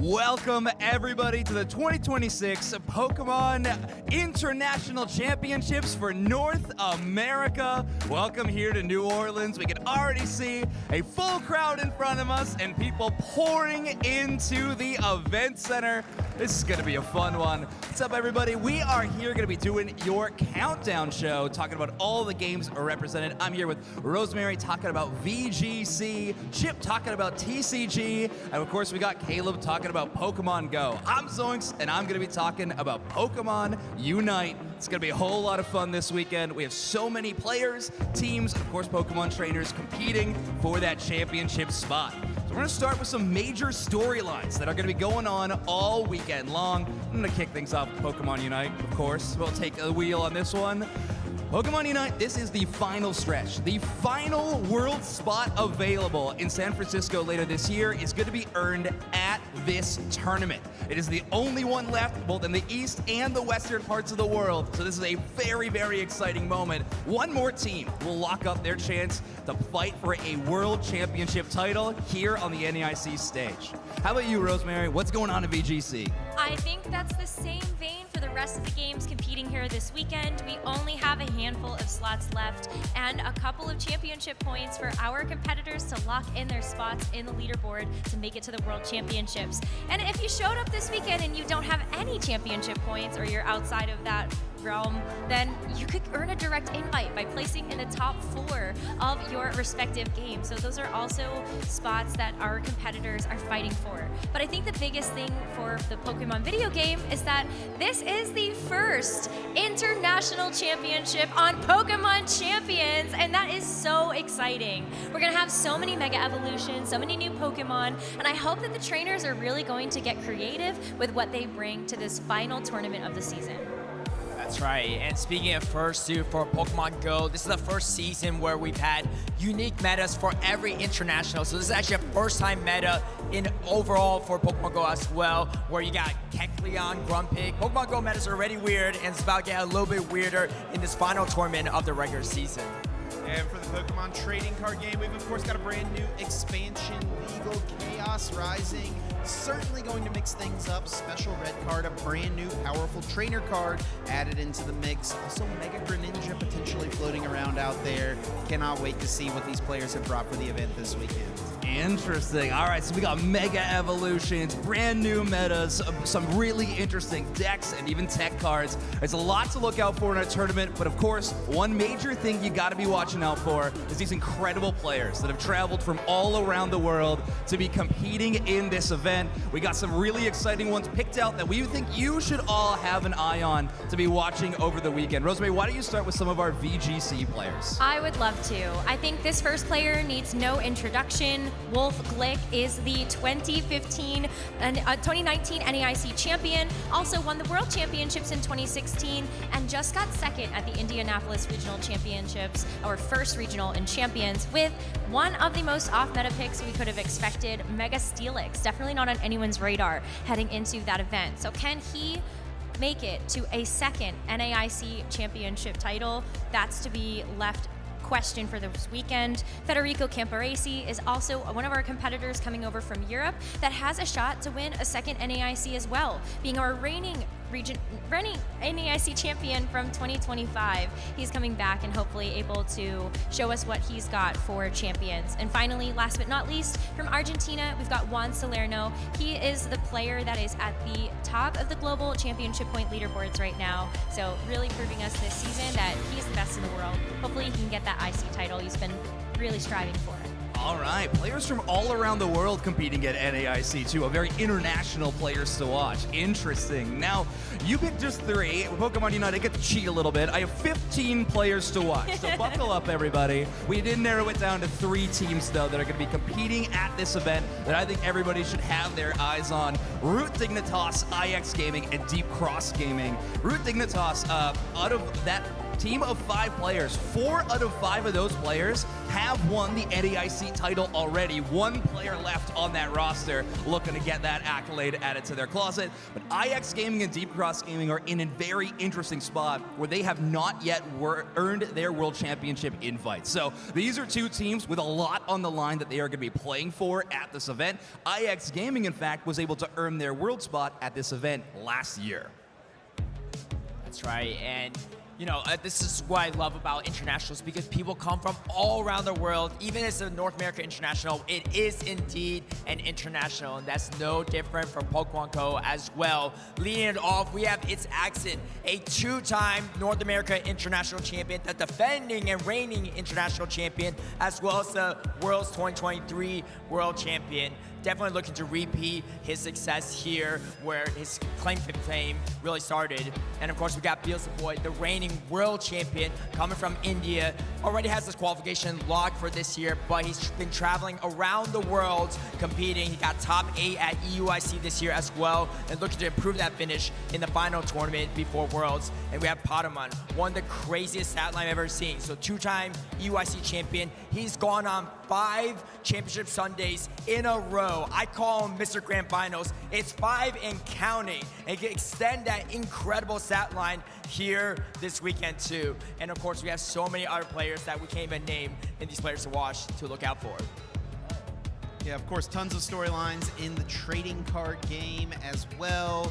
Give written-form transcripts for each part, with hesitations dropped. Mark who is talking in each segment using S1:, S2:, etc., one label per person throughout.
S1: Welcome, everybody, to the 2026 Pokemon International Championships for North America. Welcome here to New Orleans. We can already see a full crowd in front of us and people pouring into the event center. This is going to be a fun one. What's up, everybody? We are here going to be doing your countdown show, talking about all the games represented. I'm here with Rosemary talking about VGC, Chip talking about TCG, and of course, we got Caleb talking about Pokemon Go. I'm Zoinks, and I'm going to be talking about Pokemon UNITE. It's going to be a whole lot of fun this weekend. We have so many players, teams, and of course, Pokemon trainers competing for that championship spot. So we're going to start with some major storylines that are going to be going on all weekend long. I'm going to kick things off with Pokemon UNITE, of course. We'll take the wheel on this one. Pokemon UNITE, this is the final stretch. The final world spot available in San Francisco later this year is going to be earned at this tournament. It is the only one left both in the east and the western parts of the world. So this is a very, very exciting moment. One more team will lock up their chance to fight for a world championship title here on the NAIC stage. How about you, Rosemary? What's going on at VGC?
S2: I think that's the same vein for the rest of the games competing here this weekend. We only have a handful of slots left and a couple of championship points for our competitors to lock in their spots in the leaderboard to make it to the World Championships. And if you showed up this weekend and you don't have any championship points or you're outside of that realm, then you could earn a direct invite by placing in the top 4 of your respective games. So those are also spots that our competitors are fighting for. But I think the biggest thing for the Pokemon video game is that this is the first international championship on Pokemon Champions, and that is so exciting. We're gonna have so many Mega Evolutions, so many new Pokemon, and I hope that the trainers are really going to get creative with what they bring to this final tournament of the season.
S3: That's right, and speaking of first too, for Pokemon Go, this is the first season where we've had unique metas for every international. So this is actually a first time meta in overall for Pokemon Go as well, where you got Kecleon, Grumpig. Pokemon Go metas are already weird, and it's about to get a little bit weirder in this final tournament of the regular season.
S4: And for the Pokemon trading card game, we've of course got a brand new expansion, Legal Chaos Rising. Certainly going to mix things up. Special red card, a brand new powerful trainer card added into the mix. Also Mega Greninja potentially floating around out there. Cannot wait to see what these players have brought for the event this weekend.
S1: Interesting. All right, so we got Mega Evolutions, brand new metas, some really interesting decks, and even tech cards. There's a lot to look out for in our tournament, but of course, one major thing you got to be watching out for is these incredible players that have traveled from all around the world to be competing in this event. We got some really exciting ones picked out that we think you should all have an eye on to be watching over the weekend. Rosemary, why don't you start with some of our VGC players?
S2: I would love to. I think this first player needs no introduction. Wolf Glick is the 2019 NAIC champion, also won the World Championships in 2016, and just got second at the Indianapolis Regional Championships, our first regional in Champions, with one of the most off-meta picks we could have expected, Mega Steelix. Definitely not on anyone's radar heading into that event. So can he make it to a second NAIC championship title? That's to be left question for this weekend. Federico Camporesi is also one of our competitors coming over from Europe that has a shot to win a second NAIC as well, being our reigning NAIC champion from 2025. He's coming back and hopefully able to show us what he's got for champions. And finally, last but not least, from Argentina, we've got Juan Salerno. He is the player that is at the top of the global championship point leaderboards right now. So really proving us this season that he's the best in the world. Hopefully he can get that IC title he's been really striving for.
S1: All right, players from all around the world competing at NAIC too, a very international players to watch. Interesting. Now, you picked just 3. Pokemon UNITE, I get to cheat a little bit. I have 15 players to watch, so buckle up, everybody. We did narrow it down to 3 teams, though, that are going to be competing at this event that I think everybody should have their eyes on. Root Dignitas, IX Gaming, and Deep Cross Gaming. Root Dignitas, out of that team of 5 players. 4 out of 5 of those players have won the NAIC title already. 1 player left on that roster looking to get that accolade added to their closet. But IX Gaming and Deep Cross Gaming are in a very interesting spot where they have not yet earned their World Championship invite. So these are 2 teams with a lot on the line that they are going to be playing for at this event. IX Gaming, in fact, was able to earn their world spot at this event last year.
S3: That's right, and you know, this is what I love about internationals, because people come from all around the world. Even as a North America international, it is indeed an international, and that's no different from Pokemon Go as well. Leading it off, we have its accent, a 2-time North America international champion, the defending and reigning international champion, as well as the World's 2023 world champion. Definitely looking to repeat his success here, where his claim to fame really started. And of course, we got Beelzebub, the reigning world champion, coming from India. Already has his qualification locked for this year, but he's been traveling around the world competing. He got top 8 at EUIC this year as well, and looking to improve that finish in the final tournament before Worlds. And we have Potamon, one of the craziest stat line I've ever seen. So 2-time EUIC champion. He's gone on 5 championship Sundays in a row. I call him Mr. Grand Finals. It's 5 and counting. And can extend that incredible stat line here this weekend too. And of course, we have so many other players that we can't even name, and these players to watch, to look out for.
S4: Yeah, of course, tons of storylines in the trading card game as well.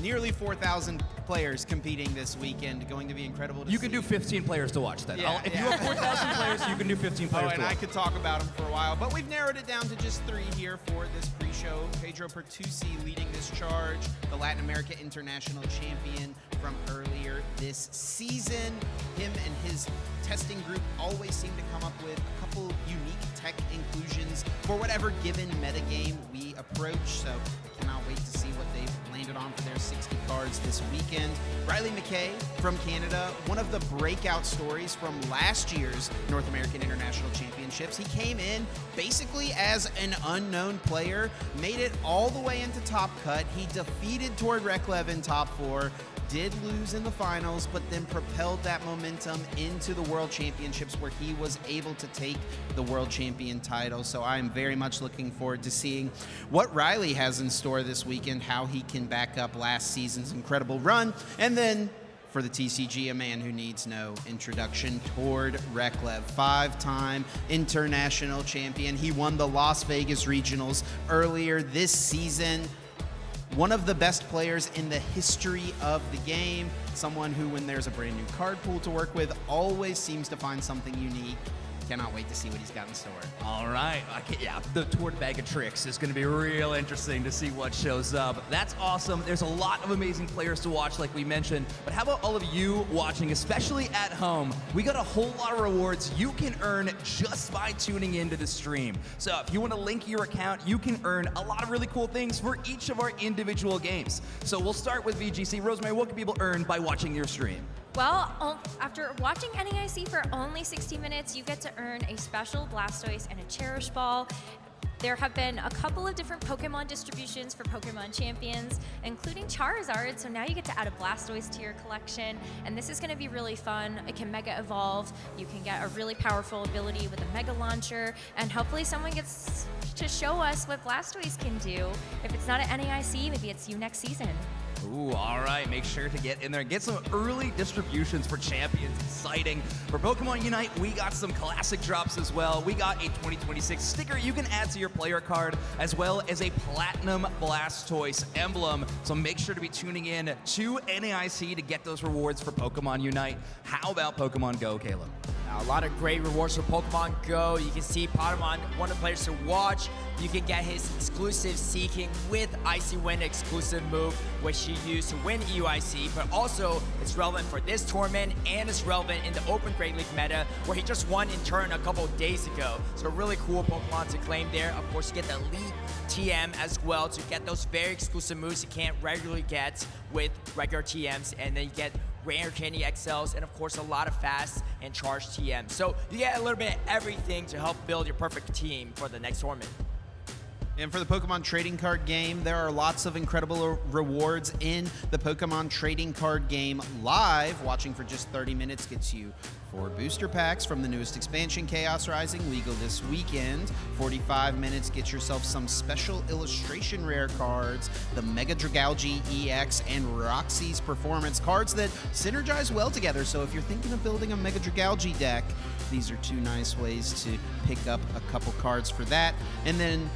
S4: Nearly 4,000 players competing this weekend. Going to be incredible to see.
S1: You can do 15 players to watch then.
S4: Yeah,
S1: If you have 4,000 players, you can do 15 players
S4: and
S1: to watch.
S4: I could talk about them for a while, but we've narrowed it down to just 3 here for this pre-show. Pedro Pertusi leading this charge, the Latin America International Champion from earlier this season. Him and his testing group always seem to come up with a couple unique tech inclusions for whatever given metagame we approach, so I cannot wait to see what they've landed on for their 60 cards this weekend. Riley McKay from Canada, one of the breakout stories from last year's North American International Championships. He came in basically as an unknown player, made it all the way into Top Cut. He defeated Tord Reklev in Top 4, did lose in the finals, but then propelled that momentum into the World Championships, where he was able to take the World Champion title. So I'm very much looking forward to seeing what Riley has in store this weekend, how he can back up last season's incredible run. And then for the TCG, a man who needs no introduction, Tord Reklev, 5-time international champion. He won the Las Vegas Regionals earlier this season. One of the best players in the history of the game. Someone who, when there's a brand new card pool to work with, always seems to find something unique. Cannot wait to see what he's got in store.
S1: All right. Yeah, the Tord Bag of Tricks is going to be real interesting to see what shows up. That's awesome. There's a lot of amazing players to watch, like we mentioned. But how about all of you watching, especially at home? We got a whole lot of rewards you can earn just by tuning into the stream. So if you want to link your account, you can earn a lot of really cool things for each of our individual games. So we'll start with VGC. Rosemary, what can people earn by watching your stream?
S2: Well, after watching NAIC for only 60 minutes, you get to earn a special Blastoise and a Cherish Ball. There have been a couple of different Pokemon distributions for Pokemon Champions, including Charizard, so now you get to add a Blastoise to your collection, and this is going to be really fun. It can Mega Evolve, you can get a really powerful ability with a Mega Launcher, and hopefully someone gets to show us what Blastoise can do. If it's not at NAIC, maybe it's you next season.
S1: Ooh, all right. Make sure to get in there and get some early distributions for champions. Exciting. For Pokemon Unite, we got some classic drops as well. We got a 2026 sticker you can add to your player card, as well as a Platinum Blastoise emblem. So make sure to be tuning in to NAIC to get those rewards for Pokemon Unite. How about Pokemon Go, Caleb?
S3: A lot of great rewards for Pokemon Go. You can see Potamon, one of the players to watch. You can get his exclusive Seeking with Icy Wind exclusive move, which he used to win EUIC, but also it's relevant for this tournament, and it's relevant in the Open Great League meta, where he just won in turn a couple of days ago. So really cool Pokemon to claim there. Of course, you get the Elite TM as well to get those very exclusive moves you can't regularly get with regular TMs, and then you get rare candy XLs, and of course a lot of fast and charged TMs. So you get a little bit of everything to help build your perfect team for the next tournament.
S4: And for the Pokemon trading card game, there are lots of incredible rewards in the Pokemon trading card game live. Watching for just 30 minutes gets you 4 booster packs from the newest expansion, Chaos Rising, legal this weekend. 45 minutes gets yourself some special illustration rare cards, the Mega Dragalge EX and Roxy's Performance cards that synergize well together. So if you're thinking of building a Mega Dragalge deck, these are 2 nice ways to pick up a couple cards for that. And then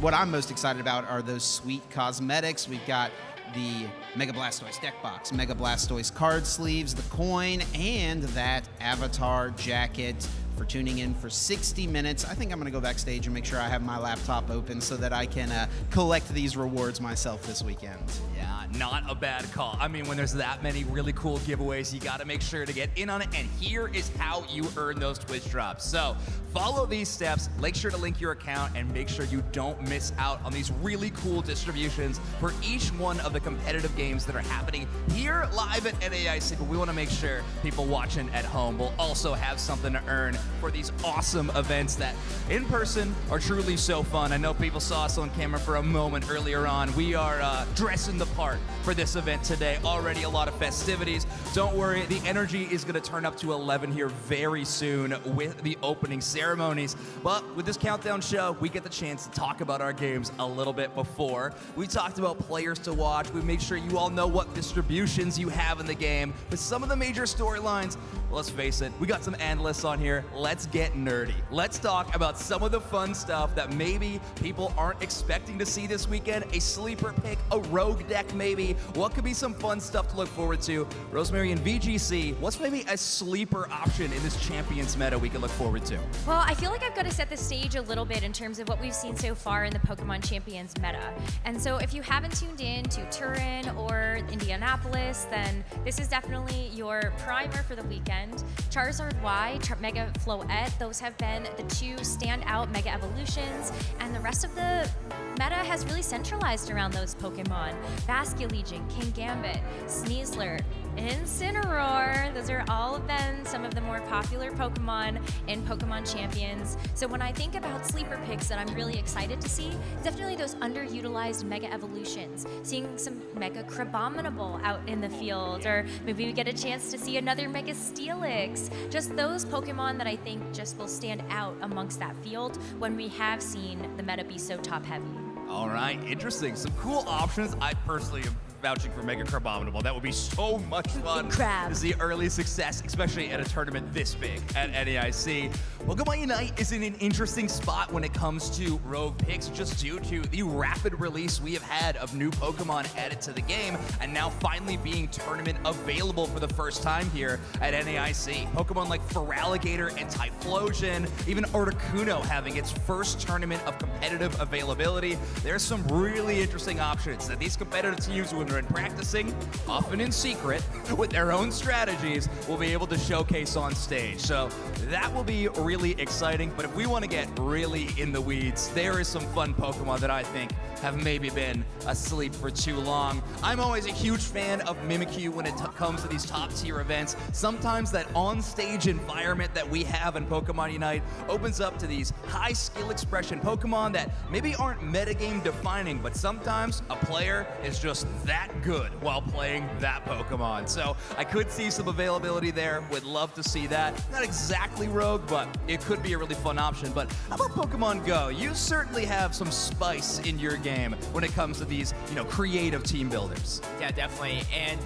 S4: what I'm most excited about are those sweet cosmetics. We've got the Mega Blastoise deck box, Mega Blastoise card sleeves, the coin, and that avatar jacket. For tuning in for 60 minutes. I think I'm going to go backstage and make sure I have my laptop open so that I can collect these rewards myself this weekend.
S1: Yeah, not a bad call. I mean, when there's that many really cool giveaways, you got to make sure to get in on it, and here is how you earn those Twitch drops. So follow these steps, make sure to link your account, and make sure you don't miss out on these really cool distributions for each one of the competitive games that are happening here live at NAIC, but we want to make sure people watching at home will also have something to earn for these awesome events that in person are truly so fun. I know people saw us on camera for a moment earlier on. We are dressing the part for this event today. Already a lot of festivities. Don't worry, the energy is going to turn up to 11 here very soon with the opening ceremonies. But with this countdown show, we get the chance to talk about our games a little bit before. We talked about players to watch. We made sure you all know what distributions you have in the game. But some of the major storylines, let's face it, we got some analysts on here. Let's get nerdy. Let's talk about some of the fun stuff that maybe people aren't expecting to see this weekend. A sleeper pick, a rogue deck maybe. What could be some fun stuff to look forward to? Rosemary and VGC, what's maybe a sleeper option in this Champions meta we can look forward to?
S2: Well, I feel like I've got to set the stage a little bit in terms of what we've seen so far in the Pokemon Champions meta. And so if you haven't tuned in to Turin or Indianapolis, then this is definitely your primer for the weekend. Charizard Y, Mega Floette, those have been the 2 standout Mega Evolutions, and the rest of the meta has really centralized around those Pokemon. Basculegion, Kingambit, Sneasler, Incineroar. Those are all been some of the more popular Pokemon in Pokemon Champions. So when I think about sleeper picks that I'm really excited to see, definitely those underutilized Mega Evolutions. Seeing some Mega Crabominable out in the field, or maybe we get a chance to see another Mega Steelix. Just those Pokemon that I think just will stand out amongst that field when we have seen the meta be so top heavy.
S1: All right, interesting. Some cool options. I personally am vouching for Mega Crabominable. That would be so much fun to see early success, especially at a tournament this big at NAIC. Pokemon Unite is in an interesting spot when it comes to rogue picks, just due to the rapid release we have had of new Pokemon added to the game, and now finally being tournament available for the first time here at NAIC. Pokemon like Feraligatr and Typhlosion, even Articuno having its first tournament of competitive availability. There's some really interesting options that these competitive teams, when they're in practicing, often in secret, with their own strategies, will be able to showcase on stage. So that will be really exciting. But if we want to get really in the weeds, there is some fun Pokemon that I think have maybe been asleep for too long. I'm always a huge fan of Mimikyu when it comes to these top tier events. Sometimes that on-stage environment that we have in Pokemon Unite opens up to these high skill expression Pokemon that maybe aren't metagame defining, but sometimes a player is just that good while playing that Pokemon. So I could see some availability there. Would love to see that. Not exactly rogue, but it could be a really fun option. But how about Pokemon Go? You certainly have some spice in your game when it comes to these, creative team builders.
S3: Yeah, definitely. And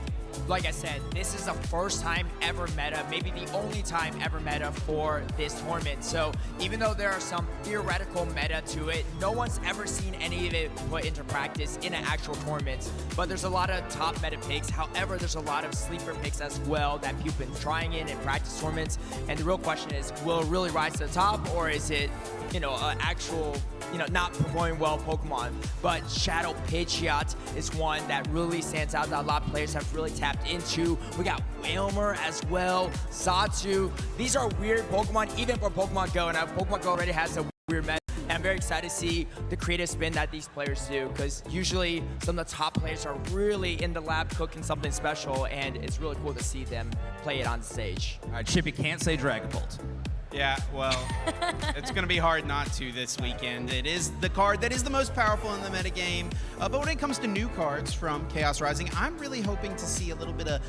S3: like I said, this is the first time ever meta, maybe the only time ever meta for this tournament. So even though there are some theoretical meta to it, no one's ever seen any of it put into practice in an actual tournament. But there's a lot of top meta picks. However, there's a lot of sleeper picks as well that people have been trying in practice tournaments. And the real question is, will it really rise to the top, or is it, an actual, not performing well Pokemon? But Shadow Pidgeot is one that really stands out that a lot of players have really tapped into. We got Wilmer as well, Satsu. These are weird Pokemon, even for Pokemon Go, and Pokemon Go already has a weird meta. And I'm very excited to see the creative spin that these players do, because usually some of the top players are really in the lab cooking something special, and it's really cool to see them play it on stage.
S1: All right, Chip, you can't say Dragapult.
S5: Yeah, well,
S4: It's going to be hard not to this weekend. It is the card that is the most powerful in the metagame. But when it comes to new cards from Chaos Rising, I'm really hoping to see a little bit of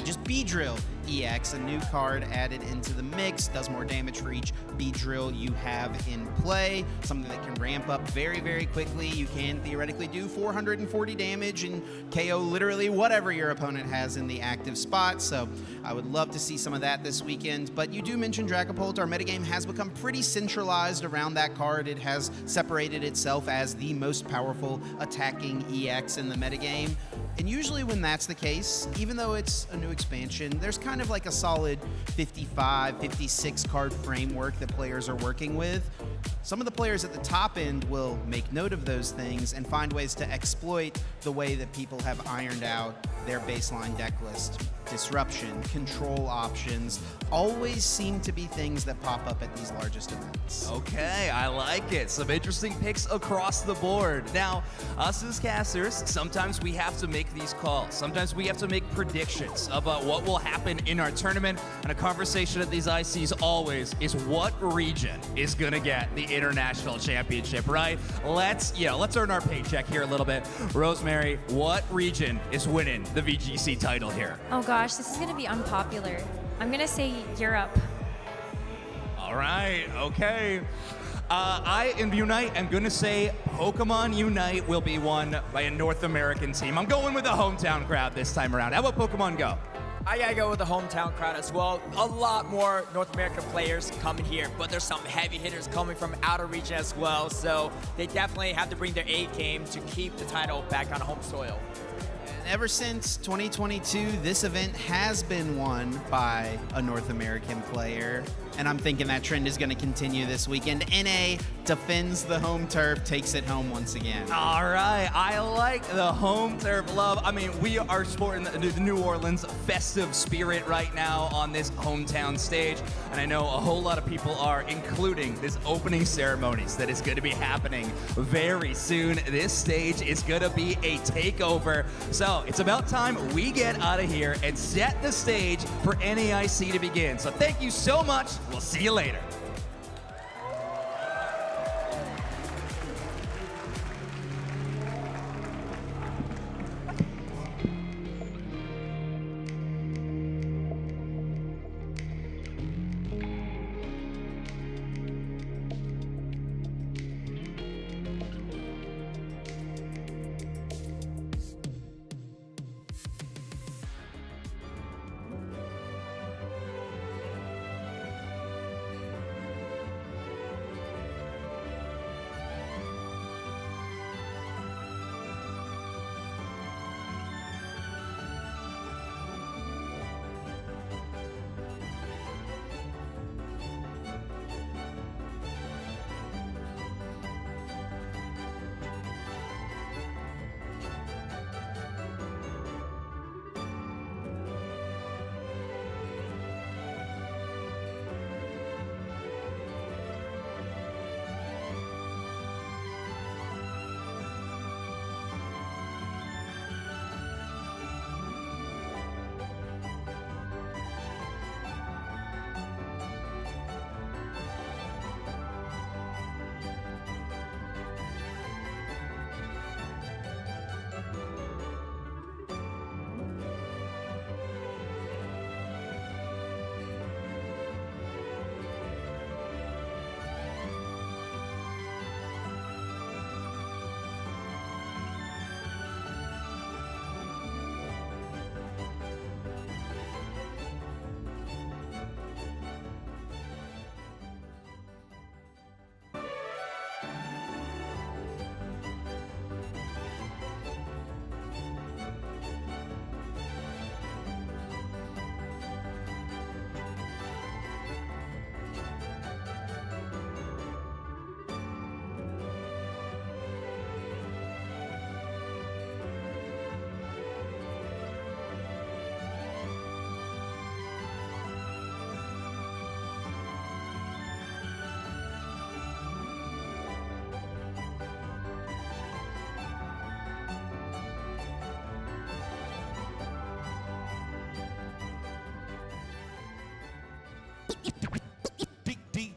S4: just Beedrill EX, a new card added into the mix, does more damage for each Beedrill you have in play, something that can ramp up very, very quickly. You can theoretically do 440 damage and KO literally whatever your opponent has in the active spot, so I would love to see some of that this weekend. But you do mention Dragapult. Our metagame has become pretty centralized around that card. It has separated itself as the most powerful attacking EX in the metagame. And usually when that's the case, even though it's a new expansion, there's kind of like a solid 55, 56 card framework that players are working with. Some of the players at the top end will make note of those things and find ways to exploit the way that people have ironed out their baseline deck list. Disruption, control options, always seem to be things that pop up at these largest events.
S1: Okay, I like it. Some interesting picks across the board. Now, us as casters, sometimes we have to make these calls. Sometimes we have to make predictions about what will happen in our tournament. And a conversation at these ICs always is what region is gonna get the international championship, right? Let's earn our paycheck here a little bit. Rosemary, what region is winning the VGC title here?
S2: Oh gosh, this is gonna be unpopular. I'm gonna say Europe.
S1: All right, okay. I, in Unite, am going to say Pokemon Unite will be won by a North American team. I'm going with the hometown crowd this time around. How about Pokemon Go?
S3: I gotta go with the hometown crowd as well. A lot more North American players coming here, but there's some heavy hitters coming from outer region as well, so they definitely have to bring their A game to keep the title back on home soil.
S4: Ever since 2022, this event has been won by a North American player, and I'm thinking that trend is going to continue this weekend. NA defends the home turf, takes it home once again.
S1: All right, I like the home turf love. I mean, we are sporting the New Orleans festive spirit right now on this hometown stage, and I know a whole lot of people are, including this opening ceremonies that is going to be happening very soon. This stage is going to be a takeover, so it's about time we get out of here and set the stage for NAIC to begin. So thank you so much. We'll see you later.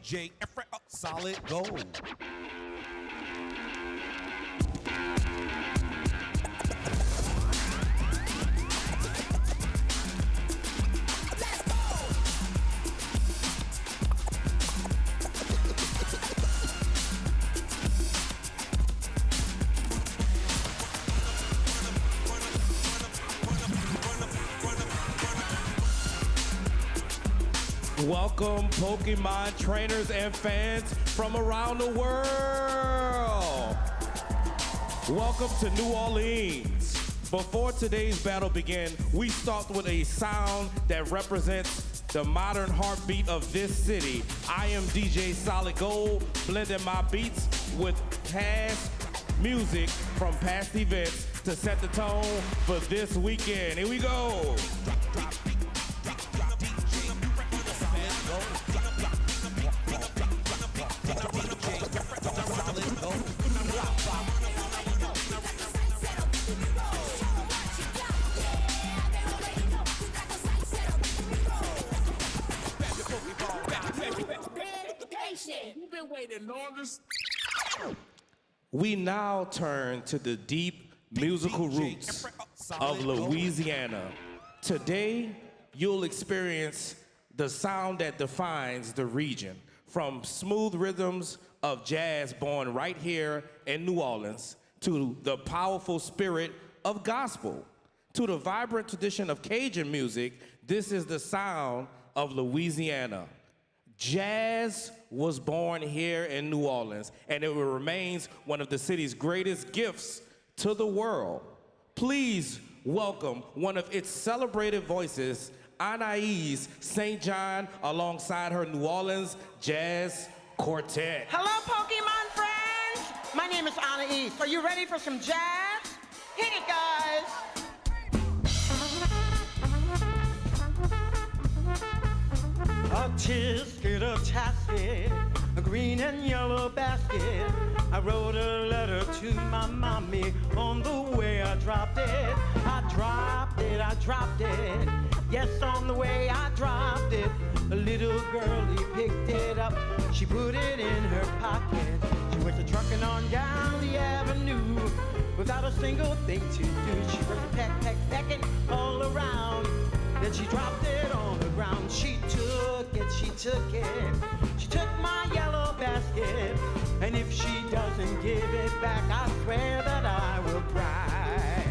S5: DJ Solid Gold.
S6: Welcome, Pokemon trainers and fans from around the world. Welcome to New Orleans. Before today's battle begins, we start with a sound that represents the modern heartbeat of this city. I am DJ Solid Gold, blending my beats with past music from past events to set the tone for this weekend. Here we go. We now turn to the deep musical roots of Louisiana. Today, you'll experience the sound that defines the region, from smooth rhythms of jazz born right here in New Orleans, to the powerful spirit of gospel, to the vibrant tradition of Cajun music. This is the sound of Louisiana. Jazz was born here in New Orleans, and it remains one of the city's greatest gifts to the world. Please welcome one of its celebrated voices, Anais St. John, alongside her New Orleans Jazz Quartet.
S7: Hello, Pokemon friends. My name is Anais. Are you ready for some jazz? Hit it, guys. A tisket, a tasket, a green and yellow basket. I wrote a letter to my mommy. On the way I dropped it. I dropped it, I dropped it. Yes, on the way I dropped it. A little girlie picked it up. She put it in her pocket. She went to trucking on down the avenue without a single thing to do. She went pecking all around. Then she dropped it on the ground. She took it, she took it. She took my yellow basket. And if she doesn't give it back, I swear that I will cry.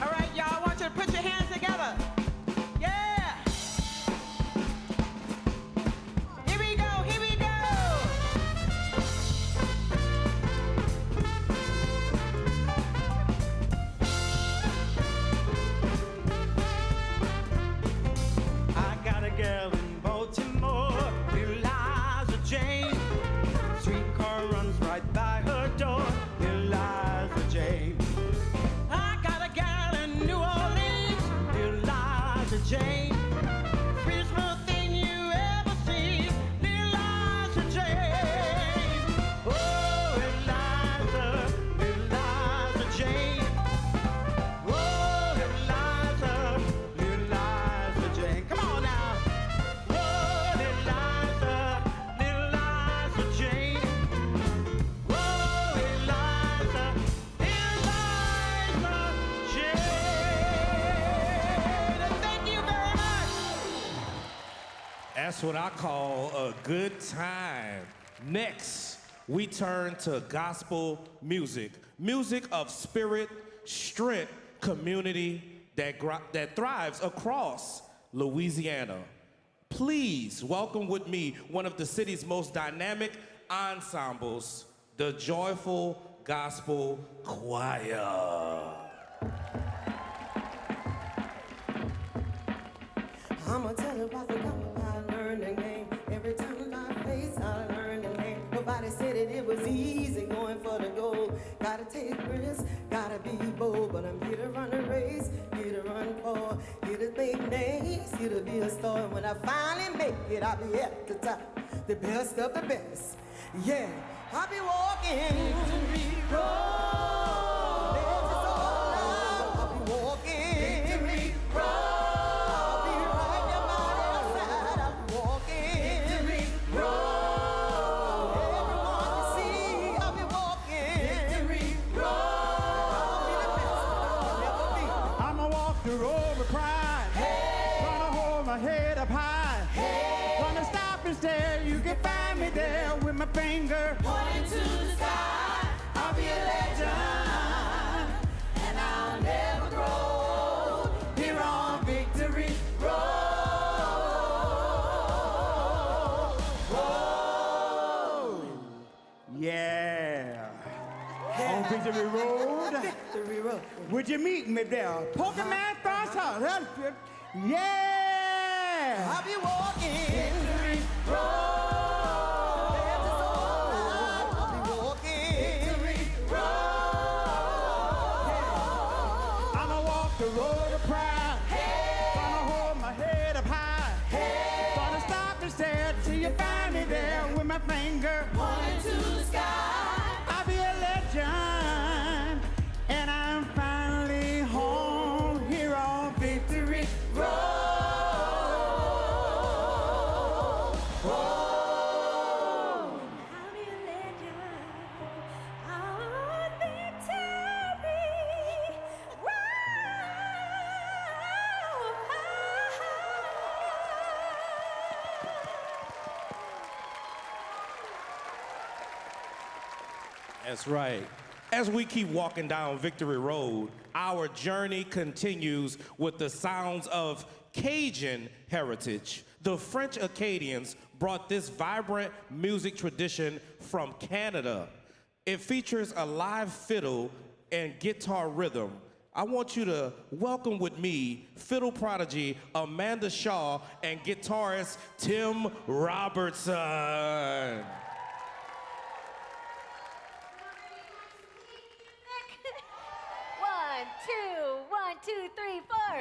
S7: All right, y'all, I want you to put your hands together. Yeah! Here we go, here we go! I got a girl in Baltimore, Eliza Jane. Streetcar runs right by her door, Eliza Jane. I got a gal in New Orleans, Eliza Jane. Sweetest thing you ever seen, Eliza Jane. Oh, Eliza, Eliza Jane. Oh, Eliza, Eliza Jane. Come on now. Oh, Eliza, Eliza Jane. Oh, Eliza, Eliza Jane. Thank you very much.
S6: That's what I call a good time. Next, we turn to gospel music. Music of spirit, strength, community that thrives across Louisiana. Please welcome with me one of the city's most dynamic ensembles, the Joyful Gospel Choir.
S8: I'ma tell you about the God I learned the name. Every time I face, I learned the name. Nobody said it was easy going for the goal. Gotta take risks, gotta be bold. But I'm here to run a race, here to run for, here to make names, here to be a star. When I finally make it, I'll be at the top, the best of the best. Yeah, I'll be walking victory road. Let us all out. I'll be walking victory road.
S7: you find me there with my finger
S8: Pointing to the sky, I'll be a legend, and I'll never grow. Here on Victory Road.
S7: Yeah. On Victory Road.
S8: Victory Road.
S7: Would you meet me there? Pokemon Thoughts Out. Yeah.
S8: I'll be walking Victory Road. I'll be walking Victory Road.
S7: I'ma walk the road of pride. Gonna hold my head up high. Gonna stop and stare till you find me there with my finger
S8: Pointing to the sky.
S7: I'll be a legend, and I'm finally home here on Victory Road.
S2: I'll be a legend on Victory
S6: That's right. As we keep walking down Victory Road, our journey continues with the sounds of Cajun heritage. The French Acadians brought this vibrant music tradition from Canada. It features a live fiddle and guitar rhythm. I want you to welcome with me fiddle prodigy Amanda Shaw and guitarist Tim Robertson.
S9: One, two, three, four.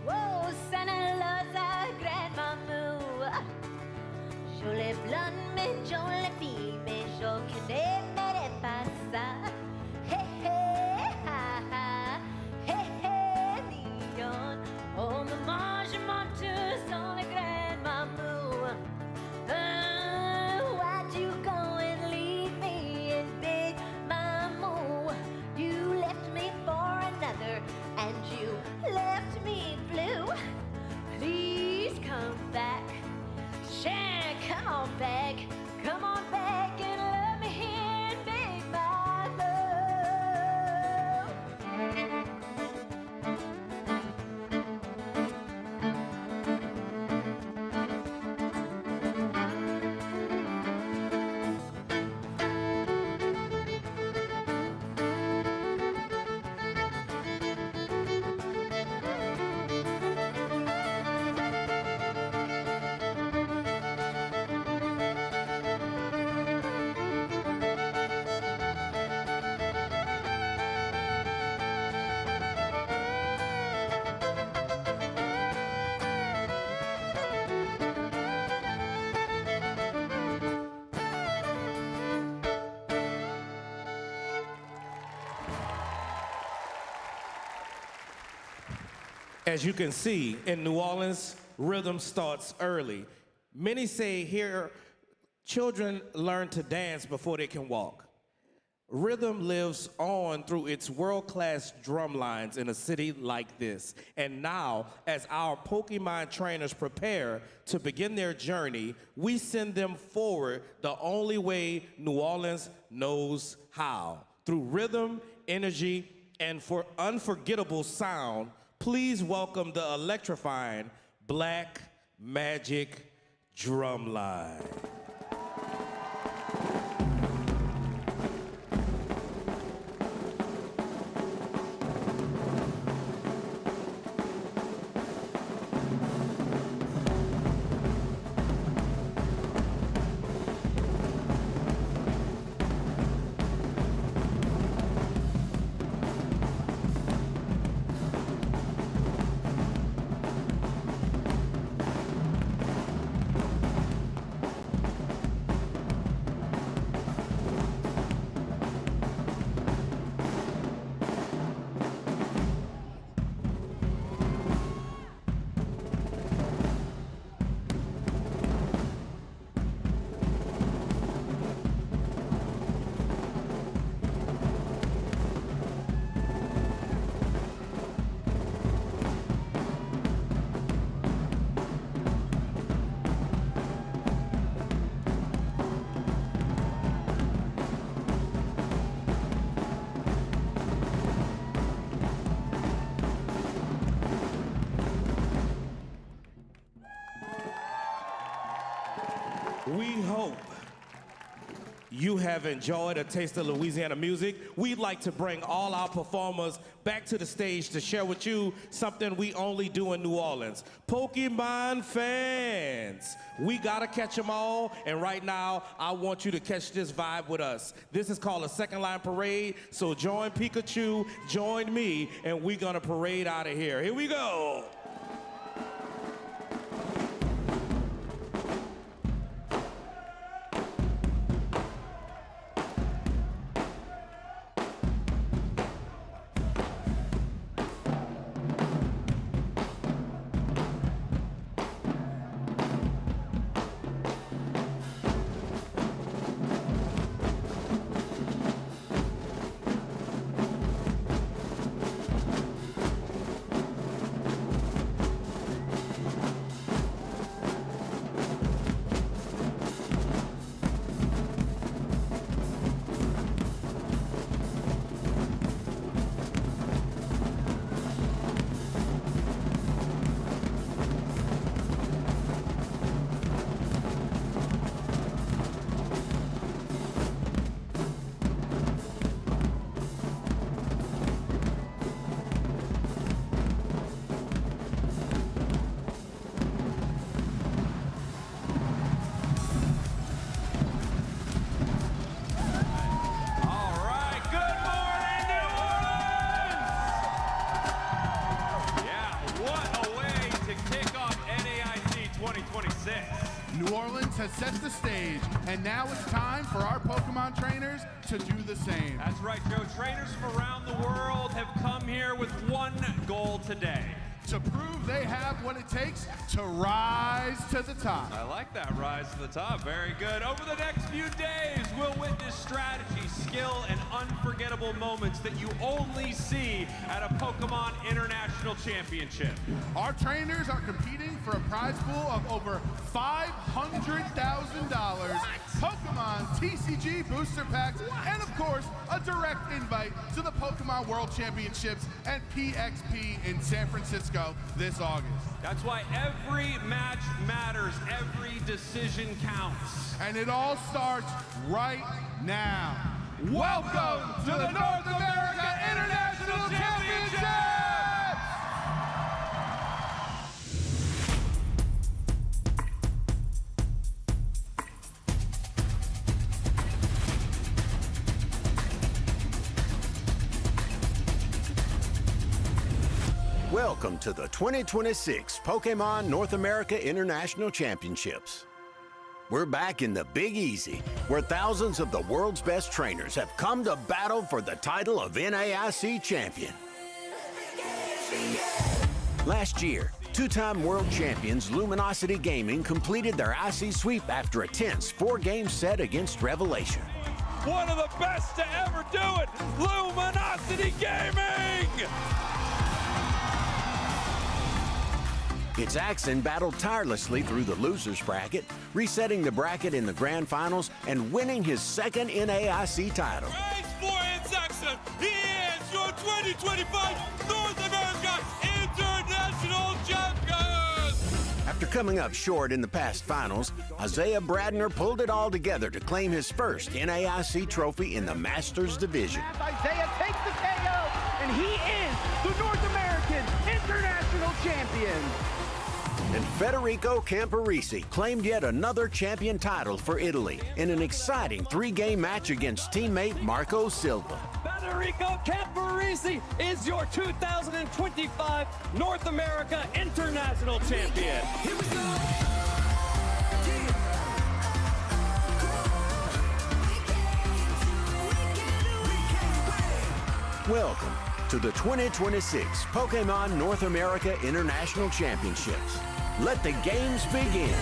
S9: Whoa, Santa Rosa, Grandmamu. Jolie blonde, mais jolie fille, mais je connais mes pas. Hey, hey, ha, ha. Hey, hey, Dion. Oh, maman, je monte sans la Grandmamu. Why'd you go and leave me in big Mamu? You left me for another, and you left me blue. Please come back. Shan, come on back. Come on back and love me here in Big Mamu.
S6: As you can see, in New Orleans, rhythm starts early. Many say here, children learn to dance before they can walk. Rhythm lives on through its world-class drum lines in a city like this. And now, as our Pokemon trainers prepare to begin their journey, we send them forward the only way New Orleans knows how. Through rhythm, energy, and for unforgettable sound, please welcome the electrifying Black Magic Drumline. We hope you have enjoyed a taste of Louisiana music. We'd like to bring all our performers back to the stage to share with you something we only do in New Orleans. Pokemon fans, we gotta catch them all, and right now, I want you to catch this vibe with us. This is called a second line parade, so join Pikachu, join me, and we're gonna parade out of here. Here we go.
S10: New Orleans has set the stage, and now it's time for our Pokemon trainers to do the same.
S11: That's right, Joe. Trainers from around the world have come here with one goal today.
S10: To prove they have what it takes to rise to the top.
S11: I like that, rise to the top. Very good. Over the next few days, we'll witness strategy, skill, and unforgettable moments that you only see at a Pokemon International Championship.
S10: Our trainers are competing for a prize pool of over $500,000, Pokemon TCG booster packs, and of course, a direct invite to the Pokemon World Championships and PXP in San Francisco this August.
S11: That's why every match matters, every decision counts.
S10: And it all starts right now. Welcome to the North America International Championship!
S12: Welcome to the 2026 Pokémon North America International Championships. We're back in the Big Easy, where thousands of the world's best trainers have come to battle for the title of NAIC champion. Last year, two-time world champions Luminosity Gaming completed their IC sweep after a tense 4-game set against Revelation.
S13: One of the best to ever do it, Luminosity Gaming!
S12: Its Axon battled tirelessly through the loser's bracket, resetting the bracket in the grand finals and winning his second NAIC title.
S13: Race for its Axon, he is your 2025 North America International Champion!
S12: After coming up short in the past finals, Isaiah Bradner pulled it all together to claim his first NAIC trophy in the Masters division.
S14: Isaiah takes the KO, and he is the North American International Champion.
S12: And Federico Camporisi claimed yet another champion title for Italy in an exciting 3-game match against teammate Marco Silva.
S14: Federico Camporisi is your 2025 North America International Champion. Here we go.
S12: Welcome to the 2026 Pokémon North America International Championships. Let the games begin.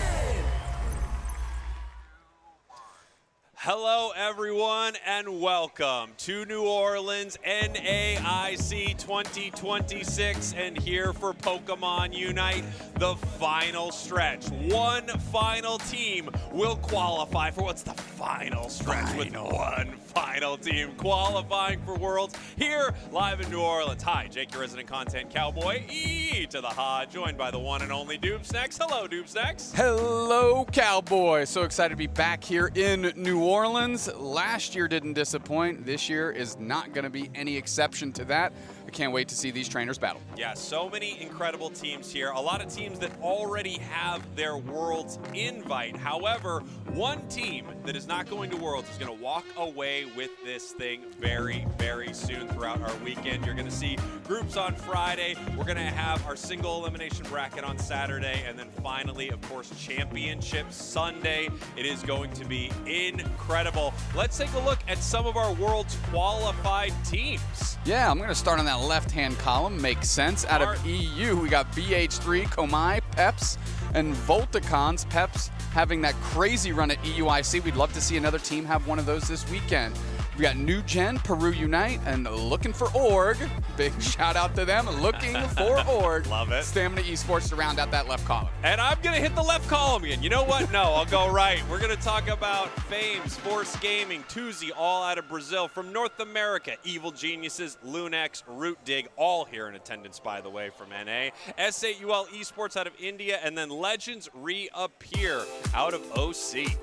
S11: Hello, everyone, and welcome to New Orleans NAIC 2026, and here for Pokemon Unite, the final stretch. One final team will qualify for what's the final stretch with one final team qualifying for Worlds here live in New Orleans. Hi, Jake, your resident content cowboy, E to the Ha, joined by the one and only Doomsnacks. Hello, Doomsnacks.
S15: Hello, cowboy. So excited to be back here in New Orleans. Last year didn't disappoint. This year is not going to be any exception to that. I can't wait to see these trainers battle.
S11: Yeah, so many incredible teams here. A lot of teams that already have their Worlds invite. However, one team that is not going to Worlds is going to walk away with this thing very, very soon throughout our weekend. You're going to see groups on Friday. We're going to have our single elimination bracket on Saturday. And then finally, of course, championships Sunday. It is going to be incredible. Let's take a look at some of our Worlds qualified teams.
S15: Yeah, I'm going to start on that left-hand column. Makes sense. Out of EU, we got BH3, Komai, Peps, and Volticons. Peps having that crazy run at EUIC. We'd love to see another team have one of those this weekend. We got New Gen, Peru Unite, and looking for Org. Big shout out to them, looking for Org.
S11: Love it.
S15: Stamina Esports to round out that left column.
S11: And I'm going to hit the left column again. You know what? No, I'll go right. We're going to talk about Fames, Force Gaming, Tuzi, all out of Brazil. From North America, Evil Geniuses, Lunex, Root Dig, all here in attendance, by the way, from NA. S8UL Esports out of India, and then Legends reappear out of OC.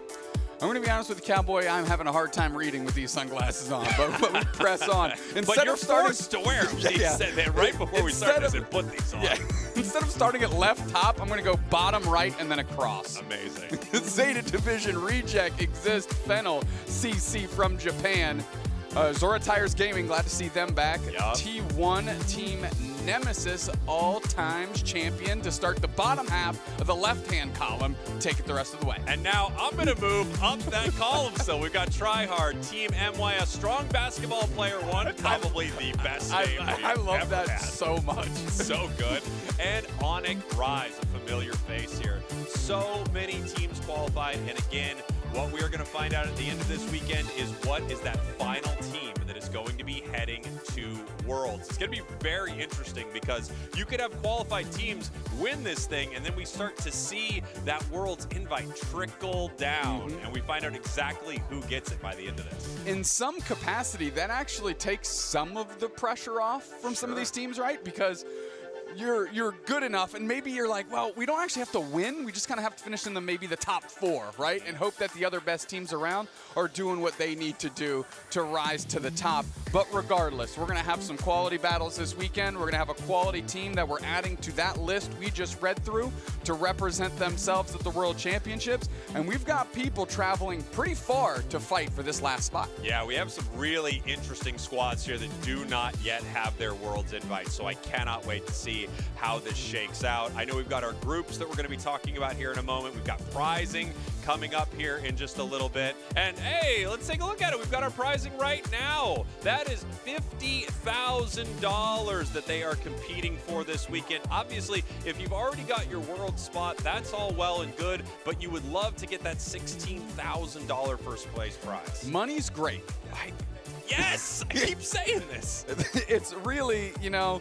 S15: I'm going to be honest with you, Cowboy. I'm having a hard time reading with these sunglasses on, but we press on.
S11: But you're forced to wear them. They said that right before we started, they said put these on.
S15: Yeah. Instead of starting at left top, I'm going to go bottom right and then across.
S11: Amazing.
S15: Zeta Division Reject Exist Fennel CC from Japan. Zora Tires Gaming, glad to see them back.
S11: Yep.
S15: T1 Team Nemesis, all times champion to start the bottom half of the left-hand column. Take it the rest of the way.
S11: And now I'm going to move up that column still. We've got Tryhard, Team MYS, Strong Basketball Player 1, probably the best name
S15: I love that
S11: had.
S15: so much.
S11: So good. And Onyx Rise, a familiar face here. So many teams qualified, and again, what we are going to find out at the end of this weekend is what is that final team that is going to be heading to Worlds. It's going to be very interesting because you could have qualified teams win this thing, and then we start to see that Worlds invite trickle down, and we find out exactly who gets it by the end of this.
S15: In some capacity, that actually takes some of the pressure off from some of these teams, right? Because you're good enough, and maybe you're like, well, we don't actually have to win. We just kind of have to finish in maybe the top 4, right? And hope that the other best teams around are doing what they need to do to rise to the top. But regardless, we're going to have some quality battles this weekend. We're going to have a quality team that we're adding to that list we just read through to represent themselves at the World Championships. And we've got people traveling pretty far to fight for this last spot.
S11: Yeah, we have some really interesting squads here that do not yet have their Worlds invite, so I cannot wait to see how this shakes out. I know we've got our groups that we're going to be talking about here in a moment. We've got prizing coming up here in just a little bit. And hey, let's take a look at it. We've got our prizing right now. That is $50,000 that they are competing for this weekend. Obviously, if you've already got your World spot, that's all well and good, but you would love to get that $16,000 first place prize.
S15: Money's great.
S11: Yes, I keep saying this.
S15: It's really, you know,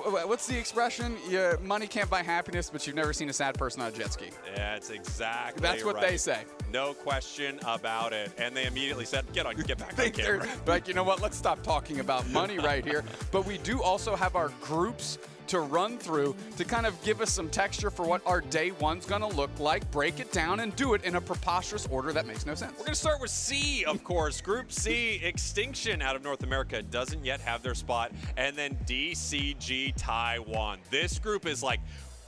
S15: what's the expression? Money can't buy happiness, but you've never seen a sad person on a jet ski.
S11: Yeah, it's exactly
S15: That's what they say.
S11: No question about it. And they immediately said, get back on camera.
S15: Like, you know what? Let's stop talking about money right here. But we do also have our groups to run through to kind of give us some texture for what our day one's going to look like, break it down, and do it in a preposterous order that makes no sense.
S11: We're going to start with C, of course. Group C, Extinction out of North America doesn't yet have their spot. And then DCG Taiwan. This group is like,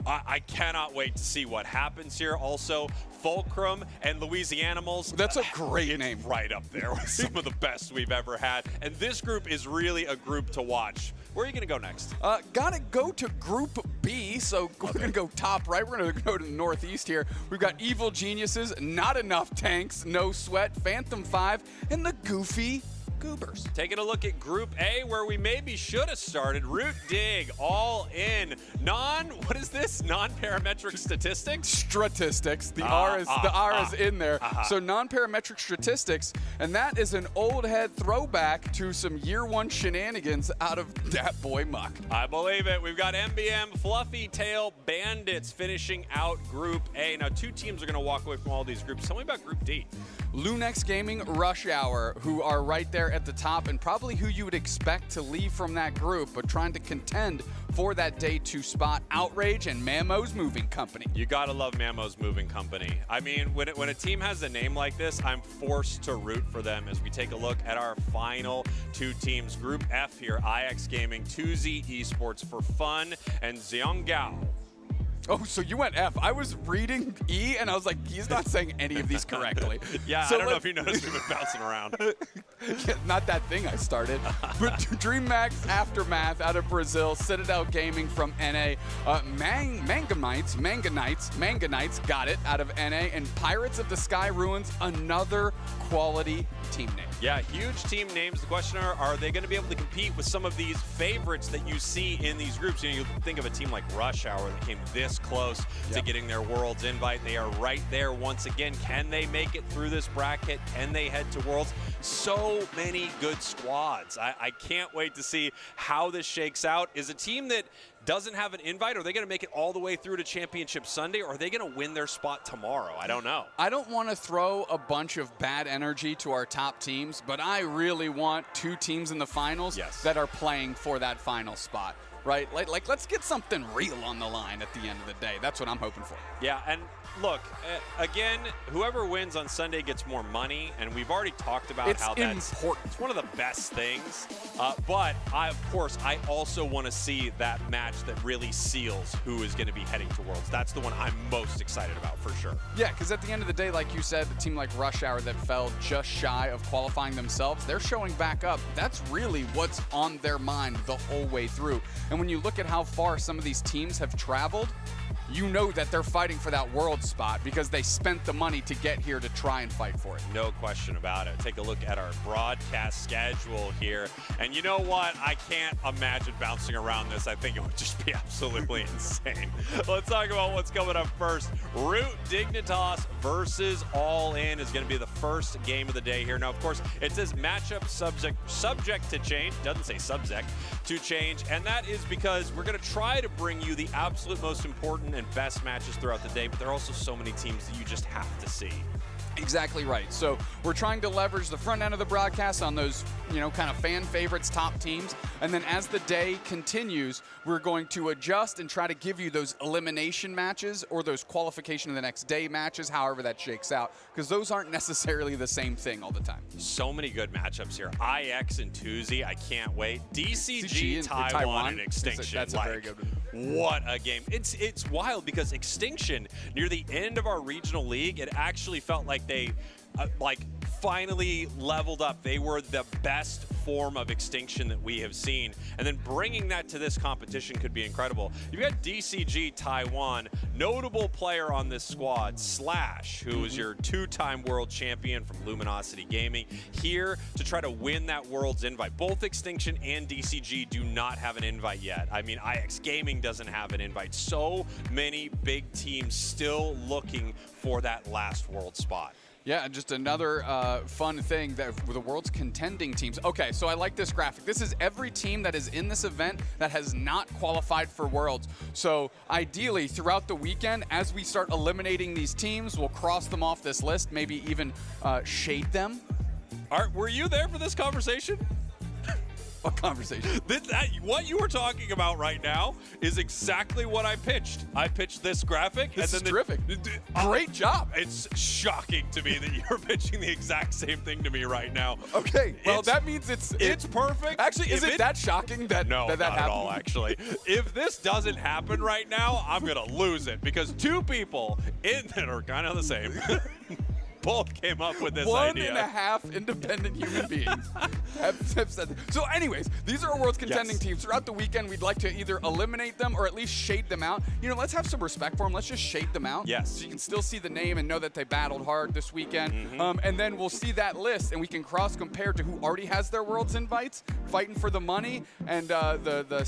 S11: I cannot wait to see what happens here. Also, Fulcrum and Louisianimals.
S15: That's a great name.
S11: Right up there with some of the best we've ever had. And this group is really a group to watch. Where are you going to go next?
S15: Gotta go to Group B, so we're going to go top right. We're going to go to the northeast here. We've got Evil Geniuses, Not Enough Tanks, No Sweat, Phantom 5, and the goofy
S11: Goobers. Taking a look at Group A, where we maybe should have started. Root Dig, all in. What is this? Non-parametric statistics?
S15: Statistics. The R is in there. So non-parametric statistics, and that is an old head throwback to some year one shenanigans out of that boy Muck.
S11: I believe it. We've got MBM, Fluffy Tail Bandits finishing out Group A. Now, 2 teams are going to walk away from all these groups. Tell me about Group D.
S15: Lunex Gaming, Rush Hour, who are right there at the top and probably who you would expect to leave from that group, but trying to contend for that day 2 spot. Outrage and Mammo's Moving Company.
S11: You gotta love Mammo's Moving Company. I mean, when a team has a name like this, I'm forced to root for them as we take a look at our final 2 teams. Group F here, IX Gaming, 2Z Esports for Fun, and Xianggao.
S15: Oh, so you went F. I was reading E, and I was like, he's not saying any of these correctly.
S11: Yeah,
S15: so
S11: I don't know if you noticed we've been bouncing around.
S15: Yeah, not that thing I started. But DreamMax Aftermath out of Brazil, Citadel Gaming from NA, Manga Knights, got it, out of NA, and Pirates of the Sky Ruins, another quality team name.
S11: Yeah, huge team names. The question are they going to be able to compete with some of these favorites that you see in these groups? You know, you think of a team like Rush Hour that came this close to getting their Worlds invite. They are right there once again. Can they make it through this bracket? Can they head to Worlds? So many good squads. I can't wait to see how this shakes out. Is a team that doesn't have an invite, are they going to make it all the way through to Championship Sunday, or are they going to win their spot tomorrow? I don't know.
S15: I don't want to throw a bunch of bad energy to our top teams, but I really want 2 teams in the finals that are playing for that final spot, right? Like let's get something real on the line at the end of the day. That's what I'm hoping for.
S11: Yeah, and look, again, whoever wins on Sunday gets more money, and we've already talked about how that's important. It's one of the best things. But of course, I also want to see that match that really seals who is going to be heading to Worlds. That's the one I'm most excited about for sure.
S15: Yeah, because at the end of the day, like you said, the team like Rush Hour that fell just shy of qualifying themselves, they're showing back up. That's really what's on their mind the whole way through. And when you look at how far some of these teams have traveled, you know that they're fighting for that world spot because they spent the money to get here to try and fight for it.
S11: No question about it. Take a look at our broadcast schedule here. And you know what? I can't imagine bouncing around this. I think it would just be absolutely insane. Let's talk about what's coming up first. Root Dignitas versus All In is going to be the first game of the day here. Now, of course, it says matchup subject to change. Doesn't say subject to change. And that is because we're going to try to bring you the absolute most important and best matches throughout the day, but there are also so many teams that you just have to see.
S15: Exactly right. So we're trying to leverage the front end of the broadcast on those, kind of fan favorites, top teams. And then as the day continues, we're going to adjust and try to give you those elimination matches or those qualification of the next day matches, however that shakes out, because those aren't necessarily the same thing all the time.
S11: So many good matchups here. IX and 2Z, I can't wait. DCG, Taiwan, and Extinction.
S15: That's a very good one.
S11: What a game. It's wild because Extinction, near the end of our regional league, it actually felt like they finally leveled up. They were the best form of Extinction that we have seen. And then bringing that to this competition could be incredible. You've got DCG Taiwan, notable player on this squad, Slash, who is your 2-time world champion from Luminosity Gaming, here to try to win that world's invite. Both Extinction and DCG do not have an invite yet. I mean, IX Gaming doesn't have an invite. So many big teams still looking for that last world spot.
S15: Yeah, just another fun thing that the world's contending teams. Okay, so I like this graphic. This is every team that is in this event that has not qualified for Worlds. So ideally, throughout the weekend, as we start eliminating these teams, we'll cross them off this list, maybe even shade them.
S11: Art, were you there for this conversation?
S15: What conversation?
S11: What you were talking about right now is exactly what I pitched. I pitched this graphic.
S15: This is terrific. Great job.
S11: It's shocking to me that you're pitching the exact same thing to me right now.
S15: Okay, well, that means it's
S11: perfect.
S15: Actually, is it that shocking that
S11: no,
S15: that
S11: not
S15: happened?
S11: at all, actually. If this doesn't happen right now, I'm going to lose it because 2 people in that are kind of the same. both came up with this
S15: One
S11: idea.
S15: and a half independent human beings have said that. So anyways, these are our world's contending teams. Throughout the weekend, we'd like to either eliminate them or at least shade them out. You know, let's have some respect for them. Let's just shade them out.
S11: Yes.
S15: So you can still see the name and know that they battled hard this weekend. And then we'll see that list and we can cross compare to who already has their world's invites, fighting for the money and the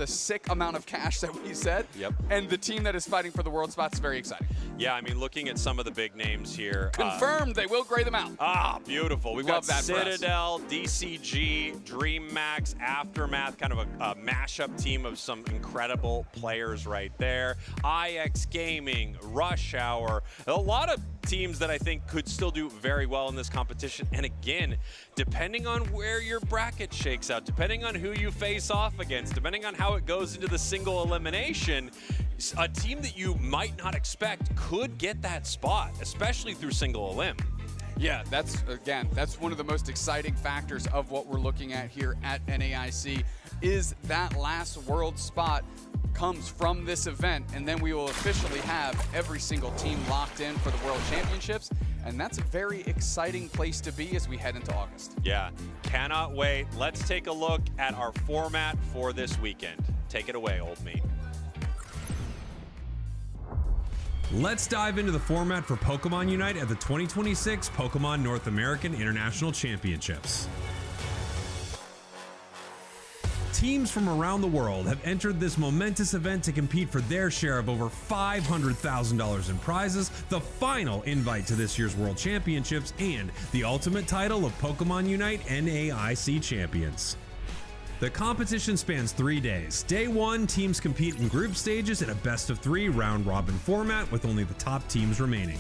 S15: sick amount of cash that we said.
S11: Yep.
S15: And the team that is fighting for the world spots is very exciting.
S11: Yeah, I mean, looking at some of the big names here.
S15: Confirmed, they will gray them out.
S11: Ah, beautiful. We've got
S15: Love that
S11: Citadel, DCG, DreamMax, Aftermath, kind of a mashup team of some incredible players right there. IX Gaming, Rush Hour, a lot of teams that I think could still do very well in this competition. And again, depending on where your bracket shakes out, depending on who you face off against, depending on how it goes into the single elimination, a team that you might not expect could get that spot, especially through single elim.
S15: Yeah, that's one of the most exciting factors of what we're looking at here at NAIC is that last world spot comes from this event, and then we will officially have every single team locked in for the World Championships, and that's a very exciting place to be as we head into August.
S11: Yeah, cannot wait. Let's take a look at our format for this weekend. Take it away, old meat.
S16: Let's dive into the format for Pokémon UNITE at the 2026 Pokémon North American International Championships. Teams from around the world have entered this momentous event to compete for their share of over $500,000 in prizes, the final invite to this year's World Championships, and the ultimate title of Pokémon UNITE NAIC Champions. The competition spans 3 days. Day 1, teams compete in group stages in a best-of-3 round-robin format with only the top teams remaining.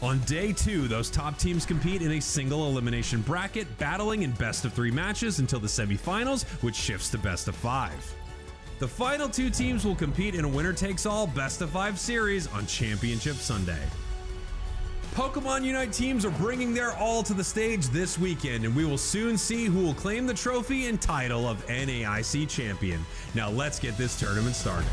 S16: On day 2, those top teams compete in a single elimination bracket, battling in best-of-3 matches until the semifinals, which shifts to best-of-5. The final 2 teams will compete in a winner-takes-all best-of-5 series on Championship Sunday. Pokémon UNITE teams are bringing their all to the stage this weekend, and we will soon see who will claim the trophy and title of NAIC champion. Now let's get this tournament started.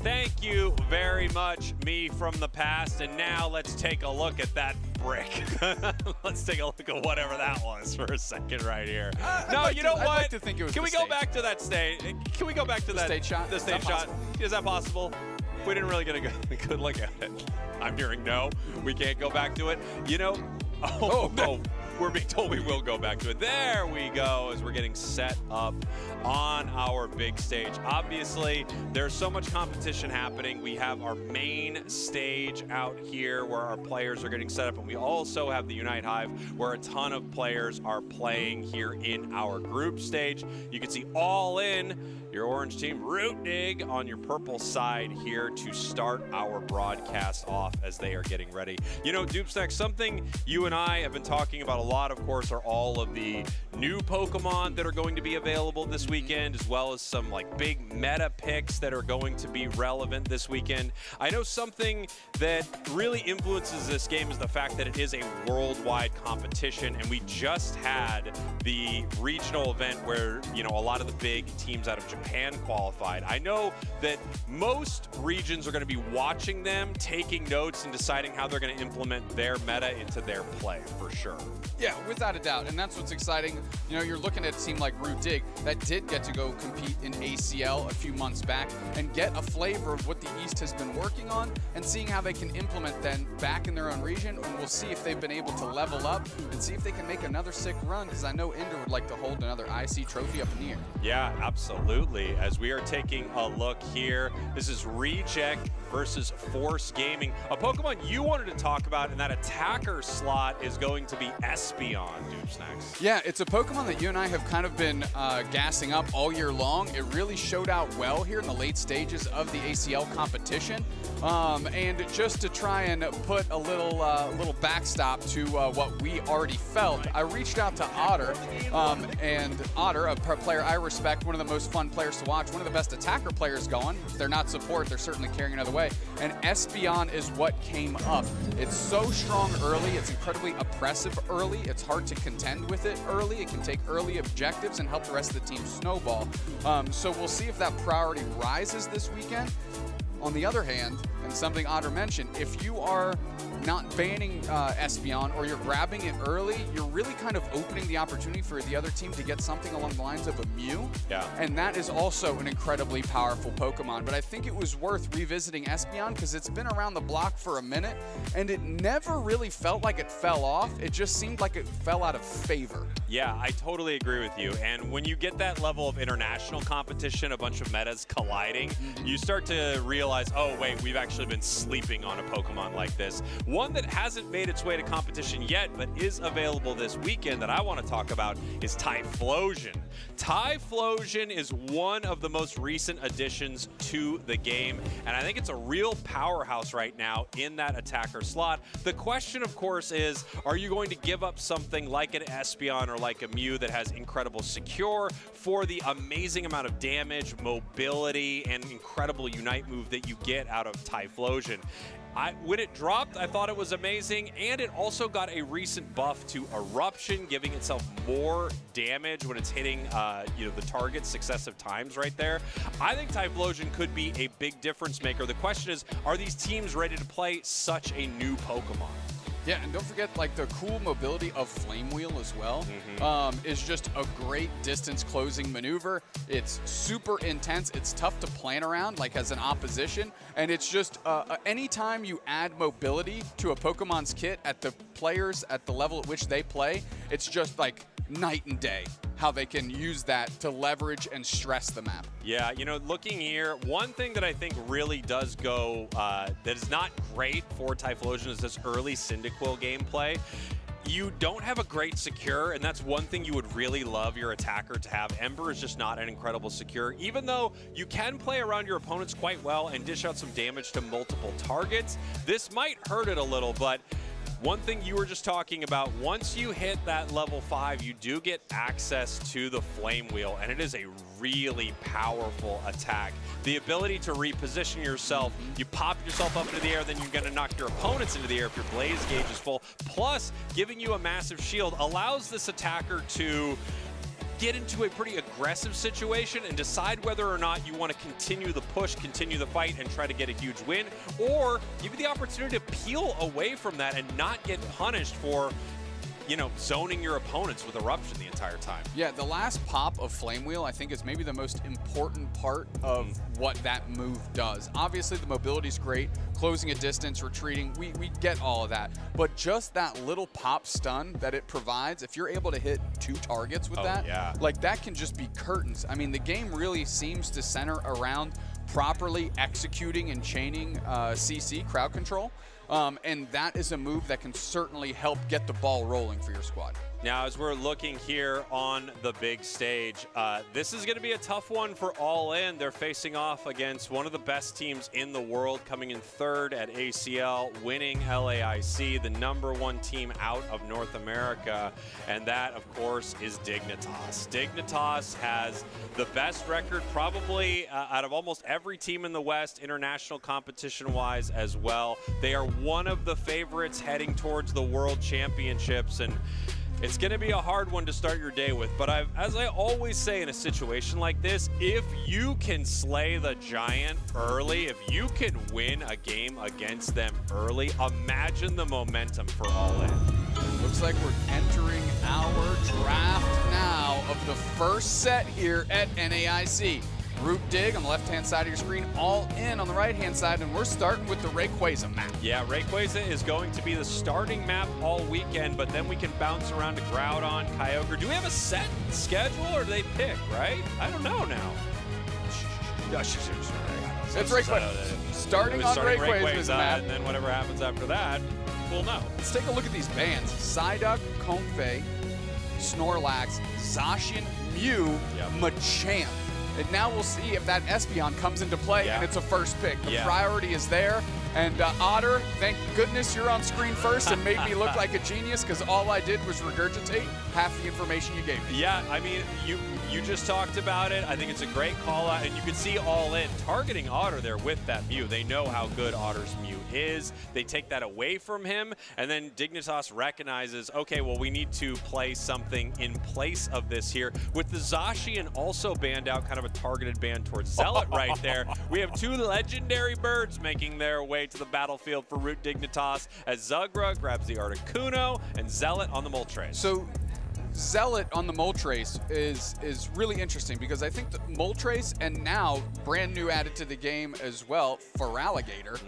S11: Thank you very much, me from the past. And now let's take a look at that brick. Let's take a look at whatever that was for a second right here. No, you know what?
S15: I'd like to think it was
S11: Can we go back to that stage? Can we go back to that
S15: stage shot?
S11: The stage shot. Is that possible? We didn't really get a good look at it. I'm hearing no. We can't go back to it. You know, no. We're being told we will go back to it. There we go, as we're getting set up on our big stage. Obviously, there's so much competition happening. We have our main stage out here where our players are getting set up, and we also have the Unite Hive where a ton of players are playing here in our group stage. You can see All In, your orange team, Root Dig on your purple side here to start our broadcast off as they are getting ready. You know, Doopsnack, something you and I have been talking about a lot, of course, are all of the new Pokemon that are going to be available this weekend, as well as some like big meta picks that are going to be relevant this weekend. I know something that really influences this game is the fact that it is a worldwide competition, and we just had the regional event where, you know, a lot of the big teams out of Japan qualified. I know that most regions are going to be watching them, taking notes, and deciding how they're going to implement their meta into their play for sure.
S15: Yeah, without a doubt, and that's what's exciting. You know, you're looking at a team like Root Dig that did get to go compete in ACL a few months back and get a flavor of what the East has been working on and seeing how they can implement then back in their own region, and we'll see if they've been able to level up and see if they can make another sick run, because I know Ender would like to hold another IC trophy up in the air.
S11: Yeah, absolutely. As we are taking a look here, this is Reject versus Force Gaming, a Pokemon you wanted to talk about, and that attacker slot is going to be Espeon, Doopsnacks.
S15: Yeah, it's a Pokemon that you and I have kind of been gassing up all year long. It really showed out well here in the late stages of the ACL competition. And just to try and put a little backstop to what we already felt, I reached out to Otter, and Otter, a player I respect, one of the most fun players to watch, one of the best attacker players going. If they're not support, they're certainly carrying another way. And Espeon is what came up. It's so strong early. It's incredibly oppressive early. It's hard to contend with it early. It can take early objectives and help the rest of the team snowball. So we'll see if that priority rises this weekend. On the other hand, and something Otter mentioned, if you are not banning Espeon or you're grabbing it early, you're really kind of opening the opportunity for the other team to get something along the lines of a Mew.
S17: Yeah.
S15: And that is also an incredibly powerful Pokemon. But I think it was worth revisiting Espeon because it's been around the block for a minute and it never really felt like it fell off. It just seemed like it fell out of favor.
S17: Yeah, I totally agree with you. And when you get that level of international competition, a bunch of metas colliding, you start to realize, oh, wait, we've actually been sleeping on a Pokemon like this. One that hasn't made its way to competition yet, but is available this weekend that I want to talk about is Typhlosion. Typhlosion is one of the most recent additions to the game, and I think it's a real powerhouse right now in that attacker slot. The question, of course, is, are you going to give up something like an Espeon or like a Mew that has incredible secure for the amazing amount of damage, mobility, and incredible Unite move that you get out of Typhlosion? When it dropped, I thought it was amazing, and it also got a recent buff to Eruption, giving itself more damage when it's hitting the target successive times right there. I think Typhlosion could be a big difference maker. The question is, are these teams ready to play such a new Pokemon?
S15: Yeah, and don't forget, like, the cool mobility of Flame Wheel as well is just a great distance closing maneuver. It's super intense. It's tough to plan around, like, as an opposition. And it's just anytime you add mobility to a Pokemon's kit at the players at the level at which they play, it's just, like, night and day how they can use that to leverage and stress the map.
S17: Yeah, looking here, one thing that I think really does go that is not great for Typhlosion is this early Cyndaquil gameplay. You don't have a great secure, and that's one thing you would really love your attacker to have. Ember is just not an incredible secure, even though you can play around your opponents quite well and dish out some damage to multiple targets. This might hurt it a little, but one thing you were just talking about, once you hit that level 5, you do get access to the Flame Wheel, and it is a really powerful attack. The ability to reposition yourself, you pop yourself up into the air, then you're going to knock your opponents into the air if your Blaze gauge is full, plus giving you a massive shield allows this attacker to get into a pretty aggressive situation and decide whether or not you want to continue the push, continue the fight, and try to get a huge win, or give you the opportunity to peel away from that and not get punished for, zoning your opponents with Eruption the entire time.
S15: Yeah, the last pop of Flame Wheel, I think, is maybe the most important part of what that move does. Obviously, the mobility's great, closing a distance, retreating, we get all of that. But just that little pop stun that it provides, if you're able to hit 2 targets with that, like, that can just be curtains. I mean, the game really seems to center around properly executing and chaining CC, crowd control. And that is a move that can certainly help get the ball rolling for your squad.
S17: Now, as we're looking here on the big stage, this is going to be a tough one for All In. They're facing off against one of the best teams in the world, coming in 3rd at ACL, winning LAIC, the #1 team out of North America, and that, of course, is Dignitas. Dignitas has the best record probably out of almost every team in the West, international competition-wise as well. They are one of the favorites heading towards the World Championships, and it's going to be a hard one to start your day with, but as I always say in a situation like this, if you can slay the giant early, if you can win a game against them early, imagine the momentum for All In.
S15: Looks like we're entering our draft now of the first set here at NAIC. Root Dig on the left-hand side of your screen, All In on the right-hand side, and we're starting with the Rayquaza map.
S17: Yeah, Rayquaza is going to be the starting map all weekend, but then we can bounce around to Groudon, Kyogre. Do we have a set schedule, or do they pick, right? I don't know now.
S15: It's Rayquaza. Starting on Rayquaza's map.
S17: And then whatever happens after that, we'll know.
S15: Let's take a look at these bands. Psyduck, Comfey, Snorlax, Zacian, Mew, Machamp. And now we'll see if that Espeon comes into play and it's a first pick. The priority is there. And Otter, thank goodness you're on screen first and made me look like a genius, because all I did was regurgitate half the information you gave me.
S17: Yeah, I mean, you just talked about it. I think it's a great call out, and you can see All In targeting Otter there with that Mew. They know how good Otter's Mew is. They take that away from him, and then Dignitas recognizes, okay, well, we need to play something in place of this here. With the Zacian also banned out, kind of a targeted ban towards Zealot right there. We have two legendary birds making their way to the battlefield for Root Dignitas as Zugra grabs the Articuno and Zealot on the Moltres.
S15: So Zealot on the Moltres is really interesting, because I think the Moltres, and now brand new added to the game as well, Feraligatr,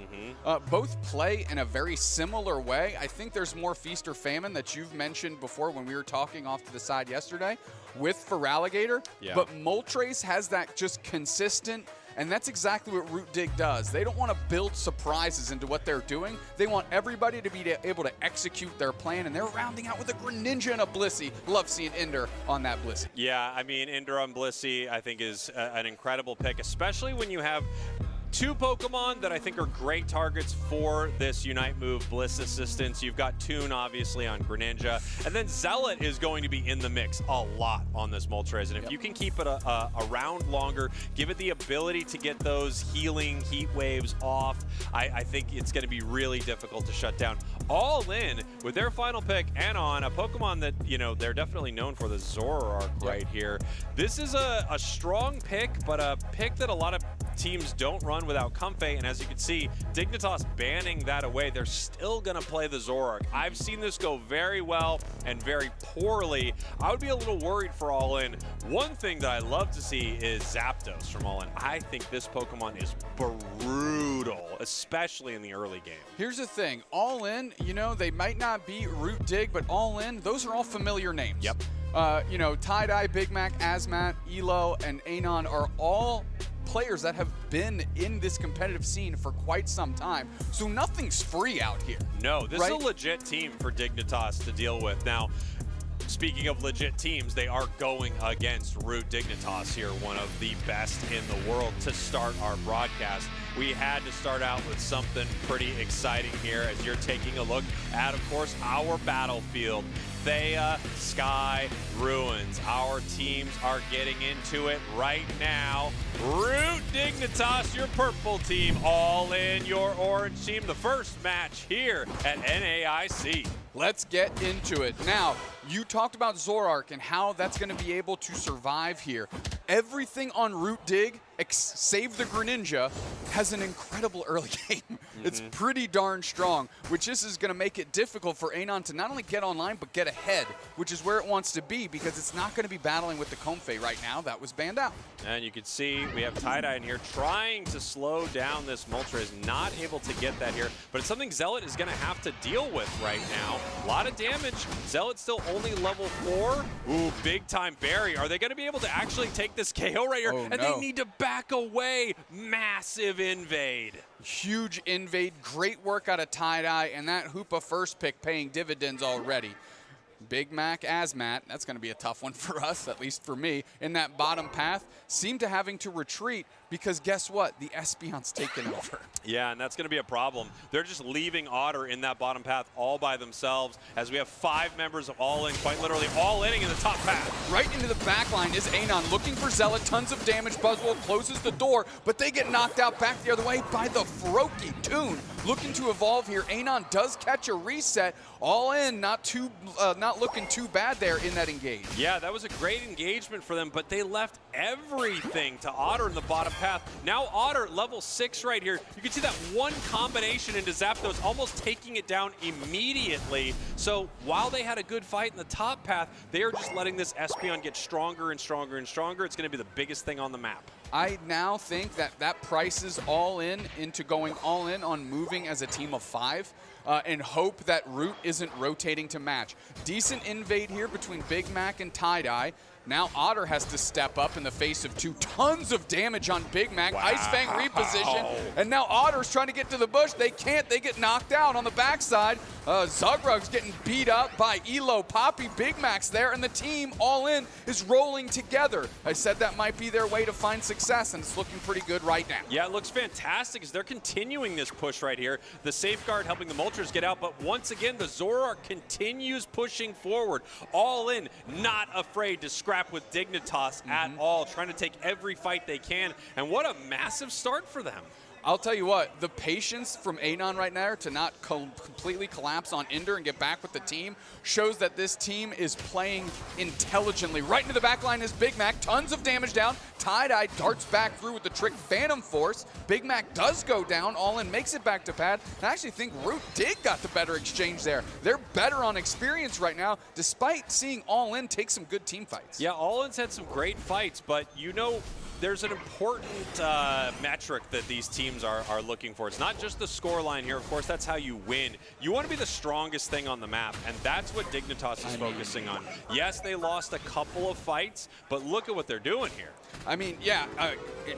S15: both play in a very similar way. I think there's more feast or famine that you've mentioned before when we were talking off to the side yesterday with Feraligatr, but Moltres has that just consistent. And that's exactly what Root Dig does. They don't want to build surprises into what they're doing. They want everybody to be able to execute their plan, and they're rounding out with a Greninja and a Blissey. Love seeing Ender on that Blissey.
S17: Yeah, I mean, Ender on Blissey, I think, is an incredible pick, especially when you have two Pokemon that I think are great targets for this Unite move, Bliss Assistance. You've got Toon, obviously, on Greninja. And then Zealot is going to be in the mix a lot on this Moltres. And if you can keep it around longer, give it the ability to get those healing heat waves off, I think it's going to be really difficult to shut down. All In with their final pick, Anon, a Pokemon that, you know, they're definitely known for, the Zoroark right here. This is a strong pick, but a pick that a lot of teams don't run without Comfey, and as you can see, Dignitas banning that away. They're still gonna play the Zoroark. I've seen this go very well and very poorly. I would be a little worried for All In. One thing that I love to see is Zapdos from All In. I think this Pokemon is brutal, especially in the early game.
S15: Here's the thing, All In, you know, they might not be Root Dig, but All In, those are all familiar names.
S17: Yep.
S15: You know, Tie-Dye, Big Mac, Azmat, Elo, and Anon are all players that have been in this competitive scene for quite some time. So nothing's free out here.
S17: No, this is a legit team for Dignitas to deal with. Now, speaking of legit teams, they are going against Root Dignitas here, one of the best in the world to start our broadcast. We had to start out with something pretty exciting here as you're taking a look at, of course, our battlefield. Thea, Sky, Ruins. Our teams are getting into it right now. Root Dignitas, your purple team. All In, your orange team. The first match here at NAIC.
S15: Let's get into it. Now, you talked about Zoroark and how that's going to be able to survive here. Everything on Root Dig, save the Greninja, has an incredible early game. It's pretty darn strong, which this is going to make it difficult for Anon to not only get online, but get ahead, which is where it wants to be, because it's not going to be battling with the Comfey right now. That was banned out.
S17: And you can see we have Tie-Dye in here trying to slow down this Moltres, not able to get that here, but it's something Zealot is going to have to deal with right now. A lot of damage. Zealot still only level 4. Ooh, big time Barry. Are they going to be able to actually take this KO right here? And they need to back away. Massive invade.
S15: Huge invade. Great work out of Tie-Dye, and that Hoopa first pick paying dividends already. Big Mac, Azmat, that's going to be a tough one for us, at least for me, in that bottom path. Seem to having to retreat because guess what? The Espeon's taken over.
S17: Yeah, and that's going to be a problem. They're just leaving Otter in that bottom path all by themselves as we have 5 members of All In, quite literally all inning in the top path.
S15: Right into the back line is Anon looking for Zealot. Tons of damage. Buzzwole closes the door, but they get knocked out back the other way by the Froakie. Toon looking to evolve here. Anon does catch a reset. All In, not looking too bad there in that engage.
S17: Yeah, that was a great engagement for them, but they left everything to Otter in the bottom path. Now Otter, level 6 right here. You can see that one combination into Zapdos almost taking it down immediately. So while they had a good fight in the top path, they are just letting this Espeon get stronger and stronger and stronger. It's going to be the biggest thing on the map.
S15: I now think that prices All In into going all in on moving as a team of 5 and hope that Root isn't rotating to match. Decent invade here between Big Mac and Tie-Dye. Now Otter has to step up in the face of 2 tons of damage on Big Mac. Ice Fang reposition, and now Otter's trying to get to the bush. They can't. They get knocked out on the backside. Zugrug's getting beat up by Elo, Poppy, Big Mac's there, and the team all in is rolling together. I said that might be their way to find success, and it's looking pretty good right now.
S17: Yeah, it looks fantastic as they're continuing this push right here. The Safeguard helping the Moltres get out, but once again, the Zoroark continues pushing forward. All in, not afraid to scrap with Dignitas at all, trying to take every fight they can, and what a massive start for them.
S15: I'll tell you what, the patience from Anon right now to not completely collapse on Ender and get back with the team shows that this team is playing intelligently. Right into the back line is Big Mac, tons of damage down. Tie-Dye darts back through with the trick Phantom Force. Big Mac does go down, All In makes it back to pad. I actually think Root Dig got the better exchange there. They're better on experience right now, despite seeing All In take some good team fights.
S17: Yeah, All In's had some great fights, but you know, there's an important metric that these teams are looking for. It's not just the score line here. Of course, that's how you win. You want to be the strongest thing on the map, and that's what Dignitas is focusing on. Yes, they lost a couple of fights, but look at what they're doing here.
S15: I mean, yeah,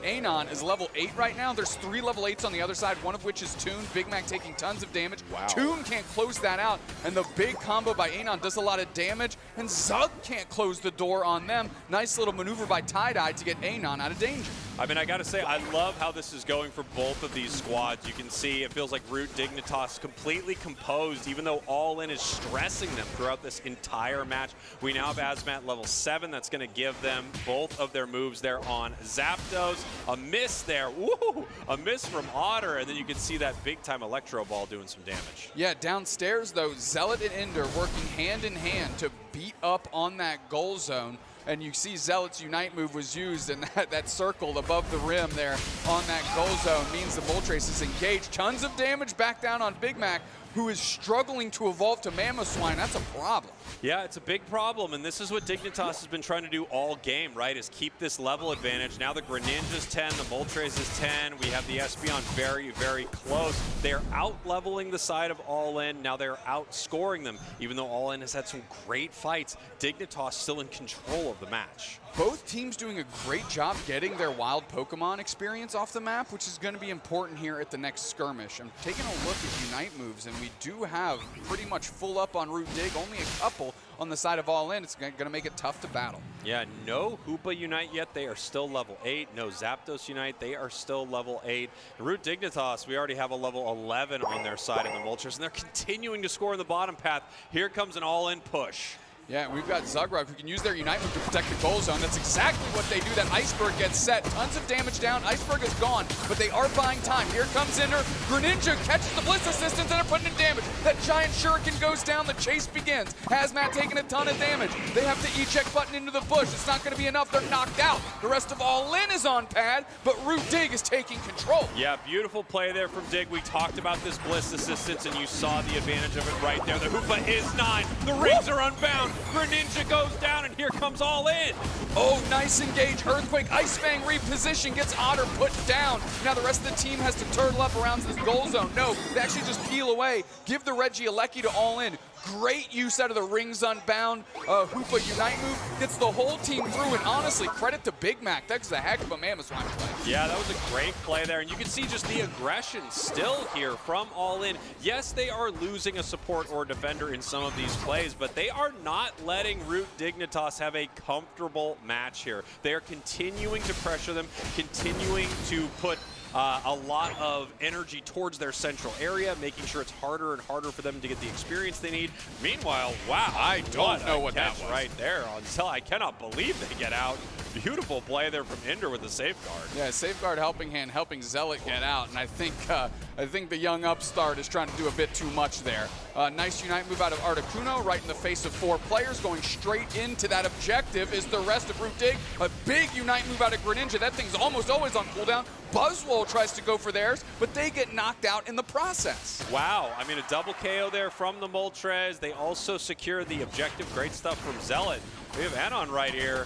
S15: Anon is level 8 right now. There's 3 level 8s on the other side, one of which is Toon. Big Mac taking tons of damage.
S17: Wow.
S15: Toon can't close that out, and the big combo by Anon does a lot of damage, and Zug can't close the door on them. Nice little maneuver by Tie-Dye to get Anon out of danger.
S17: I mean, I got to say, I love how this is going for both of these squads. You can see it feels like Root Dignitas completely composed, even though All In is stressing them throughout this entire match. We now have Azmat level 7. That's going to give them both of their moves there on Zapdos. A miss there. Woo! A miss from Otter, and then you can see that big-time Electro Ball doing some damage.
S15: Yeah, downstairs, though, Zealot and Ender working hand in hand to beat up on that goal zone. And you see Zealot's Unite move was used, and that circle above the rim there on that goal zone means the Moltres is engaged. Tons of damage back down on Big Mac, who is struggling to evolve to Mamoswine. That's a problem.
S17: Yeah, it's a big problem, and this is what Dignitas has been trying to do all game, right, is keep this level advantage. Now the Greninja's 10, the Moltres is 10. We have the Espeon very, very close. They're out-leveling the side of All In. Now they're outscoring them. Even though All In has had some great fights, Dignitas still in control of the match.
S15: Both teams doing a great job getting their wild Pokemon experience off the map, which is going to be important here at the next skirmish. I'm taking a look at Unite moves, and we do have pretty much full up on Root Dig, only a couple on the side of All In. It's going to make it tough to battle.
S17: Yeah, no Hoopa Unite yet. They are still level 8. No Zapdos Unite. They are still level 8. And Root Dignitas, we already have a level 11 on their side in the Moltres, and they're continuing to score in the bottom path. Here comes an All In push.
S15: Yeah, we've got Zugrug who can use their Unite move to protect the goal zone. That's exactly what they do. That Iceberg gets set. Tons of damage down. Iceberg is gone, but they are buying time. Here comes Ender. Greninja catches the Blitz Assistance, and they're putting in damage. That giant Shuriken goes down. The chase begins. Hazmat taking a ton of damage. They have the eject button into the bush. It's not going to be enough. They're knocked out. The rest of All In is on pad, but Root Dig is taking control.
S17: Yeah, beautiful play there from Dig. We talked about this Bliss Assistance, and you saw the advantage of it right there. The Hoopa is 9. The rings are unbound. Greninja goes down, and here comes All In.
S15: Oh, nice engage. Earthquake. Ice Fang reposition gets Otter put down. Now the rest of the team has to turtle up around this goal zone. No, they actually just peel away. Give the Regieleki to All In. Great use out of the rings unbound. Hoopa Unite move gets the whole team through, and honestly, credit to Big Mac. That's a heck of a Mamoswine play.
S17: Yeah, that was a great play there, and you can see just the aggression still here from All In. Yes, they are losing a support or defender in some of these plays, but they are not letting Root Dignitas have a comfortable match here. They are continuing to pressure them, continuing to put a lot of energy towards their central area, making sure it's harder and harder for them to get the experience they need. Meanwhile, wow, I don't know what that was right there. Until I cannot believe they get out. Beautiful play there from Ender with the Safeguard.
S15: Yeah, Safeguard helping hand, helping Zealot get out, and I think the young upstart is trying to do a bit too much there. Nice Unite move out of Articuno, right in the face of 4 players. Going straight into that objective is the rest of Root Dig. A big Unite move out of Greninja. That thing's almost always on cooldown. Buzzwole tries to go for theirs, but they get knocked out in the process.
S17: Wow, I mean, a double KO there from the Moltres. They also secure the objective. Great stuff from Zealot. We have Anon right here.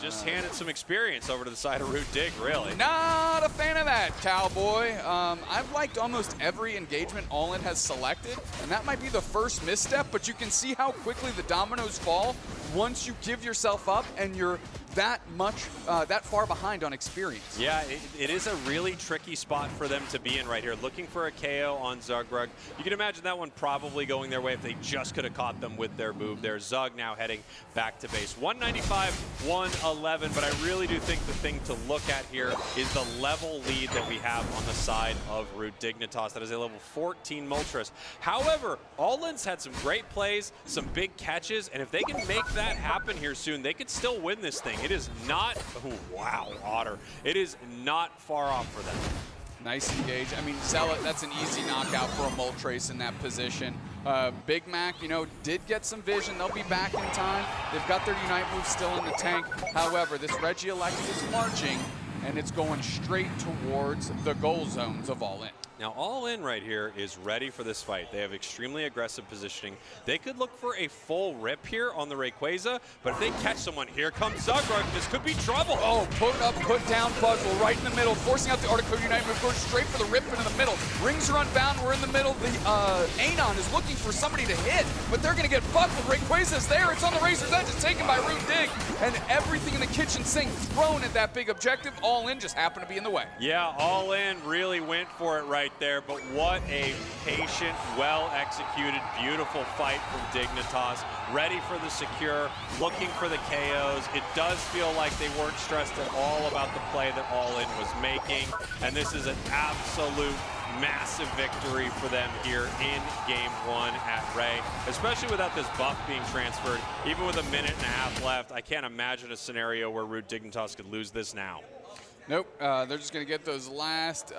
S17: Just handed some experience over to the side of Root Dig, really.
S15: Not a fan of that, Cowboy. I've liked almost every engagement All In has selected, and that might be the first misstep, but you can see how quickly the dominoes fall once you give yourself up and you're that far behind on experience.
S17: Yeah, it is a really tricky spot for them to be in right here. Looking for a KO on Zugrug. You can imagine that one probably going their way if they just could have caught them with their move there. Zug now heading back to base. 195, 111, but I really do think the thing to look at here is the level lead that we have on the side of Root Dignitas. That is a level 14 Moltres. However, All In's had some great plays, some big catches, and if they can make that happen here soon, they could still win this thing. It is not, oh, wow, Otter. It is not far off for them.
S15: Nice engage. I mean, Zealot, that's an easy knockout for a Moltres in that position. Big Mac, you know, did get some vision. They'll be back in time. They've got their Unite move still in the tank. However, this Regieleki is marching, and it's going straight towards the goal zones of All In.
S17: Now, All In right here is ready for this fight. They have extremely aggressive positioning. They could look for a full rip here on the Rayquaza, but if they catch someone, here comes Zugrug. This could be trouble.
S15: Oh, put up, put down, Buzzwole right in the middle, forcing out the Articuno Unite move, goes straight for the rip into the middle. Rings are unbound, we're in the middle. The Anon is looking for somebody to hit, but they're going to get buckled. Rayquaza's there, it's on the Razor's Edge, it's taken by Root Dig, and everything in the kitchen sink thrown at that big objective. All In just happened to be in the way.
S17: Yeah, All In really went for it right there, but what a patient, well-executed, beautiful fight from Dignitas. Ready for the secure, looking for the KOs. It does feel like they weren't stressed at all about the play that All In was making, and this is an absolute massive victory for them here in Game 1 at Ray, especially without this buff being transferred. Even with a minute and a half left, I can't imagine a scenario where Root Dignitas could lose this now.
S15: Nope, they're just going to get those last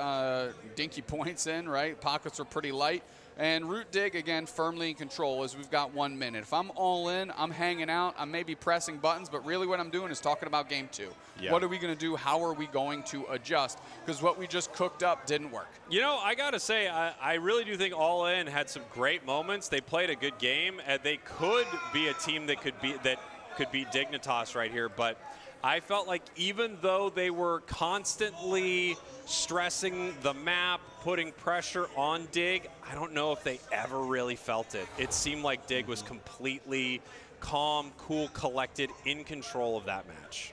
S15: dinky points in, right? Pockets are pretty light. And Root Dig, again, firmly in control as we've got 1 minute. If I'm All In, I'm hanging out, I'm maybe pressing buttons, but really what I'm doing is talking about Game 2.
S17: Yeah.
S15: What are we going to do? How are we going to adjust? Because what we just cooked up didn't work.
S17: You know, I got to say, I really do think All In had some great moments. They played a good game, and they could be a team that could beat Dignitas right here, but I felt like even though they were constantly stressing the map, putting pressure on Dig, I don't know if they ever really felt it. It seemed like Dig was completely calm, cool, collected, in control of that match.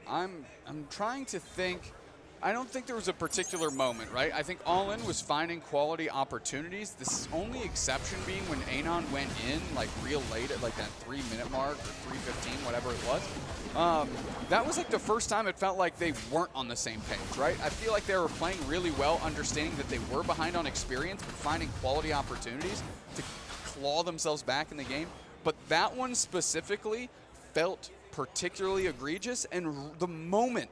S15: I'm trying to think. I don't think there was a particular moment, right? I think All In was finding quality opportunities. This only exception being when Anon went in like real late at like that 3-minute mark or 3:15, whatever it was. That was like the first time it felt like they weren't on the same page, right? I feel like they were playing really well, understanding that they were behind on experience, but finding quality opportunities to claw themselves back in the game. But that one specifically felt particularly egregious, and the moment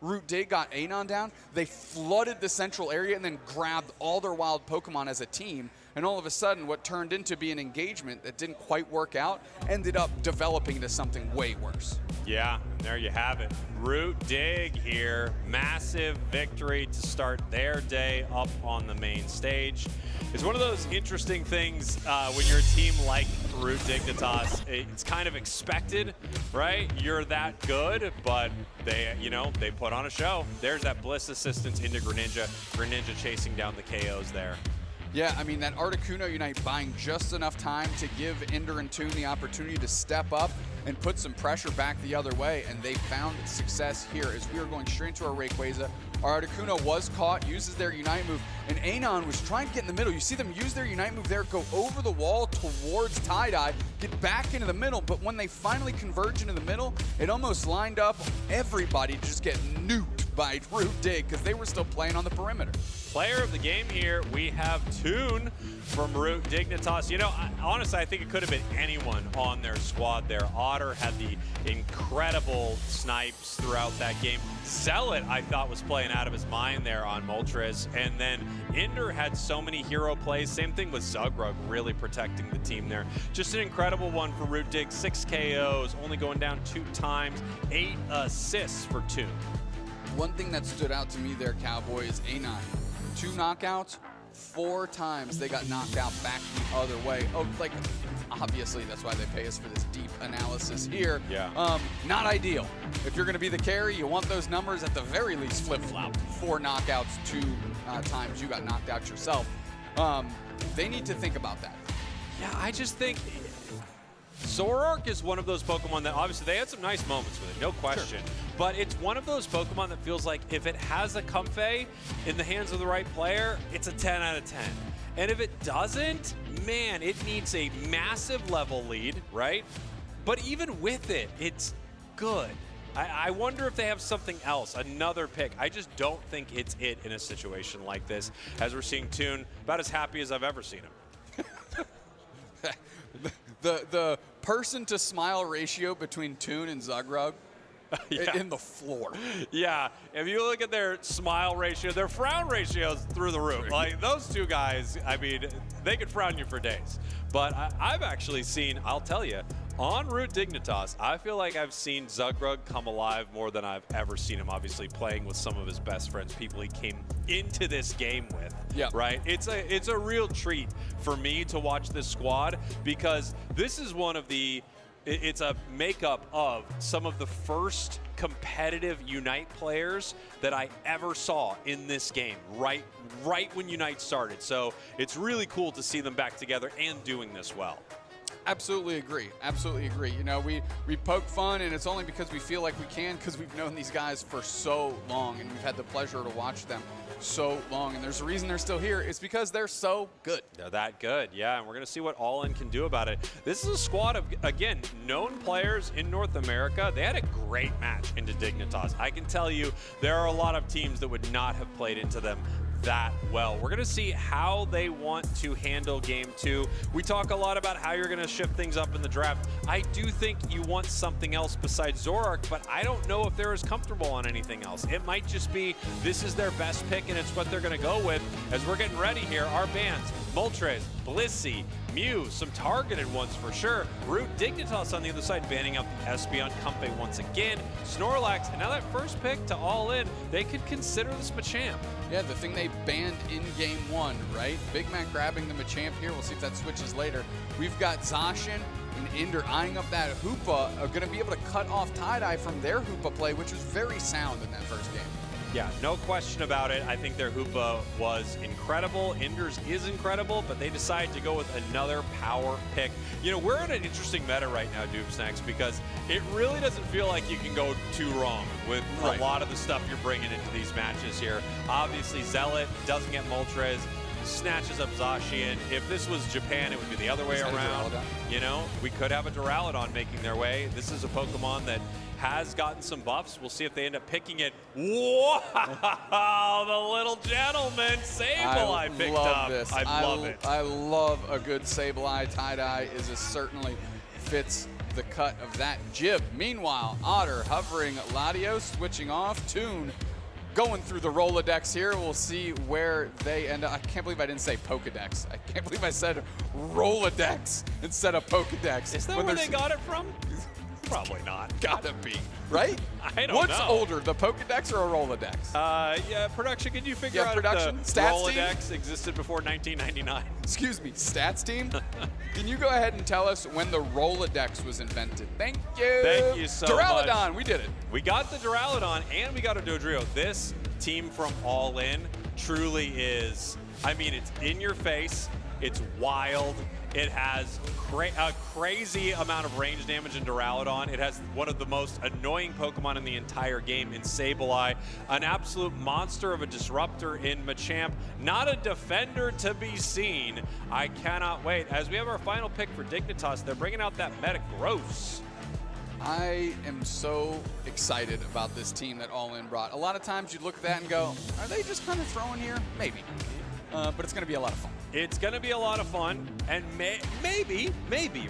S15: Root Dig got Anon down, they flooded the central area and then grabbed all their wild Pokemon as a team. And all of a sudden, what turned into be an engagement that didn't quite work out ended up developing into something way worse.
S17: Yeah, there you have it. Root Dig here. Massive victory to start their day up on the main stage. It's one of those interesting things when you're a team like Root Dignitas. It's kind of expected, right? You're that good, but they put on a show. There's that Bliss assistance into Greninja. Greninja chasing down the KOs there.
S15: Yeah, I mean, that Articuno Unite buying just enough time to give Ender and Toon the opportunity to step up and put some pressure back the other way, and they found success here as we are going straight into our Rayquaza. Our Articuno was caught, uses their Unite move, and Anon was trying to get in the middle. You see them use their Unite move there, go over the wall towards Tie-Dye, get back into the middle, but when they finally converge into the middle, it almost lined up everybody to just get nuked by Root Dig because they were still playing on the perimeter.
S17: Player of the game here, we have Toon from Root Dignitas. You know, honestly, I think it could have been anyone on their squad there. Otter had the incredible snipes throughout that game. Zealot, I thought, was playing out of his mind there on Moltres. And then Ender had so many hero plays. Same thing with Zugrug, really protecting the team there. Just an incredible one for Root Dig. 6 KOs, only going down 2 times, 8 assists for Toon.
S15: One thing that stood out to me there, Cowboy, is Anon. 2 knockouts, 4 times they got knocked out back the other way. Oh, like, obviously that's why they pay us for this deep analysis here.
S17: Yeah.
S15: Not ideal. If you're going to be the carry, you want those numbers at the very least flip-flop. 4 knockouts, 2 times you got knocked out yourself. They need to think about that.
S17: Yeah, I just think Zoroark is one of those Pokemon that obviously they had some nice moments with it, no question. Sure. But it's one of those Pokemon that feels like if it has a Comfey in the hands of the right player, it's a 10 out of 10. And if it doesn't, man, it needs a massive level lead, right? But even with it, it's good. I wonder if they have something else, another pick. I just don't think it's it in a situation like this, as we're seeing Toon about as happy as I've ever seen him.
S15: the person to smile ratio between Toon and Zugrug in the floor.
S17: Yeah, if you look at their smile ratio, their frown ratio is through the roof. Like those two guys, I mean, they could frown you for days. But I've actually seen, I'll tell you, on Route Dignitas, I feel like I've seen Zugrug come alive more than I've ever seen him, obviously playing with some of his best friends, people he came into this game with, right? It's a real treat for me to watch this squad because this is one of the, it's a makeup of some of the first competitive Unite players that I ever saw in this game, right when Unite started. So it's really cool to see them back together and doing this well.
S15: Absolutely agree. Absolutely agree. You know, we poke fun, and it's only because we feel like we can because we've known these guys for so long, and we've had the pleasure to watch them so long. And there's a reason they're still here. It's because they're so good.
S17: They're that good, yeah, and we're going to see what All In can do about it. This is a squad of, again, known players in North America. They had a great match into Dignitas. I can tell you there are a lot of teams that would not have played into them that well. We're going to see how they want to handle Game 2. We talk a lot about how you're going to shift things up in the draft. I do think you want something else besides Zoroark, but I don't know if they're as comfortable on anything else. It might just be this is their best pick and it's what they're going to go with. As we're getting ready here, our bands, Moltres, Blissey, Mew, some targeted ones for sure. Root Dignitas on the other side, banning out the Espeon Comfey once again. Snorlax, and now that first pick to All In, they could consider this Machamp.
S15: Yeah, the thing they banned in Game 1, right? Big Mac grabbing the Machamp here. We'll see if that switches later. We've got Zacian and Ender eyeing up that Hoopa, are going to be able to cut off Tie-Dye from their Hoopa play, which was very sound in that first game.
S17: Yeah, no question about it. I think their Hoopa was incredible. Ender's is incredible, but they decided to go with another power pick. You know, we're in an interesting meta right now, Doomsnacks, because it really doesn't feel like you can go too wrong with a lot of the stuff you're bringing into these matches here. Obviously, Zealot doesn't get Moltres, snatches up Zacian. If this was Japan, it would be the other way around. You know, we could have a Duraludon making their way. This is a Pokemon that has gotten some buffs. We'll see if they end up picking it. Wow, the little gentleman, Sableye picked up.
S15: This.
S17: I love it.
S15: I love a good Sableye. Tie-Dye is certainly fits the cut of that jib. Meanwhile, Otter hovering Latios, switching off. Toon going through the Rolodex here. We'll see where they end up. I can't believe I didn't say Pokedex. I can't believe I said Rolodex instead of Pokedex.
S17: Is that where they got it from? Probably not.
S15: Gotta be, right?
S17: I don't know.
S15: What's older, the Pokedex or a Rolodex?
S17: Yeah, production, can you figure out
S15: production?
S17: if the
S15: Stats
S17: Rolodex
S15: team?
S17: existed before 1999?
S15: Excuse me, stats team? Can you go ahead and tell us when the Rolodex was invented? Thank you.
S17: Thank you so much.
S15: Duraludon, we did it.
S17: We got the Duraludon and we got a Dodrio. This team from All In truly is, I mean, it's in your face, it's wild. It has a crazy amount of range damage in Duraludon. It has one of the most annoying Pokemon in the entire game in Sableye. An absolute monster of a disruptor in Machamp. Not a defender to be seen. I cannot wait. As we have our final pick for Dignitas, they're bringing out that Metagross.
S15: I am so excited about this team that All In brought. A lot of times you'd look at that and go, are they just kind of throwing here? Maybe. But it's going to be a lot of fun.
S17: It's going to be a lot of fun, and maybe,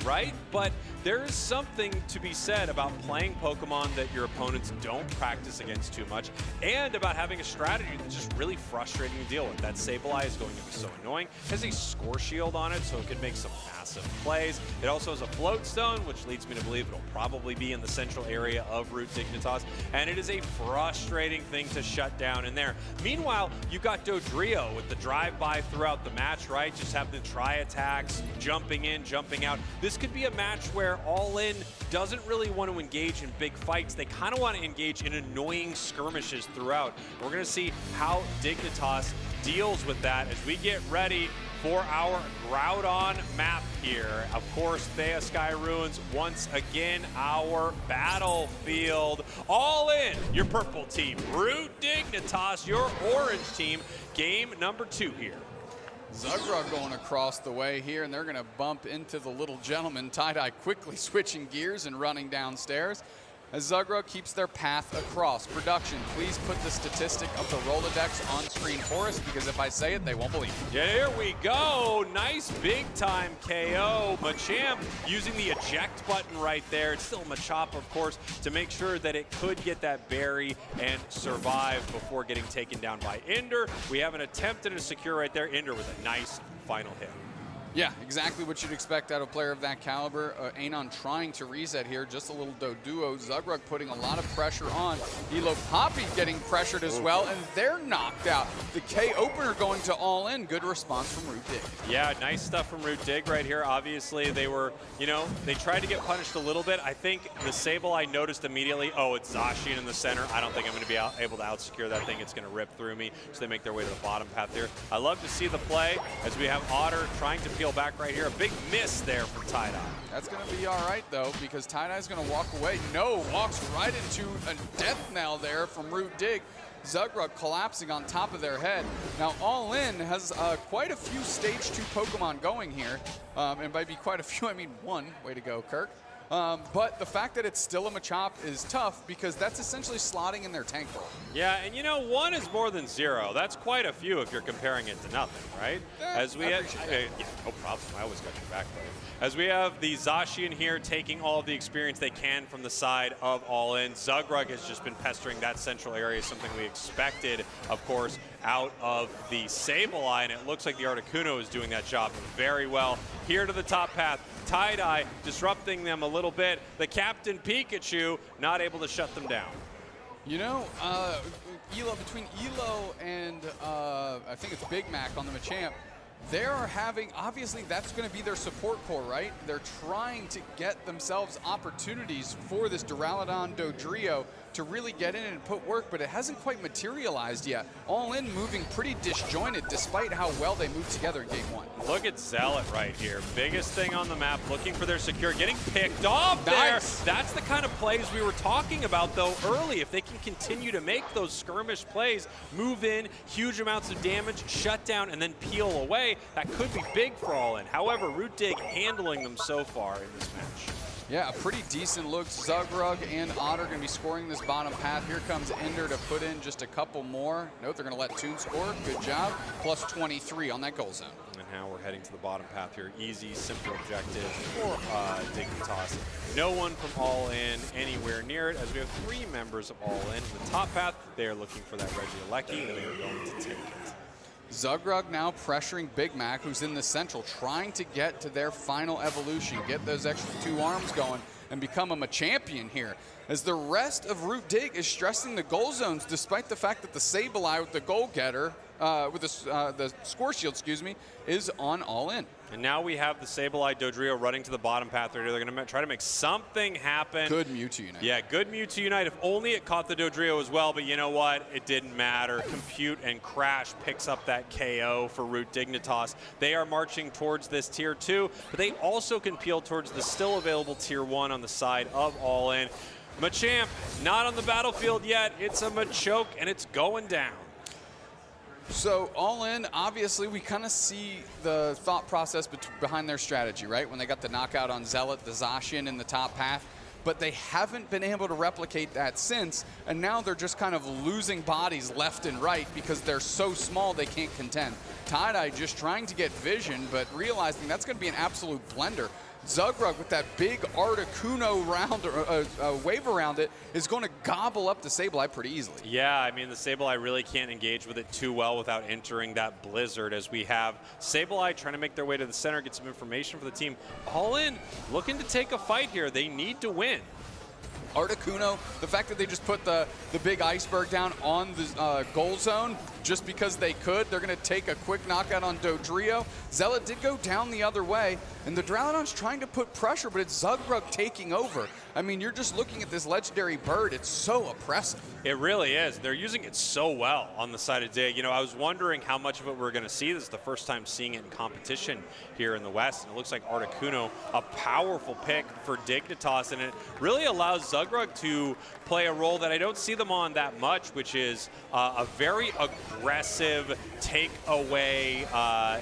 S17: right? But there is something to be said about playing Pokemon that your opponents don't practice against too much, and about having a strategy that's just really frustrating to deal with. That Sableye is going to be so annoying. It has a Score Shield on it, so it can make some massive plays. It also has a Float Stone, which leads me to believe it'll probably be in the central area of Route Dignitas, and it is a frustrating thing to shut down in there. Meanwhile, you've got Dodrio with the drive-by throughout the match, right? Just have the tri-attacks, jumping in, jumping out. This could be a match where All In doesn't really want to engage in big fights. They kind of want to engage in annoying skirmishes throughout. We're going to see how Dignitas deals with that as we get ready for our Groudon map here. Of course, Thea Sky Ruins once again our battlefield. All in, your purple team. Root Dignitas, your orange team. Game number 2 here.
S15: Zugrug going across the way here, and they're going to bump into the little gentleman. Tie-Dye quickly switching gears and running downstairs as Zugrug keeps their path across. Production, please put the statistic of the Rolodex on screen for us, because if I say it, they won't believe it.
S17: Yeah, here we go. Nice big-time KO. Machamp using the eject button right there. It's still Machop, of course, to make sure that it could get that berry and survive before getting taken down by Ender. We have an attempt at a secure right there. Ender with a nice final hit.
S15: Yeah, exactly what you'd expect out of a player of that caliber. Anon trying to reset here, just a little Doduo. Zugrug putting a lot of pressure on. Elo Poppy getting pressured as well, and they're knocked out. The K opener going to all in. Good response from Root Dig.
S17: Yeah, nice stuff from Root Dig right here. Obviously, they were, they tried to get punished a little bit. I think the Sableye noticed immediately, oh, it's Zacian in the center. I don't think I'm going to be able to out-secure that thing. It's going to rip through me. So they make their way to the bottom path here. I love to see the play as we have Otter trying to peel back right here. A big miss there from Tie-Dye.
S15: That's going to be all right, though, because Tie-Dye's going to walk away. No, walks right into a death knell there from Root Dig. Zugrug collapsing on top of their head. Now, All In has quite a few Stage 2 Pokemon going here. And by be quite a few, I mean one. Way to go, Kirk. But the fact that it's still a Machop is tough because that's essentially slotting in their tank role.
S17: Yeah, and 1 is more than 0. That's quite a few if you're comparing it to nothing, right? As we have, yeah, no problem. I always got your back, buddy. As we have the Zacian here taking all of the experience they can from the side of All In. Zugrug has just been pestering that central area, something we expected, of course, out of the Sableye, and it looks like the Articuno is doing that job very well. Here to the top path, Tie-Dye disrupting them a little bit. The Captain Pikachu not able to shut them down.
S15: Elo, between Elo and I think it's Big Mac on the Machamp, they are having, obviously that's going to be their support core, right? They're trying to get themselves opportunities for this Duraludon Dodrio to really get in and put work, but it hasn't quite materialized yet. All In moving pretty disjointed despite how well they moved together in game 1.
S17: Look at Zealot right here. Biggest thing on the map, looking for their secure, getting picked off there. That's the kind of plays we were talking about, though, early. If they can continue to make those skirmish plays, move in, huge amounts of damage, shut down, and then peel away, that could be big for All In. However, Root Dig handling them so far in this match.
S15: Yeah, a pretty decent look. Zugrug and Otter going to be scoring this bottom path. Here comes Ender to put in just a couple more. Note they're going to let Toon score. Good job. Plus 23 on that goal zone.
S17: And now we're heading to the bottom path here. Easy, simple objective for Dignitas. No one from All In anywhere near it, as we have 3 members of All In. The top path, they are looking for that Regieleki, and they are going to take it.
S15: Zugrug now pressuring Big Mac, who's in the central, trying to get to their final evolution, get those extra 2 arms going, and become a Machampion here. As the rest of Root Dig is stressing the goal zones, despite the fact that the Sableye with the goal getter, with the score shield, is on All In.
S17: And now we have the Sableye Dodrio running to the bottom path right here. They're going to try to make something happen.
S15: Good Mewtwo Unite.
S17: Yeah, good Mewtwo Unite. If only it caught the Dodrio as well, but you know what? It didn't matter. Compute and Crash picks up that KO for Root Dignitas. They are marching towards this Tier 2, but they also can peel towards the still available Tier 1 on the side of All In. Machamp, not on the battlefield yet. It's a Machoke, and it's going down.
S15: So All In, obviously, we kind of see the thought process behind their strategy, right? When they got the knockout on Zealot, the Zacian in the top path, but they haven't been able to replicate that since, and now they're just kind of losing bodies left and right because they're so small they can't contend. Tie-Dye just trying to get vision, but realizing that's going to be an absolute blender. Zugrug with that big Articuno wave around it is going to gobble up the Sableye pretty easily.
S17: Yeah, I mean, the Sableye really can't engage with it too well without entering that blizzard, as we have Sableye trying to make their way to the center, get some information for the team. All In looking to take a fight here. They need to win.
S15: Articuno, the fact that they just put the big iceberg down on the goal zone just because they could. They're going to take a quick knockout on Dodrio. Zealot did go down the other way, and the Duraludon's trying to put pressure, but it's Zugrug taking over. I mean, you're just looking at this legendary bird. It's so oppressive.
S17: It really is. They're using it so well on the side of Dig. You know, I was wondering how much of it we're going to see. This is the first time seeing it in competition here in the West, and it looks like Articuno, a powerful pick for Dignitas, and it really allows Zugrug to play a role that I don't see them on that much, which is a very aggressive take-away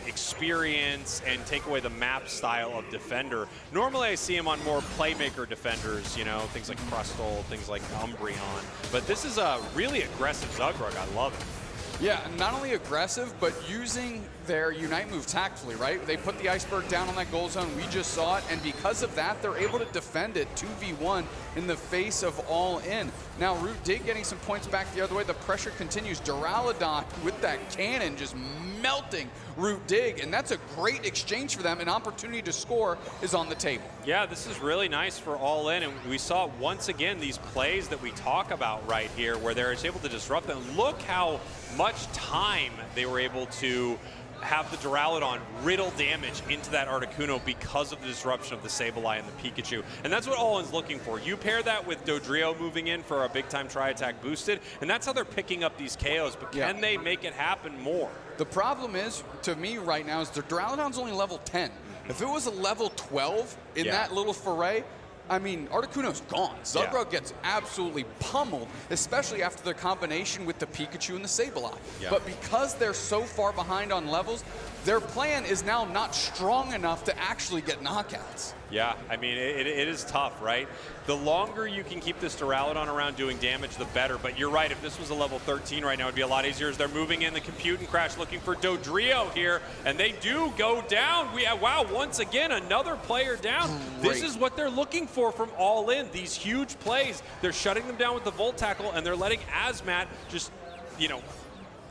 S17: experience and take away the map style of defender. Normally I see him on more playmaker defenders, you know, things like Crustal, things like Umbreon, but this is a really aggressive Zugrug. I love it.
S15: Yeah, not only aggressive, but using their Unite move tactfully, right? They put the iceberg down on that goal zone. We just saw it, and because of that, they're able to defend it 2v1 in the face of All In. Now, Root Dig getting some points back the other way. The pressure continues. Duraludon with that cannon just melting Root Dig, and that's a great exchange for them. An opportunity to score is on the table.
S17: Yeah, this is really nice for All In, and we saw once again these plays that we talk about right here where they're able to disrupt them. Look how much time they were able to have the Duraludon riddle damage into that Articuno because of the disruption of the Sableye and the Pikachu. And that's what All In's looking for. You pair that with Dodrio moving in for a big-time Tri-Attack boosted, and that's how they're picking up these KOs. But can they make it happen more?
S15: The problem is, to me right now, is the Duraludon's only level 10. If it was a level 12 in that little foray, I mean, Articuno's gone. Zugrug gets absolutely pummeled, especially after the combination with the Pikachu and the Sableye. But because they're so far behind on levels, their plan is now not strong enough to actually get knockouts.
S17: Yeah, I mean, it is tough, right? The longer you can keep this Duraludon around doing damage, the better. But you're right, if this was a level 13 right now, it'd be a lot easier as they're moving in the compute and crash looking for Dodrio here. And they do go down. Wow, once again, another player down. This is what they're looking for from All In, these huge plays. They're shutting them down with the Volt Tackle, and they're letting Azmat just, you know,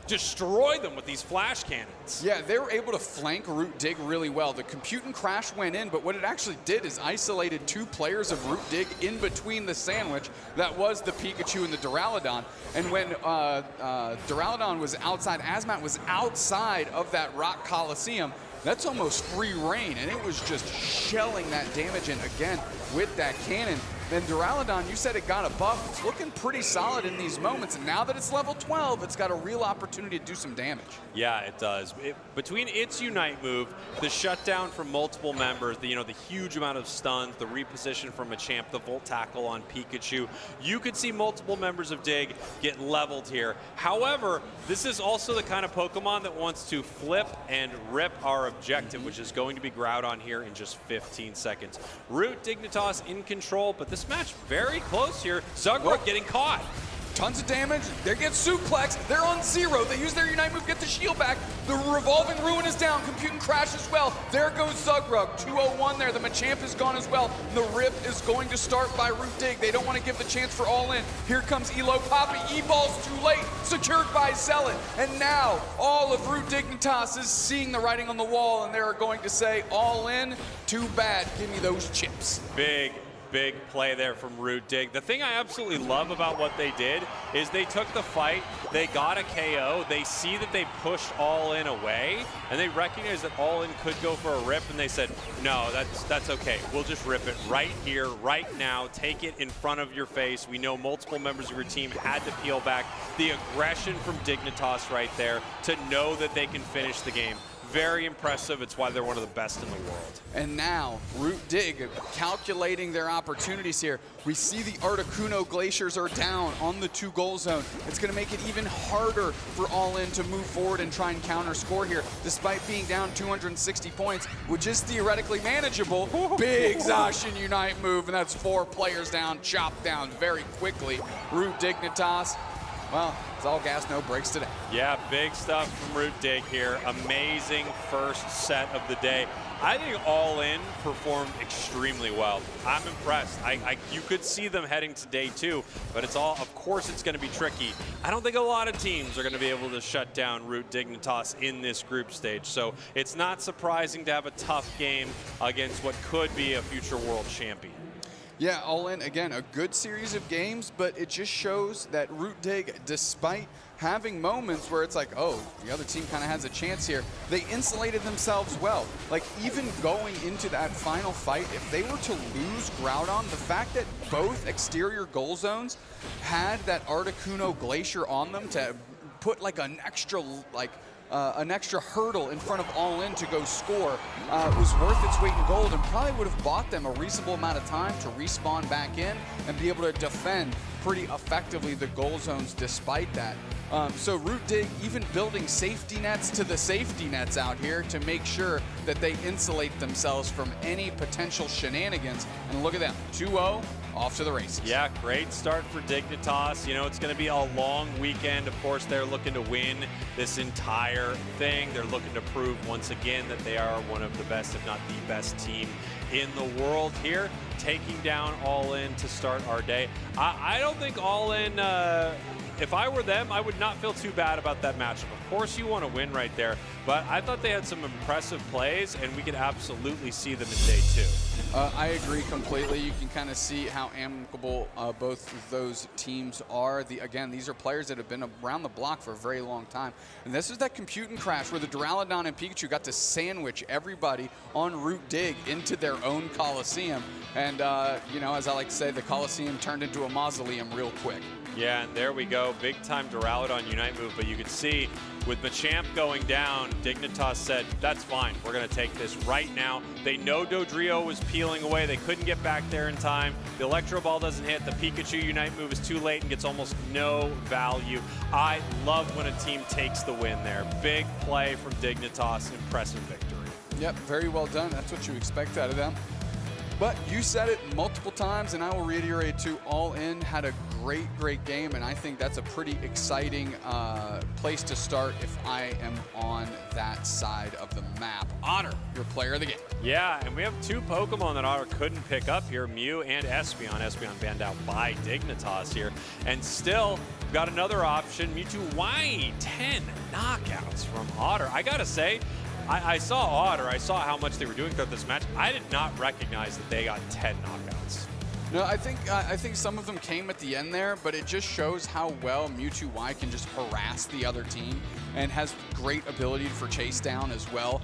S17: destroy them with these flash cannons.
S15: Yeah, they were able to flank Root Dig really well. The compute and crash went in, but what it actually did is isolated two players of Root Dig in between the sandwich. That was the Pikachu and the Duraludon. And when Duraludon was outside, Azmat was outside of that Rock Coliseum. That's almost free reign, and it was just shelling that damage in again with that cannon. Then Duraludon, you said it got a buff. It's looking pretty solid in these moments, and now that it's level 12, it's got a real opportunity to do some damage.
S17: Yeah, it does. Between its Unite move, the shutdown from multiple members, the huge amount of stuns, the reposition from a champ, the Volt Tackle on Pikachu, you could see multiple members of Dig get leveled here. However, this is also the kind of Pokemon that wants to flip and rip our objective, which is going to be Groudon here in just 15 seconds. Root Dignitas in control, but this match very close here. Zugrug getting caught.
S15: Tons of damage. They get suplex. They're on 0. They use their Unite move, get the shield back. The Revolving Ruin is down. Compute and crash as well. There goes Zugrug. 201 there. The Machamp is gone as well. The rip is going to start by Root Dig. They don't want to give the chance for All In. Here comes Elo Poppy. E-Ball's too late. Secured by Zealot. And now all of Root Dignitas is seeing the writing on the wall, and they're going to say, All In, too bad. Give me those chips.
S17: Big play there from Root Dig. The thing I absolutely love about what they did is they took the fight, they got a KO, they see that they pushed All In away, and they recognize that All In could go for a rip, and they said, no, that's okay. We'll just rip it right here, right now. Take it in front of your face. We know multiple members of your team had to peel back. The aggression from Dignitas right there to know that they can finish the game. Very impressive. It's why they're one of the best in the world.
S15: And now, Root Dig calculating their opportunities here. We see the Articuno Glaciers are down on the 2-goal zone. It's going to make it even harder for All In to move forward and try and counter score here, despite being down 260 points, which is theoretically manageable. Big Zacian Unite move, and that's 4 players down, chopped down very quickly. Root Dignitas, well, it's all gas, no brakes today.
S17: Yeah, big stuff from Root Dig here. Amazing first set of the day. I think All In performed extremely well. I'm impressed. You could see them heading to day 2, but of course it's going to be tricky. I don't think a lot of teams are going to be able to shut down Root Dignitas in this group stage, so it's not surprising to have a tough game against what could be a future world champion.
S15: Yeah, All In, again, a good series of games, but it just shows that Root Dig, despite having moments where it's like, oh, the other team kind of has a chance here, they insulated themselves well. Like, even going into that final fight, if they were to lose Groudon, the fact that both exterior goal zones had that Articuno Glacier on them to put like an extra, an extra hurdle in front of All In to go score was worth its weight in gold and probably would have bought them a reasonable amount of time to respawn back in and be able to defend pretty effectively the goal zones despite that. So Root Dig even building safety nets to the safety nets out here to make sure that they insulate themselves from any potential shenanigans. And look at them, 2-0, off to the races.
S17: Yeah, great start for Dignitas. You know, it's going to be a long weekend. Of course, they're looking to win this entire thing. They're looking to prove once again that they are one of the best, if not the best team in the world here, taking down All In to start our day. I don't think All In, if I were them, I would not feel too bad about that matchup. Of course, you want to win right there, but I thought they had some impressive plays, and we could absolutely see them in day 2.
S15: I agree completely. You can kind of see how amicable both of those teams are. Again, these are players that have been around the block for a very long time. And this is that computing crash where the Duraludon and Pikachu got to sandwich everybody on Root Dig into their own Coliseum. And, you know, as I like to say, the Coliseum turned into a mausoleum real quick.
S17: Yeah, and there we go. Big time Duraludon Unite move, but you can see with Machamp going down, Dignitas said, that's fine. We're going to take this right now. They know Dodrio was peeling away. They couldn't get back there in time. The Electro Ball doesn't hit. The Pikachu Unite move is too late and gets almost no value. I love when a team takes the win there. Big play from Dignitas. Impressive victory.
S15: Yep, very well done. That's what you expect out of them. But you said it multiple times, and I will reiterate too, All In had a great game, and I think that's a pretty exciting place to start if I am on that side of the map. Otter, your player of the game.
S17: Yeah, and we have 2 Pokemon that Otter couldn't pick up here, Mew and Espeon. Espeon banned out by Dignitas here. And still, we've got another option, Mewtwo Y, 10 knockouts from Otter. I gotta say, I saw Otter, I saw how much they were doing throughout this match. I did not recognize that they got 10 knockouts.
S15: No, I think some of them came at the end there, but it just shows how well Mewtwo Y can just harass the other team and has great ability for chase down as well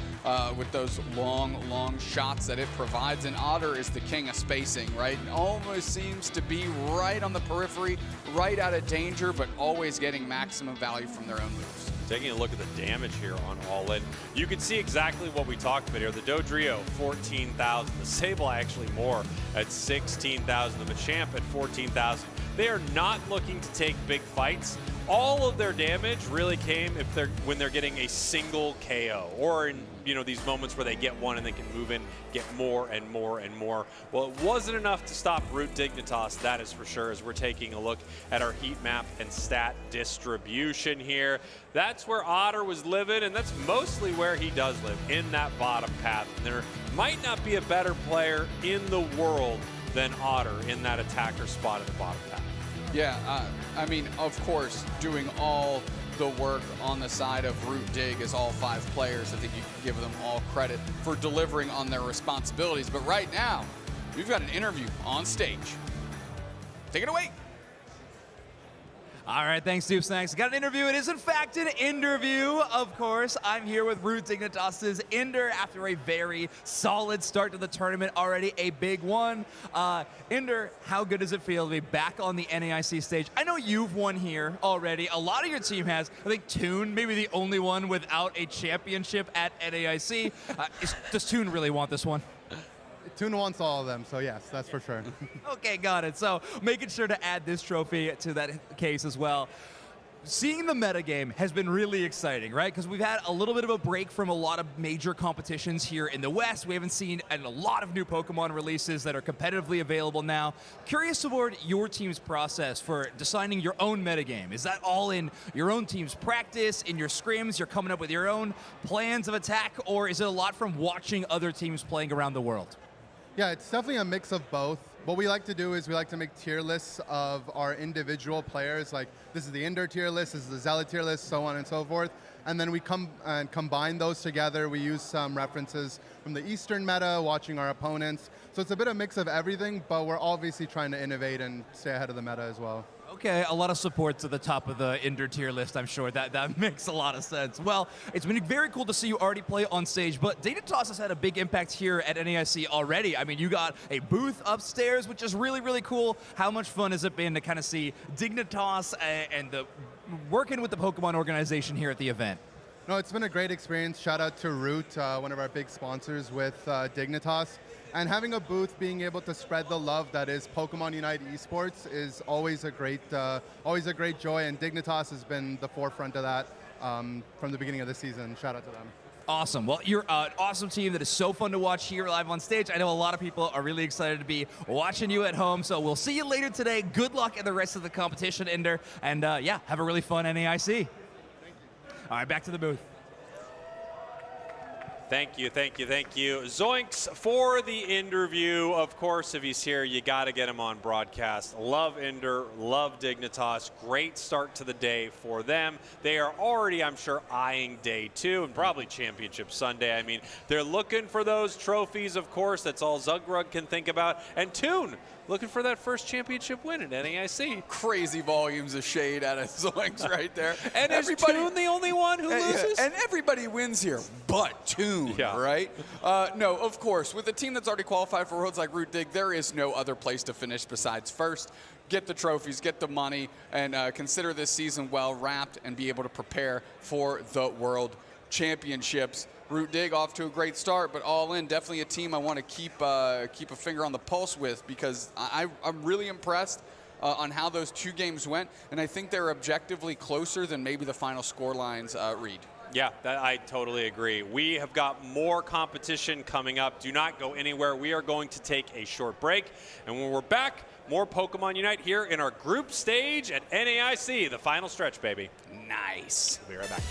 S15: with those long shots that it provides. And Otter is the king of spacing, right? Almost seems to be right on the periphery, right out of danger, but always getting maximum value from their own moves.
S17: Taking a look at the damage here on All In, you can see exactly what we talked about here. The Dodrio, 14,000. The Sable actually more at 16,000. The Machamp at 14,000. They are not looking to take big fights. All of their damage really came when they're getting a single KO, or in these moments where they get one and they can move in, get more and more and more. Well, it wasn't enough to stop Root Dignitas, that is for sure, as we're taking a look at our heat map and stat distribution here. That's where Otter was living, and that's mostly where he does live, in that bottom path. And there might not be a better player in the world than Otter in that attacker spot at the bottom path.
S15: Yeah, I mean, of course, doing all the work on the side of Root Dig as all 5 players. I think you can give them all credit for delivering on their responsibilities. But right now, we've got an interview on stage. Take it away.
S1: All right, thanks, Soup Snacks. Got an interview. It is, in fact, an interview, of course. I'm here with Root Dignitas' Inder after a very solid start to the tournament, already a big one. Inder, how good does it feel to be back on the NAIC stage? I know you've won here already. A lot of your team has. I think Toon, maybe the only one without a championship at NAIC. Does Toon really want this one?
S18: Toon wants all of them, so yes, that's for sure.
S1: Okay, got it. So making sure to add this trophy to that case as well. Seeing the metagame has been really exciting, right? Because we've had a little bit of a break from a lot of major competitions here in the West. We haven't seen a lot of new Pokemon releases that are competitively available now. Curious about your team's process for designing your own metagame. Is that all in your own team's practice, in your scrims, you're coming up with your own plans of attack, or is it a lot from watching other teams playing around the world?
S18: Yeah, it's definitely a mix of both what we like to do is we like to make tier lists of our individual players. Like this is the Ender tier list, this is the Zealot tier list, so on and so forth. And then we come and combine those together. We use some references from the Eastern meta, watching our opponents. So it's a bit of a mix of everything, but we're obviously trying to innovate and stay ahead of the meta as well.
S1: Okay, a lot of support to the top of the Ender tier list, I'm sure. That makes a lot of sense. Well, it's been very cool to see you already play on stage, but Dignitas has had a big impact here at NAIC already. I mean, you got a booth upstairs, which is really, really cool. How much fun has it been to kind of see Dignitas and the working with the Pokemon organization here at the event?
S18: No, it's been a great experience. Shout out to Root, one of our big sponsors with Dignitas. And having a booth, being able to spread the love that is Pokemon UNITE esports is always a great joy. And Dignitas has been the forefront of that from the beginning of the season. Shout out to them.
S1: Awesome. Well, you're an awesome team that is so fun to watch here live on stage. I know a lot of people are really excited to be watching you at home. So we'll see you later today. Good luck in the rest of the competition, Ender. And yeah, have a really fun NAIC. Thank you. All right, back to the booth.
S17: Thank you, thank you, thank you. Zoinks for the interview. Of course, if he's here, you got to get him on broadcast. Love Ender, love Dignitas. Great start to the day for them. They are already, I'm sure, eyeing day 2 and probably Championship Sunday. I mean, they're looking for those trophies, of course. That's all Zugrug can think about. And Toon, looking for that first championship win at NAIC.
S15: Crazy volumes of shade out of Zoinks right there.
S17: And is Toon the only one who loses?
S15: And everybody wins here, but Toon, right? No, of course. With a team that's already qualified for Worlds like Root Dig, there is no other place to finish besides first. Get the trophies, get the money, and consider this season well wrapped and be able to prepare for the World Championships. Root Dig off to a great start, but all in, definitely a team I want to keep a finger on the pulse with, because I'm really impressed on how those 2 games went, and I think they're objectively closer than maybe the final score lines read.
S17: Yeah, I totally agree. We have got more competition coming up. Do not go anywhere. We are going to take a short break, and when we're back, more Pokemon Unite here in our group stage at NAIC, the final stretch, baby.
S15: Nice.
S17: We'll be right back.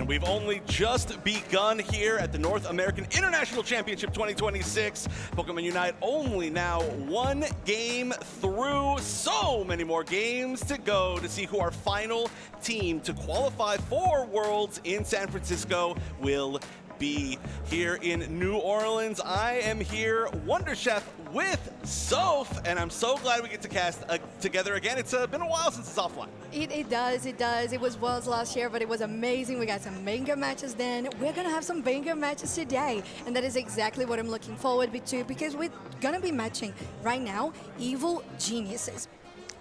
S19: And we've only just begun here at the North American International Championship 2026. Pokemon Unite only now one game through. So many more games to go to see who our final team to qualify for Worlds in San Francisco will be. Here in New Orleans, I am here, Wonder Chef with Soph, and I'm so glad we get to cast together again. It's been a while since it's offline.
S20: It does. It was Worlds last year, but it was amazing. We got some banger matches then. We're going to have some banger matches today, and that is exactly what I'm looking forward to, because we're going to be matching right now Evil Geniuses.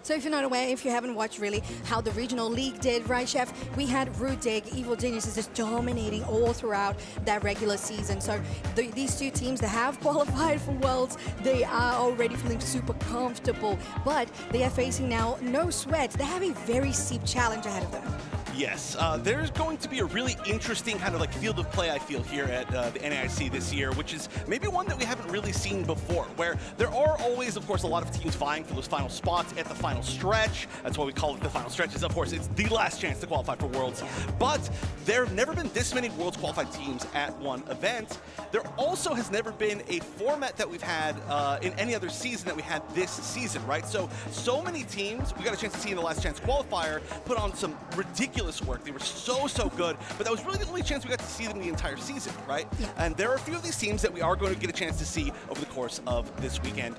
S20: So if you're not aware, if you haven't watched really how the regional league did, right, Chef? We had Rudig, Evil Geniuses just dominating all throughout that regular season. So these two teams that have qualified for Worlds, they are already feeling super comfortable, but they are facing now no sweat. They have a very steep challenge ahead of them.
S19: Yes, there's going to be a really interesting kind of like field of play, I feel, here at the NAIC this year, which is maybe one that we haven't really seen before, where there are always, of course, a lot of teams vying for those final spots at the final stretch. That's why we call it the final stretch, is, of course, it's the last chance to qualify for Worlds. But there have never been this many Worlds qualified teams at one event. There also has never been a format that we've had in any other season that we had this season, right? So many teams, we got a chance to see in the last chance qualifier, put on some ridiculous work. They were so good, but that was really the only chance we got to see them the entire season, right? Yeah. And there are a few of these teams that we are going to get a chance to see over the course of this weekend.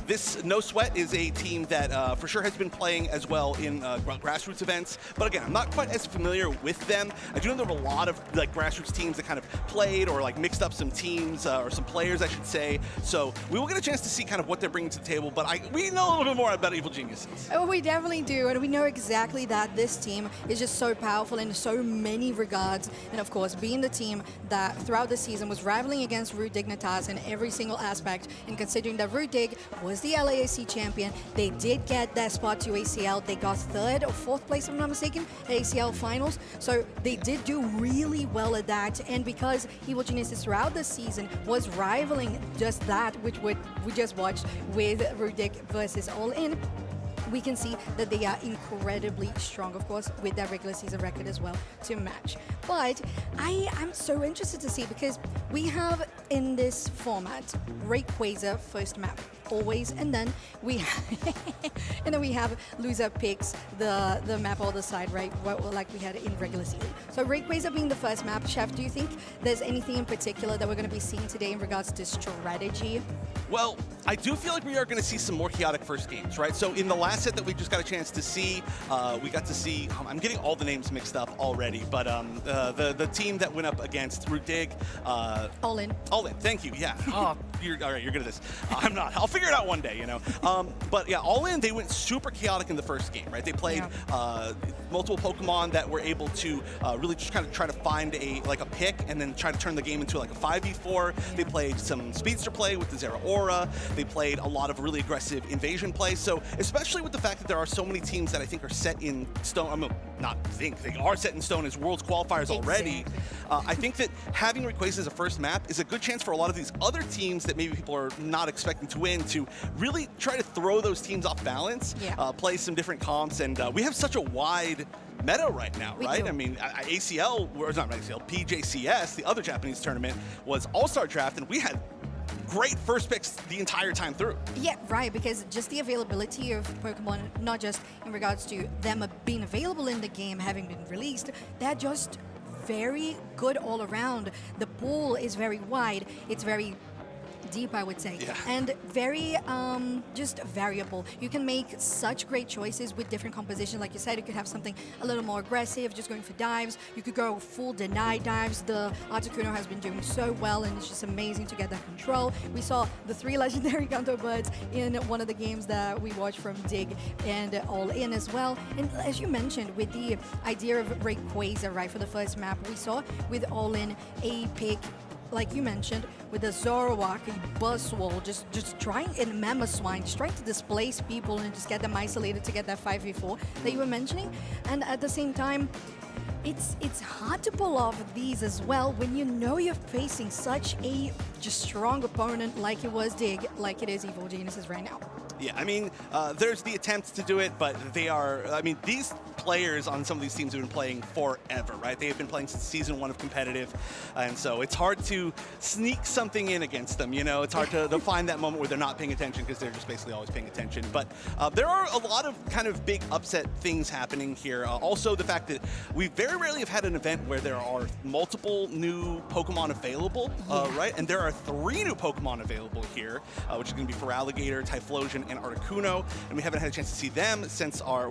S19: This No Sweat is a team that for sure has been playing as well in grassroots events, but again, I'm not quite as familiar with them. I do know there were a lot of like grassroots teams that kind of played or like mixed up some teams or some players, I should say. So we will get a chance to see kind of what they're bringing to the table, but we know a little bit more about Evil Geniuses.
S20: Oh, we definitely do, and we know exactly that this team is just so powerful in so many regards, and of course being the team that throughout the season was rivaling against Root Dignitas in every single aspect, and considering that Root Dig was the LAAC champion, they did get that spot to ACL. They got 3rd or 4th place, if I'm not mistaken, at ACL finals, so they did do really well at that. And because Evil Geniuses throughout the season was rivaling just that, which we just watched with Root Dig versus All In, we can see that they are incredibly strong, of course, with their regular season record as well to match. But I'm so interested to see, because we have in this format Rayquaza first map always, and then we have loser picks the map on the side, right? Like we had in regular season. So Rayquaza being the first map, Chef, do you think there's anything in particular that we're going to be seeing today in regards to strategy?
S19: Well, I do feel like we are going to see some more chaotic first games, right? So in the last set that we just got a chance to see, we got to see, I'm getting all the names mixed up already, but the team that went up against Root Dig.
S20: All In.
S19: All In, thank you, yeah. Oh, all right, you're good at this. I'm not. I'll figure it out one day, you know. But yeah, All In, they went super chaotic in the first game, right? They played multiple Pokemon that were able to really just kind of try to find a pick and then try to turn the game into like a 5v4. They played some speedster play with the Zeraora. They played a lot of really aggressive invasion play. So especially with the fact that there are so many teams that I think are set in stone, I mean, not think, they are set in stone as Worlds qualifiers already. I think that having Rayquaza as a first map is a good chance for a lot of these other teams that maybe people are not expecting to win to really try to throw those teams off balance, play some different comps, and we have such a wide meta right now, right? I mean, ACL, or not ACL, PJCS, the other Japanese tournament, was All-Star Draft, and we had great first picks the entire time through.
S20: Yeah, right, because just the availability of Pokemon, not just in regards to them being available in the game, having been released, they're just very good all around. The pool is very wide. It's very deep, I would say, and very just variable. You can make such great choices with different compositions. Like you said, you could have something a little more aggressive, just going for dives. You could go full deny dives. The Articuno has been doing so well, and it's just amazing to get that control. We saw the 3 legendary counterparts in one of the games that we watched from Dig and All In as well. And as you mentioned, with the idea of Rayquaza, right, for the first map, we saw with All In a pick, like you mentioned, with the Zoroark, a Buzzwole, just trying, and Mamoswine, just trying to displace people and just get them isolated to get that 5v4 that you were mentioning. And at the same time, it's hard to pull off these as well when you know you're facing such a just strong opponent like it was Dig, like it is Evil Geniuses right now.
S19: Yeah, I mean, there's the attempts to do it, but they are, I mean, these players on some of these teams have been playing forever, right? They have been playing since season 1 of competitive, and so it's hard to sneak something in against them, you know? It's hard to find that moment where they're not paying attention because they're just basically always paying attention. But there are a lot of kind of big upset things happening here. Also, the fact that we very rarely have had an event where there are multiple new Pokemon available, right? And there are 3 new Pokemon available here, which is going to be Feraligatr, Typhlosion, and Articuno, and we haven't had a chance to see them since our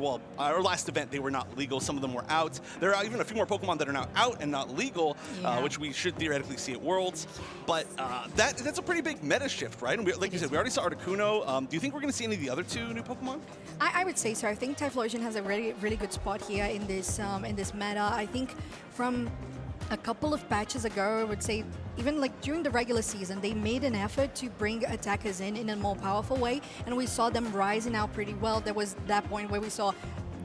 S19: last event. They were not legal. Some of them were out. There are even a few more Pokemon that are now out and not legal, which we should theoretically see at Worlds. But that's a pretty big meta shift, right? And like you said, we already saw Articuno. Do you think we're going to see any of the other 2 new Pokemon?
S20: I would say so. I think Typhlosion has a really good spot here in this meta. I think from a couple of patches ago, I would say even like during the regular season, they made an effort to bring attackers in a more powerful way, and we saw them rising out pretty well. There was that point where we saw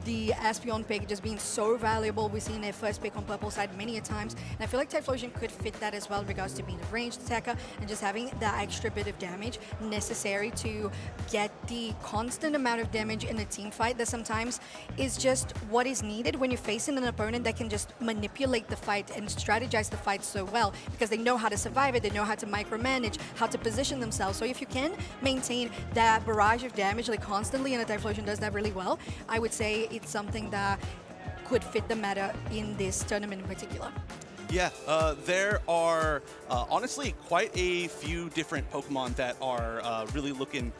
S20: the Espeon pick just being so valuable. We've seen their first pick on purple side many a times, and I feel like Typhlosion could fit that as well in regards to being a ranged attacker and just having that extra bit of damage necessary to get the constant amount of damage in a team fight that sometimes is just what is needed when you're facing an opponent that can just manipulate the fight and strategize the fight so well, because they know how to survive it, they know how to micromanage, how to position themselves. So if you can maintain that barrage of damage like constantly, and a Typhlosion does that really well, I would say it's something that could fit the meta in this tournament in particular.
S19: Yeah, there are honestly quite a few different Pokemon that are really looking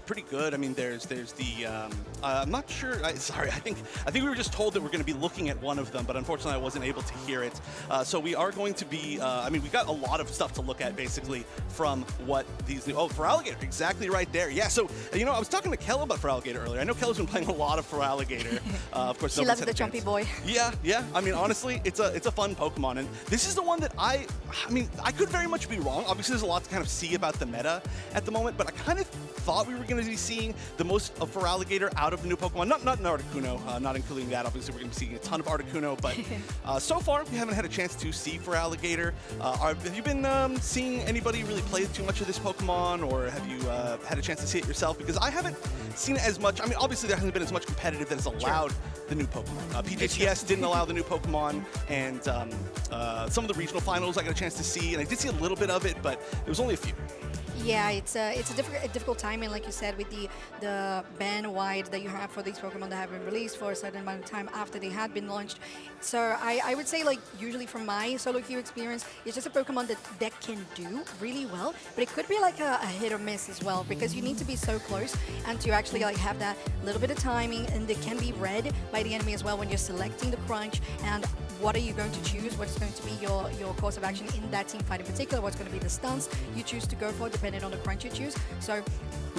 S19: pretty good. I mean, there's the I'm not sure. Sorry, I think we were just told that we're going to be looking at one of them, but unfortunately I wasn't able to hear it. So we are going to be. I mean, we got a lot of stuff to look at basically from what these new. Oh, Feraligatr, exactly right there. Yeah. So you know, I was talking to Kel about Feraligatr earlier. I know Kel's been playing a lot of Feraligatr. Of course,
S20: she loves the jumpy boy.
S19: Yeah, yeah. I mean, honestly, it's a fun Pokemon, and this is the one that I mean, I could very much be wrong. Obviously, there's a lot to kind of see about the meta at the moment, but I kind of thought we were going to be seeing the most of Feraligatr out of the new Pokemon. Not in Articuno, not including that. Obviously, we're going to be seeing a ton of Articuno, but so far, we haven't had a chance to see Feraligatr. Have you been seeing anybody really play too much of this Pokemon, or have you had a chance to see it yourself? Because I haven't seen it as much. I mean, obviously, there hasn't been as much competitive that has allowed the new Pokemon. PJTS didn't allow the new Pokemon, and some of the regional finals I got a chance to see, and I did see a little bit of it, but it was only a few.
S20: Yeah, it's a difficult timing, like you said, with the ban wide that you have for these Pokemon that have been released for a certain amount of time after they had been launched. So I would say, like, usually from my solo queue experience, it's just a Pokemon that can do really well, but it could be like a hit or miss as well, because you need to be so close and to actually like have that little bit of timing, and it can be read by the enemy as well when you're selecting the crunch and what are you going to choose, what's going to be your course of action in that team fight in particular, what's going to be the stance you choose to go for depending on the crunch you choose. So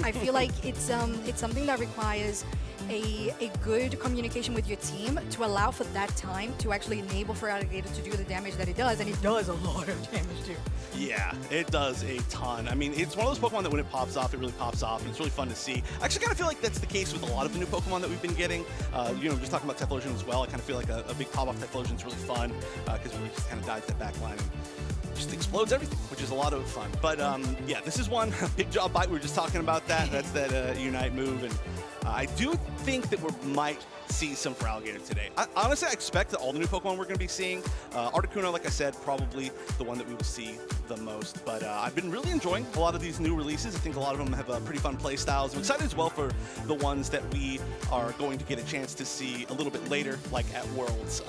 S20: I feel like it's something that requires a good communication with your team to allow for that time to actually enable Feraligatr to do the damage that it does, and it does a lot of damage too.
S19: Yeah, it does a ton. I mean, it's one of those Pokemon that when it pops off, it really pops off, and it's really fun to see. I actually kind of feel like that's the case with a lot of the new Pokemon that we've been getting. You know, just talking about Typhlosion as well, I kind of feel like a big pop-off Typhlosion is really fun because it really just kind of dives that back line and just explodes everything, which is a lot of fun. But yeah, this is one big job bite. We were just talking about that. That's that Unite move, and I do think that we might see some Feraligatr today. Honestly, I expect that all the new Pokemon we're going to be seeing, Articuno, like I said, probably the one that we will see the most. But I've been really enjoying a lot of these new releases. I think a lot of them have pretty fun play styles. I'm excited as well for the ones that we are going to get a chance to see a little bit later, like at Worlds.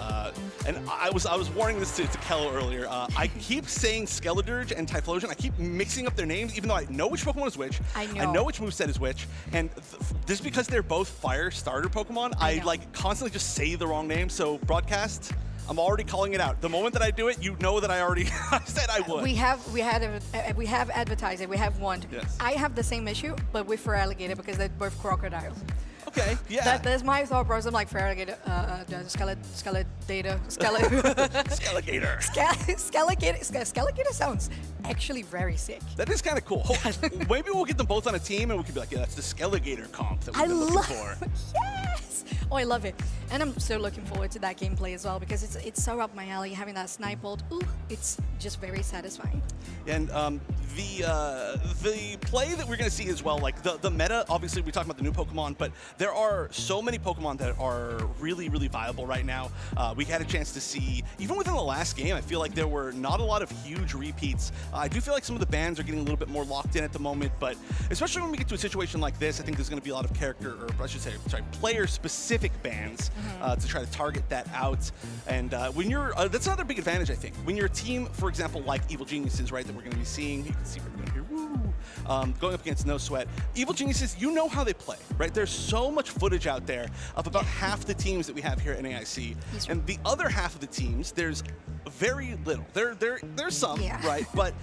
S19: And I was warning this to Kel earlier. I keep saying Skeledirge and Typhlosion. I keep mixing up their names, even though I know which Pokemon is which. I know which moveset is which. And this is because they're both fire starter Pokemon. I like constantly just say the wrong name. So broadcast, I'm already calling it out. The moment that I do it, you know that I already said I would.
S20: We have advertised it. We have one.
S19: Yes.
S20: I have the same issue, but with Feraligatr because they're both crocodiles.
S19: Okay, yeah.
S20: That's my thought process. I'm like, Feraligatr, Skelegator sounds actually very sick.
S19: That is kind of cool. Maybe we'll get them both on a team and we could be like, yeah, that's the Skelegator comp that we've been looking for.
S20: Yes! Oh, I love it. And I'm so looking forward to that gameplay as well because it's so up my alley. Having that snipe ult, ooh, it's just very satisfying.
S19: And the play that we're going to see as well, like the meta, obviously we talk about the new Pokemon, but there are so many Pokemon that are really, really viable right now. We had a chance to see, even within the last game, I feel like there were not a lot of huge repeats. I do feel like some of the bans are getting a little bit more locked in at the moment, but especially when we get to a situation like this, I think there's going to be a lot of character, or I should say, sorry, player-specific bans to try to target that out. And when you're, that's another big advantage, I think. When you're a team, for example, like Evil Geniuses, right, that we're going to be seeing, you can see right here, woo, going up against No Sweat. Evil Geniuses, you know how they play, right? There's so much footage out there of about half the teams that we have here at NAIC, and the other half of the teams, there's very little. There's some, right? But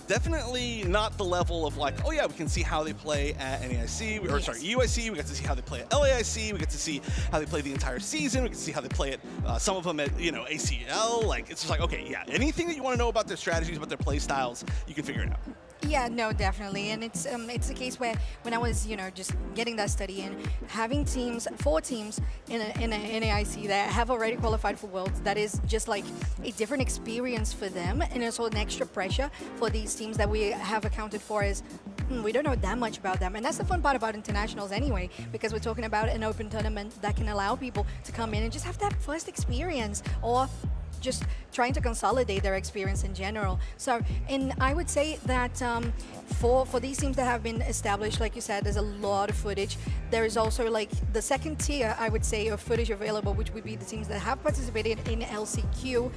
S19: definitely not the level of like, oh yeah, we can see how they play at NAIC, or sorry, EUIC, we got to see how they play at LAIC, we get to see how they play the entire season, we get to see how they play it, some of them at, you know, ACL, like, it's just like, okay, yeah, anything that you want to know about their strategies, about their play styles, you can figure it out.
S20: Yeah, no, definitely, and it's a case where when I was, you know, just getting that study in, having teams, 4 teams in NAIC that have already qualified for Worlds, that is just like a different experience for them, and also an extra pressure for these teams that we have accounted for as we don't know that much about them. And that's the fun part about internationals anyway, because we're talking about an open tournament that can allow people to come in and just have that first experience, or just trying to consolidate their experience in general. So, and I would say that for these teams that have been established, like you said, there's a lot of footage. There is also like the second tier, I would say, of footage available, which would be the teams that have participated in LCQ,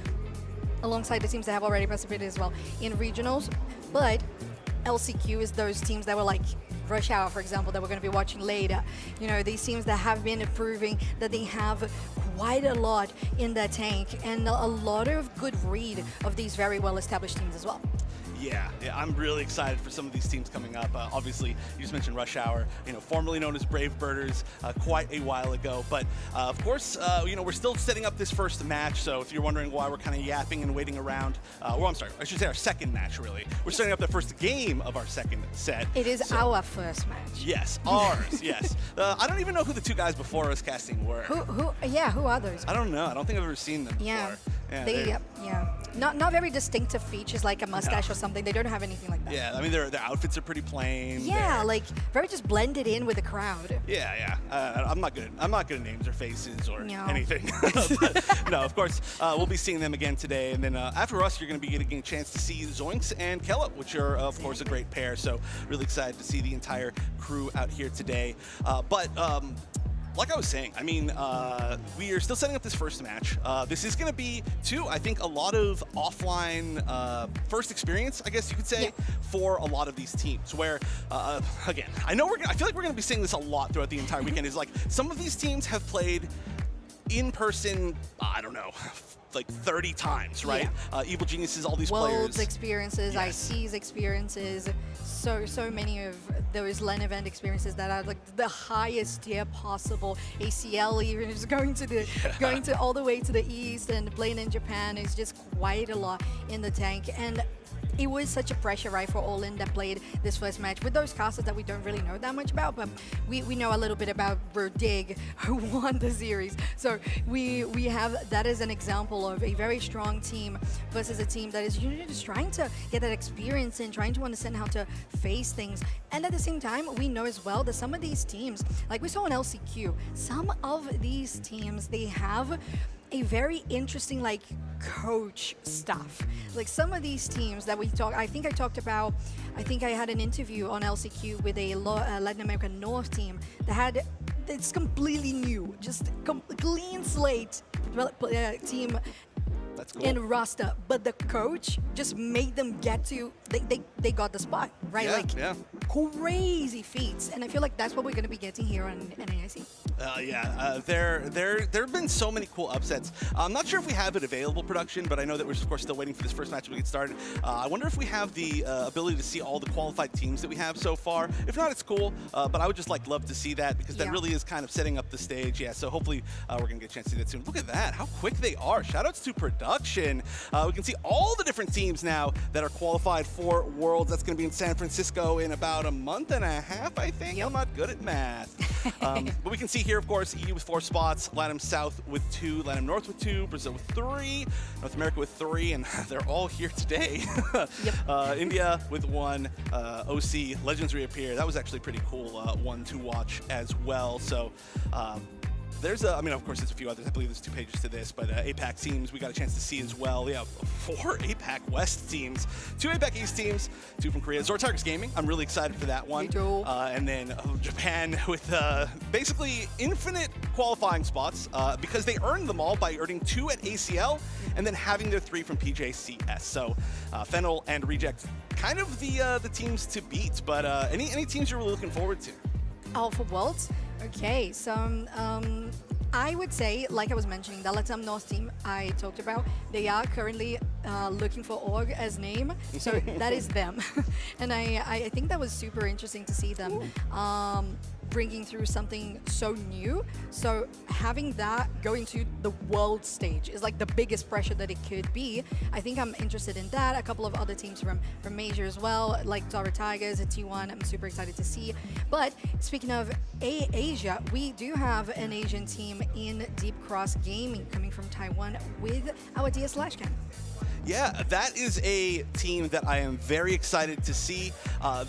S20: alongside the teams that have already participated as well in regionals. But LCQ is those teams that were like Rush Hour, for example, that we're going to be watching later. You know, these teams that have been proving that they have quite a lot in their tank, and a lot of good read of these very well-established teams as well.
S19: Yeah, I'm really excited for some of these teams coming up. Obviously, you just mentioned Rush Hour, you know, formerly known as Brave Birders, quite a while ago. But of course, you know, we're still setting up this first match. So if you're wondering why we're kind of yapping and waiting around, well, I'm sorry, I should say our second match, really. We're setting up the first game of our second set.
S20: It is our first match.
S19: Yes, ours, yes. I don't even know who the 2 guys before us casting were.
S20: Who are those?
S19: I don't know. I don't think I've ever seen them before.
S20: Yeah, not very distinctive features like a mustache or something. They don't have anything like that.
S19: Yeah, I mean, their outfits are pretty plain.
S20: Yeah, like very just blended in with the crowd.
S19: Yeah. I'm not good at names or faces or anything. But, no, of course, we'll be seeing them again today. And then after us, you're going to be getting a chance to see Zoinks and Kella, which are, of course, a great pair. So really excited to see the entire crew out here today. Like I was saying, I mean, we are still setting up this first match. This is going to be, too, I think, a lot of offline first experience, I guess you could say, for a lot of these teams. Where, again, I feel like we're going to be seeing this a lot throughout the entire weekend. Is like some of these teams have played in person, I don't know, like 30 times, right? Evil Geniuses, all these
S20: Worlds
S19: players.
S20: experiences, ICs experiences, so many of those LAN event experiences that are like the highest tier possible. ACL even is going to all the way to the east, and playing in Japan is just quite a lot in the tank. And it was such a pressure, right, for all in that played this first match with those casters that we don't really know that much about, but we know a little bit about Verdig, who won the series. So we have that as an example of a very strong team versus a team that is usually just trying to get that experience in, trying to understand how to face things. And at the same time, we know as well that some of these teams, like we saw in LCQ, some of these teams, they have a very interesting like coach stuff. Like some of these teams that we talk, I think I had an interview on LCQ with a Latin American North team that had, it's completely new, just clean slate team.
S19: That's cool.
S20: In roster, but the coach just made them get to, they got the spot, right? Crazy feats, and I feel like that's what we're going to be getting here on NAIC.
S19: There have been so many cool upsets. I'm not sure if we have it available, production, but I know that we're, of course, still waiting for this first match to get started. I wonder if we have the ability to see all the qualified teams that we have so far. If not, it's cool, but I would just love to see that, because that really is kind of setting up the stage. Yeah, so hopefully we're going to get a chance to see that soon. Look at that, how quick they are. Shoutouts to production. We can see all the different teams now that are qualified for Worlds. That's going to be in San Francisco in about about a month and a half, I think. I'm not good at math. But we can see here, of course, EU with 4 spots, LATAM South with 2, LATAM North with 2, Brazil with 3, North America with 3, and they're all here today. India with 1, OC, Legends Reappear. That was actually pretty cool one to watch as well. So there's I mean, of course, there's a few others. I believe there's 2 pages to this, but APAC teams we got a chance to see as well. We have 4 APAC West teams, 2 APAC East teams, 2 from Korea. Zortargus Gaming, I'm really excited for that one. And then Japan with basically infinite qualifying spots because they earned them all by earning 2 at ACL and then having their 3 from PJCS. So Fennel and Reject, kind of the teams to beat. But any teams you're really looking forward to?
S20: Oh, for Worlds? Okay, so I would say, like I was mentioning, the LATAM North team I talked about, they are currently looking for org as name, so that is them. And I think that was super interesting to see them bringing through something so new. So having that go into the world stage is like the biggest pressure that it could be. I think I'm interested in that. A couple of other teams from Asia as well, like Zara Tigers at T1, I'm super excited to see. But speaking of Asia, we do have an Asian team in Deep Cross Gaming coming from Taiwan with our DS Lashcan.
S19: Yeah, that is a team that I am very excited to see.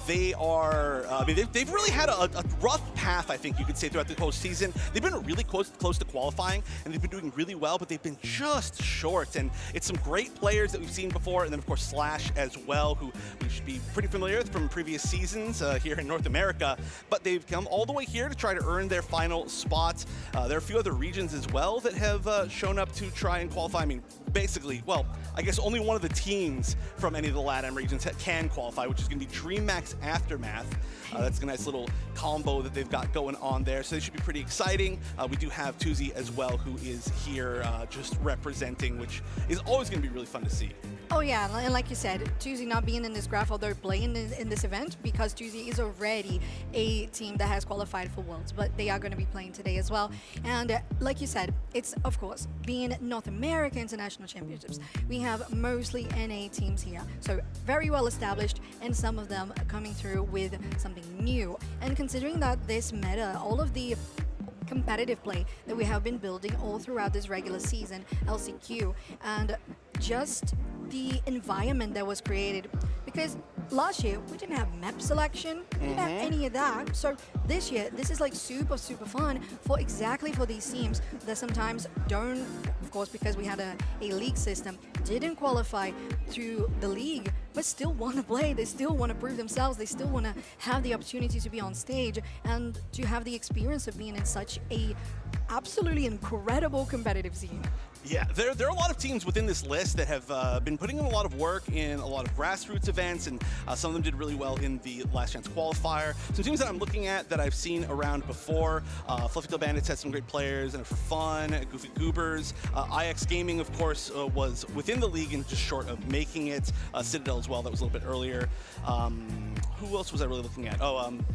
S19: They are, I mean, they've really had a rough path, I think you could say, throughout the whole season. They've been really close to qualifying, and they've been doing really well, but they've been just short. And it's some great players that we've seen before, and then, of course, Slash as well, who we should be pretty familiar with from previous seasons here in North America. But they've come all the way here to try to earn their final spot. There are a few other regions as well that have shown up to try and qualify. I mean, basically, well, I guess only one of the teams from any of the LATAM regions can qualify, which is going to be DreamMax Aftermath. That's a nice little combo that they've got going on there, so they should be pretty exciting. We do have Tuzi as well, who is here just representing, which is always going to be really fun to see.
S20: Oh yeah, and like you said, Tuzi not being in this graph, although playing in this event, because Tuzi is already a team that has qualified for Worlds, but they are going to be playing today as well. And like you said, it's, of course, being North America International Championships. We have mostly NA teams here, so very well established, and some of them coming through with something new. And considering that this meta, all of the competitive play that we have been building all throughout this regular season, LCQ, and just the environment that was created, because last year we didn't have map selection, we didn't have any of that. So this year, this is like super fun for these teams that sometimes don't, of course, because we had a league system, didn't qualify through the league, but still want to play. They still want to prove themselves. They still want to have the opportunity to be on stage and to have the experience of being in such a absolutely incredible competitive scene.
S19: Yeah, there are a lot of teams within this list that have been putting in a lot of work in a lot of grassroots events, and some of them did really well in the Last Chance qualifier. Some teams that I'm looking at that I've seen around before, Fluffy Tail Bandits had some great players, and For Fun, Goofy Goobers, IX Gaming, of course, was within the league and just short of making it. Citadel as well, that was a little bit earlier. Who else was I really looking at?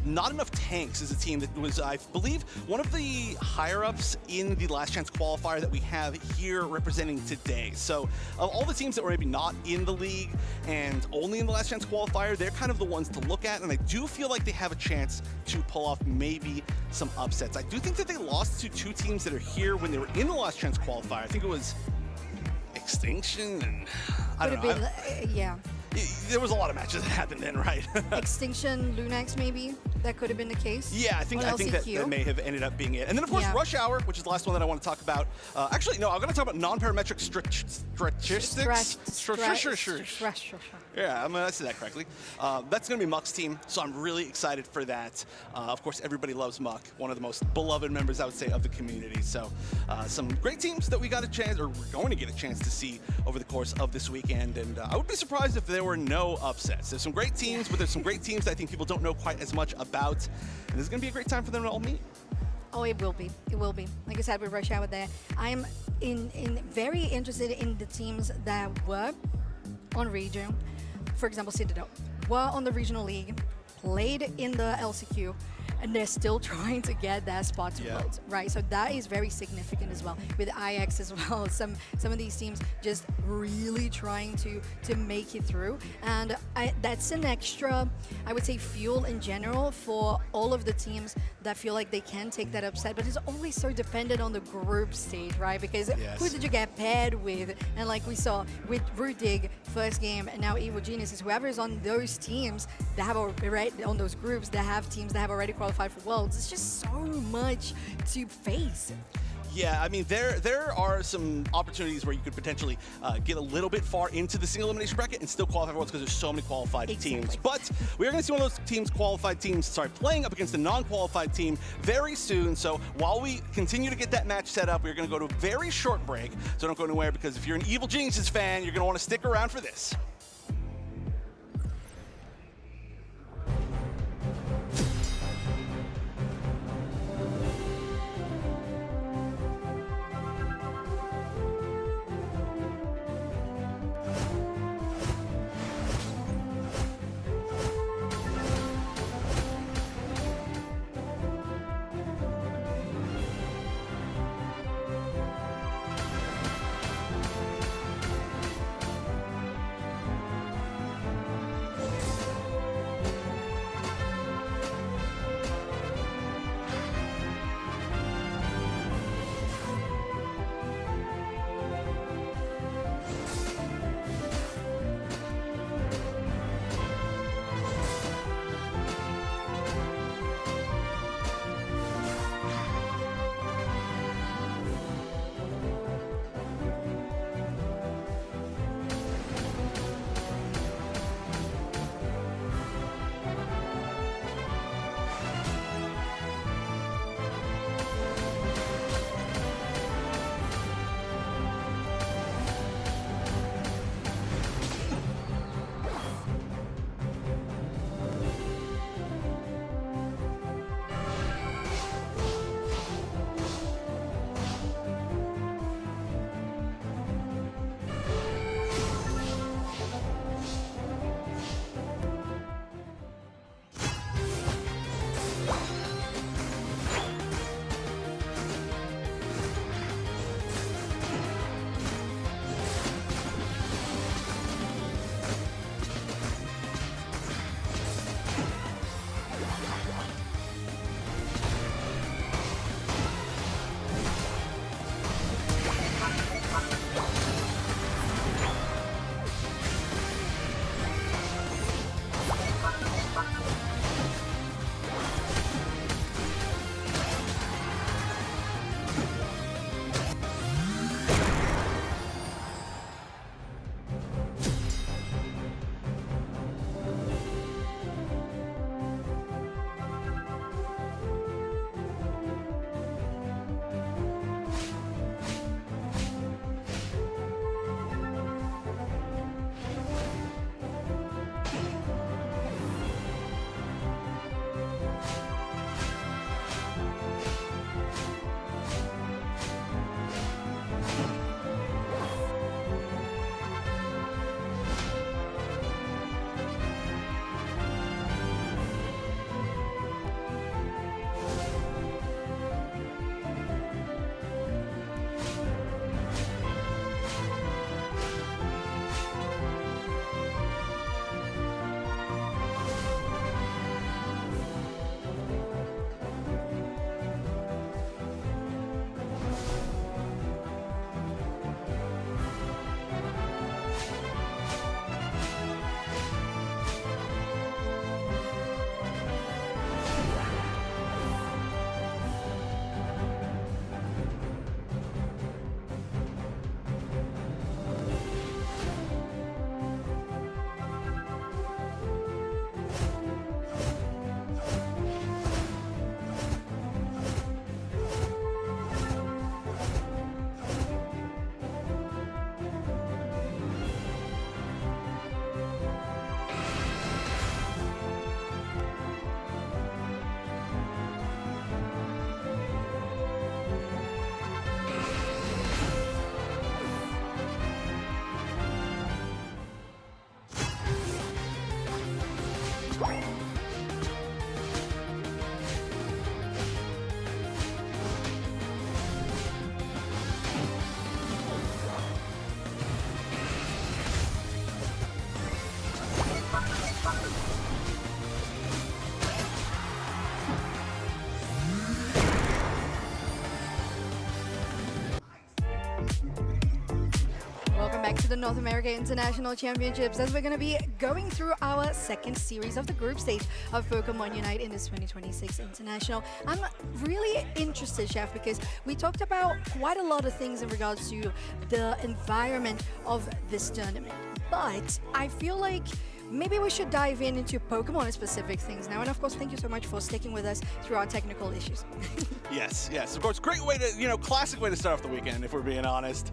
S19: Not Enough Tanks is a team that was, I believe, one of the higher-ups in the Last Chance qualifier that we have here representing today. So of all the teams that were maybe not in the league and only in the Last Chance qualifier, they're kind of the ones to look at, and I do feel like they have a chance to pull off maybe some upsets. I do think that they lost to 2 teams that are here when they were in the Last Chance qualifier. I think it was Extinction and I don't know.
S20: Yeah.
S19: There was a lot of matches that happened then, right?
S20: Extinction, Lunax, maybe? That could have been the case.
S19: Yeah, I think that may have ended up being it. And then, of course, Rush Hour, which is the last one that I want to talk about. Actually, no, I'm going to talk about non-parametric statistics. Yeah, I'm going to say that correctly. That's going to be Muck's team, so I'm really excited for that. Of course, everybody loves Muck, one of the most beloved members, I would say, of the community. So some great teams that we got a chance, or we're going to get a chance to see over the course of this weekend. And I would be surprised if there were no upsets. There's some great teams, but there's some great teams that I think people don't know quite as much about. And this is going to be a great time for them to all meet.
S20: Oh, it will be. It will be. Like I said, with Rush Hour there, I'm very interested in the teams that were on region. For example, Citadel were on the regional league, played in the LCQ, and they're still trying to get that spot to Worlds, right? So that is very significant as well. With IX as well, some of these teams just really trying to make it through, and that's an extra, I would say, fuel in general for all of the teams that feel like they can take that upset, but it's always so dependent on the group stage, right? Because who did you get paired with? And like we saw with Rudig first game, and now Evil Geniuses, whoever is on those teams that have already, on those groups that have teams that have already qualified for Worlds, it's just so much to face.
S19: Yeah, I mean, there are some opportunities where you could potentially get a little bit far into the single elimination bracket and still qualify for Worlds because there's so many qualified teams. But we are going to see one of those playing up against a non-qualified team very soon. So while we continue to get that match set up, we're going to go to a very short break. So don't go anywhere, because if you're an Evil Geniuses fan, you're going to want to stick around for this.
S20: back to the North America International Championships as we're going to be going through our second series of the group stage of Pokémon UNITE in this 2026 International. I'm really interested, Chef, because we talked about quite a lot of things in regards to the environment of this tournament. But I feel like maybe we should dive into Pokemon-specific things now. And of course, thank you so much for sticking with us through our technical issues.
S19: Yes, of course. Great way to, classic way to start off the weekend, if we're being honest.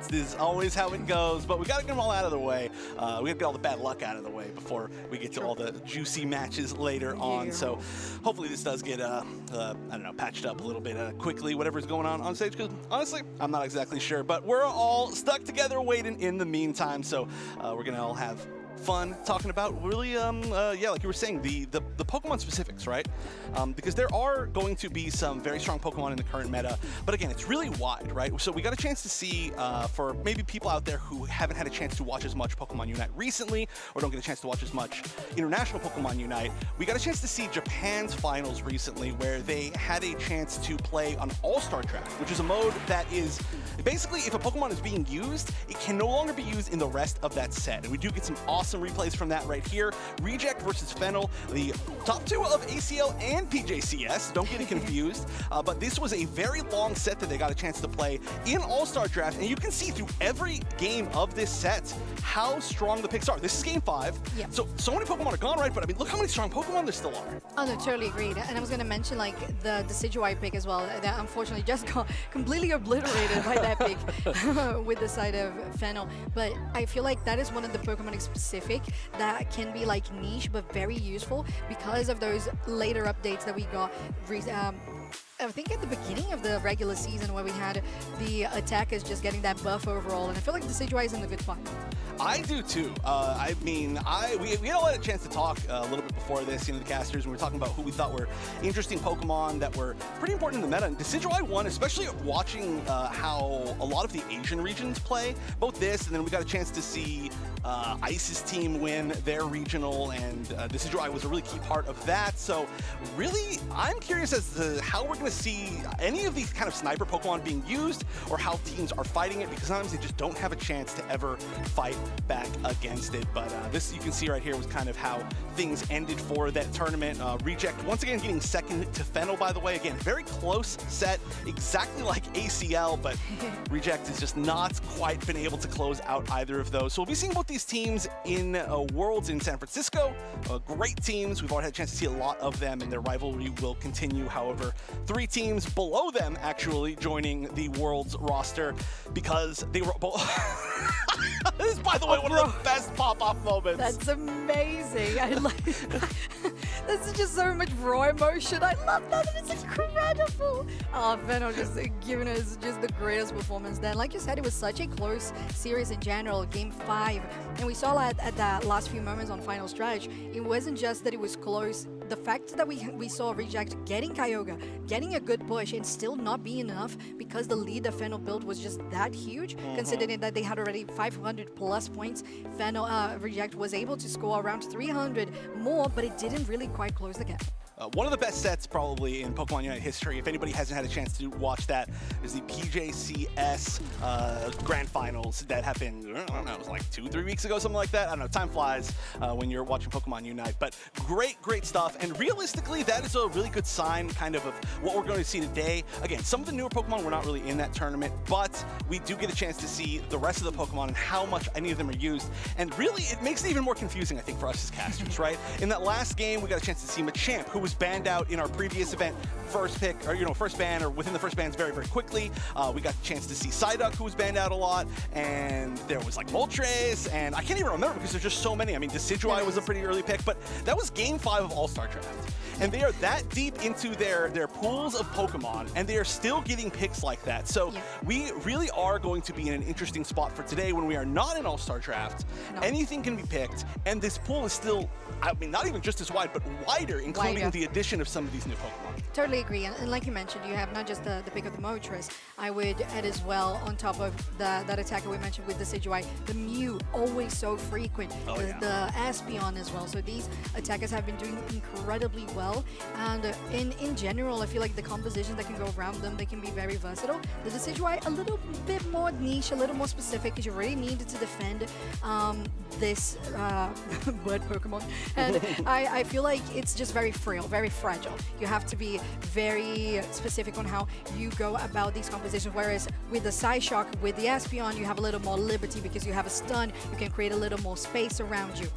S19: This is always how it goes, but we got to get them all out of the way. We got to get all the bad luck out of the way before we get to all the juicy matches later on. So hopefully this does get, I don't know, patched up a little bit quickly, whatever's going on stage, because honestly, I'm not exactly sure. But we're all stuck together waiting in the meantime, so we're going to all have fun talking about really, like you were saying, the Pokemon specifics, right? Because there are going to be some very strong Pokemon in the current meta, but again, it's really wide, right? So we got a chance to see, for maybe people out there who haven't had a chance to watch as much Pokemon Unite recently, or don't get a chance to watch as much International Pokemon Unite, we got a chance to see Japan's finals recently, where they had a chance to play on All-Star Draft, which is a mode that is basically, if a Pokemon is being used, it can no longer be used in the rest of that set. And we do get some awesome replays from that right here. Reject versus Fennel, the top two of ACL and PJCS. Don't get it confused. But this was a very long set that they got a chance to play in All-Star Draft. And you can see through every game of this set how strong the picks are. This is game 5.
S20: Yep.
S19: So many Pokemon are gone, right? But I mean, look how many strong Pokemon there still are.
S20: Oh, no, totally agreed. And I was going to mention, like, the Decidueye pick as well. That unfortunately just got completely obliterated by that pick with the side of Fennel. But I feel like that is one of the Pokemon specific that can be like niche but very useful because of those later updates that we got. I think at the beginning of the regular season where we had the attackers just getting that buff overall, and I feel like the Decidueye is in a good spot.
S19: I do too. I mean, we had a chance to talk a little bit before this, the casters, and we were talking about who we thought were interesting Pokemon that were pretty important in the meta. And Decidueye won, especially watching how a lot of the Asian regions play. Both this, and then we got a chance to see Ice's team win their regional, and Decidueye was a really key part of that. So really, I'm curious as to how we're going to see any of these kind of sniper Pokemon being used, or how teams are fighting it, because sometimes they just don't have a chance to ever fight back against it. But this, you can see right here, was kind of how things ended for that tournament. Reject once again getting second to Fennel, by the way. Again, very close set, exactly like ACL, but Reject has just not quite been able to close out either of those. So we'll be seeing both these teams in Worlds in San Francisco. Great teams. We've already had a chance to see a lot of them, and their rivalry will continue. However, 3 teams below them actually joining the Worlds roster because they were both. This is, by the way, one of the best pop-off moments.
S20: That's amazing. I like this is just so much raw emotion. I love that. It's incredible. Oh, Fennel just giving us just the greatest performance then. Like you said, it was such a close series in general, game 5. And we saw that at the last few moments on final stretch. It wasn't just that it was close. The fact that we saw Reject getting Kyogre, getting a good push, and still not being enough because the lead that Fennel built was just that huge, considering that they had already 500 plus points. Fennel Reject was able to score around 300 more, but it didn't really quite close the gap.
S19: One of the best sets probably in Pokemon Unite history, if anybody hasn't had a chance to watch that, is the PJCS Grand Finals that happened, I don't know, it was like 2-3 weeks ago, something like that. I don't know, time flies when you're watching Pokemon Unite, but great stuff. And realistically, that is a really good sign kind of what we're going to see today. Again, some of the newer Pokemon were not really in that tournament, but we do get a chance to see the rest of the Pokemon and how much any of them are used. And really, it makes it even more confusing, I think, for us as casters, right? In that last game, we got a chance to see Machamp, who was banned out in our previous event, first pick, or first ban, or within the first bans very quickly. We got a chance to see Psyduck, who was banned out a lot, and there was like Moltres, and I can't even remember because there's just so many. I mean, Decidueye was a pretty early pick, but that was game 5 of All-Star Draft. And they are that deep into their pools of Pokemon, and they are still getting picks like that. So we really are going to be in an interesting spot for today when we are not in All-Star Draft. No. Anything can be picked, and this pool is still, I mean, not even just as wide, but wider, including the addition of some of these new Pokemon.
S20: Totally agree. And like you mentioned, you have not just the pick of the Moltres. I would add as well, on top of that attacker we mentioned with the Decidueye, the Mew, always so frequent. The Espeon as well. So these attackers have been doing incredibly well well. And in general, I feel like the compositions that can go around them, they can be very versatile. The Decidueye, a little bit more niche, a little more specific, because you really needed to defend this bird Pokemon. And I feel like it's just very frail, very fragile. You have to be very specific on how you go about these compositions, whereas with the Psyshock, with the Espeon, you have a little more liberty because you have a stun, you can create a little more space around you.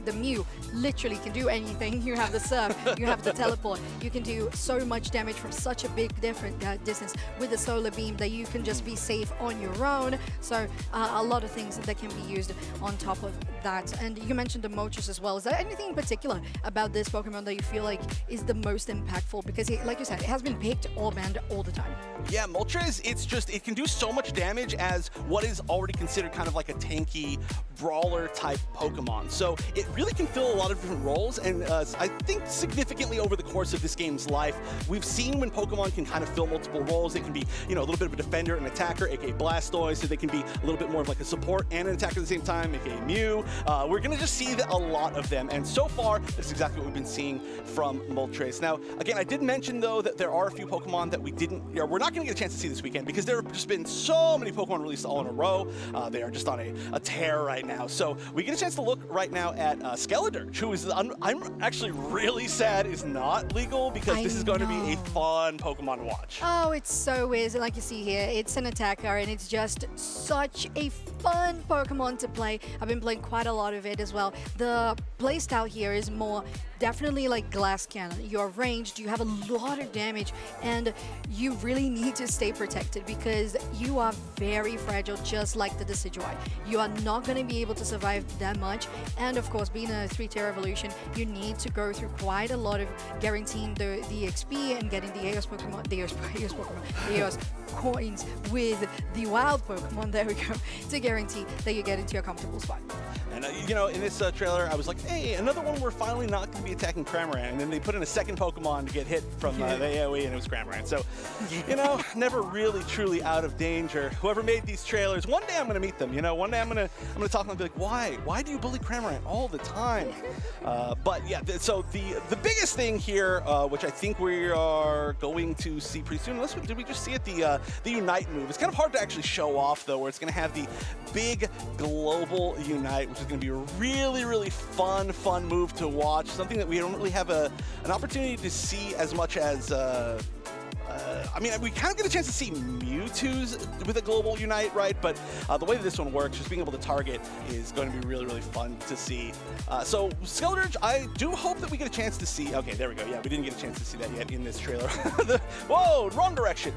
S20: The Mew literally can do anything. You have the Surf, you have the Teleport. You can do so much damage from such a big distance with the Solar Beam that you can just be safe on your own. So a lot of things that can be used on top of that. And you mentioned the Moltres as well. Is there anything in particular about this Pokemon that you feel like is the most impactful? Because like you said, it has been picked or banned all the time.
S19: Yeah, Moltres, it can do so much damage as what is already considered kind of like a tanky brawler type Pokemon. So it really can fill a lot of different roles, and I think significantly over the course of this game's life, we've seen when Pokemon can kind of fill multiple roles. They can be, a little bit of a defender and attacker, aka Blastoise, so they can be a little bit more of like a support and an attacker at the same time, aka Mew. We're gonna just see a lot of them, and so far, that's exactly what we've been seeing from Moltres. Now, again, I did mention though that there are a few Pokemon that we're not gonna get a chance to see this weekend because there have just been so many Pokemon released all in a row. They are just on a tear right now. So we get a chance to look right now at Skeledirge, who is, I'm actually really sad is not legal because this is going to be a fun Pokemon to watch.
S20: Oh, it's so weird. Like you see here, it's an attacker and it's just such a fun Pokemon to play. I've been playing quite a lot of it as well. The playstyle here is more definitely like glass cannon. You're ranged, you have a lot of damage, and you really need to stay protected because you are very fragile, just like the Decidueye. You are not going to be able to survive that much, and of course, being a 3-tier evolution, you need to go through quite a lot of guaranteeing the XP and getting the EOS Pokemon, the EOS coins with the wild Pokemon, there we go, to guarantee that you get into a comfortable spot.
S19: And in this trailer, I was like, hey, another one we're finally not going to be attacking Cramorant. And then they put in a second Pokemon to get hit from the AoE, and it was Cramorant. So, never really truly out of danger. Whoever made these trailers, one day I'm going to meet them. One day I'm going to talk to them and be like, why? Why do you bully Cramorant all the time? But yeah, so the biggest thing here, which I think we are going to see pretty soon, did we just see it? The Unite move. It's kind of hard to actually show off, though, where it's going to have the big global Unite, which is going to be a really, really fun move to watch. Something that we don't really have an opportunity to see as much as we kind of get a chance to see Mewtwo's with a global Unite, right? But the way that this one works, just being able to target is going to be really, really fun to see. So Skeledirge, I do hope that we get a chance to see. Okay, there we go. Yeah, we didn't get a chance to see that yet in this trailer. Whoa, wrong direction.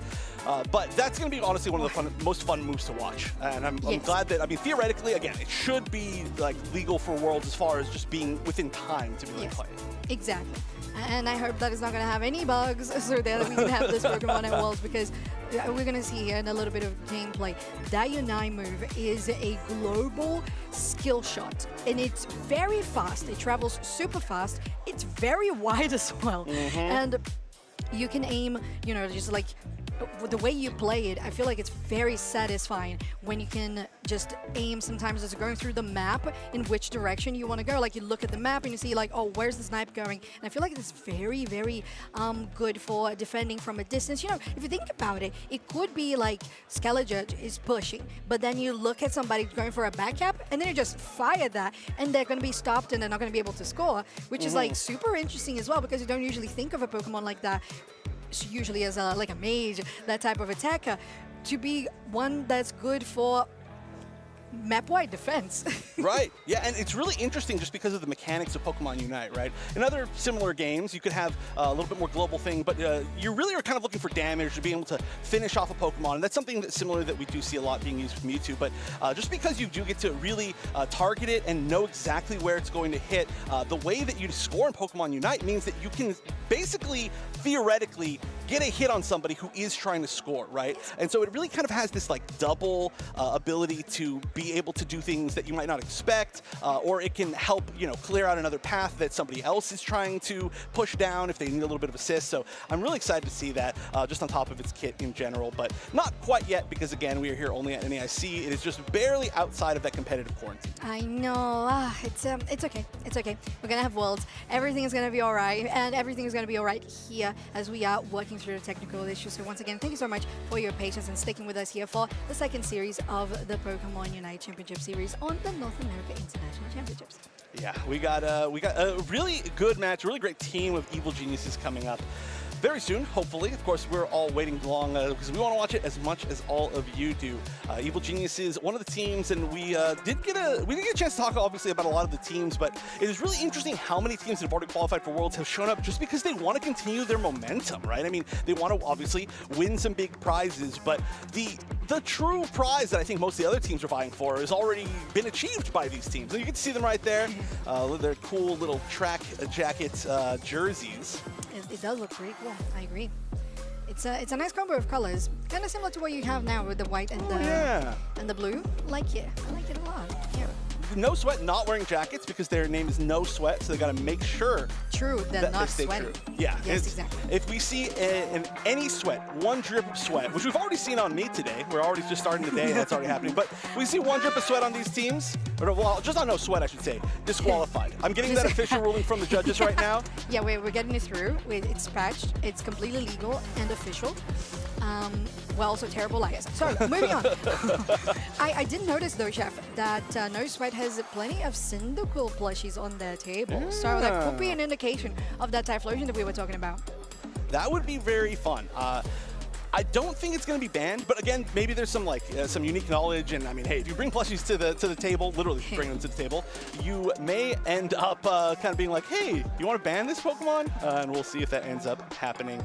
S19: But that's going to be honestly one of the most fun moves to watch. And I'm glad that, theoretically, again, it should be like legal for Worlds as far as just being within time to be able to play it.
S20: Exactly. And I hope that it's not going to have any bugs so that we can have this Pokemon at Worlds, because we're going to see here in a little bit of gameplay. That Unite move is a global skill shot, and it's very fast. It travels super fast. It's very wide as well. And you can aim, just like the way you play it, I feel like it's very satisfying when you can just aim sometimes as you're going through the map in which direction you want to go. Like, you look at the map and you see like, oh, where's the snipe going? And I feel like it's very, very good for defending from a distance. If you think about it, it could be like Skeledirge is pushing, but then you look at somebody going for a back cap and then you just fire that and they're going to be stopped and they're not going to be able to score, which is like super interesting as well, because you don't usually think of a Pokemon like that usually as like a mage, that type of attacker, to be one that's good for map-wide defense.
S19: Right, yeah, and it's really interesting just because of the mechanics of Pokemon Unite, right? In other similar games, you could have a little bit more global thing, but you really are kind of looking for damage to be able to finish off a Pokemon, and that's something that's similar that we do see a lot being used with Mewtwo, but just because you do get to really target it and know exactly where it's going to hit, the way that you score in Pokemon Unite means that you can basically, theoretically, get a hit on somebody who is trying to score, right? And so it really kind of has this like double ability to be able to do things that you might not expect, or it can help, you know, clear out another path that somebody else is trying to push down if they need a little bit of assist. So I'm really excited to see that just on top of its kit in general, but not quite yet because again, we are here only at NAIC. It is just barely outside of that competitive quarantine.
S20: I know. It's okay. It's okay. We're gonna have Worlds. Everything is gonna be all right, and everything is gonna be all right here as we are working through the technical issues. So once again, thank you so much for your patience and sticking with us here for the second series of the Pokémon UNITE Championship Series on the North America International Championships.
S19: Yeah, we got a really good match, a really great team of evil geniuses coming up very soon, hopefully. Of course, we're all waiting long because we want to watch it as much as all of you do. Evil Geniuses, one of the teams, and we did get a chance to talk obviously about a lot of the teams, but it is really interesting how many teams that have already qualified for Worlds have shown up just because they want to continue their momentum, right? I mean, they want to obviously win some big prizes, but the true prize that I think most of the other teams are vying for has already been achieved by these teams. And you can see them right there, their cool little track jacket jerseys.
S20: It does look pretty cool. I agree. It's a nice combo of colors, kind of similar to what you have now with the white and the blue. Like it. I like it a lot. Yeah.
S19: No Sweat not wearing jackets because their name is No Sweat, so they got to make sure
S20: they're not
S19: they stay
S20: sweating.
S19: true. Yeah,
S20: yes, exactly.
S19: If we see any sweat, one drip of sweat, which we've already seen on me today, we're already just starting the day, that's already happening, but we see one drip of sweat on these teams, or well, just on No Sweat, I should say, disqualified. I'm getting that official ruling from the judges right now.
S20: Yeah, we're getting it through. It's patched. It's completely legal and official. Well, also terrible liars. So, moving on. I did notice, though, Chef, that No Sweat has plenty of Cyndaquil plushies on their table. So that could be an indication of that Typhlosion that we were talking about.
S19: That would be very fun. I don't think it's going to be banned, but again, maybe there's some like some unique knowledge. And I mean, hey, if you bring plushies to the table, literally bring them to the table, you may end up kind of being like, hey, you want to ban this Pokemon? And we'll see if that ends up happening.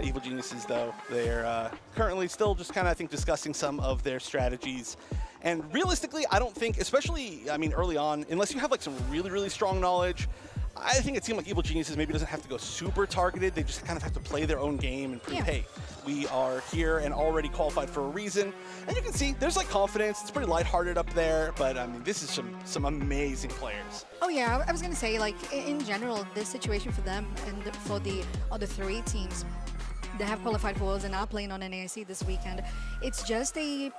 S19: Evil Geniuses, though, they're currently still just kind of, I think, discussing some of their strategies. And realistically, I don't think, especially, I mean, early on, unless you have like some really, really strong knowledge, I think a team like Evil Geniuses maybe doesn't have to go super targeted. They just kind of have to play their own game and prove, hey, we are here and already qualified for a reason. And you can see there's like confidence. It's pretty lighthearted up there, but I mean, this is some amazing players.
S20: Oh yeah, I was gonna say, like, in general, this situation for them and for the other three teams that have qualified for Worlds and are playing on NAIC this weekend, it's just a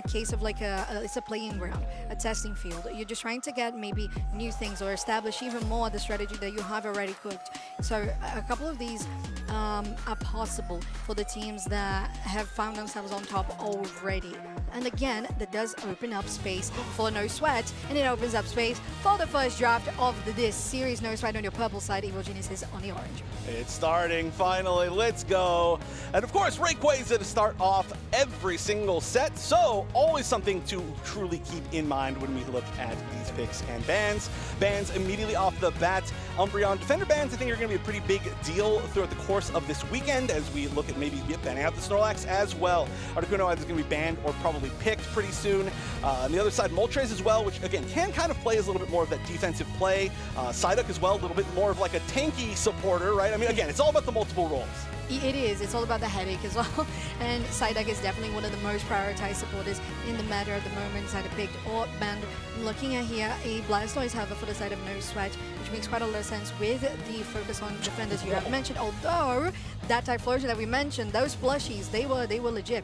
S20: case of like it's a playing ground, a testing field. You're just trying to get maybe new things or establish even more the strategy that you have already cooked. So a couple of these are possible for the teams that have found themselves on top already. And again, that does open up space for No Sweat, and it opens up space for the first draft of this series. No Sweat on your purple side, Evil Geniuses on the orange.
S19: It's starting, finally, let's go. And of course, Rayquaza to start off every single set, so always something to truly keep in mind when we look at these picks and bans. Bans immediately off the bat. Umbreon Defender bans, I think, are going to be a pretty big deal throughout the course of this weekend as we look at maybe banning out the Snorlax as well. Articuno is going to be banned or probably picked pretty soon. On the other side, Moltres as well, which again can kind of play as a little bit more of that defensive play. Psyduck as well, a little bit more of like a tanky supporter, right? I mean, again, it's all about the multiple roles.
S20: It is. It's all about the headache as well. And Psyduck is definitely one of the most prioritized supporters in the meta at the moment. It's either picked or banned. Looking at here, a Blastoise, however, for the side of No Sweat, which makes quite a lot of sense with the focus on defenders you have mentioned. Although that Typhlosion that we mentioned, those plushies, they were legit.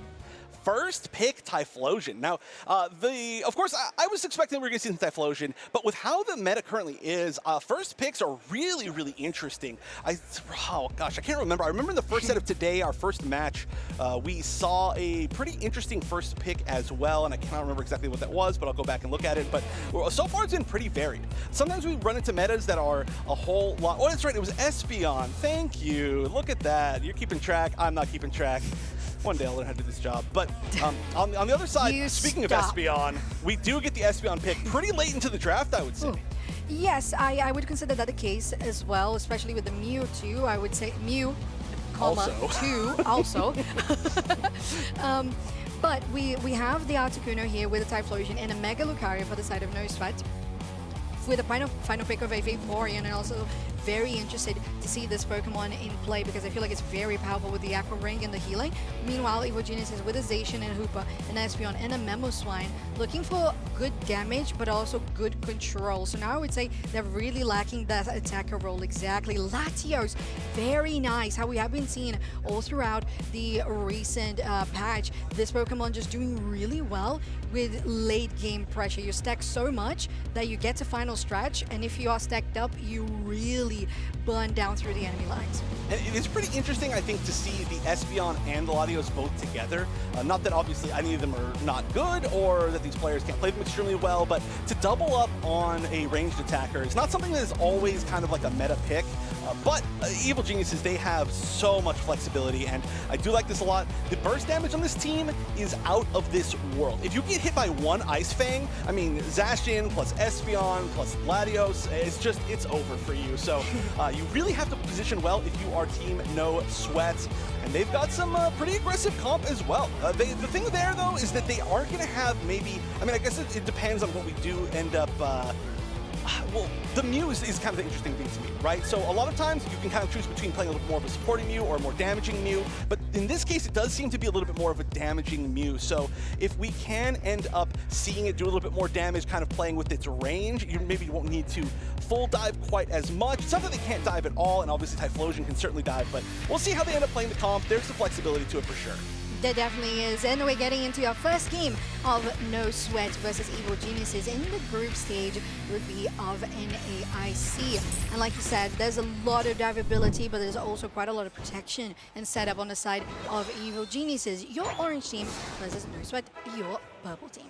S19: First pick Typhlosion. Now, of course, I was expecting we were going to see some Typhlosion, but with how the meta currently is, first picks are really, really interesting. Oh gosh, I can't remember. I remember in the first set of today, our first match, we saw a pretty interesting first pick as well, and I cannot remember exactly what that was, but I'll go back and look at it. But so far, it's been pretty varied. Sometimes we run into metas that are a whole lot. Oh, that's right, it was Espeon. Thank you. Look at that. You're keeping track. I'm not keeping track. One day I'll learn how to do this job. But on the other side, speaking of Espeon, we do get the Espeon pick pretty late into the draft, I would say.
S20: Ooh. Yes, I would consider that the case as well, especially with the Mewtwo. I would say Mew, comma, 2 also. But we have the Articuno here with a Typhlosion and a Mega Lucario for the side of No Sweat, with a final pick of a Vaporeon and also very interested to see this Pokemon in play because I feel like it's very powerful with the Aqua Ring and the healing. Meanwhile, Evil Geniuses with a Zacian and a Hoopa, an Espeon and a Mamoswine, looking for good damage but also good control. So now I would say they're really lacking that attacker role exactly. Latios, very nice. How we have been seeing all throughout the recent patch, this Pokemon just doing really well with late game pressure. You stack so much that you get to final stretch, and if you are stacked up, you really burn down through the enemy lines.
S19: And it is pretty interesting, I think, to see the Espeon and the Latios both together. Not that obviously any of them are not good or that these players can't play them extremely well, but to double up on a ranged attacker is not something that is always kind of like a meta pick. But Evil Geniuses, they have so much flexibility, and I do like this a lot. The burst damage on this team is out of this world. If you get hit by one Ice Fang, I mean, Zacian plus Espeon plus Latios, it's over for you. So you really have to position well if you are team No Sweat. And they've got some pretty aggressive comp as well. The thing there, though, is that they are going to have maybe, I mean, I guess it depends on what we do end up well, the Mew is kind of the interesting thing to me, right? So a lot of times you can kind of choose between playing a little more of a supporting Mew or a more damaging Mew, but in this case it does seem to be a little bit more of a damaging Mew. So if we can end up seeing it do a little bit more damage, kind of playing with its range, you maybe won't need to full dive quite as much. It's not that they can't dive at all, and obviously Typhlosion can certainly dive, but we'll see how they end up playing the comp. There's the flexibility to it for sure.
S20: There definitely is. And we're getting into our first game of No Sweat versus Evil Geniuses in the group stage would be of NAIC. And like you said, there's a lot of diveability, but there's also quite a lot of protection and setup on the side of Evil Geniuses. Your orange team versus No Sweat, your purple team.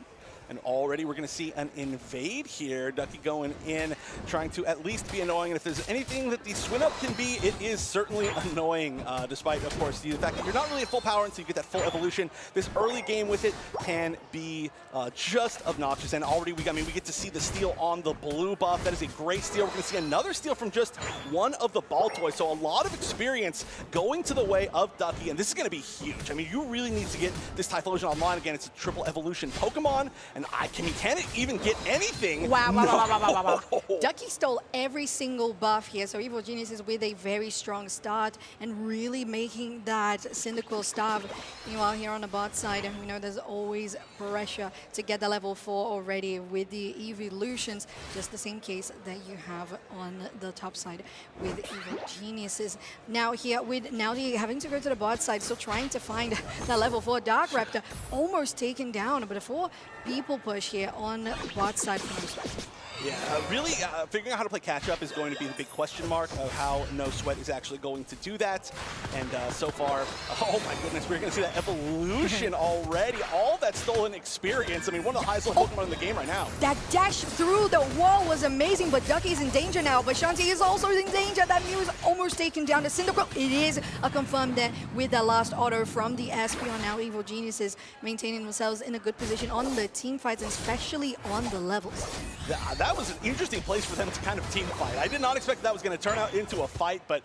S19: And already we're going to see an invade here. Ducky going in, trying to at least be annoying. And if there's anything that the Swin Up can be, it is certainly annoying, despite, of course, the fact that you're not really at full power until you get that full evolution. This early game with it can be just obnoxious. And already we get to see the steal on the blue buff. That is a great steal. We're going to see another steal from just one of the ball toys. So a lot of experience going to the way of Ducky. And this is going to be huge. I mean, you really need to get this Typhlosion online. Again, it's a triple evolution Pokemon. And can it even get anything?
S20: Wow. Ducky stole every single buff here, so Evil Geniuses with a very strong start and really making that Cyndaquil starve. Meanwhile, here on the bot side, we know there's always pressure to get the level 4 already with the evolutions, just the same case that you have on the top side with Evil Geniuses. Now here with Naldi having to go to the bot side, still trying to find that level 4 Dark Raptor, almost taken down, but before people push here on bot side from No Sweat.
S19: Yeah, really figuring out how to play catch-up is going to be the big question mark of how No Sweat is actually going to do that. And so far, oh my goodness, we're going to see that evolution already. All that stolen experience. I mean, one of the highest level Pokemon in the game right now.
S20: That dash through the wall was amazing, but Ducky's in danger now. But Shanti is also in danger. That Mew is almost taken down. The Cyndaquil, it is a confirmed death with the last auto from the Espeon. Now Evil Geniuses maintaining themselves in a good position on the team fights, and especially on the levels.
S19: That was an interesting place for them to kind of team fight. I did not expect that was going to turn out into a fight, but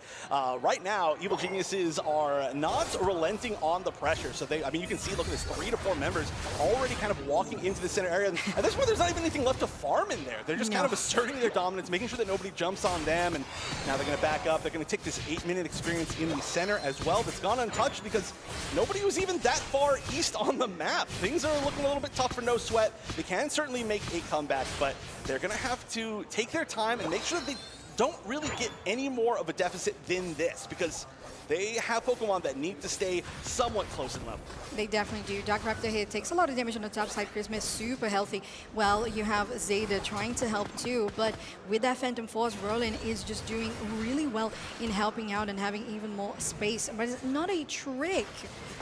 S19: right now, Evil Geniuses are not relenting on the pressure. So I mean, you can see, look at this, 3 to 4 members already kind of walking into the center area. And at this point, there's not even anything left to farm in there. They're just kind of asserting their dominance, making sure that nobody jumps on them. And now they're going to back up. They're going to take this 8-minute experience in the center as well. That's gone untouched because nobody was even that far east on the map. Things are looking a little bit tough for No Sweat. They can certainly make a comeback, but they're going to have to take their time and make sure that they don't really get any more of a deficit than this, because they have Pokemon that need to stay somewhat close in level.
S20: They definitely do. Dark Raptor here takes a lot of damage on the top side. Christmas super healthy. Well, you have Zeta trying to help too, but with that Phantom Force, Roland is just doing really well in helping out and having even more space. But it's not a trick.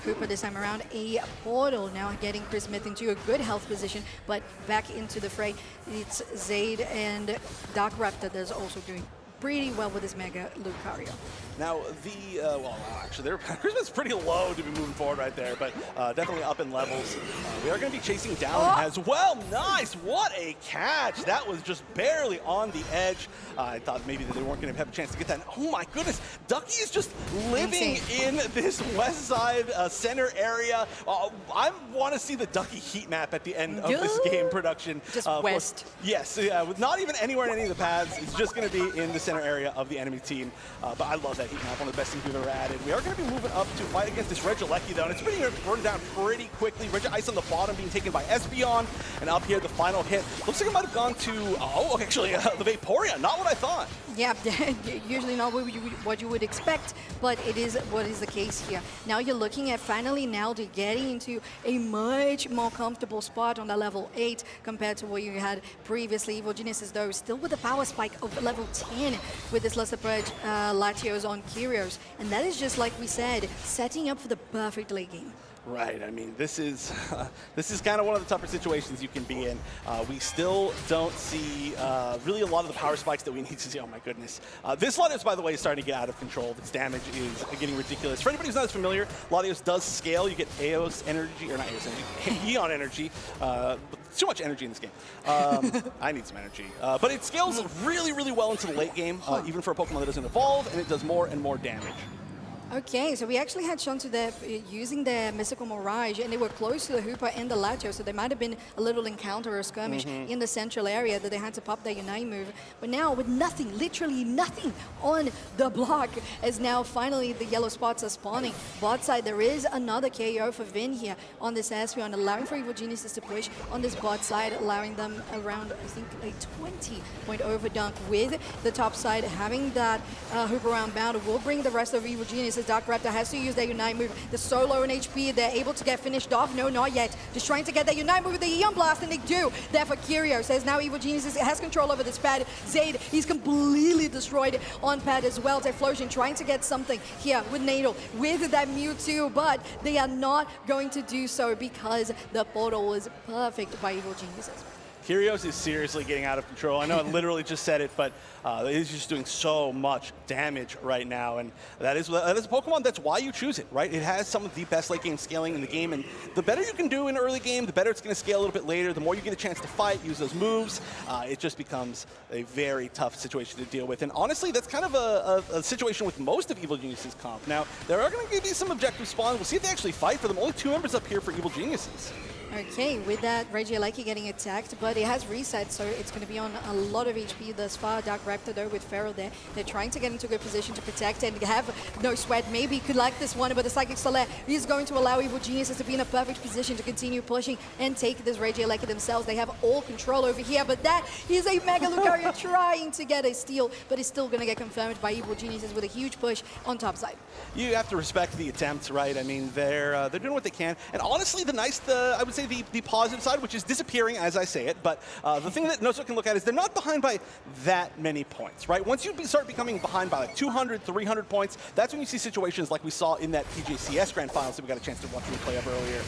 S20: Cooper this time around, a portal now getting Chris Smith into a good health position, but back into the fray. It's Zaid and Dark Raptor that's also doing pretty well with his Mega Lucario.
S19: Now, well, actually, their Christmas pretty low to be moving forward right there, but definitely up in levels. We are going to be chasing down as well. Nice! What a catch! That was just barely on the edge. I thought maybe that they weren't going to have a chance to get that. Oh my goodness! Ducky is just living in this west side center area. I want to see the Ducky heat map at the end of this game production.
S20: Just west.
S19: Yes, yeah, with not even anywhere in any of the paths. It's just going to be in the center area of the enemy team. But I love that heat map, one of the best things we've ever added. We are going to be moving up to fight against this Regieleki, though, and it's being burned down pretty quickly. Ice on the bottom being taken by Espeon, and up here, the final hit. Looks like it might have gone to, actually, the Vaporeon. Not what I thought.
S20: Yeah, usually not what you would expect, but it is what is the case here. Now you're looking at finally now to getting into a much more comfortable spot on the level 8 compared to what you had previously. Evil Geniuses, though, still with the power spike of level 10 with this Luster Purge Latios on Kyrios. And that is just like we said, setting up for the perfect late game.
S19: Right. I mean, this is kind of one of the tougher situations you can be in. We still don't see really a lot of the power spikes that we need to see. Oh my goodness. This Latios, by the way, is starting to get out of control. Its damage is getting ridiculous. For anybody who's not as familiar, Latios does scale. You get Eos energy, or not Eos energy, Eon energy. Too much energy in this game. I need some energy. But it scales really, really well into the late game, even for a Pokemon that doesn't evolve, and it does more and more damage.
S20: Okay, so we actually had Shantu there using their Mystical Mirage, and they were close to the Hooper and the Latios, so there might have been a little encounter or skirmish in the central area that they had to pop their Unite move. But now, with nothing, literally nothing on the block, as now finally the yellow spots are spawning. Bot side, there is another KO for Vin here on this Espeon, allowing for Evil Geniuses to push on this bot side, allowing them around, I think, a 20-point overdunk with the top side. Having that Hooper round bound will bring the rest of Evil Geniuses. Dark Raptor has to use their Unite move. They're so low in HP, they're able to get finished off. No, not yet. Just trying to get their Unite move with the Eon Blast, and they do. There for Kyrios, as now Evil Geniuses has control over this pad. Zaid, he's completely destroyed on pad as well. Typhlosion trying to get something here with Nadal, with that Mewtwo, but they are not going to do so because the portal was perfect by Evil Geniuses.
S19: Kyrios is seriously getting out of control. I know I literally just said it, but he's just doing so much damage right now, and that is a Pokemon. That's why you choose it, right? It has some of the best late game scaling in the game, and the better you can do in early game, the better it's going to scale a little bit later. The more you get a chance to fight, use those moves, it just becomes a very tough situation to deal with. And honestly, that's kind of a situation with most of Evil Geniuses comp. Now, there are going to be some objective spawns. We'll see if they actually fight for them. Only 2 members up here for Evil Geniuses.
S20: Okay, with that, Regieleki getting attacked, but it has reset, so it's going to be on a lot of HP thus far. Dark Raptor, though, with Feral there. They're trying to get into a good position to protect and have No Sweat. Maybe he could like this one, but the Psychic Solaire is going to allow Evil Geniuses to be in a perfect position to continue pushing and take this Regieleki themselves. They have all control over here, but that is a Mega Lucario trying to get a steal, but it's still going to get confirmed by Evil Geniuses with a huge push on top side.
S19: You have to respect the attempts, right? I mean, they're doing what they can. And honestly, I would say the positive side, which is disappearing as I say it, but the thing that NoSweat can look at is they're not behind by that many points, right? Once you start becoming behind by like 200, 300 points, that's when you see situations like we saw in that PJCS Grand Finals that we got a chance to watch replay of earlier.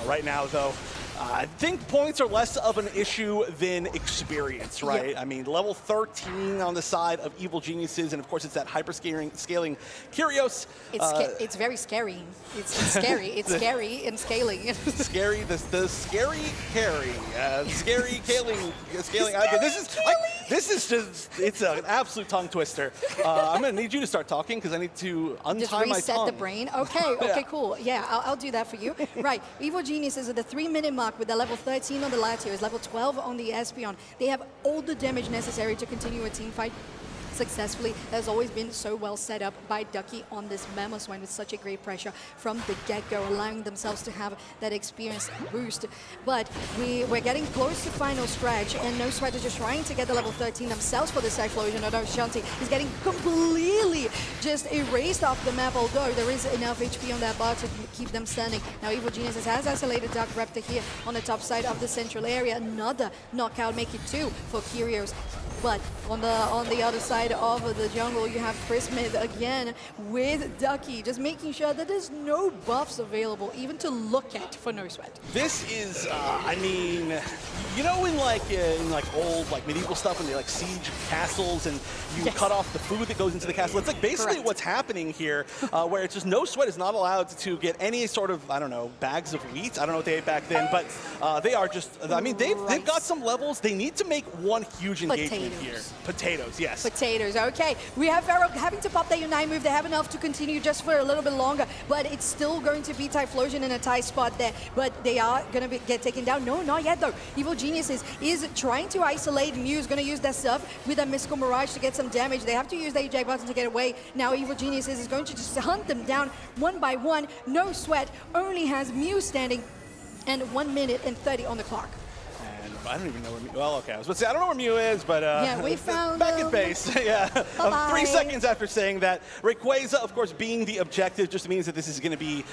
S19: Right now, though, I think points are less of an issue than experience, right? Yeah. I mean, level 13 on the side of Evil Geniuses, and of course it's that hyper-scaling Kyrios.
S20: It's very scary. It's scary. It's scary and scaling.
S19: Scary, the scary carry. Scary scaling. This is just, it's an absolute tongue twister. I'm going to need you to start talking because I need to untie my tongue.
S20: Just reset the brain. Okay, cool. Yeah, I'll do that for you. Right, Evil Geniuses at the 3-minute mark with the level 13 on the Latios, level 12 on the Espeon. They have all the damage necessary to continue a team fight successfully. Has always been so well set up by Ducky on this Mamoswine with such a great pressure from the get-go, allowing themselves to have that experience boost. But we're getting close to final stretch, and No Sweat is just trying to get the level 13 themselves for the Typhlosion, although Shanti is getting completely just erased off the map, although there is enough HP on that bar to keep them standing. Now Evil Geniuses has isolated Dark Raptor here on the top side of the central area. Another knockout, make it 2 for Kyrios. But on the other side of the jungle, you have Chris Mid again with Ducky, just making sure that there's no buffs available, even to look at for No Sweat.
S19: This is, I mean, you know, in like old medieval stuff when they like siege castles and you cut off the food that goes into the castle. It's like basically what's happening here, where it's just No Sweat is not allowed to get any sort of, I don't know, bags of wheat. I don't know what they ate back then, but they are just, I mean, they've got some levels. They need to make one huge engagement here. Potatoes, yes.
S20: potatoes. Okay, we have Pharaoh having to pop that Unite move. They have enough to continue just for a little bit longer, but it's still going to be Typhlosion in a tight spot there. But they are going to get taken down. No, not yet though. Evil Geniuses is trying to isolate Mew. Is going to use that stuff with a Mystical Mirage to get some damage. They have to use the eject button to get away. Now Evil Geniuses is going to just hunt them down one by one. No Sweat, only has Mew standing, and 1 minute and 30 on the clock.
S19: And I don't even know where Mew, well, okay, I was about to say, I don't know where Mew is, but
S20: yeah, we found
S19: back at base. Yeah, 3 seconds after saying that. Rayquaza, of course, being the objective just means that this is going to be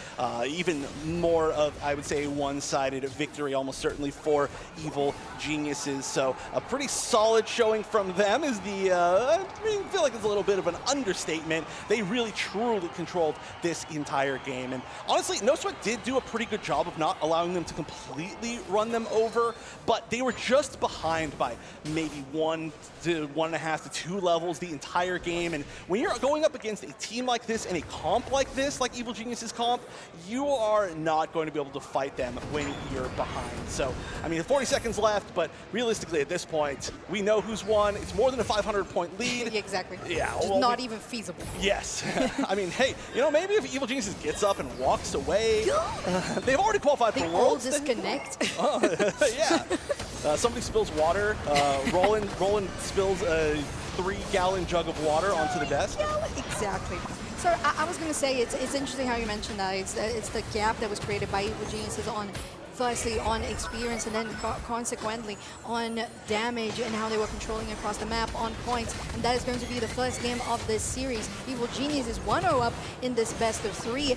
S19: even more of, I would say, a one-sided victory, almost certainly for Evil Geniuses. So a pretty solid showing from them is the, I feel like it's a little bit of an understatement. They really, truly controlled this entire game. And honestly, No Sweat did do a pretty good job of not allowing them to completely run them over, but they were just behind by maybe 1 to 1.5 to 2 levels the entire game. And when you're going up against a team like this and a comp like this, like Evil Geniuses comp, you are not going to be able to fight them when you're behind. So, I mean, 40 seconds left, but realistically at this point, we know who's won. It's more than a 500-point lead.
S20: Yeah, exactly.
S19: Yeah.
S20: Just
S19: well,
S20: not even feasible.
S19: Yes. I mean, hey, you know, maybe if Evil Geniuses gets up and walks away, they've already qualified for Worlds.
S20: They all disconnect.
S19: Yeah. Somebody spills water. Roland spills a 3-gallon jug of water onto the desk.
S20: Exactly. So I was going to say, it's interesting how you mentioned that. It's the gap that was created by Evil Geniuses on, firstly, on experience, and then consequently on damage and how they were controlling across the map on points. And that is going to be the first game of this series. Evil Genius is 1-0 up in this best of 3.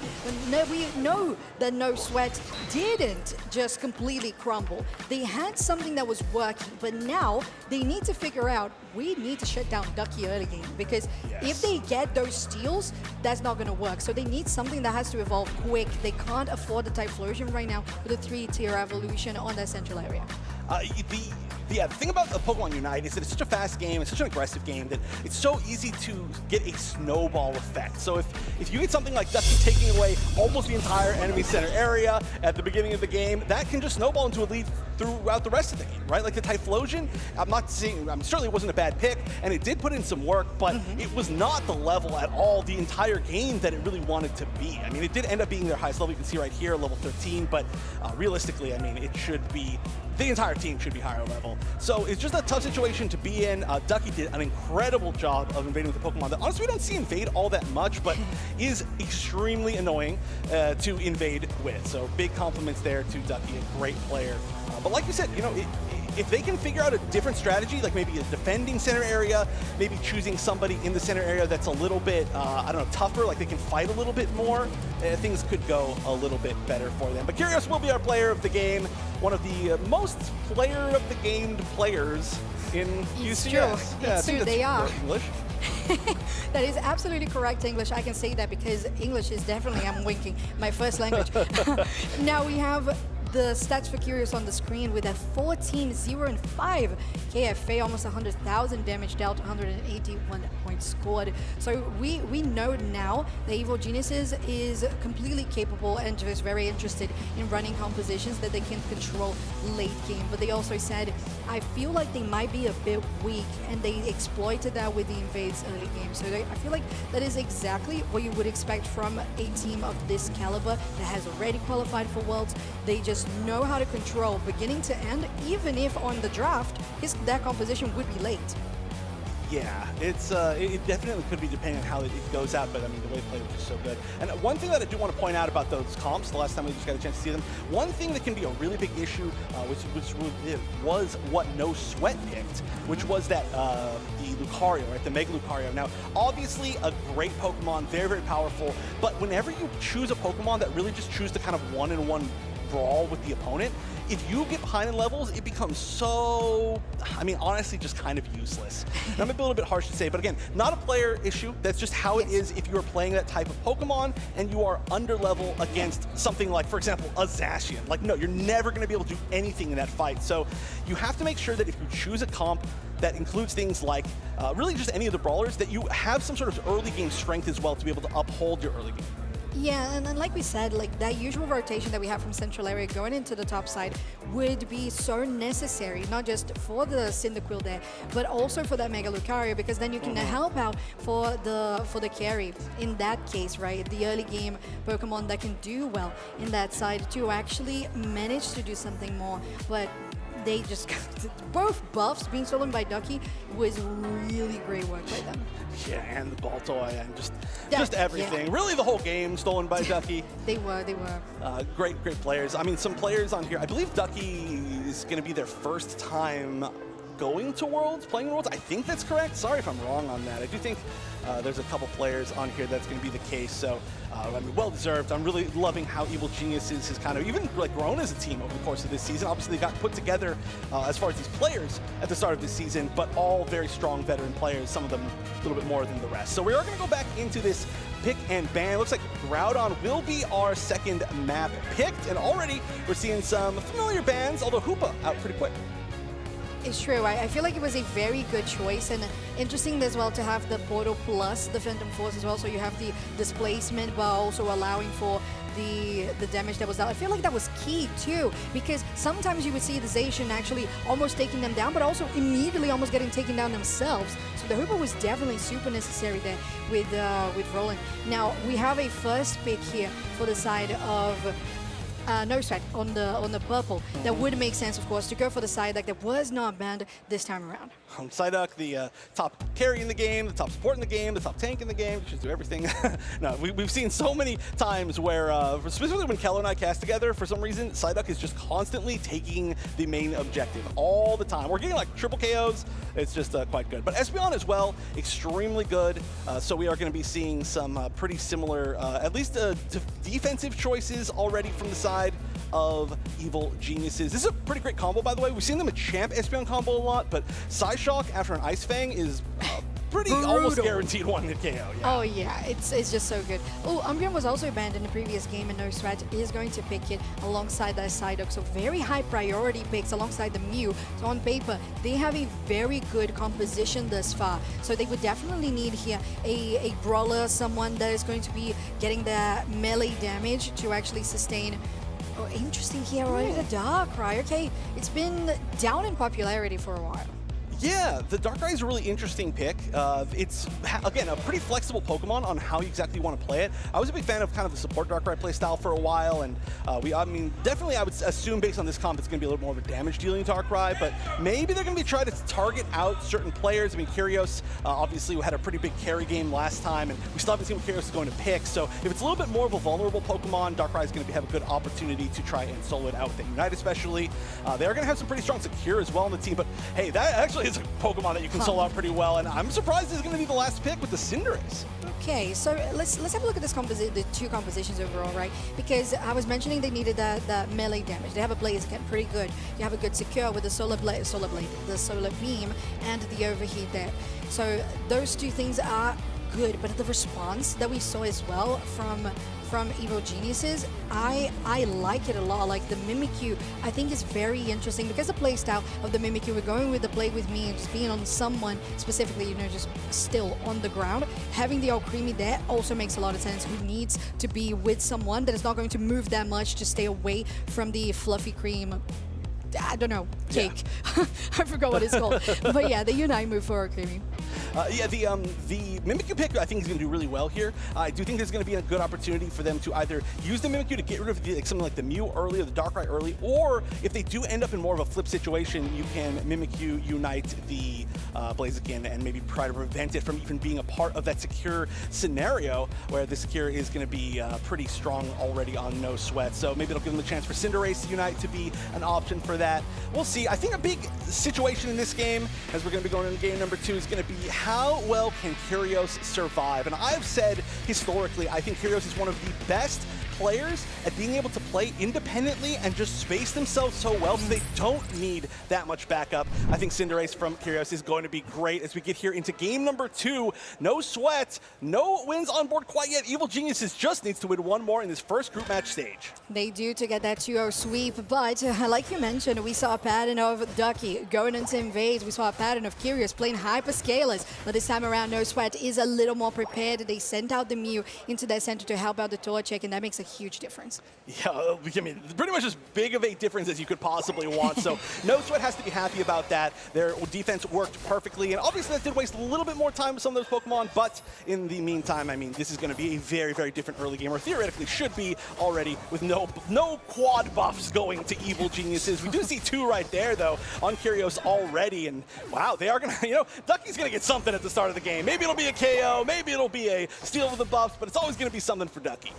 S20: We know that No Sweat didn't just completely crumble. They had something that was working, but now they need to figure out, we need to shut down Ducky early game, because if they get those steals, that's not going to work. So they need something that has to evolve quick. They can't afford the Typhlosion right now with a 3-tier evolution on that central area.
S19: The thing about Pokemon Unite is that it's such a fast game, it's such an aggressive game, that it's so easy to get a snowball effect. So if you get something like Ducky taking away almost the entire enemy center area at the beginning of the game, that can just snowball into a lead throughout the rest of the game, right? Like the Typhlosion, certainly it wasn't a bad pick, and it did put in some work, but it was not the level at all the entire game that it really wanted to be. I mean, it did end up being their highest level. You can see right here, level 13, but realistically, I mean, it should be, the entire team should be higher level. So it's just a tough situation to be in. Ducky did an incredible job of invading with the Pokemon that honestly we don't see invade all that much, but is extremely annoying to invade with. So big compliments there to Ducky, a great player. But like you said, you know, if they can figure out a different strategy, like maybe a defending center area, maybe choosing somebody in the center area that's a little bit, I don't know, tougher, like they can fight a little bit more, things could go a little bit better for them. But Curious will be our player of the game, one of the most player of the game players in UCS.
S20: True.
S19: Yeah,
S20: it's true, they are.
S19: English.
S20: That is absolutely correct English. I can say that because English is definitely, I'm winking, my first language. Now we have the stats for Curious on the screen with a 14, 0, and 5 KFA, almost 100,000 damage dealt, 181 points scored. So we know now that Evil Geniuses is completely capable and just very interested in running compositions that they can control late game. But they also said, I feel like they might be a bit weak, and they exploited that with the invades early game. So I feel like that is exactly what you would expect from a team of this caliber that has already qualified for Worlds. They just know how to control beginning to end, even if on the draft that composition would be late.
S19: Yeah, it definitely could be depending on how it goes out, but I mean, the way it played was just so good. And one thing that I do want to point out about those comps, the last time we just got a chance to see them, one thing that can be a really big issue, which was what No Sweat picked, which was that the Lucario, right, the Mega Lucario. Now, obviously a great Pokemon, very, very powerful, but whenever you choose a Pokemon that really just choose to kind of one-on-one brawl with the opponent, if you get behind in levels, it becomes so, I mean, honestly, just kind of useless. And I'm a little bit harsh to say, but again, not a player issue. That's just how it is if you are playing that type of Pokemon and you are under level against something like, for example, a Zacian. Like, no, you're never going to be able to do anything in that fight. So you have to make sure that if you choose a comp that includes things like really just any of the brawlers, that you have some sort of early game strength as well to be able to uphold your early game.
S20: Yeah, and like we said, like that usual rotation that we have from central area going into the top side would be so necessary, not just for the Cyndaquil there, but also for that Mega Lucario, because then you can help out for the carry in that case, right? The early game Pokemon that can do well in that side to actually manage to do something more, but they just both buffs being stolen by Ducky was really great work by them.
S19: Yeah, and the Baltoy and just everything. Yeah. Really the whole game stolen by Ducky.
S20: They were.
S19: Great players. I mean, some players on here, I believe Ducky is going to be their first time going to Worlds, playing Worlds. I think that's correct. Sorry if I'm wrong on that. I do think there's a couple players on here that's going to be the case. So, I mean, well deserved. I'm really loving how Evil Geniuses has kind of even like grown as a team over the course of this season. Obviously, they got put together as far as these players at the start of this season, but all very strong veteran players. Some of them a little bit more than the rest. So we are going to go back into this pick and ban. Looks like Groudon will be our second map picked, and already we're seeing some familiar bans. Although Hoopa out pretty quick.
S20: It's true. I feel like it was a very good choice, and interesting as well to have the Portal plus the Phantom Force as well, so you have the displacement but also allowing for the damage that was done. I feel like that was key too, because sometimes you would see the Zacian actually almost taking them down, but also immediately almost getting taken down themselves. So the Hoopa was definitely super necessary there with Roland. Now we have a first pick here for the side of no sweat on the purple. That would make sense, of course, to go for the Psyduck that was not banned this time around.
S19: Psyduck, the top carry in the game, the top support in the game, the top tank in the game, just do everything. No, we've seen so many times where, specifically when Keller and I cast together, for some reason, Psyduck is just constantly taking the main objective all the time. We're getting like triple KOs. It's just quite good. But Espeon as well, extremely good. So we are going to be seeing some pretty similar, at least defensive choices already from the side of Evil Geniuses. This is a pretty great combo, by the way. We've seen them a Champ Espeon combo a lot, but Psyshock after an Ice Fang is pretty almost guaranteed one-hit KO. Yeah.
S20: Oh yeah, it's just so good. Oh, Umbreon was also banned in the previous game, and No Sweat is going to pick it alongside that Psyduck. So very high priority picks alongside the Mew. So on paper, they have a very good composition thus far. So they would definitely need here a brawler, someone that is going to be getting the melee damage to actually sustain. Oh, interesting here, right? The Darkrai. Okay, it's been down in popularity for a while.
S19: Yeah, the Darkrai is a really interesting pick. It's, again, a pretty flexible Pokemon on how you exactly want to play it. I was a big fan of kind of the support Darkrai playstyle for a while, and I mean, definitely I would assume based on this comp it's going to be a little more of a damage-dealing Darkrai, but maybe they're going to be trying to target out certain players. I mean, Kyrios, obviously, we had a pretty big carry game last time, and we still haven't seen what Kyrios is going to pick, so if it's a little bit more of a vulnerable Pokemon, Darkrai is going to have a good opportunity to try and solo it out with Unite especially. They are going to have some pretty strong Secure as well on the team, but hey, that actually is a Pokemon that you can solo out pretty well, and I'm surprised this is going to be the last pick with the Cinderace.
S20: Okay, so let's have a look at this the two compositions overall, right? Because I was mentioning they needed that melee damage. They have a Blaziken, pretty good. You have a good Secure with the Solar Beam, and the Overheat there. So those two things are good, but the response that we saw as well from Evil Geniuses, I like it a lot. Like the Mimikyu, I think is very interesting because the playstyle of the Mimikyu, we're going with the play with me and just being on someone specifically, you know, just still on the ground. Having the Alcremie there also makes a lot of sense, who needs to be with someone that is not going to move that much to stay away from the fluffy cream. I don't know, cake. Yeah. I forgot what it's called. But yeah, the Unite move for Alcremie.
S19: Yeah, the Mimikyu pick I think is going to do really well here. I do think there's going to be a good opportunity for them to either use the Mimikyu to get rid of something like the Mew early or the Darkrai early, or if they do end up in more of a flip situation, you can Mimikyu Unite the Blaziken and maybe try to prevent it from even being a part of that Secure scenario where the Secure is going to be pretty strong already on No Sweat. So maybe it'll give them the chance for Cinderace Unite to be an option for that. We'll see. I think a big situation in this game, as we're going to be going into game number 2, is going to be how well can Kyrios survive? And I've said historically, I think Kyrios is one of the best players at being able to play independently and just space themselves so well so they don't need that much backup. I think Cinderace from Kyrios is going to be great as we get here into game number 2. No sweat, no wins on board quite yet. Evil Geniuses just needs to win one more in this first group match stage.
S20: They do to get that 2-0 sweep, but like you mentioned, we saw a pattern of Ducky going into invades. We saw a pattern of Kyrios playing hyperscalers, but this time around, No Sweat is a little more prepared. They sent out the Mew into their center to help out the Torchic, and that makes a huge difference.
S19: Yeah, I mean, pretty much as big of a difference as you could possibly want. So No Sweat has to be happy about that. Their defense worked perfectly, and obviously that did waste a little bit more time with some of those Pokemon, but in the meantime, I mean, this is going to be a very, very different early game, or theoretically should be already, with no quad buffs going to Evil Geniuses. We do see 2 right there, though, on Kyrios already, and wow, they are going to, you know, Ducky's going to get something at the start of the game. Maybe it'll be a KO, maybe it'll be a steal of the buffs, but it's always going to be something for Ducky.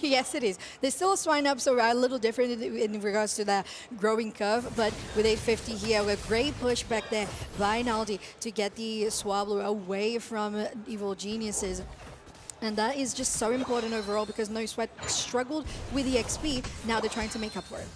S20: Yes, it is. They still swine up, so a little different in regards to that growing curve, but with 850 here, a great push back there by Naldi to get the Swablu away from Evil Geniuses. And that is just so important overall because No Sweat struggled with the XP. Now they're trying to make up for it.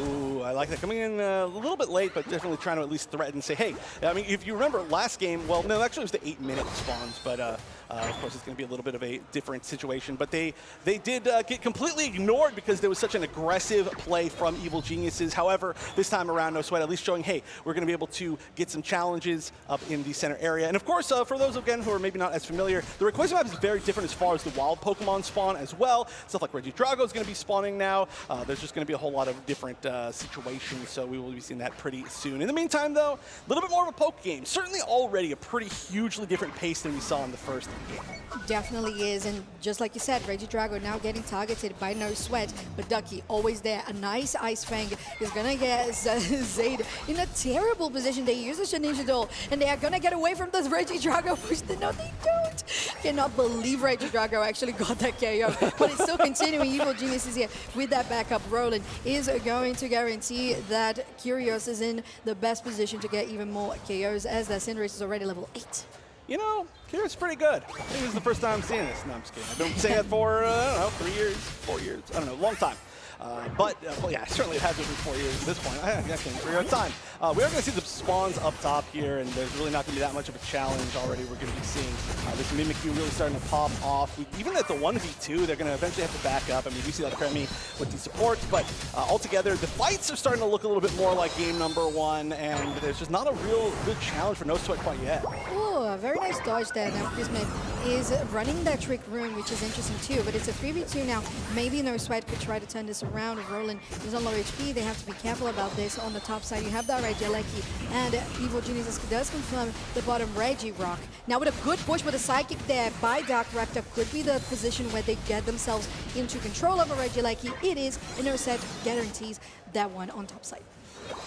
S19: Ooh, I like that. Coming in a little bit late, but definitely trying to at least threaten and say, hey, I mean, if you remember last game, well, no, actually it was the 8-minute spawns, but of course it's going to be a little bit of a different situation. But they did get completely ignored because there was such an aggressive play from Evil Geniuses. However, this time around, No Sweat at least showing, hey, we're going to be able to get some challenges up in the center area. And of course, for those, again, who are maybe not as familiar, the Rayquaza map is very different as far as the wild Pokemon spawn as well. Stuff like Regidrago is going to be spawning now. There's just going to be a whole lot of different situations, so we will be seeing that pretty soon. In the meantime, though, a little bit more of a poke game. Certainly already a pretty hugely different pace than we saw in the first game.
S20: Definitely is, and just like you said, Regidrago now getting targeted by No Sweat, but Ducky always there. A nice Ice Fang is gonna get Zaid in a terrible position. They use the Shinichi Doll, and they are gonna get away from this Regidrago push. No, they don't. Cannot believe Regidrago actually got that KO, but it's still continuing. Evil Genius is here with that backup. Roland is going to guarantee that Kyrios is in the best position to get even more KOs as that Cinderace is already level 8.
S19: You know, Kyrios is pretty good. I think this is the first time I'm seeing this. No, I'm just kidding. I've been saying it for, I don't know, 3 years, 4 years, I don't know, long time. Well, yeah, certainly it has been 4 years at this point. I can't 3 years time. We are going to see the spawns up top here, and there's really not going to be that much of a challenge already. We're going to be seeing this Mimikyu really starting to pop off. Even at the 1v2, they're going to eventually have to back up. I mean, we see that Kremi with the supports, but altogether, the fights are starting to look a little bit more like game number 1, and there's just not a real good challenge for No Sweat quite yet.
S20: Oh, a very nice dodge there. Now, Christmas is running that Trick Room, which is interesting too, but it's a 3v2 now. Maybe No Sweat could try to turn this around. If Roland is on low HP, they have to be careful about this. On the top side, you have that Regieleki, and Evil Genius does confirm the bottom Regirock. Now, with a good push with a Psychic there by Dark Raptor, could be the position where they get themselves into control of a Regieleki. It is, and No Sweat guarantees that one on top side.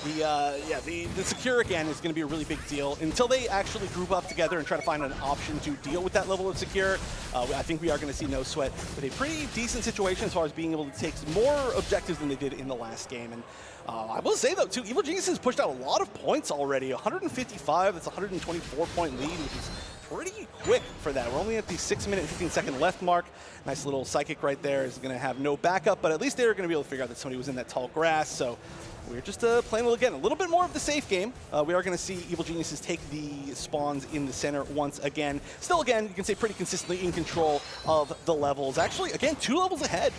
S19: The Secure again is going to be a really big deal. Until they actually group up together and try to find an option to deal with that level of Secure, I think we are going to see No Sweat with a pretty decent situation as far as being able to take more objectives than they did in the last game. And I will say, though, too, Evil Genius has pushed out a lot of points already. 155, that's a 124-point lead, which is pretty quick for that. We're only at the 6-minute, 15-second left mark. Nice little Psychic right there is going to have no backup, but at least they're going to be able to figure out that somebody was in that tall grass. So we're just playing, again, a little bit more of the safe game. We are going to see Evil Geniuses take the spawns in the center once again. Still, again, you can say pretty consistently in control of the levels. Actually, again, 2 levels ahead.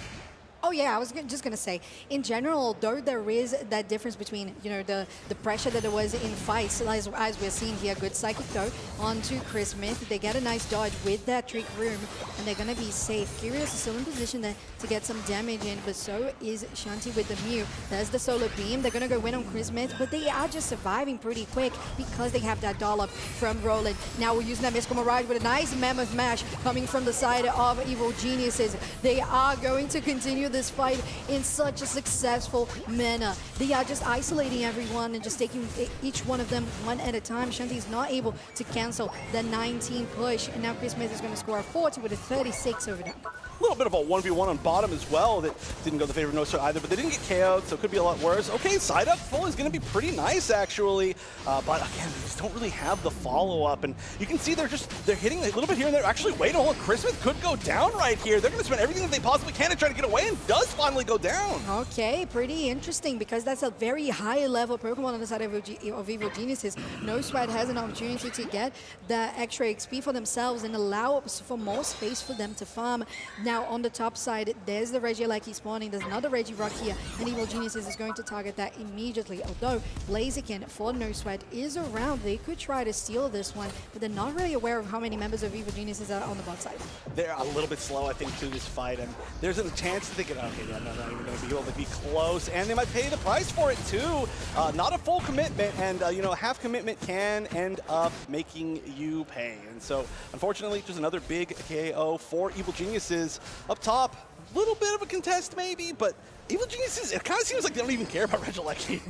S20: Oh yeah, I was just gonna say, in general, though there is that difference between, you know, the pressure that there was in fights, as we're seeing here, good Psychic though, onto Chris Smith. They get a nice dodge with that Trick Room, and they're gonna be safe. Kyrios is still in position there to get some damage in, but so is Shanti with the Mew. There's the Solar Beam. They're gonna go win on Chris Smith, but they are just surviving pretty quick because they have that dollop from Roland. Now we're using that Mystical Mirage with a nice Mammoth Mash coming from the side of Evil Geniuses. They are going to continue this fight in such a successful manner. They are just isolating everyone and just taking each one of them one at a time. Shanti is not able to cancel the 19 push, and now Chris Smith is going to score a 40 with a 36 over them.
S19: little bit of a 1v1 on bottom as well that didn't go the favor of No Sweat either, but they didn't get KO'd, so it could be a lot worse. Okay, side up pull is going to be pretty nice, actually. But again, they just don't really have the follow-up. And you can see they're hitting a little bit here and there. Actually, wait, hold on, Christmas could go down right here. They're going to spend everything that they possibly can to try to get away, and does finally go down.
S20: Okay, pretty interesting, because that's a very high-level Pokemon on the side of Evil Geniuses. No Sweat has an opportunity to get the extra XP for themselves and allow for more space for them to farm. Now, on the top side, there's the Regieleki spawning. There's another Regirock here, and Evil Geniuses is going to target that immediately. Although Blaziken for No Sweat is around, they could try to steal this one, but they're not really aware of how many members of Evil Geniuses are on the bot side.
S19: They're a little bit slow, I think, through this fight, and there's a chance that they can, okay, yeah, no, not even going to be able to be close, and they might pay the price for it too. Not a full commitment, and you know, half commitment can end up making you pay. And so, unfortunately, just another big KO for Evil Geniuses up top. A little bit of a contest maybe, but Evil Geniuses, it kind of seems like they don't even care about Regieleki.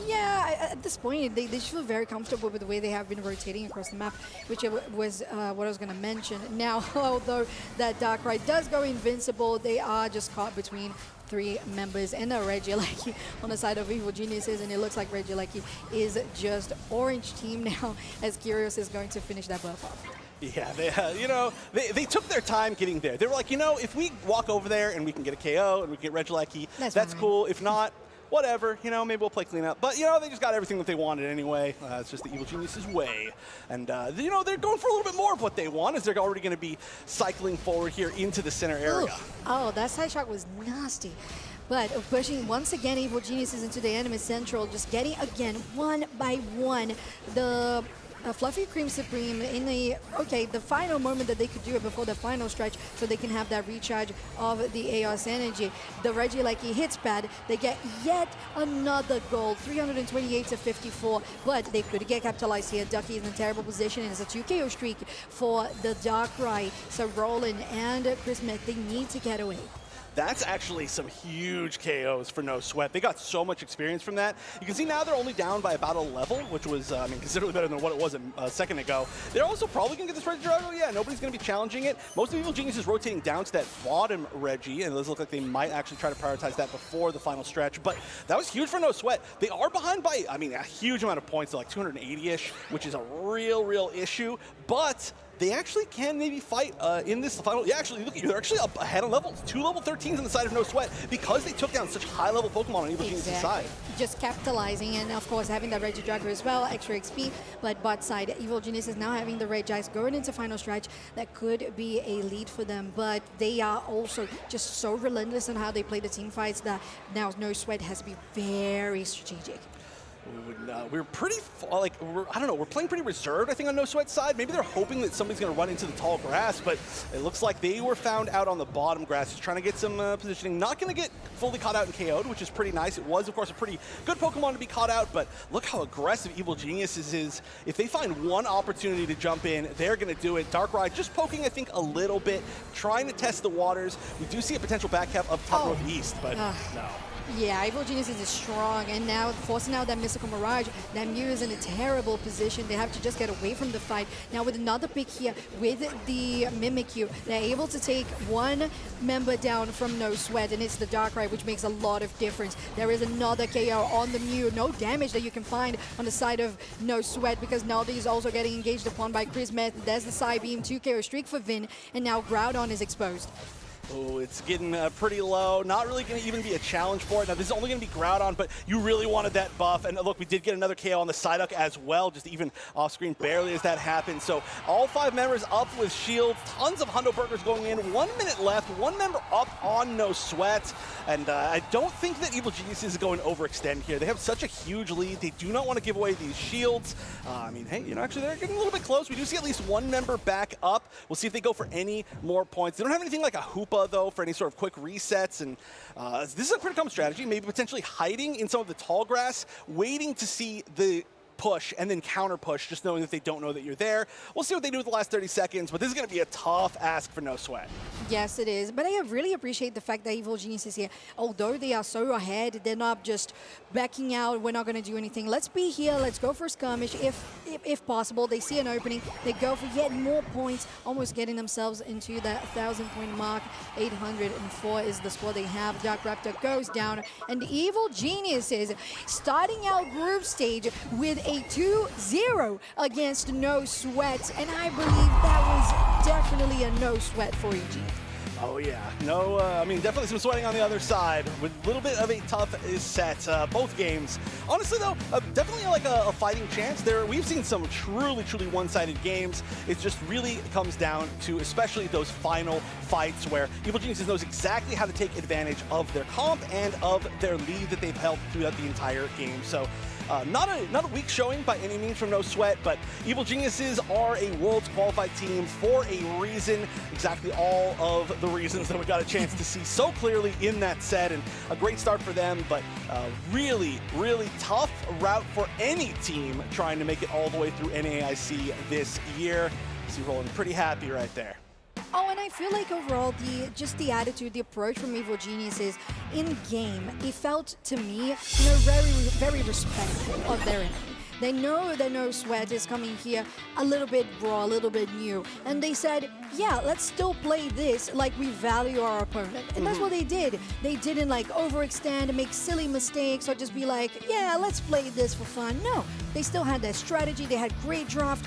S20: Yeah, at this point, they just feel very comfortable with the way they have been rotating across the map, which was what I was going to mention. Now, although that Darkrai does go invincible, they are just caught between 3 members and a Regieleki on the side of Evil Geniuses, and it looks like Regieleki is just orange team now, as Curious is going to finish that buff off.
S19: Yeah, they took their time getting there. They were like, you know, if we walk over there and we can get a KO and we can get Regieleki, that's cool. If not, whatever, you know, maybe we'll play cleanup. But, you know, they just got everything that they wanted anyway. It's just the Evil Geniuses way. And, you know, they're going for a little bit more of what they want, as they're already going to be cycling forward here into the center area.
S20: Oh, that side shot was nasty. But pushing once again Evil Geniuses into the enemy central, just getting again one by one the Fluffy Cream Supreme in the final moment that they could do it before the final stretch, so they can have that recharge of the Aeos energy. The Regieleki hits pad, they get yet another gold, 328 to 54, but they could get capitalized here. Ducky is in a terrible position, and it's a 2 KO streak for the Darkrai. So Roland and Chris Smith, they need to get away.
S19: That's actually some huge KOs for No Sweat. They got so much experience from that. You can see now they're only down by about a level, which was, I mean, considerably better than what it was a second ago. They're also probably going to get this Regidrago. Yeah, nobody's going to be challenging it. Most of Evil Genius is rotating down to that bottom Regi, and it does look like they might actually try to prioritize that before the final stretch. But that was huge for No Sweat. They are behind by, I mean, a huge amount of points, like 280-ish, which is a real issue. But they actually can maybe fight in this final. Yeah, actually, look, they're actually up ahead of levels. 2 level 13s on the side of No Sweat, because they took down such high-level Pokemon on Evil Genius' side.
S20: Just capitalizing, and of course having that Regidrago as well, extra XP. But bot side, Evil Genius is now having the Regice going into final stretch. That could be a lead for them, but they are also just so relentless on how they play the team fights that now No Sweat has to be very strategic.
S19: We're pretty, I don't know, we're playing pretty reserved, I think, on No Sweat's side. Maybe they're hoping that somebody's going to run into the tall grass, but it looks like they were found out on the bottom grass, just trying to get some positioning. Not going to get fully caught out and KO'd, which is pretty nice. It was, of course, a pretty good Pokemon to be caught out, but look how aggressive Evil Geniuses is. If they find one opportunity to jump in, they're going to do it. Darkrai just poking, I think, a little bit, trying to test the waters. We do see a potential back cap up top northeast, but no.
S20: Yeah, Evil Geniuses is strong, and now forcing out that Mystical Mirage, that Mew is in a terrible position. They have to just get away from the fight. Now with another pick here, with the Mimikyu, they're able to take one member down from No Sweat, and it's the Darkrai, which makes a lot of difference. There is another KO on the Mew. No damage that you can find on the side of No Sweat, because Naldi is also getting engaged upon by Chris Meth. There's the Psybeam, 2 KO streak for Vin, and now Groudon is exposed.
S19: Oh, it's getting pretty low. Not really going to even be a challenge for it. Now, this is only going to be Groudon, but you really wanted that buff. And look, we did get another KO on the Psyduck as well, just even off-screen barely as that happened. So all 5 members up with shields. Tons of Hundo Burgers going in. 1 minute left. 1 member up on No Sweat. And I don't think that Evil Genius is going to overextend here. They have such a huge lead. They do not want to give away these shields. I mean, hey, you know, actually, they're getting a little bit close. We do see at least 1 member back up. We'll see if they go for any more points. They don't have anything like a Hoopa, though, for any sort of quick resets, and this is a pretty common strategy, maybe potentially hiding in some of the tall grass, waiting to see the push and then counter push, just knowing that they don't know that you're there. We'll see what they do with the last 30 seconds, but this is going to be a tough ask for No Sweat.
S20: Yes, it is. But I really appreciate the fact that Evil Geniuses here, although they are so ahead, they're not just backing out, we're not going to do anything. Let's be here, let's go for skirmish if possible. They see an opening, they go for yet more points, almost getting themselves into that 1,000-point mark. 804 is the score they have. Dark Raptor goes down, and Evil Geniuses starting out group stage with a 2-0 against No Sweat, and I believe that was definitely a no sweat for EG.
S19: Oh yeah, no, I mean, definitely some sweating on the other side with a little bit of a tough set, both games. Honestly though, definitely like a fighting chance there. We've seen some truly one-sided games. It just really comes down to especially those final fights where Evil Geniuses knows exactly how to take advantage of their comp and of their lead that they've held throughout the entire game. So not a weak showing by any means from No Sweat, but Evil Geniuses are a Worlds qualified team for a reason, exactly all of the reasons that we got a chance to see so clearly in that set, and a great start for them, but really tough route for any team trying to make it all the way through NAIC this year. See, rolling pretty happy right there.
S20: Oh, and I feel like overall, just the attitude, the approach from Evil Geniuses in game, it felt to me, very respectful of their enemy. They know that No Sweat is coming here a little bit raw, a little bit new, and they said, yeah, let's still play this like we value our opponent. And that's what they did. They didn't like overextend and make silly mistakes or just be like, yeah, let's play this for fun. No, they still had their strategy, they had great draft,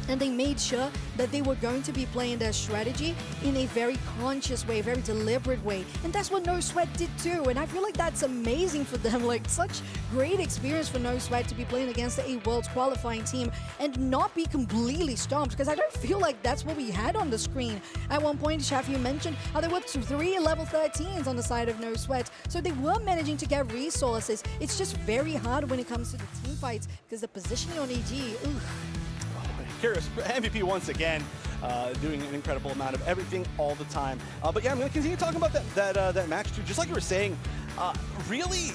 S20: and they made sure that they were going to be playing their strategy in a very conscious way, very deliberate way. And that's what No Sweat did too. And I feel like that's amazing for them. Like, such great experience for No Sweat to be playing against a Worlds qualifying team and not be completely stomped, because I don't feel like that's what we had on the screen. At one point, Chef, you mentioned how there were 3 level 13s on the side of No Sweat. So they were managing to get resources. It's just very hard when it comes to the team fights, because the positioning on EG, oof.
S19: Curious, MVP once again, doing an incredible amount of everything all the time. But yeah, I'm going to continue talking about that match too. Just like you were saying, really,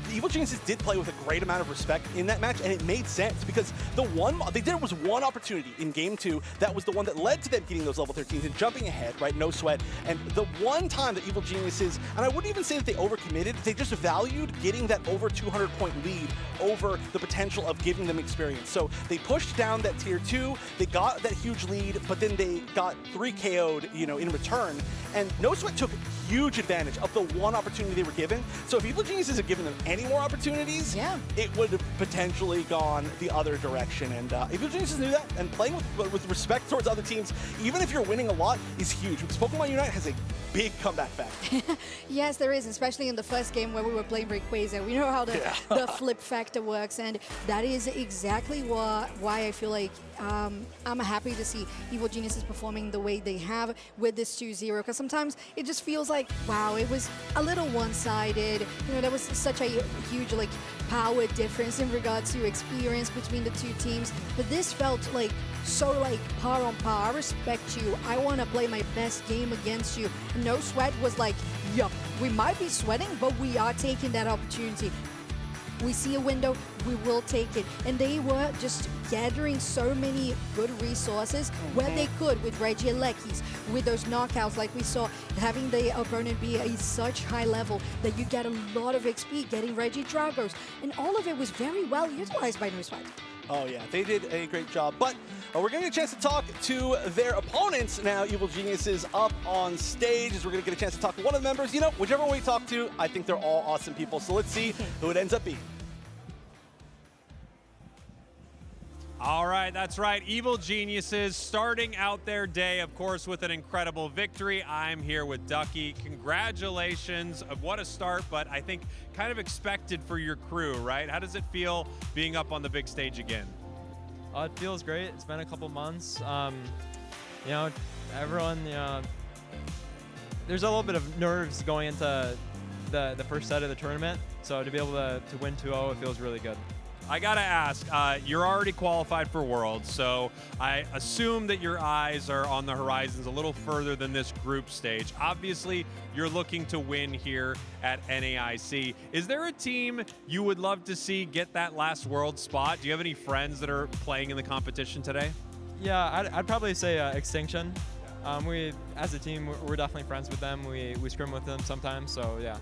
S19: the Evil Geniuses did play with a great amount of respect in that match, and it made sense because there was one opportunity in game 2 that was the one that led to them getting those level 13s and jumping ahead, right? No Sweat. And the one time that Evil Geniuses, and I wouldn't even say that they overcommitted, they just valued getting that over 200-point lead over the potential of giving them experience. So they pushed down that tier 2, they got that huge lead, but then they got 3 KO'd, in return. And No Sweat took huge advantage of the one opportunity they were given. So if Evil Geniuses had given them any more opportunities, it would have potentially gone the other direction. And Evil Geniuses knew that, and playing with respect towards other teams, even if you're winning a lot, is huge, because Pokemon UNITE has a big comeback factor.
S20: Yes, there is, especially in the first game where we were playing Rayquaza. We know how the flip factor works, and that is exactly why I feel like I'm happy to see Evil Geniuses performing the way they have with this 2-0, because sometimes it just feels like, wow, it was a little one-sided. There was such a huge power difference in regards to experience between the two teams, but this felt like so par on par. I respect you. I want to play my best game against you. No Sweat was like, yup, we might be sweating, but we are taking that opportunity. We see a window, we will take it. And they were just gathering so many good resources where they could, with Reggie and Leckies, with those knockouts like we saw, having the opponent be at such high level that you get a lot of XP, getting Reggie Dragos. And all of it was very well utilized by No Sweat.
S19: Oh yeah, they did a great job. But we're going to get a chance to talk to their opponents now. Evil Geniuses up on stage, as we're going to get a chance to talk to one of the members. Whichever one we talk to, I think they're all awesome people. So let's see who it ends up being.
S11: All right, that's right. Evil Geniuses starting out their day, of course, with an incredible victory. I'm here with Ducky. Congratulations. What a start, but I think kind of expected for your crew, right? How does it feel being up on the big stage again?
S21: It feels great. It's been a couple months. Everyone, there's a little bit of nerves going into the first set of the tournament. So to be able to win 2-0, it feels really good.
S11: I gotta ask, you're already qualified for Worlds, so I assume that your eyes are on the horizons a little further than this group stage. Obviously, you're looking to win here at NAIC. Is there a team you would love to see get that last World spot? Do you have any friends that are playing in the competition today?
S21: Yeah, I'd probably say Extinction. We, as a team, we're definitely friends with them. We scrim with them sometimes, so yeah.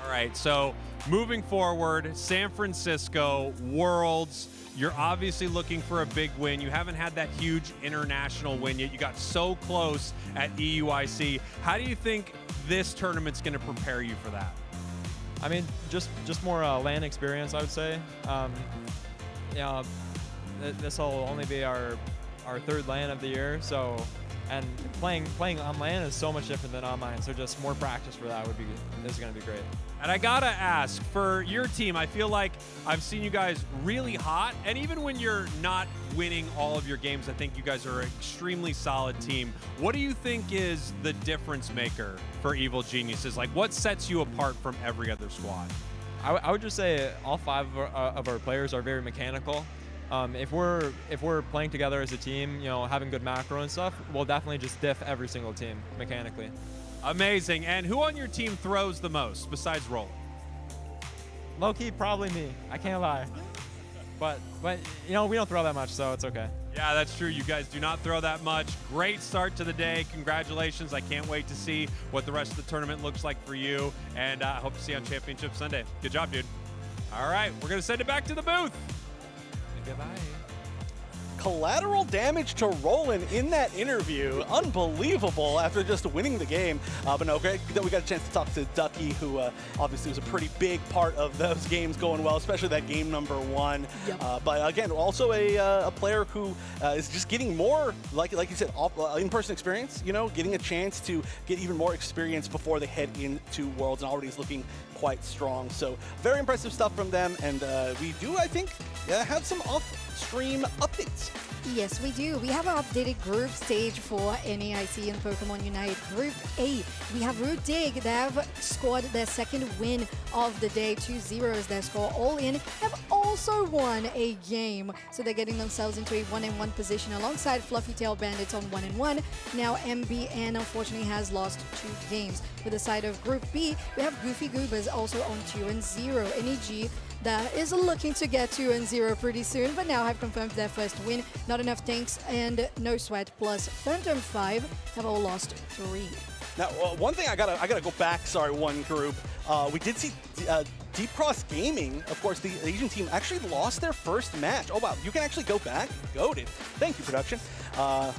S11: All right, so moving forward, San Francisco Worlds, you're obviously looking for a big win. You haven't had that huge international win yet. You got so close at EUIC. How do you think this tournament's going to prepare you for that?
S21: I mean, just more LAN experience, I would say. You know, this will only be our third LAN of the year, so. And playing on LAN is so much different than online, so just more practice for that is going to be great.
S11: And I gotta ask, for your team, I feel like I've seen you guys really hot, and even when you're not winning all of your games, I think you guys are an extremely solid team. What do you think is the difference maker for Evil Geniuses? Like, what sets you apart from every other squad?
S21: I would just say all 5 of our players are very mechanical. If we're playing together as a team, you know, having good macro and stuff, we'll definitely just diff every single team mechanically.
S11: Amazing. And who on your team throws the most besides Roland?
S21: Low-key, probably me. I can't lie. But you know, we don't throw that much, so it's okay.
S11: Yeah, that's true. You guys do not throw that much. Great start to the day. Congratulations. I can't wait to see what the rest of the tournament looks like for you. And I hope to see you on Championship Sunday. Good job, dude. All right, we're going to send it back to the booth. Goodbye.
S19: Collateral damage to Roland in that interview. Unbelievable after just winning the game. But no, great that we got a chance to talk to Ducky, who obviously was a pretty big part of those games going well, especially that game number 1. Yep. But again, also a player who is just getting more, like you said, in-person experience, you know, getting a chance to get even more experience before they head into Worlds, and already is looking quite strong. So very impressive stuff from them, and we do, I think, have some off-stream updates.
S20: Yes, we do. We have an updated group stage for NAIC and Pokémon UNITE. Group A, we have Root Dig. They have scored their second win of the day, 2-0 is their score. All In have also won a game, so they're getting themselves into a 1-1 position alongside Fluffy Tail Bandits on 1-1. Now MBN unfortunately has lost 2 games. With the side of Group B, we have Goofy Goobers also on 2-0. NEG that is looking to get 2-0 pretty soon, but now have confirmed their first win. Not Enough Tanks and No Sweat plus Phantom 5 have all lost 3.
S19: Now, one thing I gotta go back. Sorry, one group. We did see Deep Cross Gaming, of course, the Asian team actually lost their first match. Oh wow, you can actually go back. Goated. Thank you, production.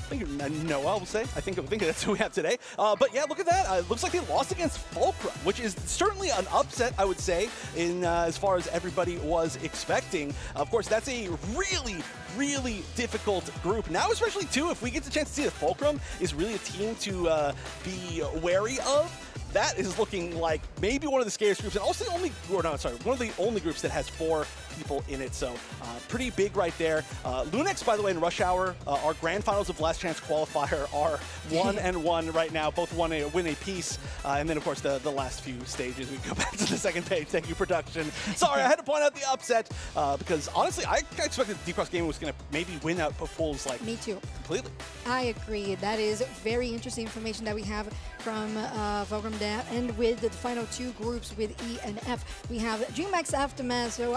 S19: Thank you, Noah, will say. I think that's who we have today. But yeah, look at that. It looks like they lost against Fulcrum, which is certainly an upset, I would say, in as far as everybody was expecting. Of course, that's a really difficult group. Now, especially, too, if we get the chance to see that Fulcrum is really a team to be wary of, that is looking like maybe one of the scariest groups, and also one of the only groups that has 4 people in it, so pretty big right there. Lunex, by the way, in Rush Hour, our grand finals of Last Chance qualifier are 1-1 right now. Both win a piece, and then, of course, the last few stages. We go back to the second page. Thank you, production. Sorry, I had to point out the upset, because, honestly, I expected Deep Cross Gaming was going to maybe win out pools like
S20: Me too.
S19: Completely.
S20: I agree. That is very interesting information that we have from Fulcrum there. And with the final 2 groups with E and F, we have DreamHack Aftermath, so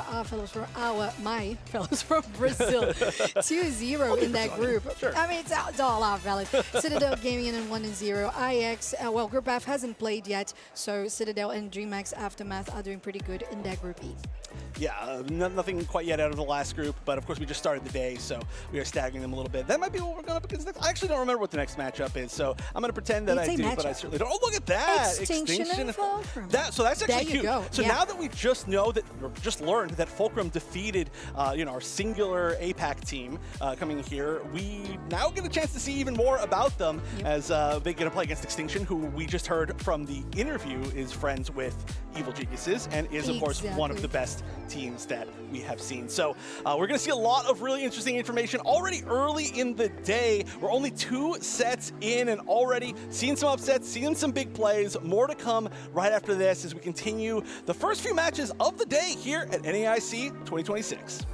S20: my fellows from Brazil, 2-0 in that group. Sure. I mean, it's all our fellas. Citadel Gaming in 1-0. IX, well, Group F hasn't played yet, so Citadel and DreamHack Aftermath are doing pretty good in that Group E.
S19: Yeah, nothing quite yet out of the last group, but of course we just started the day, so we are staggering them a little bit. That might be what we're going up against next. I actually don't remember what the next matchup is, so I'm going to pretend that I do, but I certainly don't. Oh, look at that!
S20: Extinction and Fulcrum.
S19: So that's actually
S20: cute. Go.
S19: So now that we just learned that Fulcrum defeated, our singular APAC team coming here, we now get a chance to see even more about them as they get to play against Extinction, who we just heard from the interview is friends with Evil Geniuses and is, of course, one of the best teams that we have seen. So we're going to see a lot of really interesting information already early in the day. We're only 2 sets in and already seeing some upsets, seeing some big plays. More to come right after this as we continue the first few matches of the day here at NAIC 2026.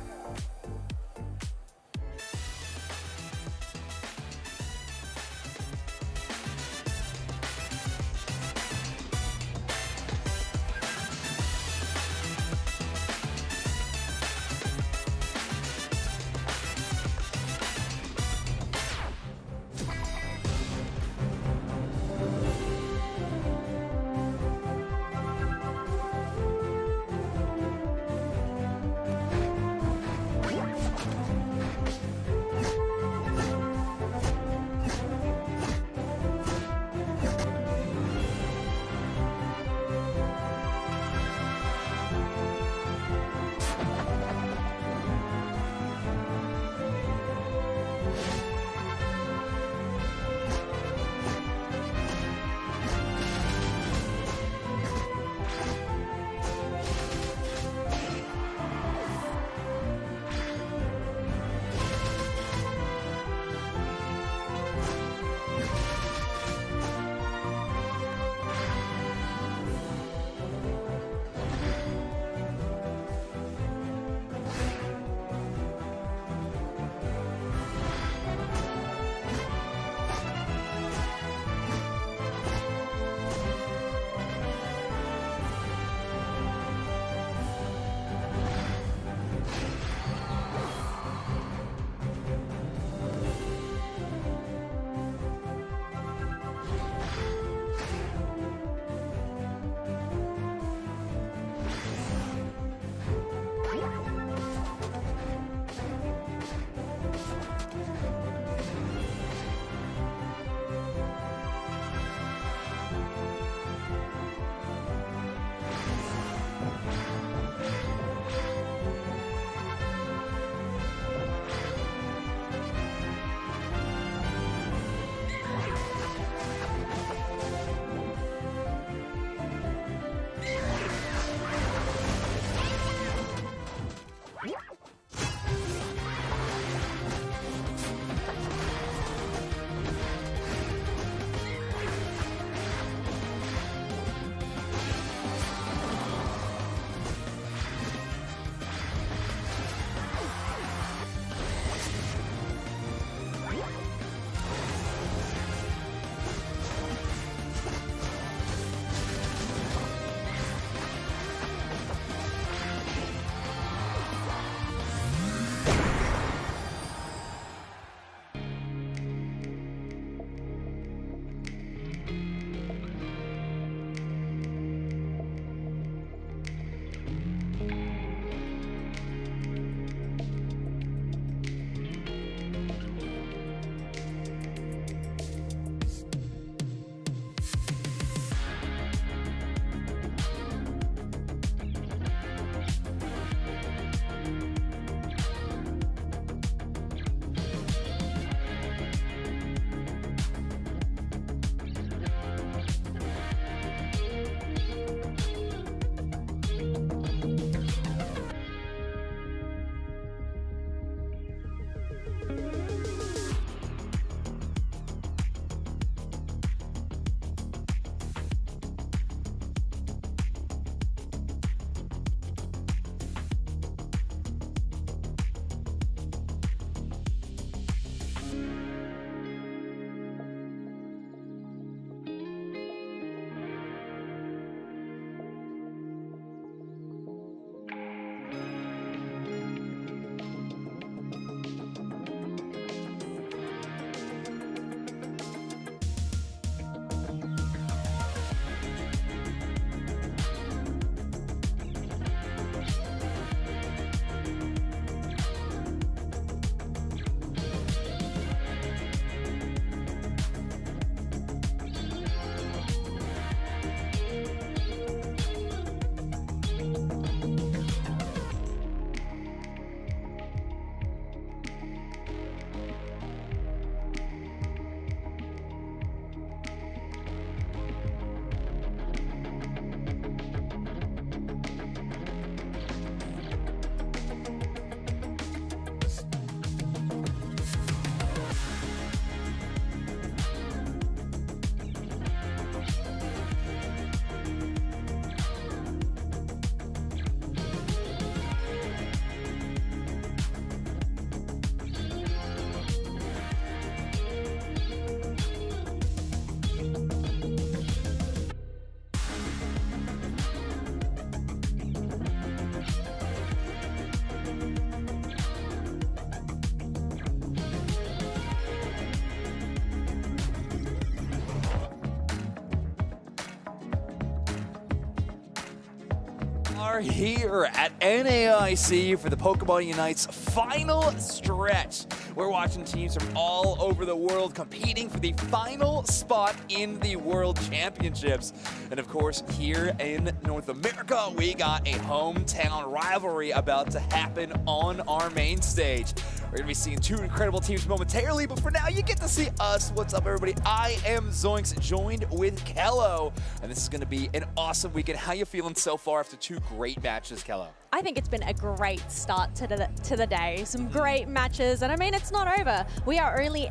S1: are here at NAIC for the Pokemon Unite's final stretch. We're watching teams from all over the world competing for the final spot in the World Championships. And of course, here in North America, we got a hometown rivalry about to happen on our main stage. We're going to be seeing two incredible teams momentarily, but for now, you get to see us. What's up, everybody? I am Zoinks, joined with Kello, and this is going to be an awesome weekend. How you feeling so far after two great matches, Kello?
S3: I think it's been a great start to the day. Some great matches, and I mean, it's not over. We are only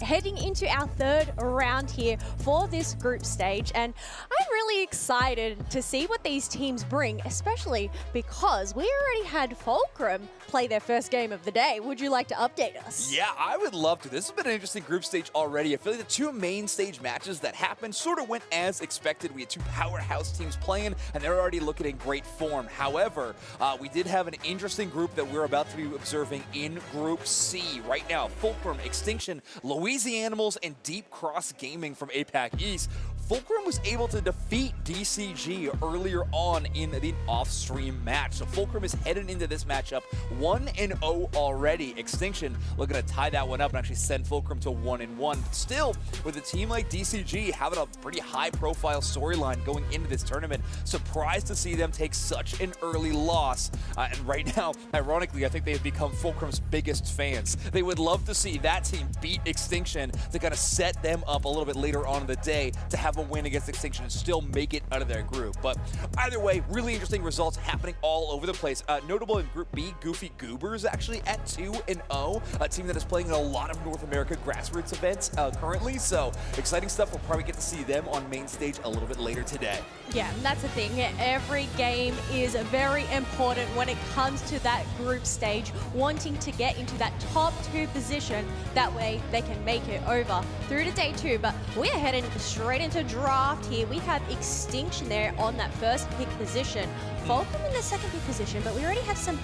S3: heading into our third round here for this group stage, and I'm really excited to see what these teams bring, especially because we already had Fulcrum play their first game of the day. Would you like to update us?
S1: Yeah, I would love to. This has been an interesting group stage already. I feel like the two main stage matches that happened sort of went as expected. We had two powerhouse teams playing, and they're already looking in great form. However, we did have an interesting group that we're about to be observing in Group C. Right now, Fulcrum, Extinction, Louisianimals, and Deep Cross Gaming from APAC East. Fulcrum was able to defeat DCG earlier on in the off-stream match. So Fulcrum is heading into this matchup 1-0 already. Extinction looking to tie that one up and actually send Fulcrum to 1-1. But still, with a team like DCG having a pretty high-profile storyline going into this tournament, surprised to see them take such an early loss. And right now, ironically, I think they have become Fulcrum's biggest fans. They would love to see that team beat Extinction to kind of set them up a little bit later on in the day to have a win against Extinction and still make it out of their group. But either way, really interesting results happening all over the place. Notable in Group B, Goofy Goobers actually at 2-0, a team that is playing in a lot of North America grassroots events currently. So exciting stuff. We'll probably get to see them on main stage a little bit later today.
S3: Yeah, and that's the thing. Every game is very important when it comes to that group stage, wanting to get into that top 2 position. That way they can make it over through to day 2. But we are heading straight into draft here. We have Extinction there on that first pick position. Fulcrum in the second pick position, but we already have some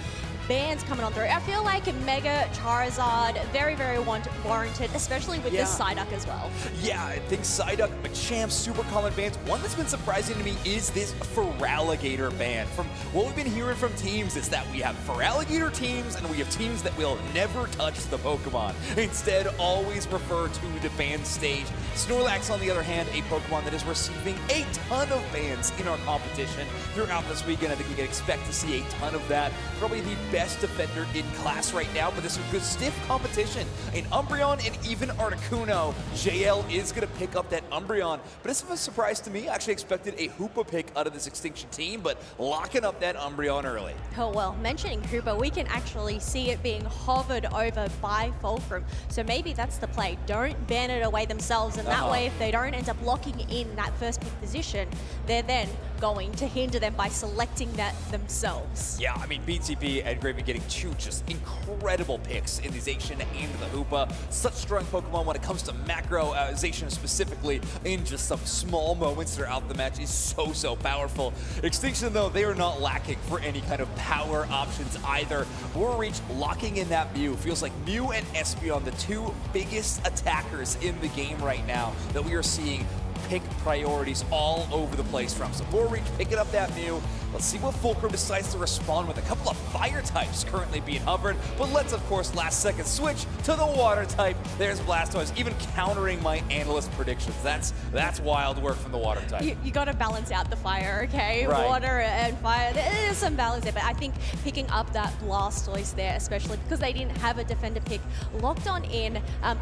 S3: bands coming on through. I feel like Mega Charizard, very, very warranted, especially with this Psyduck as well. Yeah,
S1: I think Psyduck, Machamp, super common bands. One that's been surprising to me is this Feraligatr band. From what we've been hearing from teams is that we have Feraligatr teams and we have teams that will never touch the Pokemon. Instead, always refer to the band stage. Snorlax, on the other hand, a Pokemon that is receiving a ton of bans in our competition throughout this weekend. I think we can expect to see a ton of that. Probably the best defender in class right now, but this is a good stiff competition in Umbreon and even Articuno. JL is going to pick up that Umbreon, but it's a surprise to me. I actually expected a Hoopa pick out of this Extinction team, but locking up that Umbreon early.
S3: Oh, well, mentioning Hoopa, we can actually see it being hovered over by Fulcrum, so maybe that's the play. Don't ban it away themselves, and that way, if they don't end up locking in that first pick position, they're then going to hinder them by selecting that themselves.
S1: Yeah, I mean, BTP and Graven getting two just incredible picks in the Zacian and the Hoopa. Such strong Pokemon when it comes to macro. Zacian specifically, in just some small moments throughout the match, is so powerful. Extinction, though, they are not lacking for any kind of power options either. We're locking in that Mew. Feels like Mew and Espeon, the two biggest attackers in the game right now that we are seeing pick priorities all over the place from. So Warreach picking up that Mew. Let's see what Fulcrum decides to respond with. A couple of fire types currently being hovered, but let's, of course, last second switch to the water type. There's Blastoise, even countering my analyst predictions. That's wild work from the water type.
S3: You got to balance out the fire, okay?
S1: Right.
S3: Water and fire, there is some balance there, but I think picking up that Blastoise there, especially because they didn't have a defender pick, locked on in,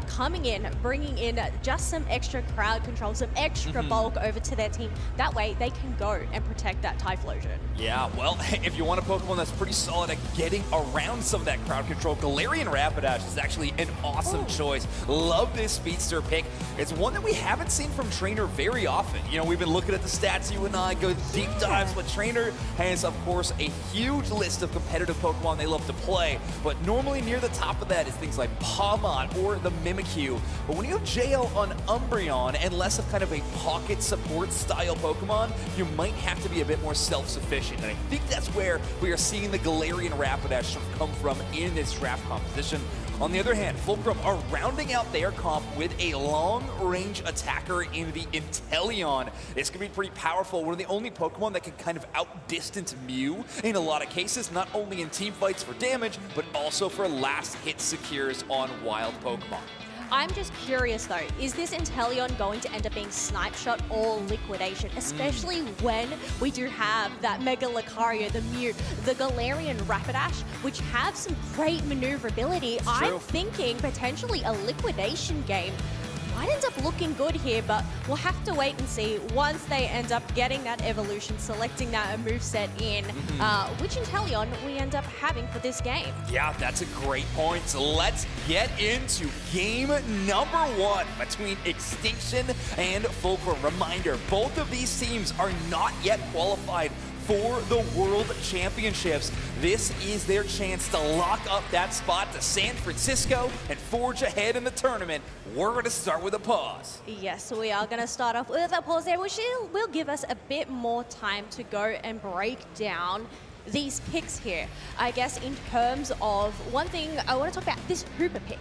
S3: coming in, bringing in just some extra crowd control, some extra bulk over to their team. That way they can go and protect that Typhlosion.
S1: Yeah, well, if you want a Pokemon that's pretty solid at getting around some of that crowd control, Galarian Rapidash is actually an awesome choice. Love this speedster pick. It's one that we haven't seen from Trainer very often. You know, we've been looking at the stats, you and I go deep dives, but Trainer has, of course, a huge list of competitive Pokemon they love to play, but normally near the top of that is things like Pawmot or the Mimikyu. But when you have JL on Umbreon and less of kind of a pocket support style Pokemon, you might have to be a bit more self-sufficient. And I think that's where we are seeing the Galarian Rapidash come from in this draft composition. On the other hand, Fulcrum are rounding out their comp with a long-range attacker in the Inteleon. This could be pretty powerful. One of the only Pokemon that can kind of outdistance Mew in a lot of cases, not only in team fights for damage, but also for last hit secures on wild Pokemon.
S3: I'm just curious though, is this Inteleon going to end up being Snipe Shot or Liquidation? Especially when we do have that Mega Lucario, the Mew, the Galarian Rapidash, which have some great maneuverability. I'm thinking potentially a Liquidation game might end up looking good here, but we'll have to wait and see once they end up getting that evolution, selecting that moveset in, which Inteleon we end up having for this game.
S1: Yeah, that's a great point. So let's get into game number 1 between Extinction and Fulcrum. Reminder, both of these teams are not yet qualified for the World Championships. This is their chance to lock up that spot to San Francisco and forge ahead in the tournament. We're going to start with a pause.
S3: Yes, we are going to start off with a pause there, which will give us a bit more time to go and break down these picks here. I guess in terms of one thing, I want to talk about this Hooper pick.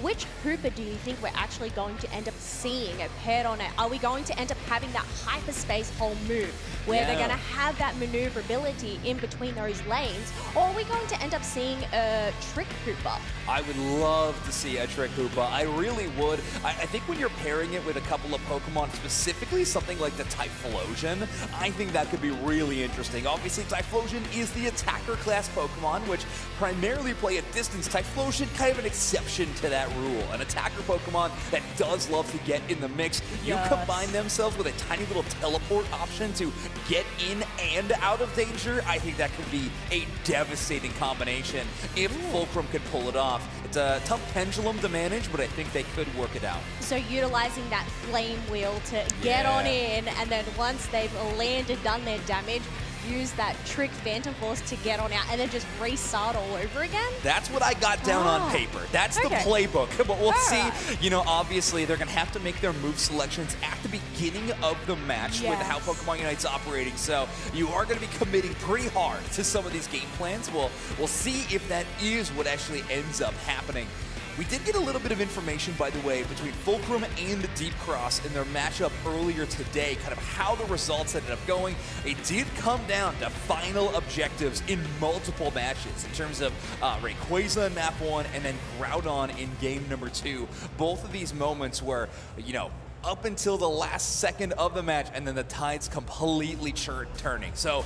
S3: Which Hooper do you think we're actually going to end up seeing paired on it? Are we going to end up having that hyperspace hole move where they're going to have that maneuverability in between those lanes? Or are we going to end up seeing a Trick Hooper? I
S1: would love to see a Trick Hooper. I really would. I think when you're pairing it with a couple of Pokemon, specifically something like the Typhlosion, I think that could be really interesting. Obviously, Typhlosion is the attacker class Pokemon, which primarily play at distance. Typhlosion, kind of an exception to that rule. An attacker Pokemon that does love to get in the mix. You combine themselves with a tiny little teleport option to get in and out of danger. I think that could be a devastating combination if Fulcrum could pull it off. It's a tough pendulum to manage, but I think they could work it out.
S3: So utilizing that Flame Wheel to get on in, and then once they've landed, done their damage, use that Trick Phantom Force to get on out and then just restart all over again?
S1: That's what I got down on paper. That's the playbook. But we'll see. You know, obviously, they're going to have to make their move selections at the beginning of the match with how Pokemon Unite's operating. So you are going to be committing pretty hard to some of these game plans. We'll see if that is what actually ends up happening. We did get a little bit of information, by the way, between Fulcrum and Deep Cross in their matchup earlier today, kind of how the results ended up going. It did come down to final objectives in multiple matches in terms of Rayquaza in map 1 and then Groudon in game number 2. Both of these moments were, you know, up until the last second of the match, and then the tide's completely turning. So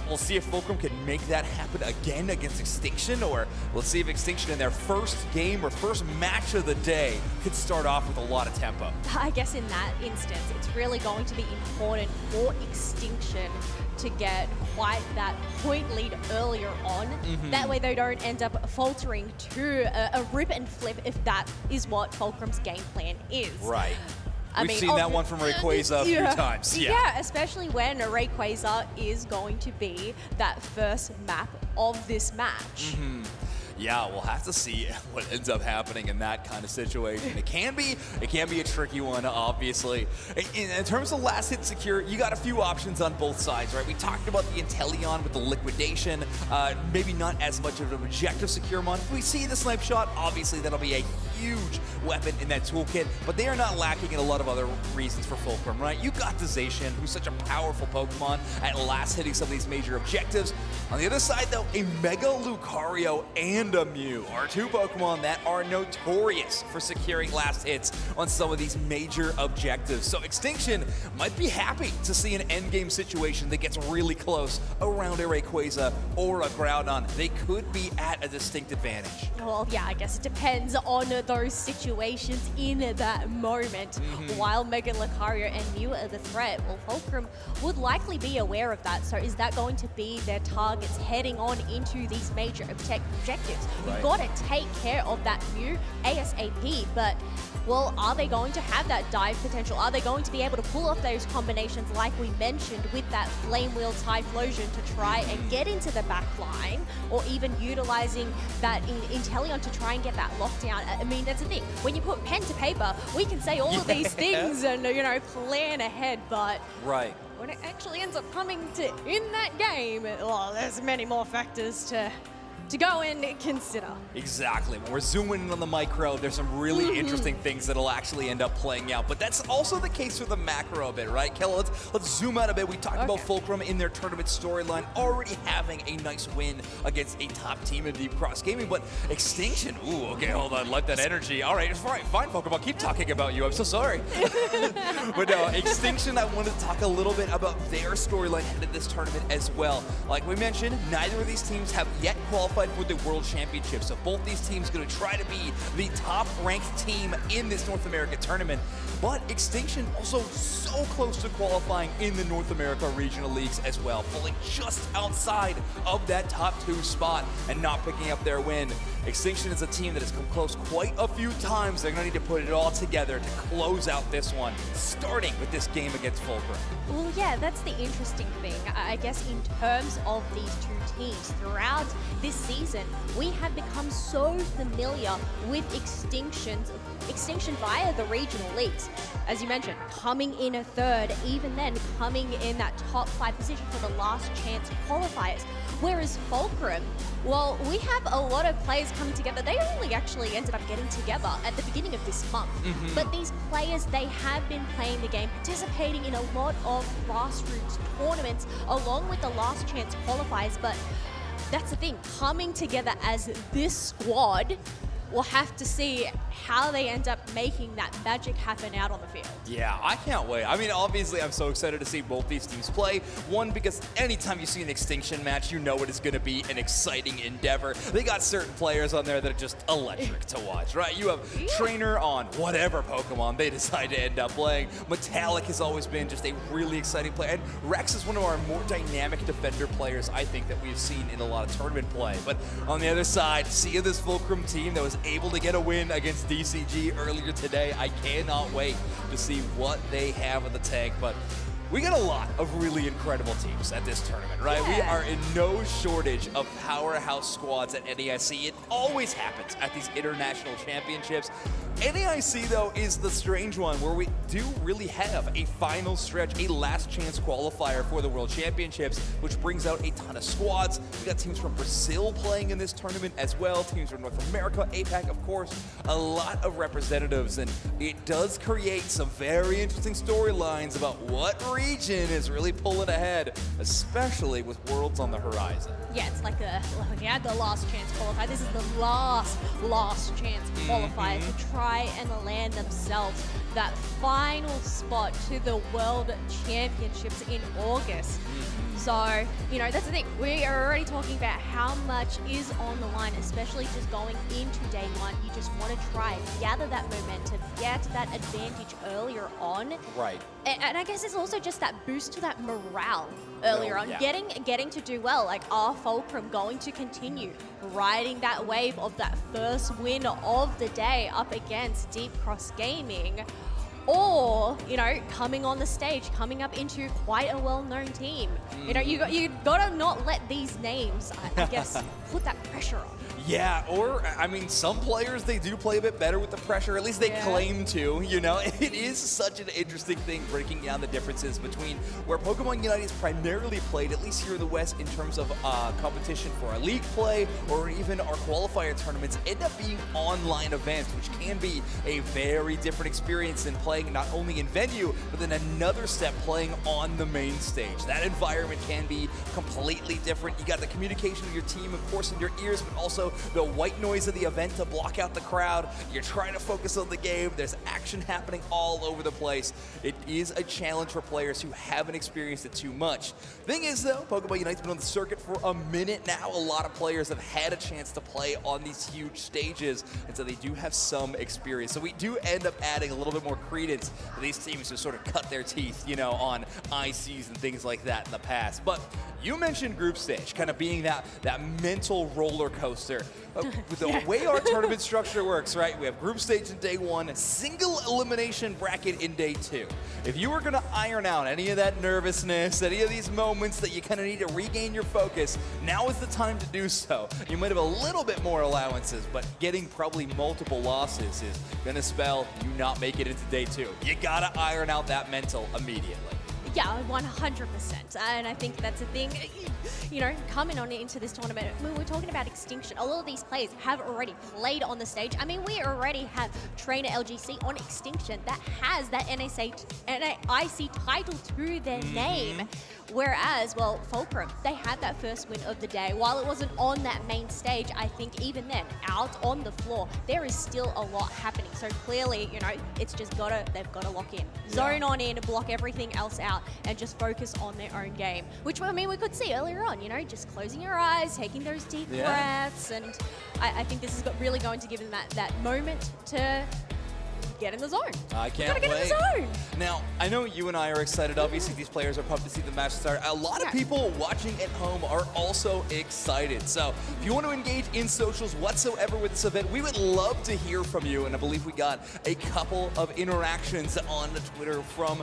S1: we'll see if Fulcrum can make that happen again against Extinction, or we'll see if Extinction in their first game or first match of the day could start off with a lot of tempo.
S3: I guess in that instance, it's really going to be important for Extinction to get quite that point lead earlier on. That way they don't end up faltering to a rip and flip if that is what Fulcrum's game plan is.
S1: Right. We've seen that one from Rayquaza a few times.
S3: Yeah, especially when Rayquaza is going to be that first map of this match.
S1: Yeah, we'll have to see what ends up happening in that kind of situation. It can be a tricky one, obviously. In terms of last hit secure, you got a few options on both sides, right? We talked about the Inteleon with the liquidation, maybe not as much of an objective secure one. If we see the Snipe Shot, obviously that'll be a huge weapon in that toolkit, but they are not lacking in a lot of other reasons for Fulcrum, right? You got the Zacian, who's such a powerful Pokemon at last hitting some of these major objectives. On the other side, though, a Mega Lucario and a Mew are two Pokemon that are notorious for securing last hits on some of these major objectives. So Extinction might be happy to see an endgame situation that gets really close around a Rayquaza or a Groudon. They could be at a distinct advantage.
S3: Well, yeah, I guess it depends on those situations in that moment. While Mega Lucario and Mew are the threat, well, Fulcrum would likely be aware of that. So is that going to be their targets heading on into these major objectives? You've got to take care of that Mew ASAP, but well, are they going to have that dive potential? Are they going to be able to pull off those combinations like we mentioned with that Flame Wheel Typhlosion to try and get into the back line, or even utilizing that Inteleon to try and get that lockdown? I mean, that's the thing. When you put pen to paper, we can say all of these things and, you know, plan ahead, but when it actually ends up coming to in that game, well, there's many more factors to to go and consider.
S1: Exactly. When we're zooming in on the micro, there's some really interesting things that'll actually end up playing out. But that's also the case with the macro a bit, right? Kelly, let's zoom out a bit. We talked about Fulcrum in their tournament storyline already having a nice win against a top team in Deep Cross Gaming, but Extinction, ooh, okay, hold on, let that energy. All right, fine, Pokemon, keep talking about you. I'm so sorry. But no, Extinction, I wanted to talk a little bit about their storyline headed this tournament as well. Like we mentioned, neither of these teams have yet qualified for the World Championship, so both these teams going to try to be the top-ranked team in this North America tournament. But Extinction also so close to qualifying in the North America Regional Leagues as well, falling just outside of that top 2 spot and not picking up their win. Extinction is a team that has come close quite a few times. They're going to need to put it all together to close out this one, starting with this game against Fulcrum.
S3: Well, yeah, that's the interesting thing. I guess in terms of these two teams, throughout this season, we have become so familiar with Extinction via the regional leagues. As you mentioned, coming in a third, even then coming in that top 5 position for the last chance qualifiers. Whereas Fulcrum, well, we have a lot of players coming together. They only actually ended up getting together at the beginning of this month. But these players, they have been playing the game, participating in a lot of grassroots tournaments along with the last chance qualifiers. But that's the thing, coming together as this squad, we'll have to see how they end up making that magic happen out on the field.
S1: Yeah, I can't wait. I mean, obviously, I'm so excited to see both these teams play. One, because anytime you see an Extinction match, you know it is going to be an exciting endeavor. They got certain players on there that are just electric to watch, right? You have Trainer on whatever Pokemon they decide to end up playing. Metallic has always been just a really exciting player. And Rex is one of our more dynamic defender players, I think, that we've seen in a lot of tournament play. But on the other side, seeing this Fulcrum team that was able to get a win against DCG earlier today, I cannot wait to see what they have in the tank. But we got a lot of really incredible teams at this tournament, right? We are in no shortage of powerhouse squads at NAIC. It always happens at these international championships. NAIC, though, is the strange one where we do really have a final stretch, a last chance qualifier for the World Championships, which brings out a ton of squads. We got teams from Brazil playing in this tournament as well, teams from North America, APAC, of course, a lot of representatives, and it does create some very interesting storylines about what region is really pulling ahead, especially with Worlds on the horizon.
S3: Yeah, it's like we had the last chance qualifier. This is the last chance qualifier to try and land themselves that final spot to the World Championships in August. So, you know, that's the thing. We are already talking about how much is on the line, especially just going into day one. You just want to try and gather that momentum, get that advantage earlier on.
S1: Right.
S3: And I guess it's also just that boost to that morale earlier on. Getting to do well. Like, are Fulcrum going to continue riding that wave of that first win of the day up against Deep Cross Gaming? Or, you know, coming on the stage, coming up into quite a well-known team. You know, you gotta not let these names, I guess, put that pressure on.
S1: Yeah, or, I mean, some players, they do play a bit better with the pressure. At least they claim to, you know? It is such an interesting thing breaking down the differences between where Pokemon Unite is primarily played, at least here in the West, in terms of competition for our league play or even our qualifier tournaments, end up being online events, which can be a very different experience than playing not only in venue, but then another step playing on the main stage. That environment can be completely different. You got the communication of your team, of course, in your ears, but also the white noise of the event to block out the crowd. You're trying to focus on the game. There's action happening all over the place. It is a challenge for players who haven't experienced it too much. Thing is, though, Pokemon Unite's been on the circuit for a minute now. A lot of players have had a chance to play on these huge stages, and so they do have some experience. So we do end up adding a little bit more credence to these teams who sort of cut their teeth, you know, on ICs and things like that in the past. But you mentioned group stage, kind of being that mental roller coaster. With the way our tournament structure works, right? We have group stage in day one, single elimination bracket in day two. If you were gonna iron out any of that nervousness, any of these moments that you kind of need to regain your focus, now is the time to do so. You might have a little bit more allowances, but getting probably multiple losses is gonna spell you not make it into day two. You gotta iron out that mental immediately.
S3: Yeah, 100%. And I think that's a thing, you know, coming on into this tournament, when we're talking about Extinction, a lot of these players have already played on the stage. I mean, we already have Trainer LGC on Extinction that has that NAIC title to their name. Whereas, well, Fulcrum, they had that first win of the day. While it wasn't on that main stage, I think even then, out on the floor, there is still a lot happening. So clearly, you know, it's just they've got to lock in. Zone on in, block everything else out, and just focus on their own game. Which, I mean, we could see earlier on, you know, just closing your eyes, taking those deep breaths, and I think this is really going to give them that moment to get in the zone.
S1: I can't wait.
S3: Get in the zone.
S1: Now, I know you and I are excited. Obviously, these players are pumped to see the match start. A lot of people watching at home are also excited. So if you want to engage in socials whatsoever with this event, we would love to hear from you. And I believe we got a couple of interactions on the Twitter from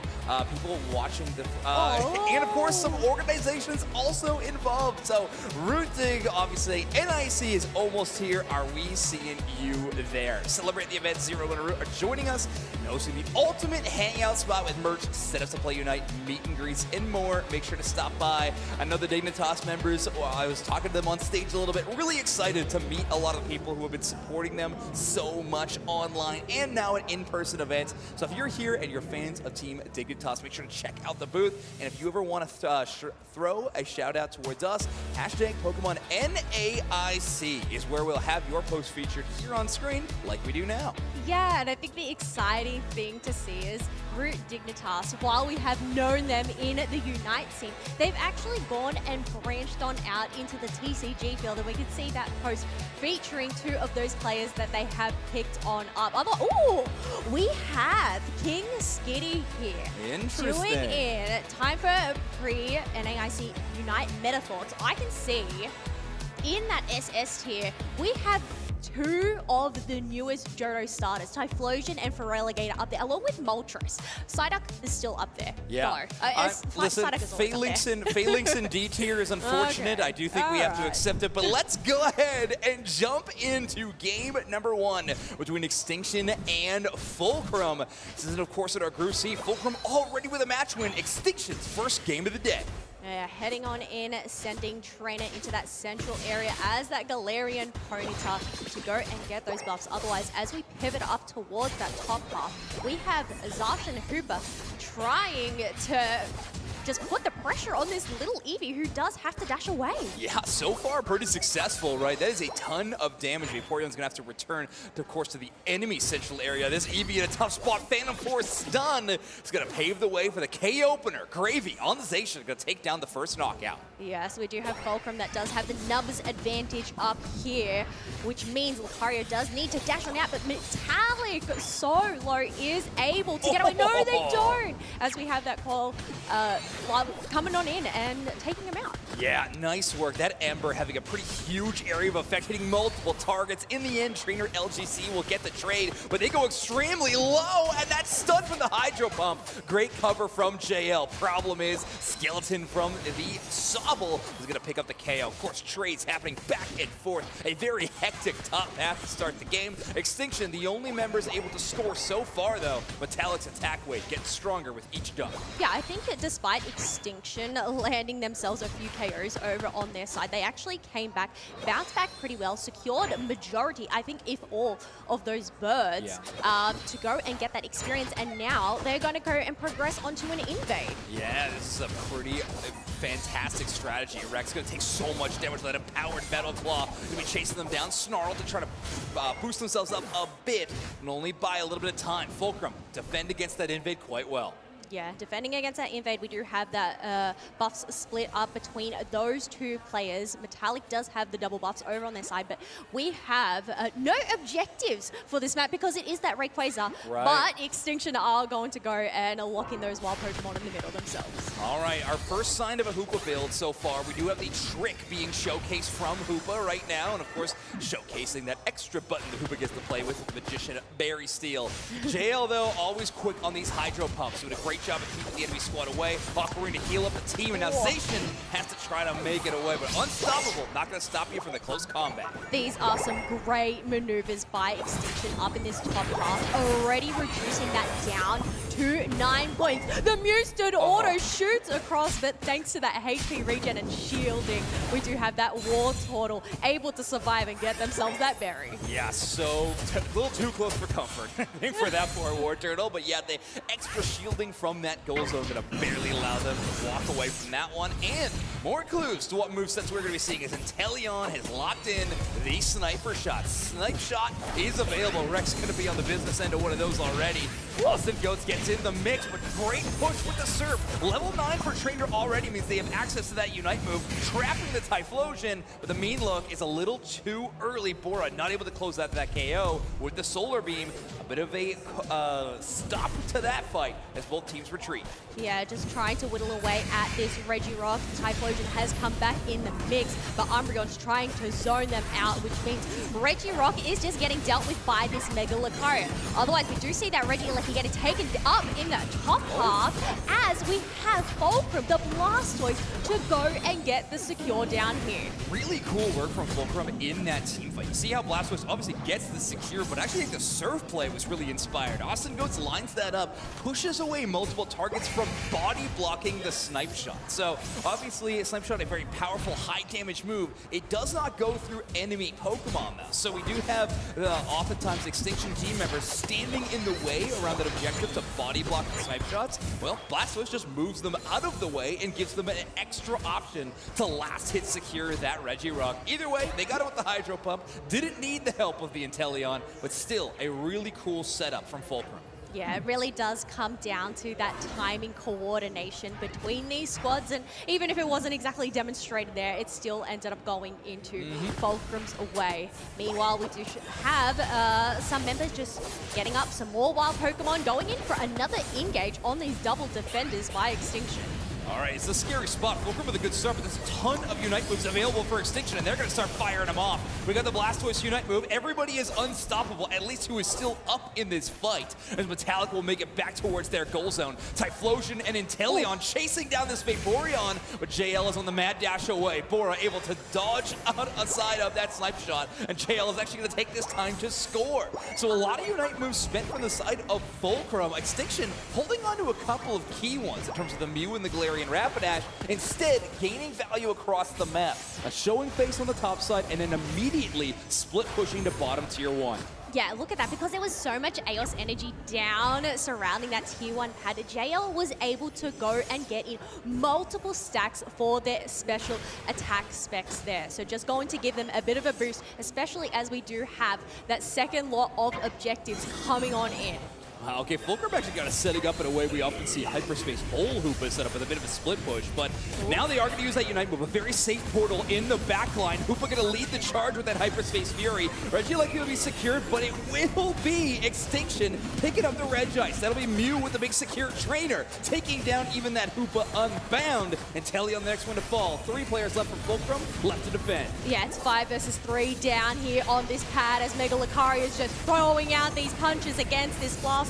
S1: people watching the, and of course, some organizations also involved. So Rooting, obviously, NIC is almost here. Are we seeing you there? Celebrate the event 0 and Root are joining us and hosting the ultimate hangout spot with merch, setups to play Unite, meet and greets, and more. Make sure to stop by. I know the Dignitas members, I was talking to them on stage a little bit, really excited to meet a lot of people who have been supporting them so much online and now at in-person events. So if you're here and you're fans of Team Dignitas, make sure to check out the booth. And if you ever want to throw a shout out towards us, hashtag Pokemon NAIC is where we'll have your post featured here on screen like we do now.
S3: Yeah, and I think the exciting thing to see is Root Dignitas, while we have known them in the Unite scene, they've actually gone and branched on out into the TCG field, and we can see that post featuring 2 of those players that they have picked on up. Ooh, we have King Skitty here.
S1: Interesting.
S3: Doing in time for pre-NAIC Unite meta thoughts. I can see in that SS tier, we have 2 of the newest Johto starters, Typhlosion and Feraligatr up there, along with Moltres. Psyduck is still up there.
S1: Yeah.
S3: Listen,
S1: Phalanx in D tier is unfortunate.
S3: Okay.
S1: I do think we have to accept it, but let's go ahead and jump into game number 1 between Extinction and Fulcrum. This is, of course, at our Group C. Fulcrum already with a match win. Extinction's first game of the day.
S3: Heading on in, sending Trainer into that central area as that Galarian Ponyta to go and get those buffs. Otherwise, as we pivot up towards that top half, we have Zash and Hooper trying to just put the pressure on this little Eevee who does have to dash away.
S1: Yeah, so far pretty successful, right? That is a ton of damage. Vaporeon's gonna have to return, of course, to the enemy central area. This Eevee in a tough spot. Phantom Force stun is gonna pave the way for the K opener. Gravy on the Zacian, gonna take down the first knockout.
S3: Yes, we do have Fulcrum that does have the numbers advantage up here, which means Lucario does need to dash on out, but Metallic so low is able to get away. No, they don't! As we have that call coming on in and taking him out.
S1: Yeah, nice work. That Ember having a pretty huge area of effect, hitting multiple targets. In the end, Trainer LGC will get the trade, but they go extremely low, and that stun from the Hydro Pump. Great cover from JL. Problem is, Skeleton from the Sobble is going to pick up the KO. Of course, trades happening back and forth. A very hectic top half to start the game. Extinction, the only members able to score so far, though. Metallic's attack weight gets stronger with each dunk.
S3: Yeah, I think that despite Extinction landing themselves a few KOs over on their side, they actually came back, bounced back pretty well, secured a majority, I think if all of those birds, to go and get that experience, and now they're going to go and progress onto an invade.
S1: Yeah, this is a pretty fantastic strategy. Rex going to take so much damage with that empowered Metal Claw. Going to be chasing them down. Snarl to try to boost themselves up a bit, and only buy a little bit of time. Fulcrum defend against that invade quite well.
S3: Yeah, defending against that invade, we do have that buffs split up between those 2 players. Metallic does have the double buffs over on their side, but we have no objectives for this map because it is that Rayquaza.
S1: Right.
S3: But Extinction are going to go and lock in those wild Pokemon in the middle themselves.
S1: All right, our first sign of a Hoopa build so far. We do have the trick being showcased from Hoopa right now, and of course, showcasing that extra button that Hoopa gets to play with Magician Berry Steel. JL, though, always quick on these Hydro Pumps, doing a great job of keeping the enemy squad away. Offering to heal up the team, and now Zacian has to try to make it away, but unstoppable. Not going to stop you from the close combat.
S3: These are some great maneuvers by Extinction up in this top half, already reducing that down to 9 points. The Mewstood auto shoots across, but thanks to that HP regen and shielding, we do have that War Turtle able to survive and get themselves that berry.
S1: Yeah, so a little too close for comfort, I think, for that poor War Turtle. But yeah, the extra shielding from that goal zone going to barely allow them to walk away from that one. And more clues to what movesets we're going to be seeing as Inteleon has locked in the sniper shot. Snipe shot is available. Rex going to be on the business end of one of those already. Austin Goats gets in the mix, but great push with the Surf. Level 9 for Trainer already means they have access to that Unite move, trapping the Typhlosion, but the mean look is a little too early. Bora not able to close out that KO with the Solar Beam. A bit of a stop to that fight as both teams retreat.
S3: Yeah, just trying to whittle away at this Regirock. Typhlosion has come back in the mix, but Umbreon's trying to zone them out, which means Regirock is just getting dealt with by this Mega Lucario. Otherwise, we do see that Regirock getting taken up in the top half as we have Fulcrum, the Blastoise, to go and get the secure down here.
S1: Really cool work from Fulcrum in that team fight. You see how Blastoise obviously gets the secure, but I actually think the Surf play was really inspired. Austin Goats lines that up, pushes away multiple targets from body blocking the Snipe Shot. So obviously, Snipe Shot, a very powerful, high damage move. It does not go through enemy Pokemon though. So we do have oftentimes Extinction team members standing in the way around that objective to body block the Snipe Shots. Well, Blastoise just moves them out of the way and gives them an extra option to last hit secure that Regirock. Either way, they got it with the Hydro Pump. Didn't need the help of the Inteleon, but still a really cool setup from Fulcrum.
S3: Yeah, it really does come down to that timing coordination between these squads, and even if it wasn't exactly demonstrated there, it still ended up going into Fulcrum's way. Meanwhile, we do have some members just getting up some more wild Pokemon, going in for another engage on these double defenders by Extinction.
S1: All right, it's a scary spot. Fulcrum with a good start, but there's a ton of Unite moves available for Extinction, and they're going to start firing them off. We got the Blastoise Unite move. Everybody is unstoppable, at least who is still up in this fight, as Metallic will make it back towards their goal zone. Typhlosion and Inteleon chasing down this Vaporeon, but JL is on the mad dash away. Bora able to dodge out aside of that Snipe Shot, and JL is actually going to take this time to score. So a lot of Unite moves spent from the side of Fulcrum. Extinction holding on to a couple of key ones in terms of the Mew and the Galarian Rapidash, instead gaining value across the map. A showing face on the top side and then immediately split pushing to bottom tier 1.
S3: Yeah, look at that. Because there was so much Eos energy down surrounding that tier 1 pad, JL was able to go and get in multiple stacks for their special attack specs there. So just going to give them a bit of a boost, especially as we do have that second lot of objectives coming on in.
S1: Wow, okay, Fulcrum actually got a setting up in a way we often see Hyperspace Hole Hoopa set up with a bit of a split push, but now they are going to use that Unite move, a very safe portal in the backline. Hoopa going to lead the charge with that Hyperspace Fury. Regieleki will be secured, but it will be Extinction picking up the Regice. That'll be Mew with the big secure Trainer, taking down even that Hoopa Unbound. And Inteleon the next one to fall. 3 players left from Fulcrum, left to defend.
S3: Yeah, it's 5 versus 3 down here on this pad as Mega Lucario is just throwing out these punches against this Blastoise.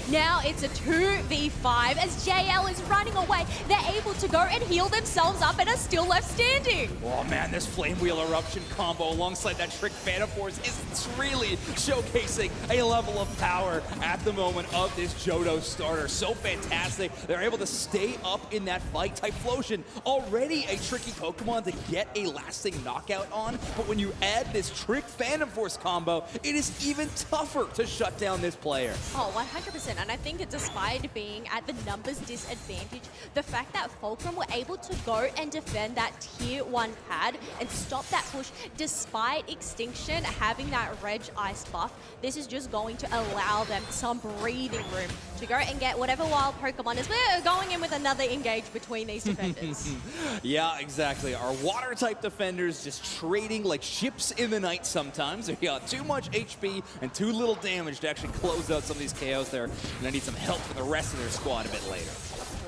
S3: Now it's a 2v5 as JL is running away. They're able to go and heal themselves up and are still left standing.
S1: Oh man, this Flame Wheel Eruption combo alongside that Trick Phantom Force is really showcasing a level of power at the moment of this Johto starter. So fantastic. They're able to stay up in that fight. Typhlosion, already a tricky Pokemon to get a lasting knockout on, but when you add this Trick Phantom Force combo, it is even tougher to shut down this player.
S3: Oh, 100%, and I think that despite being at the numbers disadvantage, the fact that Fulcrum were able to go and defend that tier 1 pad and stop that push despite Extinction having that Reg Ice buff, this is just going to allow them some breathing room to go and get whatever wild Pokemon is. We're going in with another engage between these defenders.
S1: Yeah, exactly. Our water type defenders just trading like ships in the night sometimes. They got too much HP and too little damage to actually close out some of these KOs there. And I need some help from the rest of their squad a bit later.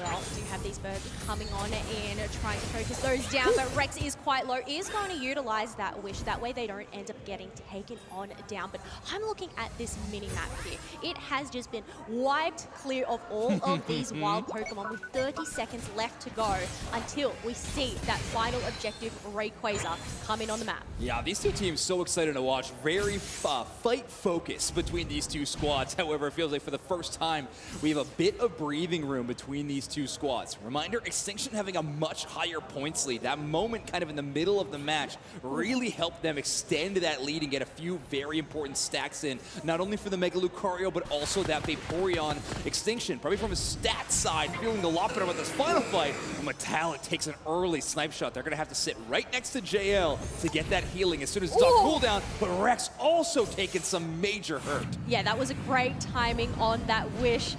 S3: well, do have these birds coming on in, trying to focus those down, but Rex is quite low, is going to utilize that wish. That way they don't end up getting taken on down. But I'm looking at this mini-map here. It has just been wiped clear of all of these wild Pokemon with 30 seconds left to go until we see that final objective, Rayquaza, come in on the map.
S1: Yeah, these two teams so excited to watch. Very fight focus between these two squads. However, it feels like for the first time, we have a bit of breathing room between these two squads. Reminder, Extinction having a much higher points lead. That moment kind of in the middle of the match really helped them extend that lead and get a few very important stacks in, not only for the Mega Lucario, but also that Vaporeon. Extinction, probably from a stat side, feeling a lot better about this final fight. Metallic takes an early snipe shot. They're going to have to sit right next to JL to get that healing as soon as it's off cooldown, but Rex also taking some major hurt.
S3: Yeah, that was a great timing on that wish,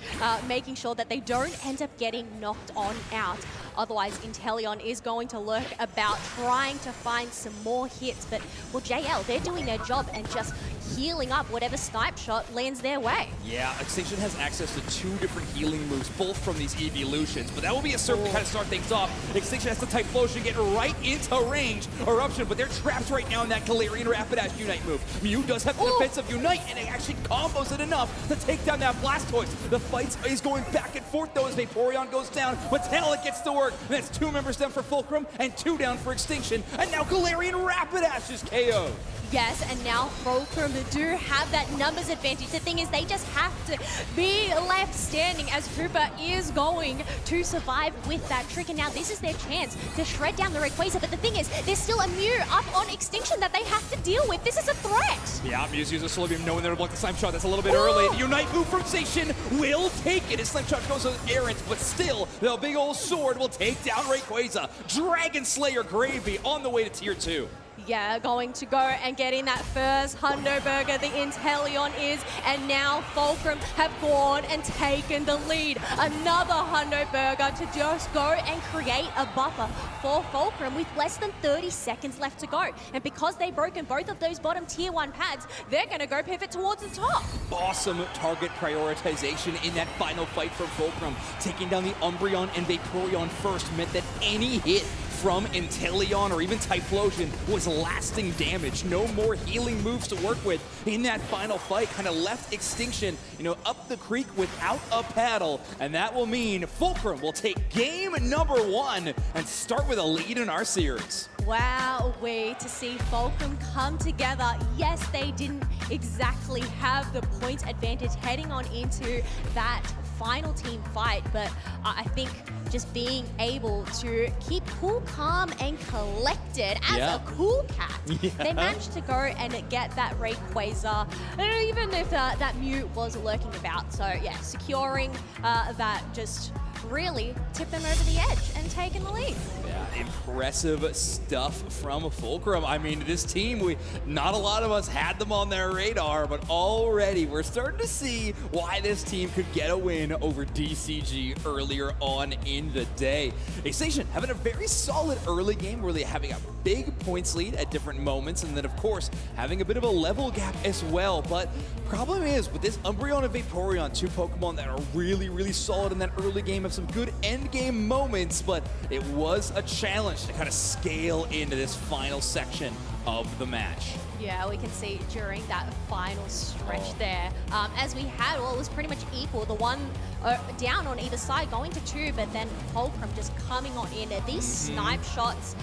S3: making sure that they don't end up getting knocked on out. Otherwise, Inteleon is going to lurk about trying to find some more hits. But, well, JL, they're doing their job and just healing up whatever snipe shot lands their way.
S1: Yeah, Extinction has access to 2 different healing moves, both from these evolutions, but that will be a serve to kind of start things off. Extinction has to Typhlosion, get right into range. Eruption, but they're trapped right now in that Galarian Rapidash Unite move. Mew does have the defensive Unite, and it actually combos it enough to take down that Blastoise. The fight is going back and forth, though, as Vaporeon goes down. Metallic gets to work, and that's 2 members down for Fulcrum and 2 down for Extinction, and now Galarian Rapidash is KO'd.
S3: Yes, and now Fulcrum do have that numbers advantage. The thing is, they just have to be left standing as Hooper is going to survive with that trick. And now this is their chance to shred down the Rayquaza. But the thing is, there's still a Mew up on Extinction that they have to deal with. This is a threat.
S1: Yeah, Mew's using a Solar Beam, knowing they're to block the Slime Shot. That's a little bit early. The Unite move from Station will take it. His Slime Shot goes errant, but still, the big old sword will take down Rayquaza. Dragon Slayer Gravy on the way to Tier 2.
S3: Yeah, going to go and get in that first Hundo Burger, the Inteleon is, and now Fulcrum have gone and taken the lead. Another Hundo Burger to just go and create a buffer for Fulcrum with less than 30 seconds left to go. And because they've broken both of those bottom tier 1 pads, they're going to go pivot towards the top.
S1: Awesome target prioritization in that final fight for Fulcrum. Taking down the Umbreon and Vaporeon first meant that any hit from Inteleon or even Typhlosion was lasting damage. No more healing moves to work with in that final fight. Kind of left Extinction, up the creek without a paddle. And that will mean Fulcrum will take game number 1 and start with a lead in our series.
S3: Wow, way to see Fulcrum come together. Yes, they didn't exactly have the point advantage heading on into that final team fight, but I think just being able to keep cool, calm, and collected as a cool cat, they managed to go and get that Rayquaza, even if that Mew was lurking about. So yeah, securing that just really tipped them over the edge and taking the lead.
S1: Yeah, impressive stuff from Fulcrum. I mean, this team, not a lot of us had them on their radar, but already we're starting to see why this team could get a win over DCG earlier on in the day. Extinction having a very solid early game, really having a big points lead at different moments, and then of course having a bit of a level gap as well. But problem is, with this Umbreon and Vaporeon, 2 Pokemon that are really, really solid in that early game, have some good end game moments, but it was a challenge to kind of scale into this final section of the match.
S3: Yeah, we can see during that final stretch there, as we had, well, it was pretty much equal. The one down on either side going to 2, but then Fulcrum just coming on in. These snipe shots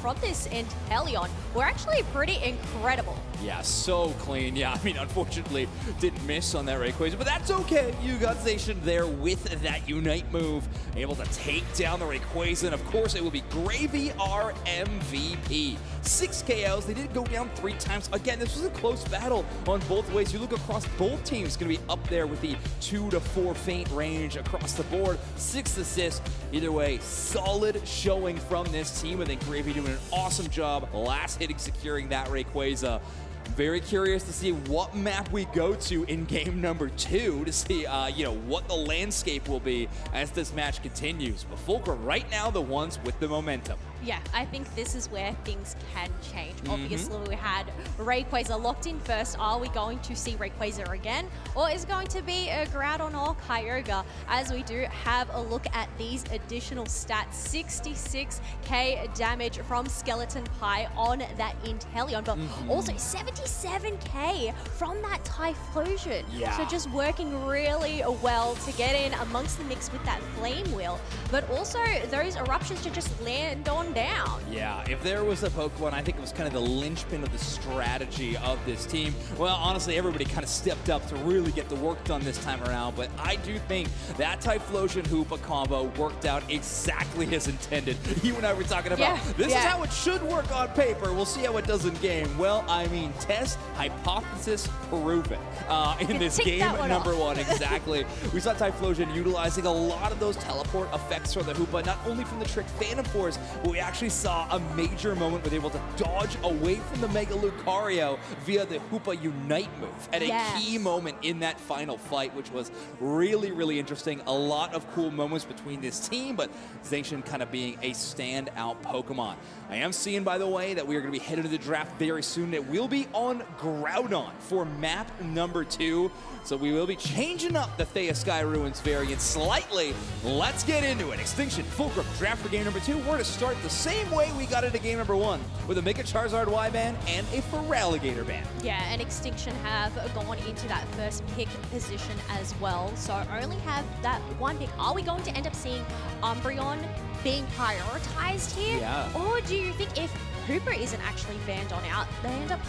S3: from this Inteleon were actually pretty incredible.
S1: Yeah, so clean. Yeah, I mean, unfortunately, didn't miss on that Rayquaza, but that's okay. You got stationed there with that Unite move, able to take down the Rayquaza, and of course, it will be Gravy, our MVP. 6 KOs. They did go down 3 times. Again, this was a close battle on both ways. You look across both teams, going to be up there with the 2 to 4 faint range across the board. 6 assists. Either way, solid showing from this team. And then Gravy doing an awesome job last hitting, securing that Rayquaza. Very curious to see what map we go to in game number 2 to see, what the landscape will be as this match continues. But Fulcrum right now, the ones with the momentum.
S3: Yeah, I think this is where things can change. Obviously, we had Rayquaza locked in first. Are we going to see Rayquaza again? Or is it going to be a Groudon or Kyogre? As we do have a look at these additional stats, 66k damage from Skeleton Pie on that Inteleon, but also 77k from that Typhlosion.
S1: Yeah.
S3: So just working really well to get in amongst the mix with that Flame Wheel, but also those eruptions to just land on down.
S1: Yeah, if there was a Pokemon, I think it was kind of the linchpin of the strategy of this team. Well, honestly, everybody kind of stepped up to really get the work done this time around, but I do think that Typhlosion Hoopa combo worked out exactly as intended. You and I were talking about, this is how it should work on paper. We'll see how it does in game. Well, I mean, test, hypothesis, proven in this game number one. Exactly. We saw Typhlosion utilizing a lot of those teleport effects from the Hoopa, not only from the Trick Phantom Force, but we actually saw a major moment where they were able to dodge away from the Mega Lucario via the Hoopa Unite move at a key moment in that final fight, which was really, really interesting. A lot of cool moments between this team, but Zacian kind of being a standout Pokemon. I am seeing, by the way, that we are going to be headed to the draft very soon. It will be on Groudon for map number 2. So we will be changing up the Thea Sky Ruins variant slightly. Let's get into it. Extinction, Fulcrum, draft for game number 2. We're to start the same way we got into game number 1 with a Mega Charizard Y-Band and a Feraligatr band.
S3: Yeah, and Extinction have gone into that first pick position as well. So only have that one pick. Are we going to end up seeing Umbreon being prioritized here?
S1: Yeah.
S3: Or do you think if Hooper isn't actually banned on out, they end up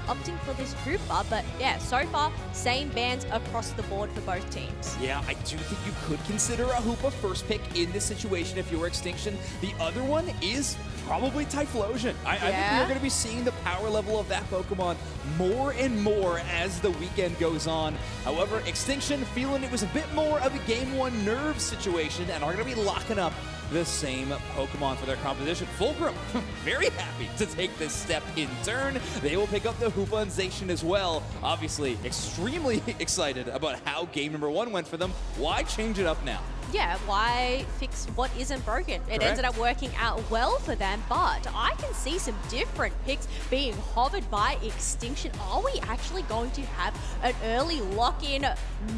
S3: opting for this Hooper? But yeah, so far, same bans across the board for both teams.
S1: Yeah, I do think you could consider a Hoopa first pick in this situation if you're Extinction. The other one is probably Typhlosion. I think we're going to be seeing the power level of that Pokemon more and more as the weekend goes on. However, Extinction feeling it was a bit more of a game 1 nerve situation and are going to be locking up the same Pokemon for their composition. Fulcrum, very happy to take this step in turn. They will pick up the Hoopa and Zacian as well. Obviously, extremely excited about how game number 1 went for them. Why change it up now?
S3: Yeah, why fix what isn't broken? It ended up working out well for them, but I can see some different picks being hovered by Extinction. Are we actually going to have an early lock-in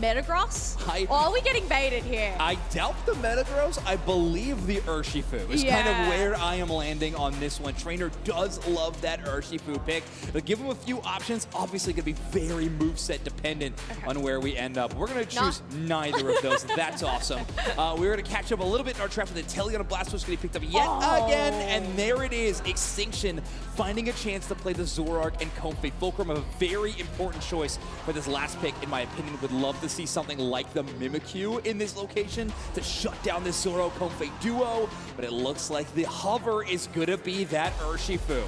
S3: Metagross? Or are we getting baited here?
S1: I doubt the Metagross. I believe the Urshifu is kind of where I am landing on this one. Trainer does love that Urshifu pick, but give him a few options. Obviously, going to be very moveset dependent on where we end up. We're going to choose neither of those. That's awesome. We're going to catch up a little bit in our draft with the Inteleon and Blastoise getting picked up yet again, and there it is. Extinction finding a chance to play the Zoroark and Comfey. Fulcrum, a very important choice for this last pick, in my opinion. Would love to see something like the Mimikyu in this location to shut down this Zoro-Comfey duo, but it looks like the hover is going to be that Urshifu.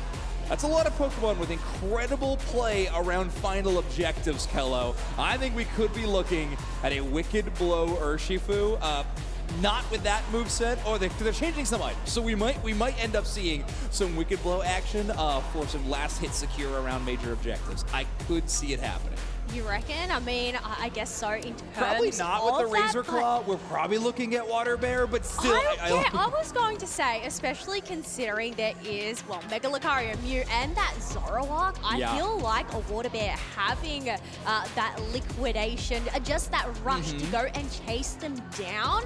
S1: That's a lot of Pokemon with incredible play around final objectives, Kello. I think we could be looking at a Wicked Blow Urshifu. Not with that moveset, or they're changing some items. So we might end up seeing some Wicked Blow action for some last hit secure around major objectives. I could see it happening.
S3: You reckon? I mean, I guess so in terms
S1: Probably not with the Razor Claw. We're probably looking at Water Bear, but still.
S3: I was going to say, especially considering there is, well, Mega Lucario, Mew, and that Zoroark, I feel like a Water Bear having that liquidation, just that rush to go and chase them down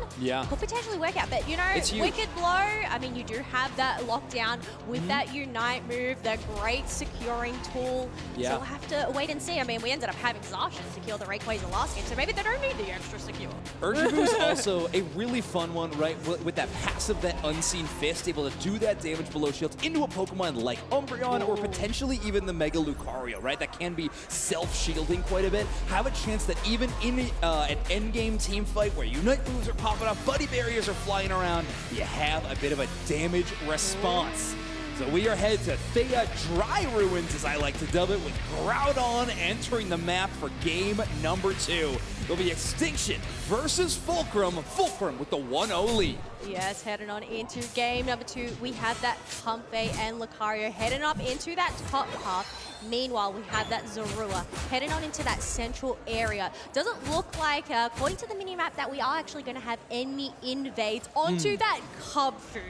S3: could potentially work out. But, you know, Wicked Blow, I mean, you do have that lockdown with that Unite move, the great securing tool. So we'll have to wait and see. I mean, we ended up having Zacian secure the Rayquaza last game, so maybe they don't need the extra secure.
S1: Urshifu is also a really fun one, right? With that passive, that Unseen Fist, able to do that damage below shields into a Pokemon like Umbreon or potentially even the Mega Lucario, right? That can be self-shielding quite a bit. Have a chance that even in an endgame team fight where Unite moves are popping up, Buddy Barriers are flying around, you have a bit of a damage response. So we are headed to Thea Dry Ruins, as I like to dub it, with Groudon entering the map for game number 2. It'll be Extinction versus Fulcrum. Fulcrum with the 1-0 lead.
S3: Yes, heading on into game number 2. We have that Comfey and Lucario heading up into that top half. Meanwhile, we have that Zorua heading on into that central area. Doesn't look like, according to the minimap, that we are actually going to have any invades onto that Kubfu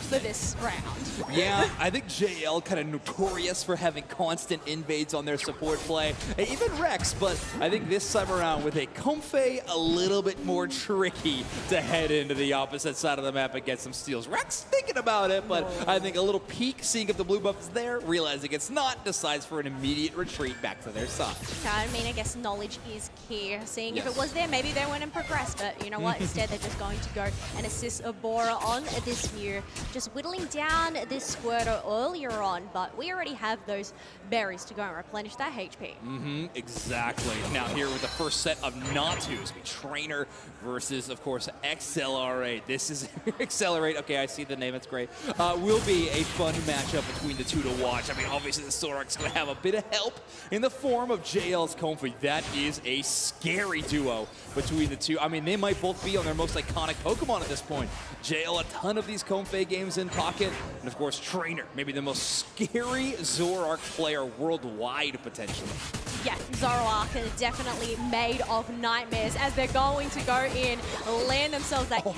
S3: for this round.
S1: Yeah, I think JL kind of notorious for having constant invades on their support play, and even Rex, but I think this time around with a Comfey, a little bit more tricky to head into the opposite side of the map and get some steals. Rex thinking about it, but I think a little peek, seeing if the blue buff is there, realizing it's not, decides for an immediate retreat back to their side.
S3: I mean, I guess knowledge is key. Seeing if it was there, maybe they went and progressed, but you know what? Instead, they're just going to go and assist Bora on this view, just whittling down this Squirtle earlier on, but we already have those berries to go and replenish that HP.
S1: Exactly. Now here with the first set of Natus, Trainer versus, of course, Accelerate. This is Accelerate. Okay, I see the name. It's great. Will be a fun matchup between the two to watch. I mean, obviously the Sorok's going to have a bit of help in the form of JL's Comfey. That is a scary duo between the two. I mean, they might both be on their most iconic Pokemon at this point. JL, a ton of these Comfey games in pocket. And of course, Trainer, maybe the most scary Zoroark player worldwide, potentially.
S3: Yeah, Zoroark is definitely made of nightmares as they're going to go in, land themselves that KO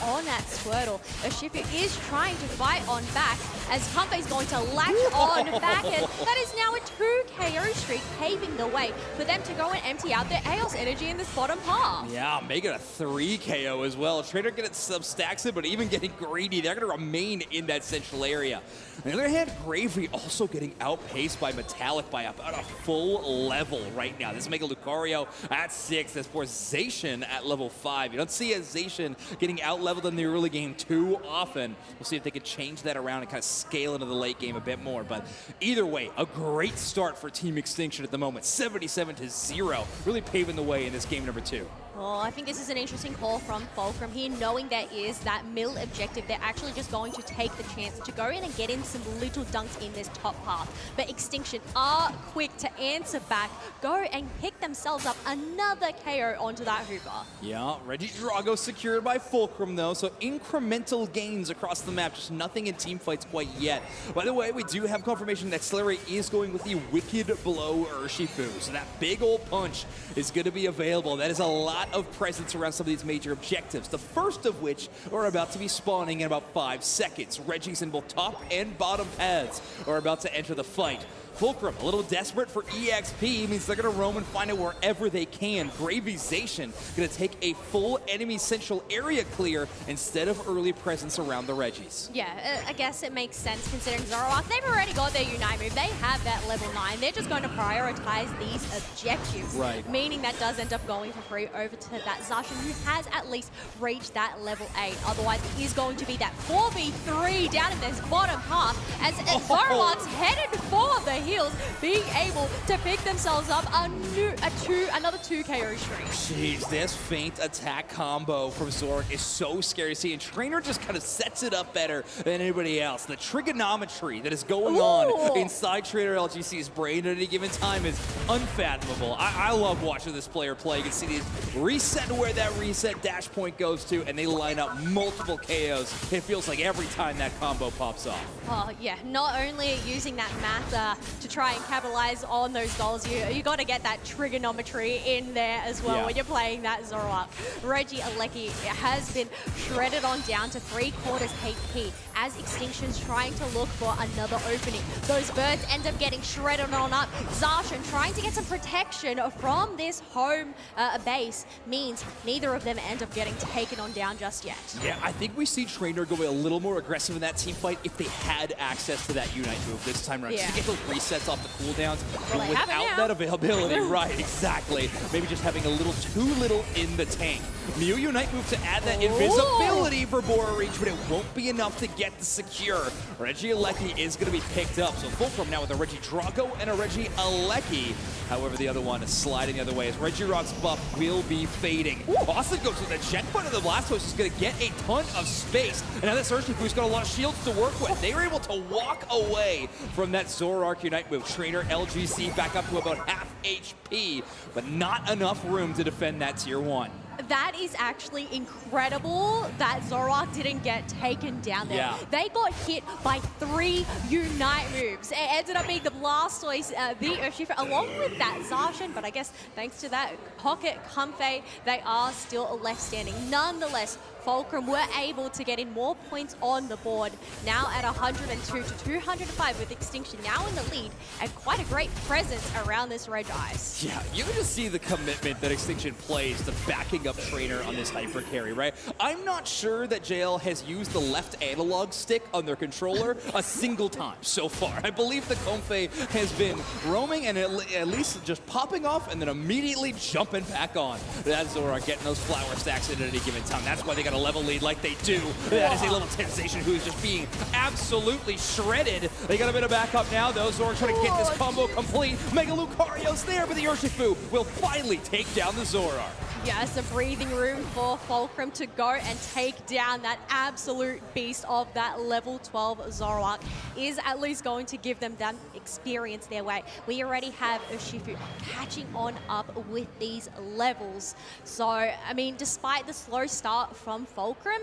S3: on that Squirtle. Urshifu is trying to fight on back as Comfey's going to latch on back, and that is now a 2 KO streak, paving the way for them to go and empty out their Aeos energy in this bottom half.
S1: Yeah, make it a 3 KO as well. Trainer getting some stacks in, but even getting greedy, they're going to remain in that central area. On the other hand, Gravy also getting outpaced by Metallic by about a full level right now. This is Mega Lucario at 6. That's for Zacian at level 5. You don't see a Zacian getting out-leveled in the early game too often. We'll see if they can change that around and kind of scale into the late game a bit more. But either way, a great start for Team Extinction at the moment. 77-0, really paving the way in this game number 2.
S3: Well, I think this is an interesting call from Fulcrum here, knowing there is that middle objective. They're actually just going to take the chance to go in and get in some little dunks in this top half. But Extinction are quick to answer back, go and pick themselves up another KO onto that Hooper.
S1: Yeah, Regidrago secured by Fulcrum though, so incremental gains across the map, just nothing in team fights quite yet. By the way, we do have confirmation that Accelerate is going with the Wicked Blow Urshifu, so that big old punch is going to be available. That is a lot of presence around some of these major objectives, the first of which are about to be spawning in about 5 seconds. Regis in both top and bottom paths are about to enter the fight. Fulcrum, a little desperate for EXP, means they're going to roam and find it wherever they can. Gravization going to take a full enemy central area clear instead of early presence around the Regis.
S3: Yeah, I guess it makes sense considering Zoroark, they've already got their Unite move. They have that level 9. They're just going to prioritize these objectives.
S1: Right.
S3: Meaning that does end up going for free over to that Zacian, who has at least reached that level 8. Otherwise, it is going to be that 4v3 down in this bottom half as Zoroark's headed for the heels, being able to pick themselves up another 2 KO streak.
S1: Jeez, this feint attack combo from Zoroark is so scary to see, and Trainer just kind of sets it up better than anybody else. The trigonometry that is going on inside Trainer LGC's brain at any given time is unfathomable. I love watching this player play. You can see these reset where that reset dash point goes to, and they line up multiple KOs. It feels like every time that combo pops off.
S3: Oh yeah, not only using that math to try and capitalize on those goals, you got to get that trigonometry in there as well when you're playing that Zoroark. Regieleki has been shredded on down to 3/4 HP as Extinction's trying to look for another opening. Those birds end up getting shredded on up. Zacian trying to get some protection from this home base means neither of them end up getting taken on down just yet.
S1: Yeah, I think we see Trainer go a little more aggressive in that team fight if they had access to that Unite move this time around. Just to get those resets off the cooldowns. But without that availability, right, exactly. Maybe just having a little too little in the tank. Mew Unite move to add that invisibility for Bora Reach, but it won't be enough to get the secure. Regieleki is going to be picked up. So Fulcrum now with a Regidrago and a Regieleki. However, the other one is sliding the other way as Regirock's buff will be fading. Boston goes with the check button of the Blastoise, is going to get a ton of space. And now that Urshifu's got a lot of shields to work with. They were able to walk away from that Zoroark Unite move. Trainer LGC back up to about half HP, but not enough room to defend that tier 1.
S3: That is actually incredible that Zoroark didn't get taken down there.
S1: Yeah.
S3: They got hit by 3 Unite moves. It ended up being the Blastoise, the Urshifu, along with that Zacian, but I guess thanks to that Pocket Comfey, they are still left standing. Nonetheless, Fulcrum were able to get in more points on the board, now at 102 to 205 with Extinction now in the lead, and quite a great presence around this Regice.
S1: Yeah, you can just see the commitment that Extinction plays to backing up Trainer on this hyper carry, right? I'm not sure that JL has used the left analog stick on their controller a single time so far. I believe the Comfey has been roaming and at least just popping off and then immediately jumping back on. That's Zoroark getting those flower stacks in at any given time. That's why they got a level lead like they do. That is a level 10 station who is just being absolutely shredded. They got a bit of backup now, though. Zoroark trying to get this combo complete. Mega Lucario's there, but the Urshifu will finally take down the Zoroark.
S3: Yes, a breathing room for Fulcrum to go and take down that absolute beast of that level 12 Zoroark is at least going to give them that experience their way. We already have Urshifu catching on up with these levels. So, I mean, despite the slow start from Fulcrum,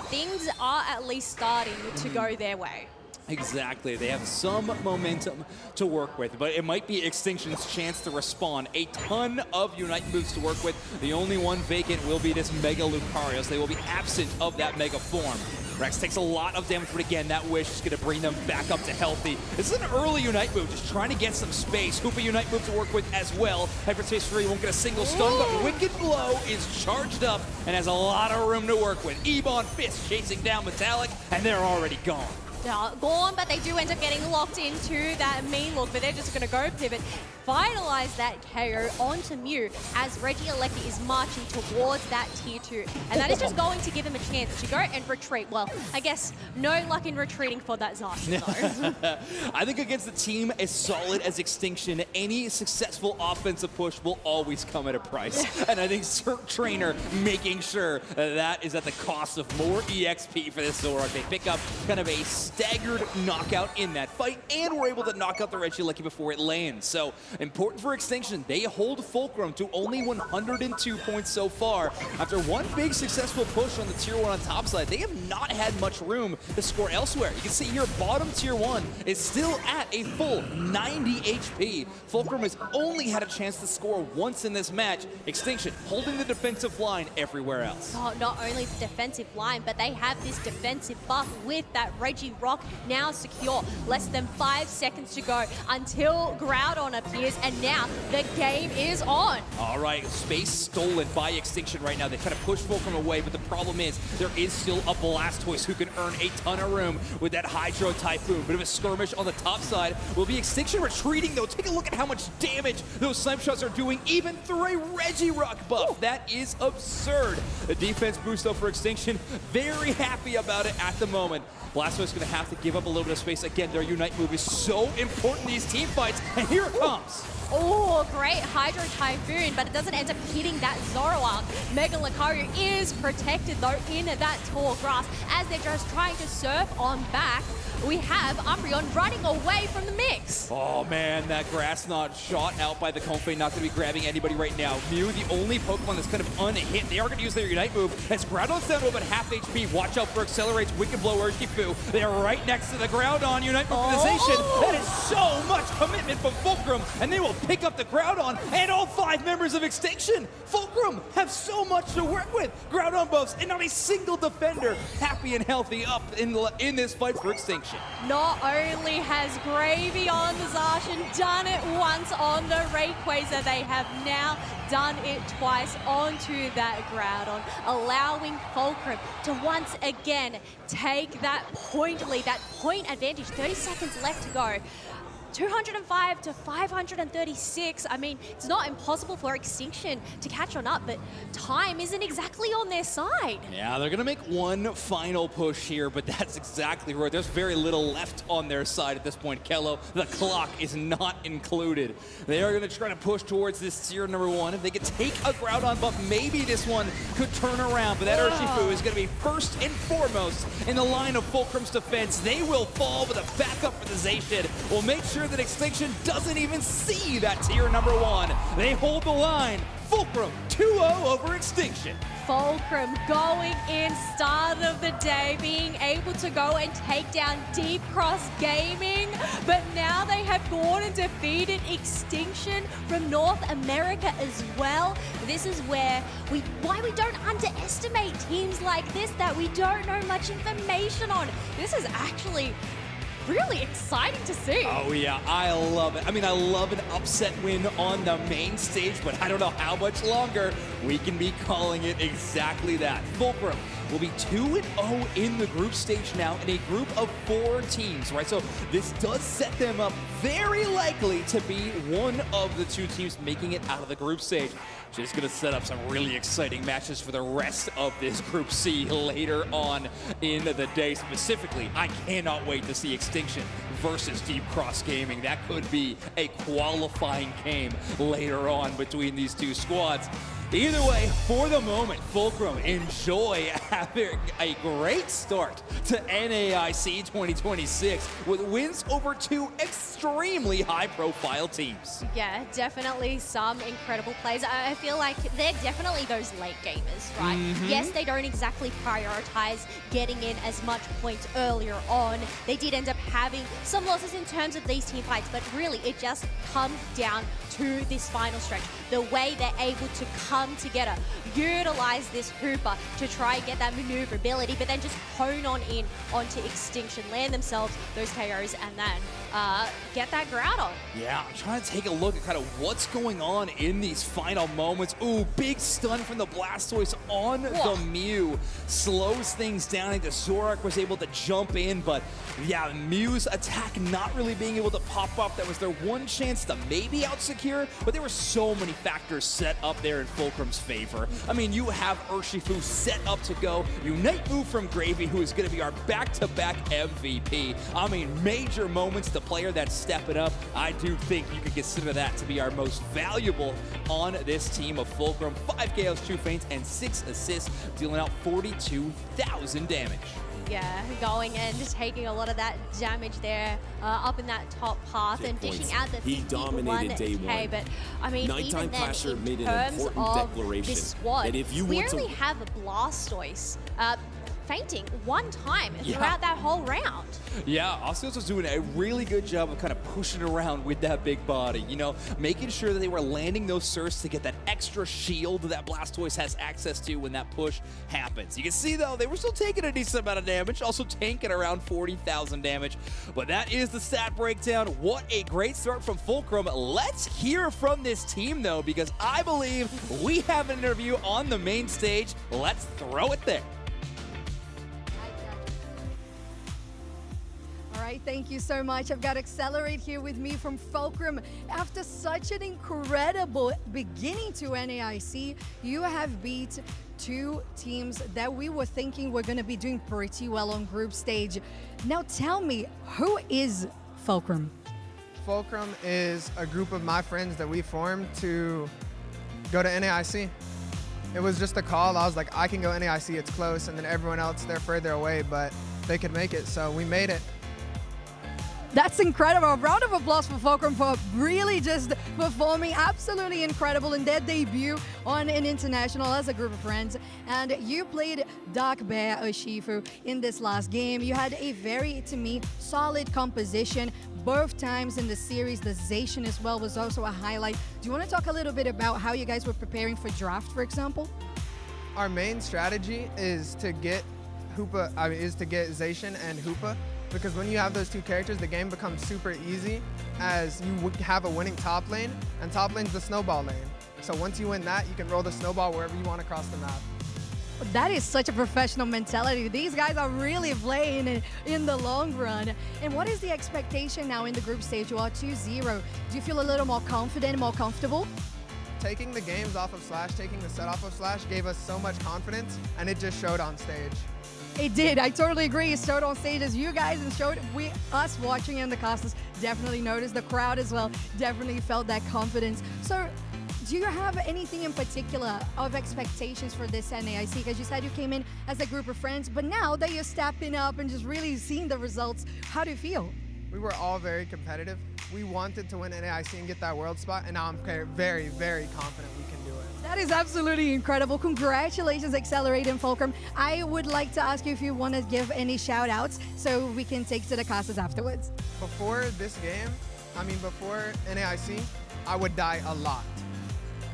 S3: things are at least starting to go their way.
S1: Exactly. They have some momentum to work with, but it might be Extinction's chance to respawn. A ton of Unite moves to work with. The only one vacant will be this Mega Lucario, so they will be absent of that Mega form. Rex takes a lot of damage, but again, that Wish is going to bring them back up to healthy. This is an early Unite move, just trying to get some space. Hoopa Unite move to work with as well. Hyperspace Fury won't get a single stun, but Wicked Blow is charged up and has a lot of room to work with. Ebon Fist chasing down Metallic, and they're already gone.
S3: Gone, but they do end up getting locked into that mean look, but they're just going to go pivot, finalize that KO onto Mew as Regieleki is marching towards that tier 2. And that is just going to give him a chance to go and retreat. Well, I guess no luck in retreating for that Zacian, though.
S1: I think against a team as solid as Extinction, any successful offensive push will always come at a price. And I think Trainer making sure that is at the cost of more EXP for this Zoroark. They pick up kind of a staggered knockout in that fight, and were able to knock out the Regieleki before it lands. So important for Extinction. They hold Fulcrum to only 102 points so far. After one big successful push on the tier 1 on top side, they have not had much room to score elsewhere. You can see here, bottom tier 1 is still at a full 90 HP. Fulcrum has only had a chance to score once in this match. Extinction holding the defensive line everywhere else.
S3: Oh, not only the defensive line, but they have this defensive buff with that Regirock now secure. Less than 5 seconds to go until Groudon appears, and now the game is on.
S1: All right, space stolen by Extinction right now. They kind of push Fulcrum away, but the problem is there is still a Blastoise who can earn a ton of room with that Hydro Typhoon. Bit of a skirmish on the top side. Will be Extinction retreating, though. Take a look at how much damage those Slime Shots are doing, even through a Regirock buff. That is absurd. The defense boost, though, for Extinction. Very happy about it at the moment. Blastoise going to have to give up a little bit of space. Again, their Unite move is so important in these team fights, and here it comes.
S3: Oh, great Hydro Typhoon, but it doesn't end up hitting that Zoroark. Mega Lucario is protected, though, in that tall grass as they're just trying to surf on back. We have Umbreon running away from the mix.
S1: Oh man, that grass knot shot out by the Comfey, not going to be grabbing anybody right now. Mew, the only Pokemon that's kind of unhit. They are going to use their Unite move as Groudon's down to about half HP. Watch out for Accelerate's Wicked Blow Urshifu. They are right next to the Groudon Unite mobilization. That is so much commitment from Fulcrum, and they will pick up the Groudon and all 5 members of Extinction. Fulcrum have so much to work with. Groudon buffs and not a single defender happy and healthy up in this fight for Extinction.
S3: Not only has Gravy on the Zacian done it once on the Rayquaza, they have now done it twice onto that Groudon, allowing Fulcrum to once again take that point lead, that point advantage. 30 seconds left to go. 205 to 536. I mean, it's not impossible for Extinction to catch on up, but time isn't exactly on their side.
S1: Yeah, they're going to make one final push here, but that's exactly right. There's very little left on their side at this point. Kello, the clock is not included. They are going to try to push towards this tier number 1. If they could take a Groudon buff, maybe this one could turn around, but that Urshifu is going to be first and foremost in the line of Fulcrum's defense. They will fall with a backup for the Zacian. We'll make sure that Extinction doesn't even see that tier number 1. They hold the line.
S4: Fulcrum 2-0 over Extinction.
S3: Fulcrum going in, start of the day, being able to go and take down Deep Cross Gaming, but now they have gone and defeated Extinction from North America as well. This is why we don't underestimate teams like this that we don't know much information on. This is actually really exciting to see.
S4: Oh yeah, I love it. I mean, I love an upset win on the main stage, but I don't know how much longer we can be calling it exactly that. Fulcrum will be 2-0 in the group stage now in a group of 4 teams, right? So this does set them up very likely to be one of the 2 teams making it out of the group stage. Just going to set up some really exciting matches for the rest of this Group C later on in the day. Specifically, I cannot wait to see Extinction versus Deep Cross Gaming. That could be a qualifying game later on between these 2 squads. Either way, for the moment, Fulcrum enjoy having a great start to NAIC 2026 with wins over 2 extremely high-profile teams.
S3: Yeah, definitely some incredible plays. I feel like they're definitely those late gamers, right? Yes, they don't exactly prioritize getting in as much points earlier on. They did end up having some losses in terms of these team fights, but really it just comes down to this final stretch. The way they're able to come together, utilize this Hooper to try and get that maneuverability, but then just hone on in onto Extinction, land themselves those KOs, and then get that ground on.
S4: Yeah, I'm trying to take a look at kind of what's going on in these final moments. Ooh, big stun from the Blastoise on the Mew. Slows things down. I think the Zorak was able to jump in, but yeah, Mew's attack not really being able to pop up. That was their one chance to maybe out-secure, but there were so many factors set up there in Fulcrum's favor. I mean, you have Urshifu set up to go. Unite move from Gravy, who is going to be our back-to-back MVP. I mean, major moments. The player that's stepping up, I do think you could consider that to be our most valuable on this team of Fulcrum. 5 KOs, 2 feints, and 6 assists, dealing out 42,000 damage.
S3: Yeah, going and just taking a lot of that damage there up in that top path and dishing out the 51K. But I mean,
S22: Nighttime
S3: even then,
S22: Flasher
S3: in
S22: made an
S3: terms
S22: important
S3: of
S22: declaration
S3: this squad,
S22: that if you
S3: we
S22: want
S3: only
S22: to
S3: have a Blastoise fainting one time throughout that whole round.
S4: Yeah, Osseous was doing a really good job of kind of pushing around with that big body, you know, making sure that they were landing those surfs to get that extra shield that Blastoise has access to when that push happens. You can see, though, they were still taking a decent amount of damage, also tanking around 40,000 damage. But that is the stat breakdown. What a great start from Fulcrum. Let's hear from this team, though, because I believe we have an interview on the main stage. Let's throw it there.
S20: All right, thank you so much. I've got Accelerate here with me from Fulcrum. After such an incredible beginning to NAIC, you have beat 2 teams that we were thinking were going to be doing pretty well on group stage. Now tell me, who is Fulcrum?
S23: Fulcrum is a group of my friends that we formed to go to NAIC. It was just a call. I was like, I can go NAIC, it's close, and then everyone else, they're further away, but they could make it, so we made it.
S20: That's incredible. A round of applause for Fulcrum for really just performing absolutely incredible in their debut on an international as a group of friends. And you played Dark Bear Urshifu in this last game. You had a very, to me, solid composition both times in the series. The Zacian as well was also a highlight. Do you want to talk a little bit about how you guys were preparing for draft, for example?
S23: Our main strategy is to get Zacian and Hoopa, because when you have those 2 characters, the game becomes super easy as you have a winning top lane, and top lane's the snowball lane. So once you win that, you can roll the snowball wherever you want across the map.
S20: That is such a professional mentality. These guys are really playing in the long run. And what is the expectation now in the group stage? You are 2-0. Do you feel a little more confident, more comfortable?
S23: Taking the games off of Slash, taking the set off of Slash gave us so much confidence, and it just showed on stage.
S20: It did. I totally agree. It showed on stage as you guys, and showed us watching in the casters definitely noticed. The crowd as well definitely felt that confidence. So do you have anything in particular of expectations for this NAIC? Because you said you came in as a group of friends, but now that you're stepping up and just really seeing the results, how do you feel?
S23: We were all very competitive. we wanted to win NAIC and get that world spot, and now I'm very, very confident we can do it.
S20: That is absolutely incredible. Congratulations, Accelerate and Fulcrum. I would like to ask you if you want to give any shout outs so we can take to the classes afterwards.
S23: Before this game, before NAIC, I would die a lot.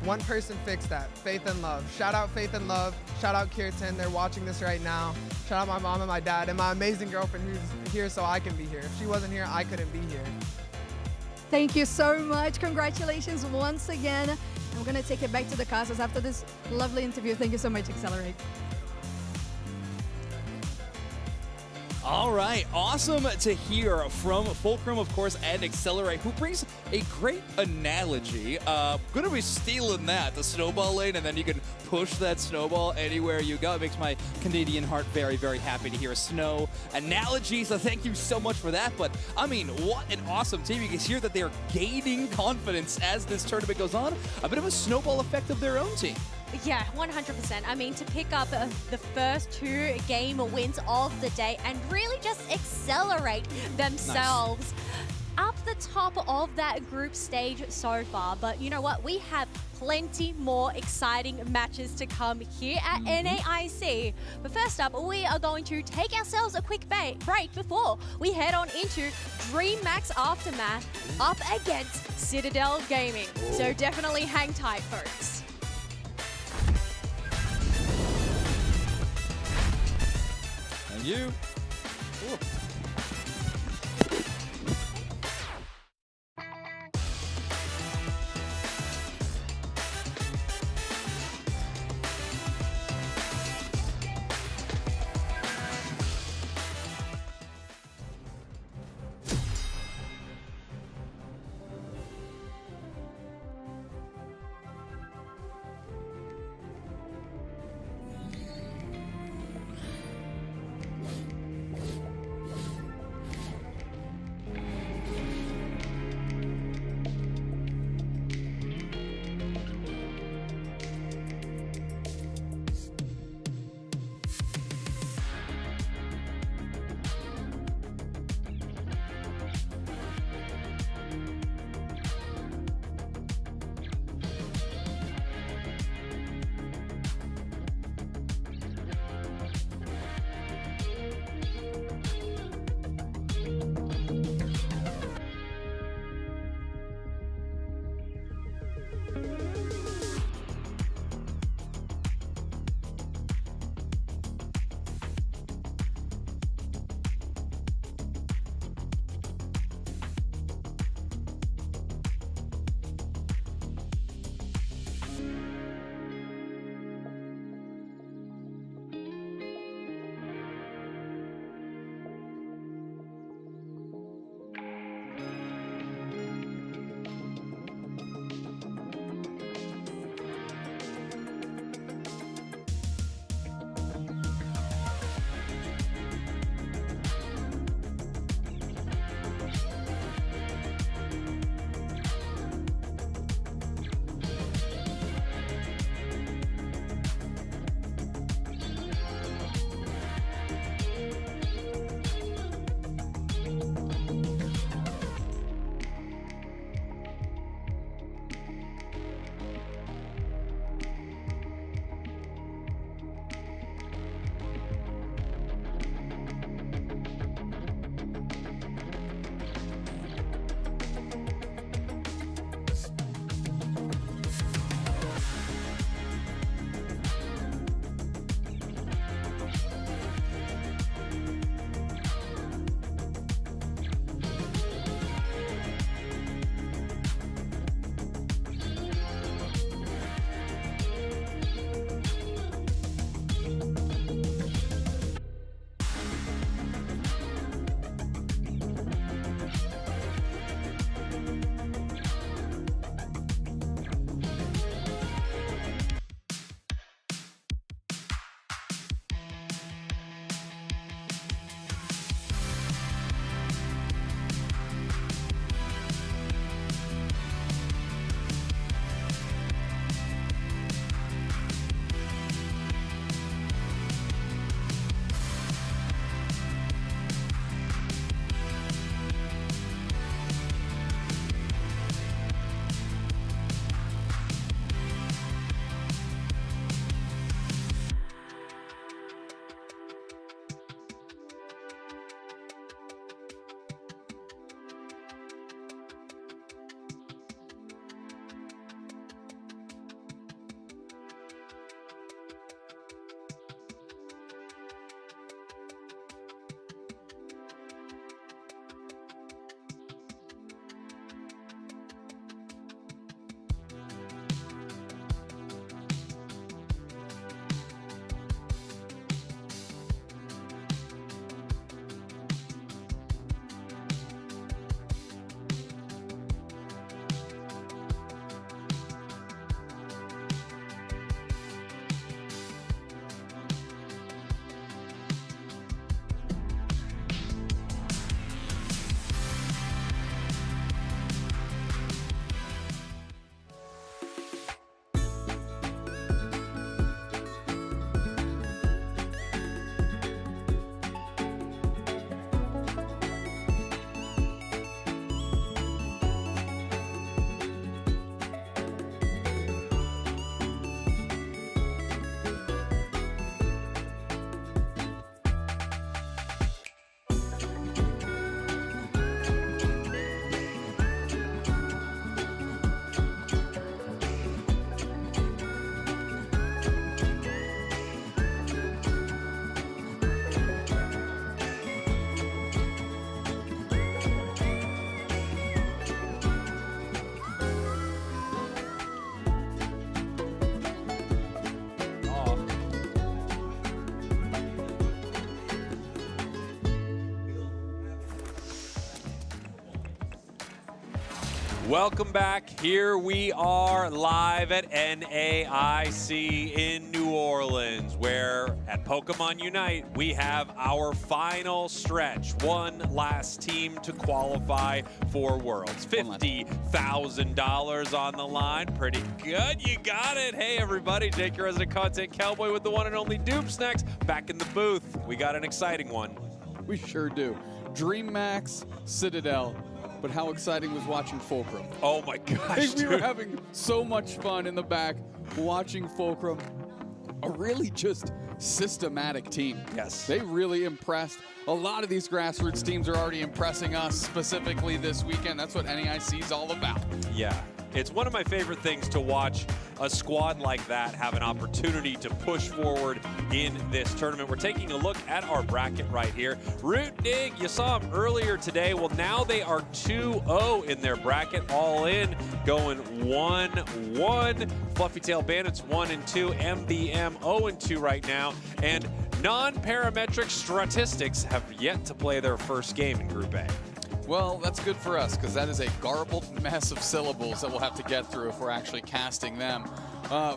S23: One person fixed that, Faith and Love. Shout out Faith and Love. Shout out Kirtan, they're watching this right now. Shout out my mom and my dad and my amazing girlfriend who's here so I can be here. If she wasn't here, I couldn't be here.
S20: Thank you so much. Congratulations once again. I'm going to take it back to the classes after this lovely interview. Thank you so much, Accelerate.
S4: All right, awesome to hear from Fulcrum, of course, and Accelerate, who brings a great analogy. Gonna be stealing that, the snowball lane, and then you can push that snowball anywhere you go. It makes my Canadian heart very, very happy to hear a snow analogy, so thank you so much for that. But, I mean, what an awesome team. You can hear that they're gaining confidence as this tournament goes on. A bit of a snowball effect of their own team.
S3: Yeah, 100%. I mean, to pick up the first 2 game wins of the day and really just accelerate themselves up the top of that group stage so far. But you know what? We have plenty more exciting matches to come here at NAIC. But first up, we are going to take ourselves a quick break before we head on into DreamMax Aftermath up against Citadel Gaming. So definitely hang tight, folks.
S4: You.
S17: Welcome back. Here we are live at NAIC in New Orleans, where at Pokémon UNITE, we have our final stretch. One last team to qualify for Worlds. $50,000 on the line. Pretty good. You got it. Hey, everybody. Jake, your resident content cowboy with the one and only Dupes next. Back in the booth. We got an exciting one.
S15: We sure do. DreamMax, Citadel. But how exciting was watching Fulcrum?
S17: Oh my gosh,
S15: We were having so much fun in the back watching Fulcrum. A really just systematic team.
S17: Yes.
S15: They really impressed. A lot of these grassroots teams are already impressing us specifically this weekend. That's what NAIC is all about.
S17: Yeah. It's one of my favorite things to watch a squad like that have an opportunity to push forward in this tournament. We're taking a look at our bracket right here. Root Dig, you saw them earlier today. Well, now they are 2-0 in their bracket, all in, going 1-1. Fluffy Tail Bandits 1-2, MBM 0-2 right now. And non-parametric statistics have yet to play their first game in Group A.
S15: Well, that's good for us, because that is a garbled mess of syllables that we'll have to get through if we're actually casting them.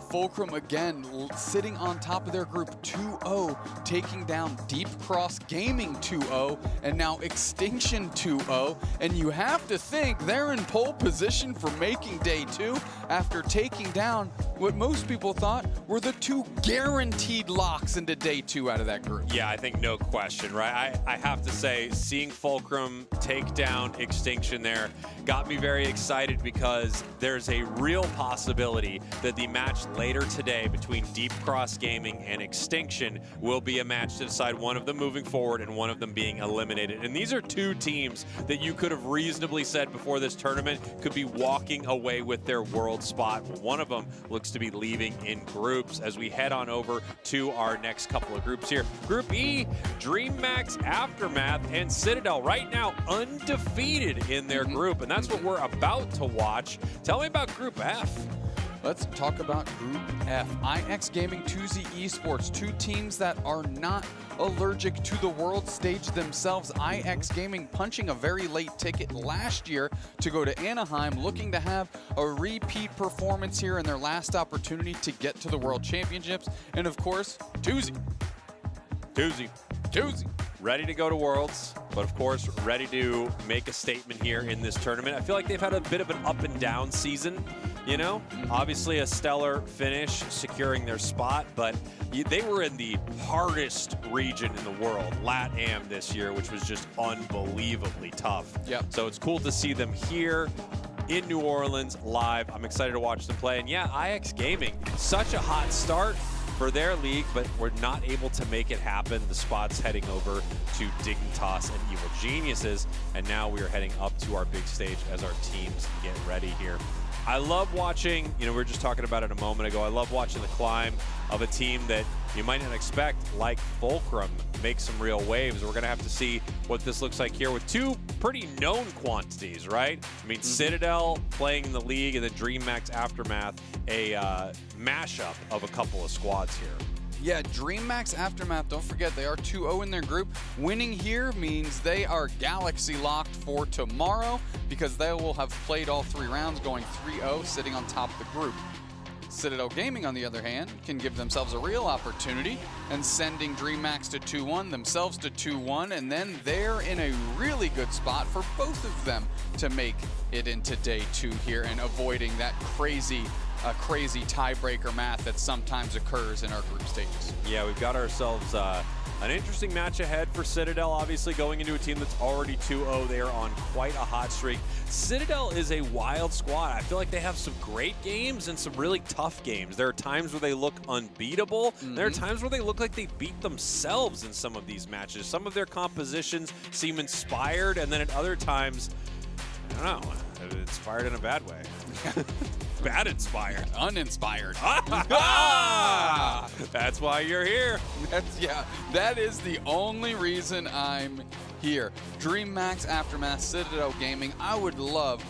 S15: Fulcrum, again, sitting on top of their group 2-0, taking down Deep Cross Gaming 2-0, and now Extinction 2-0. And you have to think they're in pole position for making day 2 after taking down what most people thought were the 2 guaranteed locks into day 2 out of that group.
S17: Yeah, I think no question, right? I have to say, seeing Fulcrum take down Extinction there got me very excited, because there's a real possibility that the match later today between Deep Cross Gaming and Extinction will be a match to decide one of them moving forward and one of them being eliminated. And these are 2 teams that you could have reasonably said before this tournament could be walking away with their world spot. One of them looks to be leaving in groups as we head on over to our next couple of groups here. Group E, DreamMax, Aftermath, and Citadel right now undefeated in their group, and that's what we're about to watch. Tell me about Group F.
S15: Let's talk about Group F. IX Gaming, 2Z Esports, 2 teams that are not allergic to the world stage themselves. IX Gaming punching a very late ticket last year to go to Anaheim, looking to have a repeat performance here in their last opportunity to get to the World Championships. And of course, 2Z. Ready
S17: to go to Worlds, but of course, ready to make a statement here in this tournament. I feel like they've had a bit of an up and down season, you know? Obviously a stellar finish, securing their spot, but they were in the hardest region in the world, LATAM this year, which was just unbelievably tough.
S15: Yep.
S17: So it's cool to see them here in New Orleans live. I'm excited to watch them play. And yeah, IX Gaming, such a hot start for their league, but we're not able to make it happen. The spot's heading over to Dignitas and Evil Geniuses, and now we are heading up to our big stage as our teams get ready here. I love watching, we were just talking about it a moment ago, I love watching the climb of a team that you might not expect, like Fulcrum, make some real waves. We're going to have to see what this looks like here with 2 pretty known quantities, right? I mean, Citadel playing in the league, and then DreamMax Aftermath, a mashup of a couple of squads here.
S15: Yeah, DreamMax Aftermath, don't forget, they are 2-0 in their group. Winning here means they are Galaxy locked for tomorrow, because they will have played all 3 rounds, going 3-0, sitting on top of the group. Citadel Gaming, on the other hand, can give themselves a real opportunity, and sending DreamMax to 2-1, themselves to 2-1, and then they're in a really good spot for both of them to make it into day 2 here, and avoiding that crazy crazy tiebreaker math that sometimes occurs in our group stages.
S17: Yeah, we've got ourselves an interesting match ahead for Citadel, obviously going into a team that's already 2-0. They are on quite a hot streak. Citadel is a wild squad. I feel like they have some great games and some really tough games. There are times where they look unbeatable. There are times where they look like they beat themselves in some of these matches. Some of their compositions seem inspired, and then at other times, I don't know, inspired in a bad way. Bad inspired.
S15: Uninspired.
S17: That's why you're here.
S15: That is the only reason I'm here. DreamMax, Aftermath, Citadel Gaming, I would love,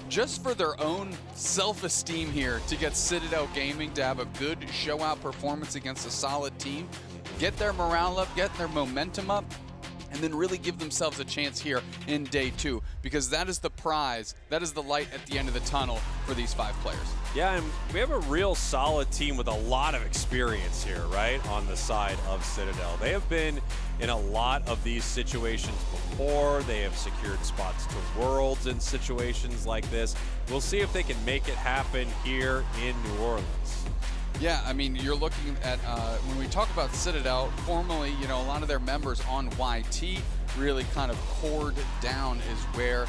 S15: just for their own self-esteem here, to get Citadel Gaming to have a good show-out performance against a solid team, get their morale up, get their momentum up, and then really give themselves a chance here in day 2, because that is the prize, that is the light at the end of the tunnel for these 5 players.
S17: Yeah, and we have a real solid team with a lot of experience here, right, on the side of Citadel. They have been in a lot of these situations before. They have secured spots to Worlds in situations like this. We'll see if they can make it happen here in New Orleans.
S15: Yeah, I mean, you're looking at, when we talk about Citadel, formerly, you know, a lot of their members on YT really kind of cored down is where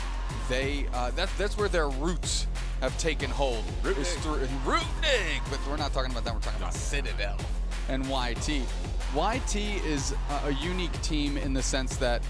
S15: they, that's where their roots have taken hold. Root dig! But we're not talking about that, we're talking about Citadel and YT. YT is a unique team in the sense that,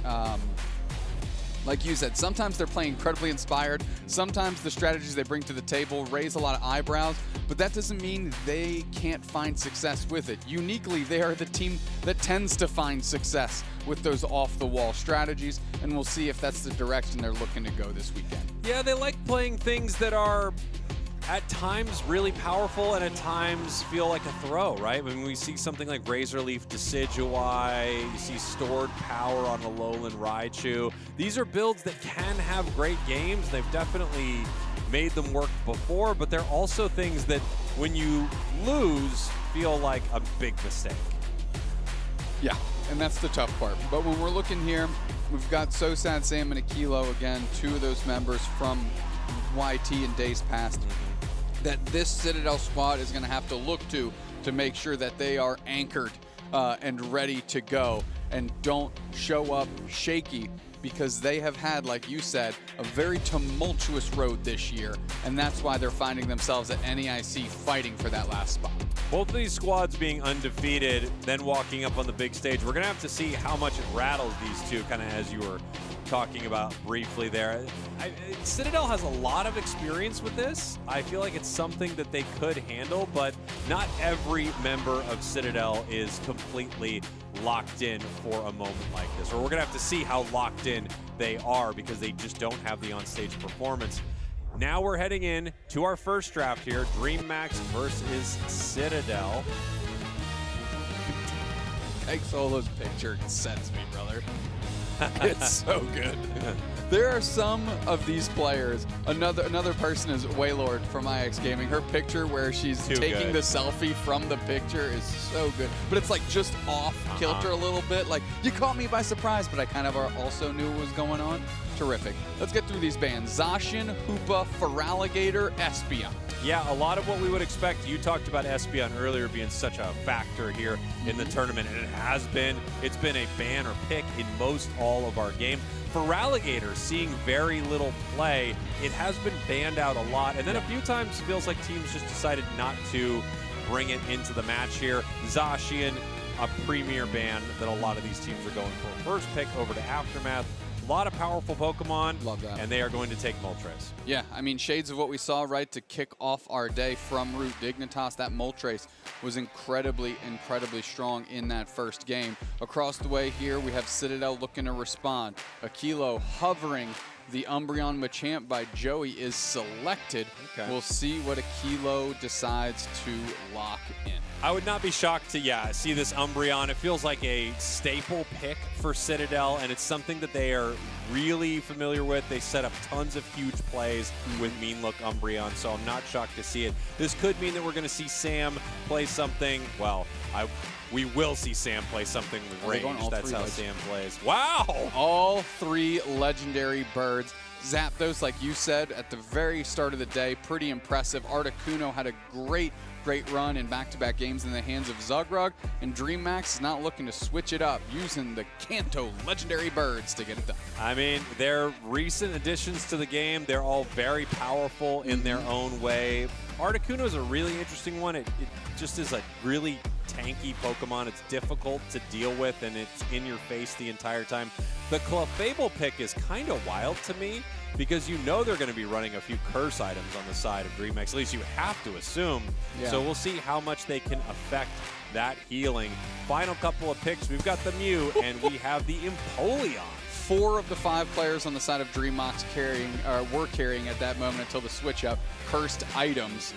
S15: like you said, sometimes they're playing incredibly inspired. Sometimes the strategies they bring to the table raise a lot of eyebrows, but that doesn't mean they can't find success with it. Uniquely, they are the team that tends to find success with those off-the-wall strategies, and we'll see if that's the direction they're looking to go this weekend.
S17: Yeah, they like playing things that are at times really powerful and at times feel like a throw, right? When we see something like Razorleaf Decidueye, you see stored power on the Lowland Raichu. These are builds that can have great games. They've definitely made them work before, but they're also things that when you lose feel like a big mistake.
S15: Yeah, and that's the tough part. But when we're looking here, we've got So Sad Sam and Akilo, again, 2 of those members from YT in days past, that this Citadel squad is going to have to look to make sure that they are anchored and ready to go and don't show up shaky, because they have had, like you said, a very tumultuous road this year, and that's why they're finding themselves at NEIC fighting for that last spot.
S17: Both of these squads being undefeated, then walking up on the big stage. We're going to have to see how much it rattles these two, kind of as you were talking about briefly there. Citadel has a lot of experience with this. I feel like it's something that they could handle, but not every member of Citadel is completely locked in for a moment like this. Or we're going to have to see how locked in they are, because they just don't have the on-stage performance. Now we're heading in to our first draft here, DreamMax versus Citadel.
S15: Egg Solo's picture sends me, brother. It's so good. There are some of these players. Another person is Waylord from IX Gaming. Her picture where she's taking the selfie from the picture is so good. But it's like just off kilter a little bit. Like, you caught me by surprise, but I kind of also knew what was going on. Terrific. Let's get through these bands. Zacian, Hoopa, Feraligatr, Espeon.
S17: Yeah, a lot of what we would expect. You talked about Espeon earlier being such a factor here in the tournament, and it has been. It's been a ban or pick in most all of our games. Feraligatr seeing very little play. It has been banned out a lot, and then a few times it feels like teams just decided not to bring it into the match here. Zacian, a premier ban that a lot of these teams are going for. First pick over to Aftermath. A lot of powerful Pokemon.
S15: Love that.
S17: And they are going to take Moltres.
S15: Yeah, I mean, shades of what we saw, right, to kick off our day from Root Dignitas. That Moltres was incredibly, incredibly strong in that first game. Across the way here, we have Citadel looking to respond. Akilo hovering. The Umbreon Machamp by Joey is selected. Okay. We'll see what Akilo decides to lock in.
S17: I would not be shocked to, see this Umbreon. It feels like a staple pick for Citadel, and it's something that they are really familiar with. They set up tons of huge plays with Mean Look Umbreon, so I'm not shocked to see it. This could mean that we're going to see Sam play something, well, we will see Sam play something with range. That's how Sam plays. Wow!
S15: All 3 legendary birds. Zapdos, like you said, at the very start of the day, pretty impressive. Articuno had a great run in back-to-back games in the hands of Zugrug, and DreamMax is not looking to switch it up, using the Kanto legendary birds to get it done.
S17: I mean, they're recent additions to the game. They're all very powerful in their own way. Articuno is a really interesting one. It just is a really tanky Pokemon. It's difficult to deal with, and it's in your face the entire time. The Clefable pick is kind of wild to me, because you know they're going to be running a few curse items on the side of DreamX. At least you have to assume.
S15: Yeah.
S17: So we'll see how much they can affect that healing. Final couple of picks. We've got the Mew, and we have the Empoleon.
S15: 4 of the 5 players on the side of DreamMox were carrying at that moment until the switch up cursed items.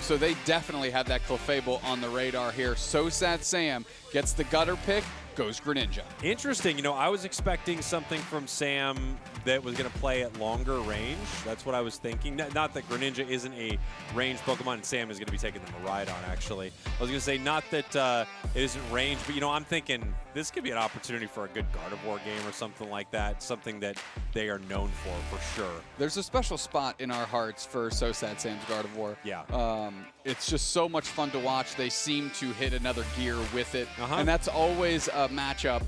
S15: So they definitely have that Clefable on the radar here. So Sad Sam gets the gutter pick, goes Greninja.
S17: Interesting. You know, I was expecting something from Sam that was going to play at longer range. That's what I was thinking. Not that Greninja isn't a ranged Pokemon, and Sam is going to be taking them a ride on, actually. I was going to say, not that it isn't ranged, but, you know, I'm thinking this could be an opportunity for a good Gardevoir game or something like that, something that they are known for sure.
S15: There's a special spot in our hearts for So Sad Sam's Gardevoir.
S17: Yeah.
S15: It's just so much fun to watch. They seem to hit another gear with it. And that's always a matchup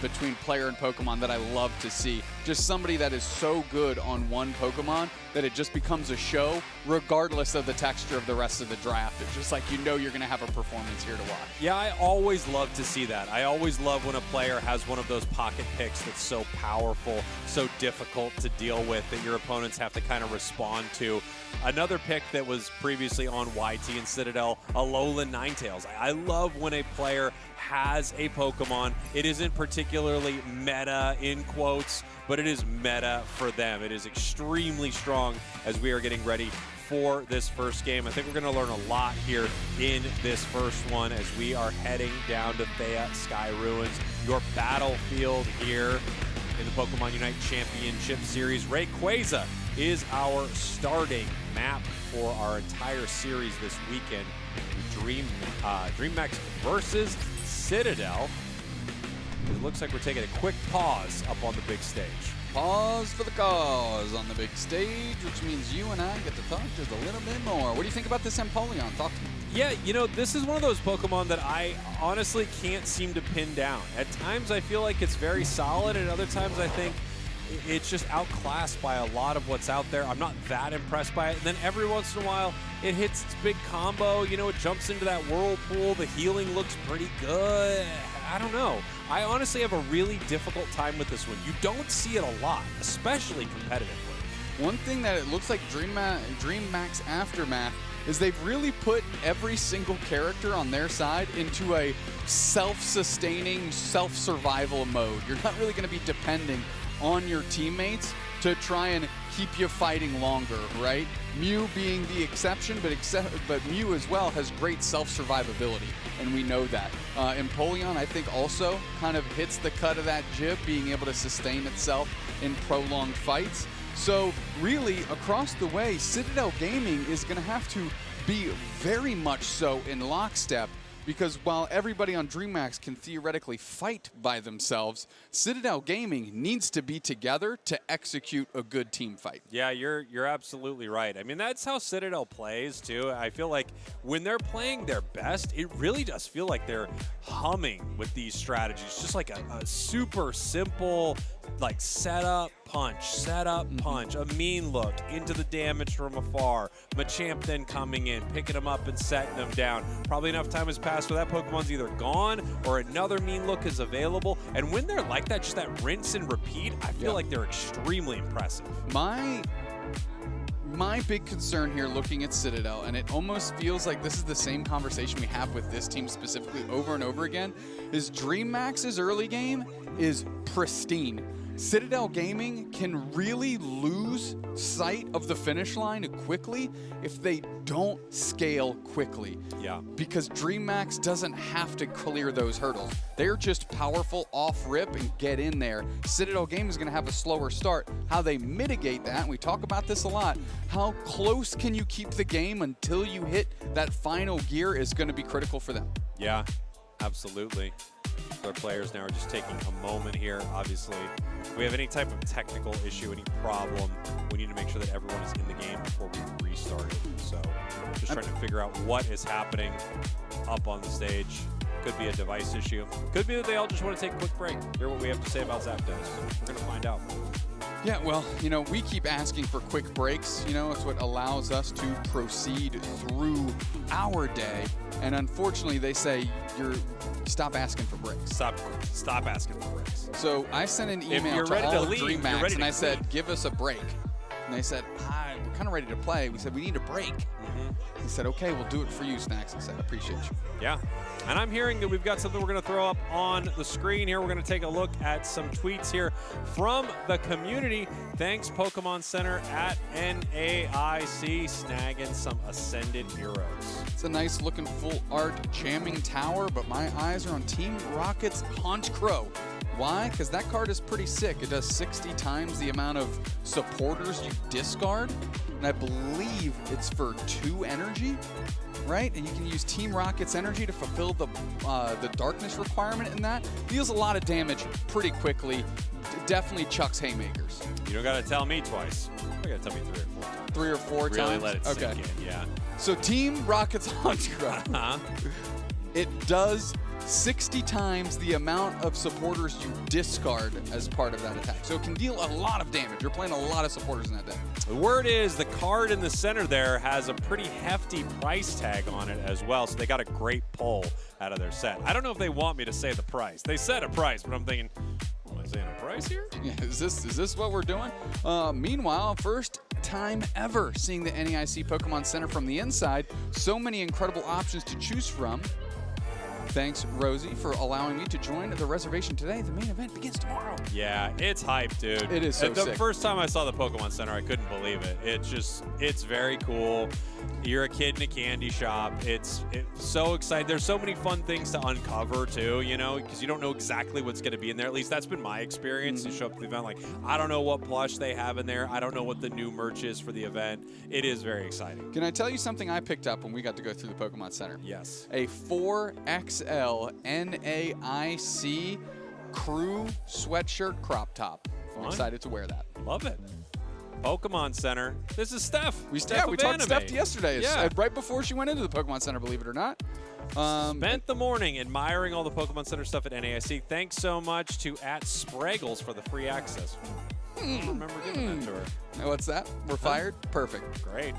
S15: between player and Pokemon that I love to see. Just somebody that is so good on one Pokemon that it just becomes a show, regardless of the texture of the rest of the draft. It's just like, you know, you're going to have a performance here to watch.
S17: Yeah, I always love to see that. I always love when a player has one of those pocket picks that's so powerful, so difficult to deal with, that your opponents have to kind of respond to. Another pick that was previously on YT and Citadel, Alolan Ninetales. I love when a player has a Pokemon. It isn't particularly meta, in quotes, but it is meta for them. It is extremely strong as we are getting ready for this first game. I think we're going to learn a lot here in this first one as we are heading down to Thea Sky Ruins, your battlefield here in the Pokemon Unite Championship Series. Rayquaza is our starting map for our entire series this weekend. DreamMax versus Citadel. It looks like we're taking a quick pause up on the big stage.
S15: Pause for the cause on the big stage, which means you and I get to talk just a little bit more. What do you think about this Empoleon? Talk to me.
S17: Yeah, you know, this is one of those Pokemon that I honestly can't seem to pin down. At times I feel like it's very solid, and other times I think it's just outclassed by a lot of what's out there. I'm not that impressed by it. And then every once in a while, it hits its big combo. You know, it jumps into that whirlpool. The healing looks pretty good. I don't know. I honestly have a really difficult time with this one. You don't see it a lot, especially competitively.
S15: One thing that it looks like DreamMax Aftermath is they've really put every single character on their side into a self-sustaining, self-survival mode. You're not really going to be depending on your teammates to try and keep you fighting longer, right? Mew being the exception, but Mew as well has great self-survivability, and we know that. Empoleon, I think, also kind of hits the cut of that jib, being able to sustain itself in prolonged fights. So really, across the way, Citadel Gaming is going to have to be very much so in lockstep, because while everybody on DreamMax can theoretically fight by themselves, Citadel Gaming needs to be together to execute a good team fight.
S17: Yeah, you're absolutely right. I mean, that's how Citadel plays, too. I feel like when they're playing their best, it really does feel like they're humming with these strategies. Just like a super simple, like, setup, punch, a mean look, into the damage from afar, Machamp then coming in, picking them up and setting them down. Probably enough time has passed where that Pokemon's either gone or another mean look is available. And when they're like that, just that rinse and repeat, I feel like they're extremely impressive.
S15: My big concern here looking at Citadel, and it almost feels like this is the same conversation we have with this team specifically over and over again, is DreamMax's early game is pristine. Citadel Gaming can really lose sight of the finish line quickly if they don't scale quickly.
S17: Yeah.
S15: Because DreamMax doesn't have to clear those hurdles. They're just powerful off rip and get in there. Citadel Gaming is going to have a slower start. How they mitigate that, and we talk about this a lot, how close can you keep the game until you hit that final gear is going to be critical for them.
S17: Yeah, absolutely. our players now are just taking a moment here. Obviously, if we have any type of technical issue, any problem, we need to make sure that everyone is in the game before we restart it. So just trying to figure out what is happening up on the stage. Could be a device issue. Could be that they all just want to take a quick break. Hear what we have to say about Zapdos. We're going to find out.
S15: Yeah, well, you know, we keep asking for quick breaks. You know, it's what allows us to proceed through our day. And unfortunately, they say stop asking for breaks.
S17: Stop asking for breaks.
S15: So I sent an email to all of DreamHacks and I said, give us a break. And they said, we're kind of ready to play. We said, we need a break. He said, okay, we'll do it for you, Snacks. I said, I appreciate you.
S17: Yeah. And I'm hearing that we've got something we're going to throw up on the screen here. We're going to take a look at some tweets here from the community. Thanks, Pokemon Center at NAIC, snagging some Ascended heroes.
S15: It's a nice looking full art jamming tower, but my eyes are on Team Rocket's Honchkrow. Why? Because that card is pretty sick. It does 60 times the amount of supporters you discard. And I believe it's for 2 energy, right? And you can use Team Rocket's energy to fulfill the darkness requirement in that. Deals a lot of damage pretty quickly. Definitely chucks haymakers.
S17: You don't got to tell me twice. You got to tell me 3 or 4 times.
S15: 3 or 4
S17: really
S15: times?
S17: Let it sink in, yeah.
S15: So Team Rocket's Honchkrow. It does 60 times the amount of supporters you discard as part of that attack. So it can deal a lot of damage. You're playing a lot of supporters in that deck.
S17: The word is the card in the center there has a pretty hefty price tag on it as well, so they got a great pull out of their set. I don't know if they want me to say the price. They said a price, but I'm thinking, am I saying a price here?
S15: Yeah, is this what we're doing? Meanwhile, first time ever seeing the NAIC Pokemon Center from the inside. So many incredible options to choose from. Thanks, Rosie, for allowing me to join the reservation today. The main event begins tomorrow.
S17: Yeah, it's hype, dude.
S15: It is so
S17: The
S15: sick.
S17: first time I saw the Pokemon Center, I couldn't believe it. It's very cool. You're a kid in a candy shop. It's so exciting. There's so many fun things to uncover, too, you know, because you don't know exactly what's going to be in there. At least that's been my experience. You show up to the event like, I don't know what plush they have in there. I don't know what the new merch is for the event. It is very exciting.
S15: Can I tell you something I picked up when we got to go through the Pokemon Center?
S17: Yes.
S15: A 4XL NAIC crew sweatshirt crop top. I'm
S17: Fun.
S15: excited to wear that.
S17: Love it. Pokemon Center. This is Steph.
S15: We
S17: Steph
S15: talked to
S17: anime.
S15: Steph yesterday.
S17: Yeah.
S15: Right before she went into the Pokemon Center, believe it or not.
S17: Spent the morning admiring all the Pokemon Center stuff at NAIC. Thanks so much to @Spraggles for the free access. I don't remember giving that to her.
S15: What's that? We're fired? Perfect.
S17: Great.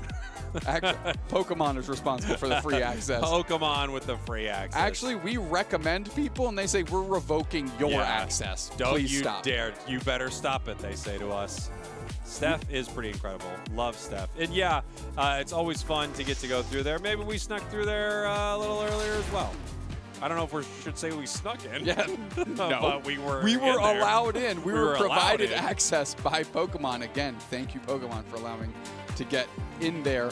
S15: Pokemon is responsible for the free access.
S17: Pokemon with the free access.
S15: Actually, we recommend people, and they say we're revoking your access.
S17: Don't
S15: Please
S17: you
S15: stop.
S17: dare. You better stop it, they say to us. Steph is pretty incredible. Love Steph. And yeah, it's always fun to get to go through there. Maybe we snuck through there a little earlier as well. I don't know if we should say we snuck in.
S15: Yeah.
S17: No. But we were
S15: allowed in. We were provided
S17: allowed in.
S15: access by Pokemon. Again, thank you, Pokemon, for allowing to get in there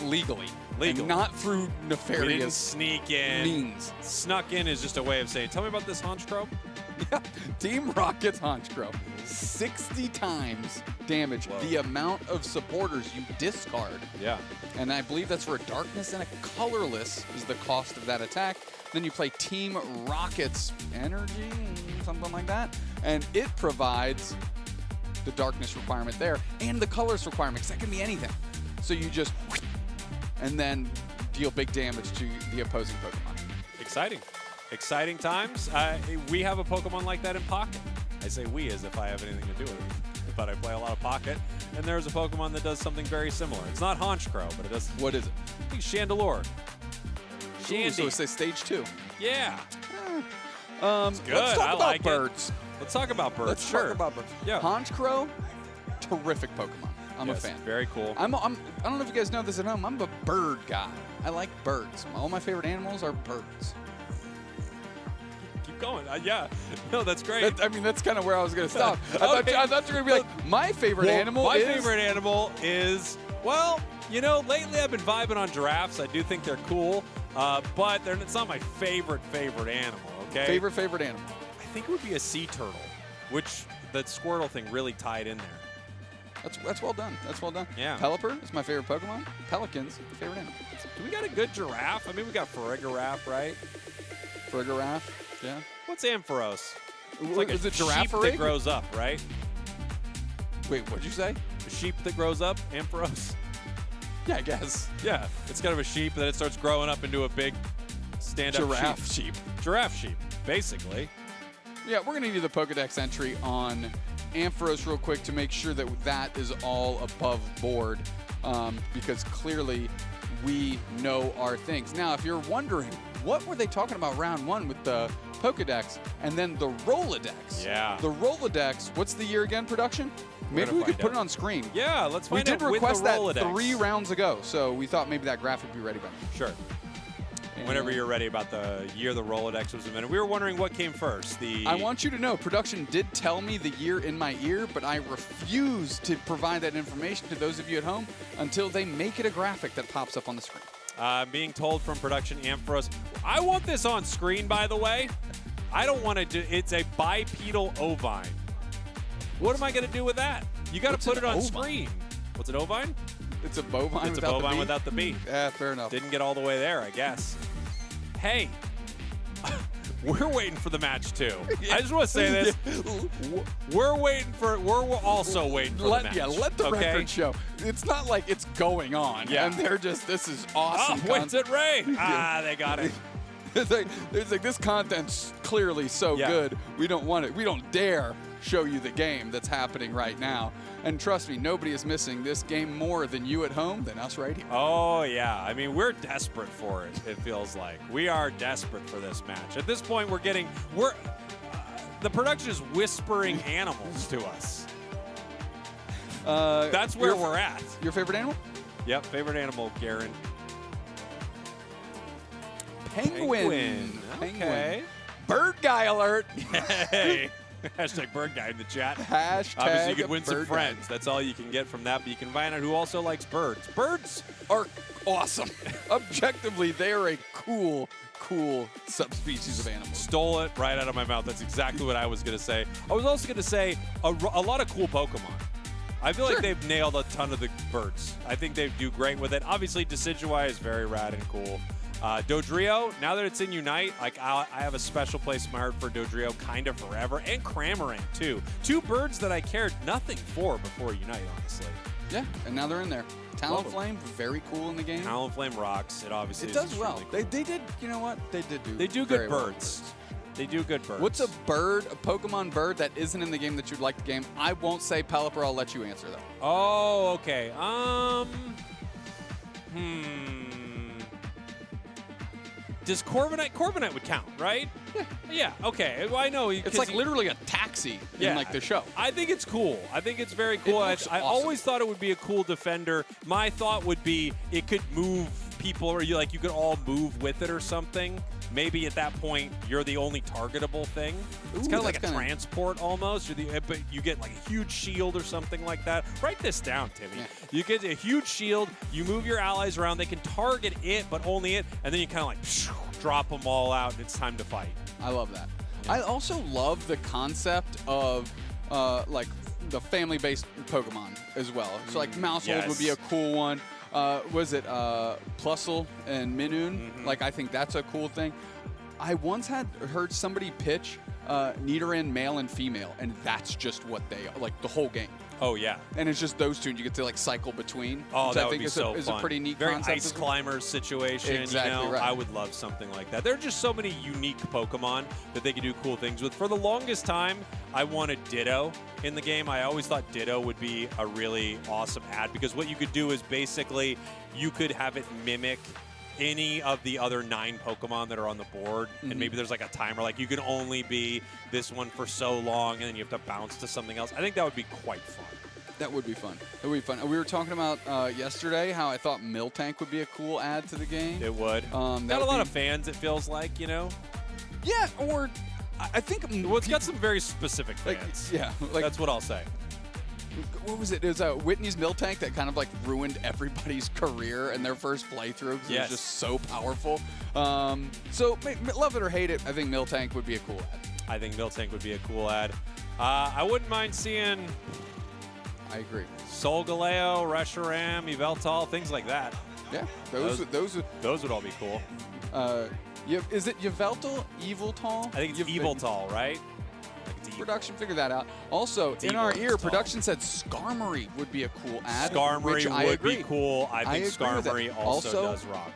S15: legally. And not through nefarious
S17: We didn't sneak in.
S15: means.
S17: Snuck in is just a way of saying, tell me about this Honchkrow.
S15: Yeah, Team Rocket's Honchkrow. 60 times damage. The amount of supporters you discard.
S17: Yeah.
S15: And I believe that's for a darkness and a colorless is the cost of that attack. Then you play Team Rocket's energy, something like that. And it provides the darkness requirement there and the colors requirement, because that can be anything. So you just, and then deal big damage to the opposing Pokemon.
S17: Exciting. Exciting times. We have a Pokemon like that in Pocket. I say we as if I have anything to do with it, but I play a lot of Pocket. And there's a Pokemon that does something very similar. It's not Honchkrow, but it does.
S15: What is it?
S17: I think Chandelure.
S15: Ooh, so it's a stage 2.
S17: Yeah.
S15: It's
S17: good.
S15: Let's talk
S17: I
S15: about
S17: like it.
S15: birds.
S17: Let's talk about birds.
S15: Let's
S17: sure.
S15: talk about birds.
S17: Yeah.
S15: Honchkrow, terrific Pokemon. I'm a
S17: Yes,
S15: fan.
S17: Very cool.
S15: I don't know if you guys know this at home. I'm a bird guy. I like birds. All my favorite animals are birds.
S17: Keep going. Yeah. No, that's great.
S15: That's kind of where I was going to stop. I thought you were going to be like, my favorite animal
S17: my
S15: is...
S17: favorite animal is, well, you know, lately I've been vibing on giraffes. I do think they're cool, but it's not my favorite animal, okay?
S15: Favorite animal.
S17: I think it would be a sea turtle, which that Squirtle thing really tied in there.
S15: That's well done. That's well done.
S17: Yeah.
S15: Pelipper is my favorite Pokemon. Pelicans, favorite animal.
S17: Do we got a good giraffe? I mean, we got Farigiraf, right?
S15: Farigiraf. Yeah.
S17: What's Ampharos? It's
S15: What,
S17: like
S15: is
S17: a
S15: it
S17: sheep
S15: giraffe
S17: that
S15: rig?
S17: grows up, right?
S15: Wait, what'd you say?
S17: A sheep that grows up, Ampharos?
S15: Yeah, I guess.
S17: Yeah, it's kind of a sheep, and then it starts growing up into a big stand-up
S15: Giraffe sheep.
S17: Giraffe sheep, basically.
S15: Yeah, we're going to need the Pokedex entry on Ampharos real quick to make sure that that is all above board, because clearly we know our things. Now, if you're wondering, what were they talking about round one with the Pokedex and then the Rolodex?
S17: Yeah.
S15: The Rolodex, what's the year again, production? Maybe we could put it on screen.
S17: Yeah, let's find
S15: We
S17: out
S15: did request
S17: with the
S15: that
S17: Rolodex.
S15: 3 rounds ago, so we thought maybe that graph would be ready by now.
S17: Sure. Whenever you're ready about the year the Rolodex was invented. We were wondering what came first.
S15: I want you to know, production did tell me the year in my ear, but I refuse to provide that information to those of you at home until they make it a graphic that pops up on the screen.
S17: Being told from production Ampharos. I want this on screen, by the way. I don't want to do. It's a bipedal ovine. What am I going to do with that? You got to put it on screen. What's an ovine?
S15: It's a bovine.
S17: It's a
S15: without the
S17: bovine
S15: B?
S17: without the B.
S15: Yeah, fair enough.
S17: Didn't get all the way there, I guess. Hey, we're waiting for the match too. I just want to say this: we're waiting for. We're also waiting for the match.
S15: Yeah, let the record show. It's not like it's going on.
S17: Yeah.
S15: And they're just, this is awesome.
S17: Oh, when's it Ray? They got it.
S15: It's like this content's clearly so good. We don't want it. We don't dare show you the game that's happening right now. And trust me, nobody is missing this game more than you at home than us right here.
S17: Oh, yeah. I mean, we're desperate for it, it feels like. We are desperate for this match. At this point, the production is whispering animals to us. That's where we're at.
S15: Your favorite animal?
S17: Yep, favorite animal, Garen.
S15: Penguin.
S17: Okay.
S15: Bird guy alert.
S17: Hey. Hashtag bird guy in the chat.
S15: Hashtag
S17: Obviously, you could win some
S15: bird
S17: friends. That's all you can get from that. But you can find out who also likes birds. Birds
S15: are awesome. Objectively, they are a cool subspecies of animal.
S17: Stole it right out of my mouth. That's exactly what I was going to say. I was also going to say a lot of cool Pokemon. I feel like they've nailed a ton of the birds. I think they do great with it. Obviously, Decidueye is very rad and cool. Dodrio, now that it's in Unite, I have a special place in my heart for Dodrio kind of forever, and Cramorant too. 2 birds that I cared nothing for before Unite, honestly.
S15: Yeah, and now they're in there. Talonflame, very cool in the game.
S17: Talonflame rocks. It obviously
S15: it does well. Cool. They did, you know what? They did do.
S17: They do good birds. They do good birds.
S15: What's a Pokemon bird that isn't in the game that you'd like the game? I won't say Pelipper. I'll let you answer though.
S17: Oh, okay. Does Corviknight would count, right? Yeah. Okay. Well, I know.
S15: It's like literally a taxi in like the show.
S17: I think it's cool. I think it's very cool. I always thought it would be a cool defender. My thought would be it could move people, or you could all move with it or something. Maybe at that point you're the only targetable thing. It's kind of like a transport almost. But you get like a huge shield or something like that. Write this down, Timmy. Yeah. You get a huge shield. You move your allies around. They can target it, but only it. And then you kind of like drop them all out, and it's time to fight.
S15: I love that. Yeah. I also love the concept of like the family-based Pokemon as well. So like Mousehold would be a cool one. Was it Plusle and Minoon?
S17: Mm-hmm.
S15: Like, I think that's a cool thing. I once heard somebody pitch Nidoran male and female, and that's just what they are, like the whole game.
S17: Oh, yeah.
S15: And it's just those two, and you get to like cycle between.
S17: Oh,
S15: which
S17: that
S15: I think
S17: would be so
S15: is
S17: fun.
S15: A pretty neat
S17: Very
S15: concept.
S17: ice climber situation.
S15: Exactly right.
S17: I would love something like that. There are just so many unique Pokemon that they could do cool things with. For the longest time, I wanted Ditto in the game. I always thought Ditto would be a really awesome add, because what you could do is basically you could have it mimic any of the other 9 Pokemon that are on the board, and maybe there's like a timer, like you can only be this one for so long, and then you have to bounce to something else. I think that would be quite fun.
S15: That would be fun. That would be fun. We were talking about yesterday how I thought Miltank would be a cool add to the game.
S17: It would. Got a lot of fans, it feels like, you know?
S15: Yeah, or I think...
S17: Well, it's got some very specific fans. That's what I'll say.
S15: What was it? It was Whitney's Miltank that kind of like ruined everybody's career in their first playthrough because it was just so powerful. So love it or hate it, I think Miltank would be a cool add.
S17: I think Miltank would be a cool add. I wouldn't mind seeing...
S15: I agree.
S17: Solgaleo, Reshiram, Yveltal, things like that.
S15: Yeah, those would
S17: would all be cool.
S15: Is it Yveltal? Eviltal?
S17: I think it's Eviltal, right?
S15: Production, figure that out. Also, in our ear, production said Skarmory would be a cool ad.
S17: Skarmory would be cool. I think Skarmory also does rock.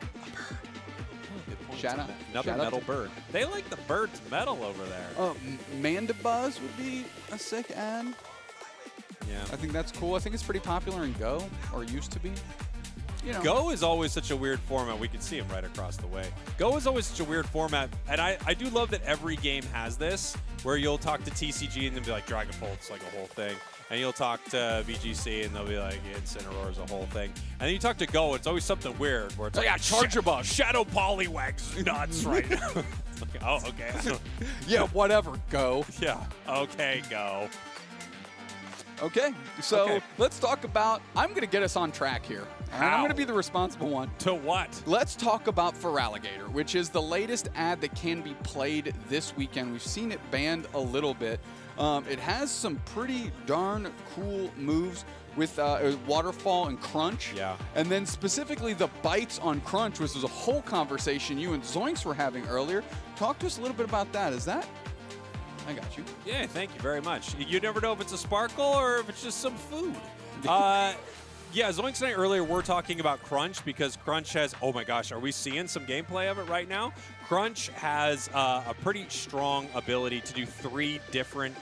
S15: Shout out.
S17: Another metal bird. They like the bird's metal over there.
S15: Mandibuzz would be a sick ad.
S17: Yeah.
S15: I think that's cool. I think it's pretty popular in Go, or used to be. You know.
S17: Go is always such a weird format. We can see him right across the way. Go is always such a weird format, and I do love that every game has this, where you'll talk to TCG and they'll be like Dragon Bolt's like a whole thing, and you'll talk to VGC and they'll be like Incineroar's a whole thing, and then you talk to Go, it's always something weird where it's like
S15: Charjabug,
S17: Shadow Poliwag's nuts right now. Like, oh, okay.
S15: Yeah, whatever. Go.
S17: Yeah. Okay, Go.
S15: Okay, so let's talk about, I'm going to get us on track here. And I'm going to be the responsible one.
S17: To what?
S15: Let's talk about Feraligatr, which is the latest ad that can be played this weekend. We've seen it banned a little bit. It has some pretty darn cool moves with Waterfall and Crunch.
S17: Yeah.
S15: And then specifically the bites on Crunch, which was a whole conversation you and Zoinks were having earlier. Talk to us a little bit about that. Is that... I got you.
S17: Yeah, thank you very much. You never know if it's a sparkle or if it's just some food. Yeah, Zoinks and I earlier were talking about Crunch because Crunch has, oh my gosh, are we seeing some gameplay of it right now? Crunch has a pretty strong ability to do 3 different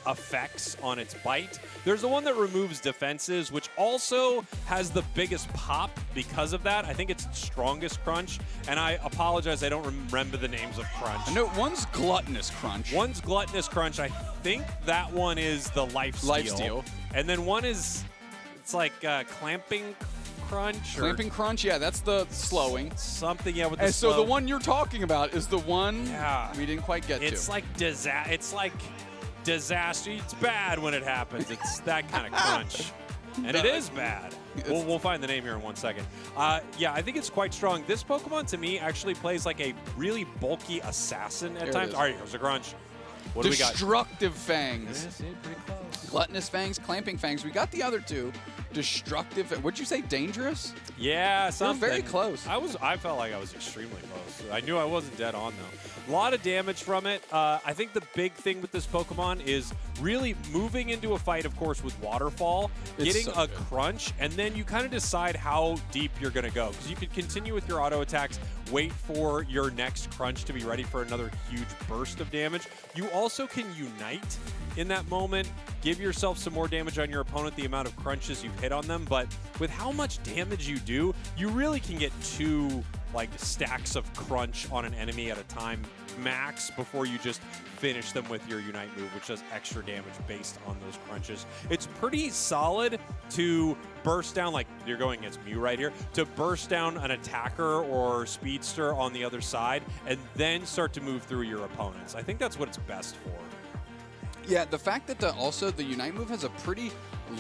S17: effects on its bite. There's the one that removes defenses, which also has the biggest pop because of that. I think it's strongest Crunch, and I apologize, I don't remember the names of Crunch.
S15: No, one's Gluttonous Crunch.
S17: One's Gluttonous Crunch. I think that one is the Lifesteal. And then one is, it's like Clamping Crunch.
S15: Clamping Crunch, yeah, that's the slowing.
S17: Something, yeah, with the
S15: And
S17: slow.
S15: so the one you're talking about is the one we didn't quite get to.
S17: It's like disaster. It's bad when it happens. It's that kind of crunch. And it is bad. We'll find the name here in 1 second. Yeah, I think it's quite strong. This Pokemon, to me, actually plays like a really bulky assassin at times. All right, here's a Crunch. What do we got?
S15: Destructive Fangs.
S17: Yeah, pretty close.
S15: Gluttonous Fangs, Clamping Fangs. We got the other two. Destructive. What'd you say? Dangerous?
S17: Yeah, something.
S15: You're very close.
S17: I felt like I was extremely close. I knew I wasn't dead on, though. A lot of damage from it. I think the big thing with this Pokemon is really moving into a fight, of course, with Waterfall, getting a Crunch, and then you kind of decide how deep you're going to go. Because you could continue with your auto attacks, wait for your next Crunch to be ready for another huge burst of damage. You also can Unite in that moment, give yourself some more damage on your opponent, the amount of crunches you've hit on them. But with how much damage you do, you really can get 2 stacks of crunch on an enemy at a time max before you just finish them with your Unite move, which does extra damage based on those crunches. It's pretty solid to burst down, like you're going against Mew right here, to burst down an attacker or speedster on the other side and then start to move through your opponents. I think that's what it's best for.
S15: Yeah, the fact that also the Unite move has a pretty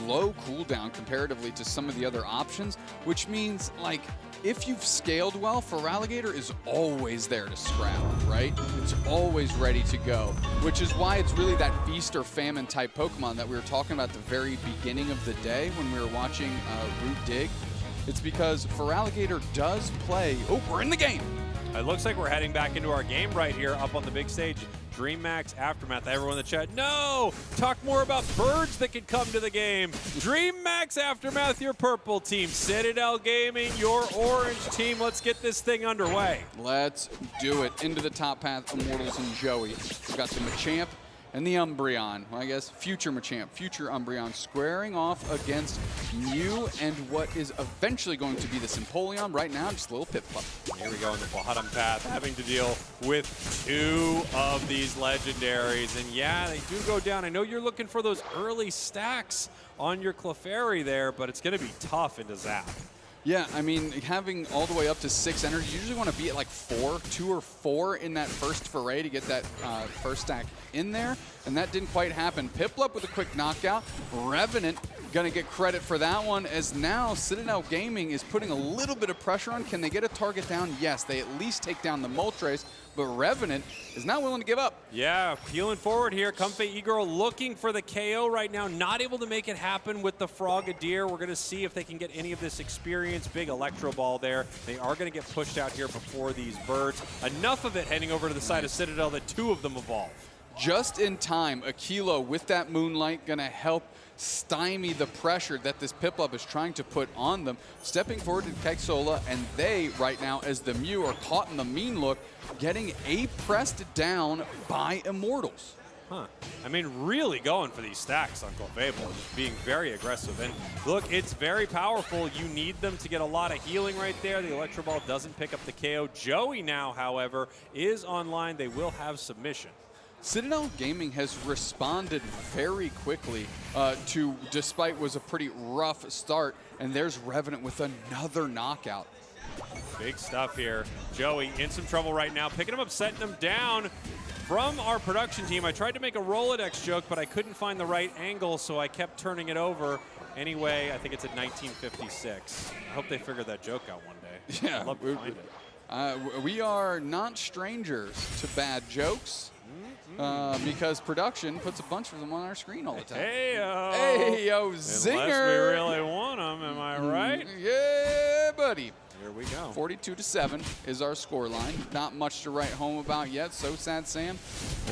S15: low cooldown comparatively to some of the other options, which means, if you've scaled well, Feraligatr is always there to scrap, right? It's always ready to go, which is why it's really that feast or famine type Pokemon that we were talking about at the very beginning of the day when we were watching Root Dig. It's because Feraligatr does play... Oh, we're in the game!
S17: It looks like we're heading back into our game right here up on the big stage. DreamMax Aftermath. Everyone in the chat, no! Talk more about birds that can come to the game. DreamMax Aftermath, your purple team. Citadel Gaming, your orange team. Let's get this thing underway.
S15: Let's do it. Into the top path, Immortals and Joey. We've got the Machamp and the Umbreon. Well, I guess future Machamp, future Umbreon, squaring off against Mew and what is eventually going to be the Empoleon. Right now, just a little Piplup.
S17: Here we go in the bottom path, having to deal with 2 of these legendaries. And yeah, they do go down. I know you're looking for those early stacks on your Clefairy there, but it's going to be tough into Zap.
S15: Yeah, I mean, having all the way up to 6 energy, you usually want to be at 2 or 4 in that first foray to get that first stack in there, and that didn't quite happen. Piplup with a quick knockout. Revenant Gonna get credit for that one, as now Citadel Gaming is putting a little bit of pressure on. Can they get a target down? Yes, they at least take down the Moltres, but Revenant is not willing to give up.
S17: Yeah, peeling forward here. Comfey E-Girl looking for the KO right now. Not able to make it happen with the Frogadier. We're going to see if they can get any of this experience. Big Electro Ball there. They are going to get pushed out here before these birds. Enough of it heading over to the side of Citadel that 2 of them evolve.
S15: Just in time, Aquilo with that Moonlight going to help stymie the pressure that this Piplup is trying to put on them. Stepping forward to Kexola, and they, right now, as the Mew, are caught in the mean look, getting pressed down by Immortals.
S17: Huh. I mean, really going for these stacks on Clefable, just being very aggressive. And look, it's very powerful. You need them to get a lot of healing right there. The Electro Ball doesn't pick up the KO. Joey now, however, is online. They will have submission.
S15: Citadel Gaming has responded very quickly to, despite was a pretty rough start, and there's Revenant with another knockout.
S17: Big stuff here. Joey in some trouble right now, picking him up, setting him down. From our production team, I tried to make a Rolodex joke, but I couldn't find the right angle, so I kept turning it over. Anyway, I think it's at 1956. I hope they figured that joke out one day.
S15: Yeah,
S17: I'd love to find it.
S15: We are not strangers to bad jokes. Because production puts a bunch of them on our screen all the time.
S17: Hey-o.
S15: Hey-o, zinger.
S17: Unless we really want them, am I right?
S15: Yeah, buddy.
S17: Here we go.
S15: 42-7 is our score line. Not much to write home about yet. So Sad Sam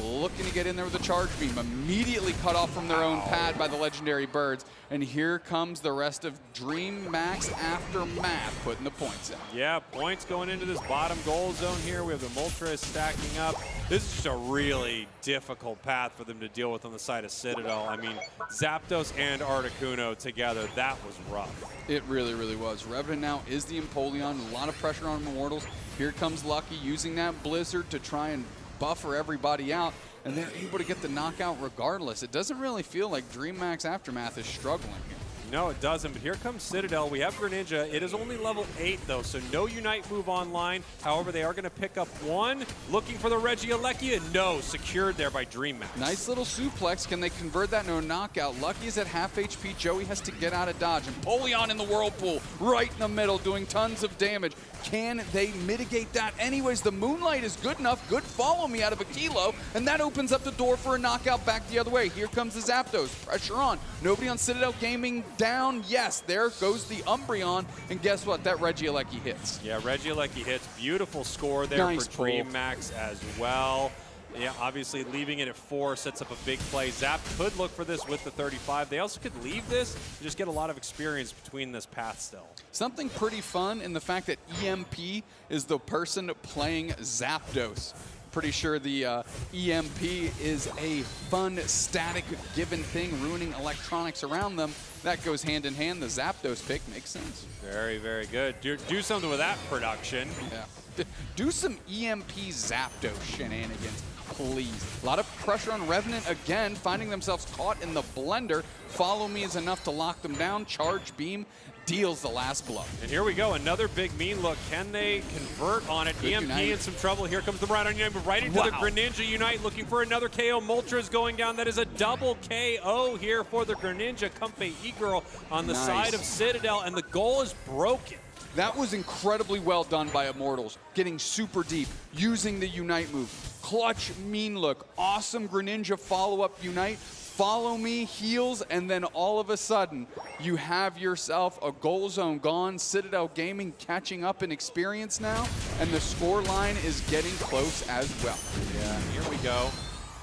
S15: looking to get in there with a charge beam. Immediately cut off from their own pad by the legendary birds. And here comes the rest of Dream Max Aftermath putting the points in.
S17: Yeah, points going into this bottom goal zone here. We have the Moltres stacking up. This is just a really difficult path for them to deal with on the side of Citadel. I mean, Zapdos and Articuno together, that was rough.
S15: It really, really was. Revenant now is the Empoleon. A lot of pressure on Immortals. Here comes Lucky using that Blizzard to try and buffer everybody out, and they're able to get the knockout regardless. It doesn't really feel like Dream Max Aftermath is struggling here.
S17: No, it doesn't, but here comes Citadel. We have Greninja. It is only level 8, though, so no Unite move online. However, they are going to pick up one. Looking for the Regieleki. No, secured there by Dream Max.
S15: Nice little suplex. Can they convert that into a knockout? Lucky is at half HP. Joey has to get out of dodge. Empoleon in the Whirlpool, right in the middle, doing tons of damage. Can they mitigate that? Anyways, the Moonlight is good enough. Good follow me out of Aquilo, and that opens up the door for a knockout back the other way. Here comes the Zapdos. Pressure on. Nobody on Citadel Gaming down. Yes, there goes the Umbreon, and guess what? That Regieleki hits.
S17: Yeah, Regieleki hits. Beautiful score there
S15: nice
S17: for Dream Max as well. Yeah, obviously leaving it at 4 sets up a big play. Zap could look for this with the 35. They also could leave this and just get a lot of experience between this path still.
S15: Something pretty fun in the fact that EMP is the person playing Zapdos. Pretty sure the EMP is a fun, static, given thing, ruining electronics around them. That goes hand in hand. The Zapdos pick makes sense.
S17: Very, very good. Do something with that production.
S15: Yeah. Do some EMP Zapdos shenanigans, please. A lot of pressure on Revenant again, finding themselves caught in the blender. Follow me is enough to lock them down. Charge beam deals the last blow.
S17: And here we go, another big mean look. Can they convert on it?
S15: Good
S17: EMP
S15: Unite.
S17: in some trouble. Here comes the Rhino Unite, but right into the Greninja Unite, looking for another KO. Moltres going down. That is a double KO here for the Greninja. Comfey E-Girl on the side of Citadel, and the goal is broken.
S15: That was incredibly well done by Immortals, getting super deep, using the Unite move. Clutch, mean look, awesome Greninja follow-up Unite. Follow me, heals, and then all of a sudden, you have yourself a goal zone gone. Citadel Gaming catching up in experience now, and the score line is getting close as well.
S17: Yeah, here we go.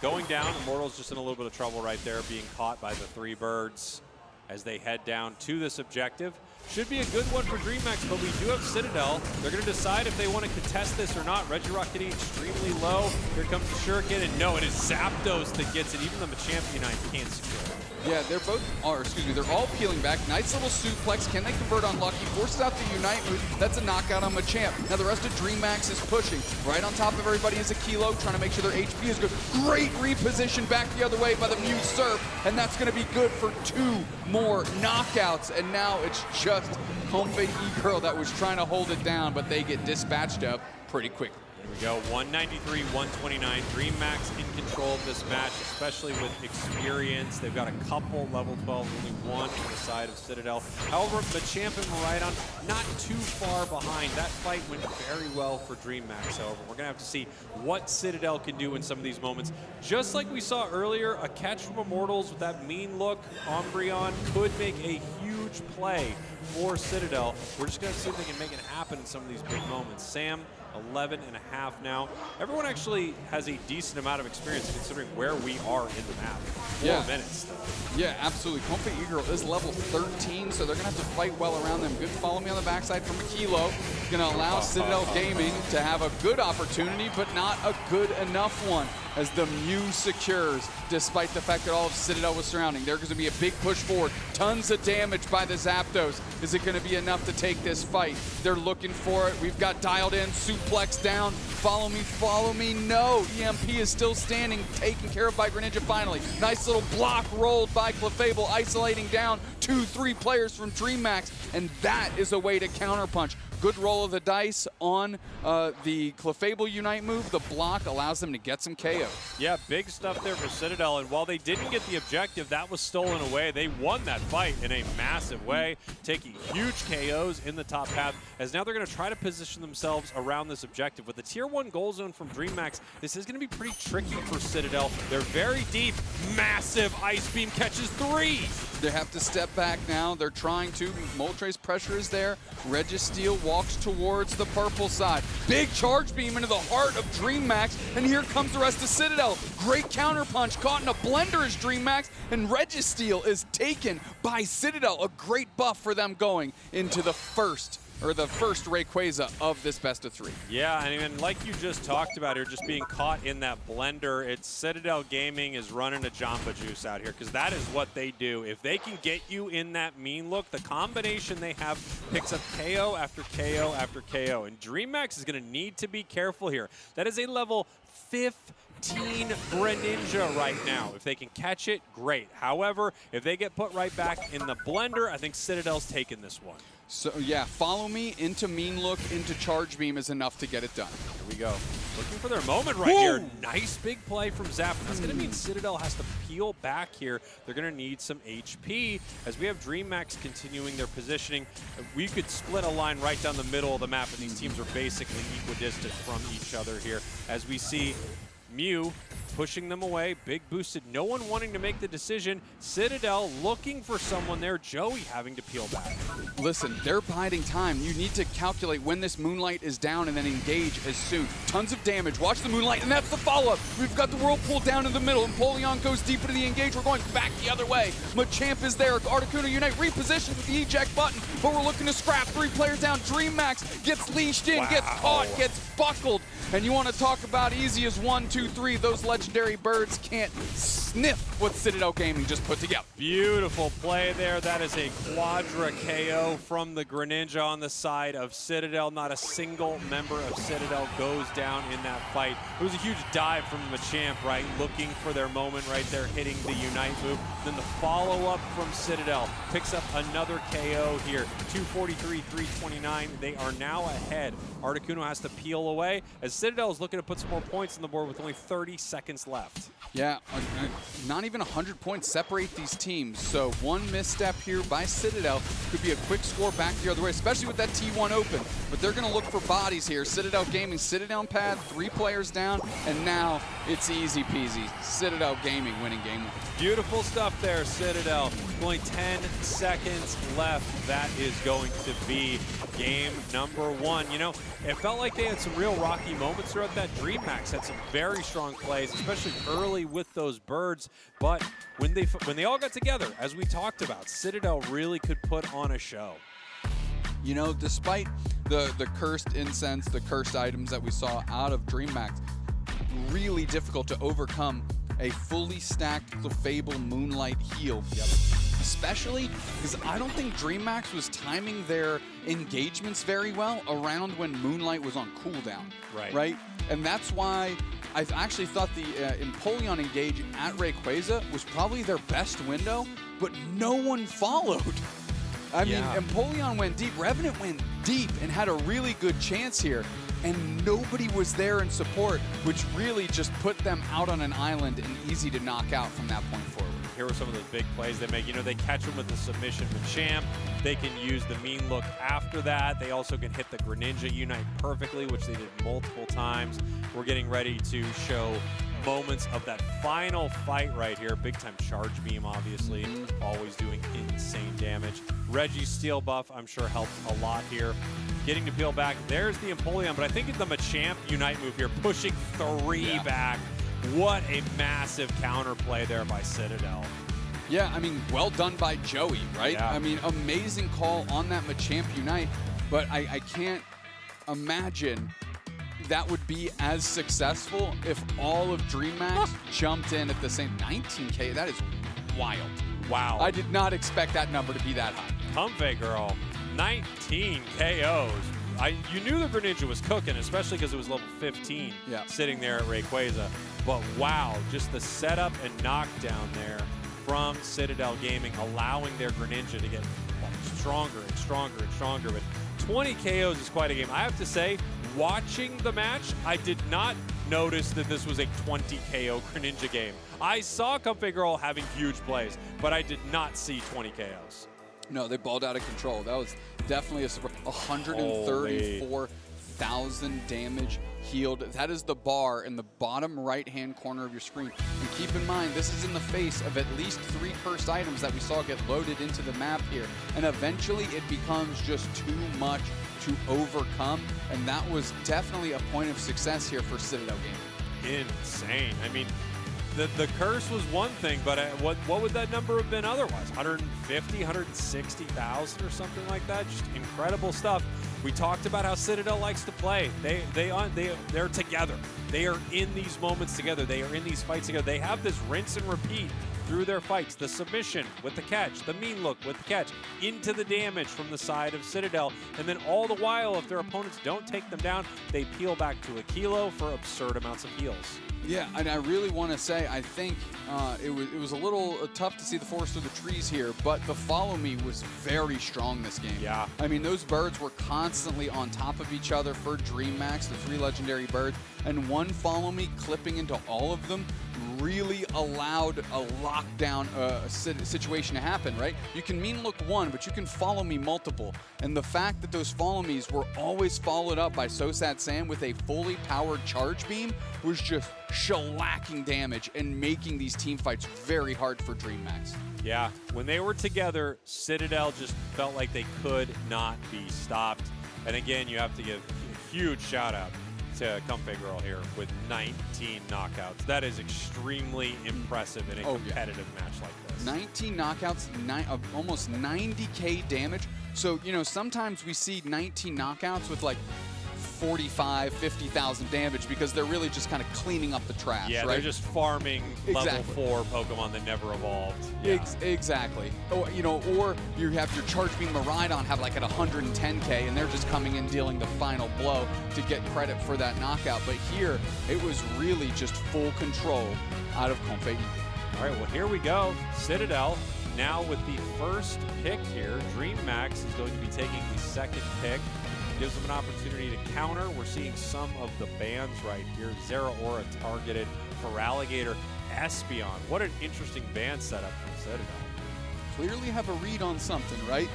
S17: Going down, Immortals just in a little bit of trouble right there, being caught by the 3 birds as they head down to this objective. Should be a good one for Dream Max, but we do have Citadel. They're going to decide if they want to contest this or not. Regirock getting extremely low. Here comes the Shuriken, and no, it is Zapdos that gets it. Even the Machamp Unite can't secure it.
S15: Yeah, they're all peeling back. Nice little suplex. Can they convert on Lucky? Forces out the Unite move. That's a knockout on Machamp. Now the rest of Dream Max is pushing. Right on top of everybody is Aquilo, trying to make sure their HP is good. Great reposition back the other way by the Mew Surf, and that's going to be good for 2 more knockouts. And now it's just Comfey E-Girl that was trying to hold it down, but they get dispatched up pretty quickly.
S17: We go 193, 129. DreamMax in control of this match, especially with experience. They've got a couple level 12, only one on the side of Citadel. However, Machamp and Maridon not too far behind. That fight went very well for DreamMax, however. We're going to have to see what Citadel can do in some of these moments. Just like we saw earlier, a catch from Immortals with that mean look, Umbreon could make a huge play for Citadel. We're just going to see if they can make it happen in some of these big moments. Sam, 11 and a half now. Everyone actually has a decent amount of experience considering where we are in the map. 4 minutes though.
S15: Yeah, absolutely. Comfy Eagle is level 13, so they're going to have to fight well around them. Good follow me on the backside from Akilo. Going to allow Citadel Gaming to have a good opportunity, but not a good enough one, as the Mew secures, despite the fact that all of Citadel was surrounding. There's going to be a big push forward. Tons of damage by the Zapdos. Is it going to be enough to take this fight? They're looking for it. We've got dialed in, suplex down. Follow me, no. EMP is still standing, taken care of by Greninja finally. Nice little block rolled by Clefable, isolating down 2-3 players from DreamMax, and that is a way to counterpunch. Good roll of the dice on the Clefable Unite move. The block allows them to get some KO.
S17: Yeah, big stuff there for Citadel, and while they didn't get the objective, that was stolen away. They won that fight in a massive way, taking huge KOs in the top half, as now they're going to try to position themselves around this objective. With the Tier 1 goal zone from DreamMax, this is going to be pretty tricky for Citadel. They're very deep. Massive Ice Beam catches 3.
S15: They have to step back now. They're trying to. Moltres pressure is there. Registeel walks towards the purple side. Big charge beam into the heart of DreamMax, and here comes the rest of Citadel. Great counterpunch caught in a blender is DreamMax, and Registeel is taken by Citadel. A great buff for them going into the first Rayquaza of this best of 3.
S17: Yeah, and even like you just talked about here, just being caught in that blender, it's Citadel Gaming is running a Jamba Juice out here, because that is what they do. If they can get you in that mean look, the combination they have picks up KO after KO after KO, and DreamMax is going to need to be careful here. That is a level 15 Greninja right now. If they can catch it, great. However, if they get put right back in the blender, I think Citadel's taking this one.
S15: So yeah, follow me into mean look, into charge beam is enough to get it done.
S17: Here we go. Looking for their moment right here. Nice big play from Zap. That's going to mean Citadel has to peel back here. They're going to need some HP. As we have DreamMax continuing their positioning, we could split a line right down the middle of the map, and these teams are basically equidistant from each other here. As we see Mew pushing them away, big boosted, no one wanting to make the decision. Citadel looking for someone there, Joey having to peel back.
S15: Listen, they're biding time. You need to calculate when this Moonlight is down and then engage as soon. Tons of damage, watch the Moonlight, and that's the follow-up. We've got the Whirlpool down in the middle, and Empoleon goes deep into the engage. We're going back the other way. Machamp is there, Articuno Unite repositioned with the eject button, but we're looking to scrap. 3 players down, DreamMax gets leashed in, gets caught, gets buckled, and you want to talk about easy as 1, 2, 3. Those legendary birds can't sniff what Citadel Gaming just put together.
S17: Beautiful play there. That is a quadra KO from the Greninja on the side of Citadel. Not a single member of Citadel goes down in that fight. It was a huge dive from Machamp, right? Looking for their moment right there, hitting the Unite move. Then the follow-up from Citadel picks up another KO here. 243, 329. They are now ahead. Articuno has to peel away as Citadel is looking to put some more points on the board with only 30 seconds left.
S15: Yeah, not even 100 points separate these teams. So one misstep here by Citadel could be a quick score back the other way, especially with that T1 open. But they're going to look for bodies here. Citadel Gaming, Citadel pad, 3 players down, and now it's easy peasy. Citadel Gaming winning game 1.
S17: Beautiful stuff there, Citadel. Only 10 seconds left. That is going to be game number 1. You know, it felt like they had some real rocky moments throughout that. DreamMax had some very strong plays, especially early with those birds. But when they all got together, as we talked about, Citadel really could put on a show.
S15: You know, despite the cursed incense, the cursed items that we saw out of DreamMax, really difficult to overcome a fully stacked Clefable Moonlight heal. Yep. Especially because I don't think DreamMax was timing their engagements very well around when Moonlight was on cooldown. Right? And that's why I've actually thought the Empoleon engage at Rayquaza was probably their best window, but no one followed. I mean, Empoleon went deep, Revenant went deep and had a really good chance here. and nobody was there in support, which really just put them out on an island and easy to knock out from that point forward.
S17: Here were some of those big plays they make. You know, they catch him with the submission with Champ. They can use the mean look after that. They also can hit the Greninja Unite perfectly, which they did multiple times. We're getting ready to show moments of that final fight right here. Big time charge beam, obviously, always doing insane damage. Reggie's steel buff, I'm sure, helped a lot here. Getting to peel back. There's the Empoleon, but I think the Machamp Unite move here, pushing 3 back. What a massive counterplay there by Citadel.
S15: Yeah, I mean, well done by Joey, right?
S17: Yeah.
S15: I mean, amazing call on that Machamp Unite, but I can't imagine that would be as successful if all of DreamHack jumped in at the same 19K. That is wild.
S17: Wow.
S15: I did not expect that number to be that high.
S17: Comfey Girl, 19 KOs. You knew the Greninja was cooking, especially because it was level 15 sitting there at Rayquaza. But wow, just the setup and knockdown there from Citadel Gaming, allowing their Greninja to get stronger and stronger and stronger. But 20 KOs is quite a game. I have to say, watching the match, I did not notice that this was a 20 KO Greninja game. I saw Comfey Girl having huge plays, but I did not see 20 KOs.
S15: No, they balled out of control. That was definitely a surprise. 134,000 damage healed. That is the bar in the bottom right-hand corner of your screen. And keep in mind, this is in the face of at least 3 cursed items that we saw get loaded into the map here. And eventually it becomes just too much to overcome. And that was definitely a point of success here for Citadel Gaming.
S17: Insane. I mean, the curse was one thing, but what would that number have been otherwise? 150, 160,000 or something like that? Just incredible stuff. We talked about how Citadel likes to play. They're together. They are in these moments together. They are in these fights together. They have this rinse and repeat through their fights. The submission with the catch, the mean look with the catch, into the damage from the side of Citadel. And then all the while, if their opponents don't take them down, they peel back to a kilo for absurd amounts of heals.
S15: Yeah, and I really want to say, I think it was a little tough to see the forest through the trees here, but the follow me was very strong this game.
S17: Yeah.
S15: I mean, those birds were constantly on top of each other for DreamHack, the 3 legendary birds, and one follow me clipping into all of them really allowed a lockdown situation to happen, right? You can mean look one, but you can follow me multiple. And the fact that those follow me's were always followed up by So Sad Sam with a fully powered charge beam was just shellacking damage and making these team fights very hard for DreamHack.
S17: Yeah, when they were together, Citadel just felt like they could not be stopped. And again, you have to give a huge shout out to Comfey Girl here with 19 knockouts. That is extremely impressive in a competitive match like this.
S15: 19 knockouts, almost 90K damage. So, you know, sometimes we see 19 knockouts with like 45, 50,000 damage because they're really just kind of cleaning up the trash,
S17: yeah,
S15: right?
S17: They're just farming level 4 Pokemon that never evolved. Yeah.
S15: Exactly. Or, you know, or you have your Charge Beam Miraidon have like at 110K and they're just coming in dealing the final blow to get credit for that knockout. But here, it was really just full control out of Comfey.
S17: All right, well, here we go. Citadel now with the first pick here. DreamHack is going to be taking the second pick. Gives them an opportunity to counter. We're seeing some of the bans right here. Zeraora targeted for Alligator. Espeon. What an interesting ban setup from Citadel.
S15: Clearly have a read on something, right?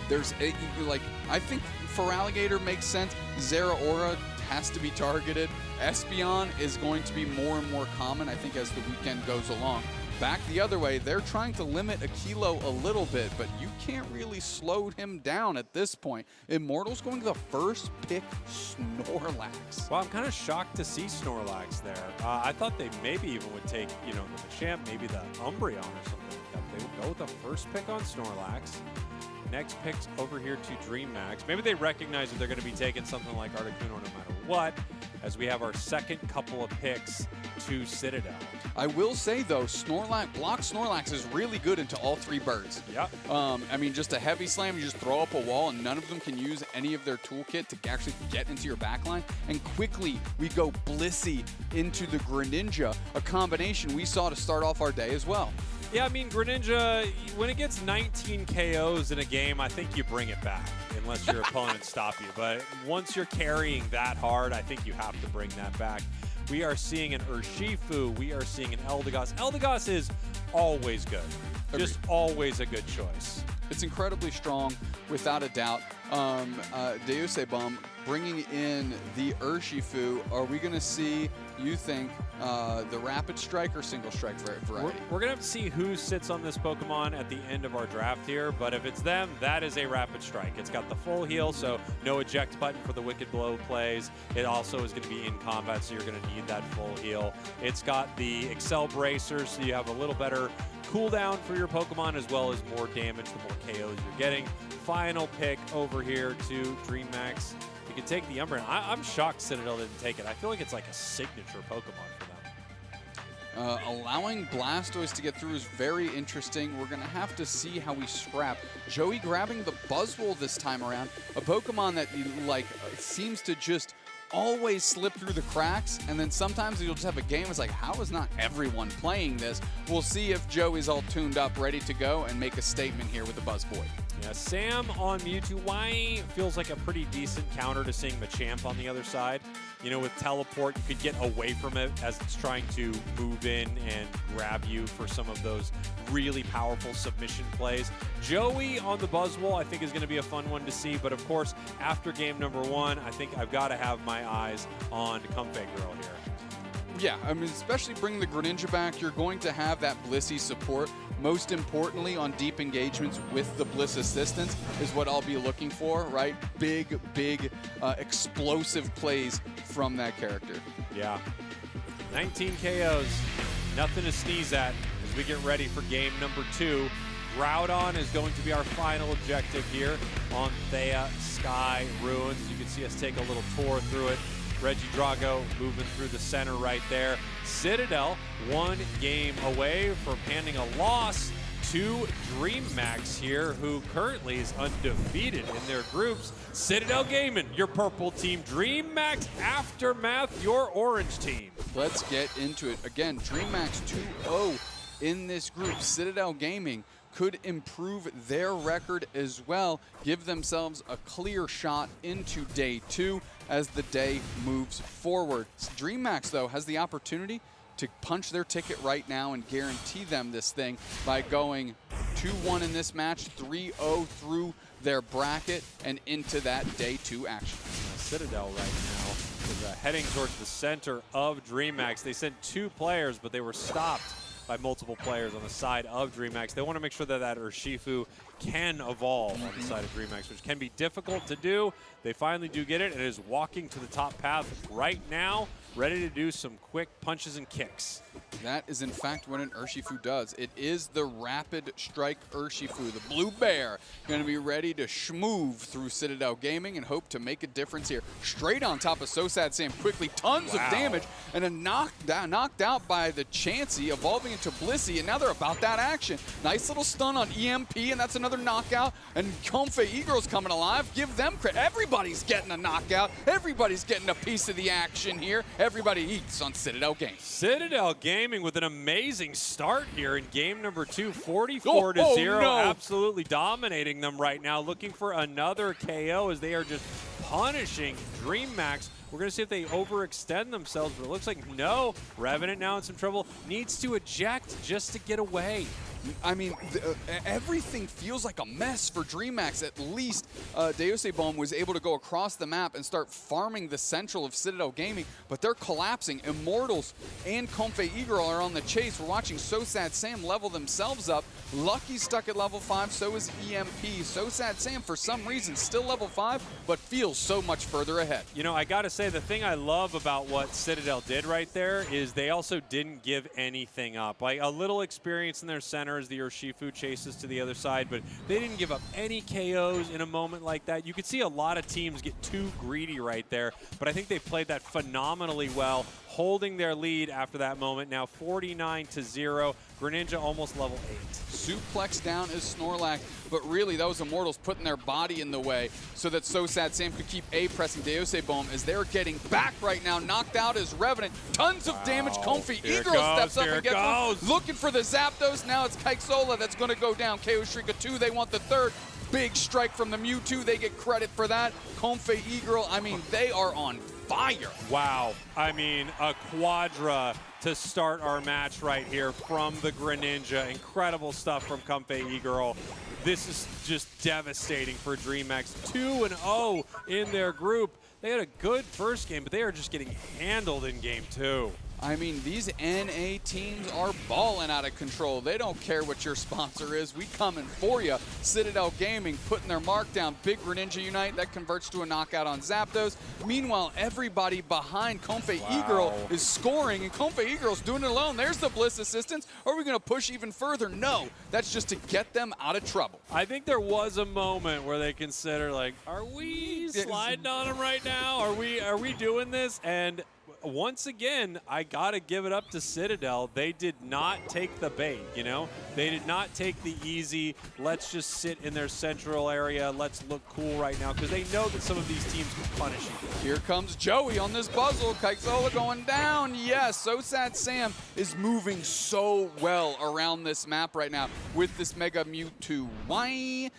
S15: There's a, like, I think for Alligator makes sense. Zeraora has to be targeted. Espeon is going to be more and more common, I think, as the weekend goes along. Back the other way, they're trying to limit a kilo a little bit, but you can't really slow him down at this point. Immortal's going to the first pick, Snorlax.
S17: Well, I'm kind of shocked to see Snorlax there. I thought they maybe even would take, you know, the Machamp, maybe the Umbreon or something like that. They would go with the first pick on Snorlax. Next pick's over here to DreamHack. Maybe they recognize that they're going to be taking something like Articuno no matter what, as we have our second couple of picks to Citadel.
S15: I will say, though, Block Snorlax is really good into all 3 birds.
S17: Yep.
S15: I mean, just a heavy slam, you just throw up a wall, and none of them can use any of their toolkit to actually get into your backline. And quickly, we go Blissey into the Greninja, a combination we saw to start off our day as well.
S17: Yeah, I mean, Greninja, when it gets 19 KOs in a game, I think you bring it back, unless your opponents stop you. But once you're carrying that hard, I think you have to bring that back. We are seeing an Urshifu. We are seeing an Eldegoss. Eldegoss is always good.
S15: Agreed.
S17: Just always a good choice.
S15: It's incredibly strong, without a doubt. Deus Bomb bringing in the Urshifu. Are we going to see, you think, the Rapid Strike or Single Strike variety?
S17: We're going to have to see who sits on this Pokemon at the end of our draft here, but if it's them, that is a Rapid Strike. It's got the full heal, so no eject button for the Wicked Blow plays. It also is going to be in combat, so you're going to need that full heal. It's got the Excel Bracers, so you have a little better cooldown for your Pokemon, as well as more damage the more KOs you're getting. Final pick over here to Dream Max. You can take the Umbreon. I'm shocked Citadel didn't take it. I feel like it's like a signature Pokemon for them.
S15: Allowing Blastoise to get through is very interesting. We're going to have to see how we scrap. Joey grabbing the Buzzwole this time around, a Pokemon that seems to just always slip through the cracks, and then sometimes you'll just have a game it's like, how is not everyone playing this? We'll see if Joey's all tuned up, ready to go, and make a statement here with the Buzzboy.
S17: Yeah, Sam on Mewtwo. Why feels like a pretty decent counter to seeing Machamp on the other side. You know, with Teleport, you could get away from it as it's trying to move in and grab you for some of those really powerful submission plays. Joey on the Buzzwole, I think, is going to be a fun one to see. But, of course, after game number 1, I think I've got to have my eyes on Comfey Girl here.
S15: Yeah, I mean, especially bringing the Greninja back, you're going to have that Blissey support. Most importantly, on deep engagements with the Bliss Assistance is what I'll be looking for, right? Big, explosive plays from that character.
S17: Yeah. 19 KOs. Nothing to sneeze at as we get ready for game number 2. Groudon is going to be our final objective here on Thea Sky Ruins. You can see us take a little tour through it. Regidrago moving through the center right there. Citadel 1 game away from handing a loss to Dream Max here, who currently is undefeated in their groups. Citadel Gaming, your purple team. Dream Max Aftermath, your orange team.
S15: Let's get into it. Again, Dream Max 2-0 in this group. Citadel Gaming could improve their record as well, give themselves a clear shot into day 2 as the day moves forward. Dream Max, though, has the opportunity to punch their ticket right now and guarantee them this thing by going 2-1 in this match, 3-0 through their bracket and into that day 2 action.
S17: Citadel right now is heading towards the center of Dream Max. They sent 2 players, but they were stopped by multiple players on the side of Dream Max. They want to make sure that that Urshifu can evolve on the side of Dream Max, which can be difficult to do. They finally do get it, and it is walking to the top path right now, ready to do some quick punches and kicks.
S15: That is, in fact, what an Urshifu does. It is the Rapid Strike Urshifu, the Blue Bear, going to be ready to schmoove through Citadel Gaming and hope to make a difference here. Straight on top of So Sad Sam quickly, tons of damage, and a knocked out by the Chansey, evolving into Blissey, and now they're about that action. Nice little stun on EMP, and that's another knockout, and Comfey E-Girl's coming alive. Give them credit. Everybody's getting a knockout. Everybody's getting a piece of the action here. Everybody eats on Citadel Gaming.
S17: Citadel Gaming with an amazing start here in game number 2, 44-0, absolutely dominating them right now, looking for another KO as they are just punishing Dream Max. We're going to see if they overextend themselves, but it looks like no. Revenant now in some trouble, needs to eject just to get away.
S15: I mean, everything feels like a mess for Dream Max. At least Deus Bomb was able to go across the map and start farming the central of Citadel Gaming, but they're collapsing. Immortals and Comfey E-Girl are on the chase. We're watching So Sad Sam level themselves up. Lucky's stuck at level 5, so is EMP. So Sad Sam, for some reason, still level 5, but feels so much further ahead.
S17: You know, I got to say, the thing I love about what Citadel did right there is they also didn't give anything up. Like, a little experience in their center as the Urshifu chases to the other side, but they didn't give up any KOs in a moment like that. You could see a lot of teams get too greedy right there, but I think they played that phenomenally well, holding their lead after that moment. Now 49-0. Greninja almost level 8.
S15: Suplex down is Snorlax, but really those Immortals putting their body in the way so that So Sad Sam could keep A pressing Deus Bomb as they're getting back right now. Knocked out is Revenant. Tons of damage. Comfy Eagle steps up and gets through. Looking for the Zapdos. Now it's Kaisola that's going to go down. KO Shrika 2, they want the third. Big strike from the Mewtwo. They get credit for that. Comfy Eagle, I mean, they are on fire.
S17: Wow. I mean, a quadra to start our match right here from the Greninja. Incredible stuff from Comfy E-Girl. This is just devastating for DreamHack. 2-0 in their group. They had a good first game, but they are just getting handled in game 2.
S15: I mean, these NA teams are balling out of control. They don't care what your sponsor is. We coming for you. Citadel Gaming putting their mark down. Big Greninja Unite, that converts to a knockout on Zapdos. Meanwhile, everybody behind Comfy E-Girl is scoring, and Comfy E-Girl's doing it alone. There's the Bliss Assistance. Are we going to push even further? No. That's just to get them out of trouble.
S17: I think there was a moment where they consider, like, are we sliding on them right now? Are we doing this? And once again, I gotta give it up to Citadel. They did not take the bait, you know? They did not take the easy, let's just sit in their central area, let's look cool right now, because they know that some of these teams can punish you.
S15: Here comes Joey on this puzzle. Kaisola going down. Yes, So Sad Sam is moving so well around this map right now with this Mega Mewtwo. Why?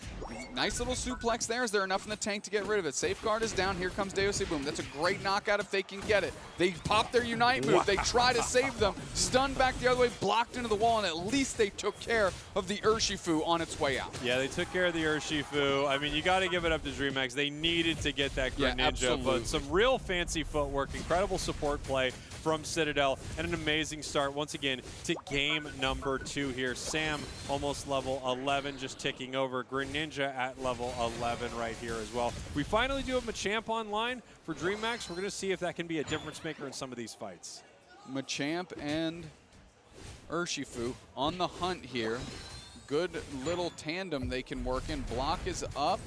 S15: Nice little suplex there. Is there enough in the tank to get rid of it? Safeguard is down. Here comes Deus Boom. That's a great knockout if they can get it. They pop their Unite move. Wow. They try to save them. Stunned back the other way, blocked into the wall, and at least they took care of the Urshifu on its way out.
S17: Yeah, they took care of the Urshifu. I mean, you got to give it up to DreamHack. They needed to get that Greninja, but some real fancy footwork, incredible support play from Citadel, and an amazing start once again to game number 2 here. Sam almost level 11, just ticking over. Greninja at level 11 right here as well. We finally do have Machamp online for DreamHack. We're going to see if that can be a difference maker in some of these fights.
S15: Machamp and Urshifu on the hunt here. Good little tandem they can work in. Block is up.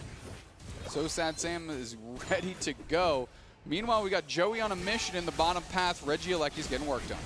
S15: So Sad Sam is ready to go. Meanwhile, we got Joey on a mission in the bottom path. Regieleki's getting work done.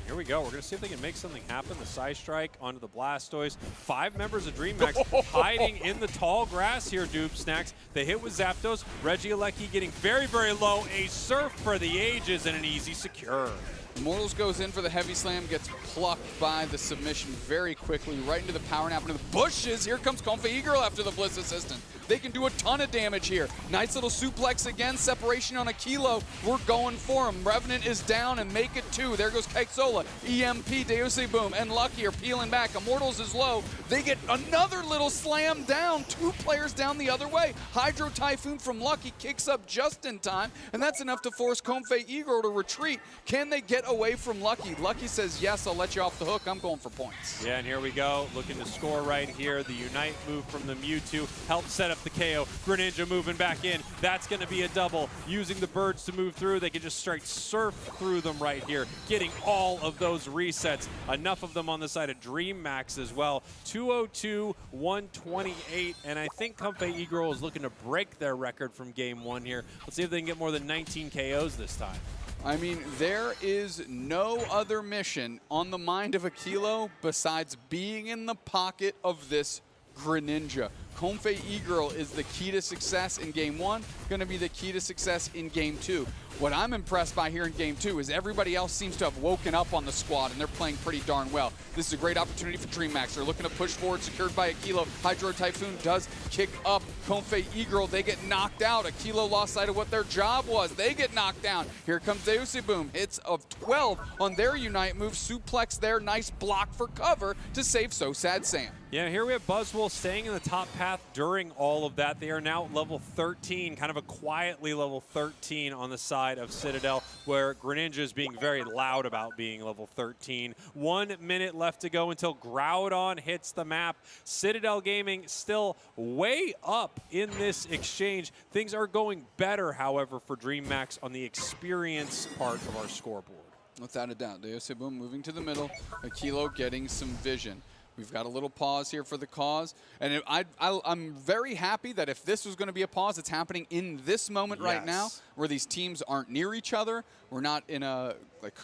S17: Here we go. We're going to see if they can make something happen. The Psy Strike onto the Blastoise. 5 members of DreamHack hiding in the tall grass here, Dupe Snacks. They hit with Zapdos. Regieleki getting very, very low. A Surf for the ages and an easy secure.
S15: Immortals goes in for the heavy slam, gets plucked by the submission very quickly, right into the power nap, into the bushes. Here comes Comfy E-Girl after the Bliss Assistant. They can do a ton of damage here. Nice little suplex again, separation on a Kilo. We're going for him. Revenant is down and make it 2. There goes Kaisola, EMP, Deus Boom, and Lucky are peeling back. Immortals is low. They get another little slam down. 2 players down the other way. Hydro Typhoon from Lucky kicks up just in time, and that's enough to force Comfy E-Girl to retreat. Can they get away from Lucky? Lucky says, yes, I'll let you off the hook. I'm going for points.
S17: Yeah, and here we go. Looking to score right here. The Unite move from the Mewtwo helps set up the KO. Greninja moving back in. That's going to be a double. Using the birds to move through, they can just straight surf through them right here, getting all of those resets. Enough of them on the side of DreamHack as well. 202, 128, and I think Comfy E-Girl is looking to break their record from game 1 here. Let's see if they can get more than 19 KOs this time.
S15: I mean, there is no other mission on the mind of a Kilo besides being in the pocket of this Greninja. Comfy E-Girl is the key to success in game 1, going to be the key to success in game 2. What I'm impressed by here in game 2 is everybody else seems to have woken up on the squad, and they're playing pretty darn well. This is a great opportunity for DreamHack. They're looking to push forward, secured by a Kilo. Hydro Typhoon does kick up Comfy E-Girl. They get knocked out. A Kilo lost sight of what their job was. They get knocked down. Here comes Deus Boom. Hits of 12 on their Unite move. Suplex there. Nice block for cover to save So Sad Sam.
S17: Yeah, here we have Buzzwole staying in the top path during all of that. They are now level 13, kind of a quietly level 13 on the side of Citadel, where Greninja is being very loud about being level 13. 1 minute left to go until Groudon hits the map. Citadel Gaming still way up in this exchange. Things are going better, however, for DreamHack on the experience part of our scoreboard.
S15: Without a doubt. Deus Boom moving to the middle. A Kilo getting some vision. We've got a little pause here for the cause. And I'm very happy that if this was going to be a pause, it's happening in this moment right now, where these teams aren't near each other. We're not in a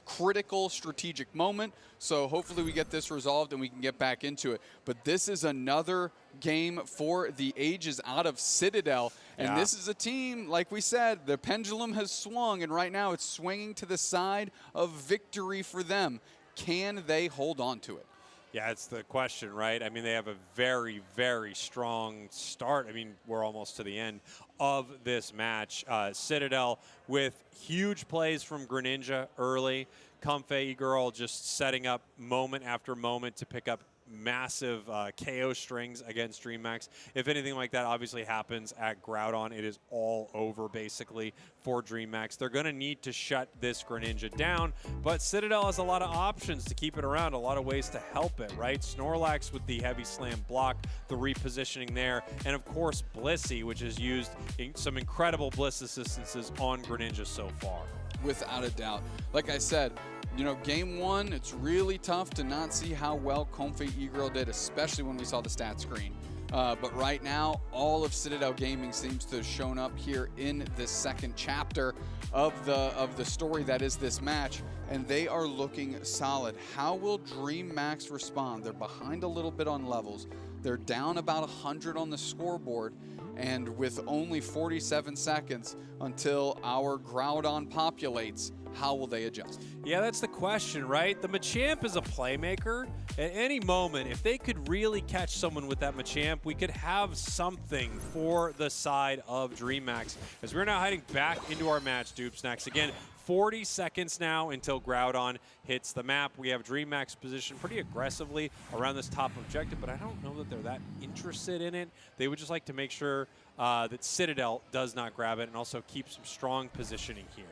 S15: critical strategic moment. So hopefully we get this resolved and we can get back into it. But this is another game for the ages out of Citadel. And this is a team, like we said, the pendulum has swung, and right now it's swinging to the side of victory for them. Can they hold on to it?
S17: Yeah, it's the question, right? I mean, they have a very, very strong start. I mean, we're almost to the end of this match. Citadel with huge plays from Greninja early. Comfey Girl just setting up moment after moment to pick up massive KO strings against DreamHack. If anything like that obviously happens at Groudon, it is all over basically for DreamHack. They're going to need to shut this Greninja down, but Citadel has a lot of options to keep it around, a lot of ways to help it, right? Snorlax with the heavy slam block, the repositioning there, and of course Blissey, which has used some incredible Bliss assistances on Greninja so far.
S15: Without a doubt. Like I said, you know, game one, it's really tough to not see how well Comfey Egirl did, especially when we saw the stat screen. But right now, all of Citadel Gaming seems to have shown up here in this second chapter of the story that is this match, and they are looking solid. How will DreamHack respond? They're behind a little bit on levels. They're down about 100 on the scoreboard, and with only 47 seconds until our Groudon populates, how will they adjust?
S17: Yeah, that's the question, right? The Machamp is a playmaker. At any moment, if they could really catch someone with that Machamp, we could have something for the side of DreamHack. As we're now heading back into our match, Doopsnacks. Again, 40 seconds now until Groudon hits the map. We have DreamHack positioned pretty aggressively around this top objective, but I don't know that they're that interested in it. They would just like to make sure that Citadel does not grab it and also keep some strong positioning here.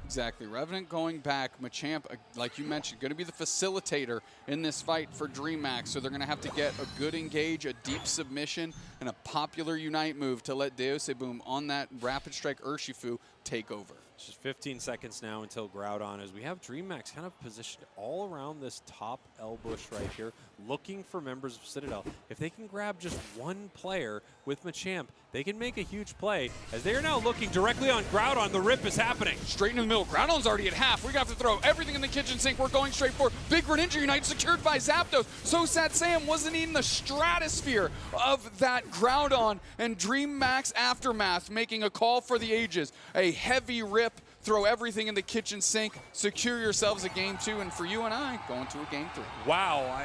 S15: Exactly. Revenant going back. Machamp, like you mentioned, going to be the facilitator in this fight for DreamHack. So they're going to have to get a good engage, a deep submission, and a popular Unite move to let Deoseboom on that Rapid Strike Urshifu take over.
S17: It's just 15 seconds now until Groudon, as we have DreamHack kind of positioned all around this top L bush right here, looking for members of Citadel. If they can grab just one player with Machamp, they can make a huge play, as they are now looking directly on Groudon. The rip is happening.
S15: Straight in the middle. Groudon's already at half. We're going to have to throw everything in the kitchen sink. We're going straight for Big Greninja Unite, secured by Zapdos. So Sad Sam wasn't in the stratosphere of that Groudon, and DreamHack's Aftermath making a call for the ages. A heavy rip. Throw everything in the kitchen sink, secure yourselves a game 2, and for you and I, going to a game 3.
S17: Wow,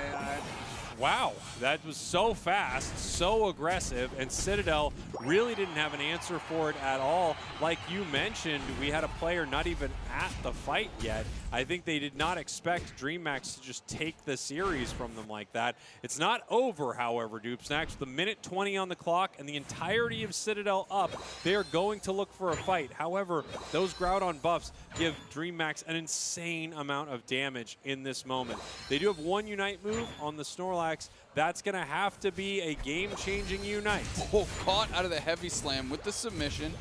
S17: wow, that was so fast, so aggressive, and Citadel really didn't have an answer for it at all. Like you mentioned, we had a player not even at the fight yet. I think they did not expect DreamHack to just take the series from them like that. It's not over, however, Doopsnacks. With the minute 20 on the clock and the entirety of Citadel up, they are going to look for a fight. However, those Groudon buffs give DreamHack an insane amount of damage in this moment. They do have one Unite move on the Snorlax. That's going to have to be a game-changing Unite.
S15: Oh, caught out of the heavy slam with the submission.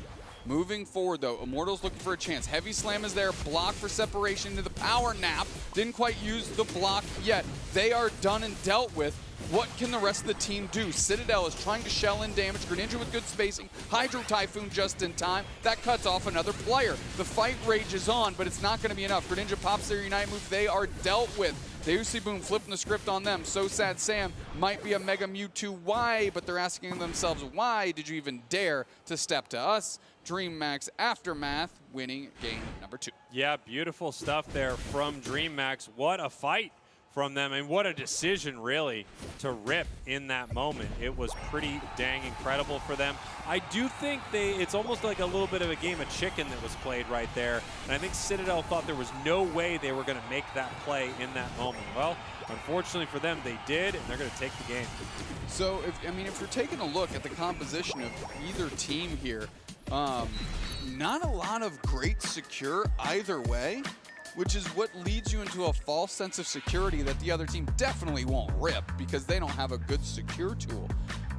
S15: Moving forward, though, Immortal's looking for a chance. Heavy slam is there, block for separation into the power nap. Didn't quite use the block yet. They are done and dealt with. What can the rest of the team do? Citadel is trying to shell in damage. Greninja with good spacing. Hydro Typhoon just in time. That cuts off another player. The fight rages on, but it's not going to be enough. Greninja pops their Unite move. They are dealt with. Deuseboom flipping the script on them. So Sad Sam might be a Mega Mewtwo. Why? But they're asking themselves, why did you even dare to step to us? DreamHack's Aftermath winning game number 2.
S17: Yeah, beautiful stuff there from DreamHack. What a fight from them, and what a decision, really, to rip in that moment. It was pretty dang incredible for them. I do think it's almost like a little bit of a game of chicken that was played right there, and I think Citadel thought there was no way they were going to make that play in that moment. Well, unfortunately for them, they did, and they're going to take the game.
S15: So, if you're taking a look at the composition of either team here, not a lot of great secure either way, which is what leads you into a false sense of security that the other team definitely won't rip because they don't have a good secure tool.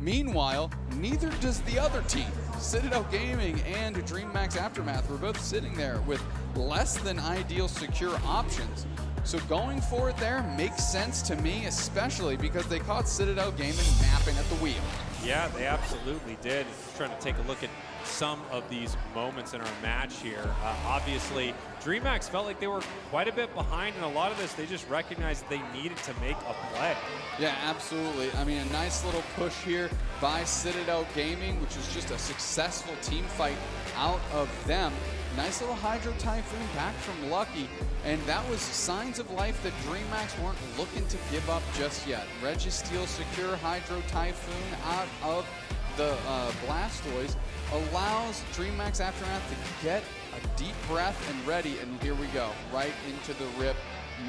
S15: Meanwhile, neither does the other team. Citadel Gaming and DreamHack Aftermath were both sitting there with less than ideal secure options. So going for it there makes sense to me, especially because they caught Citadel Gaming napping at the wheel.
S17: Yeah, they absolutely did. Just trying to take a look at some of these moments in our match here. Obviously, DreamHack felt like they were quite a bit behind in a lot of this. They just recognized they needed to make a play.
S15: Yeah, absolutely. I mean, a nice little push here by Citadel Gaming, which was just a successful team fight out of them. Nice little Hydro Typhoon back from Lucky, and that was signs of life that DreamHack weren't looking to give up just yet. Registeel secure Hydro Typhoon out of the Blastoise allows DreamHack Aftermath to get a deep breath and ready, and here we go, right into the rip.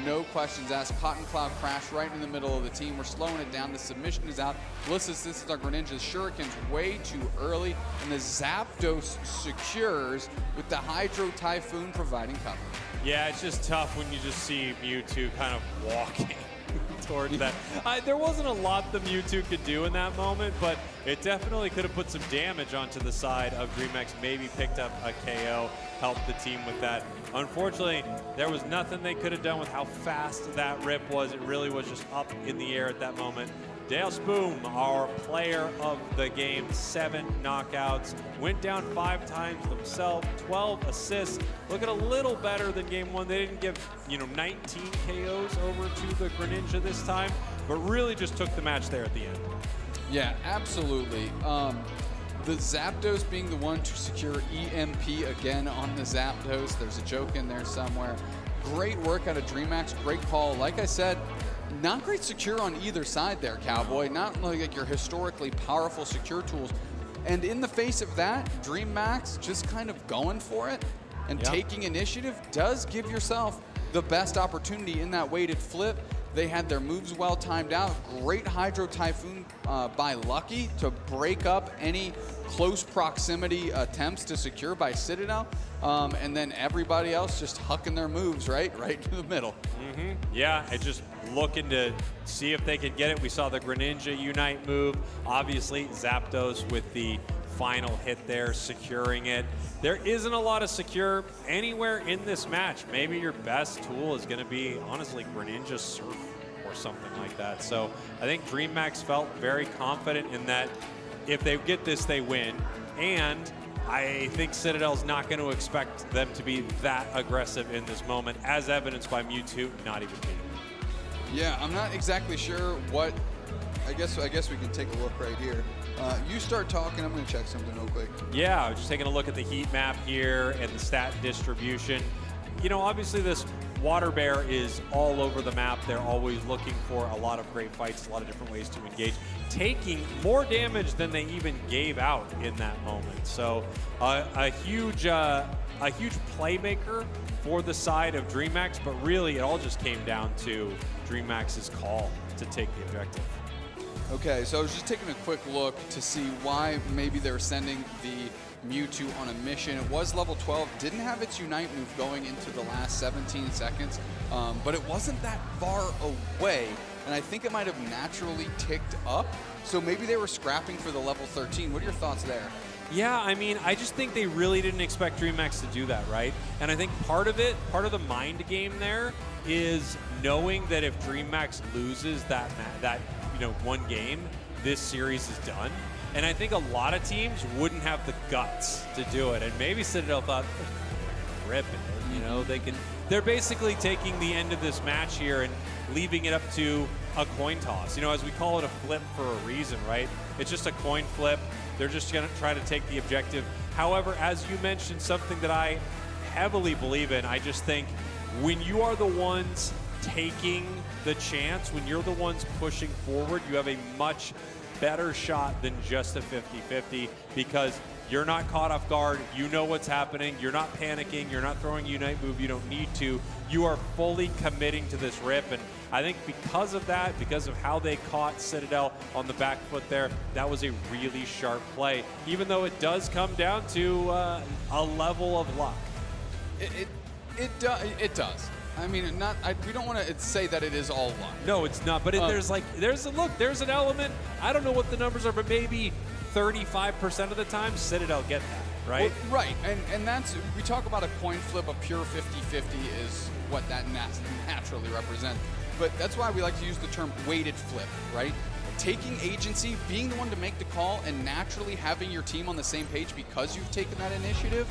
S15: No questions asked. Cotton Cloud Crash right in the middle of the team. We're slowing it down. The submission is out. This is our Greninja's Shuriken's way too early, and the Zapdos secures with the Hydro Typhoon providing cover.
S17: Yeah, it's just tough when you just see Mewtwo kind of walking towards that. There wasn't a lot the Mewtwo could do in that moment, but it definitely could have put some damage onto the side of DreamHack, maybe picked up a KO, helped the team with that. Unfortunately, there was nothing they could have done with how fast that rip was. It really was just up in the air at that moment. Dale Spoon, our player of the game, 7 knockouts, went down 5 times themselves, 12 assists, looking a little better than game 1. They didn't give, 19 KOs over to the Greninja this time, but really just took the match there at the end.
S15: Yeah, absolutely. The Zapdos being the one to secure EMP again on the Zapdos. There's a joke in there somewhere. Great work out of DreamHack, great call. Like I said, not great secure on either side there, Cowboy. Not like your historically powerful secure tools. And in the face of that, DreamHack just kind of going for it and taking initiative does give yourself the best opportunity in that weighted flip. They had their moves well timed out. Great Hydro Typhoon by Lucky to break up any close proximity attempts to secure by Citadel. And then everybody else just hucking their moves right to the middle.
S17: Yeah, and just looking to see if they could get it. We saw the Greninja Unite move. Obviously, Zapdos with the final hit there, securing it. There isn't a lot of secure anywhere in this match. Maybe your best tool is going to be, honestly, Greninja Surf or something like that. So I think DreamHack felt very confident in that if they get this, they win. And I think Citadel's not going to expect them to be that aggressive in this moment, as evidenced by Mewtwo not even being.
S15: Yeah, I'm not exactly sure what. I guess we can take a look right here. You start talking. I'm going to check something real quick.
S17: Yeah, I was just taking a look at the heat map here and the stat distribution. Obviously this Water Bear is all over the map. They're always looking for a lot of great fights, a lot of different ways to engage, taking more damage than they even gave out in that moment. So a huge playmaker for the side of DreamHack, but really it all just came down to DreamHack's call to take the objective.
S15: Okay, so I was just taking a quick look to see why maybe they were sending the Mewtwo on a mission. It was level 12, didn't have its Unite move going into the last 17 seconds, but it wasn't that far away, and I think it might have naturally ticked up, so maybe they were scrapping for the level 13. What are your thoughts there?
S17: Yeah, I mean, I just think they really didn't expect DreamHack to do that, right? And I think part of the mind game there is knowing that if DreamHack loses that one game, this series is done. And I think a lot of teams wouldn't have the guts to do it. And maybe Citadel thought, rip it, they're basically taking the end of this match here and leaving it up to a coin toss. As we call it a flip for a reason, right? It's just a coin flip. They're just going to try to take the objective. However, as you mentioned, something that I heavily believe in, I just think when you are the ones taking the chance, when you're the ones pushing forward, you have a much better shot than just a 50-50 because you're not caught off guard. You know what's happening. You're not panicking. You're not throwing a Unite move. You don't need to. You are fully committing to this rip. And I think because of that, because of how they caught Citadel on the back foot there, that was a really sharp play, even though it does come down to a level of luck.
S15: It does. I mean, we don't want to say that it is all luck.
S17: No, it's not. But there's there's an element. I don't know what the numbers are, but maybe 35% of the time, Citadel get that. right?
S15: Well, right, and that's, we talk about a coin flip, a pure 50-50 is what that naturally represents. But that's why we like to use the term weighted flip, right? Taking agency, being the one to make the call, and naturally having your team on the same page because you've taken that initiative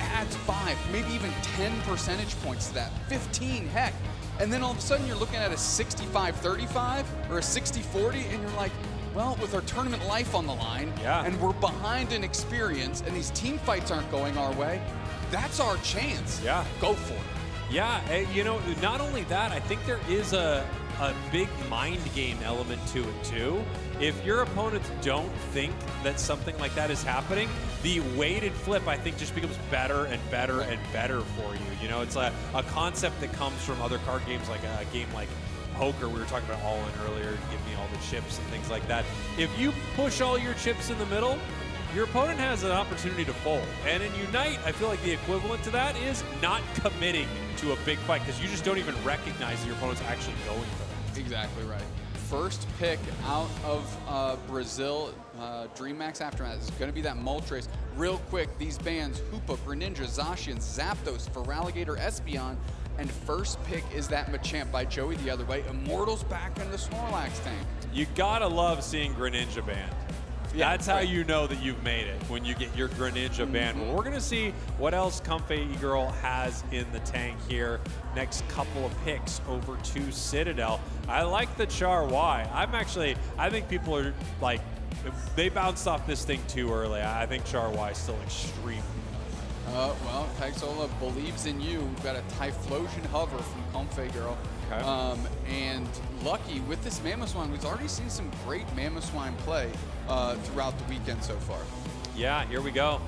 S15: adds 5, maybe even 10 percentage points to that, 15, heck. And then all of a sudden you're looking at a 65-35 or a 60-40, and you're like, well, with our tournament life on the line, and we're behind in experience, and these team fights aren't going our way, that's our chance.
S17: Yeah.
S15: Go for it.
S17: Yeah, and, you know, not only that, I think there is a big mind game element to it too. If your opponents don't think that something like that is happening, the weighted flip, I think, just becomes better and better and better for you. You know, it's a concept that comes from other card games, like a game like poker. We were talking about all in earlier, give me all the chips and things like that. If you push all your chips in the middle, your opponent has an opportunity to fold. And in Unite, I feel like the equivalent to that is not committing to a big fight, because you just don't even recognize that your opponent's actually going for it.
S15: Exactly right. First pick out of Brazil, DreamHack Aftermath, is going to be that Moltres. Real quick, these bands, Hoopa, Greninja, Zacian, Zapdos, Feraligatr, Espeon, and first pick is that Machamp by Joey the other way. Immortals back in the Snorlax tank.
S17: You gotta love seeing Greninja banned.
S15: Yeah,
S17: that's how you know that you've made it, when you get your Greninja banned. Well, we're going to see what else Comfey E-Girl has in the tank here. Next couple of picks over to Citadel. I like the Char Y. I think people are like, they bounced off this thing too early. I think Char Y is still extremely.
S15: Well, Kaisola believes in you. We've got a Typhlosion Hover from Comfey Girl.
S17: Okay.
S15: And Lucky, with this Mamoswine, we've already seen some great Mamoswine play throughout the weekend so far.
S17: Yeah, here we go.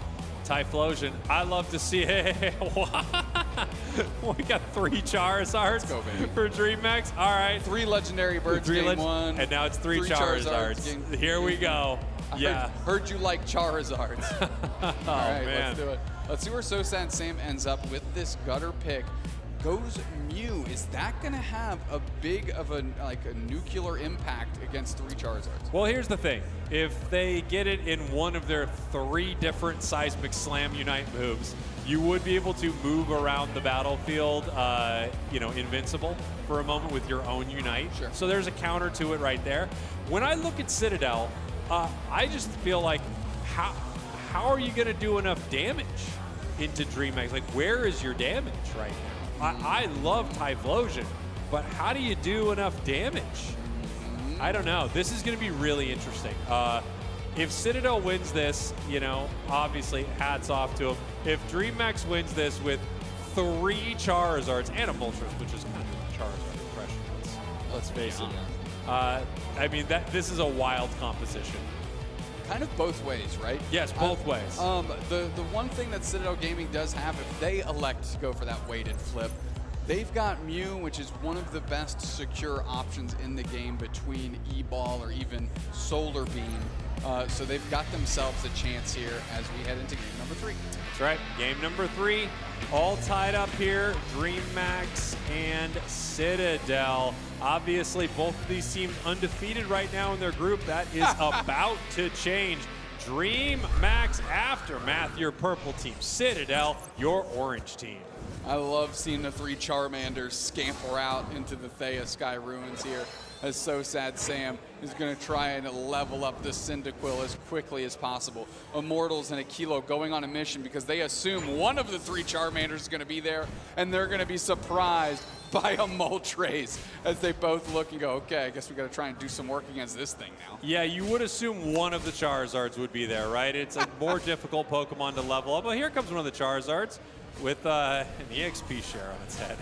S17: Typhlosion. I love to see it. We got 3 Charizards for DreamHack. All right.
S15: 3 legendary birds game 1.
S17: And now it's 3 Charizards. Here we go.
S15: Heard you like Charizards. All right,
S17: man.
S15: Let's do it. Let's see where So Sad Sam ends up with this gutter pick. Goes Mew. Is that going to have a big of a nuclear impact against 3 Charizards?
S17: Well, here's the thing. If they get it in one of their 3 different Seismic Slam Unite moves, you would be able to move around the battlefield, invincible for a moment with your own Unite.
S15: Sure.
S17: So there's a counter to it right there. When I look at Citadel, I just feel like, how are you going to do enough damage into DreamHack? Like, where is your damage right now? I love Typhlosion, but how do you do enough damage? I don't know. This is going to be really interesting. If Citadel wins this, obviously hats off to them. If DreamHack wins this with 3 Charizards and a Moltres, which is kind of a Charizard impression.
S15: Let's face it.
S17: This is a wild composition.
S15: Kind of both ways, right?
S17: Yes, both ways.
S15: The one thing that Citadel Gaming does have, if they elect to go for that weighted flip, they've got Mew, which is one of the best secure options in the game between E-Ball or even Solar Beam. So they've got themselves a chance here as we head into game number 3.
S17: That's right. Game number 3, all tied up here. DreamHack and Citadel. Obviously, both of these teams undefeated right now in their group. That is about to change. DreamHack Aftermath, your purple team. Citadel, your orange team.
S15: I love seeing the 3 Charmanders scamper out into the Thea Sky Ruins here, as So Sad Sam is going to try and level up the Cyndaquil as quickly as possible. Immortals and Aquilo going on a mission because they assume one of the 3 Charmanders is going to be there, and they're going to be surprised by a Moltres as they both look and go, okay, I guess we got to try and do some work against this thing now.
S17: Yeah, you would assume one of the Charizards would be there, right? It's a more difficult Pokemon to level up. Well, here comes one of the Charizards with an EXP share on its head.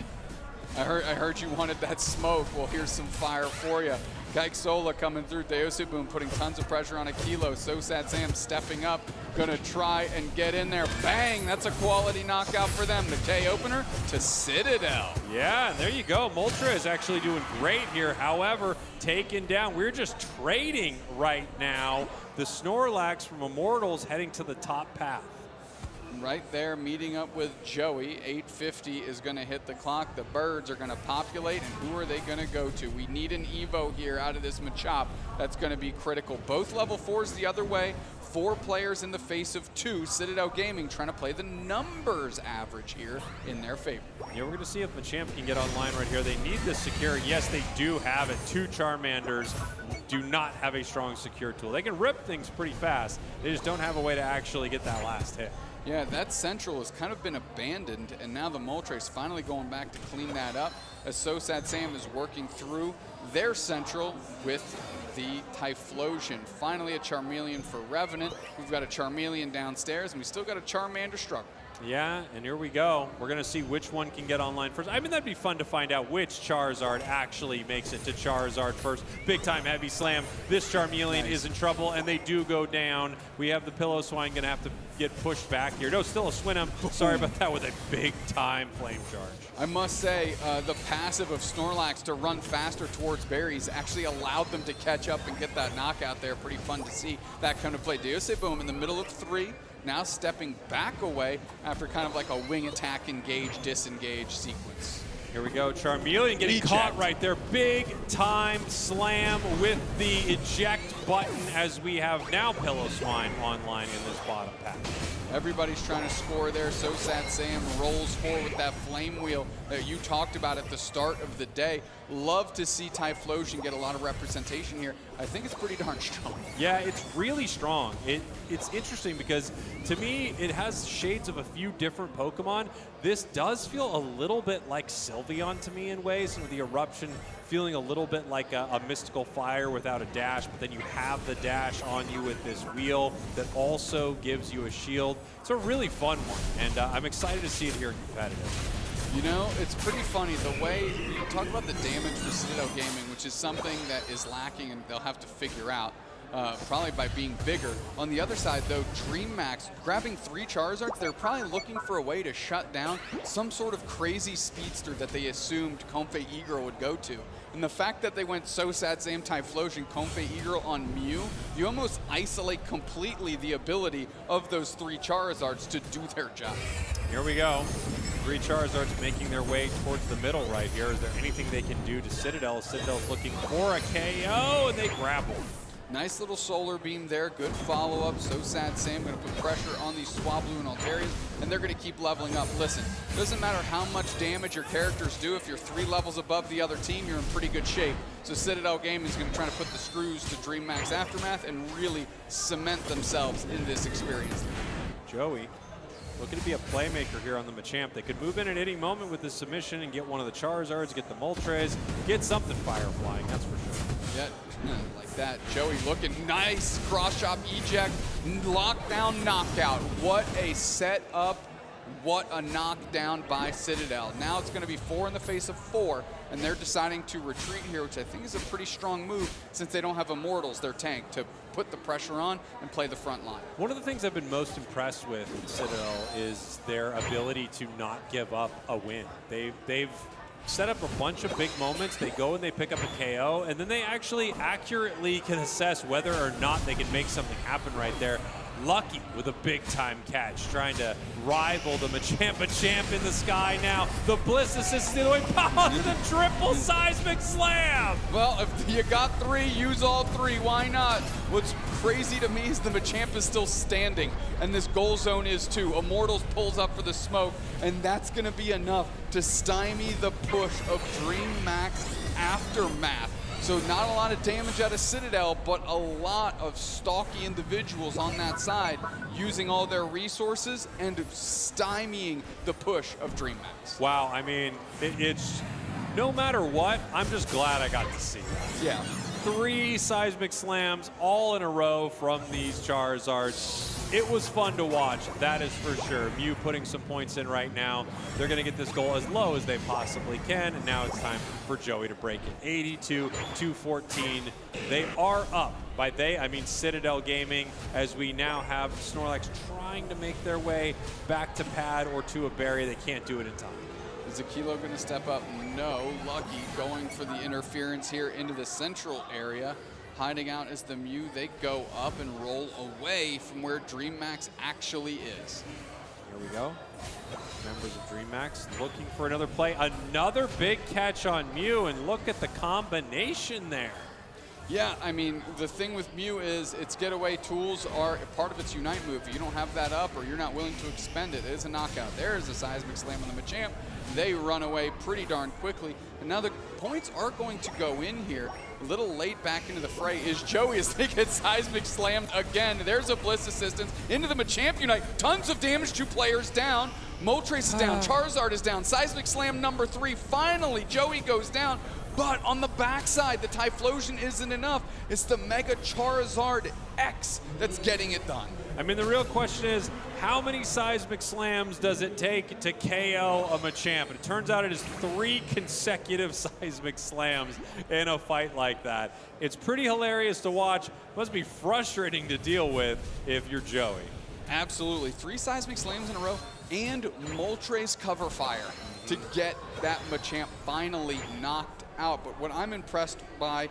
S15: I heard you wanted that smoke. Well, here's some fire for you. Kaisola coming through. Deosuboom putting tons of pressure on Aquilo. So Sad Sam stepping up. Gonna try and get in there. Bang! That's a quality knockout for them. The K opener to Citadel.
S17: Yeah, and there you go. Moltres is actually doing great here. However, taken down. We're just trading right now. The Snorlax from Immortals heading to the top path.
S15: Right there, meeting up with Joey. 850 is going to hit the clock. The birds are going to populate, and who are they going to go to? We need an Evo here out of this Machop. That's going to be critical. Both level 4s the other way. 4 players in the face of 2. Citadel Gaming trying to play the numbers average here in their favor.
S17: Yeah, we're going to see if Machamp can get online right here. They need this secure. Yes, they do have it. 2 Charmanders do not have a strong secure tool. They can rip things pretty fast. They just don't have a way to actually get that last hit.
S15: Yeah, that central has kind of been abandoned, and now the Moltres finally going back to clean that up as So Sad Sam is working through their central with the Typhlosion. Finally a Charmeleon for Revenant. We've got a Charmeleon downstairs, and we still got a Charmander struggle.
S17: Yeah, and here we go. We're going to see which one can get online first. I mean, that'd be fun to find out which Charizard actually makes it to Charizard first. Big time heavy slam. This Charmeleon is in trouble, and they do go down. We have the Pillow Swine going to have to get pushed back here. No, still a Swin'em. Sorry about that, with a big time flame charge.
S15: I must say, the passive of Snorlax to run faster towards berries actually allowed them to catch up and get that knockout there. Pretty fun to see that come to play. Deoseboom in the middle of 3. Now stepping back away after kind of like a wing attack, engage, disengage sequence.
S17: Here we go, Charmeleon getting caught right there. Big time slam with the eject button as we have now Pillow Swine online in this bottom pack.
S15: Everybody's trying to score there. So Sad Sam rolls forward with that flame wheel that you talked about at the start of the day. Love to see Typhlosion get a lot of representation here. I think it's pretty darn strong.
S17: Yeah, it's really strong. It's interesting because to me, it has shades of a few different Pokemon. This does feel a little bit like Sylveon to me in ways, with the eruption feeling a little bit like a mystical fire without a dash, but then you have the dash on you with this wheel that also gives you a shield. It's a really fun one, and I'm excited to see it here in competitive.
S15: You know, it's pretty funny the way you talk about the damage for Citadel Gaming, which is something that is lacking and they'll have to figure out. Probably by being bigger. On the other side, though, DreamMax grabbing 3 Charizards, they're probably looking for a way to shut down some sort of crazy speedster that they assumed Comfey Egro would go to. And the fact that they went So Sad Sam, Typhlosion, Comfey Egro on Mew, you almost isolate completely the ability of those 3 Charizards to do their job.
S17: Here we go. 3 Charizards making their way towards the middle right here. Is there anything they can do to Citadel? Citadel's looking for a KO, and they grapple.
S15: Nice little solar beam there, good follow-up. So Sad Sam going to put pressure on these Swablu and Altarians, and they're going to keep leveling up. Listen, doesn't matter how much damage your characters do, if you're 3 levels above the other team, you're in pretty good shape. So Citadel Gaming is going to try to put the screws to DreamMax Aftermath and really cement themselves in this experience.
S17: Joey looking to be a playmaker here on the Machamp. They could move in at any moment with the submission and get one of the Charizards, get the Moltres, get something fire flying, that's for sure.
S15: Yeah, like that. Joey looking nice. Cross chop eject. Lockdown knockout. What a setup. What a knockdown by Citadel. Now it's going to be 4 in the face of 4, and they're deciding to retreat here, which I think is a pretty strong move since they don't have Immortals, their tank, to put the pressure on and play the front line.
S17: One of the things I've been most impressed with Citadel is their ability to not give up a win. They've set up a bunch of big moments. They go and they pick up a KO, and then they actually accurately can assess whether or not they can make something happen right there. Lucky with a big-time catch, trying to rival the Machamp in the sky now. The Bliss assist the other way. The triple seismic slam!
S15: Well, if you got 3, use all 3. Why not? What's crazy to me is the Machamp is still standing, and this goal zone is too. Immortals pulls up for the smoke, and that's going to be enough to stymie the push of DreamMax Aftermath. So not a lot of damage out of Citadel, but a lot of stalky individuals on that side using all their resources and stymieing the push of DreamMax.
S17: Wow, I mean, it's no matter what, I'm just glad I got to see that.
S15: Yeah.
S17: 3 seismic slams all in a row from these Charizards. It was fun to watch, that is for sure. Mew putting some points in right now. They're going to get this goal as low as they possibly can, and now it's time for Joey to break it. 82-214. They are up. By they, I mean Citadel Gaming, as we now have Snorlax trying to make their way back to pad or to a berry. They can't do it in time.
S15: Is Aquilo going to step up? No. Lucky going for the interference here into the central area. Hiding out as the Mew, they go up and roll away from where DreamMax actually is.
S17: Here we go. Members of DreamMax looking for another play. Another big catch on Mew, and look at the combination there.
S15: Yeah, I mean, the thing with Mew is its getaway tools are part of its Unite move. If you don't have that up or you're not willing to expend it, it is a knockout. There is a Seismic Slam on the Machamp. They run away pretty darn quickly. And now the points are going to go in here. A little late back into the fray is Joey as they get Seismic Slammed again. There's a Bliss Assistance into the Machamp Unite. Tons of damage, 2 players down. Moltres is down, Charizard is down. Seismic Slam number 3. Finally, Joey goes down. But on the backside, the Typhlosion isn't enough. It's the Mega Charizard X that's getting it done.
S17: I mean, the real question is, how many Seismic Slams does it take to KO a Machamp? And it turns out it is 3 consecutive Seismic Slams in a fight like that. It's pretty hilarious to watch. Must be frustrating to deal with if you're Joey.
S15: Absolutely. 3 Seismic Slams in a row and Moltres Cover Fire to get that Machamp finally knocked out. But what I'm impressed by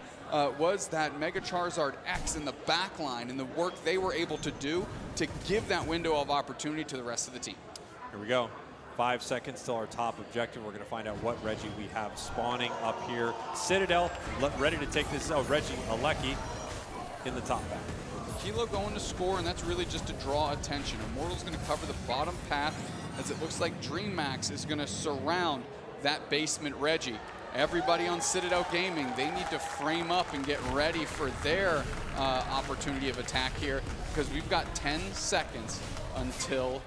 S15: was that Mega Charizard X in the back line and the work they were able to do to give that window of opportunity to the rest of the team.
S17: Here we go. 5 seconds till our top objective. We're going to find out what Reggie we have spawning up here. Citadel ready to take this. Oh, Reggie Alecki in the top back.
S15: Kilo going to score, and that's really just to draw attention. Immortal's going to cover the bottom path as it looks like DreamMax is going to surround that basement Reggie. Everybody on Citadel Gaming, they need to frame up and get ready for their opportunity of attack here because we've got 10 seconds until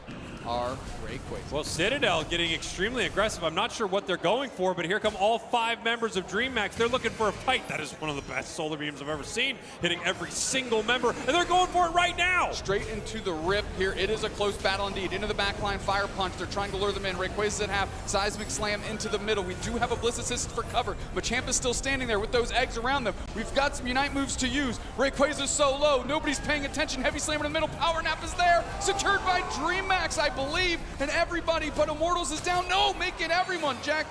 S15: our Rayquaza.
S17: Well, Citadel getting extremely aggressive. I'm not sure what they're going for, but here come all 5 members of DreamMax. They're looking for a fight. That is one of the best solar beams I've ever seen, hitting every single member, and they're going for it right now.
S15: Straight into the rip here. It is a close battle indeed. Into the back line, Fire Punch. They're trying to lure them in. Rayquaza's at half. Seismic Slam into the middle. We do have a Bliss Assist for cover. Machamp is still standing there with those eggs around them. We've got some Unite moves to use. Rayquaza's so low. Nobody's paying attention. Heavy Slam in the middle. Power Nap is there. Secured by DreamMax, I believe. And everybody but Immortals is down. No, making everyone. Jack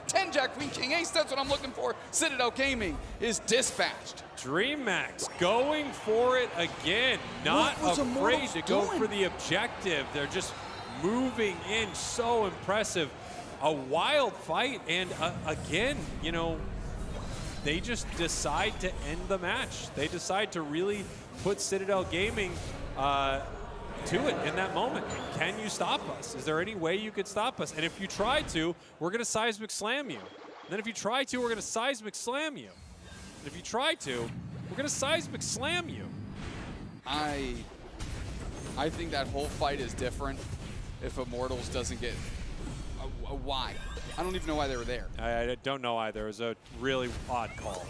S15: 10 Jack Queen King Ace, that's what I'm looking for. Citadel Gaming is dispatched.
S17: DreamMax going for it again. Not afraid to go for the objective. They're just moving in, so impressive. A wild fight, and again, you know, they just decide to end the match. They decide to really put Citadel Gaming to it in that moment. Can you stop us? Is there any way you could stop us? And if you try to, we're going to Seismic Slam you. And then if you try to, we're going to Seismic Slam you. And if you try to, we're going to Seismic Slam you.
S15: I think that whole fight is different if Immortals doesn't get why. I don't even know why they were there.
S17: I don't know either. It was a really odd call.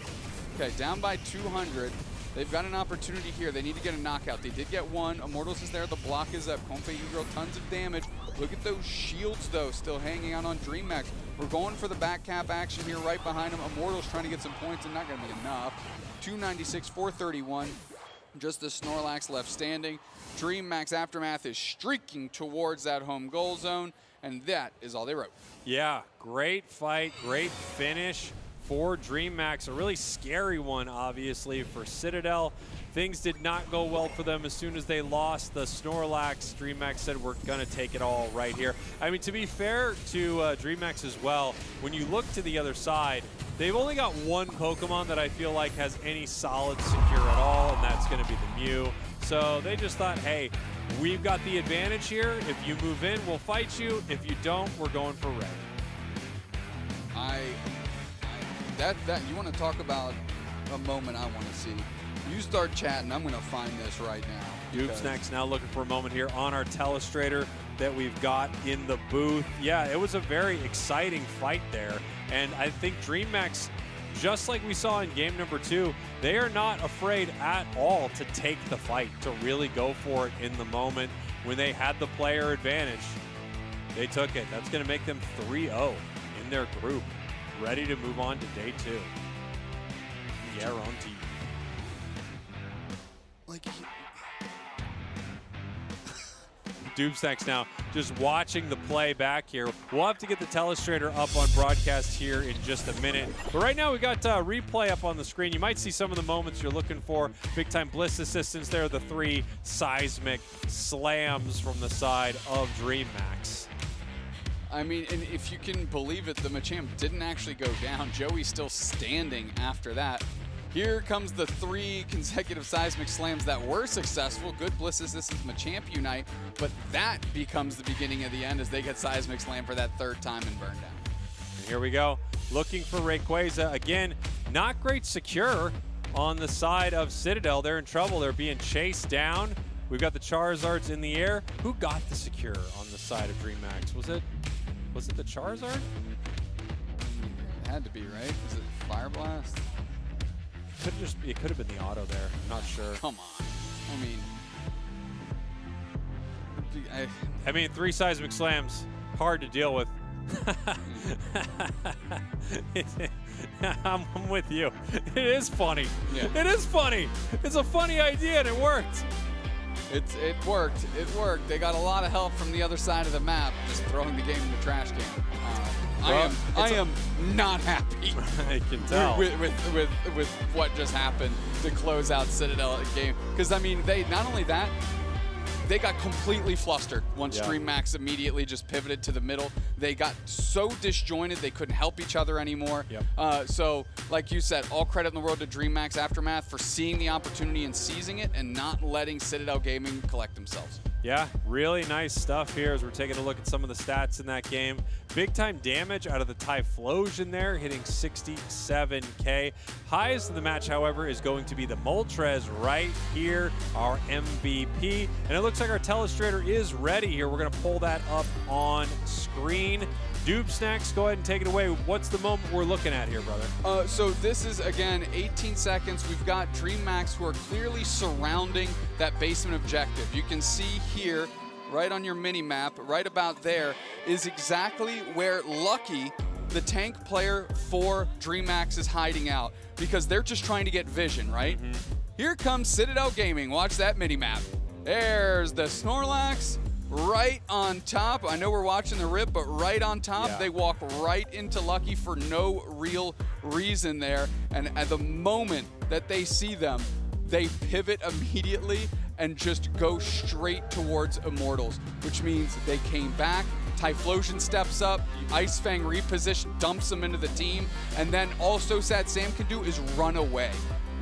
S15: Okay, down by 200. They've got an opportunity here. They need to get a knockout. They did get one. Immortals is there. The block is up. Comfey Hero, tons of damage. Look at those shields, though, still hanging out on DreamMax. We're going for the back cap action here right behind them. Immortals trying to get some points and not going to be enough. 296, 431. Just the Snorlax left standing. DreamMax Aftermath is streaking towards that home goal zone, and that is all they wrote.
S17: Yeah, great fight, great finish for DreamMax. A really scary one, obviously, for Citadel. Things did not go well for them as soon as they lost the Snorlax. DreamMax said, we're going to take it all right here. I mean, to be fair to DreamMax as well, when you look to the other side, they've only got one Pokemon that I feel like has any solid secure at all, and that's going to be the Mew. So they just thought, hey, we've got the advantage here. If you move in, we'll fight you. If you don't, we're going for red.
S15: You want to talk about a moment I want to see. You start chatting, I'm going to find this right now.
S17: Doobsnack's now looking for a moment here on our telestrator that we've got in the booth. Yeah, it was a very exciting fight there. And I think DreamMax, just like we saw in game number 2, they are not afraid at all to take the fight, to really go for it in the moment. When they had the player advantage, they took it. That's going to make them 3-0 in their group, ready to move on to day 2. Yeah, on TV. Doomstack's now just watching the play back here. We'll have to get the telestrator up on broadcast here in just a minute. But right now we got replay up on the screen. You might see some of the moments you're looking for. Big time Bliss Assistance there, the 3 Seismic Slams from the side of DreamMax.
S15: I mean, and if you can believe it, the Machamp didn't actually go down. Joey's still standing after that. Here comes the 3 consecutive seismic slams that were successful. Good Bliss Assistance Machamp Unite, but that becomes the beginning of the end as they get seismic slam for that 3rd time and burn down.
S17: And here we go, looking for Rayquaza. Again, not great secure on the side of Citadel. They're in trouble. They're being chased down. We've got the Charizards in the air. Who got the secure on the side of DreamHack? Was it the Charizard?
S15: It had to be, right? Is it Fire Blast?
S17: It could have been the auto there. I'm not sure.
S15: Come on.
S17: I mean, 3 seismic slams, hard to deal with. I'm with you. It is funny.
S15: Yeah.
S17: It is funny. It's a funny idea, and it worked.
S15: It worked. It worked. They got a lot of help from the other side of the map, just throwing the game in the trash can. I am not happy.
S17: I can tell
S15: with what just happened to close out Citadel game. Because I mean, they not only that, they got completely flustered once DreamHack immediately just pivoted to the middle. They got so disjointed they couldn't help each other anymore. So, like you said, all credit in the world to DreamHack Aftermath for seeing the opportunity and seizing it and not letting Citadel Gaming collect themselves.
S17: Yeah, really nice stuff here as we're taking a look at some of the stats in that game. Big time damage out of the Typhlosion there, hitting 67K. Highest of the match, however, is going to be the Moltres right here, our MVP. And it looks like our telestrator is ready here. We're going to pull that up on screen. Doob Snacks, go ahead and take it away. What's the moment we're looking at here, brother?
S15: So this is, again, 18 seconds. We've got DreamHack who are clearly surrounding that basement objective. You can see here, right on your mini-map, right about there, is exactly where Lucky, the tank player for DreamHack, is hiding out because they're just trying to get vision, right? Here comes Citadel Gaming. Watch that mini-map. There's the Snorlax. Right on top. I know we're watching the rip, but right on top, they walk right into Lucky for no real reason there. And at the moment that they see them, they pivot immediately and just go straight towards Immortals, which means they came back. Typhlosion steps up, Ice Fang reposition, dumps them into the team, and then all So Sad Sam can do is run away.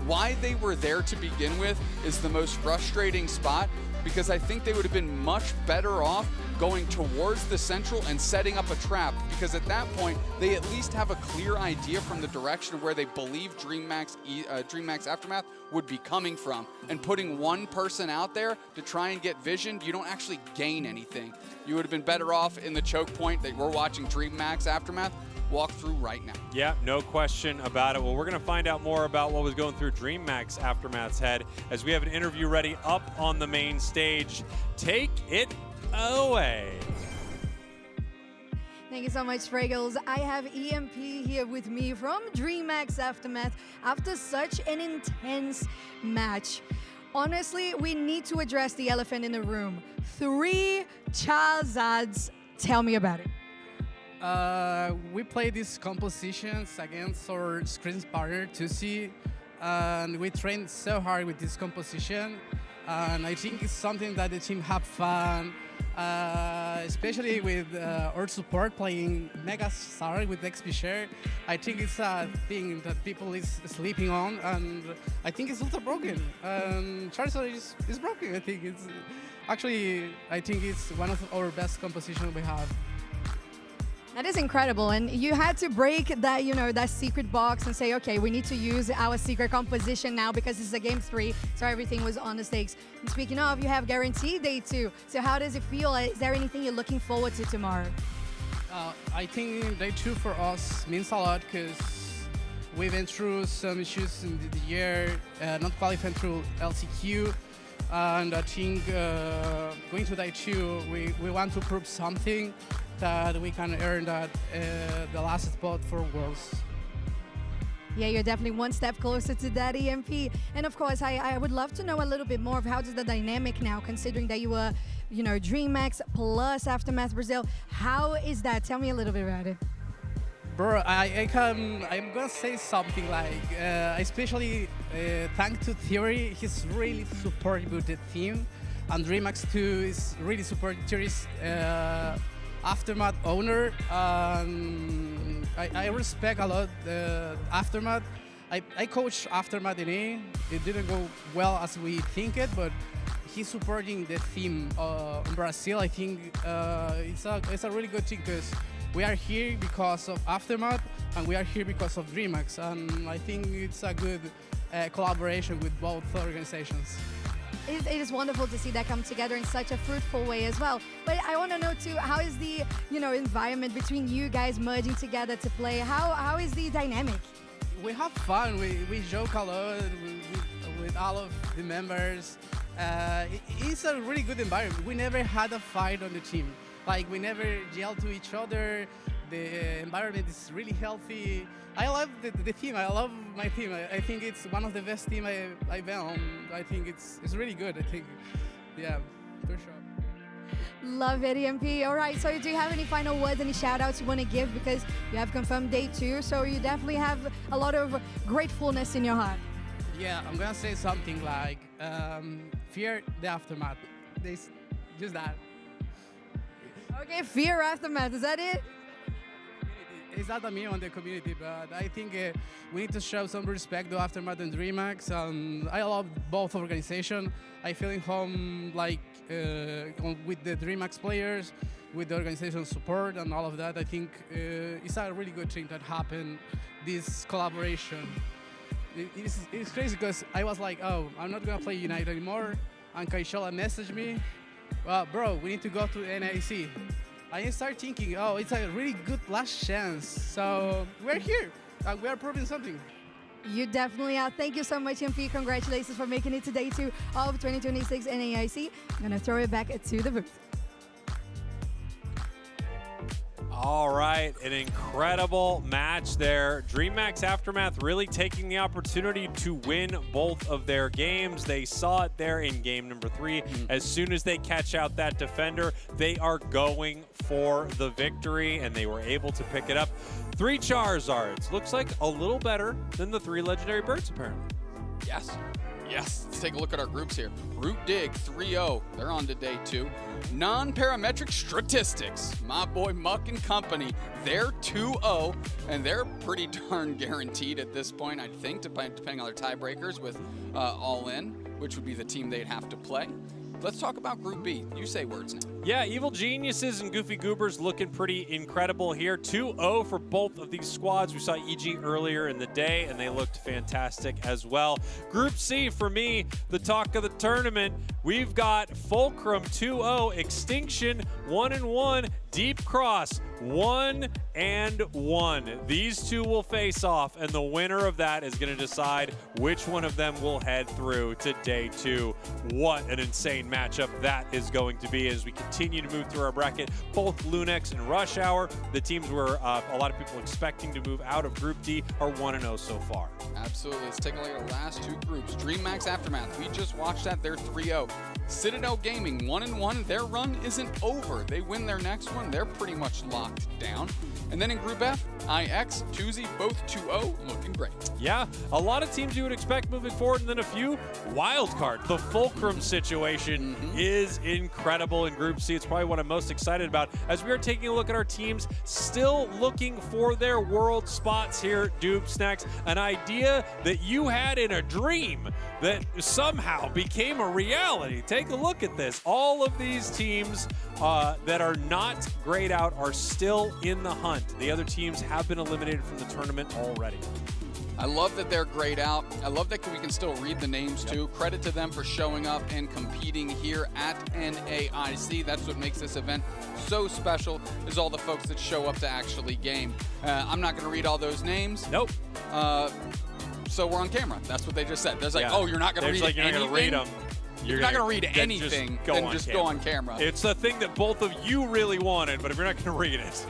S15: Why they were there to begin with is the most frustrating spot, because I think they would have been much better off going towards the central and setting up a trap, because at that point, they at least have a clear idea from the direction of where they believe DreamHack Aftermath would be coming from. And putting one person out there to try and get vision, you don't actually gain anything. You would have been better off in the choke point that we're watching DreamHack Aftermath walk through right now.
S17: Yeah, no question about it. Well, we're going to find out more about what was going through DreamHack Aftermath's head as we have an interview ready up on the main stage. Take it away.
S20: Thank you so much, Fraggles. I have EMP here with me from DreamHack Aftermath after such an intense match. Honestly, we need to address the elephant in the room. 3 Charizards. Tell me about it.
S5: We play these compositions against our screen partner, Tusi, and we trained so hard with this composition, and I think it's something that the team have fun, especially with our support playing Mega Star with XP Share. I think it's a thing that people is sleeping on, and I think it's ultra broken. Charizard is broken. I think it's one of our best compositions we have.
S20: That is incredible, and you had to break that, that secret box and say, okay, we need to use our secret composition now because this is a game 3, so everything was on the stakes. And speaking of, you have guaranteed day 2. So how does it feel? Is there anything you're looking forward to tomorrow?
S5: I think day 2 for us means a lot because we've been through some issues in the year, not qualifying through LCQ. And I think going to day 2, we want to prove something that we can earn that the last spot for Worlds.
S20: Yeah, you're definitely one step closer to that EMP. And of course, I would love to know a little bit more of how does the dynamic now, considering that you were, DreamHack plus Aftermath Brazil. How is that? Tell me a little bit about it.
S5: Bro, I'm gonna say something like, especially thanks to Theory, he's really supportive with the team, and DreamHack 2 is really supportive. Theory's Aftermath owner. I respect a lot Aftermath, I coached Aftermath in A. It didn't go well as we think it, but he's supporting the team in Brazil. I think it's a really good thing because we are here because of Aftermath and we are here because of DreamHack, and I think it's a good collaboration with both organizations.
S20: It is wonderful to see that come together in such a fruitful way as well. But I want to know too, how is the environment between you guys merging together to play? How is the dynamic?
S5: We have fun. We joke a lot with all of the members. It's a really good environment. We never had a fight on the team. Like, we never yell to each other. The environment is really healthy. I love the team. I love my team. I think it's one of the best teams I've been on. I think it's really good. I think, yeah, for sure.
S20: Love it, EMP. All right, so do you have any final words, any shout outs you want to give? Because you have confirmed day 2, so you definitely have a lot of gratefulness in your heart.
S5: Yeah, I'm going to say something like, fear the aftermath. Just that.
S20: Okay, fear aftermath. Is that it?
S5: It's not a me on the community, but I think we need to show some respect to Aftermath and DreamHack. I love both organizations. I feel in home with the DreamHack players, with the organization support and all of that. I think it's a really good thing that happened, this collaboration. It's crazy because I was like, oh, I'm not going to play Unite anymore. And Kaishola messaged me, well, bro, we need to go to NIC. I start thinking, oh, it's a really good last chance. So we're here. We are proving something.
S20: You definitely are. Thank you so much, MP. Congratulations for making it to day 2 of 2026 NAIC. I'm going to throw it back to the booth.
S17: All right, an incredible match there. DreamHack's Aftermath really taking the opportunity to win both of their games. They saw it there in game number 3. As soon as they catch out that defender, they are going for the victory, and they were able to pick it up. 3 Charizards. Looks like a little better than the 3 Legendary Birds, apparently.
S15: Yes. Yes, let's take a look at our groups here. Root Dig 3-0, they're on to day 2. Non-parametric statistics, my boy Muck and company, they're 2-0, and they're pretty darn guaranteed at this point, I think, depending on their tiebreakers with All In, which would be the team they'd have to play. Let's talk about Group B. You say words now.
S17: Yeah, Evil Geniuses and Goofy Goobers looking pretty incredible here. 2-0 for both of these squads. We saw EG earlier in the day, and they looked fantastic as well. Group C, for me, the talk of the tournament. We've got Fulcrum 2-0, Extinction 1-1, Deep Cross 1-1. These two will face off, and the winner of that is going to decide which one of them will head through to day 2. What an insane matchup that is going to be as we continue to move through our bracket. Both Lunex and Rush Hour, the teams where a lot of people expecting to move out of Group D, are 1-0 so far.
S15: Absolutely. Let's take a look at the last 2 groups. DreamHack's Aftermath, we just watched that. They're 3-0. Citadel Gaming 1-1. Their run isn't over. They win their next one. They're pretty much locked down. And then in Group F, IX, Tuesday, both 2-0, looking great.
S17: Yeah, a lot of teams you would expect moving forward, and then a few wild card. The Fulcrum situation is incredible in Group C. It's probably what I'm most excited about as we are taking a look at our teams still looking for their world spots here at Doob Snacks, an idea that you had in a dream that somehow became a reality. Take a look at this. All of these teams that are not grayed out are still in the hunt. The other teams have been eliminated from the tournament already.
S15: I love that they're grayed out. I love that we can still read the names too. Credit to them for showing up and competing here at NAIC. That's what makes this event so special, is all the folks that show up to actually game. I'm not going to read all those names.
S17: Nope.
S15: So we're on camera. That's what they just said. There's like, oh, you're not going to read anything?
S17: You're not going to read them.
S15: You're not going to read anything, then just go on camera.
S17: It's the thing that both of you really wanted, but if you're not going to read it,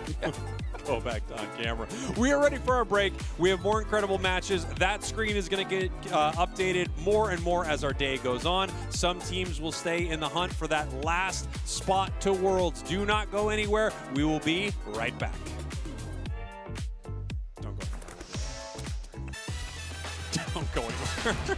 S17: go back to on camera. We are ready for our break. We have more incredible matches. That screen is going to get updated more and more as our day goes on. Some teams will stay in the hunt for that last spot to Worlds. Do not go anywhere. We will be right back. Don't go anywhere. Don't go anywhere.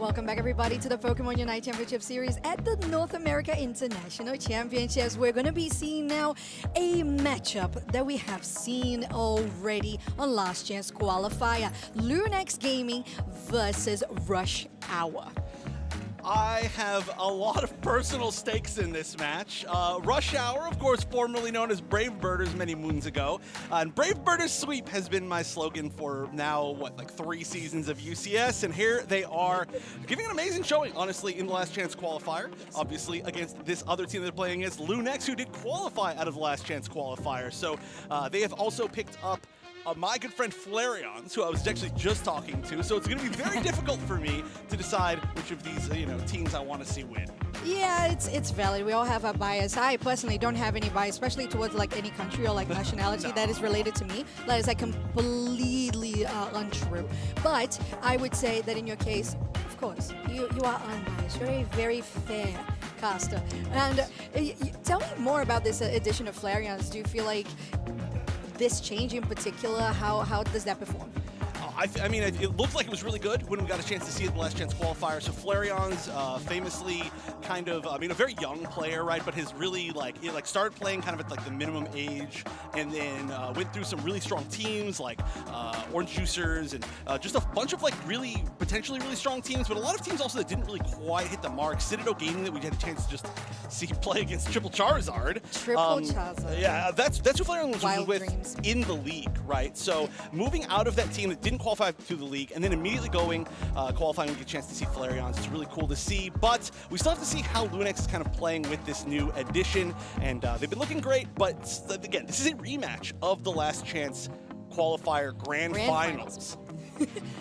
S20: Welcome back, everybody, to the Pokemon UNITE Championship Series at the North America International Championships. We're going to be seeing now a matchup that we have seen already on Last Chance Qualifier. Lunex Gaming versus Rush Hour.
S19: I have a lot of personal stakes in this match. Rush Hour, of course, formerly known as Brave Birders many moons ago. And Brave Birders Sweep has been my slogan for now, like 3 seasons of UCS. And here they are giving an amazing showing, honestly, in the Last Chance Qualifier. Obviously, against this other team they're playing against, Lunex, who did qualify out of the Last Chance Qualifier. So they have also picked up my good friend Flareons, who I was actually just talking to, so it's going to be very difficult for me to decide which of these teams I want to see win.
S20: Yeah, it's valid. We all have a bias. I personally don't have any bias, especially towards like any country or like nationality that is related to me. That is like completely untrue. But I would say that in your case, of course, you are unbiased. You're a very fair caster. And tell me more about this addition of Flareons. Do you feel like this change in particular, how does that perform?
S19: I mean, it looked like it was really good when we got a chance to see it in the Last Chance Qualifier. So Flareon's famously kind of, a very young player, right? But has really started playing kind of at like the minimum age, and then went through some really strong teams like Orange Juicers and just a bunch of like potentially really strong teams, but a lot of teams also that didn't really quite hit the mark. Citadel Gaming that we had a chance to just see play against Triple Charizard.
S20: Charizard.
S19: Yeah, that's who Flareon was with
S20: dreams.
S19: In the league, right? So moving out of that team that didn't qualify to the league, and then immediately going qualifying, we get a chance to see Flareons. It's really cool to see, but we still have to see how Lunex is kind of playing with this new addition, and they've been looking great, but again, this is a rematch of the Last Chance Qualifier Grand Finals.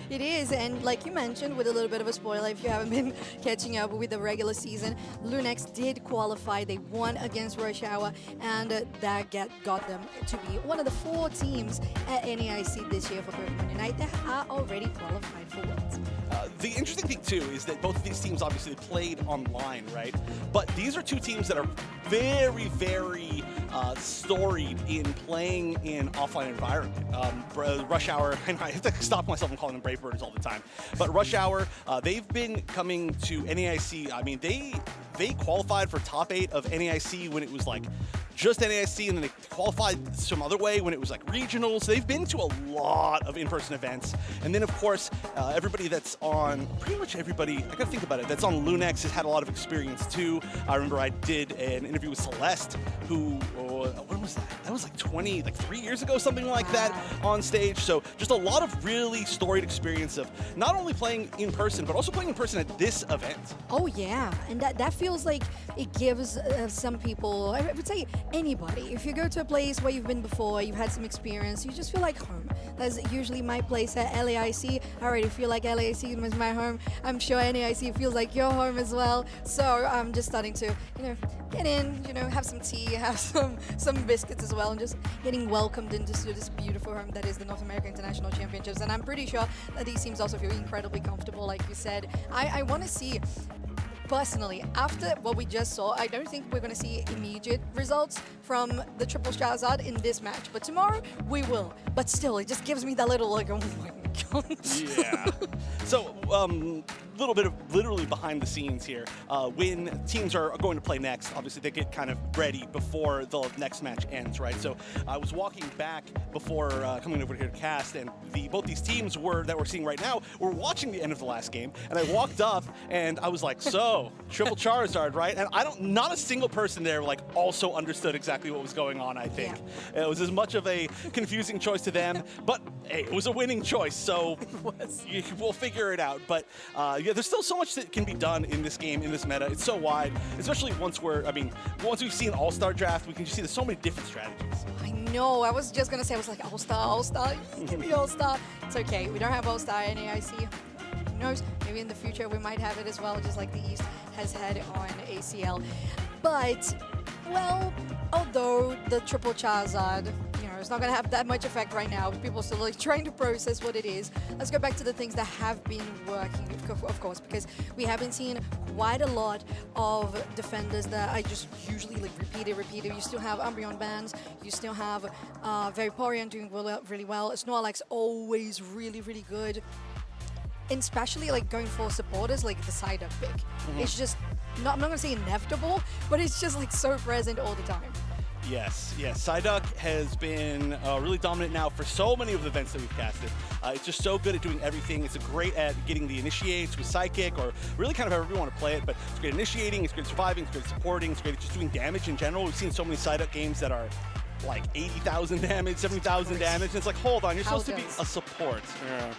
S20: It is, and like you mentioned, with a little bit of a spoiler, if you haven't been catching up with the regular season, Lunex did qualify. They won against Rush Hour, and that got them to be one of the 4 teams at NAIC this year for Pokemon UNITE that are already qualified for Worlds.
S19: The interesting thing, too, is that both of these teams obviously played online, right? But these are 2 teams that are very, very storied in playing in offline environment. Rush Hour, and I have to stop myself from calling them Brave Birders all the time, but Rush Hour, they've been coming to NAIC. I mean, they qualified for top 8 of NAIC when it was like just NAIC, and then they qualified some other way when it was like regionals. They've been to a lot of in-person events. And then, of course, everybody that's on, pretty much everybody, I gotta think about it, that's on Lunex has had a lot of experience too. I remember I did an interview with Celeste, who, when was that? That was like 3 years ago, something like that, on stage. So just a lot of really storied experience of not only playing in person, but also playing in person at this event.
S20: Oh yeah, and that feels like it gives some people, I would say anybody, if you go to a place where you've been before, you've had some experience, you just feel like home. That's usually my place at LAIC. I already feel like LAIC is my home. I'm sure NAIC feels like your home as well. So I'm just starting to, get in, have some tea, have some biscuits as well, and just getting welcomed into this beautiful home that is the North American International Championships. And I'm pretty sure that these teams also feel incredibly comfortable, like you said. I want to see, personally, after what we just saw, I don't think we're going to see immediate results from the Triple Charizard in this match. But tomorrow, we will. But still, it just gives me that little, like, oh my god.
S19: Yeah. So, little bit of literally behind the scenes here. When teams are going to play next, obviously they get kind of ready before the next match ends, right? So I was walking back before coming over here to cast, and both these teams that we're seeing right now were watching the end of the last game, and I walked up and I was like, so, Triple Charizard, right? And not a single person there like also understood exactly what was going on, I think. Yeah. It was as much of a confusing choice to them, but hey, it was a winning choice, so we'll figure it out. But yeah, there's still so much that can be done in this game, in this meta. It's so wide, especially once we've seen All-Star Draft, we can just see there's so many different strategies.
S20: I know, I was just gonna say, I was like, All-Star, give me All-Star. It's okay, we don't have All-Star NAIC. Who knows, maybe in the future we might have it as well, just like the East has had on ACL. But, well, although the Triple Charizard, it's not going to have that much effect right now. People are still like trying to process what it is. Let's go back to the things that have been working, of course, because we have been seeing quite a lot of defenders that I just usually like repeated. You still have Umbreon Bands. You still have Vaporeon doing really well. Snorlax always really, really good. and especially like going for supporters, like the Psyduck pick. It's just, I'm not going to say inevitable, but it's just like so present all the time.
S19: Yes, yes. Psyduck has been really dominant now for so many of the events that we've casted. It's just so good at doing everything. It's great at getting the initiates with Psychic, or really kind of however you want to play it, but it's great at initiating, it's great at surviving, it's great at supporting, it's great at just doing damage in general. We've seen so many Psyduck games that are like 80,000 damage, 70,000 damage, and it's like, hold on, you're supposed to be a support. Yeah.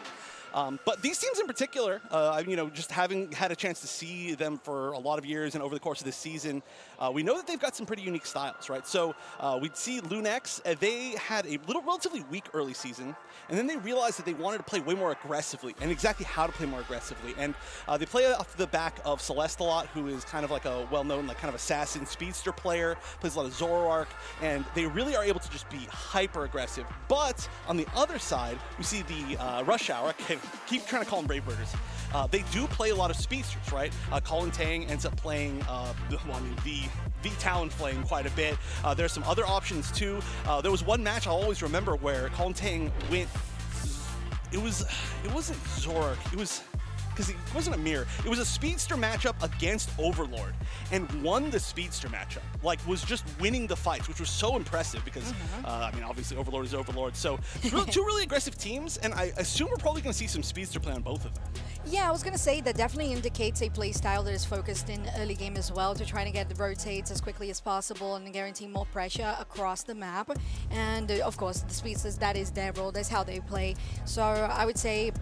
S19: But these teams in particular, just having had a chance to see them for a lot of years and over the course of this season, we know that they've got some pretty unique styles, right? So we'd see Lunex, they had a relatively weak early season, and then they realized that they wanted to play way more aggressively, and exactly how to play more aggressively. And they play off the back of Celeste a lot, who is kind of like a well-known, like kind of assassin speedster player, plays a lot of Zoroark, and they really are able to just be hyper-aggressive. But on the other side, we see the Rush Hour, keep trying to call them Brave Birders. They do play a lot of speedsters, right? Colin Tang ends up playing, the Talonflame quite a bit. There's some other options too. There was one match I'll always remember where Colin Tang went, it wasn't Zoroark, because it wasn't a mirror. It was a speedster matchup against Overlord, and won the speedster matchup. Like, was just winning the fights, which was so impressive because, obviously Overlord is Overlord. So two really aggressive teams, and I assume we're probably going to see some speedster play on both of them.
S20: Yeah, I was going to say that definitely indicates a play style that is focused in early game as well, to try to get the rotates as quickly as possible and guarantee more pressure across the map. And of course, the speedsters, that is their role, that's how they play. So I would say,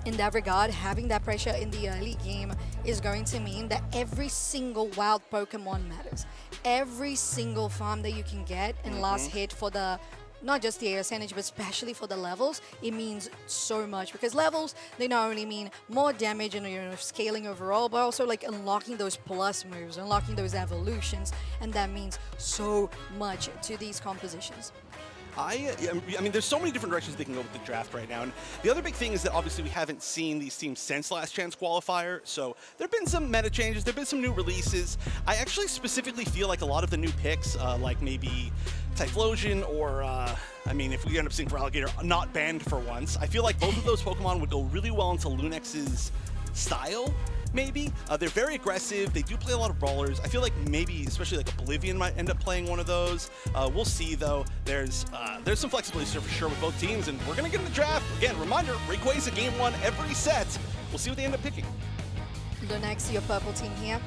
S20: in that regard, having that pressure in the early game is going to mean that every single wild Pokemon matters. Every single farm that you can get and last hit for the, not just the air percentage, but especially for the levels, it means so much, because levels, they not only mean more damage and scaling overall, but also like unlocking those plus moves, unlocking those evolutions, and that means so much to these compositions.
S19: I mean, there's so many different directions they can go with the draft right now. And the other big thing is that obviously we haven't seen these teams since Last Chance Qualifier. So there have been some meta changes. There have been some new releases. I actually specifically feel like a lot of the new picks, like maybe Typhlosion or, if we end up seeing for Alligator, not banned for once, I feel like both of those Pokemon would go really well into Lunex's style. Maybe. They're very aggressive. They do play a lot of brawlers. I feel like maybe, especially like Oblivion might end up playing one of those. We'll see, though. There's some flexibility for sure with both teams, and we're going to get in the draft. Again, reminder, Rayquaza game 1 every set. We'll see what they end up picking.
S20: Lunex, your purple team here.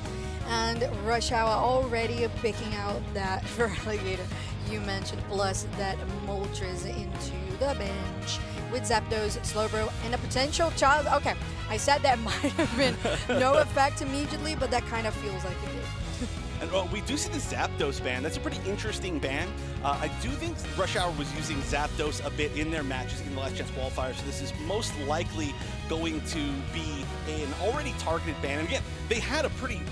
S20: And Rush Hour already picking out that for Alligator you mentioned, plus that Moltres into the bench with Zapdos, Slowbro, and a potential child. Okay, I said that might have been no effect immediately, but that kind of feels like it did.
S19: And we do see the Zapdos ban. That's a pretty interesting ban. I do think Rush Hour was using Zapdos a bit in their matches in the Last Chance Qualifier, so this is most likely going to be an already targeted ban. And again, they had a pretty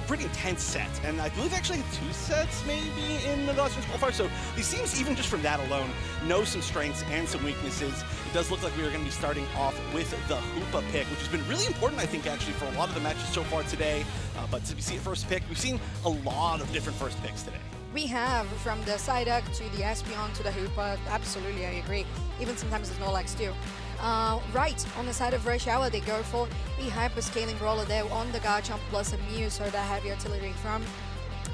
S19: intense set, and I believe they actually had 2 sets maybe in the Last Chance Qualifier, so these teams, even just from that alone, know some strengths and some weaknesses. It does look like we are going to be starting off with the Hoopa pick, which has been really important, I think, actually, for a lot of the matches so far today. But to see a first pick, we've seen a lot of different first picks today.
S20: We have from the Psyduck to the Espeon to the Hoopa. Absolutely, I agree. Even sometimes the Snorlax too. Right, on the side of Rush Hour, they go for a hyper-scaling brawler there on the Garchomp plus a Mew, so that heavy artillery from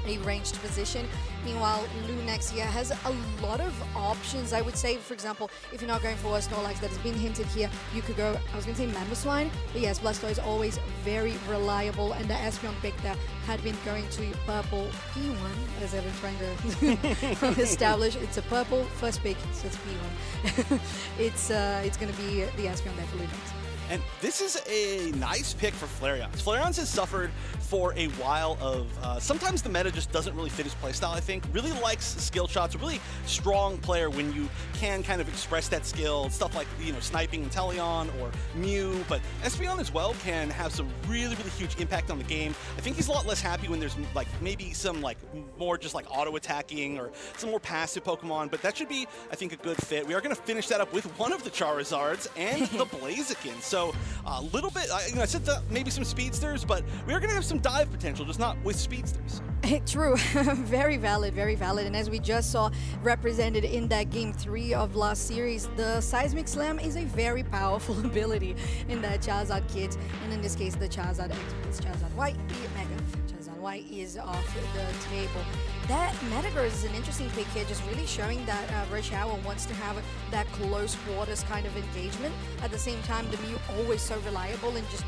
S20: a ranged position. Meanwhile, Lunex here has a lot of options, I would say. For example, if you're not going for a Snorlax that has been hinted here, you could go, I was going to say Mamoswine, but yes, Blastoise is always very reliable, and the Espeon pick that had been going to purple P1, as I've been trying to establish. It's a purple first pick, so it's P1. It's going to be the Espeon there for Lunex.
S19: And this is a nice pick for Flareon. Flareon has suffered for a while of, sometimes the meta just doesn't really fit his playstyle, I think. Really likes skill shots, a really strong player when you can kind of express that skill, stuff like, sniping Inteleon or Mew, but Espeon as well can have some really, really huge impact on the game. I think he's a lot less happy when there's maybe some more just auto-attacking or some more passive Pokemon, but that should be, I think, a good fit. We are going to finish that up with one of the Charizards and the Blaziken. So So a little bit, I said that maybe some speedsters, but we are going to have some dive potential, just not with speedsters.
S20: True, very valid, very valid. And as we just saw represented in that Game 3 of last series, the Seismic Slam is a very powerful ability in that Charizard kit. And in this case, the Charizard X, it's Charizard White, the Mega Charizard White is off the table. That Metagross is an interesting pick here, just really showing that Rush Hour wants to have that close quarters kind of engagement. At the same time, the Mew always so reliable and just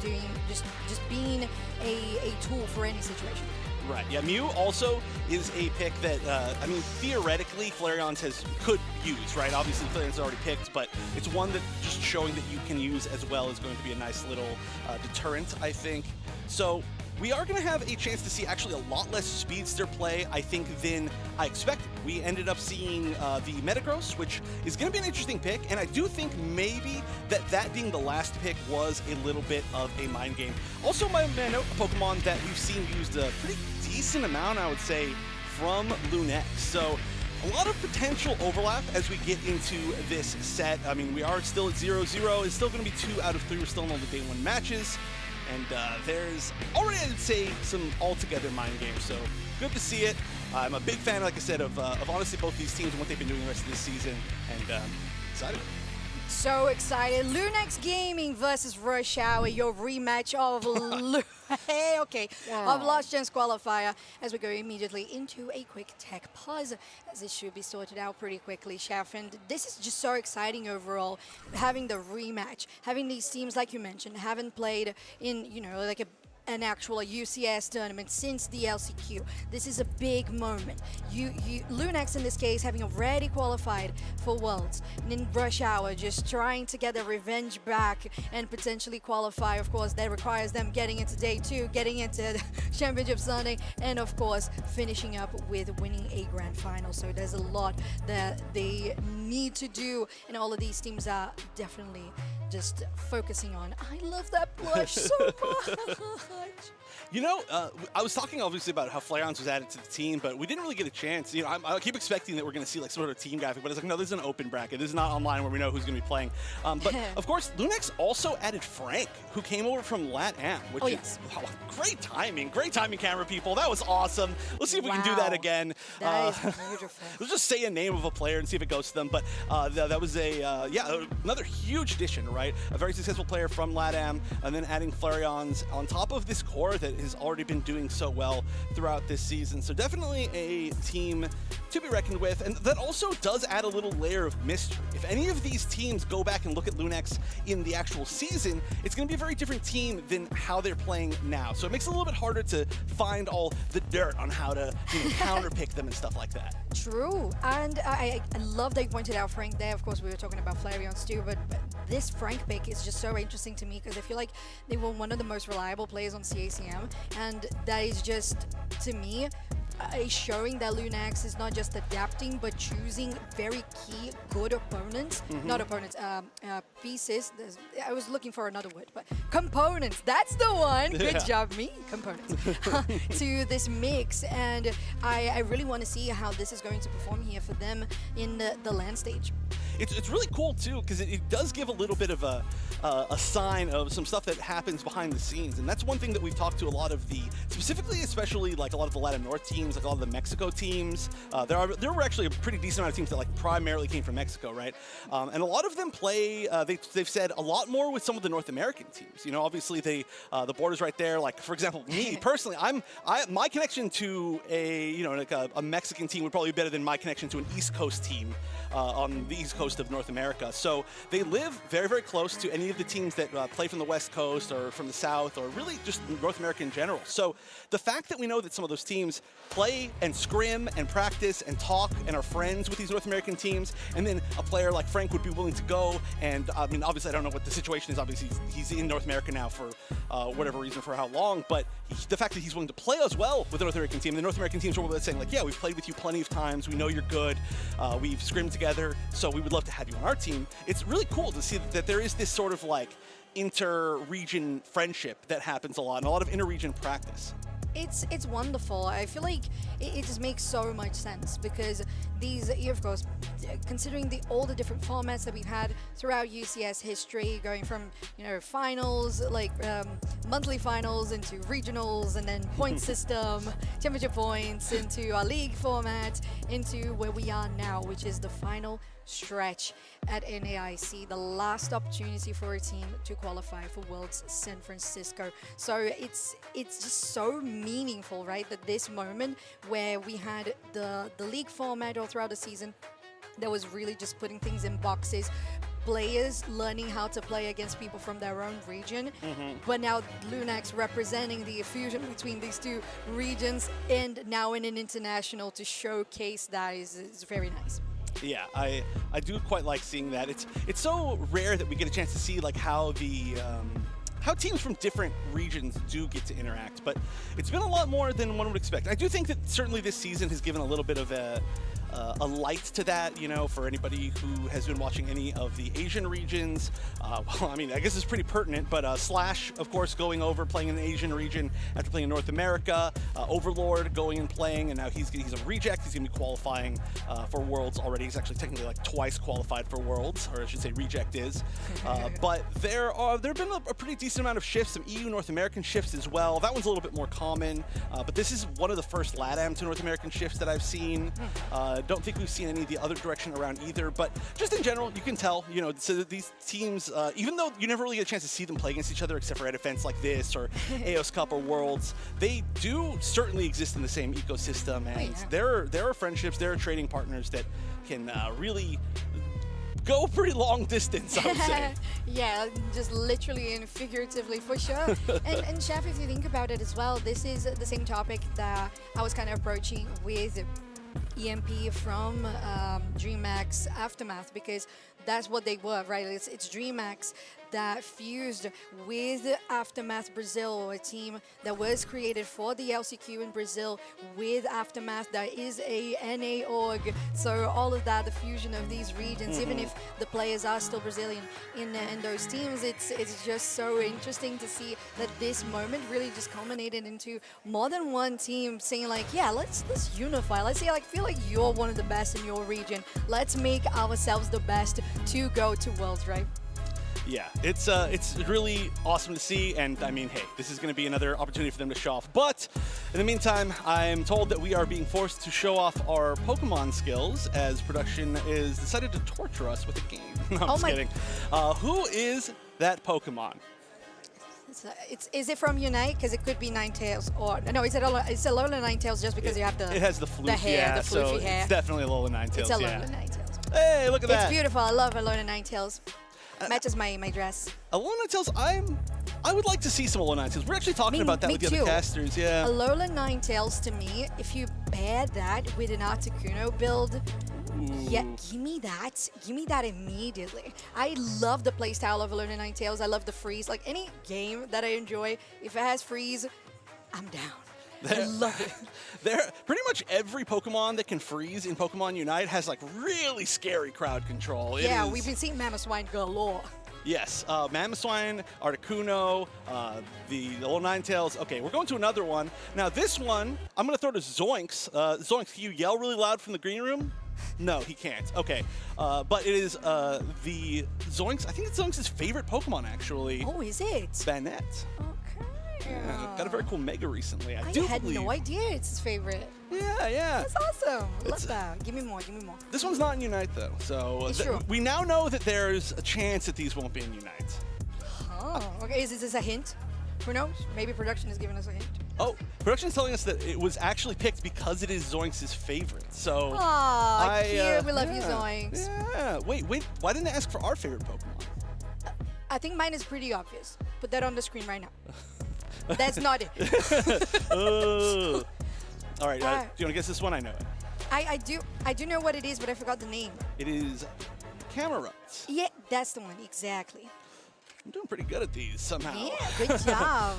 S20: being a tool for any situation.
S19: Right, yeah, Mew also is a pick that, I mean, theoretically, Flareon could use, right? Obviously, Flareon's already picked, but it's one that just showing that you can use as well is going to be a nice little deterrent, I think. So we are going to have a chance to see actually a lot less speedster play, I think, than I expected. We ended up seeing the Metagross, which is going to be an interesting pick, and I do think maybe that being the last pick was a little bit of a mind game. Also, a Pokemon that we've seen used a pretty decent amount, I would say, from Lunex. So a lot of potential overlap as we get into this set. I mean, we are still at 0-0. It's still going to be 2 out of 3. We're still in all the day 1 matches. And there's already, I'd say, some altogether mind games. So good to see it. I'm a big fan, like I said, of honestly both these teams and what they've been doing the rest of this season. And excited.
S20: So excited. Lunex Gaming versus Rush Hour, your rematch of of Last Chance Qualifier, as we go immediately into a quick tech pause, as it should be sorted out pretty quickly, Chef. And this is just so exciting overall, having the rematch, having these teams, like you mentioned, haven't played in, like an actual UCS tournament since the LCQ. This is a big moment. Lunex in this case having already qualified for Worlds, and in Rush Hour just trying to get their revenge back and potentially qualify. Of course, that requires them getting into day 2, getting into Championship Sunday, and of course finishing up with winning a grand final. So there's a lot that they need to do, and all of these teams are definitely just focusing on. I love that blush so much.
S19: I was talking obviously about how Flareon's was added to the team, but we didn't really get a chance. I keep expecting that we're going to see like sort of team graphic, but it's like, no, this is an open bracket. This is not online where we know who's going to be playing. But of course, Lunex also added Frank, who came over from LatAm, which is great timing. Great timing, camera people. That was awesome. Let's see if we can do that again.
S20: That is beautiful.
S19: Let's just say a name of a player and see if it goes to them. But that was another huge addition, right? A very successful player from LatAm, and then adding Flareon's on top of this core that has already been doing so well throughout this season. So definitely a team to be reckoned with, and that also does add a little layer of mystery. If any of these teams go back and look at Lunex in the actual season, it's going to be a very different team than how they're playing now. So it makes it a little bit harder to find all the dirt on how to counterpick them and stuff like that.
S20: True, and I love that you pointed out Frank there. Of course, we were talking about Flareon's too, but this Frank pick is just so interesting to me because I feel like they were one of the most reliable players on CACM, and that is just, to me, showing that Lunex is not just adapting, but choosing very key, good opponents. Not opponents, pieces. I was looking for another word, but components. That's the one. Good job, me. Components. To this mix, and I really want to see how this is going to perform here for them in the LAN stage.
S19: It's really cool too, because it does give a little bit of a sign of some stuff that happens behind the scenes, and that's one thing that we've talked to a lot of especially like a lot of the Latin North teams, like all of the Mexico teams. There were actually a pretty decent amount of teams that like primarily came from Mexico, right? And a lot of them play. They've said a lot more with some of the North American teams. Obviously the border's right there. Like for example, me personally, my connection to a Mexican team would probably be better than my connection to an East Coast team on the East Coast of North America. So they live very, very close to any of the teams that play from the West Coast or from the South, or really just North America in general. So the fact that we know that some of those teams play and scrim and practice and talk and are friends with these North American teams, and then a player like Frank would be willing to go, and I mean, obviously I don't know what the situation is. Obviously he's in North America now for whatever reason, for how long, but the fact that he's willing to play as well with the North American team, the North American teams were saying like, yeah, we've played with you plenty of times, we know you're good, we've scrimmed together, so we would love to have you on our team. It's really cool to see that there is this sort of like inter-region friendship that happens a lot, and a lot of inter-region practice.
S20: It's wonderful. I feel like it just makes so much sense because these, of course, considering all the different formats that we've had throughout UCS history, going from finals, like monthly finals, into regionals, and then point system, championship points, into our league format, into where we are now, which is the final stretch at NAIC, the last opportunity for a team to qualify for Worlds San Francisco. So it's just so meaningful, right? That this moment where we had the league format all throughout the season that was really just putting things in boxes, players learning how to play against people from their own region, but now Lunax representing the fusion between these two regions, and now in an international to showcase that is very nice.
S19: Yeah, I do quite like seeing that. It's so rare that we get a chance to see like how teams from different regions do get to interact, but it's been a lot more than one would expect. I do think that certainly this season has given a little bit of a light to that, for anybody who has been watching any of the Asian regions. Well, I mean, I guess it's pretty pertinent, but Slash, of course, going over, playing in the Asian region after playing in North America. Overlord going and playing, and now he's a reject. He's going to be qualifying for Worlds already. He's actually technically like twice qualified for Worlds, or I should say reject is. But there have been a pretty decent amount of shifts, some EU North American shifts as well. That one's a little bit more common, but this is one of the first LATAM to North American shifts that I've seen. Don't think we've seen any of the other direction around either, but just in general, you can tell, so that these teams, even though you never really get a chance to see them play against each other except for at events like this or AOS Cup or Worlds, they do certainly exist in the same ecosystem, and there are friendships, there are trading partners that can really go pretty long distance, I would say.
S20: Yeah, just literally and figuratively for sure. and Chef, if you think about it as well, this is the same topic that I was kind of approaching with EMP from DreamHack's Aftermath, because that's what they were, right? It's DreamHack that fused with Aftermath Brazil, a team that was created for the LCQ in Brazil with Aftermath that is a NA org. So all of that, the fusion of these regions, even if the players are still Brazilian in those teams, it's just so interesting to see that this moment really just culminated into more than one team saying like, yeah, let's unify. Let's say, like, feel like you're one of the best in your region. Let's make ourselves the best to go to Worlds, right?
S19: Yeah, it's really awesome to see, and I mean, hey, this is going to be another opportunity for them to show off. But in the meantime, I'm told that we are being forced to show off our Pokemon skills as production is decided to torture us with a game. No, I'm just kidding. Who is that Pokemon?
S20: Is it from Unite? Because it could be Ninetales, or no, it's Alola Ninetales just because you have the
S19: it has the floof,
S20: the hair, the floofy
S19: so
S20: hair.
S19: It's definitely Alola Ninetales.
S20: It's Alola Ninetales.
S19: Hey, look at that!
S20: It's beautiful. I love Alola Ninetales. Matches my dress.
S19: Alola Ninetales, I would like to see some Alola Ninetales. We're actually talking about that with the other casters, yeah.
S20: Alola Ninetales, to me, if you pair that with an Articuno build, yeah, give me that immediately. I love the playstyle of Alola Ninetales. I love the freeze. Like any game that I enjoy, if it has freeze, I'm down. I love it.
S19: Pretty much every Pokemon that can freeze in Pokemon Unite has like really scary crowd control.
S20: Yeah, we've been seeing Mamoswine galore.
S19: Yes, Mamoswine, Articuno, the Alola Ninetales. Okay, we're going to another one. Now this one, I'm going to throw to Zoinks. Zoinks, can you yell really loud from the green room? No, he can't. Okay, but it is the Zoinks. I think it's Zoinks' favorite Pokemon, actually.
S20: Oh, is it?
S19: Banette. Yeah, got a very cool Mega recently. I
S20: had no idea it's his favorite.
S19: Yeah.
S20: That's awesome. Love that. Give me more.
S19: This one's not in Unite, though. So we now know that there's a chance that these won't be in Unite.
S20: Oh, okay. Is this a hint? Who knows? Maybe production is giving us a hint.
S19: Oh, production is telling us that it was actually picked because it is Zoinks' favorite. So,
S20: aw, cute. We love you, Zoinks.
S19: Yeah. Wait. Why didn't they ask for our favorite Pokemon?
S20: I think mine is pretty obvious. Put that on the screen right now. That's not it.
S19: All right. Do you want to guess this one? I know it.
S20: I do know what it is, but I forgot the name.
S19: It is Camerupt.
S20: Yeah, that's the one. Exactly.
S19: I'm doing pretty good at these somehow.
S20: Yeah, good job.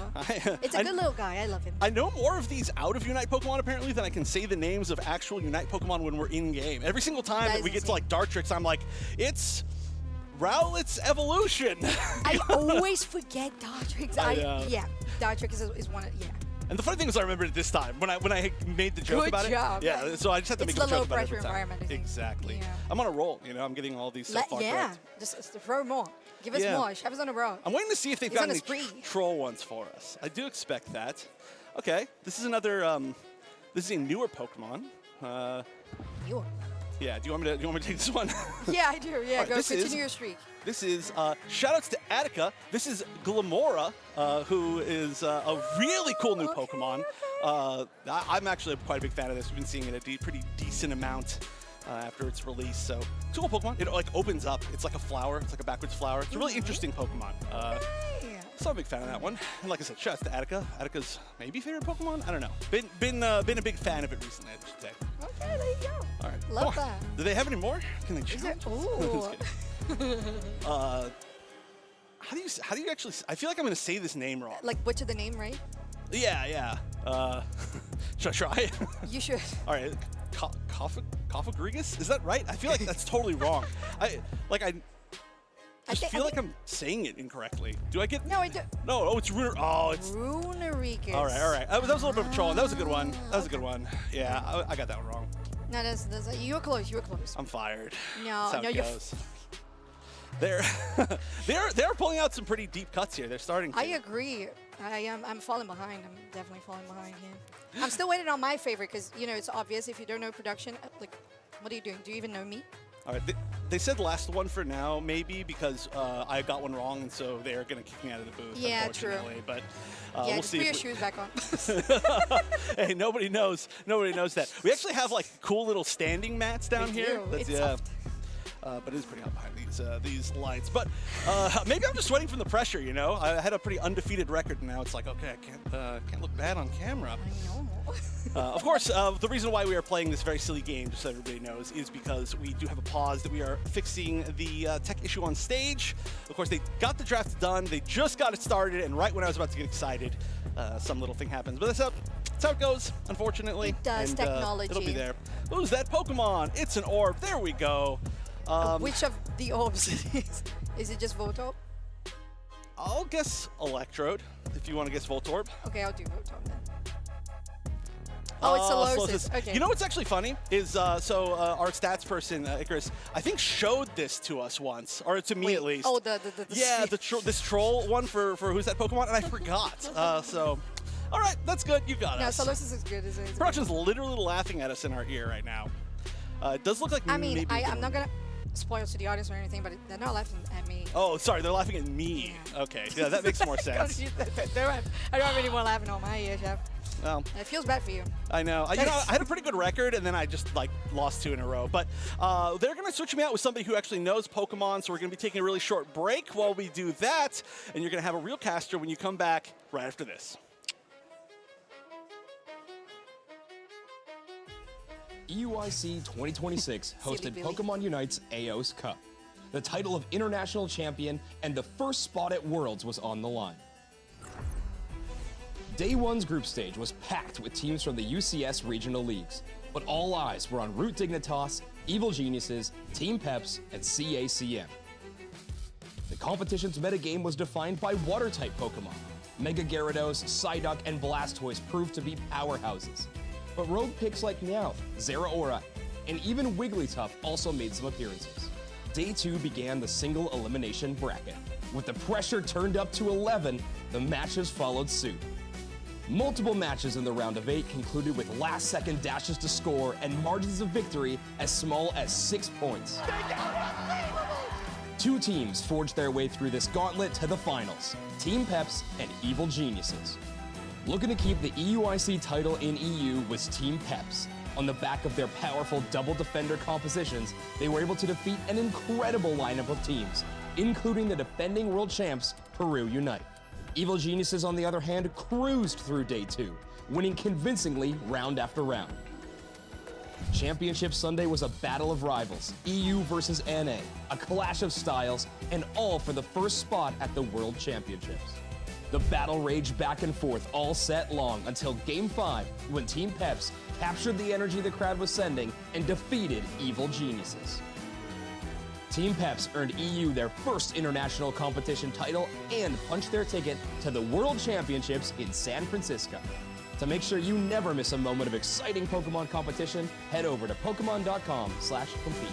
S20: It's a good little guy. I love him.
S19: I know more of these out of Unite Pokemon, apparently, than I can say the names of actual Unite Pokemon when we're in-game. Every single time that we get to, like, Dartrix, I'm like, it's Rowlet's evolution.
S20: I always forget Dartrix.
S19: I know.
S20: Yeah, Dartrix is one of,
S19: And the funny thing is, I remembered it this time when I made the joke
S20: Good
S19: about
S20: job.
S19: it. Yeah, so I just had to
S20: It's
S19: make a
S20: the
S19: joke about it
S20: low-pressure
S19: every time.
S20: environment, I think.
S19: Exactly.
S20: Yeah.
S19: I'm on a roll. You know, I'm getting all these so far
S20: Yeah,
S19: correct.
S20: just throw more. Give us
S19: Yeah.
S20: more. Shove us on a roll.
S19: I'm waiting to see if they've
S20: He's
S19: got
S20: on a
S19: any
S20: spree.
S19: troll ones for us. I do expect that. Okay, this is another. This is a newer Pokemon.
S20: Newer.
S19: Yeah. Do you want me to take this one?
S20: Yeah, I do. Yeah,
S19: All right,
S20: go
S19: this
S20: continue
S19: is-
S20: your streak.
S19: This is shoutouts to Attica. This is Glamora, who is a really cool new Pokemon. I'm actually quite a big fan of this. We've been seeing it a pretty decent amount after its release. So it's a cool Pokemon. It like opens up. It's like a flower. It's like a backwards flower. It's a really interesting Pokemon. So I'm a big fan of that one. And like I said, shouts to Attica. Attica's maybe favorite Pokemon. I don't know. Been a big fan of it recently, I should say.
S20: Okay, there you go.
S19: All right.
S20: Love
S19: Cool.
S20: that.
S19: Do they have any more? Can they
S20: Is
S19: choose?
S20: there? Ooh.
S19: How do you actually? I feel like I'm gonna say this name wrong.
S20: Like butcher the name, right?
S19: Yeah. Should I try?
S20: You should.
S19: All right. Kofagrigus? Is that right? I feel like that's totally wrong. I just feel like I'm saying it incorrectly. Do I get?
S20: No, I do.
S19: No. Oh, it's Runer. Oh, it's.
S20: Runerigus.
S19: All right. That was a little bit of a troll. That was a good one. That was a good one. Yeah, I got that one wrong.
S20: No, that's you were close. You were close.
S19: I'm fired.
S20: No,
S19: That's how
S20: no,
S19: it
S20: you're.
S19: goes. They're pulling out some pretty deep cuts here. They're starting to.
S20: I agree. I'm falling behind. I'm definitely falling behind here. I'm still waiting on my favorite because it's obvious if you don't know production. Like, what are you doing? Do you even know me?
S19: All right, they said last one for now, maybe because I got one wrong, and so they're going to kick me out of the booth,
S20: Yeah, true.
S19: unfortunately. But
S20: Yeah,
S19: we'll
S20: just
S19: see.
S20: put your
S19: if
S20: shoes back on.
S19: Hey, nobody knows that. We actually have like cool little standing mats down
S20: We
S19: here.
S20: do. It's soft.
S19: But it is pretty hot behind these lights. But maybe I'm just sweating from the pressure, I had a pretty undefeated record, and now it's like, okay, I can't look bad on camera. Of course, the reason why we are playing this very silly game, just so everybody knows, is because we do have a pause that we are fixing the tech issue on stage. Of course, they got the draft done. They just got it started, and right when I was about to get excited, some little thing happens. But that's how it goes, unfortunately.
S20: It does,
S19: and,
S20: technology.
S19: It'll be there. Who's that Pokemon? It's an orb. There we go.
S20: Which of the orbs it is? Is it just Voltorb?
S19: I'll guess Electrode, if you want to guess Voltorb.
S20: Okay, I'll do Voltorb then. Oh, it's Solosis. Okay.
S19: You know what's actually funny is our stats person, Icarus, I think showed this to us once, or to me at least.
S20: Oh,
S19: this troll one for Who's That Pokemon, and I forgot. All right, that's good. You got
S20: No,
S19: us.
S20: Solosis is good. Is it?
S19: Production's literally laughing at us in our ear right now. It does look like maybe
S20: I'm not gonna spoil to the audience or anything, but they're not laughing at me.
S19: Oh, sorry, they're laughing at me. Okay, yeah, that makes more sense.
S20: I don't have any more laughing on my ear, Chef.
S19: Well,
S20: it feels bad for you.
S19: I know. I had a pretty good record, and then I just lost 2 in a row. But they're going to switch me out with somebody who actually knows Pokemon, so we're going to be taking a really short break while we do that, and you're going to have a real caster when you come back right after this.
S7: EUIC 2026 hosted Pokemon Unite's AOS Cup. The title of international champion and the first spot at Worlds was on the line. Day 1's group stage was packed with teams from the UCS regional leagues, but all eyes were on Root Dignitas, Evil Geniuses, Team Peps, and CACM. The competition's metagame was defined by water-type Pokemon. Mega Gyarados, Psyduck, and Blastoise proved to be powerhouses. But rogue picks like Meowth, Zeraora, and even Wigglytuff also made some appearances. Day 2 began the single elimination bracket. With the pressure turned up to 11, the matches followed suit. Multiple matches in the round of 8 concluded with last-second dashes to score and margins of victory as small as 6 points. 2 teams forged their way through this gauntlet to the finals, Team Peps and Evil Geniuses. Looking to keep the EUIC title in EU was Team Peps. On the back of their powerful double defender compositions, they were able to defeat an incredible lineup of teams, including the defending world champs, Peru Unite. Evil Geniuses, on the other hand, cruised through Day 2, winning convincingly round after round. Championship Sunday was a battle of rivals, EU versus NA, a clash of styles, and all for the first spot at the World Championships. The battle raged back and forth all set long until Game 5, when Team Peps captured the energy the crowd was sending and defeated Evil Geniuses. Team Peps earned EU their first international competition title and punched their ticket to the World Championships in San Francisco. To make sure you never miss a moment of exciting Pokemon competition, head over to Pokemon.com/compete.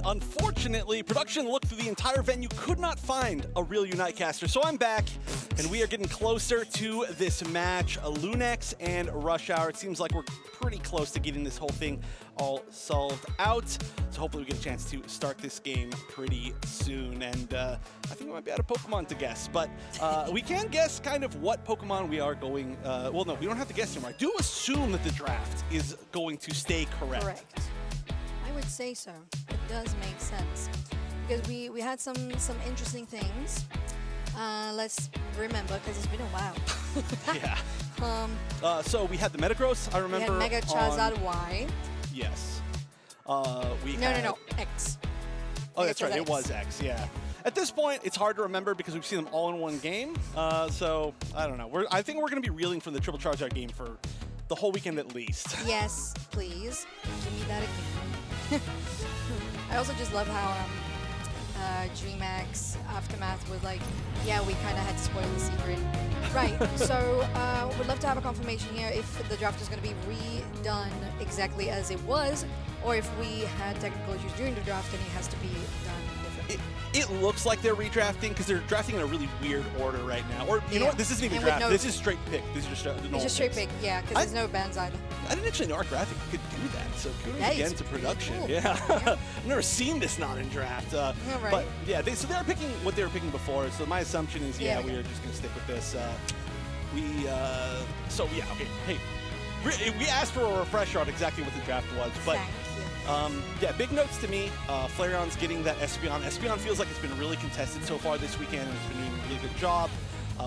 S19: Unfortunately, production looked through the entire venue, could not find a real Unite caster. So I'm back, and we are getting closer to this match. Lunex and Rush Hour. It seems like we're pretty close to getting this whole thing all solved out. So hopefully we get a chance to start this game pretty soon. And I think we might be out of Pokemon to guess. But we can guess kind of what Pokemon we are going... well, no, we don't have to guess anymore. I do assume that the draft is going to stay correct.
S20: Correct. I would say so. It does make sense because we had some interesting things. Let's remember because it's been a while.
S19: Yeah. So we had the Metagross. I remember.
S20: We had Mega Charizard Y.
S19: Yes.
S20: No, X.
S19: Oh, that's right. It was X. Yeah. At this point, it's hard to remember because we've seen them all in one game. So I don't know. I think we're going to be reeling from the Triple Charizard game for the whole weekend at least.
S20: Yes, please. Give me that again. I also just love how DreamHack's Aftermath was like, yeah, we kind of had to spoil the secret. Right, so we'd love to have a confirmation here if the draft is going to be redone exactly as it was, or if we had technical issues during the draft and it has to be done differently.
S19: It looks like they're redrafting because they're drafting in a really weird order right now. Or, you know what? This isn't even draft. This is straight pick. This is just
S20: it's just straight pick, yeah, because there's no bans either.
S19: I didn't actually know our graphic could do that, so kudos again to production.
S20: Cool.
S19: Yeah. I've never seen this not in draft.
S20: Right.
S19: But yeah, so they're picking what they were picking before. So my assumption is, we are just going to stick with this. So yeah, okay. Hey, we asked for a refresher on exactly what the draft was, but yeah, big notes to me. Flareon's getting that Espeon. Espeon feels like it's been really contested so far this weekend, and it's been doing a really good job.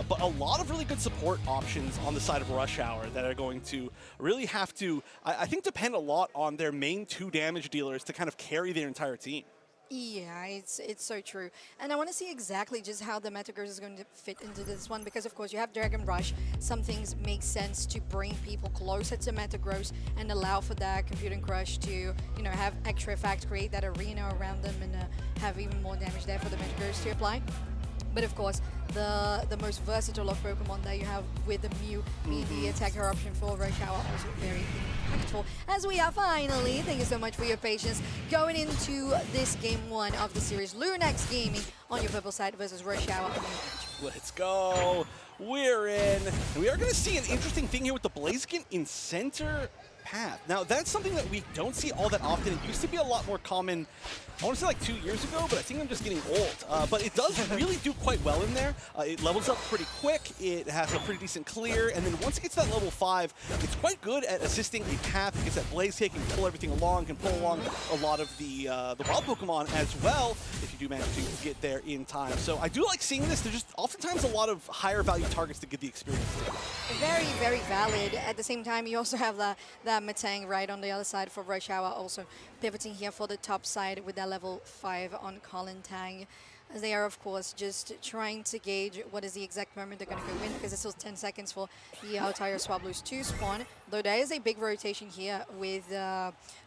S19: But a lot of really good support options on the side of Rush Hour that are going to really have to, I think, depend a lot on their main 2 damage dealers to kind of carry their entire team.
S20: Yeah, it's so true. And I want to see exactly just how the Metagross is going to fit into this one because, of course, you have Dragon Rush. Some things make sense to bring people closer to Metagross and allow for that Computing Crush to, you know, have extra effect, create that arena around them and have even more damage there for the Metagross to apply. But of course, the most versatile of Pokemon that you have with the Mew, the attacker option for Rush Hour, also very impactful. for, as we are finally, thank you so much for your patience, going into this game 1 of the series. Lunax Gaming on your purple side versus Rush Hour on your orange.
S19: Let's go. We're in. And we are going to see an interesting thing here with the Blaziken in center path. Now, that's something that we don't see all that often. It used to be a lot more common, I want to say like 2 years ago, but I think I'm just getting old. But it does really do quite well in there. It levels up pretty quick. It has a pretty decent clear. And then once it gets to that level 5, it's quite good at assisting a path. It gets that blaze kick and pull everything along, can pull along a lot of the wild Pokemon as well, if you do manage to get there in time. So I do like seeing this. There's just oftentimes a lot of higher value targets to give the experience to.
S20: Very, very valid. At the same time, you also have that Metang right on the other side for Rush Hour, also pivoting here for the top side with that level 5 on Colin Tang. As they are, of course, just trying to gauge what is the exact moment they're going to go in, because it's still 10 seconds for the Altair Swablues to spawn. Though there is a big rotation here with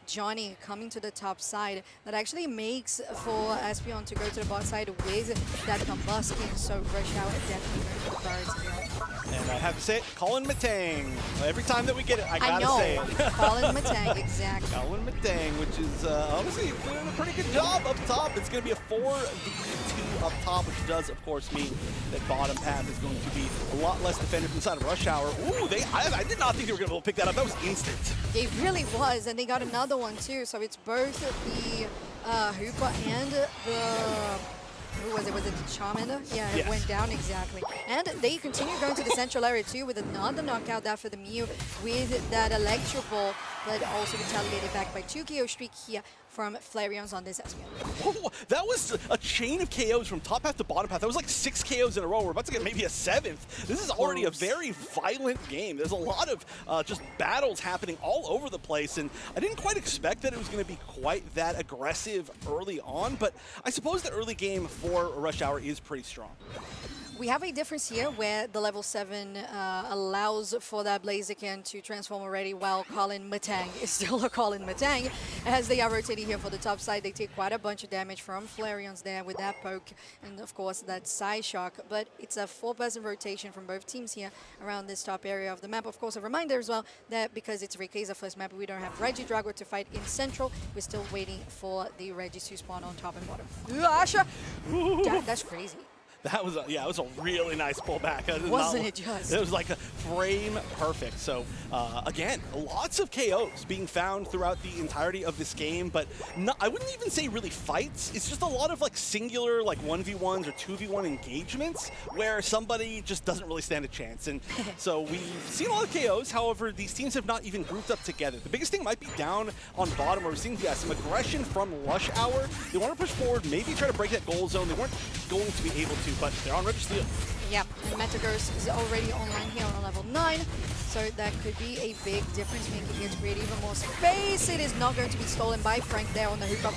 S20: Johnny coming to the top side that actually makes for Espeon to go to the bot side with that Combusking. So Rush Hour definitely going for the priority here.
S19: And I have to say it, Colin Metang. Every time that we get it, I gotta say it.
S20: Colin Metang, exactly.
S19: Colin Metang, which is honestly doing a pretty good job up top. It's going to be a 4v2 up top, which does, of course, mean that bottom path is going to be a lot less defended from the side of Rush Hour. Ooh, I did not think they were going to be able to pick that up. That was instant.
S20: It really was, and they got another one too. So it's both the Hooper and the... Who was it? Was it the Charmander? Yeah, it went down exactly. And they continue going to the central area too with another knockout there for the Mew with that Electro Ball, but also retaliated back by 2 KO streak here from Flareons on this Espeon.
S19: That was a chain of KOs from top path to bottom path. That was like 6 KOs in a row. We're about to get maybe a 7th. This is already a very violent game. There's a lot of just battles happening all over the place, and I didn't quite expect that it was going to be quite that aggressive early on, but I suppose the early game for Rush Hour is pretty strong.
S20: We have a difference here where the level 7 allows for that Blaziken to transform already, while Colin Metang is still a Colin Metang. As they are rotating here for the top side, they take quite a bunch of damage from Flareons there with that poke and, of course, that Psy Shock. But it's a 4-person rotation from both teams here around this top area of the map. Of course, a reminder as well that because it's Rayquaza first map, we don't have Regidrago to fight in central. We're still waiting for the Regis to spawn on top and bottom. Asha! That's crazy.
S19: That was it was a really nice pullback.
S20: Wasn't it just?
S19: It was like a frame perfect. So again, lots of KOs being found throughout the entirety of this game, but I wouldn't even say really fights. It's just a lot of like singular like 1v1s or 2v1 engagements where somebody just doesn't really stand a chance. And so we've seen a lot of KOs. However, these teams have not even grouped up together. The biggest thing might be down on bottom, where we're seeing some aggression from Rush Hour. They want to push forward, maybe try to break that goal zone. They weren't going to be able to, but they're on Regis Steel.
S20: Yep, and Metagross is already online here on level 9, so that could be a big difference, making it create even more space. It is not going to be stolen by Frank there on the hookup.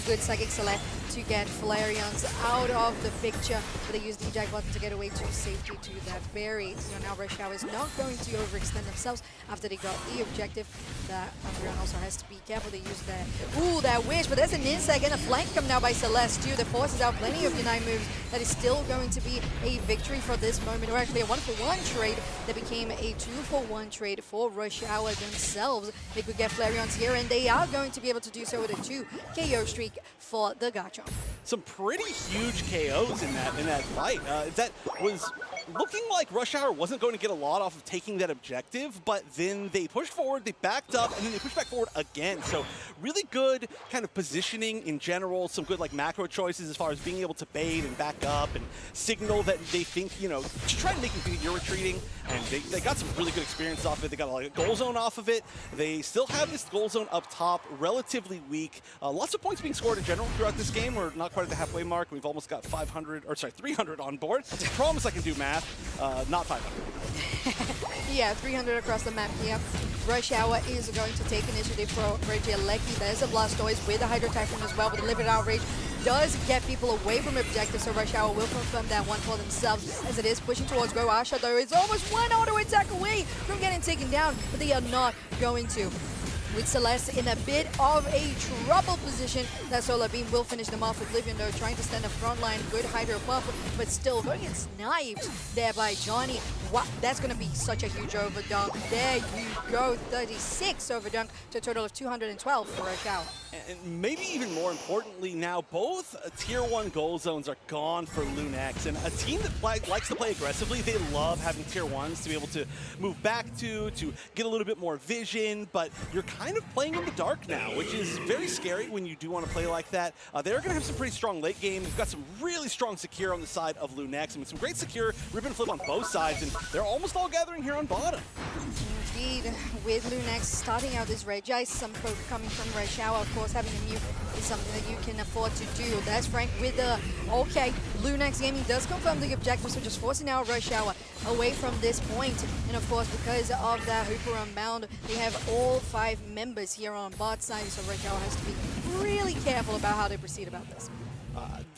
S20: Good Psychic Select to get Flareons out of the picture, but they use the eject button to get away to safety to that berry. So now Rush Hour is not going to overextend themselves after they got the objective. That Umbreon also has to be careful. They use that wish, but there's an insect and a flank come now by Celeste too. That forces out plenty of Unite moves. That is still going to be a victory for this moment, or actually a 1-for-1 trade that became a 2-for-1 trade for Rush Hour themselves. They could get Flareons here, and they are going to be able to do so with a 2 KO streak for the Garchomp.
S19: Some pretty huge KOs in that fight. That was looking like Rush Hour wasn't going to get a lot off of taking that objective, but then they pushed forward, they backed up, and then they pushed back forward again. So really good kind of positioning in general, some good like macro choices as far as being able to bait and back up and signal that they think, you know, to try and make them think you're retreating, and they got some really good experience off it. They got a goal zone off of it. They still have this goal zone up top, relatively weak. Lots of points being scored in general throughout this game. We're not quite at the halfway mark. We've almost got 300 on board. I promise I can do math. Not 500.
S20: Yeah, 300 across the map here. Rush Hour is going to take initiative for Regieleki. There's a Blastoise with a Hydro Typhoon as well, but the Limited Outrage does get people away from objective, so Rush Hour will confirm that one for themselves as it is pushing towards Go. Asha, though, is almost one auto attack away from getting taken down, but they are not going to. With Celeste in a bit of a trouble position, that Solar Beam will finish them off. Oblivion, though, trying to stand up front line. Good Hydro buff, but still going and sniped there by Johnny Wow, that's going to be such a huge overdunk. There you go, 36 overdunk to a total of 212 for Rush Hour.
S19: And maybe even more importantly now, both Tier 1 goal zones are gone for Lunex. And a team that likes to play aggressively, they love having Tier 1s to be able to move back to get a little bit more vision. But you're kind of playing in the dark now, which is very scary when you do want to play like that. They're going to have some pretty strong late game. They've got some really strong secure on the side of Lunex. I mean, some great secure, rip and flip on both sides. And they're almost all gathering here on bottom.
S20: Indeed, with Lunex starting out this Regi, some poke coming from Rush Hour. Of course, having a mute is something that you can afford to do. That's Frank with the, okay, Lunex Gaming does confirm the objective, so just forcing out Rush Hour away from this point. And of course, because of that Hooper Unbound, they have all 5 members here on bot side, so Rush Hour has to be really careful about how they proceed about this.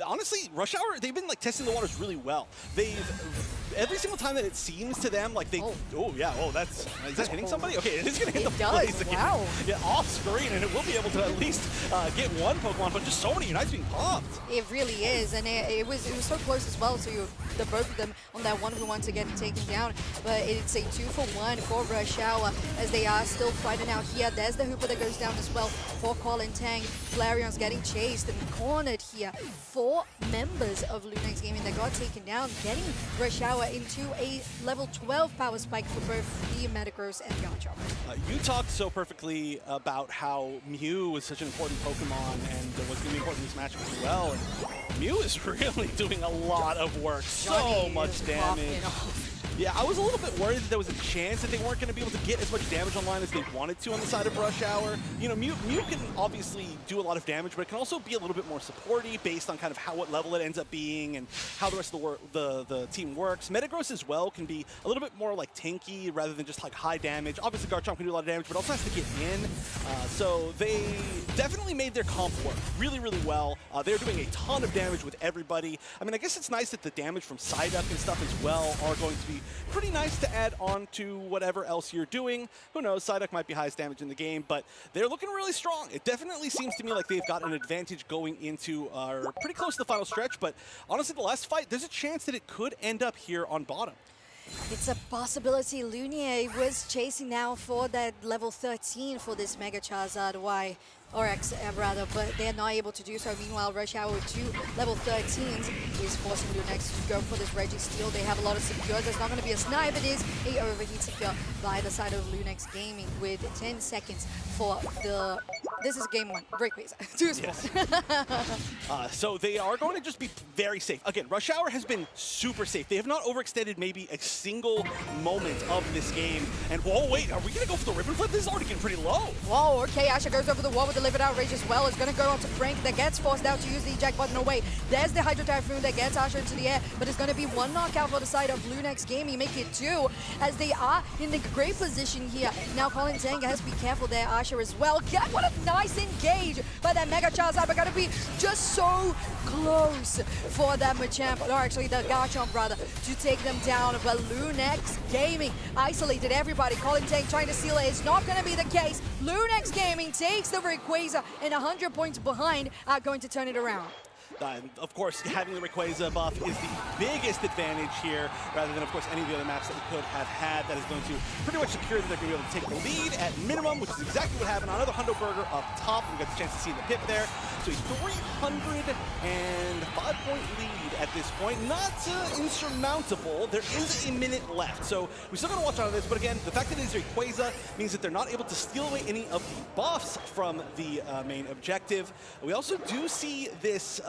S19: Honestly, Rush Hour, they've been like testing the waters really well. Every single time that it seems to them like they, oh yeah, oh is that hitting somebody? Okay, it is gonna hit the place again.
S20: Wow.
S19: Yeah, off screen, and it will be able to at least get one Pokemon, but just so many Unites being popped.
S20: It really is, and it was so close as well to the both of them on that 1v1 to get it taken down. But it's a 2-for-1 for Rush Hour as they are still fighting out here. There's the Hooper that goes down as well for Colin Tang. Flarion's getting chased and cornered here. 4 members of Lunex Gaming that got taken down, getting Rush Hour into a level 12 power spike for both the Metagross and Garchomp.
S19: You talked so perfectly about how Mew was such an important Pokemon and was going to be important in this matchup as well. And Mew is really doing a lot of work, so much damage. Yeah, I was a little bit worried that there was a chance that they weren't going to be able to get as much damage online as they wanted to on the side of Rush Hour. You know, Mew can obviously do a lot of damage, but it can also be a little bit more supporty based on kind of what level it ends up being and how the rest of the team works. Metagross as well can be a little bit more like tanky rather than just like high damage. Obviously, Garchomp can do a lot of damage, but also has to get in. So they definitely made their comp work really, really well. They're doing a ton of damage with everybody. I mean, I guess it's nice that the damage from Psyduck and stuff as well are going to be pretty nice to add on to whatever else you're doing. Who knows, Psyduck might be highest damage in the game, but they're looking really strong. It definitely seems to me like they've got an advantage going into pretty close to the final stretch, but honestly, the last fight, there's a chance that it could end up here on bottom.
S20: It's a possibility. Lunier was chasing now for that level 13 for this Mega Charizard Y. Or X rather, but they're not able to do so. Meanwhile, Rush Hour with 2 level 13s is forcing Lunex to go for this Registeel. They have a lot of secures. There's not going to be a snipe. It is a overheat secure by the side of Lunex Gaming with 10 seconds for the... This is game 1. Breakways. 2 spots.
S19: Yes. So they are going to just be very safe. Again, Rush Hour has been super safe. They have not overextended maybe a single moment of this game. And whoa, wait, are we going to go for the Rip and Flip? This is already getting pretty low.
S20: Whoa, okay, Asher goes over the wall with delivered outrage as well. It's going to go on to Frank that gets forced out to use the eject button away. There's the Hydro Typhoon that gets Asher into the air, but it's going to be 1 knockout for the side of Lunex Gaming, make it 2 as they are in the great position here. Now Colin Tang has to be careful there, Asher as well. God, what a nice engage by that Mega Charizard, but going to be just so close for that Machamp, or actually the Garchomp rather, to take them down. But Lunex Gaming isolated everybody. Colin Tang trying to seal it. It's not going to be the case. Lunex Gaming takes the Rayquaza and 100 points behind are going to turn it around.
S19: Of course, having the Rayquaza buff is the biggest advantage here, rather than, of course, any of the other maps that we could have had. That is going to pretty much secure that they're going to be able to take the lead at minimum, which is exactly what happened on another Hundo Burger up top. We got the chance to see the pip there. So a 305-point lead at this point. Not insurmountable. There is a minute left, so we still got to watch out of this. But again, the fact that it is Rayquaza means that they're not able to steal away any of the buffs from the main objective. We also do see this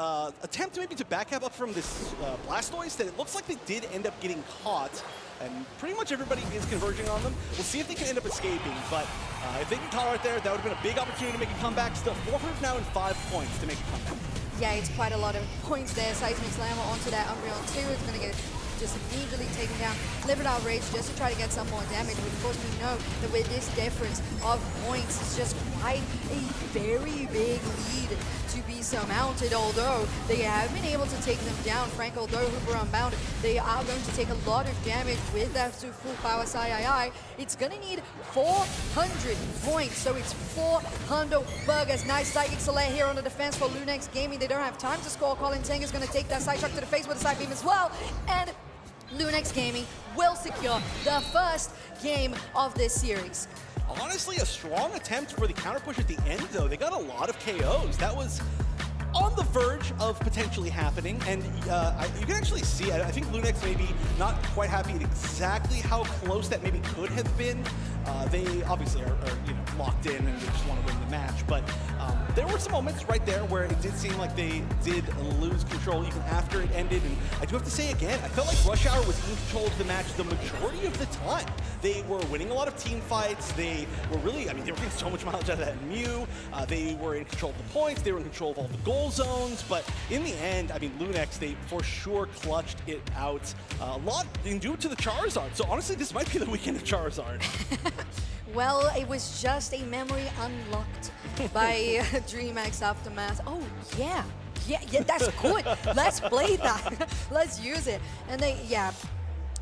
S19: attempt maybe to back up from this Blastoise that it looks like they did end up getting caught, and pretty much everybody is converging on them. We'll see if they can end up escaping, but if they can caught right there, that would have been a big opportunity to make a comeback. Still 400 now and 5 points to make a comeback.
S20: Yeah, it's quite a lot of points there. Seismic Slammer onto that Umbreon 2. It's going to get just immediately taken down. Delivered outrage just to try to get some more damage. But of course, we know that with this difference of points, it's just quite a very big lead to be surmounted. Although they have been able to take them down. Frank, although Hooper Unbound, they are going to take a lot of damage with that full power Sai. It's going to need 400 points. So it's 400 burgers. Nice Psychic Select here on the defense for Lunex Gaming. They don't have time to score. Colin Tang is going to take that side truck to the face with a side beam as well. And Lunex Gaming will secure the first game of this series.
S19: Honestly, a strong attempt for the counter push at the end, though. They got a lot of KOs. That was on the verge of potentially happening, and you can actually see, I think Lunex maybe not quite happy at exactly how close that maybe could have been. They obviously are locked in and they just want to win the match, but there were some moments right there where it did seem like they did lose control even after it ended, and I do have to say again, I felt like Rush Hour was in control of the match the majority of the time. They were winning a lot of team fights. They were really, they were getting so much mileage out of that Mew. They were in control of the points. They were in control of all the goal zones. But in the end, Lunex, they for sure clutched it out a lot due to the Charizard. So honestly, this might be the weekend of Charizard.
S20: Well, it was just a memory unlocked by DreamHack Aftermath. Oh, yeah, that's good. Let's play that. Let's use it. And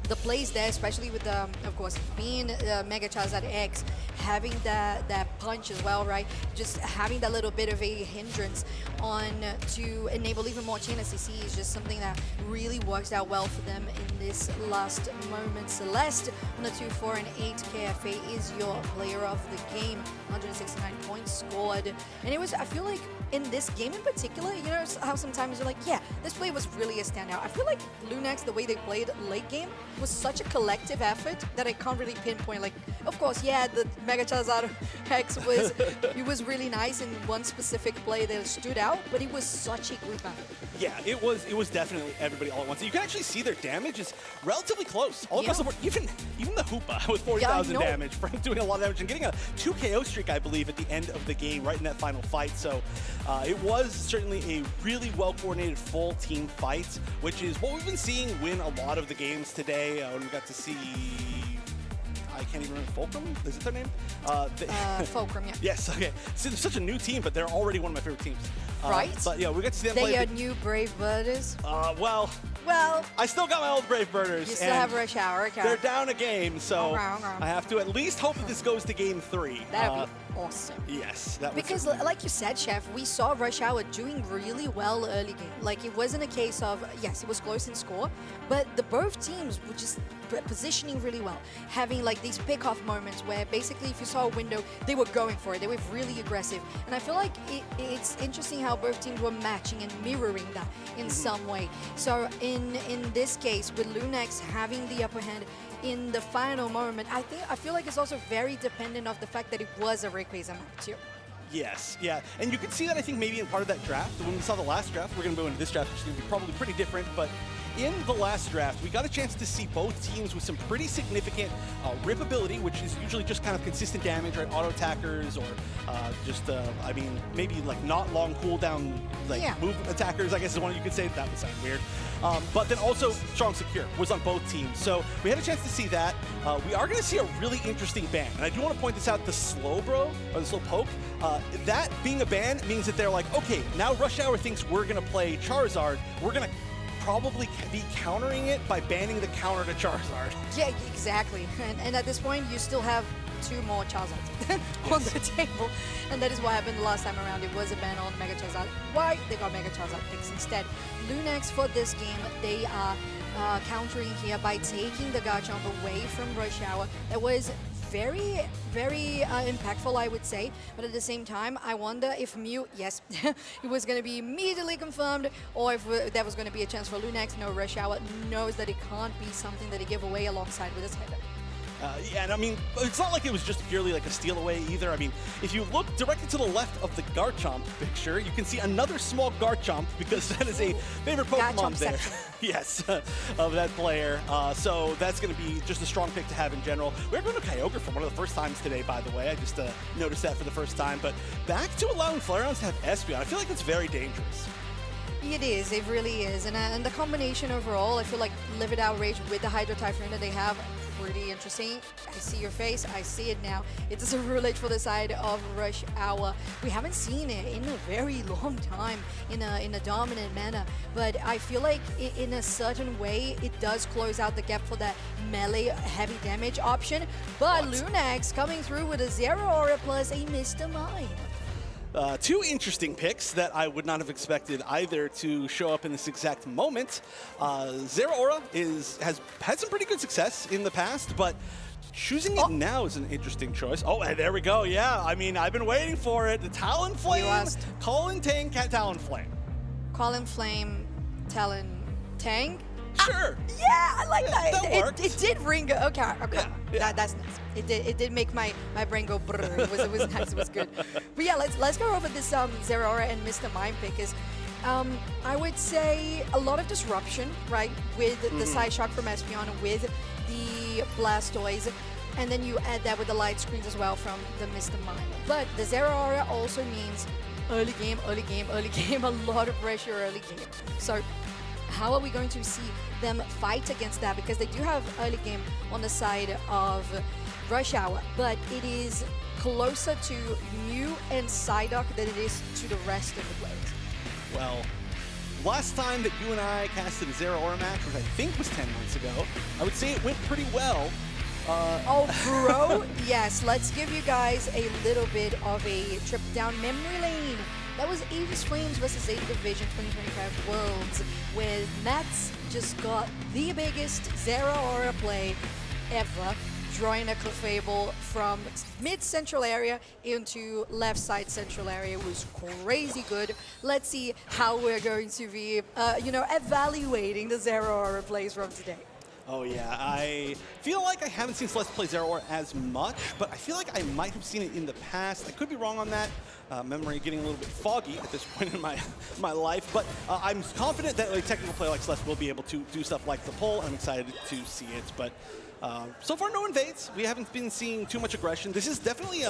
S20: the plays there, especially with of course, being Mega Charizard X, having that punch as well, right? Just having that little bit of a hindrance to enable even more chain SCC is just something that really works out well for them in this last moment. Celeste on a 2-4 and 8 KFA is your player of the game. 169 points scored, and it was, I feel like in this game in particular, you know how sometimes you're like, yeah, this play was really a standout. I feel like Lunex, the way they played late game, was such a collective effort that I can't really pinpoint. Like, of course, yeah, the Mega Charizard X was really nice in one specific play that stood out, but it was such a group effort.
S19: Yeah, it was definitely everybody all at once. You can actually see their damage is relatively close all across the board. Even the Hoopa with 40,000 damage, Frank doing a lot of damage and getting a 2 KO streak, I believe, at the end of the game, right in that final fight. So it was certainly a really well-coordinated full team fight, which is what we've been seeing win a lot of the games today. When we got to see, I can't even remember, Fulcrum? Is it their name?
S20: Fulcrum, yeah.
S19: Yes, okay. So they're such a new team, but they're already one of my favorite teams.
S20: Right?
S19: But yeah, we got to see them play.
S20: They are new Brave Birders.
S19: Well, I still got my old Brave Birders.
S20: You still have Rush Hour, okay.
S19: They're down a game, so
S20: okay.
S19: I have to at least hope that this goes to game 3.
S20: That'd be awesome.
S19: Yes, that
S20: because like you said, Chef, we saw Rush Hour doing really well early game. Like, it wasn't a case of, yes, it was close in score, but both teams were just positioning really well, having like these pick-off moments where basically if you saw a window, they were going for it. They were really aggressive, and I feel like it's interesting how both teams were matching and mirroring that in some way. So in this case, with Lunex having the upper hand in the final moment, I feel like it's also very dependent of the fact that it was a Rayquaza map too.
S19: Yes, yeah, and you can see that I think maybe in part of that draft. When we saw the last draft, we're going to go into this draft, which is going to be probably pretty different, but in the last draft, we got a chance to see both teams with some pretty significant rip ability, which is usually just kind of consistent damage, right? Auto attackers, or maybe like not long cooldown, move attackers, I guess is one you could say. That would sound weird. But then also strong secure was on both teams. So we had a chance to see that. We are going to see a really interesting ban. And I do want to point this out, the Slowbro, or the Slowpoke, that being a ban means that they're like, okay, now Rush Hour thinks we're going to play Charizard. We're going to probably be countering it by banning the counter to Charizard.
S20: Yeah, exactly. And at this point, you still have 2 more Charizards on the table. And that is what happened the last time around. It was a ban on Mega Charizard. Why? They got Mega Charizard X instead. Lunex, for this game, they are countering here by taking the Garchomp away from Rush Hour. That was very, very impactful, I would say. But at the same time, I wonder if Mew, yes, it was going to be immediately confirmed, or if there was going to be a chance for Lunex. No, Rush Hour knows that it can't be something that he give away alongside with his header.
S19: Yeah, and I mean, it's not like it was just purely like a steal away either. I mean, if you look directly to the left of the Garchomp picture, you can see another small Garchomp, because that is a favorite Pokemon there. Yes, of that player. So that's going to be just a strong pick to have in general. We're going to Kyogre for one of the first times today, by the way. I just noticed that for the first time. But back to allowing Flareons to have Espeon, I feel like it's very dangerous.
S20: It is, it really is. And the combination overall, I feel like Livid Outrage with the Hydro Typhoon that they have, pretty interesting. I see your face, I see it now. It's a Roulette for the side of Rush Hour. We haven't seen it in a very long time in a dominant manner, but I feel like in a certain way, it does close out the gap for that melee heavy damage option. But Lunex coming through with a 0 aura plus a Mr. Mime.
S19: two interesting picks that I would not have expected either to show up in this exact moment. Zeraora has had some pretty good success in the past, but choosing it now is an interesting choice. Oh, and there we go. Yeah, I mean, I've been waiting for it. The Talonflame, Colin Tang, Talonflame.
S20: Colin Flame, Talon Tang.
S19: Sure.
S20: Yeah, I like that.
S19: That worked.
S20: It did ring. Okay. That's nice. It did make my brain go brrr. It was nice. It was good. But yeah, let's go over this Zeraora and Mr. Mime pick. Is I would say a lot of disruption, right, with the Psyshock from Espeon, with the Blastoise, and then you add that with the light screens as well from the Mr. Mime. But the Zeraora also means early game, a lot of pressure early game. So how are we going to see them fight against that? Because they do have early game on the side of Rush Hour, but it is closer to Mew and Psyduck than it is to the rest of the players.
S19: Well, last time that you and I casted a Zeraora match, which I think was 10 months ago, I would say it went pretty well.
S20: Oh, bro, yes. Let's give you guys a little bit of a trip down memory lane. That was Aegis Flames versus 8th Division 2025 Worlds, where Mats just got the biggest Zeraora play ever, drawing a Clefable from mid-central area into left side central area. It was crazy good. Let's see how we're going to be, evaluating the Zeraora plays from today.
S19: Oh yeah, I feel like I haven't seen Celeste play Zeraora as much, but I feel like I might have seen it in the past. I could be wrong on that. Memory getting a little bit foggy at this point in my life, but I'm confident that a technical player like Celeste will be able to do stuff like the pull. I'm excited to see it, but so far no invades. We haven't been seeing too much aggression. This is definitely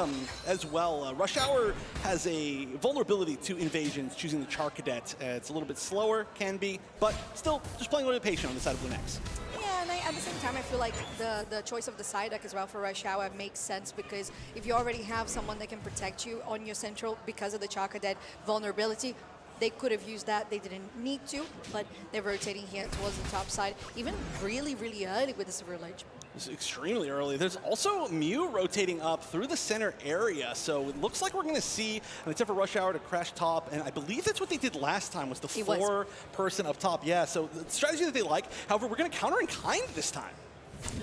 S19: as well. Rush Hour has a vulnerability to invasions, choosing the Char Cadet. It's a little bit slower, can be, but still just playing a little bit patient on the side of Lunex.
S20: Yeah, and at the same time, I feel like the choice of the Psyduck as well for Rush Hour makes sense, because if you already have someone that can protect you on your central because of the Char Cadet vulnerability, they could have used that. They didn't need to, but they're rotating here towards the top side, even really, really early with the Severe Ledge.
S19: It's extremely early. There's also Mew rotating up through the center area, so it looks like we're going to see an attempt for Rush Hour to crash top, and I believe that's what they did last time, was the four-person up top. Yeah, so the strategy that they like. However, we're going to counter in kind this time.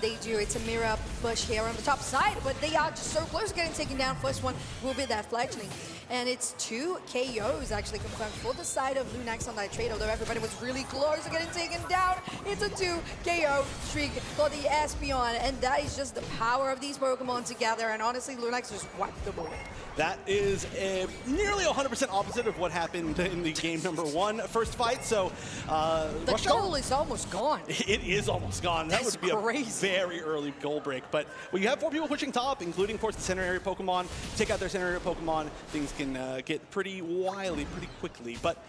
S20: They do. It's a mirror push here on the top side, but they are just so close to getting taken down. First one will be that fledgling. And it's 2 KOs actually confirmed for the side of Lunex on that trade, although everybody was really close to getting taken down. It's a 2 KO streak for the Espeon, and that is just the power of these Pokemon together, and honestly, Lunex just wiped the board.
S19: That is nearly 100% opposite of what happened in the game number 1 first fight. So
S20: the goal is almost gone.
S19: It is almost gone. That would be
S20: crazy.
S19: A very early goal break. But when you have 4 people pushing top, including, of course, the center area Pokemon, take out their center area Pokemon, things can get pretty wily pretty quickly. But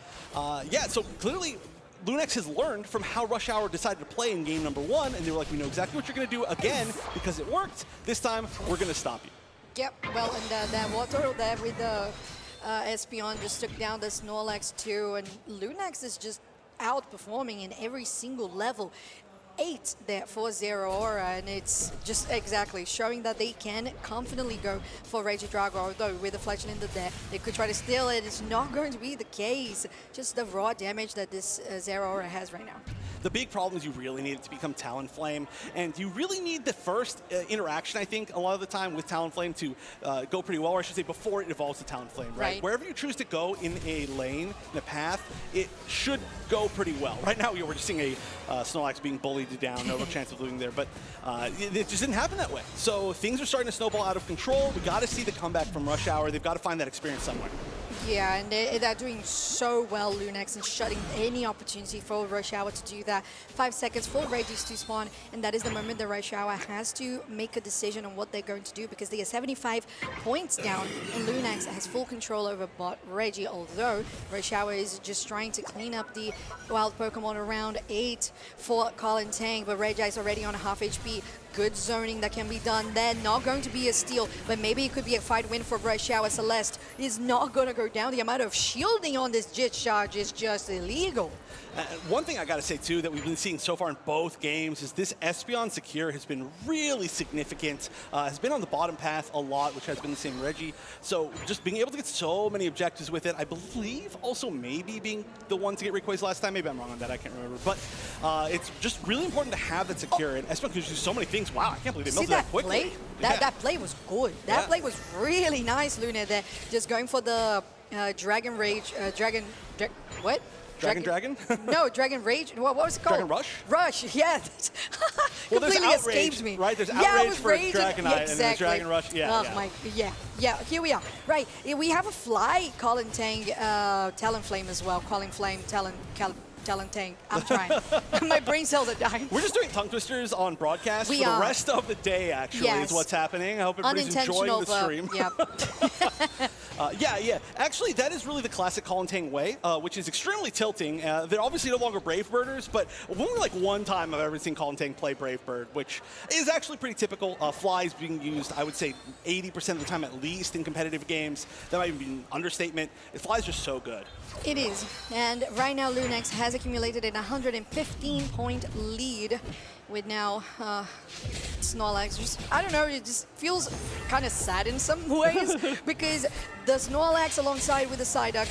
S19: yeah, so clearly Lunex has learned from how Rush Hour decided to play in game number 1, and they were like, we know exactly what you're going to do again because it worked. This time, we're going to stop you.
S20: Yep, well, and that water there with the Espeon just took down the Snorlax too, and Lunex is just outperforming in every single level. 8 there for Zeraora, and it's just exactly showing that they can confidently go for Regidrago, although with the fletchling in the there, they could try to steal it. It's not going to be the case. Just the raw damage that this Zeraora has right now.
S19: The big problem is you really need it to become Talonflame, and you really need the first interaction, I think, a lot of the time with Talonflame to go pretty well, or I should say before it evolves to Talonflame, right? Wherever you choose to go in a lane, in a path, it should go pretty well. Right now, we're just seeing a Snorlax being bullied down, no chance of losing there, but it just didn't happen that way. So things are starting to snowball out of control. We got to see the comeback from Rush Hour. They've got to find that experience somewhere.
S20: Yeah, and they're doing so well, Lunex, and shutting any opportunity for Rush Hour to do that. 5 seconds for Regis to spawn, and that is the moment that Rush Hour has to make a decision on what they're going to do, because they are 75 points down, and Lunex has full control over bot Reggie, although Rush Hour is just trying to clean up the wild Pokemon around 8 for Colin Tang, but Reggie is already on half HP. good zoning that can be done there. Not going to be a steal, but maybe it could be a fight win for Rush Hour. Celeste is not going to go down. The amount of shielding on this Jit charge is just illegal.
S19: One thing I got to say, too, that we've been seeing so far in both games is this Espeon Secure has been really significant. Has been on the bottom path a lot, which has been the same Reggie. So just being able to get so many objectives with it, I believe also maybe being the one to get Rayquaza last time. Maybe I'm wrong on that. I can't remember. But it's just really important to have that Secure. And Espeon can do so many things. Wow, I can't believe they melted that quickly.
S20: Play? That play was good. That play was really nice, Luna, there. Just going for the Dragon Rage, what?
S19: Dragon?
S20: No, Dragon Rage. What was it called?
S19: Dragon Rush?
S20: Rush, yeah.
S19: Well, there's
S20: completely
S19: outrage,
S20: escaped me.
S19: right? There's
S20: yeah,
S19: outrage
S20: was
S19: for
S20: raging.
S19: Dragonite,
S20: yeah, exactly.
S19: and then Dragon Rush.
S20: Yeah, here we are. Right, we have a Fly, Colin Tang, Talonflame as well. Colin Flame, Talon Tang. I'm trying. My brain cells are dying.
S19: We're just doing tongue twisters on broadcast
S20: We
S19: for
S20: are.
S19: the rest of the day, actually, is what's happening. I hope everybody's enjoying the stream.
S20: Yep.
S19: Yeah. Actually, that is really the classic Colin Tang way, which is extremely tilting. They're obviously no longer Brave Birders, but only like one time I've ever seen Colin Tang play Brave Bird, which is actually pretty typical. Flies being used, I would say, 80% of the time at least in competitive games. That might even be an understatement. Flies are so good.
S20: It is. And right now, Lunex has accumulated a 115-point lead with now Snorlax. I don't know, it just feels kind of sad in some ways because the Snorlax alongside with the Psyduck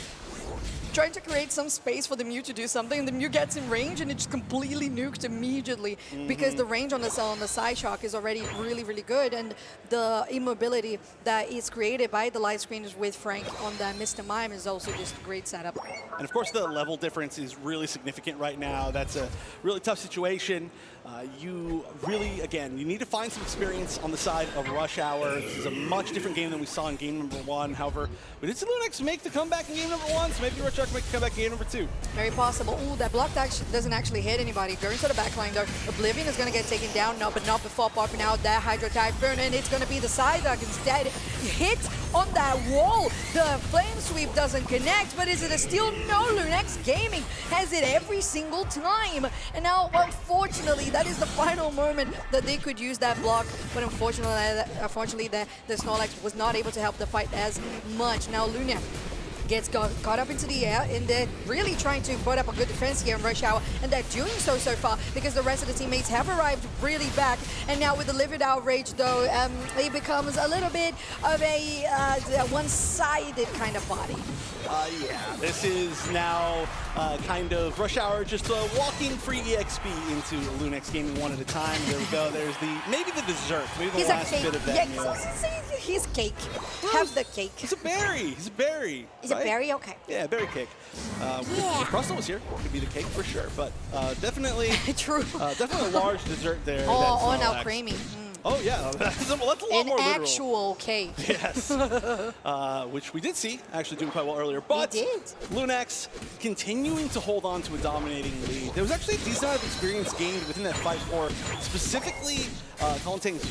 S20: trying to create some space for the Mew to do something, and the Mew gets in range and it just completely nuked immediately because the range on the Psyshock is already really, really good, and the immobility that is created by the light screens with Frank on that Mr. Mime is also just a great setup.
S19: And of course, the level difference is really significant right now. That's a really tough situation. You really, again, you need to find some experience on the side of Rush Hour. This is a much different game than we saw in game number 1. However, we did see Lunex make the comeback in game number 1, so maybe Rush Hour can make the comeback in game number 2.
S20: Very possible. Ooh, that block doesn't actually hit anybody. Going to the backline though. Oblivion is going to get taken down, no, but not before popping out that Hydro Typhoon, and it's going to be the Psyduck instead. Hit on that wall. The Flame Sweep doesn't connect, but is it a steal? No, Lunex Gaming has it every single time. And now, unfortunately, that is the final moment that they could use that block, but unfortunately the Snorlax was not able to help the fight as much. Now Luna gets caught up into the air, and they're really trying to put up a good defense here in Rush Hour, and they're doing so far because the rest of the teammates have arrived really back. And now with the Livid Outrage though, it becomes a little bit of a one-sided kind of body.
S19: Yeah, this is now kind of Rush Hour just walking free EXP into Lunex Gaming one at a time. There we go. There's maybe the dessert, maybe the last bit of that meal.
S20: He's cake. Have the cake.
S19: It's a berry. He's a berry.
S20: Is it berry? Okay.
S19: Yeah, berry cake. If Crustle was here, it could be the cake for sure. But definitely,
S20: true.
S19: Definitely a large dessert there.
S20: Oh, now creamy.
S19: Oh yeah, that's a lot more literal.
S20: An actual cake.
S19: Yes, which we did see actually doing quite well earlier. But Lunex continuing to hold on to a dominating lead. There was actually a decent amount of experience gained within that fight for specifically Colin Tang's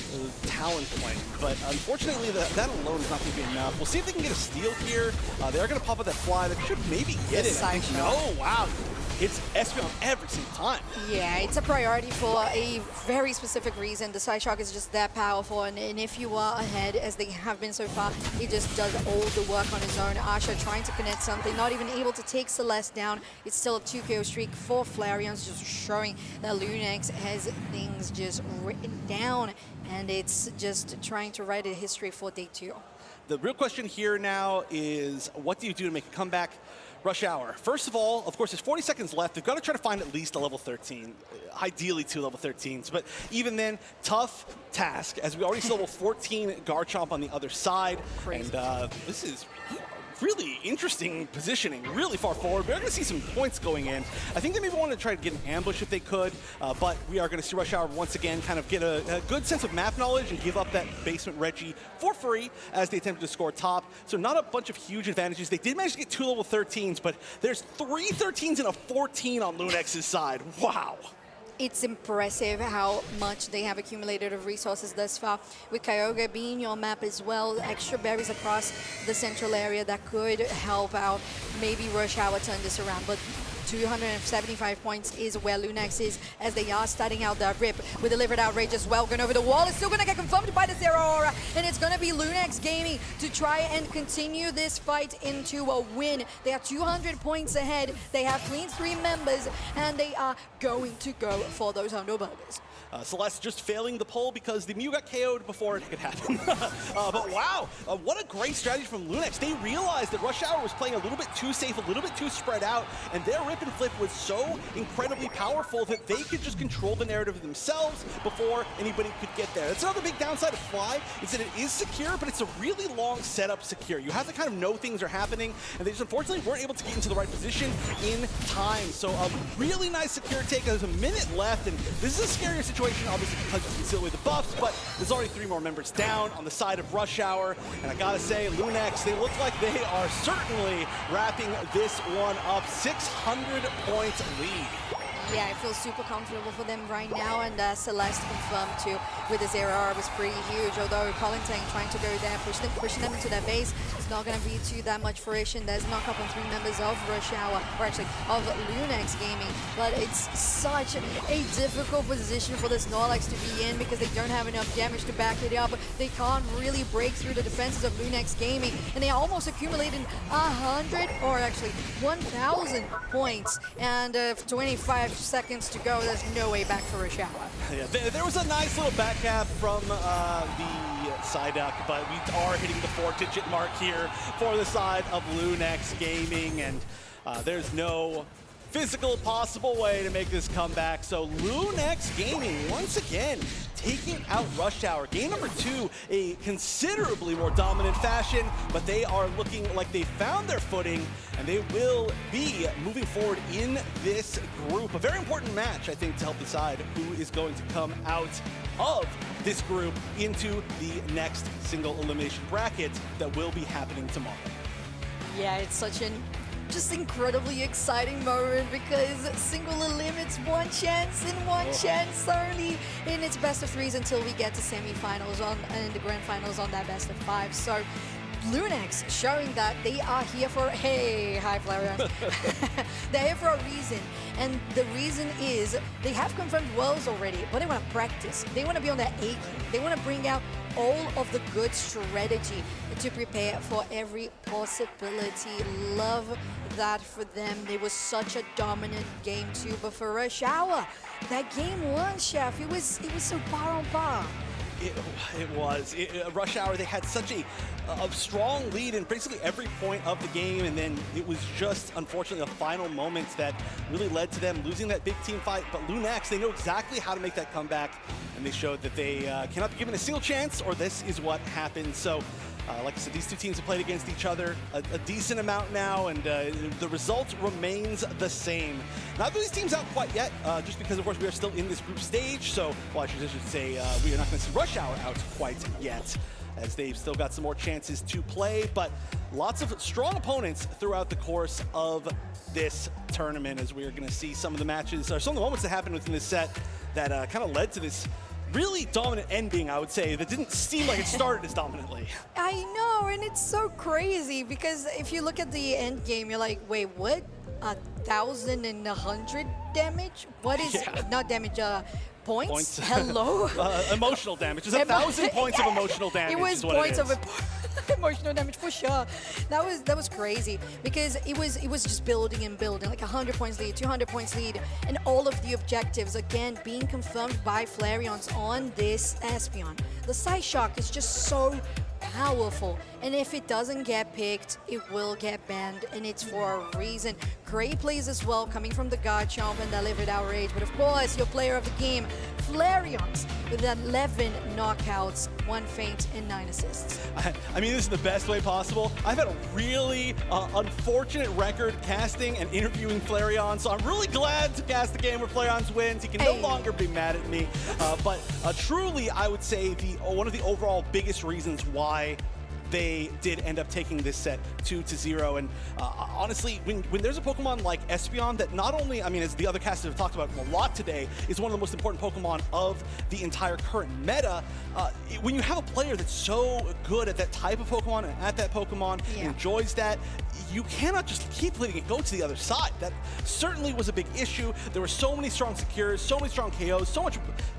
S19: Talonflame. But unfortunately, that alone is not going to be enough. We'll see if they can get a steal here. They are going to pop up that fly. They should maybe get it. I think. No, wow. It's Espeon every single time.
S20: Yeah, it's a priority for a very specific reason. The Psyshock is just that powerful, and if you are ahead, as they have been so far, he just does all the work on his own. Asha trying to connect something, not even able to take Celeste down. It's still a 2-KO streak for Flareon's, just showing that Lunex has things just written down, and it's just trying to write a history for day 2.
S19: The real question here now is, what do you do to make a comeback? Rush Hour. First of all, of course, there's 40 seconds left. They've got to try to find at least a level 13, ideally 2 level 13s. But even then, tough task, as we already see level 14 Garchomp on the other side. Crazy. And this is really interesting positioning, really far forward. We're going to see some points going in. I think they maybe want to try to get an ambush if they could, but we are going to see Rush Hour once again kind of get a good sense of map knowledge and give up that basement Reggie for free as they attempted to score top. So not a bunch of huge advantages. They did manage to get 2 level 13s, but there's 3 13s and a 14 on Lunex's side. Wow.
S20: It's impressive how much they have accumulated of resources thus far. With Kyogre being on map as well, extra berries across the central area that could help out maybe Rush Hour turn this around. But 275 points is where Lunex is, as they are starting out that rip with Delivered Outrage as well. Going over the wall, it's still going to get confirmed by the Zero Aura, and it's going to be Lunex Gaming to try and continue this fight into a win. They are 200 points ahead. They have clean 3 members, and they are going to go for those Hundoburgers.
S19: Celeste just failing the poll because the Mew got KO'd before it could happen. But wow, what a great strategy from Lunex. They realized that Rush Hour was playing a little bit too safe, a little bit too spread out, and their rip and flip was so incredibly powerful that they could just control the narrative themselves before anybody could get there. That's another big downside of Fly, is that it is secure, but it's a really long setup secure. You have to kind of know things are happening, and they just unfortunately weren't able to get into the right position in time. So a really nice secure take. There's a minute left, and this is a scarier situation, obviously, because you can seal away the buffs, but there's already 3 more members down on the side of Rush Hour, and I gotta say, Lunex, they look like they are certainly wrapping this one up. 600 points lead.
S20: Yeah, I feel super comfortable for them right now, and Celeste confirmed too with the Zero Aura was pretty huge, although Colintang trying to go there, pushing them into their base. It's not going to be to that much fruition. There's knock up on 3 members of Rush Hour, or actually of Lunex Gaming, but it's such a difficult position for the Snorlax to be in because they don't have enough damage to back it up. They can't really break through the defenses of Lunex Gaming, and they almost accumulated 100, or actually 1,000 points, and 25 seconds to go. There's no way back for Rush Hour.
S19: Yeah, there was a nice little back cap from the Psyduck, but we are hitting the 4-digit mark here for the side of Lunex Gaming, and there's no physical possible way to make this comeback. So Lunex Gaming once again taking out Rush Hour. Game number 2, a considerably more dominant fashion, but they are looking like they found their footing, and they will be moving forward in this group. A very important match, I think, to help decide who is going to come out of this group into the next single elimination bracket that will be happening tomorrow.
S20: Yeah, it's such an just incredibly exciting moment because single limits one chance and one chance only in its best of 3s until we get to semifinals and the grand finals on that best of 5. So Lunex showing that they are here for, hi Flareon. They're here for a reason, and the reason is they have confirmed worlds already, but they want to practice. They want to be on their A game. They want to bring out all of the good strategy to prepare for every possibility. Love that for them. They was such a dominant game 2, but for Rush Hour, that game 1, Chef, it was so par on par.
S19: It was. Rush Hour, they had such a strong lead in basically every point of the game, and then it was just, unfortunately, the final moments that really led to them losing that big team fight. But Lunex, they know exactly how to make that comeback, and they showed that they cannot be given a single chance, or this is what happens. So, like I said, these 2 teams have played against each other a decent amount now, and the result remains the same. Neither of these teams out quite yet, just because, of course, we are still in this group stage. So, well, I should say we are not going to see Rush Hour out quite yet, as they've still got some more chances to play. But lots of strong opponents throughout the course of this tournament, as we are going to see some of the matches, or some of the moments that happened within this set that kind of led to this really dominant ending, I would say, that didn't seem like it started as dominantly.
S20: I know, and it's so crazy because if you look at the end game, you're like, wait, what? 1,100 damage? What is not damage? Points? Hello?
S19: Emotional damage. It's 1,000 points of emotional damage.
S20: It was points of emotional damage for sure. That was crazy because it was just building and building, like 100 points lead, 200 points lead, and all of the objectives again being confirmed by Flareons on this Espeon. The Psyshock is just so powerful, and if it doesn't get picked, it will get banned, and it's for a reason. Great plays as well coming from the Garchomp and Delivered Outrage, but of course your player of the game, Flareons, with 11 knockouts, 1 feint, and 9 assists.
S19: I mean, this is the best way possible. I've had a really unfortunate record casting and interviewing Flareon, so I'm really glad to cast the game where Flareons wins. He can no longer be mad at me. But truly, I would say one of the overall biggest reasons why they did end up taking this set 2-0. And honestly, when there's a Pokemon like Espeon that not only, I mean, as the other casters have talked about a lot today, is one of the most important Pokemon of the entire current meta, when you have a player that's so good at that type of Pokemon and at that Pokemon, enjoys that, you cannot just keep letting it go to the other side. That certainly was a big issue. There were so many strong secures, so many strong KOs, so much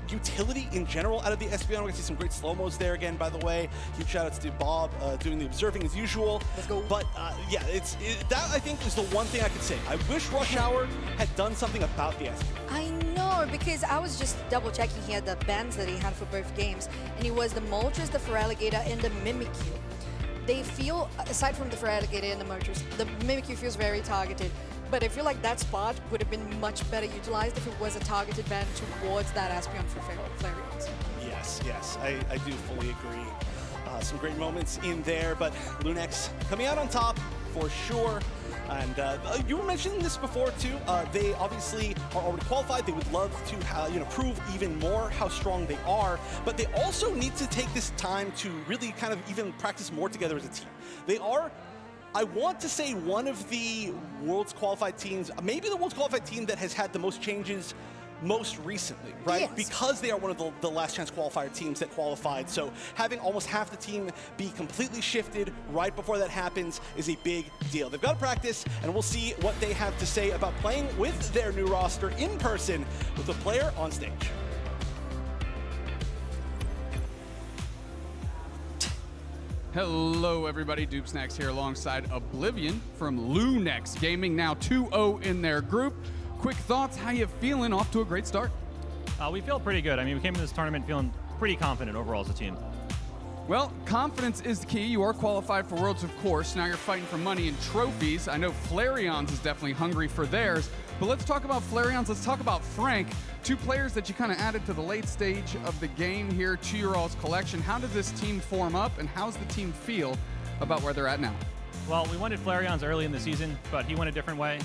S19: utility in general out of the Espeon. We're going to see some great slow-mos there again, by the way. Huge shout-outs to Bob doing the observing as usual.
S20: Let's go.
S19: But yeah, that I think is the one thing I could say. I wish Rush Hour had done something about the Espeon.
S20: I know, because I was just double-checking here the bans that he had for both games, and it was the Moltres, the Feraligatr, and the Mimikyu. They feel, aside from the Feraligatr and the Moltres, the Mimikyu feels very targeted. But I feel like that spot would have been much better utilized if it was a targeted ban towards that Espeon for Flareons.
S19: Yes, I do fully agree. Some great moments in there, but Lunex coming out on top for sure. And you were mentioning this before too. They obviously are already qualified. They would love to, prove even more how strong they are. But they also need to take this time to really kind of even practice more together as a team. They are, I want to say, one of the world's qualified teams, maybe the world's qualified team that has had the most changes most recently, right?
S20: Yes.
S19: Because they are one of the last chance qualifier teams that qualified. So having almost half the team be completely shifted right before that happens is a big deal. They've got to practice, and we'll see what they have to say about playing with their new roster in person with a player on stage.
S15: Hello, everybody. Dupesnax here alongside Oblivion from Lunex Gaming, now 2-0 in their group. Quick thoughts, how you feeling? Off to a great start.
S2: We feel pretty good. I mean, we came into this tournament feeling pretty confident overall as a team.
S15: Well, confidence is the key. You are qualified for Worlds, of course. Now you're fighting for money and trophies. I know Flareon's is definitely hungry for theirs. But let's talk about Flareon's. Let's talk about Frank. Two players that you kind of added to the late stage of the game here to your all's collection. How did this team form up, and how's the team feel about where they're at now?
S2: Well, we wanted Flareon's early in the season, but he went a different way.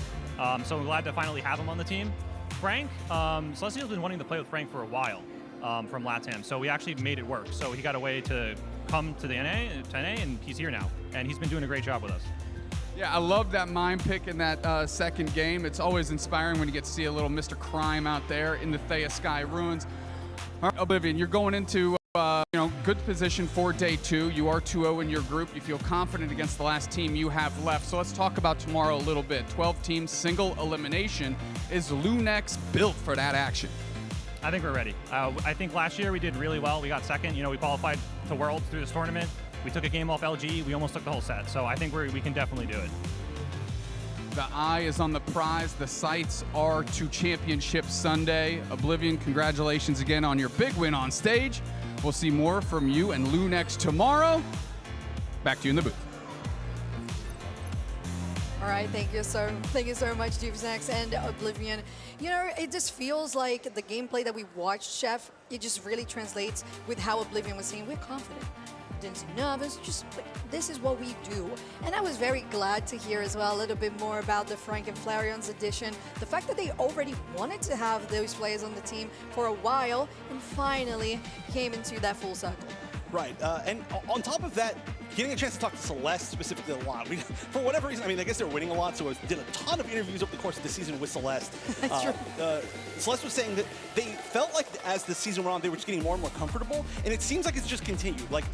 S2: So we're glad to finally have him on the team. Frank, Celestial's been wanting to play with Frank for a while from LATAM, so we actually made it work. So he got a way to come to the NA, and he's here now, and he's been doing a great job with us.
S15: Yeah, I love that mind pick in that second game. It's always inspiring when you get to see a little Mr. Crime out there in the Thea Sky Ruins. All right, Oblivion, you're going into good position for day 2. You are 2-0 in your group. You feel confident against the last team you have left. So let's talk about tomorrow a little bit. 12 teams, single elimination. Is Lunex built for that action?
S2: I think we're ready. I think last year we did really well. We got second. We qualified to Worlds through this tournament. We took a game off LG. We almost took the whole set. So I think we can definitely do it.
S15: The eye is on the prize. The sights are to Championship Sunday. Oblivion, congratulations again on your big win on stage. We'll see more from you and Lunex tomorrow. Back to you in the booth.
S20: All right, thank you so much, Dupesnax and Oblivion. It just feels like the gameplay that we watched, Chef, it just really translates with how Oblivion was saying, we're confident. Didn't seem nervous, just this is what we do. And I was very glad to hear as well a little bit more about the Frank and Flareon's edition. The fact that they already wanted to have those players on the team for a while and finally came into that full circle.
S19: Right, and on top of that, getting a chance to talk to Celeste specifically a lot. For whatever reason, I guess they were winning a lot, so I did a ton of interviews over the course of the season with Celeste.
S20: That's true.
S19: Celeste was saying that they felt like as the season went on, they were just getting more and more comfortable, and it seems like it's just continued. Like,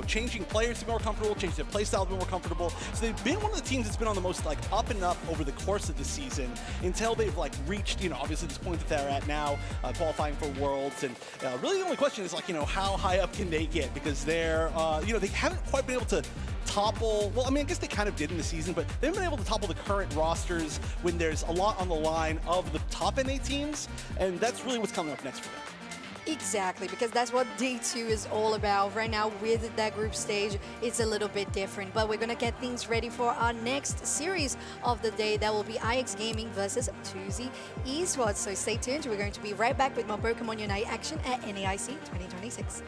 S19: changing players to be more comfortable, changing their play style to be more comfortable. So they've been one of the teams that's been on the most up and up over the course of the season until they've reached, obviously this point that they're at now, qualifying for Worlds. And really the only question is how high up can they get? Because they're, they haven't quite been able to topple, well, I guess they kind of did in the season, but they haven't been able to topple the current rosters when there's a lot on the line of the top NA teams, and that's really what's coming up next for them.
S20: Exactly, because that's what day 2 is all about. Right now with that group stage, it's a little bit different, but we're gonna get things ready for our next series of the day. That will be IX Gaming versus 2Z Esports. So stay tuned, we're going to be right back with more Pokemon Unite action at NAIC 2026.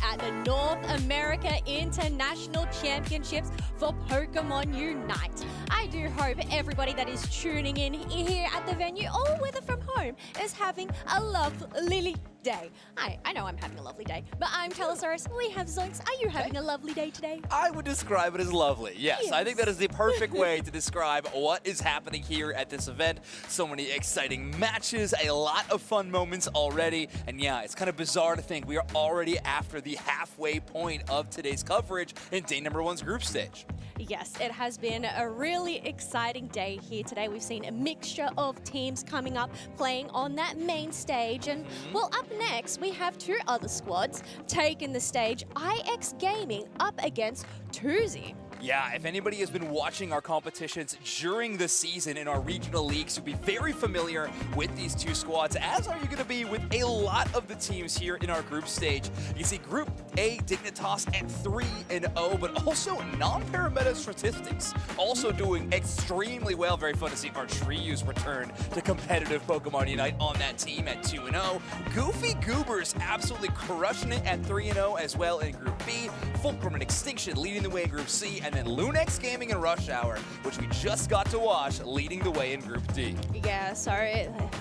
S3: at the North America International Championships for Pokémon UNITE. I do hope everybody that is tuning in here at the venue, or whether from home, is having a lovely day. I know I'm having a lovely day, but I'm Telesaurus. We have Zoinks. Are you having a lovely day today?
S4: I would describe it as lovely. Yes, I think that is the perfect way to describe what is happening here at this event. So many exciting matches, a lot of fun moments already, and yeah, it's kind of bizarre to think we are already after the halfway point of today's coverage in day number 1's group stage.
S3: Yes, it has been a really exciting day here today. We've seen a mixture of teams coming up, playing on that main stage. And, well, up next, we have two other squads taking the stage. IX Gaming up against Tuzi.
S4: Yeah, if anybody has been watching our competitions during the season in our regional leagues, you'll be very familiar with these two squads, as are you going to be with a lot of the teams here in our group stage. You see Group A, Dignitas at 3-0, but also non-parameta statistics also doing extremely well. Very fun to see Artrius return to competitive Pokemon Unite on that team at 2-0. Goofy Goobers absolutely crushing it at 3-0 as well in Group B. Fulcrum and Extinction leading the way in Group C, and then Lunex Gaming and Rush Hour, which we just got to watch, leading the way in Group D.
S3: Yeah, so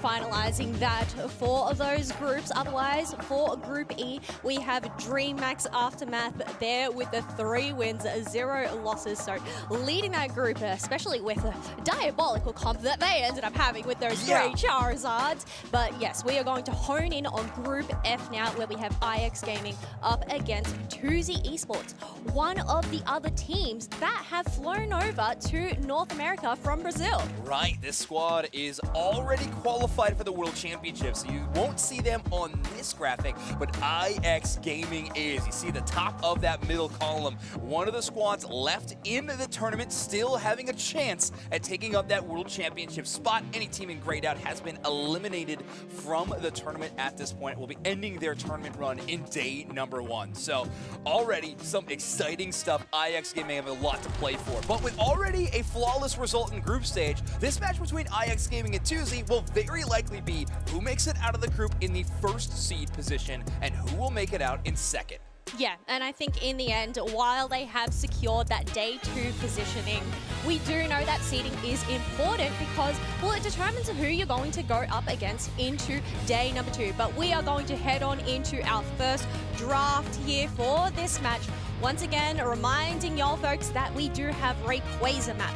S3: finalizing that for those groups. Otherwise, for Group E, we have DreamMax Aftermath there with the 3 wins, 0 losses. So leading that group, especially with the diabolical comp that they ended up having with those 3 Charizards. But yes, we are going to hone in on Group F now, where we have IX Gaming up against Tuzi Esports. One of the other teams teams that have flown over to North America from Brazil.
S4: Right, this squad is already qualified for the World Championship, so you won't see them on this graphic, but IX Gaming is. You see the top of that middle column. One of the squads left in the tournament, still having a chance at taking up that World Championship spot. Any team in grayed out has been eliminated from the tournament at this point. Will be ending their tournament run in day number 1. So already some exciting stuff. IX Gaming have a lot to play for. But with already a flawless result in group stage, this match between IX Gaming and 2Z will very likely be who makes it out of the group in the first seed position and who will make it out in second.
S3: Yeah, and I think in the end, while they have secured that day 2 positioning, we do know that seeding is important because, well, it determines who you're going to go up against into day number 2. But we are going to head on into our first draft here for this match. Once again, reminding y'all folks that we do have Rayquaza map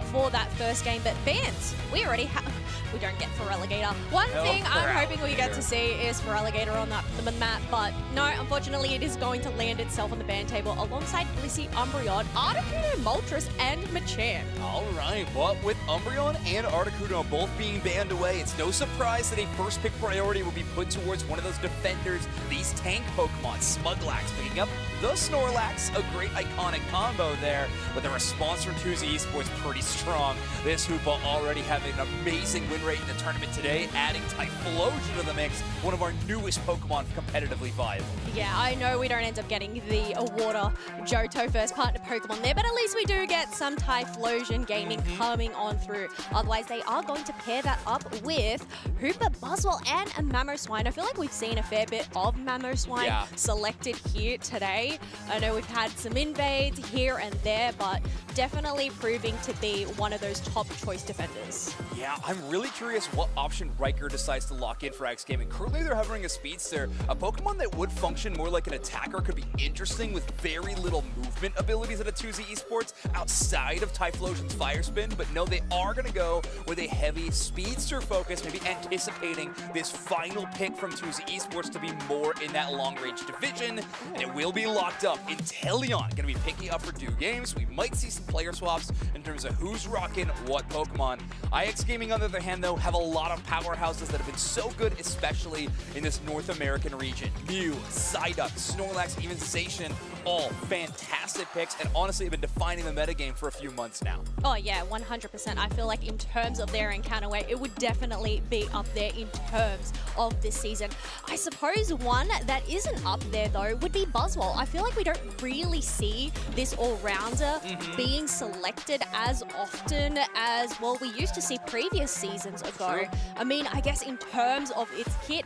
S3: for that first game, but Vance, we already have... We don't get Feraligatr. One thing I'm hoping we get to see is Feraligatr on the map, but no, unfortunately it is going to land itself on the ban table alongside Blissey, Umbreon, Articuno, Moltres, and Machamp.
S4: All right, but with Umbreon and Articuno both being banned away, it's no surprise that a first pick priority will be put towards one of those defenders, these tank Pokemon. Smuglax picking up the Snorlax, a great iconic combo there, but the response from 2Z Esports pretty strong. This Hoopa already having an amazing win rate in the tournament today, adding Typhlosion to the mix, one of our newest Pokemon competitively viable.
S3: Yeah, I know we don't end up getting the Water Johto first partner Pokemon there, but at least we do get some Typhlosion gaming coming on through. Otherwise, they are going to pair that up with Hoopa, Buzzwole, and a Mamoswine. I feel like we've seen a fair bit of Mamoswine selected here today. I know we've had some invades here and there, but definitely proving to be one of those top choice defenders.
S4: Yeah, I'm really curious what option Riker decides to lock in for IX Gaming. Currently, they're hovering a Speedster. A Pokemon that would function more like an attacker could be interesting with very little movement abilities at a 2Z Esports outside of Typhlosion's Fire Spin. But no, they are going to go with a heavy Speedster focus, maybe anticipating this final pick from 2Z Esports to be more in that long-range division. And it will be locked up. Inteleon going to be picking up for 2 games. We might see some player swaps in terms of who's rocking what Pokemon. IX Gaming, on the other hand, though, have a lot of powerhouses that have been so good, especially in this North American region. Mew, Psyduck, Snorlax, even Zacian, all fantastic picks, and honestly have been defining the metagame for a few months now.
S3: Oh yeah, 100%. I feel like in terms of their encounter weight, it would definitely be up there in terms of this season. I suppose one that isn't up there, though, would be Buzzwole. I feel like we don't really see this all-rounder being selected as often as, well, we used to see previous seasons ago.
S4: True.
S3: I mean, I guess in terms of its kit,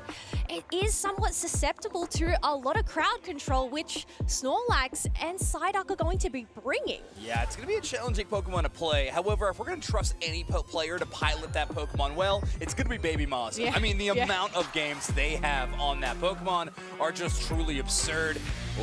S3: it is somewhat susceptible to a lot of crowd control, which Snorlax and Psyduck are going to be bringing.
S4: Yeah, it's going to be a challenging Pokemon to play. However, if we're going to trust any player to pilot that Pokemon well, it's going to be Baby Mazza.
S3: Yeah.
S4: I mean, the amount of games they have on that Pokemon are just truly absurd.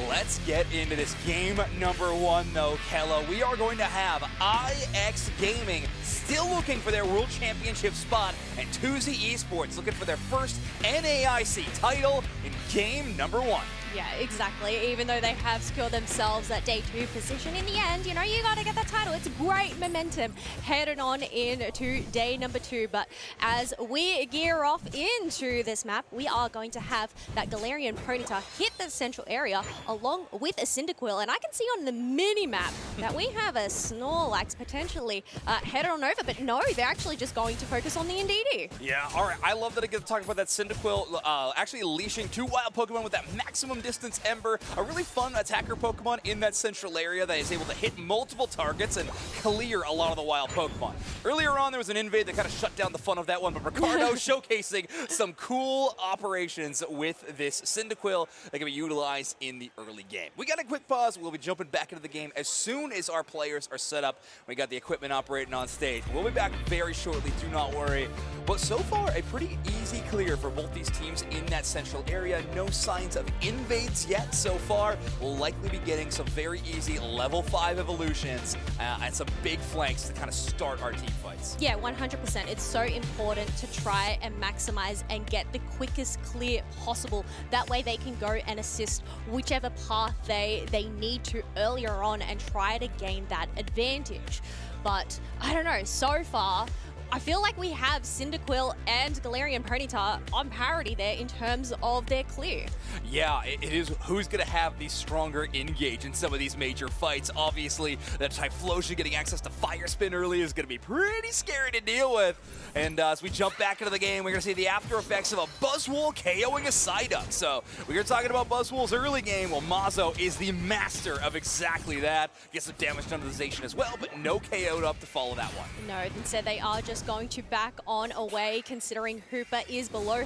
S4: Let's get into this game number 1, though, Kella. We are going to have IX Gaming still looking for their World Championship spot, and 2Z Esports looking for their first NAIC title in game number 1.
S3: Yeah, exactly. Even though they have secured themselves that day 2 position, in the end, you know, you got to get that title. It's great momentum headed on into day number 2. But as we gear off into this map, we are going to have that Galarian Ponyta hit the central area along with a Cyndaquil. And I can see on the mini-map that we have a Snorlax potentially headed on over. But no, they're actually just going to focus on the Indeedee.
S4: Yeah, all right. I love that I get to talk about that Cyndaquil actually leashing 2 wild Pokemon with that maximum distance Ember, a really fun attacker Pokemon in that central area that is able to hit multiple targets and clear a lot of the wild Pokemon. Earlier on, there was an invade that kind of shut down the fun of that one, but Ricardo showcasing some cool operations with this Cyndaquil that can be utilized in the early game. We got a quick pause. We'll be jumping back into the game as soon as our players are set up. We got the equipment operating on stage. We'll be back very shortly, do not worry. But so far, a pretty easy clear for both these teams in that central area. No signs of invade invades yet so far. We'll likely be getting some very easy level 5 evolutions and some big flanks to kind of start our team fights.
S3: Yeah, 100%. It's so important to try and maximize and get the quickest clear possible. That way they can go and assist whichever path they need to earlier on and try to gain that advantage. But I don't know, so far, I feel like we have Cyndaquil and Galarian Ponyta on parity there in terms of their clear.
S4: Yeah, it is who's going to have the stronger engage in some of these major fights. Obviously, that Typhlosion getting access to Fire Spin early is going to be pretty scary to deal with. And as we jump back into the game, we're going to see the after effects of a Buzzwole KOing a Psyduck. So we were talking about Buzzwole's early game. Well, Mazo is the master of exactly that. Gets some damage done to the Zacian as well, but no KO'd up to follow that one.
S3: No, instead they are just going to back on away, considering Hooper is below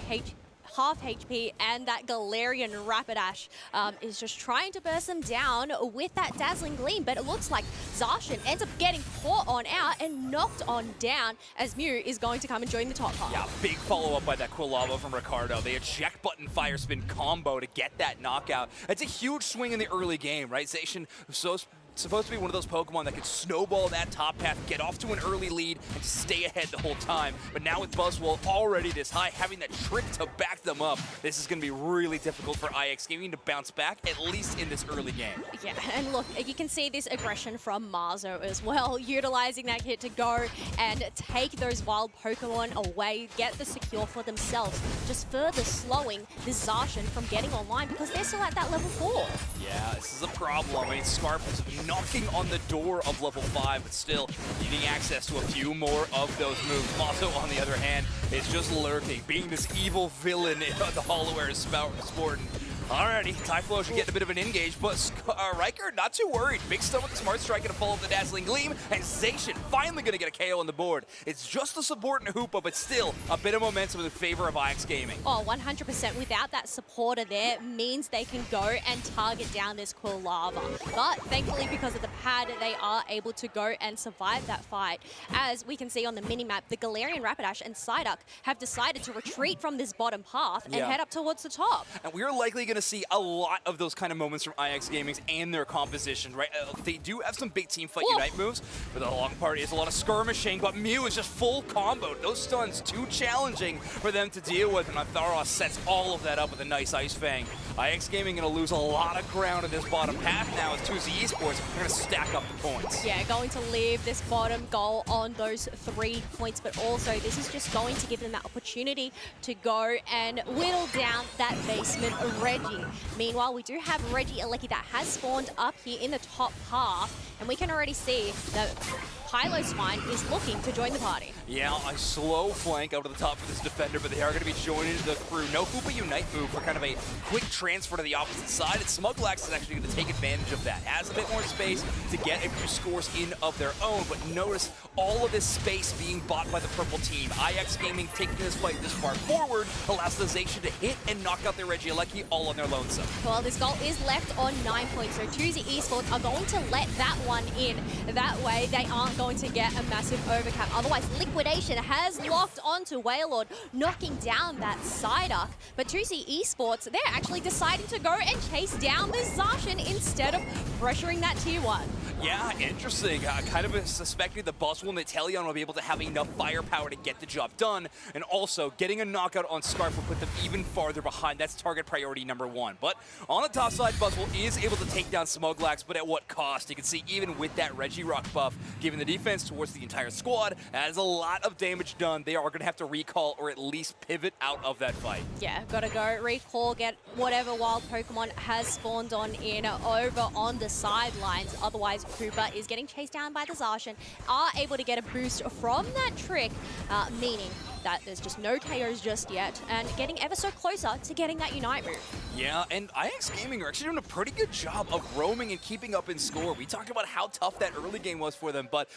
S3: half HP, and that Galarian Rapidash is just trying to burst them down with that Dazzling Gleam, but it looks like Zacian ends up getting caught on out and knocked on down as Mew is going to come and join the top half.
S4: Yeah, big follow-up by that Quilava from Ricardo. The eject button Fire Spin combo to get that knockout. It's a huge swing in the early game, right? Zacian supposed to be one of those Pokemon that could snowball that top path, get off to an early lead, and stay ahead the whole time. But now with Buzzwole already this high, having that trick to back them up, this is going to be really difficult for IX Gaming to bounce back, at least in this early game.
S3: Yeah, and look, you can see this aggression from Mazo as well, utilizing that hit to go and take those wild Pokemon away, get the secure for themselves, just further slowing the Zacian from getting online because they're still at that level 4.
S4: Yeah, this is a problem. I mean, Scarf is knocking on the door of level 5, but still needing access to a few more of those moves. Mazo, on the other hand, is just lurking, being this evil villain in the Hollow-Air sporting. Alrighty, Typhlosion getting a bit of an engage, but Riker not too worried. Big stun with the Smart Strike and a follow up the Dazzling Gleam, and Zacian finally going to get a KO on the board. It's just the support and Hoopa, but still a bit of momentum in favor of IX Gaming.
S3: Oh, 100%. Without that supporter there means they can go and target down this Quilava. But thankfully, because of the pad, they are able to go and survive that fight. As we can see on the minimap, the Galarian Rapidash and Psyduck have decided to retreat from this bottom path and head up towards the top.
S4: And we are likely going to see a lot of those kind of moments from IX Gaming and their composition, right? They do have some big team fight Unite moves, but the long part is a lot of skirmishing, but Mew is just full comboed. Those stuns too challenging for them to deal with, and Atharos sets all of that up with a nice Ice Fang. IX Gaming going to lose a lot of ground in this bottom path now as 2Z Esports are going to stack up the points.
S3: Yeah, going to leave this bottom goal on those 3 points, but also this is just going to give them that opportunity to go and whittle down that basement Reggie. Meanwhile, we do have Reggie Alecki that has spawned up here in the top half, and we can already see that Piloswine is looking to join the party.
S4: Yeah, a slow flank out of the top for this defender, but they are going to be joining the crew. No Hoopa Unite move for kind of a quick transfer to the opposite side, and Smuglax is actually going to take advantage of that. Has a bit more space to get a few scores in of their own, but notice all of this space being bought by the purple team. IX Gaming taking this fight this far forward allows the Zacian to hit and knock out their Regieleki all on their lonesome.
S3: Well, this goal is left on 9 points, so 2Z Esports are going to let that one in. That way, they aren't going to get a massive overcap. Otherwise, Liquidation has locked onto Wailord, knocking down that Psyduck. But 2Z Esports, they're actually deciding to go and chase down the Zacian instead of pressuring that tier 1.
S4: Yeah, interesting. Kind of suspecting the Buzzwole and the Teleon will be able to have enough firepower to get the job done, and also getting a knockout on Scarf will put them even farther behind. That's target priority number 1. But on the top side, Buzzwole is able to take down Smuglax, but at what cost? You can see even with that Regirock buff, giving the defense towards the entire squad, as a lot of damage done, they are going to have to recall or at least pivot out of that fight.
S3: Yeah, gotta go recall, get whatever wild Pokemon has spawned on in over on the sidelines. Otherwise, Hoopa is getting chased down by the Zacian, are able to get a boost from that trick, meaning that there's just no KOs just yet, and getting ever so closer to getting that Unite move.
S4: Yeah, and IX Gaming are actually doing a pretty good job of roaming and keeping up in score. We talked about how tough that early game was for them, but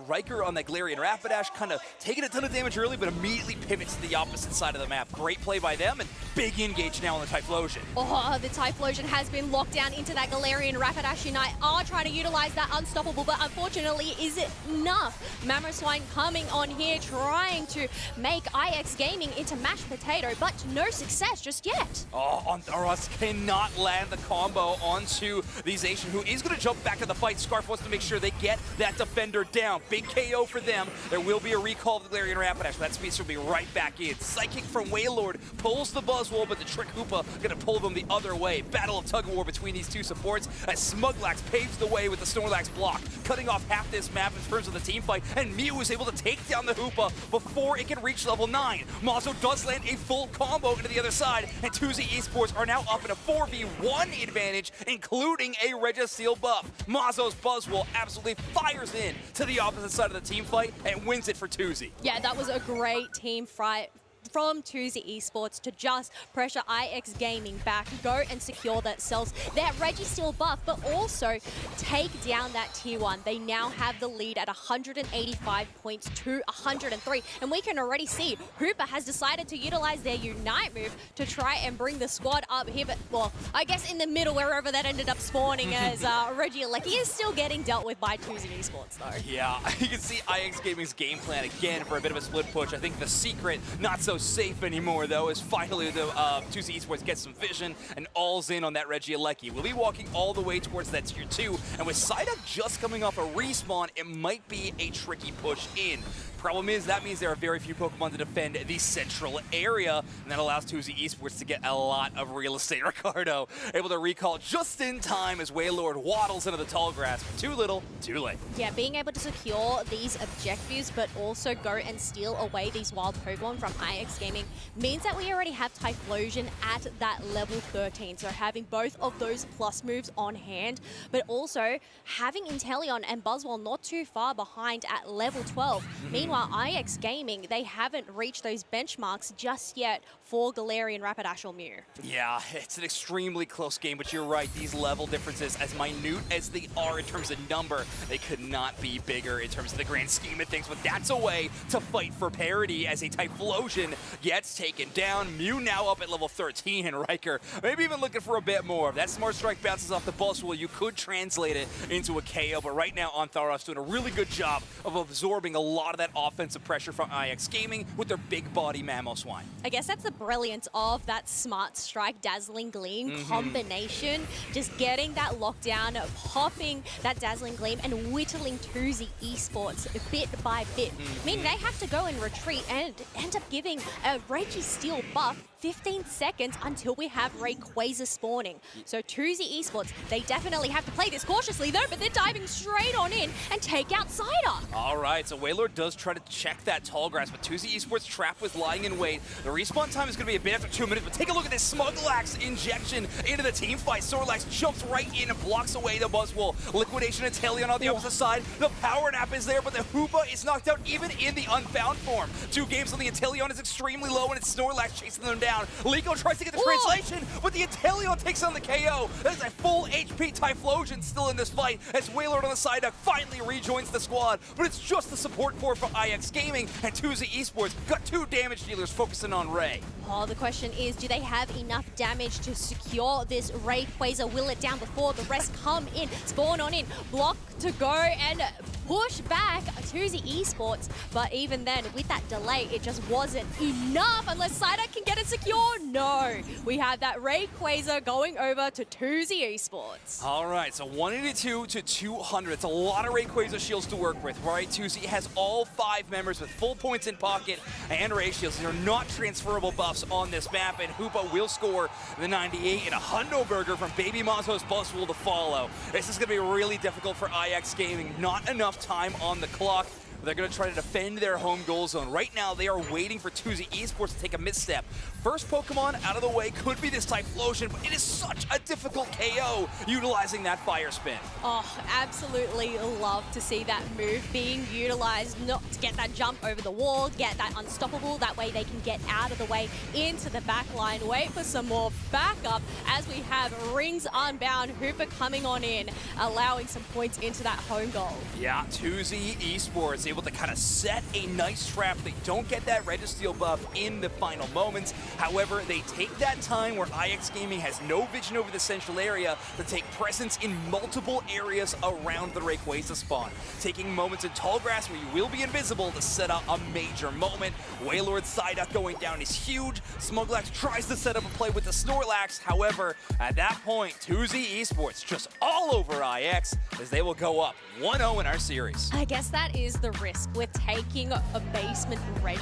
S4: Riker on that Galarian Rapidash kind of taking a ton of damage early, but immediately pivots to the opposite side of the map. Great play by them, and big engage now on the Typhlosion.
S3: Oh, the Typhlosion has been locked down into that Galarian Rapidash Unite. Are trying to utilize that Unstoppable, but unfortunately, is it enough? Mamoswine coming on here, trying to make make IX Gaming into mashed potato, but no success just yet.
S4: Oh, Antharos cannot land the combo onto the Zacian, who is going to jump back to the fight. Scarf wants to make sure they get that defender down. Big KO for them. There will be a recall of the Galarian Rapidash, but that speedster will be right back in. Psychic from Waylord pulls the Buzzwole, but the Trick Hoopa going to pull them the other way. Battle of tug-of-war between these two supports as Smuglax paves the way with the Snorlax block, cutting off half this map in terms of the team fight, and Mew is able to take down the Hoopa before it can reach level 9. Mazo does land a full combo into the other side, and 2Z Esports are now up in a 4v1 advantage, including a Registeel buff. Mazo's Buzzwole absolutely fires in to the opposite side of the team fight and wins it for 2Z.
S3: Yeah, that was a great team fight from 2Z Esports to just pressure IX Gaming back, go and secure themselves that Registeel buff, but also take down that tier 1. They now have the lead at 185 points to 103, and we can already see Hoopa has decided to utilize their Unite move to try and bring the squad up here, but, well, I guess in the middle, wherever that ended up spawning as Regieleki is still getting dealt with by 2Z Esports, though.
S4: Yeah, you can see IX Gaming's game plan again for a bit of a split push. I think the secret, not so safe anymore, though, is finally the 2Z Esports gets some vision and all's in on that Regieleki. We'll be walking all the way towards that tier 2, and with Psyduck just coming off a respawn, it might be a tricky push in. Problem is, that means there are very few Pokemon to defend the central area, and that allows 2Z Esports to get a lot of real estate. Ricardo able to recall just in time as Waylord waddles into the tall grass. Too little, too late.
S3: Yeah, being able to secure these objectives, but also go and steal away these wild Pokemon from IX Gaming means that we already have Typhlosion at that level 13. So having both of those plus moves on hand, but also having Inteleon and Buzzwole not too far behind at level 12. Meanwhile, IX Gaming, they haven't reached those benchmarks just yet for Galarian Rapidash or Mew.
S4: Yeah, it's an extremely close game, but you're right. These level differences, as minute as they are in terms of number, they could not be bigger in terms of the grand scheme of things, but that's a way to fight for parity as a Typhlosion gets taken down. Mew now up at level 13, and Riker maybe even looking for a bit more. If that Smart Strike bounces off the Buzzwole, you could translate it into a KO, but right now Antharos doing a really good job of absorbing a lot of that offensive pressure from IX Gaming with their big body Mamoswine.
S3: I guess that's the brilliance of that Smart Strike Dazzling Gleam combination. Just getting that lockdown, popping that Dazzling Gleam, and whittling 2Z Esports bit by bit. Meaning they have to go and retreat and end up giving a Registeel buff 15 seconds until we have Rayquaza spawning. So 2Z Esports, they definitely have to play this cautiously though, but they're diving straight on in and take out Psyduck.
S4: All right, so Waylord does try to check that tall grass, but 2Z Esports trapped with lying in wait. The respawn time is going to be a bit after 2 minutes, but take a look at this Smuglax injection into the team fight. Snorlax jumps right in and blocks away the Buzzwole. Liquidation and Inteleon on the opposite side. The Power Nap is there, but the Hoopa is knocked out even in the Unbound form. 2 games on the Inteleon is extremely low, and it's Snorlax chasing them down. Liko tries to get the translation, but the Inteleon takes on the KO. There's a full HP Typhlosion still in this fight as Waylord on the side finally rejoins the squad, but it's just the support core from IX Gaming, and 2Z Esports got 2 damage dealers focusing on Ray.
S3: Oh, the question is, do they have enough damage to secure this Rayquaza? Will it down before the rest come in, spawn on in, block to go and push back 2Z Esports, but even then, with that delay, it just wasn't enough unless Psyduck can get it secure. No, we have that Rayquaza going over to 2Z Esports.
S4: All right, so 182 to 200. It's a lot of Rayquaza shields to work with, right? 2Z has all 5 members with full points in pocket and Ray shields. These are not transferable buffs on this map, and Hoopa will score the 98 and a Hundo Burger from Baby Mazo's Buzzwole to follow. This is going to be really difficult for IX Gaming. Not enough time on the clock. They're going to try to defend their home goal zone. Right now, they are waiting for 2Z Esports to take a misstep. First Pokemon out of the way could be this Typhlosion, but it is such a difficult KO utilizing that Fire Spin.
S3: Oh, absolutely love to see that move being utilized, not to get that jump over the wall, get that unstoppable. That way they can get out of the way into the back line. Wait for some more backup as we have Rings Unbound, Hoopa coming on in, allowing some points into that home goal.
S4: Yeah, 2Z Esports able able to kind of set a nice trap. They don't get that Registeel buff in the final moments. However, they take that time where IX Gaming has no vision over the central area to take presence in multiple areas around the Rayquaza spawn. Taking moments in tall grass where you will be invisible to set up a major moment. Wailord's Psyduck going down is huge. Smuglax tries to set up a play with the Snorlax. However, at that point, 2Z Esports just all over IX as they will go up 1-0 in our series.
S3: I guess that is the risk with taking a basement Reggie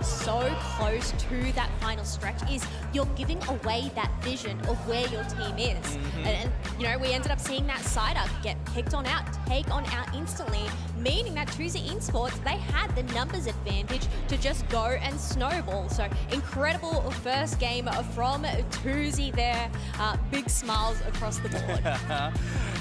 S3: so close to that final stretch, is you're giving away that vision of where your team is. And you know, we ended up seeing that Psyduck get picked on out, take on out instantly, meaning that 2Z Esports, they had the numbers advantage to just go and snowball. So incredible first game from 2Z there. Big smiles across the board.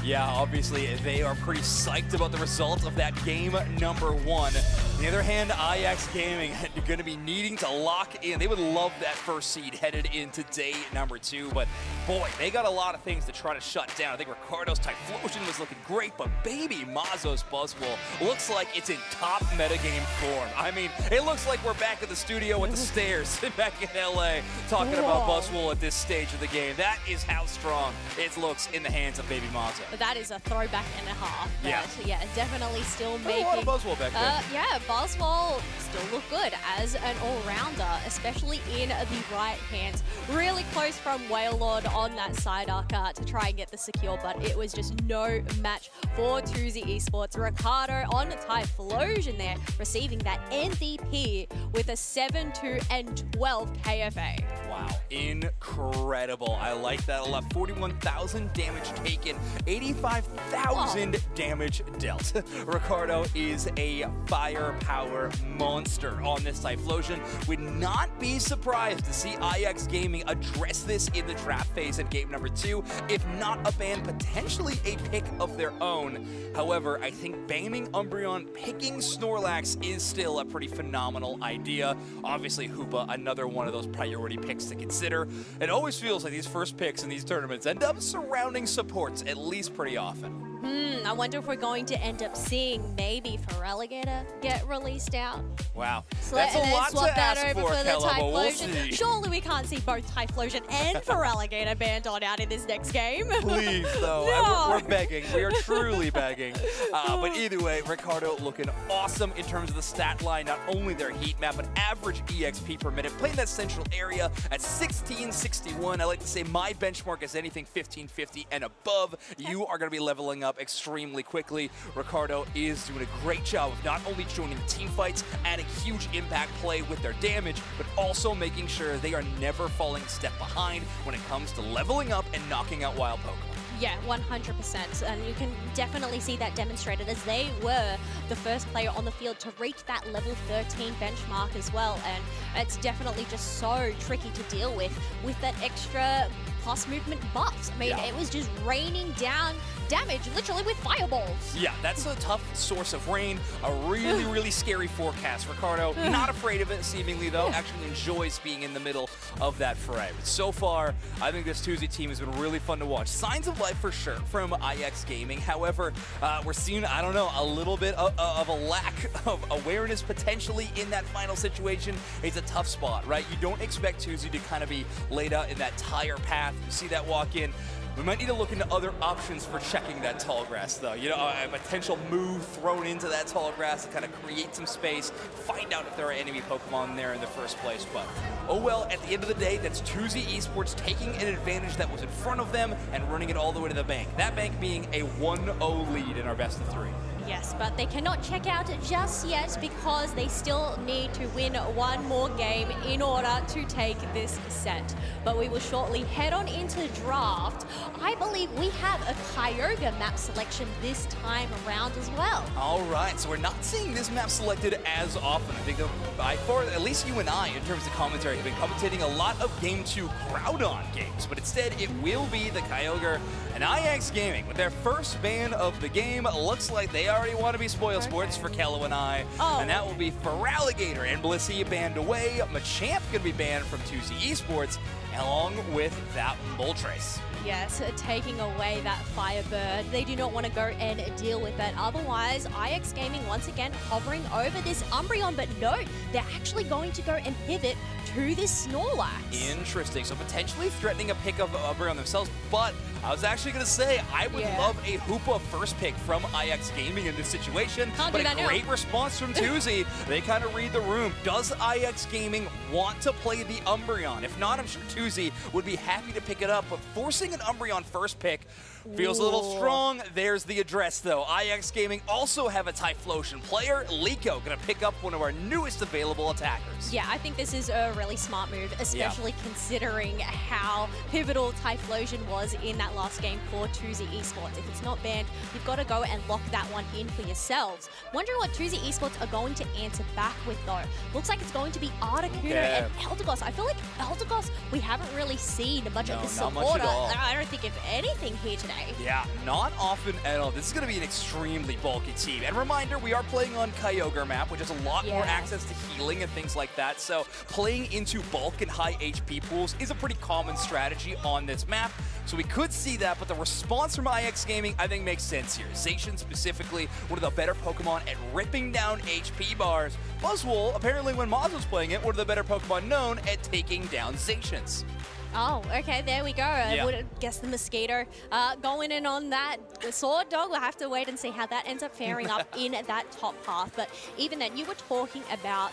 S4: Yeah, obviously they are pretty psyched about the result of that game number 1. On the other hand, IX Gaming are going to be needing to lock in. They would love that first seed headed into day number 2, but boy, they got a lot of things to try to shut down. I think Ricardo's Typhlosion was looking great, but baby Mazo's Buzzwole looks like it's in top metagame form. I mean, it looks like we're back at the studio at the stairs back in LA talking about Buzzwole at this stage of the game. That is how strong it looks in the hands of baby Mazo.
S3: That is a throwback and a half.
S4: Yeah.
S3: Yeah, definitely still making...
S4: a lot of Buzzwole back there.
S3: Yeah, Buzzwole still look good as an all-rounder, especially in the right hands. Really close from Wailord on that Psyduck to try and get the secure, but it was just no match for 2Z Esports. Ricardo on Typhlosion there, receiving that MVP with a 7-2-12 KFA.
S4: Wow, incredible. I like that a lot. 41,000 damage taken, 85,000 damage dealt. Ricardo is a firepower monster on this Typhlosion. Would not be surprised to see IX Gaming address this in the draft phase in game number 2, if not a ban, potentially a pick of their own. However, I think banning Umbreon, picking Snorlax is still a pretty phenomenal idea. Obviously, Hoopa, another one of those priority picks to consider. It always feels like these first picks in these tournaments end up surrounding supports at least pretty often.
S3: I wonder if we're going to end up seeing maybe Feraligatr get released out.
S4: Wow,
S3: So
S4: that's
S3: and
S4: a
S3: then
S4: lot
S3: swap
S4: to
S3: that
S4: ask
S3: over
S4: for,
S3: the
S4: Kella, but we'll
S3: Typhlosion.
S4: see.
S3: Surely we can't see both Typhlosion and Feraligatr banned on out in this next game.
S4: Please, though.
S3: No.
S4: We're begging. We are truly begging. But either way, Ricardo looking awesome in terms of the stat line. Not only their heat map, but average EXP per minute. Playing that central area at 1661. I like to say my benchmark is anything 1550 and above. You are going to be leveling up extremely quickly. Ricardo is doing a great job of not only joining team fights, adding huge impact play with their damage, but also making sure they are never falling a step behind when it comes to leveling up and knocking out wild Pokemon.
S3: Yeah, 100%. And you can definitely see that demonstrated as they were the first player on the field to reach that level 13 benchmark as well. And it's definitely just so tricky to deal with that extra plus movement buffs. I mean, it was just raining down damage literally with fireballs.
S4: Yeah, that's a tough source of rain. A really, really scary forecast. Ricardo, not afraid of it, seemingly, though. Actually enjoys being in the middle of that fray. But so far, I think this 2Z team has been really fun to watch. Signs of life for sure from IX Gaming. However, we're seeing, I don't know, a little bit of a lack of awareness potentially in that final situation. It's a tough spot, right? You don't expect 2Z to kind of be laid out in that tire path. You see that walk in. We might need to look into other options for checking that tall grass, though. You know, a potential move thrown into that tall grass to kind of create some space, find out if there are enemy Pokemon there in the first place. But, oh well, at the end of the day, that's 2Z Esports taking an advantage that was in front of them and running it all the way to the bank. That bank being a 1-0 lead in our best of 3.
S3: Yes, but they cannot check out just yet because they still need to win one more game in order to take this set. But we will shortly head on into the draft. I believe we have a Kyogre map selection this time around as well.
S4: All right, so we're not seeing this map selected as often. I think by far, at least you and I, in terms of commentary, have been commentating a lot of Game 2 Groudon games, but instead it will be the Kyogre and IX Gaming with their first ban of the game. Looks like they already want to be spoil sports for Kello and I, and that will be Feraligatr and Blissey banned away. Machamp going to be banned from 2Z Esports, along with that Moltres.
S3: Yes, taking away that Firebird. They do not want to go and deal with that. Otherwise, IX Gaming once again hovering over this Umbreon, but no, they're actually going to go and pivot to this Snorlax.
S4: Interesting. So potentially threatening a pick of Umbreon themselves, but I was actually going to say I would love a Hoopa first pick from IX Gaming in this situation,
S3: Can't
S4: but
S3: do that
S4: a great response from Tuzi. They kind of read the room. Does IX Gaming want to play the Umbreon? If not, I'm sure Tuzi would be happy to pick it up, but forcing an Umbreon first pick feels a little strong. There's the address, though. IX Gaming also have a Typhlosion player. Liko going to pick up one of our newest available attackers.
S3: Yeah, I think this is a really smart move, especially considering how pivotal Typhlosion was in that last game for Tuzi Esports. If it's not banned, you've got to go and lock that one in for yourselves. Wondering what Tuzi Esports are going to answer back with, though. Looks like it's going to be Articuno and Eldegoss. I feel like Eldegoss, we haven't really seen much of the supporter. I don't think, if anything, here today.
S4: Yeah, not often at all. This is going to be an extremely bulky team. And reminder, we are playing on Kyogre map, which has a lot more access to healing and things like that. So playing into bulk and high HP pools is a pretty common strategy on this map. So we could see that, but the response from IX Gaming, I think, makes sense here. Zacian specifically, one of the better Pokemon at ripping down HP bars. Buzzwole, apparently when Maz was playing it, one of the better Pokemon known at taking down Zacians.
S3: Oh, okay, there we go. I would guess the Mosquito going in on that. The Sword Dog, we'll have to wait and see how that ends up faring up in that top half. But even then, you were talking about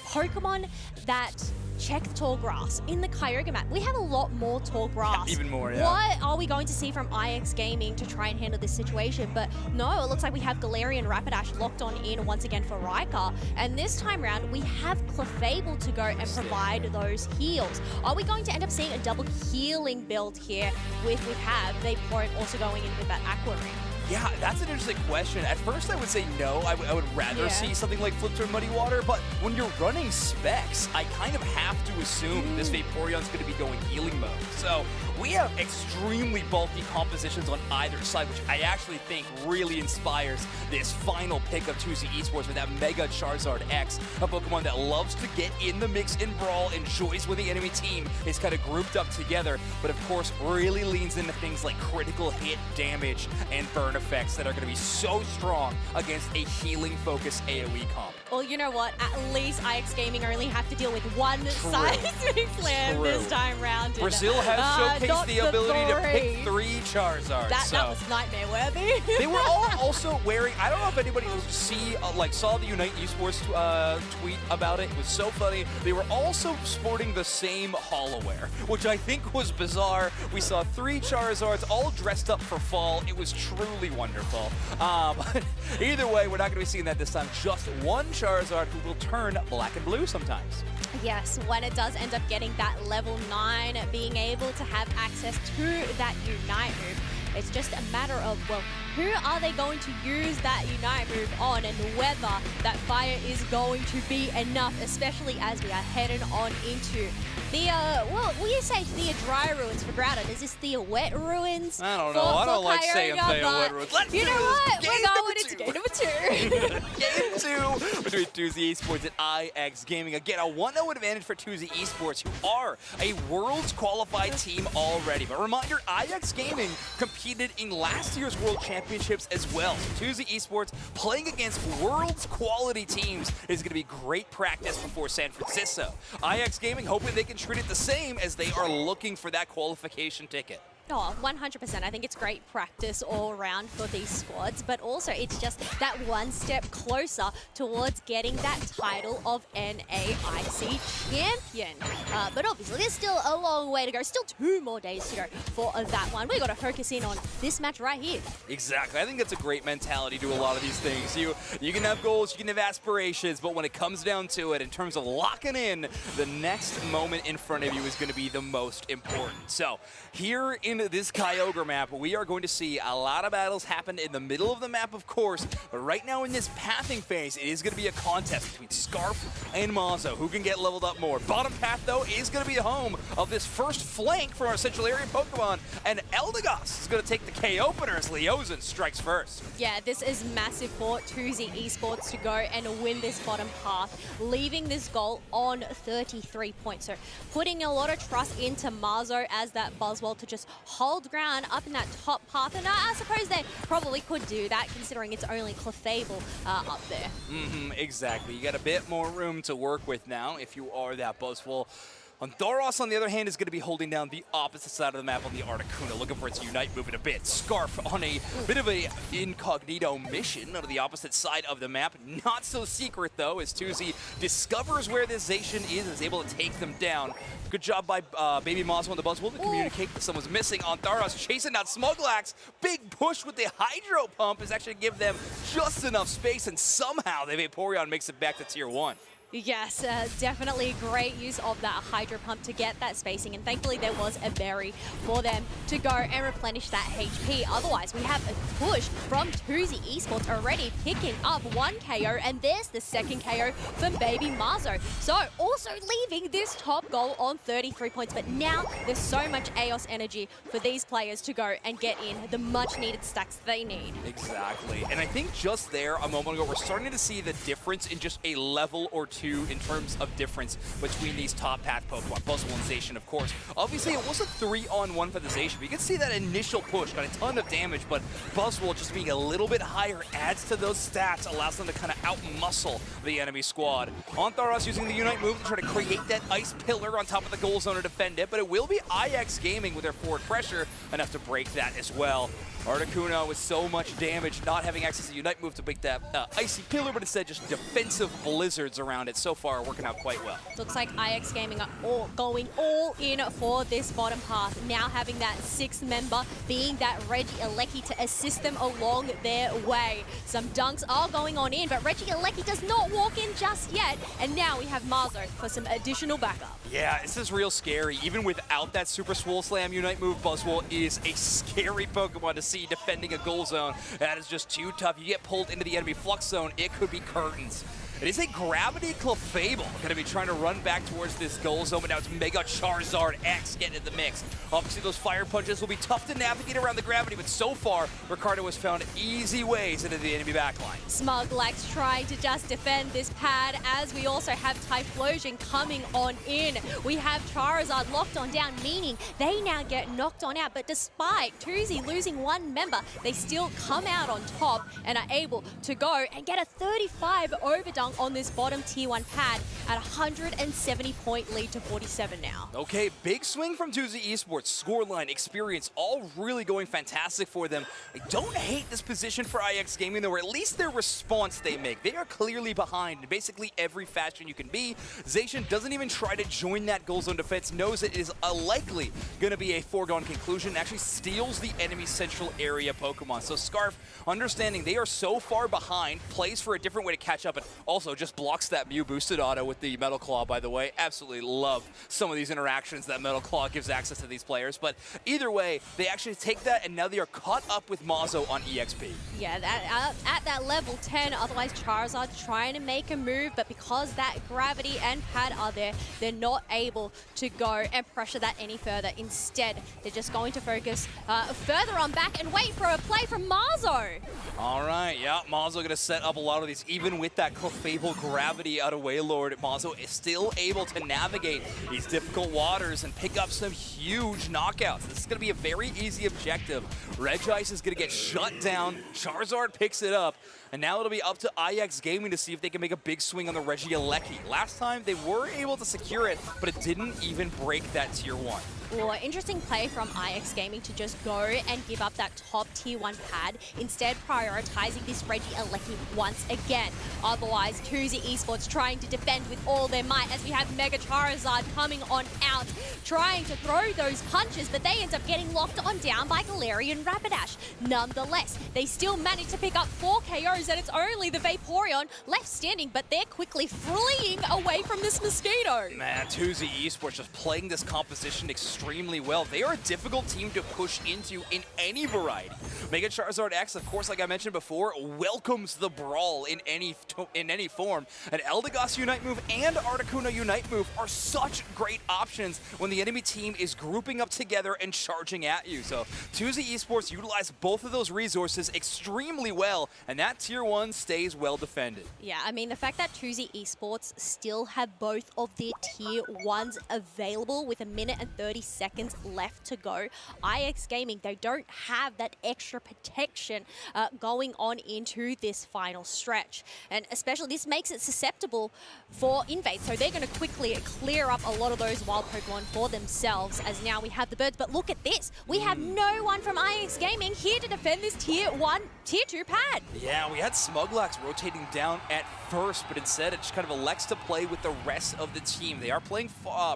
S3: Pokemon that check tall grass. In the Kyogre map, we have a lot more tall grass.
S4: Even more,
S3: What are we going to see from IX Gaming to try and handle this situation? But no, it looks like we have Galarian Rapidash locked on in once again for Raikou. And this time round, we have Clefable to go and provide those heals. Are we going to end up seeing a double healing build here with Vaporeon also going in with that Aqua Ring?
S4: Yeah, that's an interesting question. At first, I would say no. I would rather see something like Flip Turn Muddy Water, but when you're running specs, I kind of have to assume this Vaporeon's going to be going healing mode. So we have extremely bulky compositions on either side, which I actually think really inspires this final pick of Tuzi Esports with that Mega Charizard X, a Pokemon that loves to get in the mix and brawl, enjoys when the enemy team is kind of grouped up together, but of course really leans into things like critical hit damage and burn effects that are going to be so strong against a healing-focused AoE comp.
S3: Well, you know what? At least IX Gaming only have to deal with one Seismic Slam this time round.
S4: Brazil has showcased the ability to pick 3 Charizards.
S3: That was nightmare worthy.
S4: They were all also wearing, I don't know if anybody saw the Unite Esports tweet about it. It was so funny. They were also sporting the same Hollowware, which I think was bizarre. We saw 3 Charizards all dressed up for fall. It was truly wonderful. Either way, we're not going to be seeing that this time. Just one Charizard who will turn black and blue sometimes.
S3: Yes, when it does end up getting that level 9, being able to have access to that Unite move, it's just a matter of, well, who are they going to use that Unite move on, and whether that fire is going to be enough, especially as we are heading on into the, well, will you say Thea Dry Ruins for Groudon? Is this Thea Wet Ruins?
S4: I don't know. I don't like saying Thea Wet Ruins. Let's
S3: you
S4: do
S3: know
S4: this.
S3: what?
S4: Game
S3: We're going into game number 2.
S4: Game 2 between Tuzi Esports and IX Gaming. Again, a 1-0 advantage for Tuzi Esports, who are a Worlds qualified team already. But reminder, IX Gaming competed in last year's World Championships as well. So Tuzi Esports playing against Worlds quality teams is going to be great practice before San Francisco. IX Gaming hoping they can treat it the same as they are looking for that qualification ticket.
S3: Oh, 100%. I think it's great practice all around for these squads, but also it's just that one step closer towards getting that title of NAIC champion. But obviously, there's still a long way to go. Still 2 more days to go for that one. We've got to focus in on this match right here.
S4: Exactly. I think that's a great mentality to a lot of these things. You can have goals, you can have aspirations, but when it comes down to it, in terms of locking in, the next moment in front of you is going to be the most important. So here in this Kyogre map, we are going to see a lot of battles happen in the middle of the map, of course, but right now in this pathing phase, it is going to be a contest between Scarf and Mazo, who can get leveled up more. Bottom path, though, is going to be the home of this first flank from our Central Area Pokemon, and Eldegoss is going to take the K-opener as Leozen strikes first.
S3: Yeah, this is massive for Tuzi Esports to go and win this bottom path, leaving this goal on 33 points. So putting a lot of trust into Mazo as that Buzzwole to just hold ground up in that top path. And I suppose they probably could do that, considering it's only Clefable up there.
S4: Exactly. You got a bit more room to work with now if you are that Buzzwole. Thoros, on the other hand, is going to be holding down the opposite side of the map on the Articuno, looking for its Unite move in a bit. Scarf on a bit of a incognito mission on the opposite side of the map. Not so secret, though, as Tuzi discovers where this Zacian is able to take them down. Good job by Baby Mazo on the Buzzwole to communicate that someone's missing on Thoros, chasing down Smuglax. Big push with the Hydro Pump is actually give them just enough space, and somehow the Vaporeon makes it back to Tier 1.
S3: Yes, definitely great use of that Hydro Pump to get that spacing, and thankfully there was a berry for them to go and replenish that HP. Otherwise, we have a push from Tuzi Esports already picking up 1 KO, and there's the second KO from Baby Mazo. So also leaving this top goal on 33 points, but now there's so much AOS energy for these players to go and get in the much needed stacks they need.
S4: Exactly, and I think just there a moment ago, we're starting to see the difference in just a level or two in terms of difference between these top path Pokemon, Buzzwole and Zacian, of course. Obviously, it was a 3-on-1 for the Zacian, but you can see that initial push got a ton of damage, but Buzzwole just being a little bit higher adds to those stats, allows them to kind of out-muscle the enemy squad. On Thoros using the Unite move to try to create that ice pillar on top of the goal zone to defend it, but it will be IX Gaming with their forward pressure enough to break that as well. Articuno with so much damage, not having access to Unite move to break that icy pillar, but instead just defensive blizzards around it. So far, working out quite well.
S3: Looks like IX Gaming are going all in for this bottom path. Now having that 6th member being that Reggie Alecki to assist them along their way. Some dunks are going on in, but Reggie Alecki does not walk in just yet. And now we have Mazo for some additional backup.
S4: Yeah, this is real scary. Even without that Super Swole Slam Unite move, Buzzwole is a scary Pokemon to see defending a goal zone. That is just too tough. You get pulled into the enemy flux zone, it could be curtains. It is a Gravity Clefable going to be trying to run back towards this goal zone, but now it's Mega Charizard X getting in the mix. Obviously, those fire punches will be tough to navigate around the gravity, but so far, Ricardo has found easy ways into the enemy backline.
S3: Smuglax trying to just defend this pad, as we also have Typhlosion coming on in. We have Charizard locked on down, meaning they now get knocked on out, but despite Tuzi losing 1 member, they still come out on top and are able to go and get a 35 overdunk on this bottom tier 1 pad at 170 point lead to 47 now.
S4: Okay, big swing from Tuzi Esports. Scoreline, experience, all really going fantastic for them. I don't hate this position for IX Gaming, though, or at least their response they make. They are clearly behind in basically every fashion you can be. Zacian doesn't even try to join that goal zone defense, knows it is likely going to be a foregone conclusion, and actually steals the enemy central area Pokemon. So Scarf, understanding they are so far behind, plays for a different way to catch up, and also just blocks that Mew boosted auto with the Metal Claw, by the way. Absolutely love some of these interactions that Metal Claw gives access to these players. But either way, they actually take that, and now they are caught up with Mazo on EXP.
S3: Yeah, at that level 10, otherwise Charizard trying to make a move, but because that gravity and pad are there, they're not able to go and pressure that any further. Instead, they're just going to focus further on back and wait for a play from Mazo.
S4: All right, yeah, Mazo going to set up a lot of these, even with that Clefable gravity out of Wailord. Mazo is still able to navigate these difficult waters and pick up some huge knockouts. This is going to be a very easy objective. Regice is going to get shut down. Charizard picks it up. And now it'll be up to IX Gaming to see if they can make a big swing on the Regieleki. Last time, they were able to secure it, but it didn't even break that Tier 1.
S3: Well, interesting play from IX Gaming to just go and give up that top tier 1 pad, instead prioritizing this Regieleki once again. Otherwise, Tuzi Esports trying to defend with all their might as we have Mega Charizard coming on out, trying to throw those punches, but they end up getting locked on down by Galarian Rapidash. Nonetheless, they still manage to pick up 4 KOs, and it's only the Vaporeon left standing, but they're quickly fleeing away from this Mosquito.
S4: Man, Tuzi Esports just playing this composition extremely well. They are a difficult team to push into in any variety. Mega Charizard X, of course, like I mentioned before, welcomes the brawl in any form. An Eldegoss Unite move and Articuno Unite move are such great options when the enemy team is grouping up together and charging at you. So Tuzi Esports utilize both of those resources extremely well, and that Tier 1 stays well defended.
S3: Yeah, I mean, the fact that Tuzi Esports still have both of their Tier 1s available with 1 minute and 30 seconds left to go. IX Gaming, they don't have that extra protection going on into this final stretch. And especially this makes it susceptible for invade. So they're going to quickly clear up a lot of those wild Pokemon for themselves, as now we have the birds. But look at this. We have no one from IX Gaming here to defend this tier 1, tier 2 pad.
S4: Yeah, we had Smuglax rotating down at first, but instead it just kind of elects to play with the rest of the team. They are playing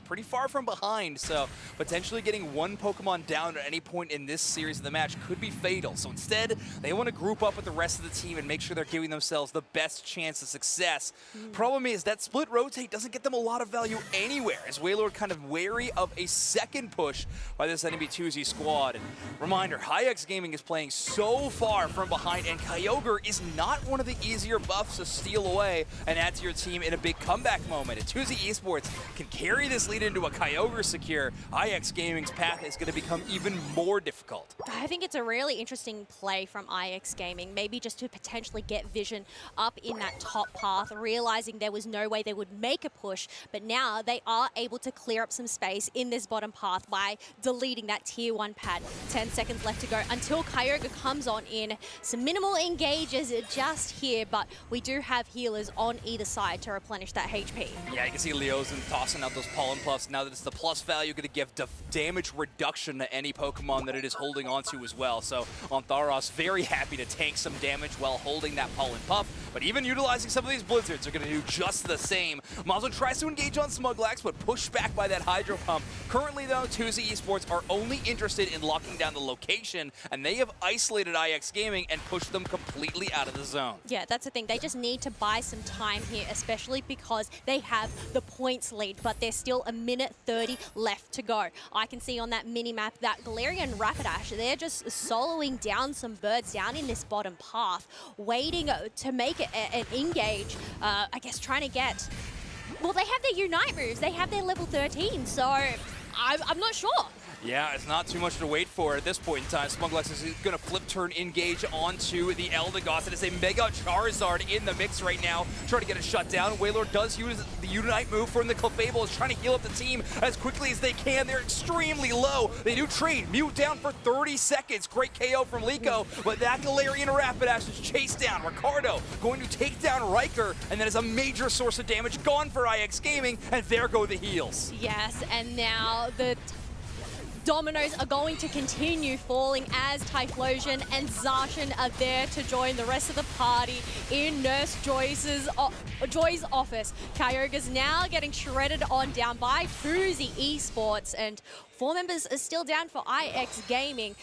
S4: pretty far from behind, so potentially getting one Pokemon down at any point in this series of the match could be fatal. So instead, they want to group up with the rest of the team and make sure they're giving themselves the best chance of success. Problem is that split rotate doesn't get them a lot of value anywhere, as Wailord kind of wary of a second push by this enemy 2Z squad. And reminder, IX Gaming is playing so far from behind, and Kyogre is not one of the easier buffs to steal away and add to your team in a big comeback moment. If 2Z Esports can carry this lead into a Kyogre secure, IX Gaming's path is going to become even more difficult.
S3: I think it's a really interesting play from IX Gaming, maybe just to potentially get vision up in that top path, realizing there was no way they would make a push, but now they are able to clear up some space in this bottom path by deleting that tier 1 pad. 10 seconds left to go until Kyogre comes on in. Some minimal engages just here, but we do have healers on either side to replenish that HP.
S4: Yeah, you can see Leozen tossing out those pollen puffs. Now that it's the plus value, going to give damage reduction to any Pokemon that it is holding onto as well. So Ontharos very happy to tank some damage while holding that pollen puff, but even utilizing some of these blizzards are going to do just the same. Mazo tries to engage on Smuglax, but pushed back by that Hydro Pump. Currently though, 2Z Esports are only interested in locking down the location, and they have isolated IX Gaming and pushed them completely out of the zone.
S3: Yeah, that's the thing. They just need to buy some time here, especially because they have the points lead, but there's still a minute 30 left to go. I can see on that mini-map that Galarian Rapidash, they're just soloing down some birds down in this bottom path, waiting to make an engage, I guess trying to get... Well, they have their Unite moves. They have their level 13, so I'm not sure.
S4: Yeah, it's not too much to wait for at this point in time. Smuglax is going to flip turn engage onto the Eldegoss. It is a Mega Charizard in the mix right now, trying to get it shut down. Wailord does use the Unite move from the Clefable, is trying to heal up the team as quickly as they can. They're extremely low. They do trade. Mute down for 30 seconds. Great KO from Liko, but that Galarian Rapidash is chased down. Ricardo going to take down Riker, and that is a major source of damage gone for IX Gaming, and there go the heals.
S3: Yes, and now the dominoes are going to continue falling as Typhlosion and Zacian are there to join the rest of the party in Nurse Joy's office. Kyogre's now getting shredded on down by 2Z Esports, and 4 members are still down for IX Gaming.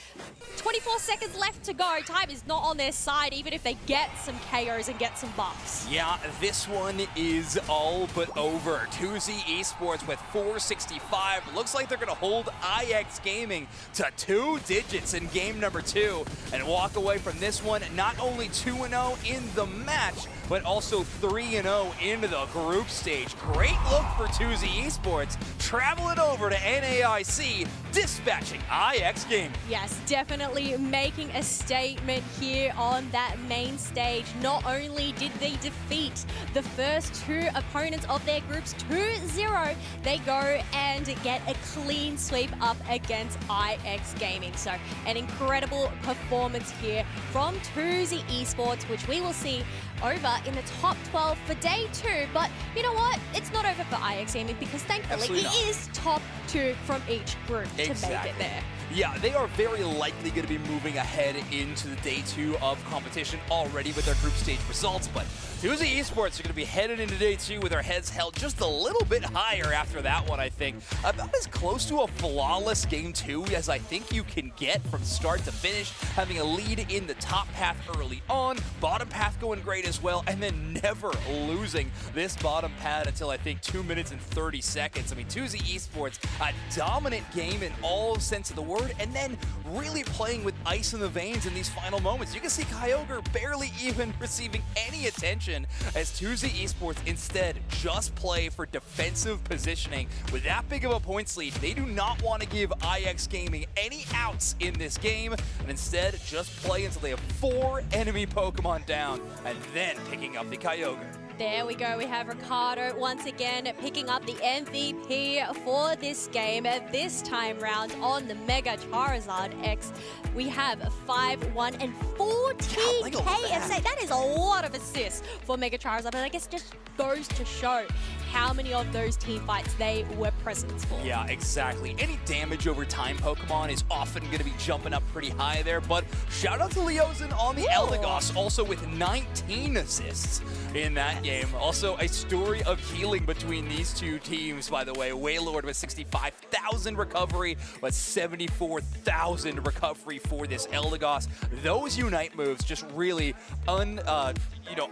S3: 24 seconds left to go. Time is not on their side, even if they get some KOs and get some buffs.
S4: Yeah, this one is all but over. 2Z Esports with 465. Looks like they're going to hold IX Gaming to 2 digits in game number 2 and walk away from this one not only 2-0 in the match, but also 3-0 into the group stage. Great look for 2Z Esports, traveling over to NAIC, dispatching IX Gaming.
S3: Yes, definitely making a statement here on that main stage. Not only did they defeat the first 2 opponents of their groups 2-0, they go and get a clean sweep up against IX Gaming. So an incredible performance here from 2Z Esports, which we will see over in the top 12 for day 2. But you know what? It's not over for IX Gaming, because thankfully it is top 2 from each group to make it there.
S4: Yeah, they are very likely going to be moving ahead into the day 2 of competition already with their group stage results, but 2Z Esports are going to be headed into day 2 with their heads held just a little bit higher after that one, I think. About as close to a flawless game 2 as I think you can get from start to finish, having a lead in the top path early on, bottom path going great as well, and then never losing this bottom path until I think 2 minutes and 30 seconds. I mean, 2Z Esports, a dominant game in all sense of the word, and then really playing with ice in the veins in these final moments. You can see Kyogre barely even receiving any attention as 2Z Esports instead just play for defensive positioning. With that big of a points lead, they do not want to give IX Gaming any outs in this game, and instead just play until they have 4 enemy Pokemon down, and then picking up the Kyogre.
S3: There we go. We have Ricardo once again picking up the MVP for this game. This time round on the Mega Charizard X, we have 5, 1, and 14k SA. That is a lot of assists for Mega Charizard, and I guess just goes to show how many of those team fights they were present for.
S4: Yeah, exactly. Any damage over time Pokemon is often going to be jumping up pretty high there, but shout out to Leozen on the Eldegoss, also with 19 assists in that game. Also, a story of healing between these two teams, by the way. Wailord with 65,000 recovery, but 74,000 recovery for this Eldegoss. Those Unite moves just really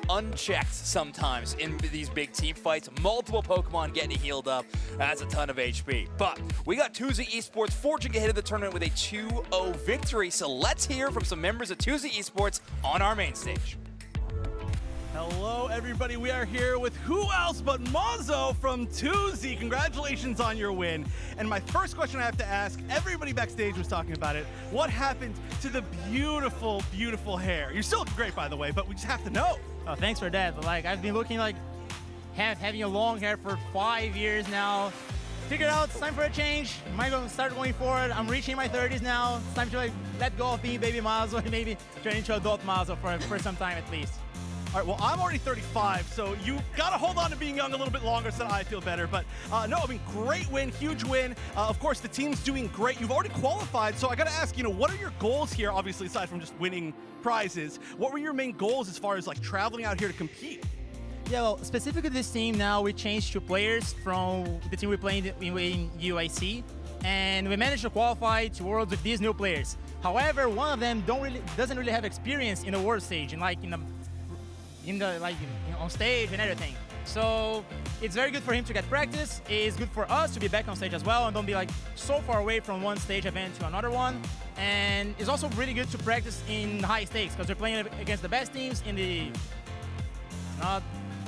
S4: unchecked sometimes in these big team fights. Multiple Pokemon getting healed up. That's a ton of HP. But we got Tuesday Esports forging ahead of the tournament with a 2-0 victory. So let's hear from some members of Tuesday Esports on our main stage.
S8: Hello, everybody. We are here with who else but Mazo from Tuesday. Congratulations on your win. And my first question I have to ask, everybody backstage was talking about it. What happened to the beautiful, beautiful hair? You're still looking great, by the way, but we just have to know.
S9: Oh, thanks for that. Like, I've been looking like having a long hair for 5 years now. Figured out it's time for a change. Might go start going forward. I'm reaching my 30s now. It's time to like let go of being baby Mazo and maybe turn into adult Mazo for some time at least.
S8: All right, well, I'm already 35, so you got to hold on to being young a little bit longer so that I feel better. But no, I mean, great win, huge win. Of course, the team's doing great. You've already qualified, so I got to ask, what are your goals here, obviously, aside from just winning prizes? What were your main goals as far as, like, traveling out here to compete?
S9: Yeah, well, specifically this team now, we changed 2 players from the team we played in UIC, and we managed to qualify to Worlds with these new players. However, one of them doesn't really have experience in the World stage, and like on stage and everything. So it's very good for him to get practice. It's good for us to be back on stage as well and don't be like so far away from one stage event to another one. And it's also really good to practice in high stakes because we're playing against the best teams in the not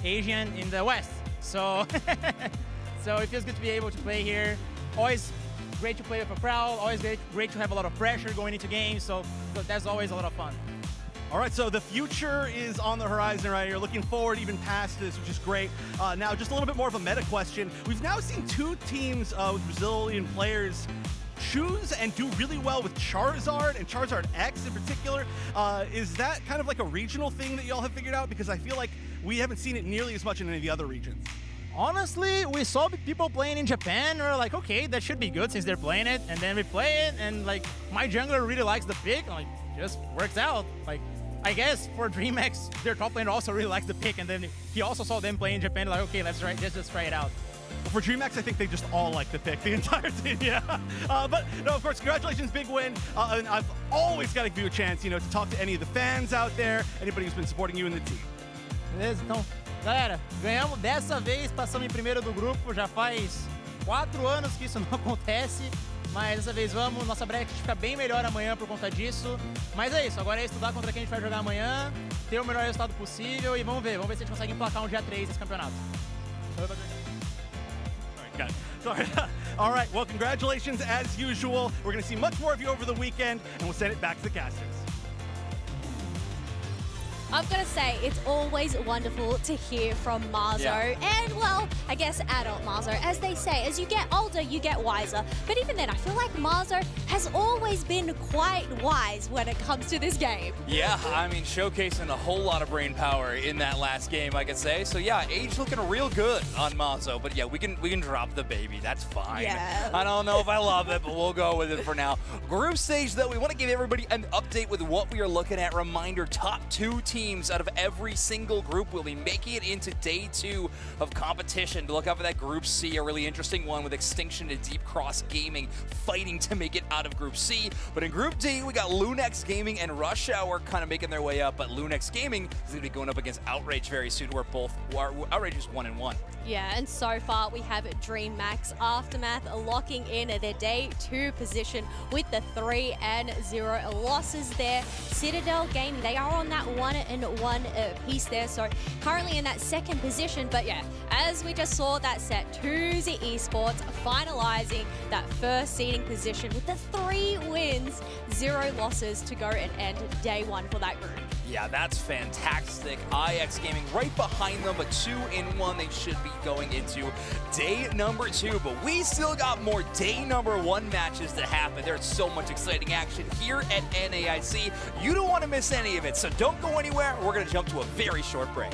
S9: Asian in the West. So so it feels good to be able to play here. Always great to play with a crowd. Always great to have a lot of pressure going into games. So that's always a lot of fun.
S8: All right, so the future is on the horizon right here. Looking forward even past this, which is great. Now, just a little bit more of a meta question. We've now seen 2 teams with Brazilian players choose and do really well with Charizard and Charizard X in particular. Is that kind of like a regional thing that y'all have figured out? Because I feel like we haven't seen it nearly as much in any of the other regions.
S9: Honestly, we saw people playing in Japan. We're like, okay, that should be good since they're playing it. And then we play it, and like my jungler really likes the pick. I'm like, just works out. Like, I guess for DreamX, their top laner also really likes the pick, and then he also saw them play in Japan, like, okay, let's just try it out.
S8: Well, for DreamX, I think they just all like the pick, the entire team, yeah. But no, of course, congratulations, big win. And I've always got to give you a chance, to talk to any of the fans out there, anybody who's been supporting you in the team.
S9: Beleza, então, galera, ganhamos dessa vez, passamos em primeiro do grupo, já faz 4 anos que isso não acontece. Mas dessa vez vamos, nossa bracket fica bem melhor amanhã por conta disso. Mas é isso, agora é estudar contra quem a gente vai jogar amanhã, ter o melhor resultado possível e vamos ver se a gente consegue emplacar dia 3 nesse campeonato.
S8: Sorry. All right, well, congratulations as usual. We're going to see much more of you over the weekend, and we'll send it back to the casters.
S3: I've got to say, it's always wonderful to hear from Mazo.
S4: Yeah.
S3: And, well, I guess adult Mazo. As they say, as you get older, you get wiser. But even then, I feel like Mazo has always been quite wise when it comes to this game.
S4: Yeah, I mean, showcasing a whole lot of brain power in that last game, I could say. So yeah, age looking real good on Mazo. But yeah, we can drop the baby. That's fine.
S3: Yeah.
S4: I don't know if I love it, but we'll go with it for now. Group stage, though, we want to give everybody an update with what we are looking at. Reminder, top 2 teams out of every single group will be making it into day 2 of competition. To look out for that Group C, a really interesting one with Extinction and Deep Cross Gaming fighting to make it out of Group C. But in Group D, we got Lunex Gaming and Rush Hour kind of making their way up, but Lunex Gaming is going to be going up against Outrage very soon, where Outrage is 1-1.
S3: Yeah, and so far we have DreamX Aftermath locking in their day 2 position with the 3-0 losses there. Citadel Gaming, they are on that 1-0 101 apiece there. So currently in that second position. But yeah, as we just saw that set, 2Z Esports finalizing that first seeding position with the 3 wins, 0 losses to go and end day 1 for that group.
S4: Yeah, that's fantastic. IX Gaming right behind them, but 2-1 they should be going into day number 2. But we still got more day number 1 matches to happen. There's so much exciting action here at NAIC. You don't want to miss any of it, so don't go anywhere. We're going to jump to a very short break.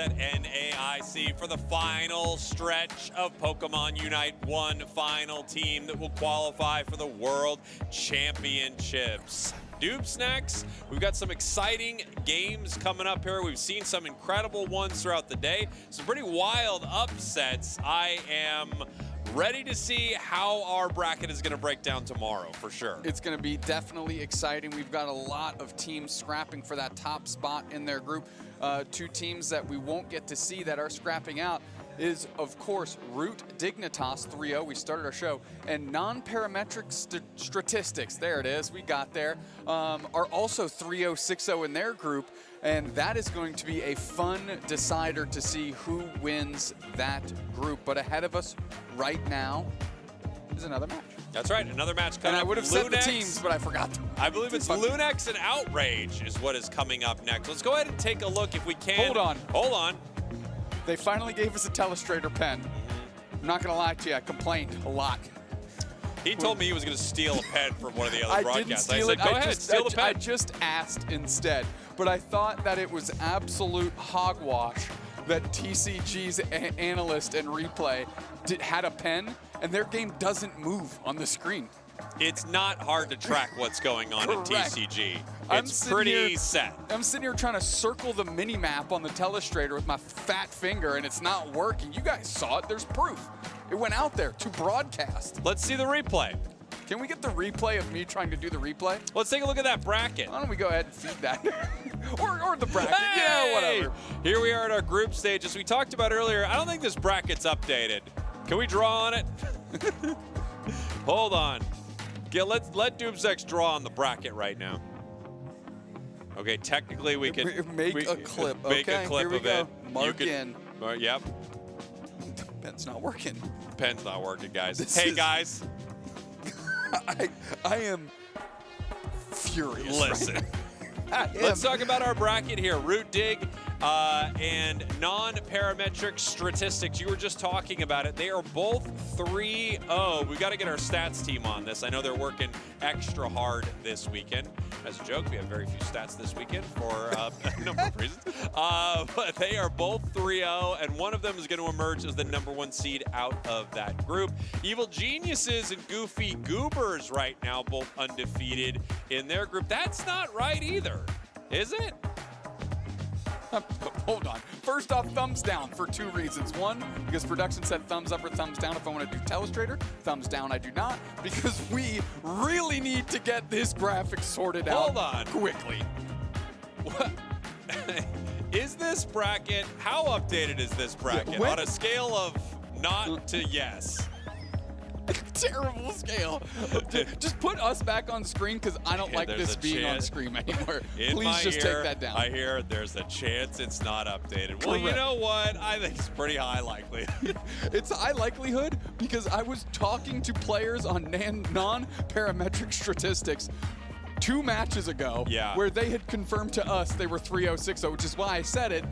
S17: at NAIC for the final stretch of Pokemon Unite. One final team that will qualify for the World Championships. Dupes next. We've got some exciting games coming up here. We've seen some incredible ones throughout the day. Some pretty wild upsets. I am ready to see how our bracket is going to break down tomorrow, for sure.
S15: It's going to be definitely exciting. We've got a lot of teams scrapping for that top spot in their group. Two teams that we won't get to see that are scrapping out is, of course, Root Dignitas 3-0. We started our show. And non-parametric statistics, there it is, we got there, are also 3-0, 6-0 in their group. And that is going to be a fun decider to see who wins that group. But ahead of us right now is another match.
S17: That's right, another match coming
S15: and
S17: up.
S15: I would have said the teams, but I forgot.
S17: I believe it's Lunex and Outrage is what is coming up next. Let's go ahead and take a look if we can.
S15: Hold on.
S17: Hold on.
S15: They finally gave us a Telestrator pen. I'm not going to lie to you, I complained a lot.
S17: He told me he was going to steal a pen from one of the other broadcasts.
S15: I didn't steal it.
S17: Go ahead, steal the pen.
S15: I just asked instead, but I thought that it was absolute hogwash that TCG's analyst and replay had a pen, and their game doesn't move on the screen.
S17: It's not hard to track what's going on in TCG. It's pretty set.
S15: I'm sitting here trying to circle the mini-map on the Telestrator with my fat finger, and it's not working. You guys saw it. There's proof. It went out there to broadcast.
S17: Let's see the replay.
S15: Can we get the replay of me trying to do the replay?
S17: Let's take a look at that bracket.
S15: Why don't we go ahead and feed that? or the bracket.
S17: Hey!
S15: Yeah, whatever.
S17: Here we are at our group stage. As we talked about earlier, I don't think this bracket's updated. Can we draw on it? Hold on. Let Doomsex draw on the bracket right now. Okay, technically we can
S15: make a clip.
S17: Make a clip
S15: here we
S17: of
S15: go.
S17: it.
S15: Mark in.
S17: Yep.
S15: Pen's not working.
S17: Pen's not working, guys. Guys.
S15: I am furious.
S17: Listen. Let's talk about our bracket here. Root Dig and non-parametric statistics. You were just talking about it. They are both 3-0. We've got to get our stats team on this. I know they're working extra hard this weekend. As a joke, we have very few stats this weekend for a number of reasons. But they are both 3-0, and one of them is going to emerge as the #1 seed out of that group. Evil Geniuses and Goofy Goobers right now, both undefeated in their group. That's not right either, is it?
S15: Hold on. First off, thumbs down for two reasons. One, because production said thumbs up or thumbs down if I want to do Telestrator. Thumbs down, I do not, because we really need to get this graphic sorted out.
S17: Hold on.
S15: Quickly.
S17: What? Is this bracket, how updated is this bracket?
S15: Yeah,
S17: on a scale of not to yes?
S15: Terrible scale. Just put us back on screen because I don't like this being on screen anymore. Please just take that down.
S17: I hear there's a chance it's not updated. Well, you know what? I think it's pretty high likelihood.
S15: It's a high likelihood because I was talking to players on non-parametric statistics 2 matches ago where they had confirmed to us they were 3-0, 6-0, which is why I said it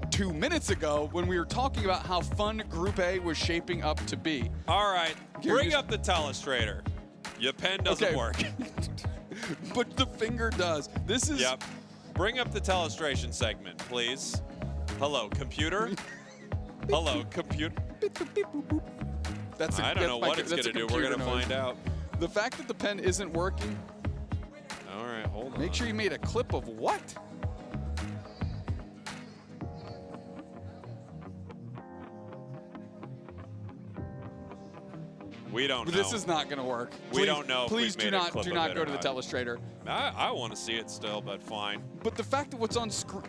S15: 2 minutes ago when we were talking about how fun Group A was shaping up to be.
S17: All right, bring up the Telestrator. Your pen doesn't work.
S15: But the finger does. This is...
S17: Yep. Bring up the Telestration segment, please. Hello, computer. Hello, computer. I don't know what it's going to do. We're going to find out.
S15: The fact that the pen isn't working...
S17: All right, hold on.
S15: Make sure you made a clip of what?
S17: We don't know.
S15: This is not going to work.
S17: We don't know.
S15: Please do not go to the
S17: not.
S15: Telestrator.
S17: I want to see it still, but fine.
S15: But the fact that what's on screen.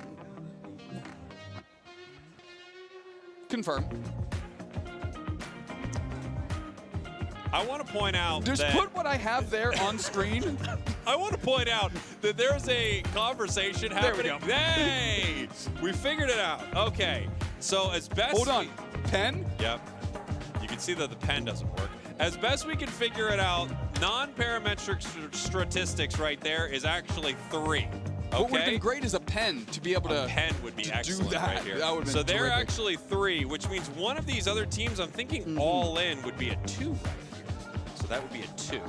S15: Confirm.
S17: I want to point out
S15: Just
S17: that
S15: put what I have there on screen.
S17: I want to point out that there's a conversation happening.
S15: There we go.
S17: Hey, we figured it out. Okay, so as best.
S15: Hold on. Pen?
S17: Yep. You can see that the pen doesn't work. As best we can figure it out, non-parametric statistics right there is actually 3. Okay?
S15: What would have been great is a pen to be able to.
S17: A pen would be excellent
S15: do that.
S17: right here.
S15: That would have
S17: so
S15: been
S17: they're
S15: terrific.
S17: actually 3, which means one of these other teams, I'm thinking all in, would be a 2 right here. So that would be a 2.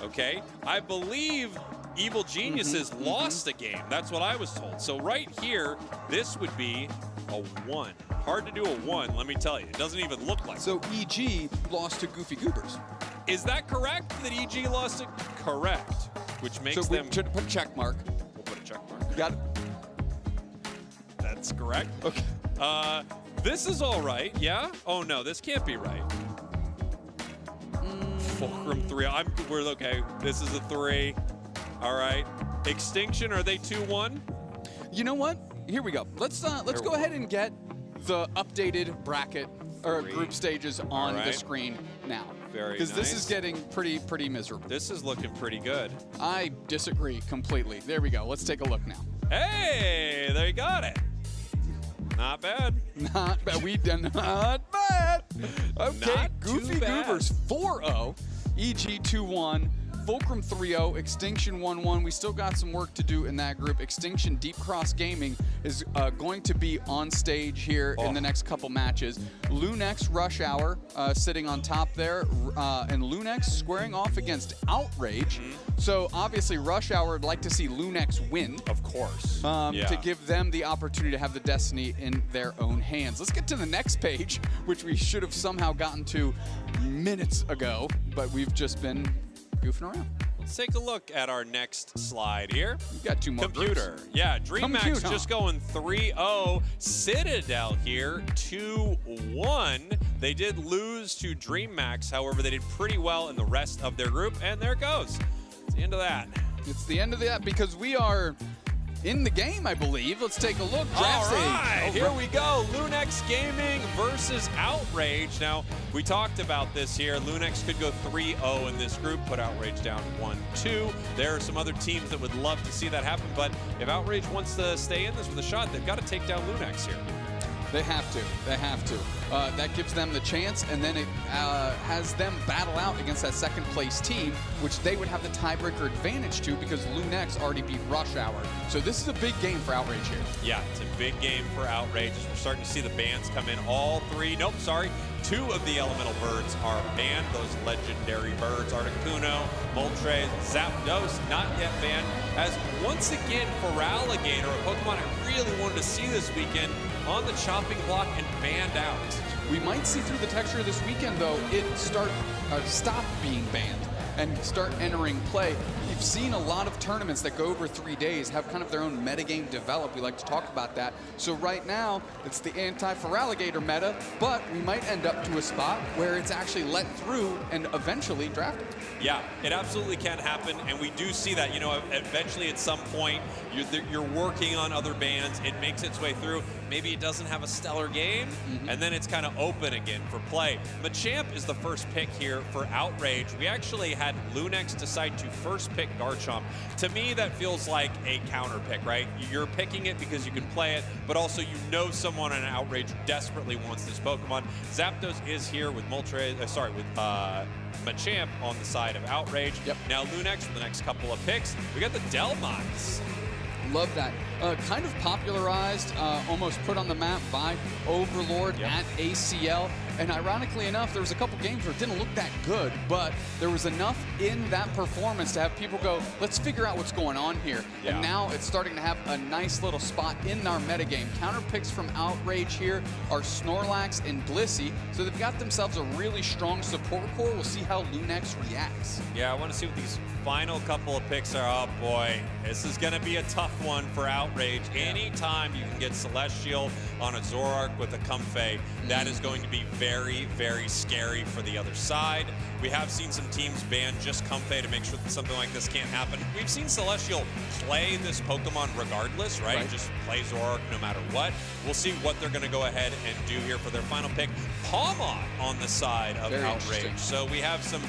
S17: Okay? I believe Evil Geniuses lost a game. That's what I was told. So right here, this would be A 1. Hard to do a 1, let me tell you. It doesn't even look like
S15: So EG lost to Goofy Goobers.
S17: Is that correct that EG lost it? Correct. Which makes
S15: So
S17: them...
S15: we should put a check mark.
S17: We'll put a check mark.
S15: You got it?
S17: That's correct.
S15: Okay.
S17: This is all right, yeah? Oh no, this can't be right. Fulcrum 3. We're okay. This is a 3. All right. Extinction, are they 2-1?
S15: You know what? Here we go. Let's go ahead and get the updated bracket or group stages on the screen now.
S17: Very
S15: Because this
S17: nice.
S15: is getting pretty miserable.
S17: This is looking pretty good.
S15: I disagree completely. There we go. Let's take a look now.
S17: Hey, there you got it. Not bad.
S15: Not bad. We done not bad. Okay,
S17: Not too
S15: Goofy
S17: bad.
S15: Goobers 4-0, EG 2-1, Fulcrum 3-0, Extinction 1-1. We still got some work to do in that group. Extinction Deep Cross Gaming is going to be on stage here in the next couple matches. Lunex Rush Hour sitting on top there, and Lunex squaring off against Outrage. So obviously Rush Hour would like to see Lunex win.
S17: Of course.
S15: To give them the opportunity to have the destiny in their own hands. Let's get to the next page, which we should have somehow gotten to minutes ago, but we've just been goofing around.
S17: Let's take a look at our next slide here.
S15: We've got 2 more
S17: Computer.
S15: groups.
S17: Yeah, DreamHack's
S15: Computer.
S17: just going 3-0. Citadel here, 2-1. They did lose to DreamHack, however, they did pretty well in the rest of their group, and there it goes. It's the end of that.
S15: It's the end of that because we are in the game, I believe. Let's take a look. Draft
S17: All right,
S15: stage.
S17: here we go. Lunex Gaming versus Outrage. Now, we talked about this here. Lunex could go 3-0 in this group, put Outrage down 1-2. There are some other teams that would love to see that happen, but if Outrage wants to stay in this with a shot, they've got to take down Lunex here.
S15: They have to. They have to. That gives them the chance, and then it has them battle out against that second place team, which they would have the tiebreaker advantage to because Lunex already beat Rush Hour. So this is a big game for Outrage here.
S17: Yeah, it's a big game for Outrage as we're starting to see the bans come in. All 3, nope, sorry, 2 of the elemental birds are banned. Those legendary birds, Articuno, Moltres, Zapdos, not yet banned. As once again, Feraligatr, a Pokemon I really wanted to see this weekend, on the chopping block and banned out.
S15: We might see through the texture this weekend, though, it stop being banned and start entering play. You've seen a lot of tournaments that go over 3 days have kind of their own metagame develop. We like to talk about that. So right now, it's the anti-Feraligatr meta, but we might end up to a spot where it's actually let through and eventually drafted.
S17: Yeah, it absolutely can happen, and we do see that. You know, eventually at some point, you're working on other bans. It makes its way through. Maybe it doesn't have a stellar game, and then it's kind of open again for play. Machamp is the first pick here for Outrage. We actually had Lunex decide to first pick Garchomp. To me, that feels like a counter pick, right? You're picking it because you can play it, but also you know someone in Outrage desperately wants this Pokemon. Zapdos is here with Machamp on the side of Outrage.
S15: Yep.
S17: Now Lunex for the next couple of picks. We got the Delmons.
S15: Love that. Kind of popularized, almost put on the map by Overlord at ACL. And ironically enough, there was a couple games where it didn't look that good, but there was enough in that performance to have people go, let's figure out what's going on here.
S17: Yeah.
S15: And now it's starting to have a nice little spot in our metagame. Counter picks from Outrage here are Snorlax and Blissey, so they've got themselves a really strong support core. We'll see how Lunex reacts.
S17: Yeah, I want to see what these final couple of picks are. Oh boy, this is going to be a tough one for Outrage. Anytime you can get Celestial on a Zoroark with a Comfey, that is going to be very, very scary for the other side. We have seen some teams ban just Comfey to make sure that something like this can't happen. We've seen Celestial play this Pokemon regardless, right? Just play Zoroark no matter what. We'll see what they're going to go ahead and do here for their final pick. Palmon on the side of Outrage. So we have some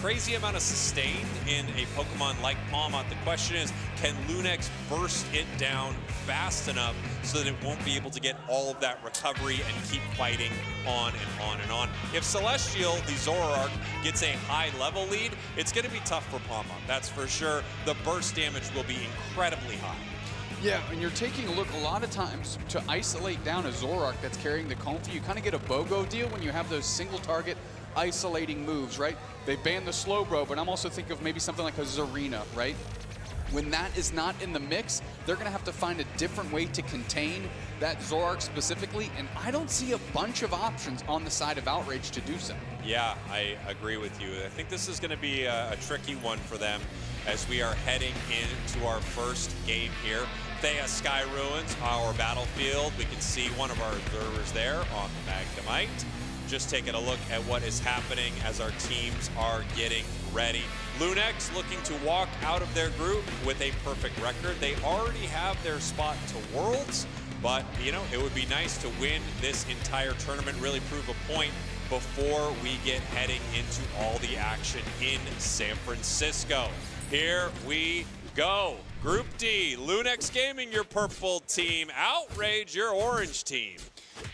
S17: crazy amount of sustained in a Pokemon like Palmon. The question is, can Lunex burst it down fast enough so that it won't be able to get all of that recovery and keep fighting on and on and on? If Celestial, the Zoroark, gets a high level lead, it's going to be tough for Palmon. That's for sure. The burst damage will be incredibly high.
S15: Yeah, and you're taking a look a lot of times to isolate down a Zoroark that's carrying the Comfey. You kind of get a BOGO deal when you have those single target isolating moves, right? They ban the Slowbro, but I'm also thinking of maybe something like a Zarina, right? when that is not in the mix, they're going to have to find a different way to contain that Zoroark specifically, and I don't see a bunch of options on the side of Outrage to do so.
S17: Yeah, I agree with you. I think this is going to be a tricky one for them as we are heading into our first game here. Thea Sky Ruins, our battlefield. We can see one of our observers there on the Magnemite. Just taking a look at what is happening as our teams are getting ready. Lunex looking to walk out of their group with a perfect record. They already have their spot to Worlds, but you know, it would be nice to win this entire tournament, really prove a point before we get heading into all the action in San Francisco. Here we go. Group D, Lunex Gaming, your purple team. Outrage, your orange team.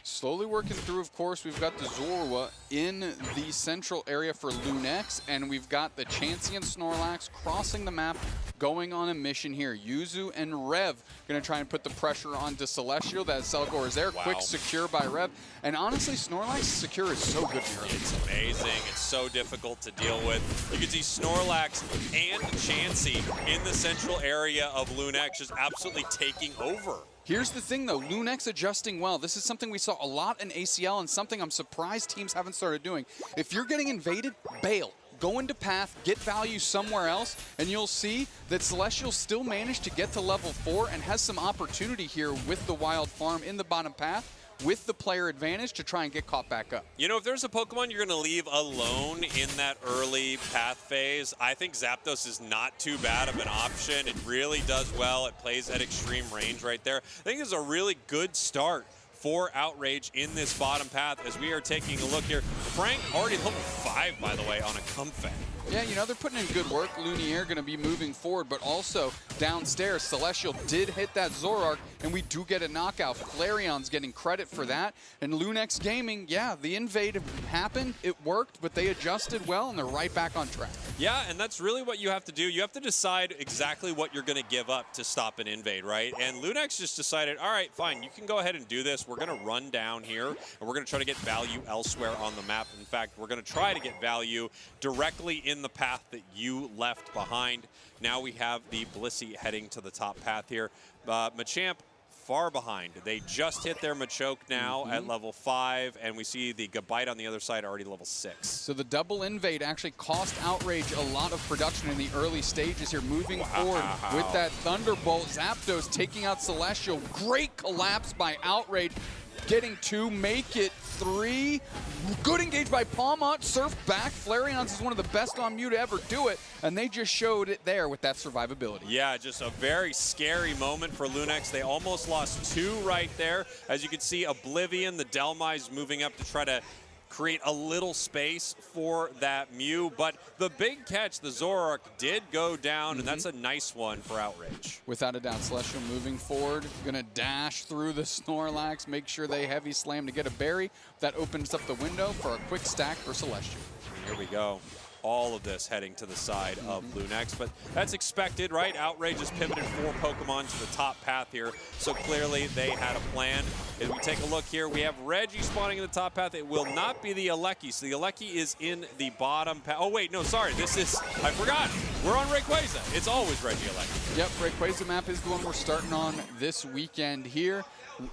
S15: Slowly working through, of course, we've got the Zorua in the central area for Lunex, and we've got the Chansey and Snorlax crossing the map, going on a mission here. Yuzu and Rev going to try and put the pressure onto Celestial. That Selgor is there, quick secure by Rev. And honestly, Snorlax's secure is so good here.
S17: It's amazing. It's so difficult to deal with. You can see Snorlax and Chansey in the central area of Lunex just absolutely taking over.
S15: Here's the thing, though. Lunex adjusting well. This is something we saw a lot in ACL and something I'm surprised teams haven't started doing. If you're getting invaded, bail. Go into path, get value somewhere else, and you'll see that Celestial still managed to get to level 4 and has some opportunity here with the Wild Farm in the bottom path, with the player advantage to try and get caught back up.
S17: You know, if there's a Pokemon you're going to leave alone in that early path phase, I think Zapdos is not too bad of an option. It really does well. It plays at extreme range right there. I think it's a really good start for Outrage in this bottom path as we are taking a look here. Frank already level 5, by the way, on a Comfey.
S15: Yeah, you know, they're putting in good work. Lumiere going to be moving forward, but also downstairs, Celestial did hit that Zoroark, and we do get a knockout. Flareon's getting credit for that. And Lunex Gaming, yeah, the invade happened, it worked, but they adjusted well, and they're right back on track.
S17: Yeah, and that's really what you have to do. You have to decide exactly what you're going to give up to stop an invade, right? And Lunex just decided, all right, fine, you can go ahead and do this. We're going to run down here, and we're going to try to get value elsewhere on the map. In fact, we're going to try to get value directly in the path that you left behind. Now we have the Blissey heading to the top path here. Machamp far behind. They just hit their Machoke now at level 5, and we see the Gabite on the other side already level 6.
S15: So the double invade actually cost Outrage a lot of production in the early stages here. Moving forward with that Thunderbolt, Zapdos taking out Celestial. Great collapse by Outrage. Getting 2, make it 3. Good engage by Palmont, surf back. Flareon's is one of the best on Mew to ever do it, and they just showed it there with that survivability.
S17: Yeah, just a very scary moment for Lunex. They almost lost 2 right there. As you can see, Oblivion, the Delmise moving up to try to create a little space for that Mew, but the big catch, the Zoroark, did go down, and that's a nice one for Outrage.
S15: Without a doubt, Celestial moving forward, gonna dash through the Snorlax, make sure they heavy slam to get a berry. That opens up the window for a quick stack for Celestial.
S17: Here we go. All of this heading to the side of Lunex, but that's expected, right? Outrage has pivoted 4 Pokemon to the top path here, so clearly they had a plan. As we take a look here, we have Reggie spawning in the top path. It will not be the Alecki, so the Alecki is in the bottom path. Oh wait, no, sorry, this is, I forgot. We're on Rayquaza. It's always Reggie Alecki.
S15: Yep, Rayquaza map is the one we're starting on this weekend here.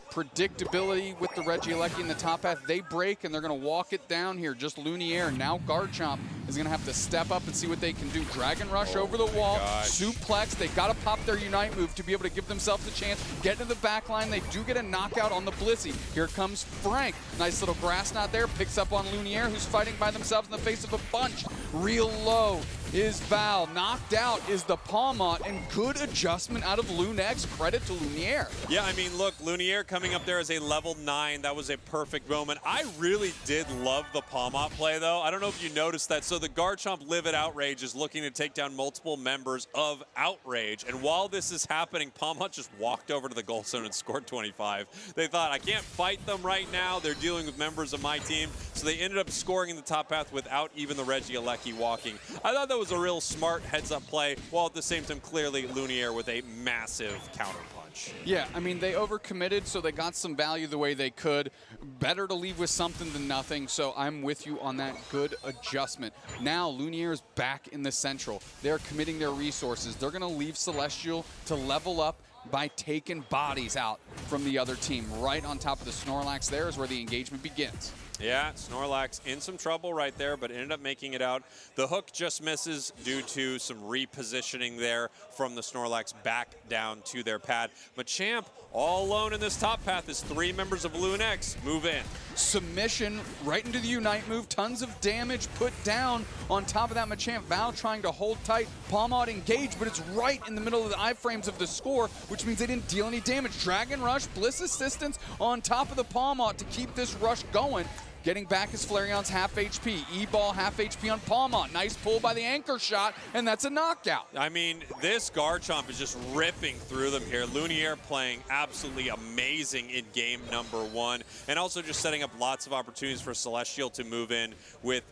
S15: Predictability with the Regieleki in the top path. They break, and they're going to walk it down here. Just Luniere. Now Garchomp is going to have to step up and see what they can do. Dragon Rush over the wall. Suplex. They got to pop their Unite move to be able to give themselves a chance. Get into the back line. They do get a knockout on the Blissey. Here comes Frank. Nice little grass knot there. Picks up on Luniere, who's fighting by themselves in the face of a bunch. Real low is Val. Knocked out is the Palmont, and good adjustment out of Lunex. Credit to Luniere.
S17: Yeah, I mean, look, Luniere coming up there as a level 9. That was a perfect moment. I really did love the Palmont play, though. I don't know if you noticed that. So the Garchomp Live at Outrage is looking to take down multiple members of Outrage. And while this is happening, Palmont just walked over to the goal zone and scored 25. They thought, I can't fight them right now. They're dealing with members of my team. So they ended up scoring in the top path without even the Regieleki walking. I thought that was a real smart heads-up play, while at the same time, clearly, Luniere with a massive counterpunch.
S15: huge. Yeah, I mean, they overcommitted, so they got some value the way they could. Better to leave with something than nothing, so I'm with you on that. Good adjustment. Now, Lumiere is back in the Central. They're committing their resources. They're going to leave Celestial to level up by taking bodies out from the other team. Right on top of the Snorlax there is where the engagement begins.
S17: Yeah, Snorlax in some trouble right there, but ended up making it out. The hook just misses due to some repositioning there from the Snorlax back down to their pad. Machamp all alone in this top path as 3 members of Lunex move in.
S15: Submission right into the Unite move. Tons of damage put down on top of that Machamp. Val trying to hold tight. Palmot engaged, but it's right in the middle of the iframes of the score, which means they didn't deal any damage. Dragon Rush, Bliss Assistance on top of the Palmot to keep this rush going. Getting back is Flareon's half HP. E-Ball half HP on Palmot. Nice pull by the anchor shot, and that's a knockout.
S17: I mean, this Garchomp is just ripping through them here. Lumiere playing absolutely amazing in game number 1, and also just setting up lots of opportunities for Celestial to move in with,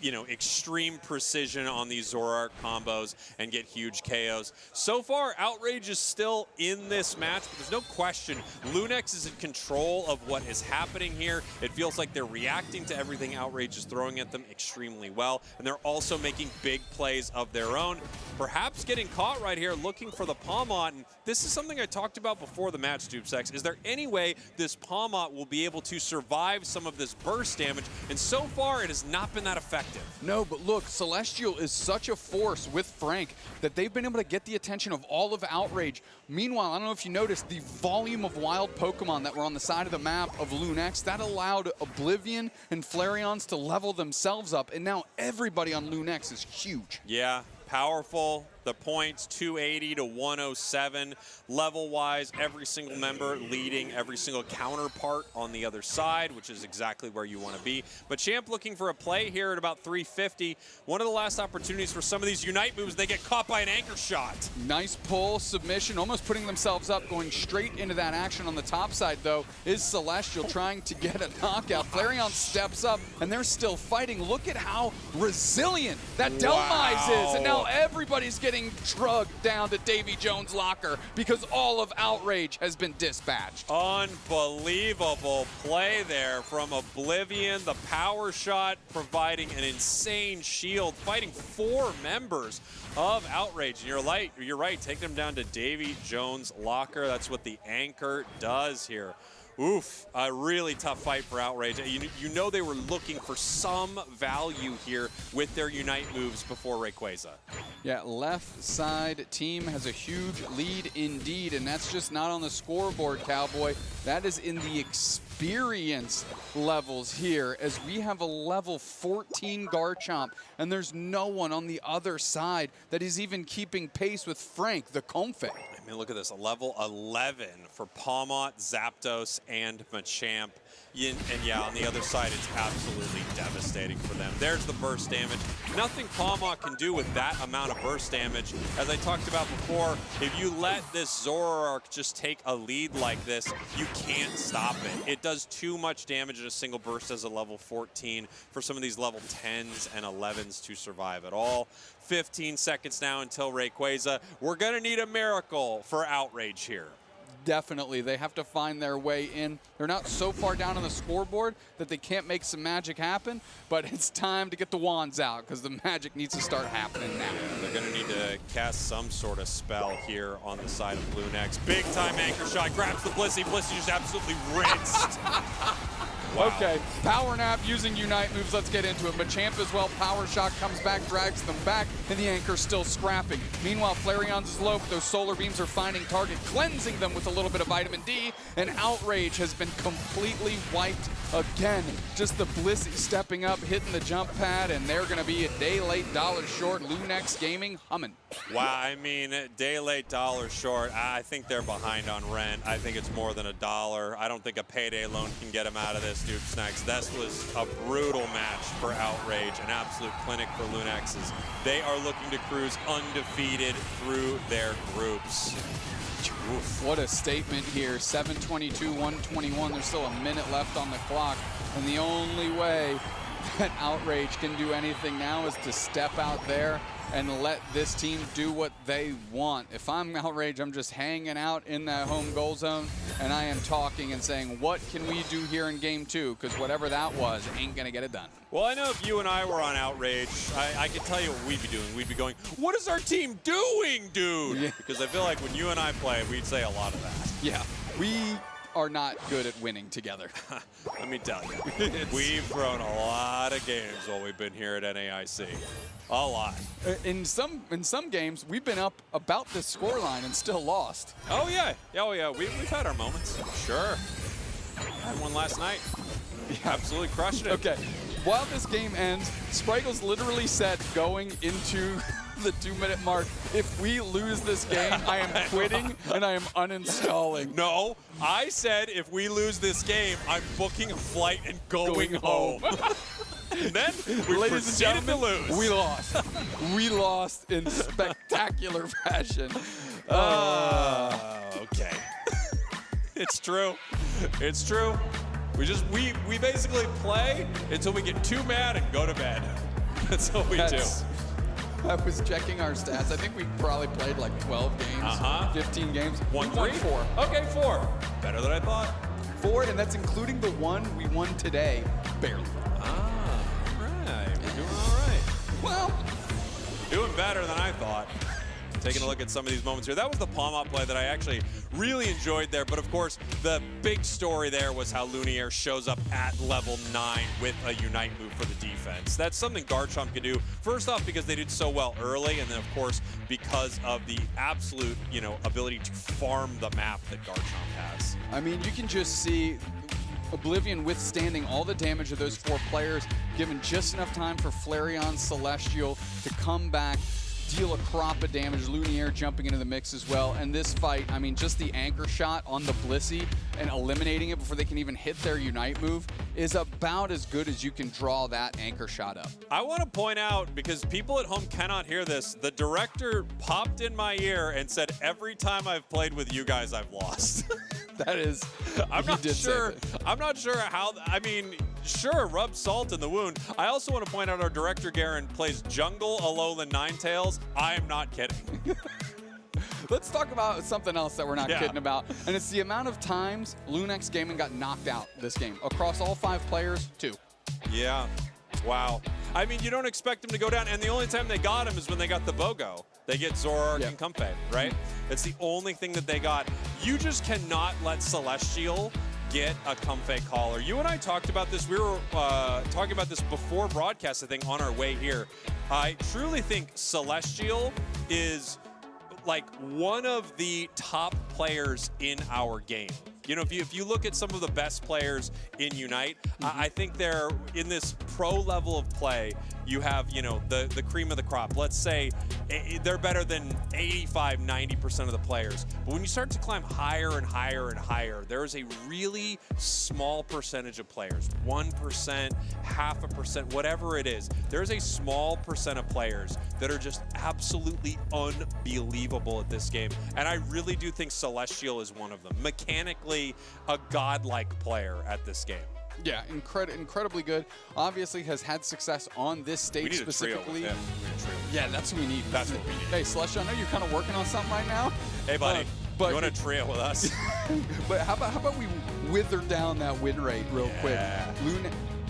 S17: you know, extreme precision on these Zoroark combos and get huge KOs. So far, Outrage is still in this match, but there's no question Lunex is in control of what is happening here. It feels like they're reacting to everything Outrage is throwing at them extremely well, and they're also making big plays of their own. Perhaps getting caught right here looking for the Palmot, and this is something I talked about before the match, Dupesex. Is there any way this Palmot will be able to survive some of this burst damage? And so far, it has not been that effective.
S15: No, but look, Celestial is such a force with Frank that they've been able to get the attention of all of Outrage. Meanwhile, I don't know if you noticed the volume of wild Pokemon that were on the side of the map of Lunex. That allowed Oblivion and Flareons to level themselves up, and now everybody on Lunex is huge.
S17: Yeah, powerful. The points 280 to 107. Level-wise, every single member leading every single counterpart on the other side, which is exactly where you want to be. But Champ looking for a play here at about 350. One of the last opportunities for some of these Unite moves, they get caught by an anchor shot.
S15: Nice pull, submission, almost putting themselves up, going straight into that action on the top side, though, is Celestial trying to get a knockout. Flareon steps up, and they're still fighting. Look at how resilient that Delmise is, and now everybody's getting drugged down to Davy Jones' locker because all of Outrage has been dispatched.
S17: Unbelievable play there from Oblivion. The power shot providing an insane shield, fighting 4 members of Outrage. And you're right, take them down to Davy Jones' locker. That's what the anchor does here. Oof, a really tough fight for Outrage. You know they were looking for some value here with their Unite moves before Rayquaza.
S15: Yeah, left side team has a huge lead indeed, and that's just not on the scoreboard, Cowboy. That is in the experience levels here, as we have a level 14 Garchomp, and there's no one on the other side that is even keeping pace with Frank, the Comfey.
S17: I mean, look at this, a level 11 for Palmot, Zapdos, and Machamp. And yeah, on the other side, it's absolutely devastating for them. There's the burst damage. Nothing Palmot can do with that amount of burst damage. As I talked about before, if you let this Zoroark just take a lead like this, you can't stop it. It does too much damage in a single burst as a level 14 for some of these level 10s and 11s to survive at all. 15 seconds now until Rayquaza. We're going to need a miracle for Outrage here.
S15: Definitely, they have to find their way in. They're not so far down on the scoreboard that they can't make some magic happen, but it's time to get the wands out because the magic needs to start happening now.
S17: Yeah, they're going to need to cast some sort of spell here on the side of Lunex. Big time anchor shot, grabs the Blissey. Blissey just absolutely rinsed. Wow.
S15: Okay, Power Nap using Unite moves. Let's get into it. Machamp as well. Power Shot comes back, drags them back, and the anchor's still scrapping. Meanwhile, Flareon's slope, those solar beams are finding target, cleansing them with a little bit of vitamin D, and Outrage has been completely wiped again. Just the Blissey stepping up, hitting the jump pad, and they're going to be a day late, dollar short. Lunex Gaming humming.
S17: Wow, I mean, day late, dollar short. I think they're behind on rent. I think it's more than $1. I don't think a payday loan can get them out of this, dude. Snacks. This was a brutal match for Outrage, an absolute clinic for Lunexes. They are looking to cruise undefeated through their groups.
S15: Oof, what a statement here. 7:22, 1:21. There's still a minute left on the clock, and the only way that Outrage can do anything now is to step out there and let this team do what they want. If I'm Outrage, I'm just hanging out in that home goal zone, and I am talking and saying, what can we do here in game 2? Because whatever that was ain't gonna get it done.
S17: Well, I know if you and I were on Outrage, I could tell you what we'd be doing. We'd be going, what is our team doing, dude? Yeah. Because I feel like when you and I play, we'd say a lot of that.
S15: Yeah, we are not good at winning together.
S17: Let me tell you, we've thrown a lot of games while we've been here at NAIC. A lot.
S15: In some games, we've been up about this scoreline and still lost.
S17: Oh yeah, we've had our moments. Sure. I had one last night. Absolutely crushed it.
S15: Okay, while this game ends, Spraggles literally said going into the 2-minute mark, if we lose this game, I am quitting and I am uninstalling.
S17: No, I said if we lose this game, I'm booking a flight and going home. And then we
S15: Ladies and
S17: proceeded to
S15: gentlemen,
S17: lose.
S15: we lost. We lost in spectacular fashion.
S17: Okay. It's true. It's true. We basically play until we get too mad and go to bed. That's what we do.
S15: I was checking our stats. I think we probably played like 12 games, 15 games.
S17: Won
S15: We won
S17: 3?
S15: 4.
S17: Okay, 4. Better than I thought.
S15: 4, and that's including the one we won today, barely.
S17: All right. We're doing all right.
S15: Well,
S17: doing better than I thought. Taking a look at some of these moments here. That was the palm-up play that I actually really enjoyed there. But, of course, the big story there was how Lumiere shows up at level 9 with a Unite move for the defense. That's something Garchomp can do. First off, because they did so well early. And then, of course, because of the absolute, ability to farm the map that Garchomp has.
S15: I mean, you can just see Oblivion withstanding all the damage of those 4 players, given just enough time for Flareon Celestial to come back, deal a crop of damage. Lumiere jumping into the mix as well. And this fight, I mean, just the anchor shot on the Blissey and eliminating it before they can even hit their Unite move is about as good as you can draw that anchor shot up.
S17: I want to point out, because people at home cannot hear this, the director popped in my ear and said, every time I've played with you guys, I've lost.
S15: That is,
S17: I'm not sure how, I mean, sure, rub salt in the wound. I also want to point out our director, Garen, plays jungle, Alolan, Ninetales. I am not kidding.
S15: Let's talk about something else that we're not kidding about, and it's the amount of times Lunex Gaming got knocked out this game. Across all 5 players, 2.
S17: Yeah. Wow. I mean, you don't expect him to go down, and the only time they got him is when they got the Bogo. They get Zoroark and Comfey, right? It's the only thing that they got. You just cannot let Celestial get a Comfey caller. You and I talked about this. We were talking about this before broadcast, I think, on our way here. I truly think Celestial is like one of the top players in our game. If you look at some of the best players in Unite, I think they're in this pro level of play. You have, the cream of the crop. Let's say they're better than 85, 90% of the players. But when you start to climb higher and higher and higher, there is a really small percentage of players, 1%, 0.5%, whatever it is. There's a small percent of players that are just absolutely unbelievable at this game. And I really do think Celestial is one of them. Mechanically, a godlike player at this game.
S15: Yeah, incredibly good. Obviously has had success on this stage specifically.
S17: We need a trio.
S15: Yeah, that's what we need.
S17: That's what we need.
S15: Hey, Celestial, I know you're kind of working on something right now.
S17: Hey, buddy, you want to trio with us?
S15: But how about we wither down that win rate real quick?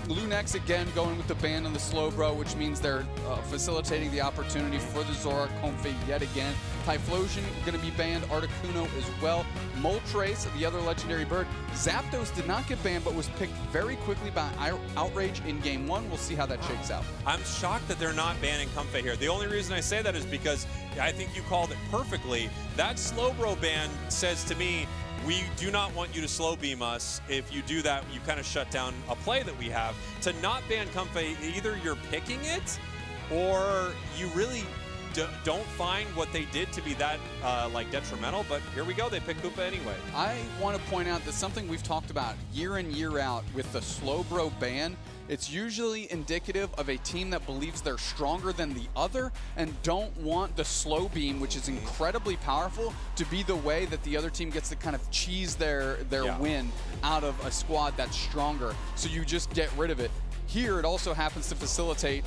S15: Lunex again going with the ban on the Slowbro, which means they're facilitating the opportunity for the Zoroark Comfey yet again. Typhlosion going to be banned, Articuno as well. Moltres, the other legendary bird. Zapdos did not get banned, but was picked very quickly by Outrage in Game 1. We'll see how that shakes out.
S17: I'm shocked that they're not banning Comfey here. The only reason I say that is because I think you called it perfectly. That Slowbro ban says to me, we do not want you to slow beam us. If you do that, you kind of shut down a play that we have. To not ban Comfey, either you're picking it or you really don't find what they did to be that detrimental, but here we go. They pick Koopa anyway.
S15: I want to point out that something we've talked about year in, year out with the Slowbro ban, it's usually indicative of a team that believes they're stronger than the other and don't want the slow beam, which is incredibly powerful, to be the way that the other team gets to kind of cheese their win out of a squad that's stronger. So you just get rid of it. Here, it also happens to facilitate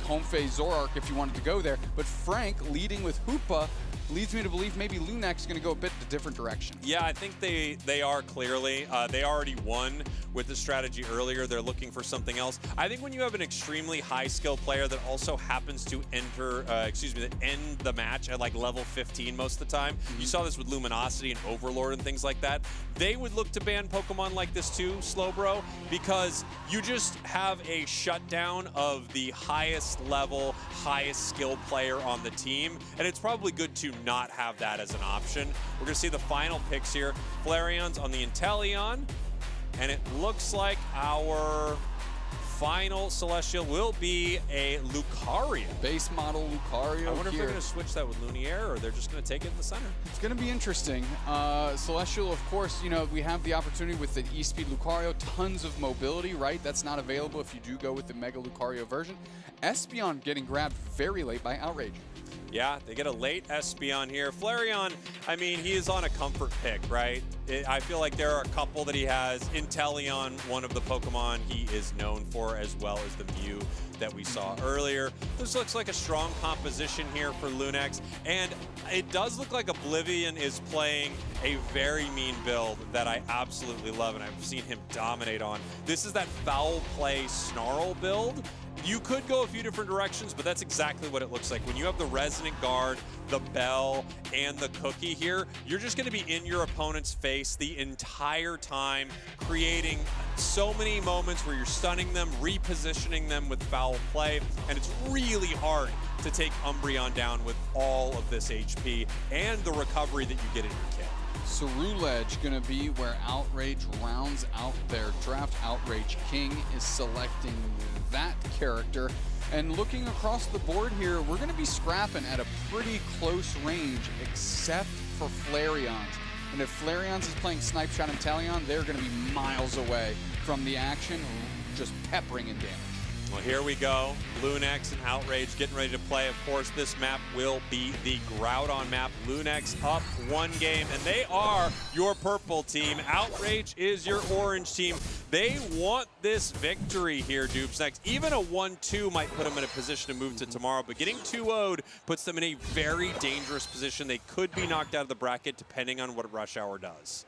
S15: home phase Zorark if you wanted to go there. But Frank leading with Hoopa leads me to believe maybe Lunex is going to go a bit a different direction.
S17: Yeah, I think they are clearly. They already won with the strategy earlier. They're looking for something else. I think when you have an extremely high skill player that also happens to end the match at like level 15 most of the time. You saw this with Luminosity and Overlord and things like that. They would look to ban Pokemon like this too, Slowbro, because you just have a shutdown of the highest level, highest skill player on the team, and it's probably good to not have that as an option. We're going to see the final picks here. Flareon's on the Inteleon, and it looks like our final Celestial will be a Lucario.
S15: Base model Lucario.
S17: I wonder if
S15: here.
S17: they're going to switch that with Lumiere, or they're just going to take it in the center.
S15: It's going to be interesting. Celestial, of course, you know, we have the opportunity with the E-Speed Lucario, tons of mobility, right? That's not available if you do go with the Mega Lucario version. Espeon getting grabbed very late by Outrage.
S17: Yeah, they get a late Espeon here. Flareon, I mean, he is on a comfort pick, right? I feel like there are a couple that he has. Inteleon, one of the Pokemon he is known for, as well as the Mew that we saw earlier. This looks like a strong composition here for Lunex, and it does look like Oblivion is playing a very mean build that I absolutely love, and I've seen him dominate on. This is that foul play Snarl build. You could go a few different directions, but that's exactly what it looks like. When you have the Resonant Guard, the Bell, and the Cookie here, you're just going to be in your opponent's face the entire time, creating so many moments where you're stunning them, repositioning them with foul play, and it's really hard to take Umbreon down with all of this HP and the recovery that you get in your kit.
S15: Cerulege gonna be where Outrage rounds out their draft. Outrage King is selecting that character. And looking across the board here, we're gonna be scrapping at a pretty close range, except for Flareon's. And if Flareon's is playing Snipe Shot and Inteleon, they're gonna be miles away from the action, just peppering in damage.
S17: Well, here we go. Lunex and Outrage getting ready to play. Of course, this map will be the Groudon map. Lunex up one game, and they are your purple team. Outrage is your orange team. They want this victory here, Dupsnax. Even a 1-2 might put them in a position to move to tomorrow, but getting 2-0'd puts them in a very dangerous position. They could be knocked out of the bracket depending on what Rush Hour does.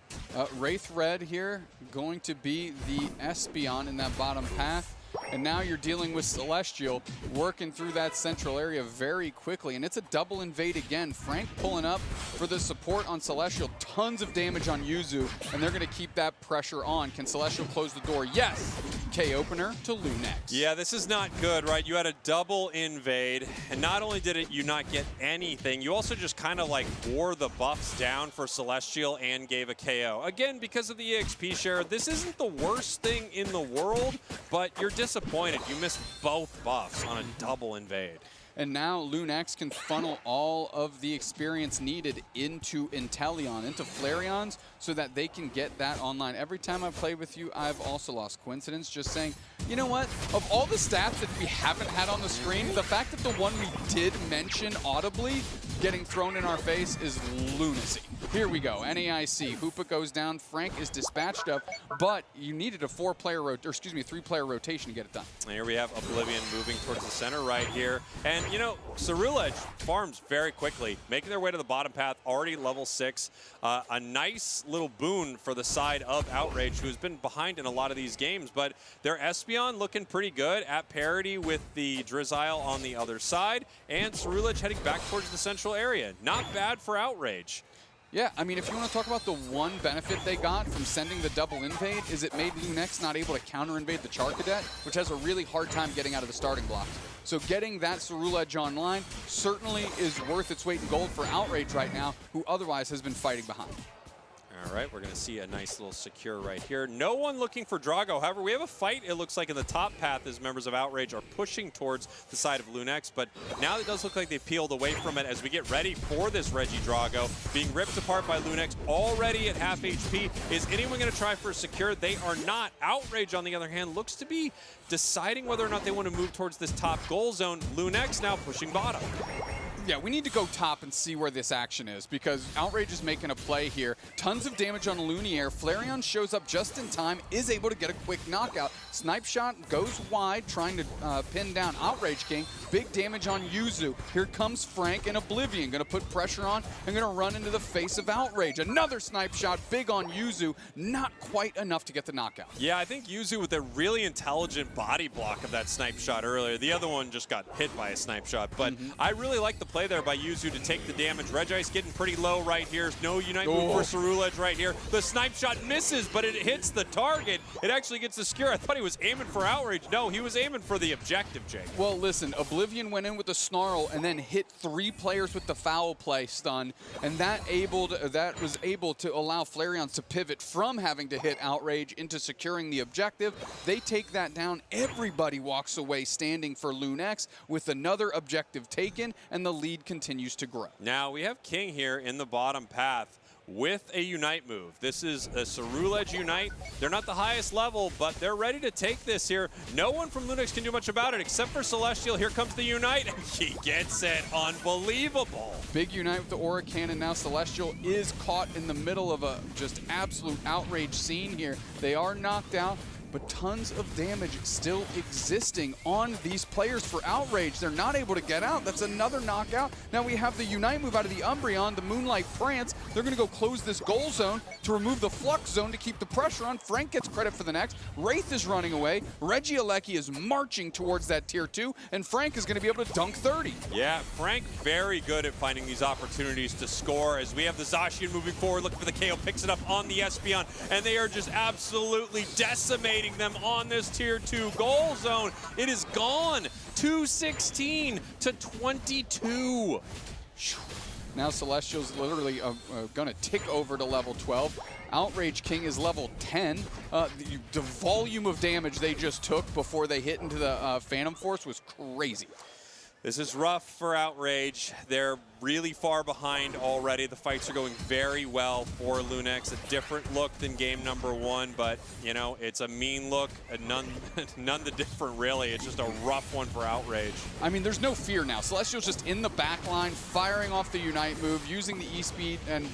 S15: Wraith Red here going to be the Espeon in that bottom path. And now you're dealing with Celestial, working through that central area very quickly. And it's a double invade again. Frank pulling up for the support on Celestial. Tons of damage on Yuzu, and they're going to keep that pressure on. Can Celestial close the door? Yes! K-opener to Lunex.
S17: Yeah, this is not good, right? You had a double invade, and not only did you not get anything, you also just kind of like wore the buffs down for Celestial and gave a KO. Again, because of the EXP share, this isn't the worst thing in the world, but you're disappointed. You missed both buffs on a double invade.
S15: And now Lunex can funnel all of the experience needed into Inteleon, into Flareon's, so that they can get that online. Every time I've played with you, I've also lost. Coincidence? Just saying, you know what? Of all the stats that we haven't had on the screen, the fact that the one we did mention audibly getting thrown in our face is lunacy. Here we go. NAIC. Hoopa goes down. Frank is dispatched up, but you needed a three-player rotation to get it done.
S17: And here we have Oblivion moving towards the center right here. And, you know, Cerulege farms very quickly, making their way to the bottom path, already level 6. A nice little boon for the side of Outrage, who has been behind in a lot of these games. But their Espeon looking pretty good, at parity with the Drizzile on the other side. And Cerulege heading back towards the central area. Not bad for Outrage.
S15: Yeah, I mean, if you want to talk about the one benefit they got from sending the double invade, is it made Lunex not able to counter-invade the Charcadet, which has a really hard time getting out of the starting blocks. So getting that Cerulege online certainly is worth its weight in gold for Outrage right now, who otherwise has been fighting behind.
S17: All right, we're going to see a nice little secure right here. No one looking for Drago. However, we have a fight, it looks like, in the top path as members of Outrage are pushing towards the side of Lunex. But now it does look like they've peeled away from it as we get ready for this Regidrago. Being ripped apart by Lunex, already at half HP. Is anyone going to try for a secure? They are not. Outrage, on the other hand, looks to be deciding whether or not they want to move towards this top goal zone. Lunex now pushing bottom.
S15: Yeah, we need to go top and see where this action is, because Outrage is making a play here. Tons of damage on Luniere. Flareon shows up just in time, is able to get a quick knockout. Snipe shot goes wide, trying to pin down Outrage King. Big damage on Yuzu. Here comes Frank and Oblivion. Gonna put pressure on and gonna run into the face of Outrage. Another snipe shot, big on Yuzu. Not quite enough to get the knockout.
S17: Yeah, I think Yuzu with a really intelligent body block of that snipe shot earlier. The other one just got hit by a snipe shot, but I really like the play there by Yuzu to take the damage. Regice getting pretty low right here. No Unite move for Ceruledge right here. The snipe shot misses, but it hits the target. It actually gets the skewer. I thought he was aiming for Outrage. No, he was aiming for the objective, Jake.
S15: Well, listen, Oblivion went in with the snarl and then hit 3 players with the foul play stun, and that was able to allow Flareons to pivot from having to hit Outrage into securing the objective. They take that down. Everybody walks away standing for Lunex with another objective taken, and the lead continues to grow.
S17: Now we have King here in the bottom path with a Unite move. This is a Ceruledge Unite. They're not the highest level, but they're ready to take this here. No one from Lunex can do much about it except for Celestial. Here comes the Unite, and he gets it. Unbelievable.
S15: Big Unite with the Aura Cannon. Now Celestial is caught in the middle of a just absolute outrage scene here. They are knocked out, but tons of damage still existing on these players for Outrage. They're not able to get out. That's another knockout. Now we have the Unite move out of the Umbreon, the Moonlight Prance. They're gonna go close this goal zone to remove the Flux zone to keep the pressure on. Frank gets credit for the next. Wraith is running away. Regieleki is marching towards that tier 2, and Frank is gonna be able to dunk 30.
S17: Yeah, Frank very good at finding these opportunities to score as we have the Zacian moving forward, looking for the KO, picks it up on the Espeon, and they are just absolutely decimating them on this tier 2 goal zone. It is gone. 216 to 22.
S15: Now Celestial's literally gonna tick over to level 12. Outrage King is level 10. The volume of damage they just took before they hit into the Phantom Force was crazy.
S17: This is rough for Outrage. They're really far behind already. The fights are going very well for Lunex. A different look than game number 1, but you know, it's a mean look, and none the different really. It's just a rough one for Outrage.
S15: I mean, there's no fear now. Celestial's just in the back line, firing off the Unite move, using the E-Speed and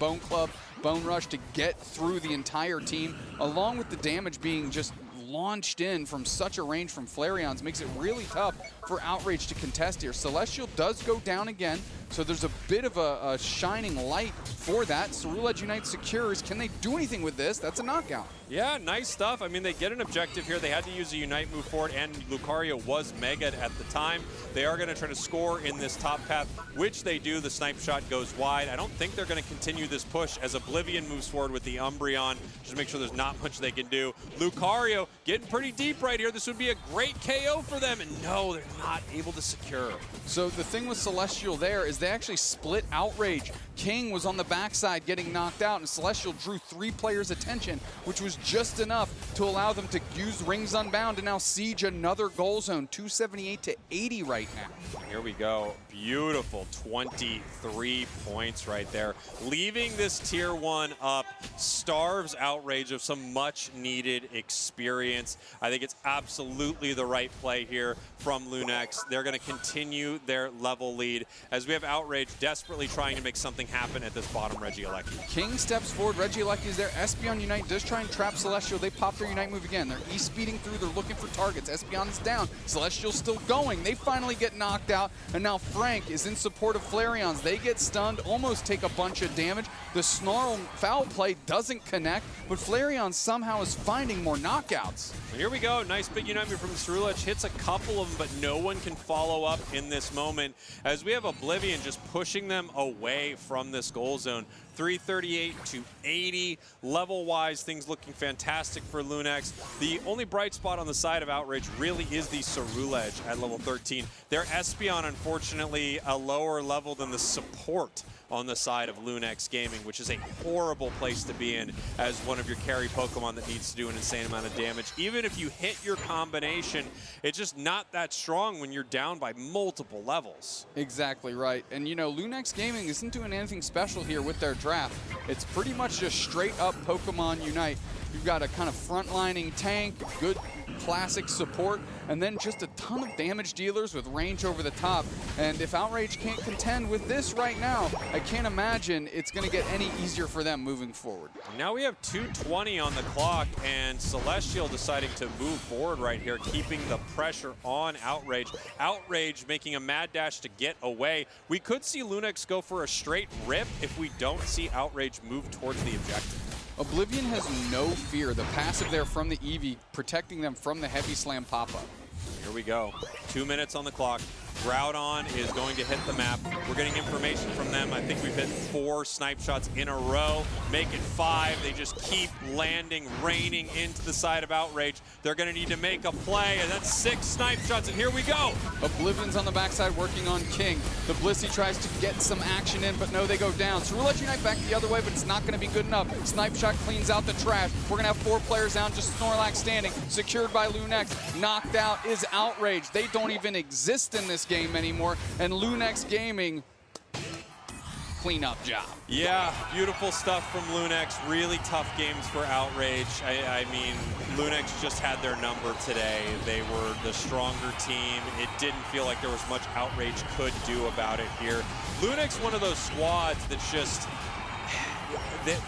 S15: Bone Club, Bone Rush to get through the entire team, along with the damage being just launched in from such a range from Flareons. Makes it really tough for Outrage to contest here. Celestial does go down again, so there's a bit of a shining light for that. Ceruledge Unite secures. Can they do anything with this? That's a knockout.
S17: Yeah, nice stuff. I mean, they get an objective here. They had to use a Unite move for it, and Lucario was mega'd at the time. They are going to try to score in this top path, which they do. The snipe shot goes wide. I don't think they're going to continue this push as Oblivion moves forward with the Umbreon, just to make sure there's not much they can do. Lucario getting pretty deep right here. This would be a great KO for them, and no, they're not able to secure.
S15: So the thing with Celestial there is they actually split Outrage. King was on the backside getting knocked out, and Celestial drew 3 players' attention, which was just enough to allow them to use Rings Unbound and now siege another goal zone. 278 to 80 right now.
S17: Here we go. Beautiful 23 points right there. Leaving this tier 1 up starves Outrage of some much needed experience. I think it's absolutely the right play here from Lunex. They're going to continue their level lead as we have Outrage desperately trying to make something happen at this bottom Regieleki.
S15: King steps forward. Regieleki is there. Espeon Unite does try and trap Celestial. They pop their Unite move again. They're E-speeding through. They're looking for targets. Espeon is down. Celestial's still going. They finally get knocked out, and now Frank is in support of Flareons. They get stunned, almost take a bunch of damage. The Snarl foul play doesn't connect, but Flareon somehow is finding more knockouts.
S17: And here we go. Nice big Unite move from Ceruledge. Hits a couple of them, but no one can follow up in this moment as we have Oblivion just pushing them away from this goal zone. 338 to 80. Level-wise, things looking fantastic for Lunex. The only bright spot on the side of Outrage really is the Ceruledge at level 13. Their Espeon, unfortunately, a lower level than the support on the side of Lunex Gaming, which is a horrible place to be in as one of your carry Pokemon that needs to do an insane amount of damage. Even if you hit your combination, it's just not that strong when you're down by multiple levels.
S15: Exactly right. And you know, Lunex Gaming isn't doing anything special here with their draft. It's pretty much just straight up Pokemon Unite. You've got a kind of frontlining tank, good classic support, and then just a ton of damage dealers with range over the top. And if Outrage can't contend with this right now, I can't imagine it's going to get any easier for them moving forward.
S17: Now we have 2:20 on the clock, and Celestial deciding to move forward right here, keeping the pressure on Outrage. Outrage making a mad dash to get away. We could see Lunex go for a straight rip if we don't see Outrage move towards the objective.
S15: Oblivion has no fear. The passive there from the Eevee, protecting them from the heavy slam pop-up.
S17: Here we go. 2 minutes on the clock. Groudon is going to hit the map. We're getting information from them. I think we've hit 4 snipe shots in a row. Make it 5. They just keep landing, raining into the side of Outrage. They're going to need to make a play, and that's 6 snipe shots, and here we go.
S15: Oblivion's on the backside working on King. The Blissey tries to get some action in, but no, they go down. So Roulette Unite back the other way, but it's not going to be good enough. Snipe shot cleans out the trash. We're going to have 4 players down, just Snorlax standing. Secured by Lunex. Knocked out is Outrage. They don't even exist in this game anymore, and Lunex Gaming, cleanup job.
S17: Yeah, beautiful stuff from Lunex. Really tough games for Outrage. I mean, Lunex just had their number today. They were the stronger team. It didn't feel like there was much Outrage could do about it here. Lunex, one of those squads that's just,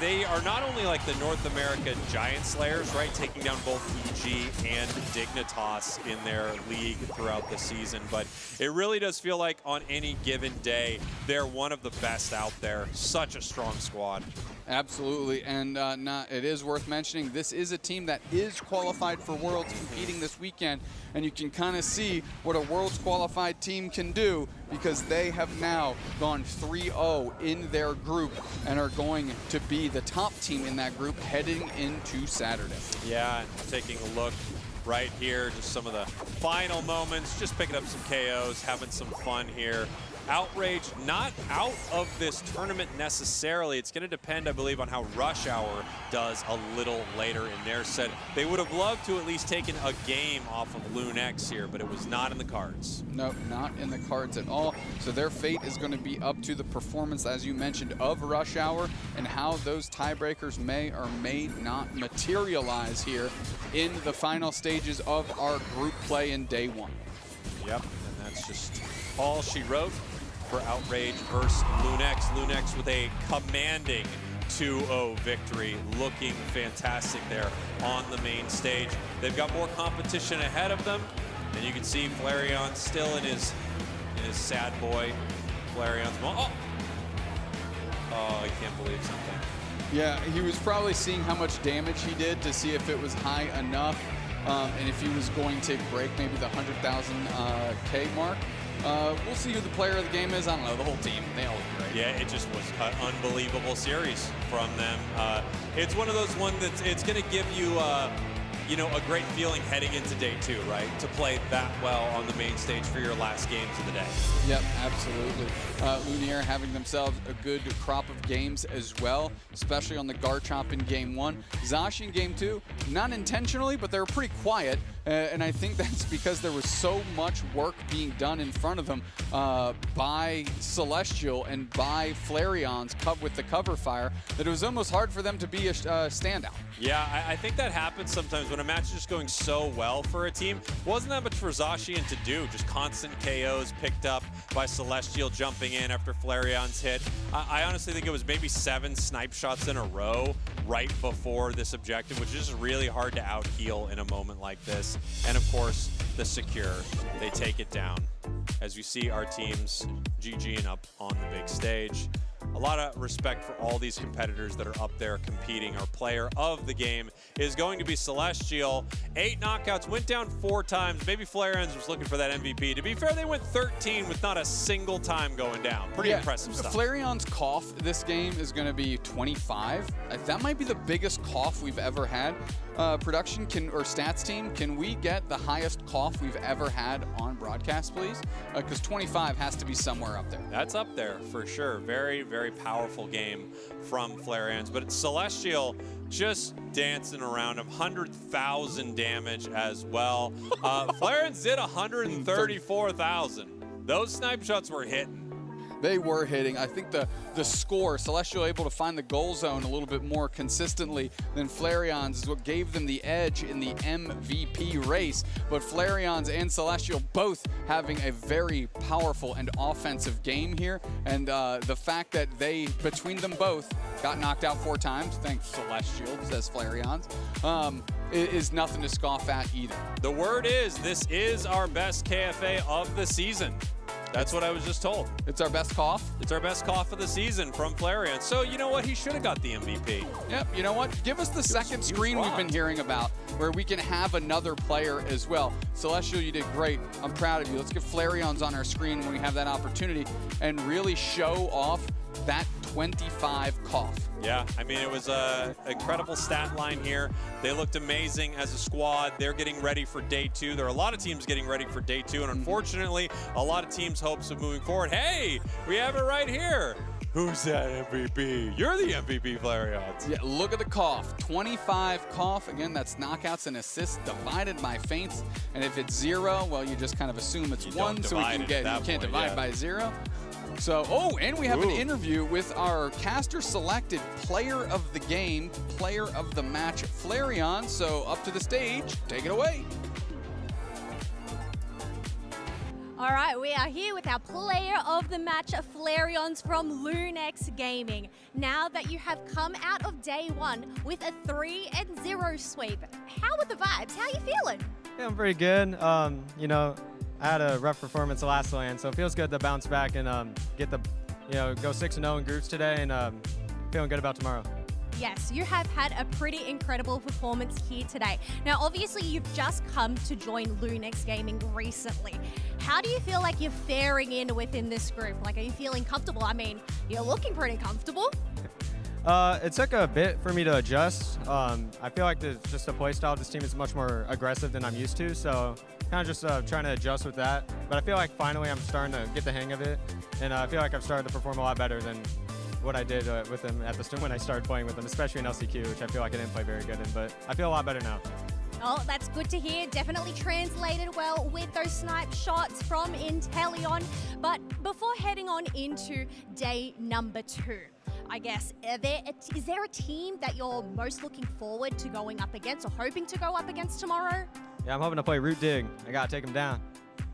S17: they are not only like the North America Giant Slayers, right, taking down both EG and Dignitas in their league throughout the season, but it really does feel like on any given day, they're one of the best out there. Such a strong squad.
S15: Absolutely, and it is worth mentioning, this is a team that is qualified for Worlds competing this weekend, and you can kind of see what a Worlds qualified team can do because they have now gone 3-0 in their group and are going to be the top team in that group heading into Saturday.
S17: Yeah, taking a look right here, just some of the final moments, just picking up some KOs, having some fun here. Outrage not out of this tournament necessarily. It's going to depend, I believe, on how Rush Hour does a little later in their set. They would have loved to at least taken a game off of Lunex here, but it was not in the cards.
S15: No, not in the cards at all. So their fate is going to be up to the performance, as you mentioned, of Rush Hour and how those tiebreakers may or may not materialize here in the final stages of our group play in day 1.
S17: Yep, and that's just all she wrote for Outrage versus Lunex. Lunex with a commanding 2-0 victory, looking fantastic there on the main stage. They've got more competition ahead of them, and you can see Flareon still in his sad boy. Flareon's oh, I can't believe something.
S15: Yeah, he was probably seeing how much damage he did to see if it was high enough, and if he was going to break maybe the 100,000 K mark. We'll see who the player of the game is. I don't know, the whole team, they all look great.
S17: Yeah, it just was an unbelievable series from them. It's one of those ones that's it's going to give you, you know, a great feeling heading into day 2, right? To play that well on the main stage for your last games of the day.
S15: Yep, absolutely. Lunaire having themselves a good crop of games as well, especially on the Garchomp in game 1. Zashi in game 2, not intentionally, but they were pretty quiet. And I think that's because there was so much work being done in front of them by Celestial and by Flareon's with the cover fire that it was almost hard for them to be a standout.
S17: Yeah, I think that happens sometimes when a match is just going so well for a team. Wasn't that much for Zacian to do, just constant KOs picked up by Celestial jumping in after Flareon's hit. I honestly think it was maybe 7 snipe shots in a row right before this objective, which is just really hard to out-heal in a moment like this. And of course, the secure, they take it down. As you see our teams GGing up on the big stage. A lot of respect for all these competitors that are up there competing. Our player of the game is going to be Celestial. 8 knockouts, went down 4 times. Maybe Flareons was looking for that MVP. To be fair, they went 13 with not a single time going down. Pretty impressive stuff.
S15: Flareon's cough this game is going to be 25. That might be the biggest cough we've ever had. Production or stats team, can we get the highest cough we've ever had on broadcast, please? Because 25 has to be somewhere up there.
S17: That's up there for sure. Very, very powerful game from Flareons. But it's Celestial just dancing around him. 100,000 damage as well. Flareons did 134,000. Those snipe shots were hitting.
S15: they were hitting. I think the score, Celestial able to find the goal zone a little bit more consistently than Flareon's is what gave them the edge in the MVP race. But Flareon's and Celestial both having a very powerful and offensive game here. And the fact that they, between them both, got knocked out 4 times, thanks Celestial, says Flareon's, is nothing to scoff at either.
S17: The word is, this is our best KFA of the season. That's what I was just told.
S15: It's our best cough?
S17: It's our best cough of the season from Flareon. So you know what? He should have got the MVP.
S15: Yep, you know what? Give us the second screen we've been hearing about where we can have another player as well. Celestial, you did great. I'm proud of you. Let's get Flareon's on our screen when we have that opportunity and really show off that 25 cough.
S17: Yeah, I mean, it was an incredible stat line here. They looked amazing as a squad. They're getting ready for day 2. There are a lot of teams getting ready for day 2, and unfortunately, a lot of teams' hopes of moving forward. Hey, we have it right here. Who's that MVP? You're the MVP, Flareon.
S15: Yeah, look at the cough. 25 cough. Again, that's knockouts and assists divided by feints. And if it's 0, well, you just kind of assume it's 1, so we can get, you can't divide by 0. So, oh, and we have an interview with our caster selected player of the game, player of the match, Flareon. So up to the stage, take it away.
S3: All right, we are here with our player of the match, Flareon's from Lunex Gaming. Now that you have come out of day 1 with a 3-0 sweep, how are the vibes? How are you feeling?
S21: Yeah, I'm pretty good. You know, I had a rough performance last LAN, so it feels good to bounce back and get the, go 6-0 in groups today, and feeling good about tomorrow.
S3: Yes, you have had a pretty incredible performance here today. Now, obviously, you've just come to join Lunex Gaming recently. How do you feel like you're faring in within this group? Like, are you feeling comfortable? I mean, you're looking pretty comfortable.
S21: It took a bit for me to adjust. I feel like just the play style of this team is much more aggressive than I'm used to, so kind of just trying to adjust with that. But I feel like finally I'm starting to get the hang of it, and I feel like I've started to perform a lot better than what I did with them at the start when I started playing with them, especially in LCQ, which I feel like I didn't play very good in, but I feel a lot better now.
S3: Oh, that's good to hear. Definitely translated well with those snipe shots from Inteleon. But before heading on into day number 2, I guess, is there a team that you're most looking forward to going up against or hoping to go up against tomorrow?
S21: Yeah, I'm hoping to play Root Dig. I gotta take him down.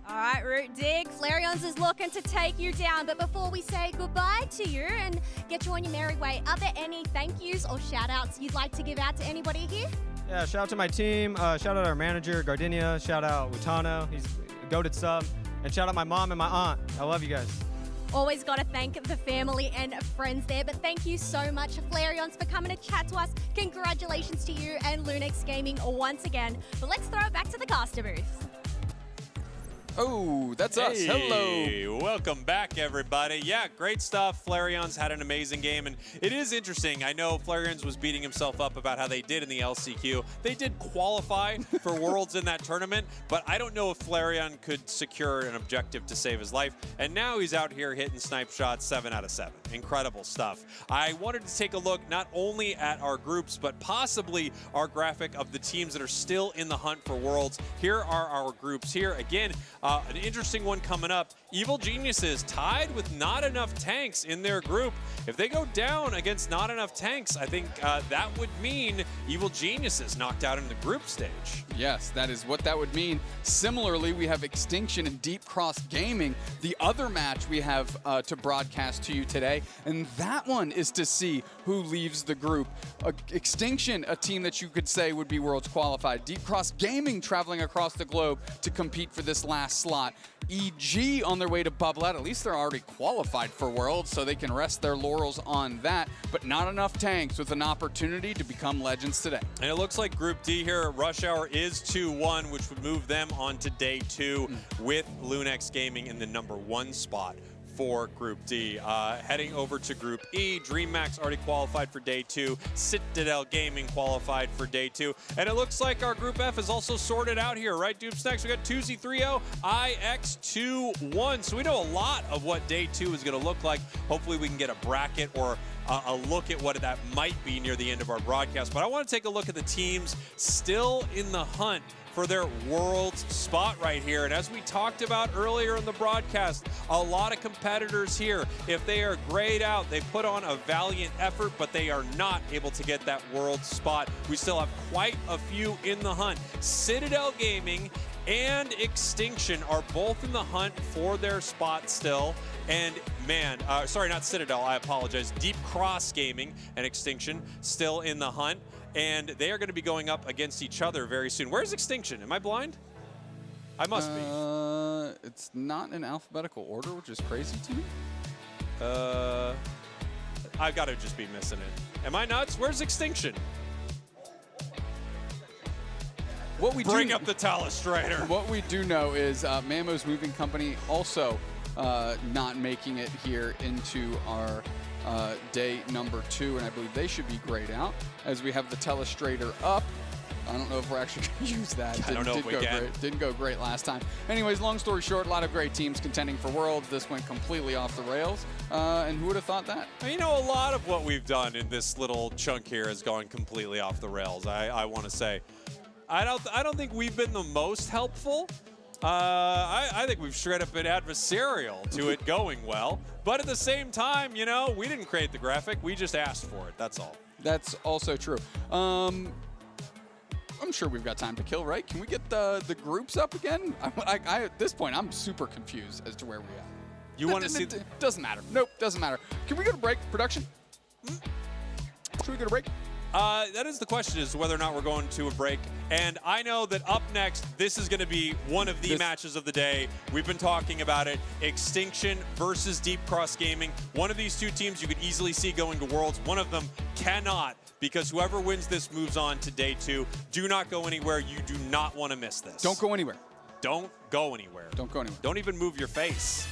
S3: All right, Root Dig, Flareon's is looking to take you down. But before we say goodbye to you and get you on your merry way, are there any thank yous or shout outs you'd like to give out to anybody here?
S21: Yeah, shout out to my team. Shout out our manager, Gardenia. Shout out Wutano. He's a goated sub. And shout out my mom and my aunt. I love you guys.
S3: Always got to thank the family and friends there. But thank you so much, Flareons, for coming to chat to us. Congratulations to you and Lunex Gaming once again. But let's throw it back to the caster booth.
S15: Oh, that's us. Hello.
S17: Welcome back, everybody. Yeah, great stuff. Flareon's had an amazing game, and it is interesting. I know Flareon's was beating himself up about how they did in the LCQ. They did qualify for Worlds in that tournament, but I don't know if Flareon could secure an objective to save his life, and now he's out here hitting snipe shots 7 out of 7. Incredible stuff. I wanted to take a look not only at our groups, but possibly our graphic of the teams that are still in the hunt for Worlds. Here are our groups here. Again, an interesting one coming up. Evil Geniuses tied with Not Enough Tanks in their group. If they go down against Not Enough Tanks, I think that would mean Evil Geniuses knocked out in the group stage.
S15: Yes, that is what that would mean. Similarly, we have Extinction and Deep Cross Gaming, the other match we have to broadcast to you today, and that one is to see who leaves the group. Extinction, a team that you could say would be Worlds qualified. Deep Cross Gaming traveling across the globe to compete for this last slot. EG on their way to bubble out. At least they're already qualified for Worlds, so they can rest their laurels on that. But Not Enough Tanks with an opportunity to become legends today.
S17: And it looks like Group D here, Rush Hour is 2-1, which would move them on to day 2 with Lunex Gaming in the #1 spot for Group D. Heading over to Group E, DreamMax already qualified for day 2. Citadel Gaming qualified for day 2. And it looks like our Group F is also sorted out here, right, Dupes? Next, we got 2Z 3-0, IX 2-1. So we know a lot of what day 2 is going to look like. Hopefully we can get a bracket or a look at what that might be near the end of our broadcast. But I want to take a look at the teams still in the hunt for their world's spot right here. And as we talked about earlier in the broadcast, a lot of competitors here, if they are grayed out, they put on a valiant effort, but they are not able to get that world spot. We still have quite a few in the hunt. Citadel Gaming and Extinction are both in the hunt for their spot still. And man, sorry, not Citadel, I apologize. Deep Cross Gaming and Extinction still in the hunt. And they are going to be going up against each other very soon. Where's Extinction? Am I blind? I must be.
S15: It's not in alphabetical order, which is crazy to me.
S17: I've got to just be missing it. Am I nuts? Where's Extinction?
S15: What we
S17: Bring up the Telestrator.
S15: What we do know is Mammo's Moving Company also not making it here into our day number 2, and I believe they should be grayed out as we have the Telestrator up. I don't know if we're actually going to use that.
S17: I don't know if we can.
S15: Didn't go great last time. Anyways, long story short, a lot of great teams contending for Worlds. This went completely off the rails, and who would have thought that?
S17: You know, a lot of what we've done in this little chunk here has gone completely off the rails, I want to say. I don't think we've been the most helpful. I think we've straight up been adversarial to it going well. But at the same time, you know, we didn't create the graphic. We just asked for it. That's all.
S15: That's also true. I'm sure we've got time to kill, right? Can we get the groups up again? At this point, I'm super confused as to where we are.
S17: You want to see?
S15: Doesn't matter. Nope, doesn't matter. Can we go to break, production? Should we go to break?
S17: That is the question, is whether or not we're going to a break. And I know that up next, this is going to be one of the matches of the day. We've been talking about it. Extinction versus Deep Cross Gaming. One of these two teams you could easily see going to Worlds. One of them cannot, because whoever wins this moves on to day 2. Do not go anywhere. You do not want to miss this.
S15: Don't go anywhere.
S17: Don't go anywhere.
S15: Don't go anywhere.
S17: Don't even move your face.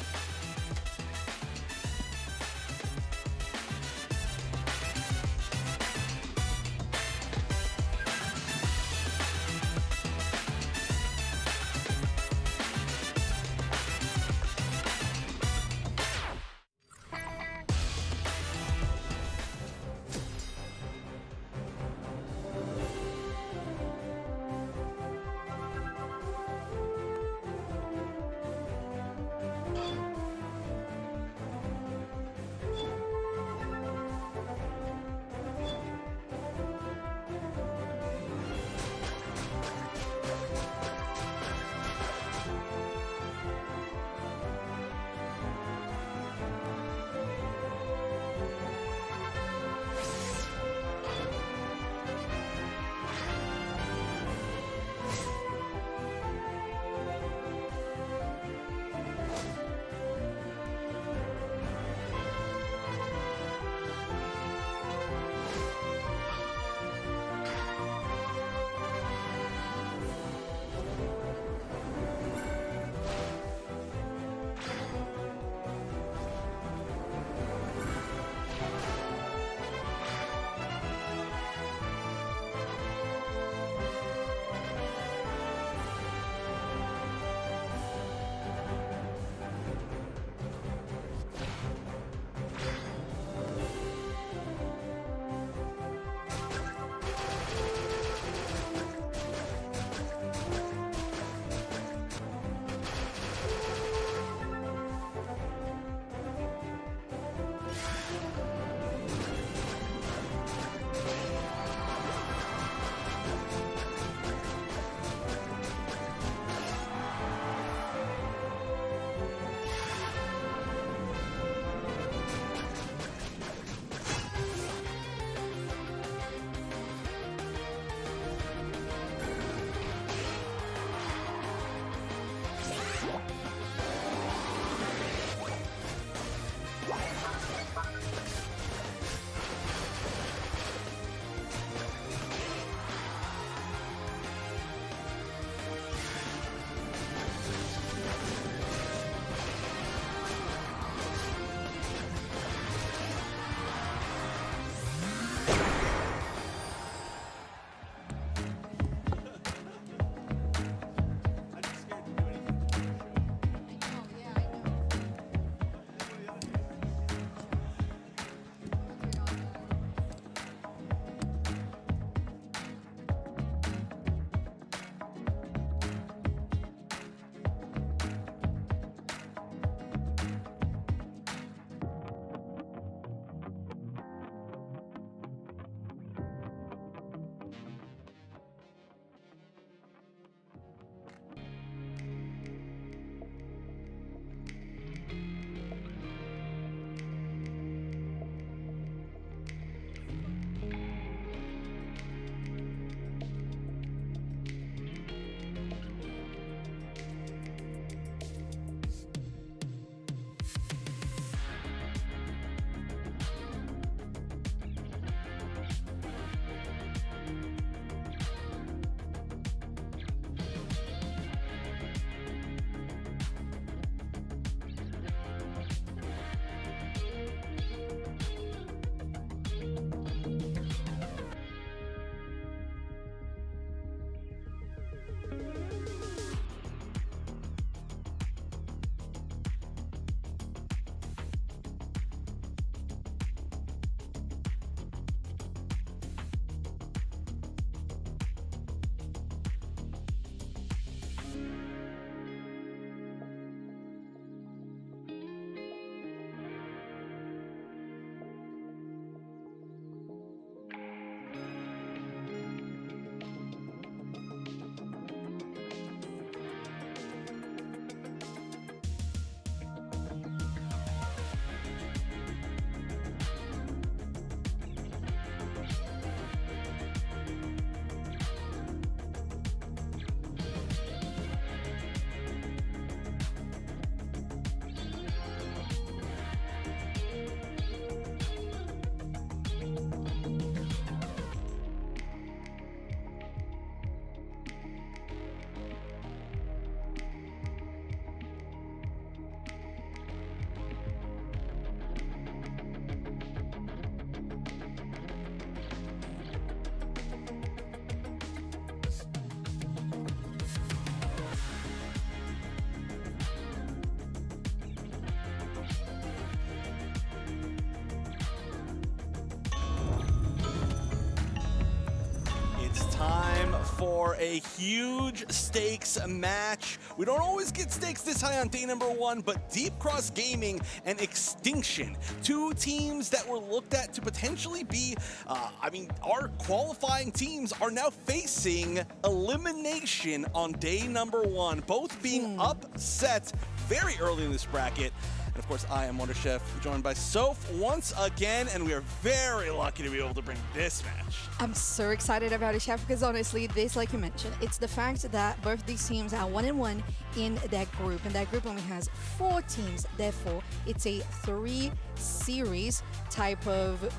S19: for a huge stakes match. We don't always get stakes this high on day number 1, but Deep Cross Gaming and Extinction, two teams that were looked at to potentially be, our qualifying teams are now facing elimination on day number 1, both being upset very early in this bracket. And of course, I am Wonder Chef, joined by Soph once again, and we are very lucky to be able to bring this match.
S20: I'm so excited about it, Chef, because honestly, this, like you mentioned, it's the fact that both these teams are 1-1 in that group, and that group only has 4 teams. Therefore, it's a 3-series type of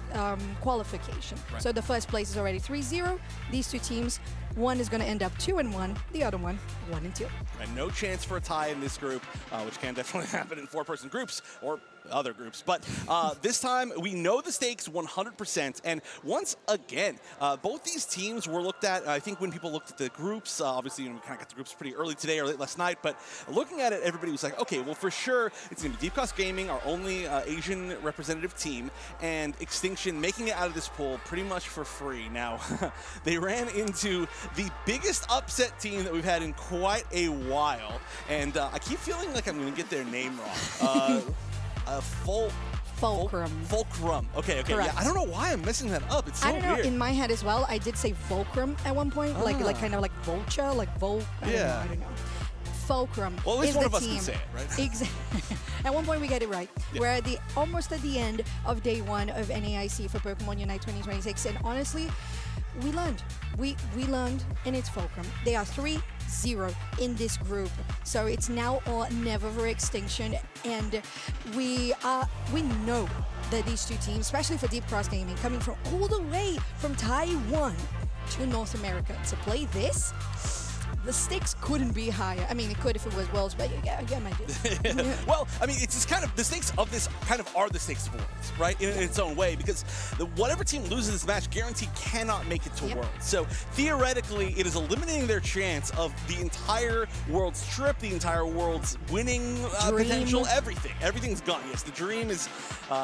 S20: qualification. Right. So the first place is already 3-0. These two teams, one is going to end up 2-1, the other one 1-2.
S19: And no chance for a tie in this group, which can definitely happen in 4-person groups or other groups. But this time, we know the stakes 100%. And once again, both these teams were looked at. I think when people looked at the groups, obviously, we kind of got the groups pretty early today or late last night. But looking at it, everybody was like, okay, well, for sure, it's going to be Deep Cross Gaming, our only Asian representative team, and Extinction making it out of this pool pretty much for free. Now, they ran into the biggest upset team that we've had in quite a while. And I keep feeling like I'm going to get their name wrong.
S20: Fulcrum.
S19: Fulcrum. Okay.
S20: Correct.
S19: Yeah, I don't know why I'm messing that up. It's so
S20: I don't know.
S19: weird.
S20: In my head as well, I did say Fulcrum at one point, like kind of like vulture, like I don't know. Fulcrum
S19: well, at least
S20: is
S19: one
S20: the
S19: of us
S20: team.
S19: can say it, right?
S20: Exactly. At one point we get it right. Yeah. We're almost at the end of day 1 of NAIC for Pokémon UNITE 2026, and honestly, we learned. We learned, and it's Fulcrum. They are 3-0 in this group, so it's now or never for Extinction. And we know that these two teams, especially for Deep Cross Gaming, coming from all the way from Taiwan to North America to play this. The stakes couldn't be higher. I mean, it could if it was Worlds, but yeah, imagine.
S19: Well, I mean, it's just kind of the stakes of this kind of are the stakes of Worlds, right? In its own way, because whatever team loses this match, guaranteed cannot make it to Worlds. So theoretically, it is eliminating their chance of the entire Worlds trip, the entire Worlds winning potential, everything. Everything's gone. Yes, the dream is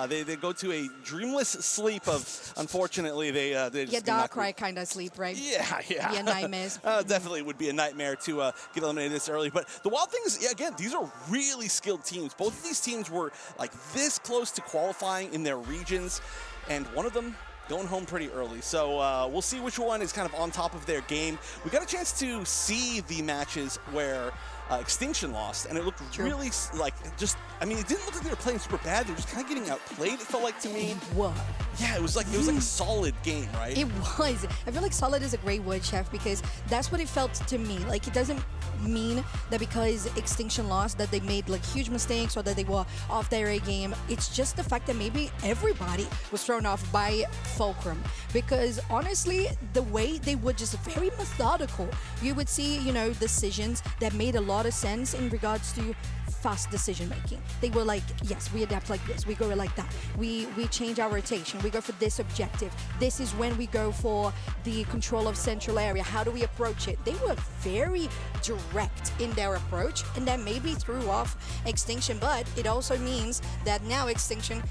S19: they go to a dreamless sleep of. Unfortunately, they just
S20: Darkrai kind of sleep, right?
S19: Yeah.
S20: Yeah, nightmares.
S19: Definitely would be a nightmare to get eliminated this early. But the wild thing is, again, these are really skilled teams. Both of these teams were like this close to qualifying in their regions, and one of them going home pretty early. So we'll see which one is kind of on top of their game. We got a chance to see the matches where Extinction lost, and it looked really like it didn't look like they were playing super bad. They were just kind of getting outplayed, it felt like to me.
S20: What?
S19: Yeah, it was like a solid game, right?
S20: It was. I feel like solid is a great word, Chef, because that's what it felt to me. Like, it doesn't mean that because Extinction lost that they made like huge mistakes or that they were off their A game. It's just the fact that maybe everybody was thrown off by Fulcrum, because honestly, the way they were just very methodical. You would see, decisions that made a lot of sense in regards to fast decision making. They were like, yes, we adapt like this, we go like that, we change our rotation, we go for this objective, this is when we go for the control of central area, how do we approach it? They were very direct in their approach, and that maybe threw off Extinction, but it also means that now Extinction,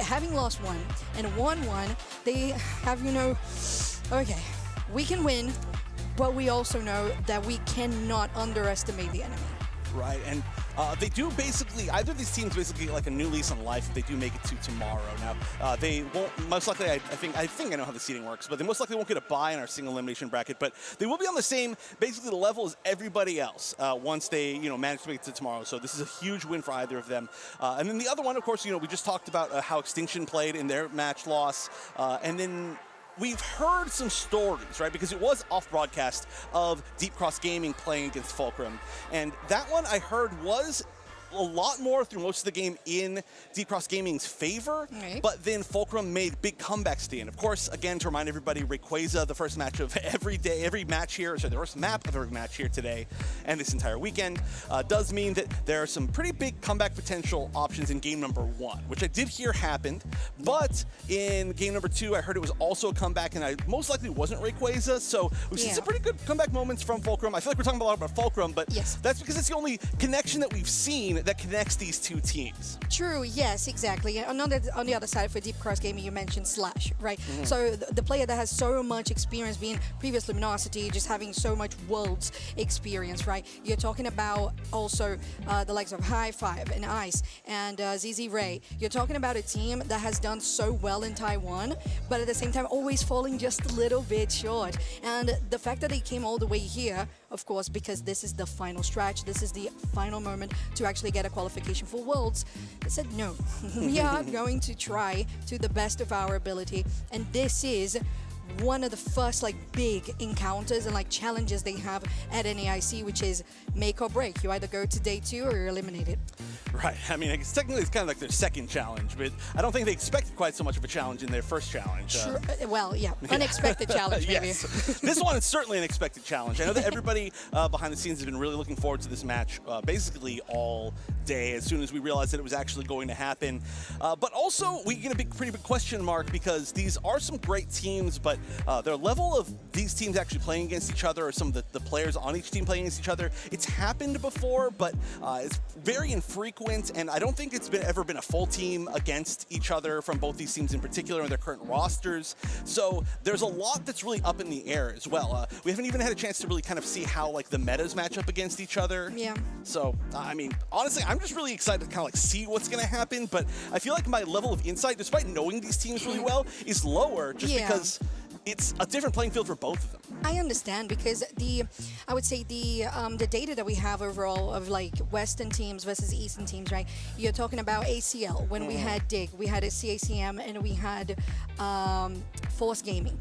S20: having lost one and won one, they have, okay, we can win, but we also know that we cannot underestimate the enemy.
S19: Right, and they do basically, either of these teams basically get like a new lease on life if they do make it to tomorrow. Now, they won't, most likely, I think I know how the seeding works, but they most likely won't get a bye in our single elimination bracket, but they will be on the same, basically the level as everybody else once they, manage to make it to tomorrow. So this is a huge win for either of them. And then the other one, of course, we just talked about how Extinction played in their match loss, and then we've heard some stories, right? Because it was off broadcast of Deep Cross Gaming playing against Fulcrum. And that one I heard was a lot more through most of the game in Deep Cross Gaming's favor, but then Fulcrum made big comebacks at the end. Of course, again, to remind everybody, Rayquaza, the first match of every match here, so the first map of every match here today and this entire weekend, does mean that there are some pretty big comeback potential options in game number 1, which I did hear happened, but in game number 2, I heard it was also a comeback, and I most likely wasn't Rayquaza, so we've seen some pretty good comeback moments from Fulcrum. I feel like we're talking a lot about Fulcrum, but that's because it's the only connection that we've seen that connects these two teams.
S20: True, yes, exactly. On the other side, for Deep Cross Gaming, you mentioned Slash, right? So the player that has so much experience being previous Luminosity, just having so much Worlds experience, right? You're talking about also the likes of High Five and Ice and ZZ Ray. You're talking about a team that has done so well in Taiwan, but at the same time always falling just a little bit short. And the fact that they came all the way here, of course, because this is the final stretch, this is the final moment to actually get a qualification for Worlds, they said no. We are going to try to the best of our ability, and this is one of the first big encounters and challenges they have at NAIC, which is make or break. You either go to day 2 or you're eliminated.
S19: Right. I mean, technically it's kind of like their second challenge, but I don't think they expected quite so much of a challenge in their first challenge.
S20: Well, yeah, unexpected challenge maybe.
S19: Yes. This one is certainly an expected challenge. I know that everybody behind the scenes has been really looking forward to this match basically all day as soon as we realized that it was actually going to happen. But also, we get a pretty big question mark because these are some great teams, but their level of these teams actually playing against each other, or some of the players on each team playing against each other, it's happened before, but it's very infrequent, and I don't think it's ever been a full team against each other from both these teams in particular and their current rosters. So there's a lot that's really up in the air as well. We haven't even had a chance to really kind of see how the metas match up against each other.
S20: Yeah.
S19: So, I mean, honestly, I'm just really excited to kind of see what's going to happen, but I feel like my level of insight, despite knowing these teams really well, is lower just because it's a different playing field for both of them.
S20: I understand, because I would say the data that we have overall of Western teams versus Eastern teams, right? You're talking about ACL. When we had DIG, we had a CACM, and we had Force Gaming.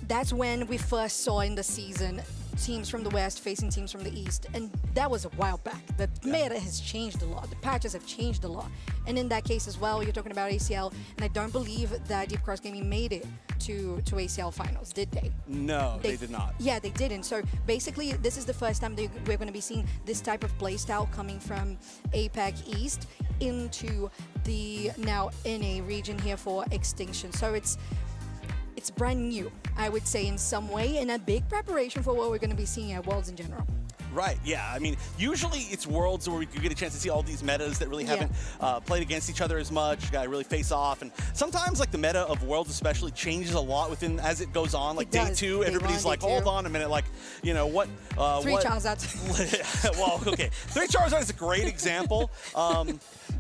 S20: That's when we first saw in the season teams from the West facing teams from the East, and that was a while back. The meta has changed a lot. The patches have changed a lot. And in that case as well, you're talking about ACL, and I don't believe that Deep Cross Gaming made it to ACL finals, did they?
S19: No, they did not.
S20: Yeah, they didn't. So basically, this is the first time we're going to be seeing this type of playstyle coming from APAC East into the now NA region here for Extinction. So it's brand new, I would say, in some way, and a big preparation for what we're going to be seeing at Worlds in general.
S19: Right, yeah. I mean, usually it's Worlds where we get a chance to see all these metas that really haven't played against each other as much, gotta really face off, and sometimes the meta of Worlds especially changes a lot as it goes on. Day 2, everybody's hold on a minute, what?
S20: 3 Charizards.
S19: Well, okay. 3 Charizard is a great example.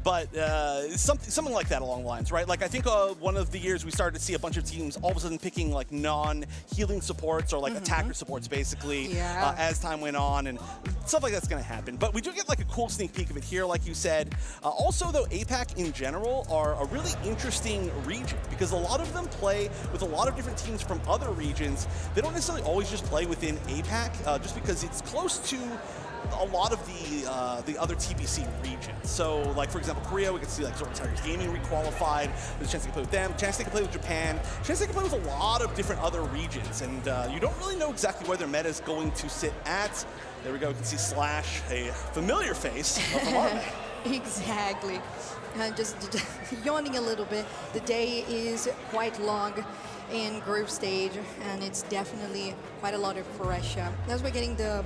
S19: But something like that along the lines, right? I think one of the years we started to see a bunch of teams all of a sudden picking non-healing supports or attacker supports basically as time went on, and stuff like that's going to happen. But we do get a cool sneak peek of it here, like you said. Also, though, APAC in general are a really interesting region because a lot of them play with a lot of different teams from other regions. They don't necessarily always just play within APAC, just because it's close to a lot of the other TBC regions. So, for example, Korea, we can see Zora Tigers Gaming requalified. There's a chance they can play with them, a chance they can play with Japan, a chance they can play with a lot of different other regions. And you don't really know exactly where their meta is going to sit at. There we go. You can see Slash, a familiar face from our meta.
S20: Exactly. Just yawning a little bit. The day is quite long in group stage, and it's definitely quite a lot of pressure. As we're getting the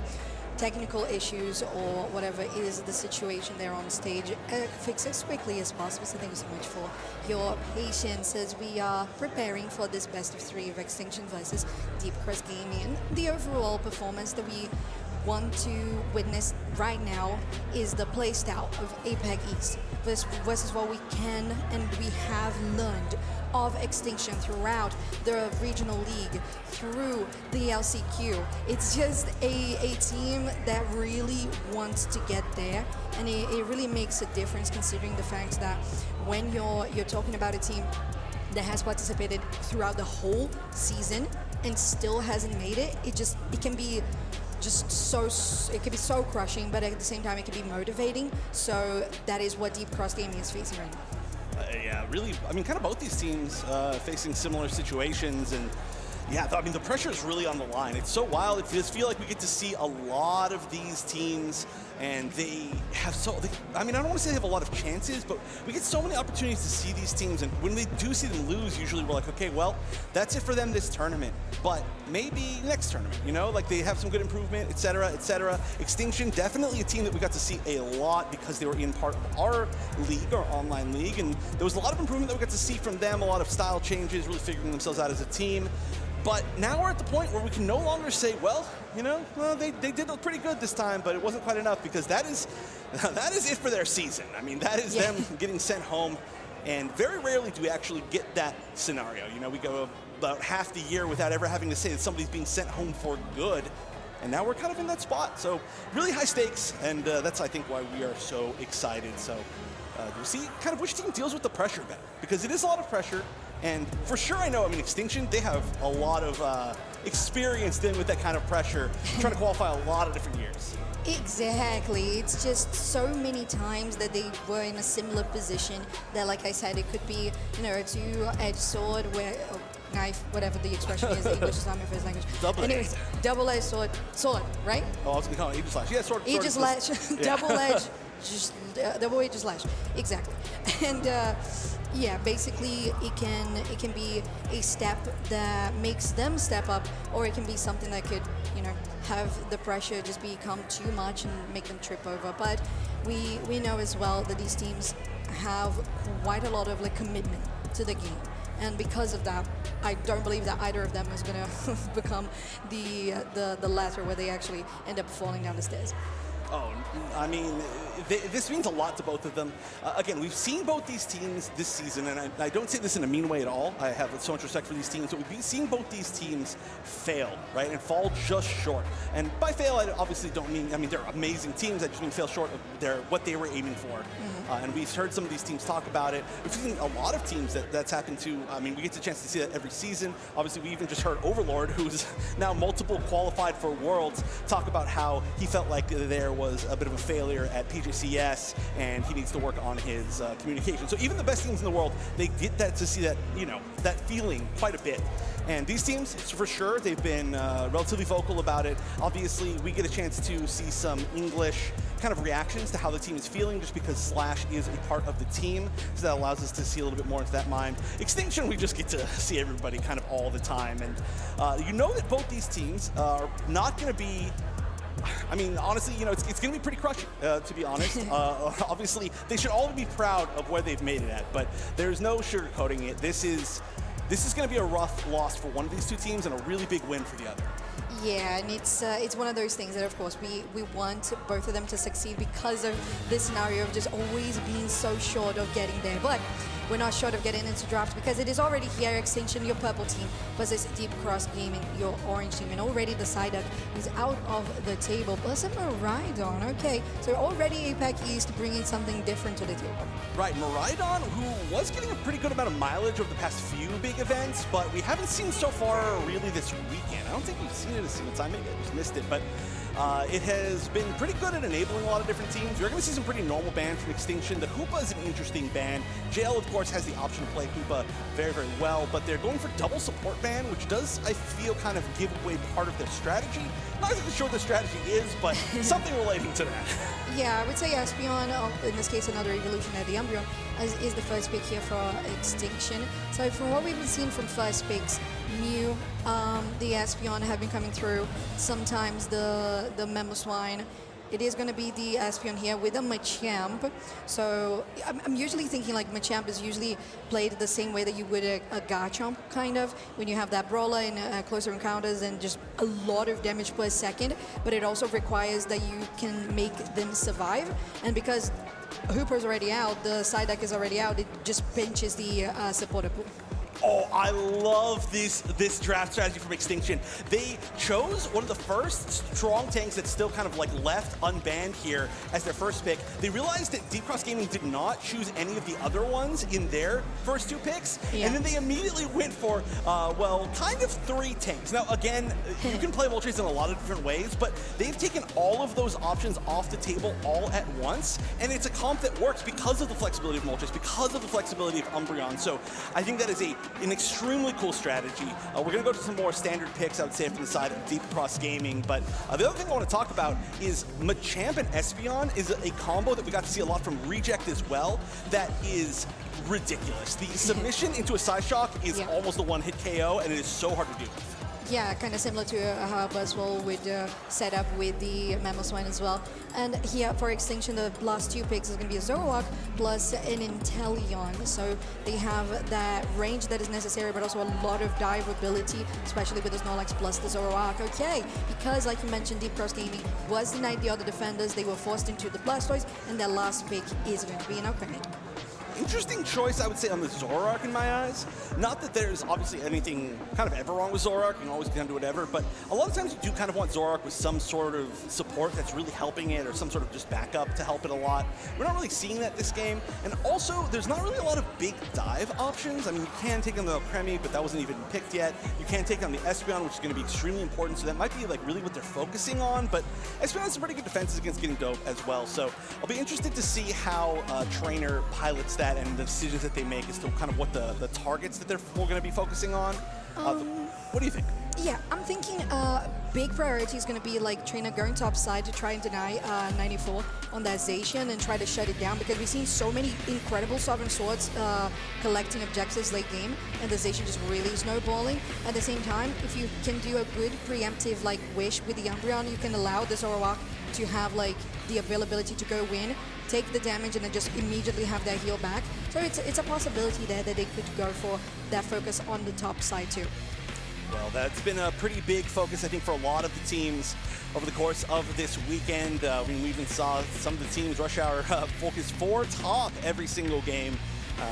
S20: technical issues or whatever is the situation there on stage, fix as quickly as possible. So thank you so much for your patience as we are preparing for this best of 3 of Extinction versus Deep Cross Gaming. The overall performance that we want to witness right now is the playstyle of APAC East versus what we can and we have learned of Extinction throughout the regional league, through the LCQ. It's just a team that really wants to get there, and it really makes a difference considering the fact that when you're talking about a team that has participated throughout the whole season and still hasn't made it, it can be so crushing, but at the same time it can be motivating. So that is what Deep Cross Gaming is facing right now.
S19: Yeah, really, I mean, kind of both these teams facing similar situations, and yeah, I mean, the pressure is really on the line. It's so wild. It does feel like we get to see a lot of these teams And they have I mean, I don't want to say they have a lot of chances, but we get so many opportunities to see these teams. And when we do see them lose, usually we're like, okay, well, that's it for them this tournament. But maybe next tournament, you know, like they have some good improvement, et cetera, et cetera. Extinction, definitely a team that we got to see a lot because they were in part of our league, our online league. And there was a lot of improvement that we got to see from them, a lot of style changes, really figuring themselves out as a team. But now we're at the point where we can no longer say, well, you know, well, they did look pretty good this time, but it wasn't quite enough, because that is it for their season. I mean, that is them getting sent home, and very rarely do we actually get that scenario. You know, we go about half the year without ever having to say that somebody's being sent home for good, and now we're kind of in that spot. So really high stakes, and that's, I think, why we are so excited. So we'll see kind of which team deals with the pressure better, because it is a lot of pressure. And for sure, I know, I mean, Extinction, they have a lot of experience dealing with that kind of pressure, trying to qualify a lot of different years.
S20: Exactly. It's just so many times that they were in a similar position that, like I said, it could be, you know, a two-edged sword where, knife, whatever the expression is, English is not my first language. Anyways, double-edged sword, right?
S19: Oh, I was going to call it Aegis Slash. Yeah, sword.
S20: Aegis Slash, double-edged, double-edged slash. Exactly. And yeah, basically it can be a step that makes them step up, or it can be something that could, you know, have the pressure just become too much and make them trip over. But we know as well that these teams have quite a lot of like commitment to the game. And because of that, I don't believe that either of them is going to become the latter where they actually end up falling down the stairs.
S19: Oh, I mean, this means a lot to both of them. Again, we've seen both these teams this season, and I don't say this in a mean way at all. I have so much respect for these teams. But we've seen both these teams fail, right, and fall just short. And by fail, I obviously don't mean, I mean, they're amazing teams. I just mean fail short of what they were aiming for. And we've heard some of these teams talk about it. We've seen a lot of teams that's happened to. I mean, we get the chance to see that every season. Obviously, we even just heard Overlord, who's now multiple qualified for Worlds, talk about how he felt like there was a bit of a failure at PJCS, and he needs to work on his communication. So even the best teams in the world, they get that to see that, you know, that feeling quite a bit. And these teams, for sure, they've been relatively vocal about it. Obviously, we get a chance to see some English kind of reactions to how the team is feeling, just because Slash is a part of the team, so that allows us to see a little bit more into that mind. Extinction, we just get to see everybody kind of all the time, and you know that both these teams are not going to be, I mean, honestly, you know, it's going to be pretty crushing, to be honest. Obviously, they should all be proud of where they've made it at, but there's no sugarcoating it. This is going to be a rough loss for one of these two teams and a really big win for the other.
S20: Yeah, and it's one of those things that, of course, we want both of them to succeed because of this scenario of just always being so short of getting there. But we're not short of getting into draft because it is already here. Extinction, your purple team, versus Deep Cross Gaming, your orange team. And already the side that is out of the table. Plus a Miraidon. Okay, so already APAC East bringing something different to the table.
S19: Right, Miraidon, who was getting a pretty good amount of mileage over the past few big events, but we haven't seen so far really this weekend. I don't think we've seen it a single time. Maybe I just missed it, but it has been pretty good at enabling a lot of different teams. You're going to see some pretty normal bans from Extinction. The Hoopa is an interesting ban. JL, of course, has the option to play Hoopa very, very well, but they're going for double support ban, which does, I feel, kind of give away part of their strategy. Not exactly sure what their strategy is, but something relating to that.
S20: Yeah, I would say Espeon, in this case another evolution at the Umbreon, is the first pick here for Extinction. So from what we've been seeing from first picks, Mew, the Espeon have been coming through, sometimes the Mamoswine. It is going to be the Espeon here with a Machamp. So I'm usually thinking like Machamp is usually played the same way that you would a Garchomp, kind of, when you have that brawler in closer encounters and just a lot of damage per second. But it also requires that you can make them survive. And because Hooper's already out, the side deck is already out, it just pinches the supporter pool.
S19: Oh, I love this draft strategy from Extinction. They chose one of the first strong tanks that's still kind of like left unbanned here as their first pick. They realized that Deep Cross Gaming did not choose any of the other ones in their first two picks, and then they immediately went for, well, kind of three tanks. Now, again, you can play Moltres in a lot of different ways, but they've taken all of those options off the table all at once, and it's a comp that works because of the flexibility of Moltres, because of the flexibility of Umbreon. So I think that is a an extremely cool strategy. We're going to go to some more standard picks, I would say, from the side of Deep Cross Gaming. But the other thing I want to talk about is Machamp and Espeon is a combo that we got to see a lot from Reject as well. That is ridiculous. The submission into a side shock is almost a one-hit KO, and it is so hard to do.
S20: Yeah, kind of similar to how Buzzwole would set up with the Mamoswine as well. And here for Extinction, the last 2 picks is going to be a Zoroark plus an Inteleon. So they have that range that is necessary, but also a lot of dive ability, especially with the Snorlax plus the Zoroark. Okay, because like you mentioned, Deep Cross Gaming was denied the other defenders. They were forced into the Blastoise, and their last pick is going to be an Okami.
S19: Interesting choice, I would say, on the Zoroark in my eyes. Not that there's obviously anything kind of ever wrong with Zoroark. You can always kind of do whatever, but a lot of times you do kind of want Zoroark with some sort of support that's really helping it, or some sort of just backup to help it a lot. We're not really seeing that this game, and also there's not really a lot of big dive options. I mean, you can take on the Alcremie, but that wasn't even picked yet. You can take on the Espeon, which is going to be extremely important, so that might be like really what they're focusing on, but Espeon has some pretty good defenses against getting dope as well, so I'll be interested to see how Trainer pilots that and the decisions that they make as to kind of what the targets that we're going to be focusing on. What do you think?
S20: Yeah, I'm thinking big priority is going to be like Trainer going top side to try and deny 94 on that Zacian and try to shut it down, because we've seen so many incredible Sovereign Swords collecting objectives late game, and the Zacian just really snowballing. At the same time, if you can do a good preemptive like Wish with the Umbreon, you can allow the Zoroark to have like the availability to go win, take the damage, and then just immediately have their heal back. So it's a possibility there that they could go for that focus on the top side too.
S19: Well, that's been a pretty big focus, I think, for a lot of the teams over the course of this weekend. We even saw some of the teams rush hour focus for top every single game.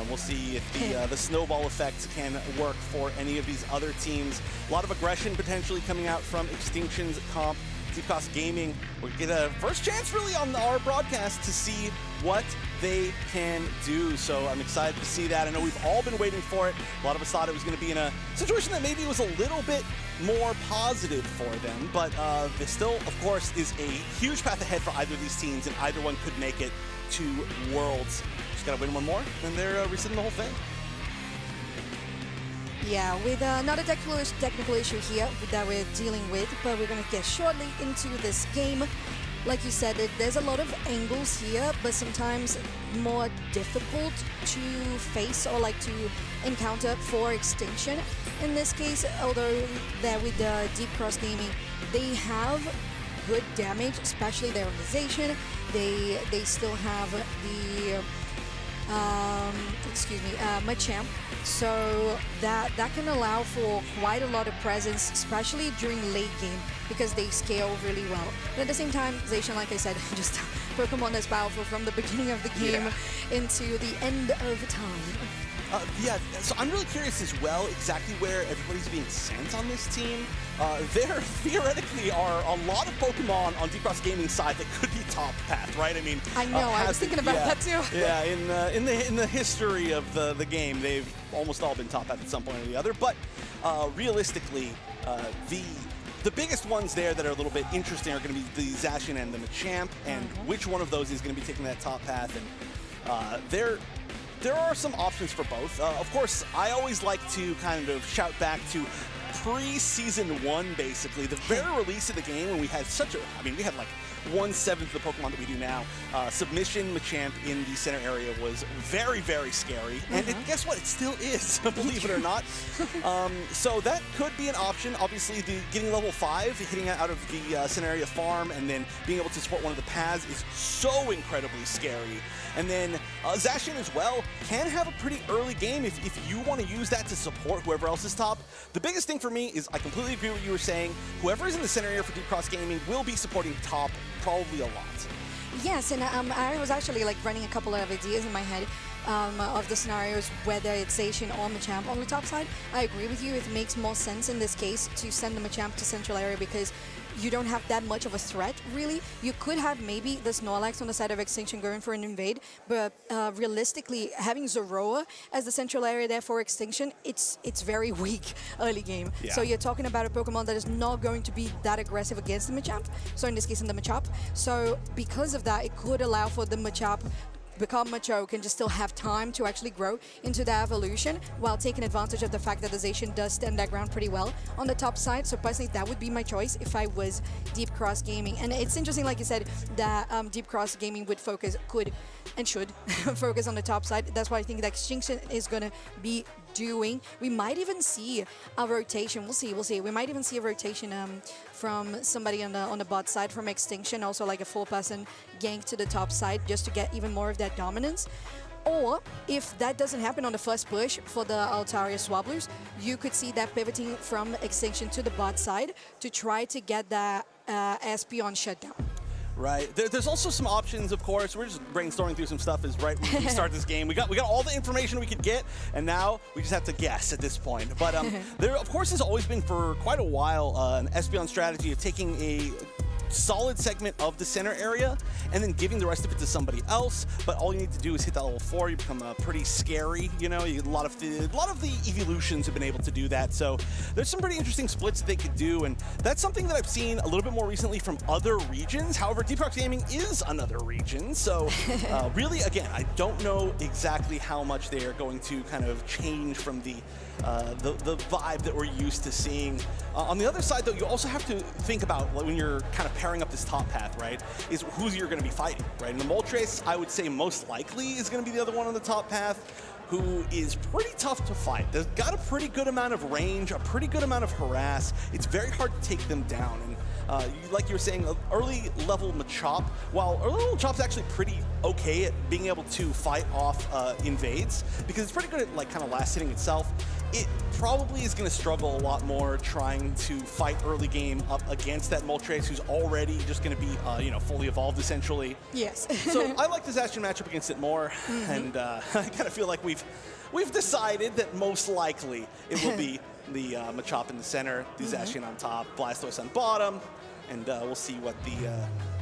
S19: We'll see if the snowball effect can work for any of these other teams. A lot of aggression potentially coming out from Extinction's comp. Deep Cross Gaming will get a first chance really on our broadcast to see what they can do. So I'm excited to see that. I know we've all been waiting for it. A lot of us thought it was going to be in a situation that maybe was a little bit more positive for them, but this still, of course, is a huge path ahead for either of these teams, and either one could make it to Worlds. Just got to win one more, and they're resetting the whole thing.
S20: Yeah, with another technical issue here that we're dealing with, but we're going to get shortly into this game. Like you said, there's a lot of angles here, but sometimes more difficult to face or like to encounter for Extinction. In this case, although they're with Deep Cross Gaming, they have good damage, especially their organization. They still have the Machamp, so that can allow for quite a lot of presence, especially during late game, because they scale really well. But at the same time, Zacian, like I said, just Pokemon that's powerful from the beginning of the game into the end of time.
S19: Yeah, so I'm really curious as well exactly where everybody's being sent on this team. There theoretically are a lot of Pokemon on Deep Cross Gaming's side that could be top path, right? I mean,
S20: I know, I was thinking about that too.
S19: Yeah, in the history of the game, they've almost all been top path at some point or the other. But realistically, the biggest ones there that are a little bit interesting are going to be the Zacian and the Machamp, and which one of those is going to be taking that top path. And there are some options for both. Of course, I always like to kind of shout back to pre-season 1, basically, the very release of the game when we had we had like 1/7 of the Pokemon that we do now. Submission Machamp in the center area was very, very scary, and guess what? It still is, believe it or not. So that could be an option. Obviously, getting level 5, hitting out of the center area farm, and then being able to support one of the paths is so incredibly scary. And then Zacian as well can have a pretty early game if you want to use that to support whoever else is top. The biggest thing for me is I completely agree with what you were saying. Whoever is in the center area for Deep Cross Gaming will be supporting top probably a lot.
S20: Yes, and I was actually like running a couple of ideas in my head of the scenarios, whether it's Zacian or Machamp on the top side. I agree with you. It makes more sense in this case to send the Machamp to central area because you don't have that much of a threat, really. You could have maybe the Snorlax on the side of Extinction going for an invade, but realistically, having Zoroa as the central area there for Extinction, it's very weak early game. Yeah. So you're talking about a Pokemon that is not going to be that aggressive against the Machamp, so in this case, in the Machop. So because of that, it could allow for the Machop become Machoke and just still have time to actually grow into that evolution while taking advantage of the fact that the Zacian does stand that ground pretty well on the top side. So personally, that would be my choice if I was Deep Cross Gaming. And it's interesting, like you said, that Deep Cross Gaming would focus, could and should focus on the top side. That's what I think that Extinction is going to be doing. We might even see a rotation. We'll see. We might even see a rotation from somebody on the bot side from Extinction, also like a full-person gank to the top side just to get even more of that dominance. Or if that doesn't happen on the first push for the Altaria Swabblers, you could see that pivoting from Extinction to the bot side to try to get that SP on shutdown.
S19: Right. There's also some options, of course. We're just brainstorming through some stuff as right when we start this game. We got all the information we could get, and now we just have to guess at this point. But there, of course, has always been for quite a while an Espeon strategy of taking a solid segment of the center area and then giving the rest of it to somebody else. But all you need to do is hit that level 4. You become pretty scary. You know, a lot of the evolutions have been able to do that. So there's some pretty interesting splits that they could do, and that's something that I've seen a little bit more recently from other regions. However, Deep Cross Gaming is another region, so really, again, I don't know exactly how much they are going to kind of change from the vibe that we're used to seeing. On the other side, though, you also have to think about when you're kind of pairing up this top path, right, is who you're going to be fighting, right? And the Moltres, I would say most likely is going to be the other one on the top path, who is pretty tough to fight. They've got a pretty good amount of range, a pretty good amount of harass. It's very hard to take them down. And like you were saying, early level Machop, while early level Machop's actually pretty okay at being able to fight off invades, because it's pretty good at like kind of last hitting itself, it probably is going to struggle a lot more trying to fight early game up against that Moltres, who's already just going to be, you know, fully evolved essentially.
S20: Yes.
S19: So I like this Zacian matchup against it more, and I kind of feel like we've decided that most likely it will be the Machop in the center, the Zacian on top, Blastoise on bottom, and we'll see what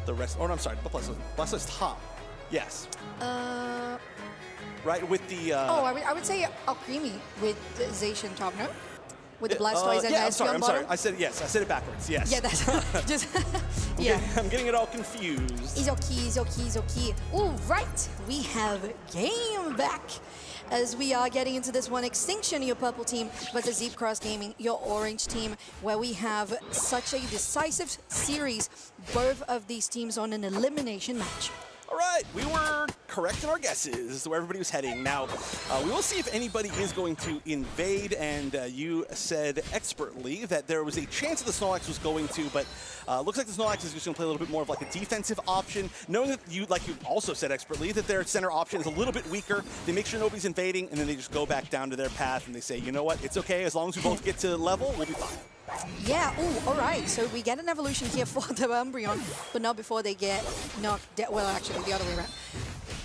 S19: the rest. Oh, no, I'm sorry, Blastoise top. Yes. Right, with the...
S20: I would say Alcremie with the Zacian top, no? With the Blastoise and
S19: yeah,
S20: Espeon
S19: I'm sorry. I said it backwards, yes.
S20: Yeah, that's just... yeah.
S19: I'm getting it all confused.
S20: It's okay. All right, we have game back. As we are getting into this one, Extinction, your purple team, versus Deep Cross Gaming, your orange team, where we have such a decisive series, both of these teams on an elimination match.
S19: All right, we were correct in our guesses as to where everybody was heading. Now, we will see if anybody is going to invade, and you said expertly that there was a chance that the Snorlax was going to, but looks like the Snorlax is just going to play a little bit more of like a defensive option, knowing that you, like you also said expertly, that their center option is a little bit weaker. They make sure nobody's invading, and then they just go back down to their path, and they say, you know what, it's okay, as long as we both get to level, we'll be fine.
S20: Yeah, all right. So we get an evolution here for the Umbreon, but not before they get knocked down. Well, actually, the other way around.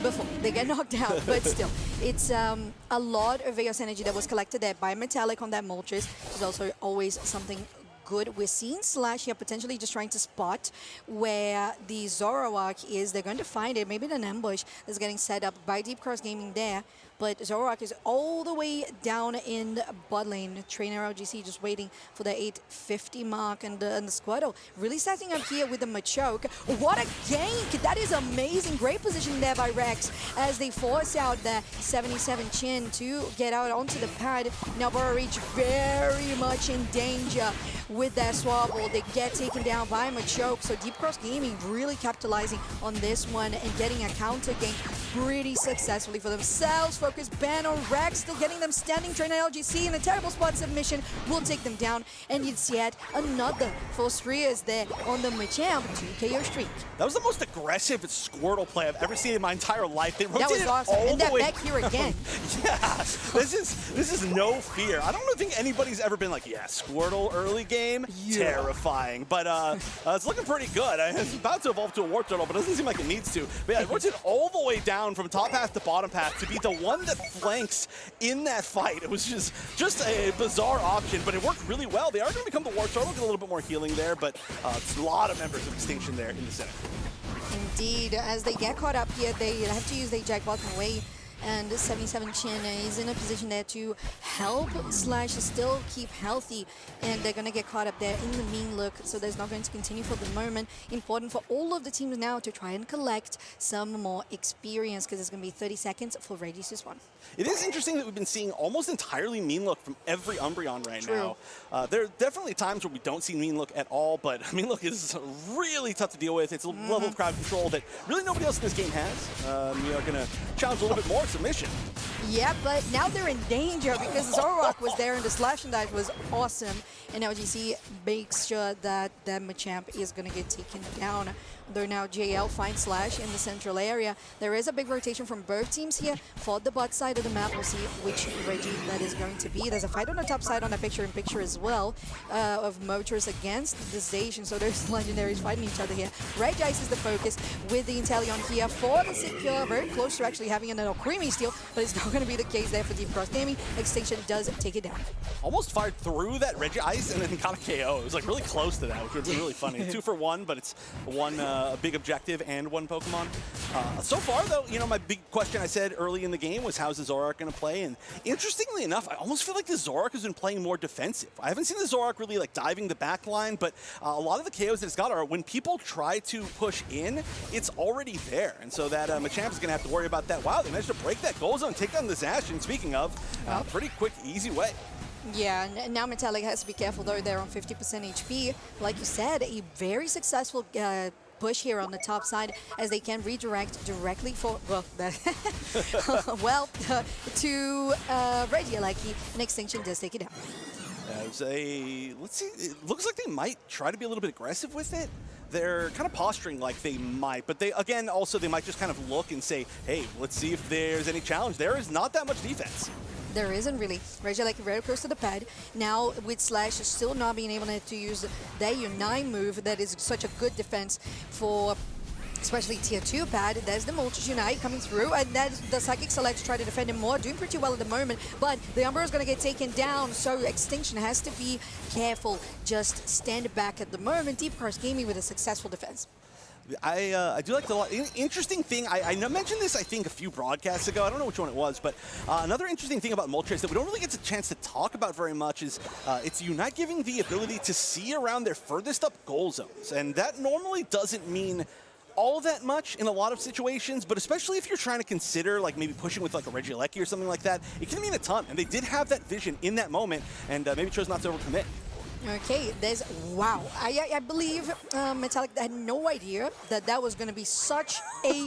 S20: Before they get knocked out, but still. It's a lot of Eos energy that was collected there by Metallic on that Moltres. It's also always something good. We're seeing Slash here potentially just trying to spot where the Zoroark is. They're going to find it. Maybe an ambush that's getting set up by Deep Cross Gaming there. But Zoroark is all the way down in bot lane. Trainer LGC just waiting for the 850 mark, and the Squirtle really setting up here with the Machoke. What a gank! That is amazing. Great position there by Rex as they force out the 77 Chin to get out onto the pad. Now Burrow Reach very much in danger with that Swabble. They get taken down by Machoke. So Deep Cross Gaming really capitalizing on this one and getting a counter gank pretty successfully for themselves. Focus ban on Rex, still getting them standing. Trainer LGC in a terrible spot submission will take them down, and it's yet another for Strias there on the Machamp 2 KO streak.
S19: That was the most aggressive Squirtle play I've ever seen in my entire life. They rotated
S20: that was awesome,
S19: all
S20: and
S19: the
S20: that
S19: way
S20: back here again.
S19: Yeah, this is no fear. I don't think anybody's ever been like, yeah, Squirtle early game, terrifying. But it's looking pretty good. It's about to evolve to a Warp Turtle, but it doesn't seem like it needs to. But yeah, it rotated all the way down from top path to bottom path to be the one that flanks in that fight. It was just a bizarre option, but it worked really well. They are going to become the Warp Turtle, get a little bit more healing there, but it's a lot of members of Extinction there in the center.
S20: Indeed, as they get caught up here, they have to use the eject button away and 77 Chin is in a position there to help Slash still keep healthy, and they're going to get caught up there in the mean look, so there's not going to continue for the moment. Important for all of the teams now to try and collect some more experience, because it's going to be 30 seconds for Reggie to spawn.
S19: It is interesting that we've been seeing almost entirely mean look from every Umbreon right
S20: True.
S19: now. There are definitely times where we don't see mean look at all, but mean look is really tough to deal with. It's a level of crowd control that really nobody else in this game has. We are going to challenge a little bit more submission.
S20: Yeah, but now they're in danger because Zoroark was there and the slash and dive was awesome. And LGC makes sure that Machamp is going to get taken down. Though now JL finds Slash in the central area. There is a big rotation from both teams here for the bot side of the map. We'll see which Reggie that is going to be. There's a fight on the top side on a picture-in-picture as well of Motors against the Zacian. So there's legendaries fighting each other here. Reg Ice is the focus with the Inteleon here for the secure. Very close to actually having another creamy steal, but it's not going to be the case there for Deep Cross Gaming. Extinction does take it down.
S19: Almost fired through that Reg Ice and then got a KO. It was like really close to that, which would have been really funny. 2 for 1, but it's one big objective and one Pokemon. So far, though, you know, my big question I said early in the game was how's the Zoroark going to play? And interestingly enough, I almost feel like the Zoroark has been playing more defensive. I haven't seen the Zoroark really like diving the back line, but a lot of the KOs that it's got are when people try to push in, it's already there. And so that Machamp is going to have to worry about that. Wow, they managed to break that goal zone, take down the Zacian. Speaking of, pretty quick, easy way.
S20: Yeah, now Metallic has to be careful though, they're on 50% HP. Like you said, a very successful push here on the top side as they can redirect directly for, well, to Reggie Lucky, and Extinction does take it down.
S19: Let's see, it looks like they might try to be a little bit aggressive with it. They're kind of posturing like they might, but they, again, also they might just kind of look and say, hey, let's see if there's any challenge. There is not that much defense.
S20: There isn't really. Reggie like very close to the pad. Now with Slash still not being able to use their Unite move that is such a good defense for especially tier 2 pad. There's the Moltres Unite coming through, and then the Psychic Select try to defend him more, doing pretty well at the moment, but the Umbro is going to get taken down, so Extinction has to be careful. Just stand back at the moment. Deep Cross Gaming with a successful defense.
S19: I do like the interesting thing. I mentioned this, I think, a few broadcasts ago. I don't know which one it was, but another interesting thing about Moltres that we don't really get a chance to talk about very much is it's Unite giving the ability to see around their furthest up goal zones, and that normally doesn't mean all that much in a lot of situations, but especially if you're trying to consider like maybe pushing with like a Regieleki or something like that, it can mean a ton. And they did have that vision in that moment, and maybe chose not to overcommit.
S20: Okay, there's, wow. I believe Metallic had no idea that that was going to be such a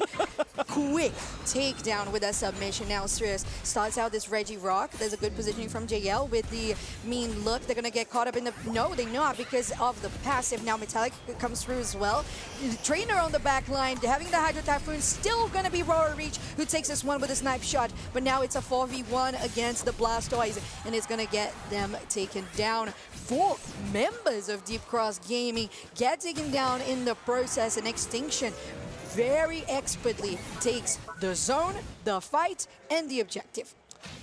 S20: quick takedown with that submission. Now Stress starts out this Reggie Rock. There's a good positioning from JL with the mean look. They're going to get caught up in the, no, they're not because of the passive. Now Metallic comes through as well. The Trainer on the back line, having the Hydro Typhoon, still going to be Roar Reach, who takes this one with a snipe shot. But now it's a 4v1 against the Blastoise, and it's going to get them taken down. 4 members of Deep Cross Gaming get taken down in the process, and Extinction very expertly takes the zone, the fight, and the objective.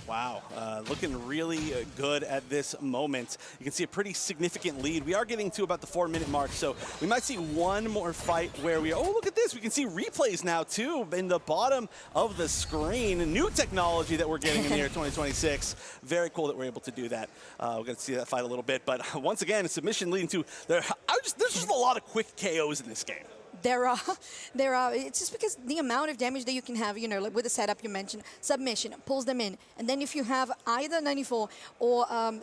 S19: Wow, looking really good at this moment. You can see a pretty significant lead. We are getting to about the 4-minute mark, so we might see one more fight where we, oh, look at this. We can see replays now, too, in the bottom of the screen. New technology that we're getting in the year 2026. Very cool that we're able to do that. We're going to see that fight a little bit, but once again, a submission leading to, there's just a lot of quick KOs in this game.
S20: There are. It's just because the amount of damage that you can have, you know, like with the setup you mentioned, submission, pulls them in. And then if you have either 94 or on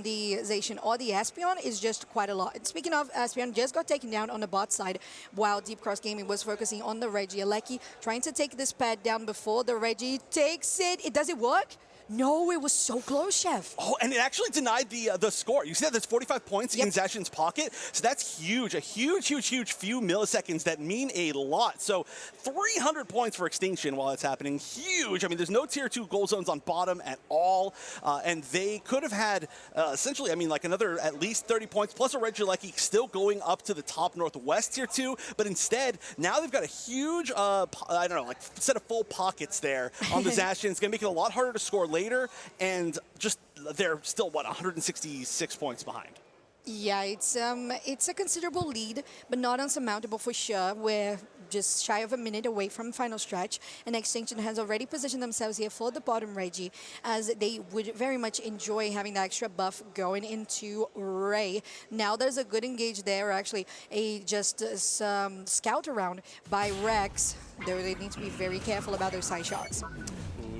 S20: the Zacian or the Espeon, is just quite a lot. And speaking of, Espeon just got taken down on the bot side while Deep Cross Gaming was focusing on the Regieleki, trying to take this pad down before the Reggie takes it. Does it work? No, it was so close, Chef.
S19: Oh, and it actually denied the score. You said there's 45 points in Zacian's pocket, so that's huge. A huge few milliseconds that mean a lot. So 300 points for Extinction while it's happening. Huge. I mean, there's no tier 2 goal zones on bottom at all, and they could have had essentially, I mean, like another at least 30 points plus a Regieleki still going up to the top northwest tier 2, but instead now they've got a huge, I don't know, like set of full pockets there on the Zacian. It's going to make it a lot harder to score later, and just they're still, what, 166 points behind.
S20: Yeah, it's a considerable lead, but not unsurmountable for sure, where just shy of a minute away from final stretch, and Extinction has already positioned themselves here for the bottom Reggie, as they would very much enjoy having that extra buff going into Ray. Now there's a good engage there, actually some scout around by Rex, though they need to be very careful about their side shots.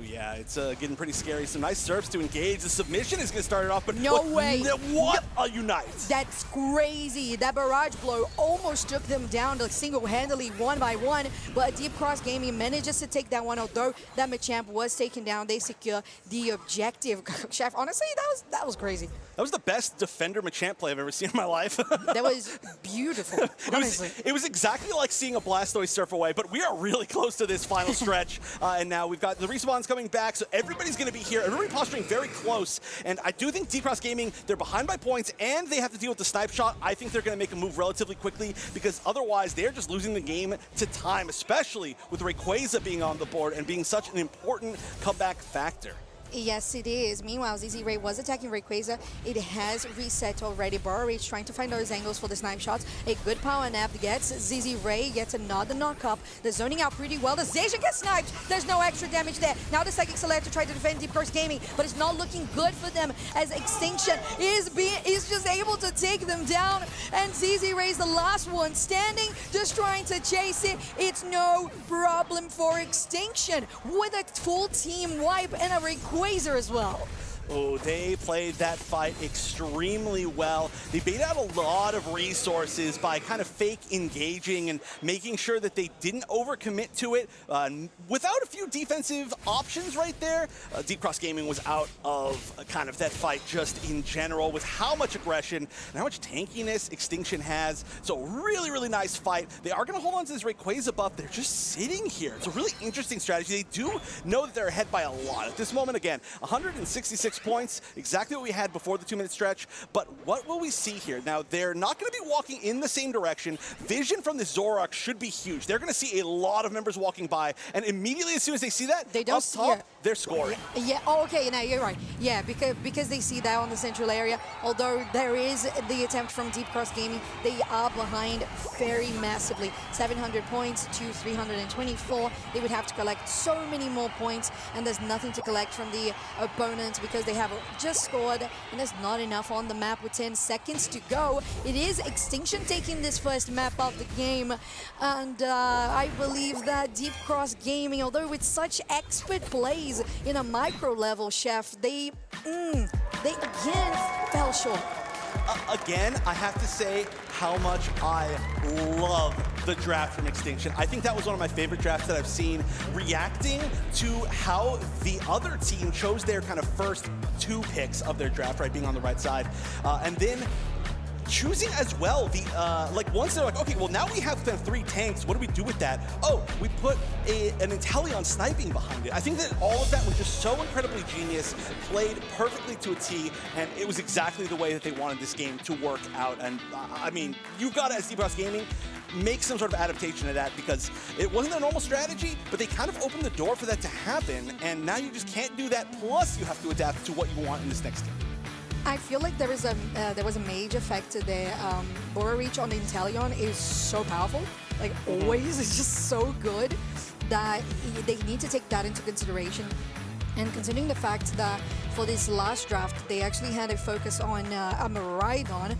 S19: Yeah, it's getting pretty scary. Some nice serves to engage. The submission is going to start it off, but
S20: no way.
S19: What a Unite!
S20: That's crazy. That barrage blow almost took them down single-handedly, one by one, but Deep Cross Gaming manages to take that one, although that Machamp was taken down. They secure the objective. Chef, honestly, that was crazy.
S19: That was the best defender Machamp play I've ever seen in my life.
S20: That was beautiful, honestly.
S19: It was exactly like seeing a Blastoise surf away, but we are really close to this final stretch, and now we've got the respawns coming back, so everybody's going to be here. Everybody posturing very close, and I do think D-Cross Gaming, they're behind by points, and they have to deal with the snipe shot. I think they're going to make a move relatively quickly, because otherwise they're just losing the game to time, especially with Rayquaza being on the board and being such an important comeback factor.
S20: Yes, it is. Meanwhile, ZZ Ray was attacking Rayquaza. It has reset already. Burrowreach trying to find those angles for the snipe shots. A good power nap gets ZZ Ray, gets another knock-up. They're zoning out pretty well. The Zacian gets sniped. There's no extra damage there. Now the Psychic Select to try to defend Deep Cross Gaming, but it's not looking good for them as Extinction is just able to take them down. And ZZ Ray's the last one standing, just trying to chase it. It's no problem for Extinction with a full team wipe and a Rayquaza as well.
S19: Oh, they played that fight extremely well. They bait out a lot of resources by kind of fake engaging and making sure that they didn't overcommit to it. Without a few defensive options right there, Deep Cross Gaming was out of kind of that fight just in general with how much aggression and how much tankiness Extinction has. So really, really nice fight. They are going to hold on to this Rayquaza buff. They're just sitting here. It's a really interesting strategy. They do know that they're ahead by a lot. At this moment, again, 166 points, exactly what we had before the 2-minute stretch, but what will we see here? Now, they're not going to be walking in the same direction. Vision from the Zoroark should be huge. They're going to see a lot of members walking by, and immediately as soon as they see that,
S20: they don't
S19: up top, they're scoring.
S20: Yeah, oh, okay, now you're right. Yeah, because they see that on the central area, although there is the attempt from Deep Cross Gaming, they are behind very massively. 700 points to 324. They would have to collect so many more points, and there's nothing to collect from the opponents because they have just scored, and there's not enough on the map with 10 seconds to go. It is Extinction taking this first map of the game, and I believe that Deep Cross Gaming, although with such expert plays in a micro level, Chef, they again fell short.
S19: Again, I have to say how much I love the draft from Extinction. I think that was one of my favorite drafts that I've seen, reacting to how the other team chose their kind of first 2 picks of their draft, right, being on the right side, and then choosing as well the like once they're like, okay, well now we have 3 tanks, what do we do with that? Oh, we put an Inteleon sniping behind it. I think that all of that was just so incredibly genius, played perfectly to a T, and it was exactly the way that they wanted this game to work out. And I mean, you've got to, as Deep Cross Gaming, make some sort of adaptation of that, because it wasn't their normal strategy, but they kind of opened the door for that to happen, and now you just can't do that, plus you have to adapt to what you want in this next game.
S20: I feel like there was a major factor there. Burrowreach on the Inteleon is so powerful, like always. It's just so good that they need to take that into consideration. And considering the fact that for this last draft, they actually had a focus on a Miraidon,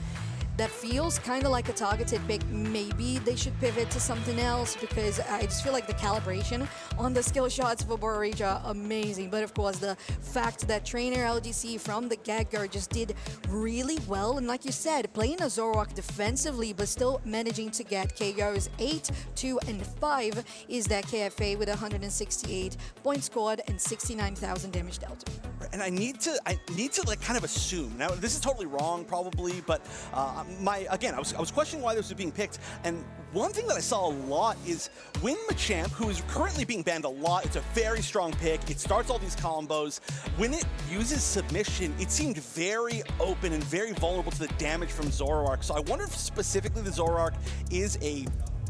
S20: that feels kind of like a targeted pick. Maybe they should pivot to something else, because I just feel like the calibration on the skill shots for Burrowreach are amazing. But of course, the fact that trainer LGC from the get-go just did really well, and like you said, playing a Zoroark defensively but still managing to get KOs 8, 2, and 5 is that KFA with 168 points scored and 69,000 damage dealt.
S19: And I need to like kind of assume. Now, this is totally wrong probably, but I was questioning why this was being picked, and one thing that I saw a lot is when Machamp, who is currently being banned a lot, it's a very strong pick, it starts all these combos, when it uses submission, it seemed very open and very vulnerable to the damage from Zoroark. So I wonder if specifically the Zoroark is a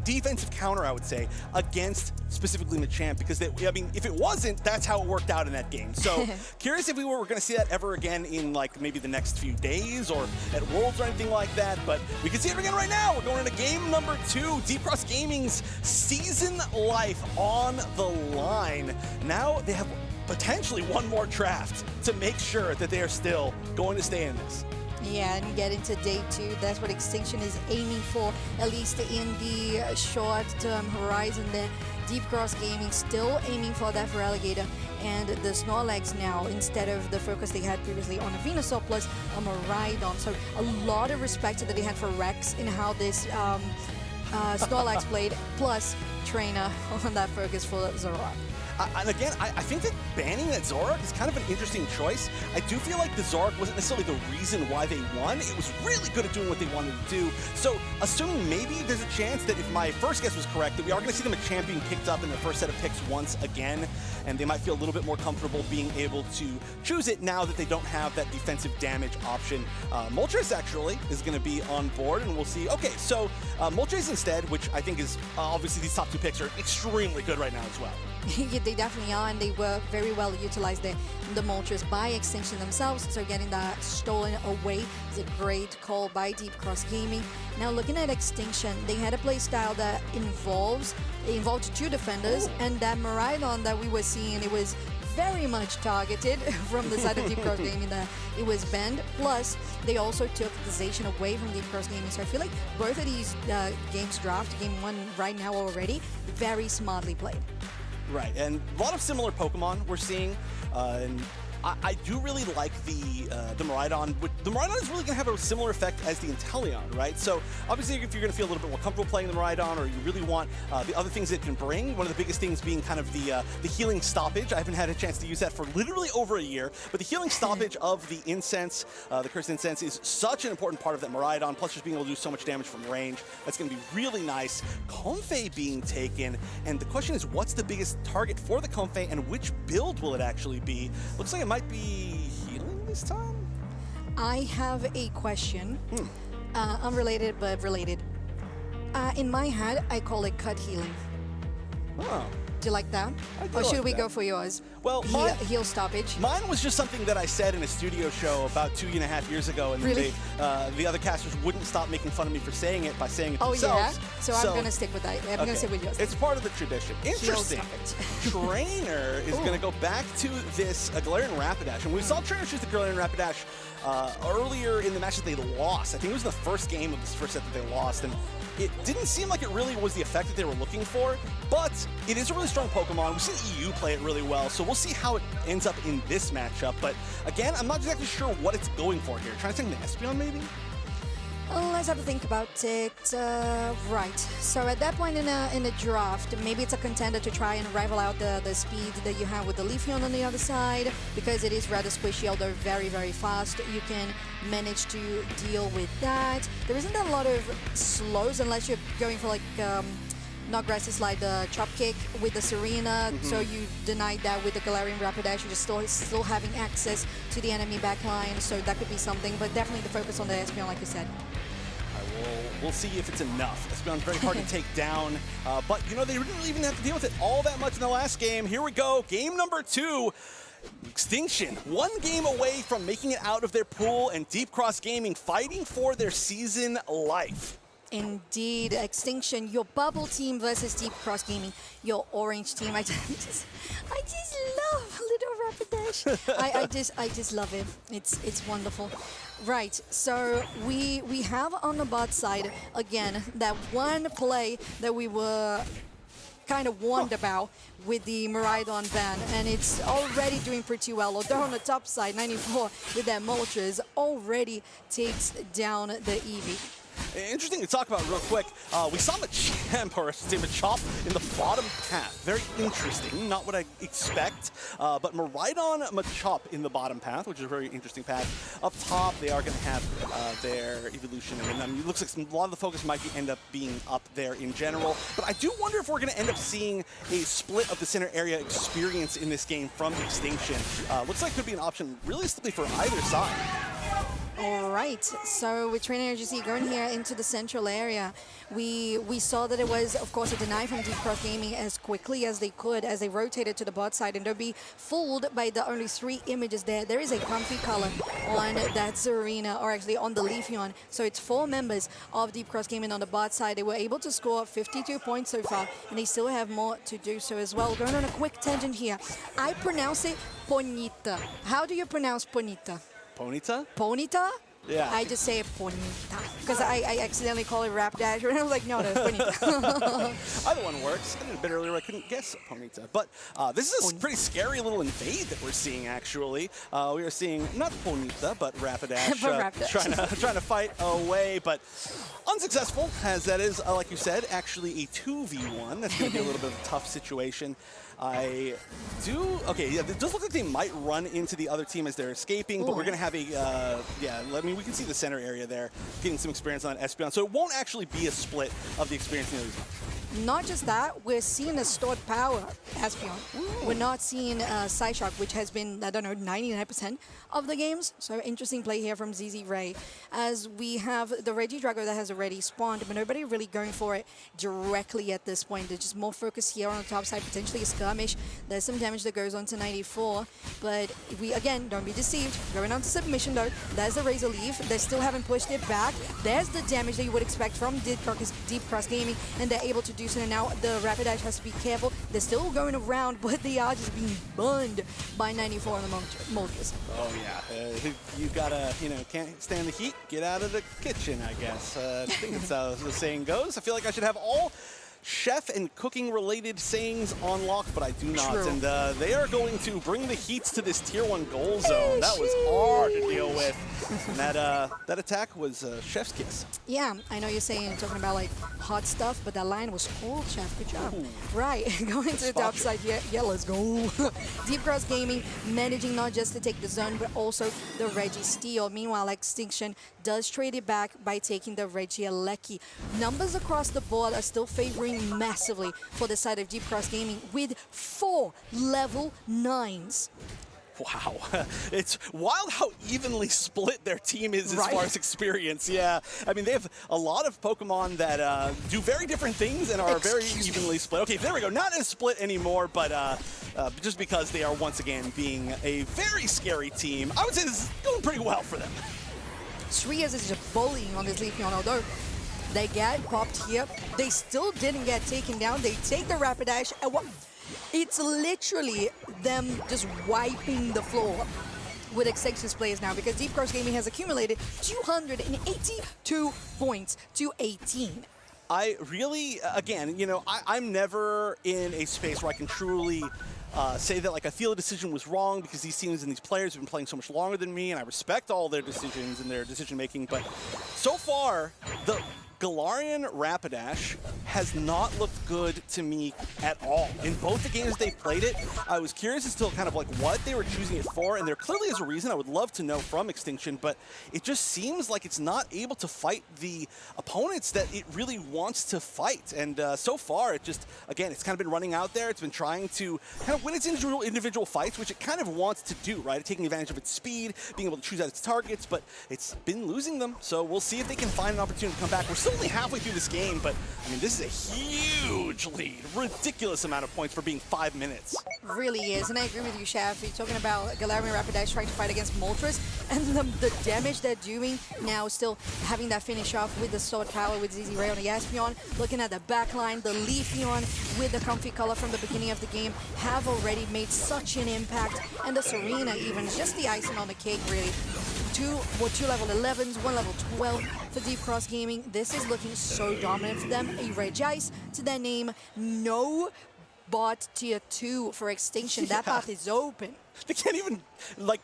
S19: defensive counter, I would say, against specifically Machamp, because I mean, if it wasn't, that's how it worked out in that game. So curious if we were going to see that ever again in like maybe the next few days or at Worlds or anything like that, but we can see it again right now. We're going into game number 2, Deep Cross Gaming's season life on the line. Now they have potentially one more draft to make sure that they are still going to stay in this.
S20: Yeah, and get into day 2. That's what Extinction is aiming for, at least in the short-term horizon there. Deep Cross Gaming still aiming for that for Alligator, and the Snorlax now, instead of the focus they had previously on a Venusaur plus a Miraidon. So a lot of respect that they had for Rex in how this Snorlax played, plus Trainer on that focus for Zoroark.
S19: And again, I think that banning that Zoroark is kind of an interesting choice. I do feel like the Zoroark wasn't necessarily the reason why they won. It was really good at doing what they wanted to do. So assuming maybe there's a chance that if my first guess was correct, that we are going to see them a champion picked up in their first set of picks once again, and they might feel a little bit more comfortable being able to choose it now that they don't have that defensive damage option. Moltres actually is going to be on board, and we'll see. Okay, so Moltres instead, which I think is obviously these top 2 picks are extremely good right now as well.
S20: Yeah, they definitely are, and they were very well utilized there, the Moltres by Extinction themselves, so getting that stolen away is a great call by Deep Cross Gaming. Now looking at Extinction, they had a play style that involved 2 defenders, and that Miraidon that we were seeing, it was very much targeted from the side of Deep Cross Gaming, that it was banned. Plus, they also took the Zacian away from Deep Cross Gaming. So I feel like both of these games draft, game 1 right now already, very smartly played.
S19: Right, and a lot of similar Pokemon we're seeing, and I do really like the Miraidon. The Miraidon is really going to have a similar effect as the Inteleon, right? So obviously if you're going to feel a little bit more comfortable playing the Miraidon, or you really want the other things it can bring, one of the biggest things being kind of the healing stoppage. I haven't had a chance to use that for literally over a year, but the healing stoppage of the Incense, the Cursed Incense, is such an important part of that Miraidon, plus just being able to do so much damage from range. That's going to be really nice. Comfey being taken, and the question is, what's the biggest target for the Comfey, and which build will it actually be? Looks like it might be healing this time?
S20: I have a question. Unrelated, but related. In my head, I call it cut healing.
S19: Oh.
S20: Do you like that? Or should we go for yours?
S19: Well,
S20: heal stoppage.
S19: Mine was just something that I said in a studio show about 2.5 years ago, and
S20: really?
S19: The other casters wouldn't stop making fun of me for saying it by saying it themselves.
S20: Yeah? So I'm going to stick with that. I'm going to stick with yours.
S19: It's part of the tradition. Interesting. Trainer is going to go back to this Galarian Rapidash, and we saw Trainer choose the Galarian Rapidash earlier in the match that they lost. I think it was the first game of this first set that they lost, and it didn't seem like it really was the effect that they were looking for, but it is a really strong Pokemon. We've seen EU play it really well, so we'll see how it ends up in this matchup. But again, I'm not exactly sure what it's going for here. Trying to take the Espeon, maybe?
S20: Let's have a think about it. Right. So at that point in a draft, maybe it's a contender to try and rival out the speed that you have with the Leafeon on the other side, because it is rather squishy, although very, very fast. You can manage to deal with that. There isn't a lot of slows unless you're going for like not grassy slide, the chop kick with the Serena, so you denied that with the Galarian Rapidash. You're just still having access to the enemy backline, so that could be something, but definitely the focus on the Espeon, like you said.
S19: We'll see if it's enough. Espeon's very hard to take down, but you know, they didn't really even have to deal with it all that much in the last game. Here we go, game number 2. Extinction, 1 game away from making it out of their pool, and Deep Cross Gaming fighting for their season life.
S20: Indeed, Extinction, your bubble team versus Deep Cross Gaming, your orange team. I just love Little Rapidash. I just love it. It's wonderful. Right, so we have on the bot side again that one play that we were kind of warned about with the Miraidon ban, and it's already doing pretty well. Although on the top side, 94 with that Moltres already takes down the Eevee.
S19: Interesting to talk about real quick. We saw Machamp, or I should say Machop, in the bottom path. Very interesting, not what I expect. But Miraidon Machop in the bottom path, which is a very interesting path. Up top, they are going to have their evolution, and I mean, it looks like a lot of the focus might end up being up there in general. But I do wonder if we're going to end up seeing a split of the center area experience in this game from Extinction. Looks like it could be an option realistically for either side.
S20: All right, so with Trainer GC going here into the central area, we saw that it was, of course, a deny from Deep Cross Gaming as quickly as they could as they rotated to the bot side, and don't be fooled by the only 3 images there. There is a comfy color on that Serena, or actually on the Leafeon. So it's 4 members of Deep Cross Gaming on the bot side. They were able to score 52 points so far, and they still have more to do so as well. Going on a quick tangent here. I pronounce it Ponita. How do you pronounce Ponita?
S19: Ponita?
S20: Ponita?
S19: Yeah.
S20: I just say Ponita because I accidentally call it Rapidash, and I was like, no, that's Ponita.
S19: Either one works. I did a bit earlier. I couldn't guess Ponita. But this is a pretty scary little invade that we're seeing, actually. We are seeing not Ponita, but Rapidash, trying to fight away, but unsuccessful, as that is, like you said, actually a 2v1. That's going to be a little bit of a tough situation. Okay, yeah, it does look like they might run into the other team as they're escaping, but we're going to have a, we can see the center area there, getting some experience on Espeon, so it won't actually be a split of the experience in these months.
S20: Not just that, we're seeing a stored power Espeon. We're not seeing Psyshock, which has been, I don't know, 99% of the games. So interesting play here from ZZ Ray. As we have the Regidrago that has already spawned, but nobody really going for it directly at this point. There's just more focus here on the top side, potentially a skirmish. There's some damage that goes on to 94, but we, again, don't be deceived. Going on to submission though, there's the Razor Leaf. They still haven't pushed it back. There's the damage that you would expect from Deep Cross Gaming, and they're able to do so. And now the Rapidash has to be careful. They're still going around, but they are just being burned by 94 on the Moltres.
S19: Oh yeah, you gotta, can't stand the heat, get out of the kitchen, I guess. I think that's how the saying goes. I feel like I should have all chef and cooking related sayings on lock, but I do not.
S20: True.
S19: And they are going to bring the heats to this tier 1 goal zone. That was hard to deal with. And that attack was chef's kiss.
S20: Yeah, I know you're talking about like hot stuff, but that line was cold, Chef. Good job. Ooh. Right, going to the top side. Yeah, let's go. Deep Cross Gaming managing not just to take the zone, but also the Reggie steal. Meanwhile, Extinction does trade it back by taking the Regieleki. Numbers across the board are still favoring massively for the side of Deep Cross Gaming with 4 level 9s.
S19: Wow, it's wild how evenly split their team is as far as experience. Yeah, I mean, they have a lot of Pokemon that do very different things and are very evenly split. Okay, there we go. Not as split anymore, but just because they are once again being a very scary team, I would say this is going pretty well for them.
S20: Srias is just bullying on this Leafeon, although they get popped here. They still didn't get taken down. They take the Rapidash, and it's literally them just wiping the floor with Extinction's players now, because Deep Cross Gaming has accumulated 282 points to 18.
S19: I really, again, I'm never in a space where I can truly say that I feel a decision was wrong, because these teams and these players have been playing so much longer than me, and I respect all their decisions and their decision making, but so far, the Galarian Rapidash has not looked good to me at all. In both the games they've played it, I was curious as to kind of what they were choosing it for, and there clearly is a reason I would love to know from Extinction, but it just seems like it's not able to fight the opponents that it really wants to fight. And so far, it just, again, it's kind of been running out there. It's been trying to kind of win its individual fights, which it kind of wants to do, right? Taking advantage of its speed, being able to choose out its targets, but it's been losing them. So we'll see if they can find an opportunity to come back. We're still only halfway through this game, but I mean, this is a huge lead. Ridiculous amount of points for being 5 minutes.
S20: Really is, and I agree with you, Chef. You're talking about Galarian Rapidash trying to fight against Moltres, and the damage they're doing now, still having that finish off with the sword power with ZZ Ray on the Espeon. Looking at the backline, the Leafeon with the comfy color from the beginning of the game have already made such an impact, and the Serena even, just the icing on the cake, really. Two level 11s, 1 level 12 for Deep Cross Gaming. This is looking so dominant for them. A Regice to their name. No bot tier 2 for Extinction.
S19: Yeah.
S20: That path is open.
S19: They can't even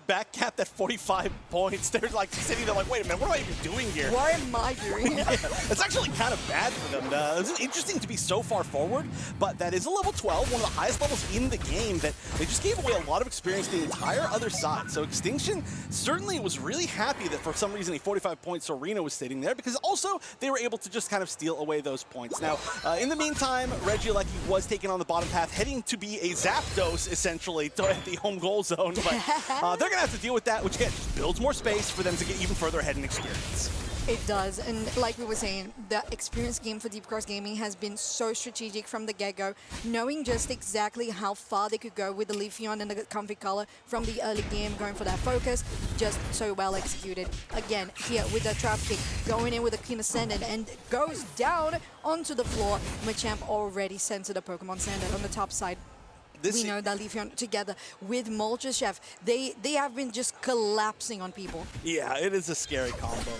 S19: back cap that 45 points. They're sitting there wait a minute, what am I even doing here?
S20: What am I doing?
S19: Yeah, it's actually kind of bad for them. It's interesting to be so far forward, but that is a level 12, one of the highest levels in the game, that they just gave away a lot of experience to the entire other side. So Extinction certainly was really happy that for some reason a 45-point Serena was sitting there, because also they were able to just kind of steal away those points. Now, in the meantime, Regieleki was taken on the bottom path, heading to be a Zapdos, essentially, at the home goal control zone, but they're going to have to deal with that, which again just builds more space for them to get even further ahead in experience.
S20: It does, and like we were saying, the experience game for Deep Cross Gaming has been so strategic from the get-go, knowing just exactly how far they could go with the Leafeon and the comfy color from the early game, going for that focus, just so well executed. Again, here with the trap kick, going in with a Queen Ascendant, and goes down onto the floor. Machamp already centered a Pokemon Standard on the top side. We know that Leafeon together with Moltres, Chef, they have been just collapsing on people.
S19: Yeah, it is a scary combo.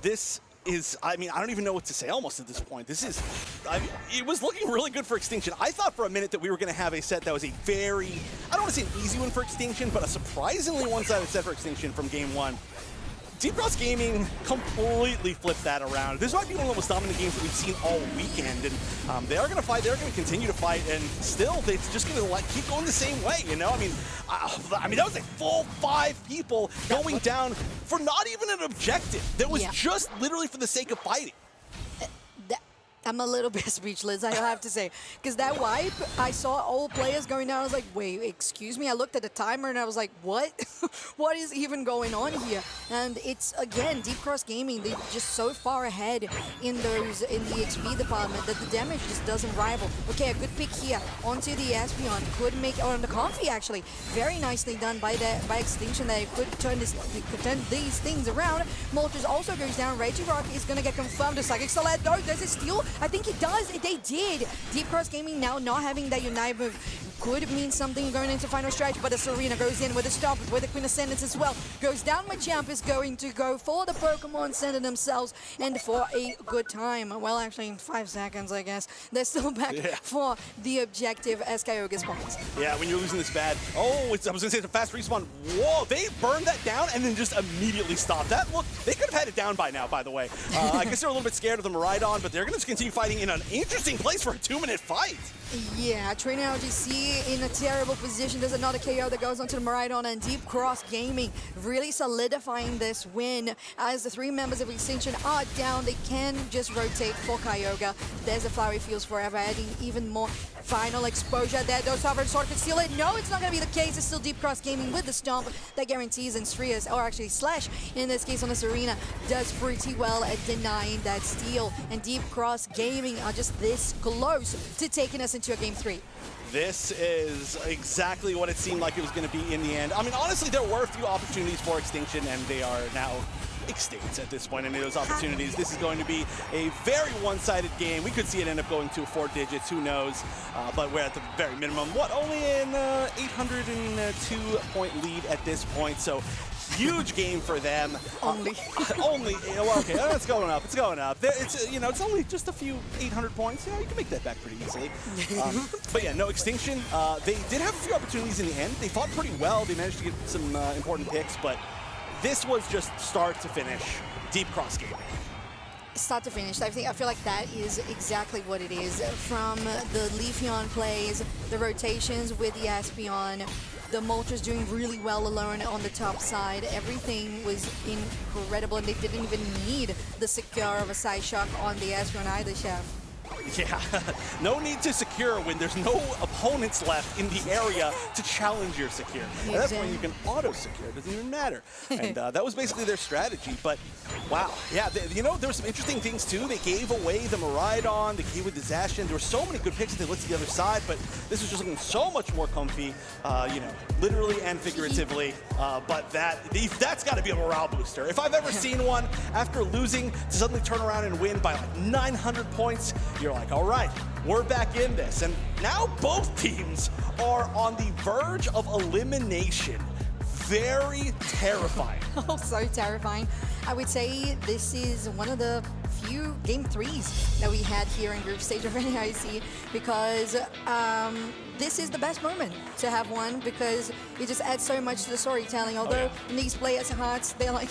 S19: This is, I mean, I don't even know what to say almost at this point. This is, I mean, it was looking really good for Extinction. I thought for a minute that we were going to have a set that was a very, I don't want to say an easy one for Extinction, but a surprisingly one-sided set for Extinction from game one. Deep Cross Gaming completely flipped that around. This might be one of the most dominant games that we've seen all weekend, and they are going to fight. They're going to continue to fight, and still, they're just going to keep going the same way. You know, I mean, that was a full 5 people going down for not even an objective. That was just literally for the sake of fighting.
S20: I'm a little bit speechless, I have to say. Because that wipe, I saw all players going down. I was like, wait, excuse me? I looked at the timer and I was like, what? What is even going on here? And it's, again, Deep Cross Gaming, they're just so far ahead in the XP department that the damage just doesn't rival. Okay, a good pick here onto the Espeon. Could make, or on the Comfy, actually. Very nicely done by Extinction. They could turn these things around. Moltres also goes down. Raging Rock is going to get confirmed. The Psychic Salad, though, does it steal? I think it does. They did. Deep Cross Gaming now not having that Unite move could mean something going into final stretch, but the Serena goes in with a stop, with the Queen Ascendant as well. Goes down. Machamp is going to go for the Pokemon Center themselves and for a good time. Well, actually, in 5 seconds, I guess. They're still back for the objective as Kyogre spawns.
S19: Yeah, when you're losing this bad. Oh, I was going to say it's a fast respawn. Whoa, they burned that down and then just immediately stopped that. Look, they could have had it down by now, by the way. I guess they're a little bit scared of the Miraidon, but they're going to continue fighting in an interesting place for a 2-minute fight.
S20: Yeah, Trainer LGC in a terrible position. There's another KO that goes onto the Miraidon, and Deep Cross Gaming really solidifying this win as the 3 members of Extinction are down. They can just rotate for Kyogre. There's the Flowery Fields Forever, adding even more final exposure there. Though Sovereign Sword could steal it. No, it's not going to be the case. It's still Deep Cross Gaming with the Stomp that guarantees, and Strias, or actually Slash in this case on the Serena, does pretty well at denying that steal. And Deep Cross Gaming are just this close to taking us into a game 3.
S19: This is exactly what it seemed like it was going to be in the end. I mean, honestly, there were a few opportunities for Extinction, and they are now extinct at this point. Any of those opportunities, this is going to be a very one-sided game. We could see it end up going to 4 digits, who knows? But we're at the very minimum, only an 802-point lead at this point, so huge game for them.
S20: Only.
S19: Well, okay, it's going up. It's going up. It's, you know, it's only just a few 800 points. Yeah, you can make that back pretty easily. But yeah, no, Extinction. They did have a few opportunities in the end. They fought pretty well. They managed to get some important picks, but this was just start to finish Deep Cross Gaming.
S20: Start to finish. I feel like that is exactly what it is. From the Leafeon plays, the rotations with the Espeon, the Moltres doing really well alone on the top side. Everything was incredible, and they didn't even need the secure of a side shock on the Espeon either, Chef.
S19: Yeah, no need to secure when there's no opponents left in the area to challenge your secure. At that point, you can auto-secure. It doesn't even matter. And that was basically their strategy. But, wow. Yeah, you know, there were some interesting things, too. They gave away the Miraidon. They gave away the Zacian. There were so many good picks that they looked to the other side, but this was just looking so much more comfy, you know, literally and figuratively. But that's got to be a morale booster. If I've ever seen one, after losing, to suddenly turn around and win by like 900 points, you're like, all right, we're back in this. And now both teams are on the verge of elimination. Very terrifying.
S20: Oh, so terrifying. I would say this is one of the few game 3s that we had here in group stage of NAIC, because this is the best moment to have one, because it just adds so much to the storytelling. Although in these players' hearts, they're like,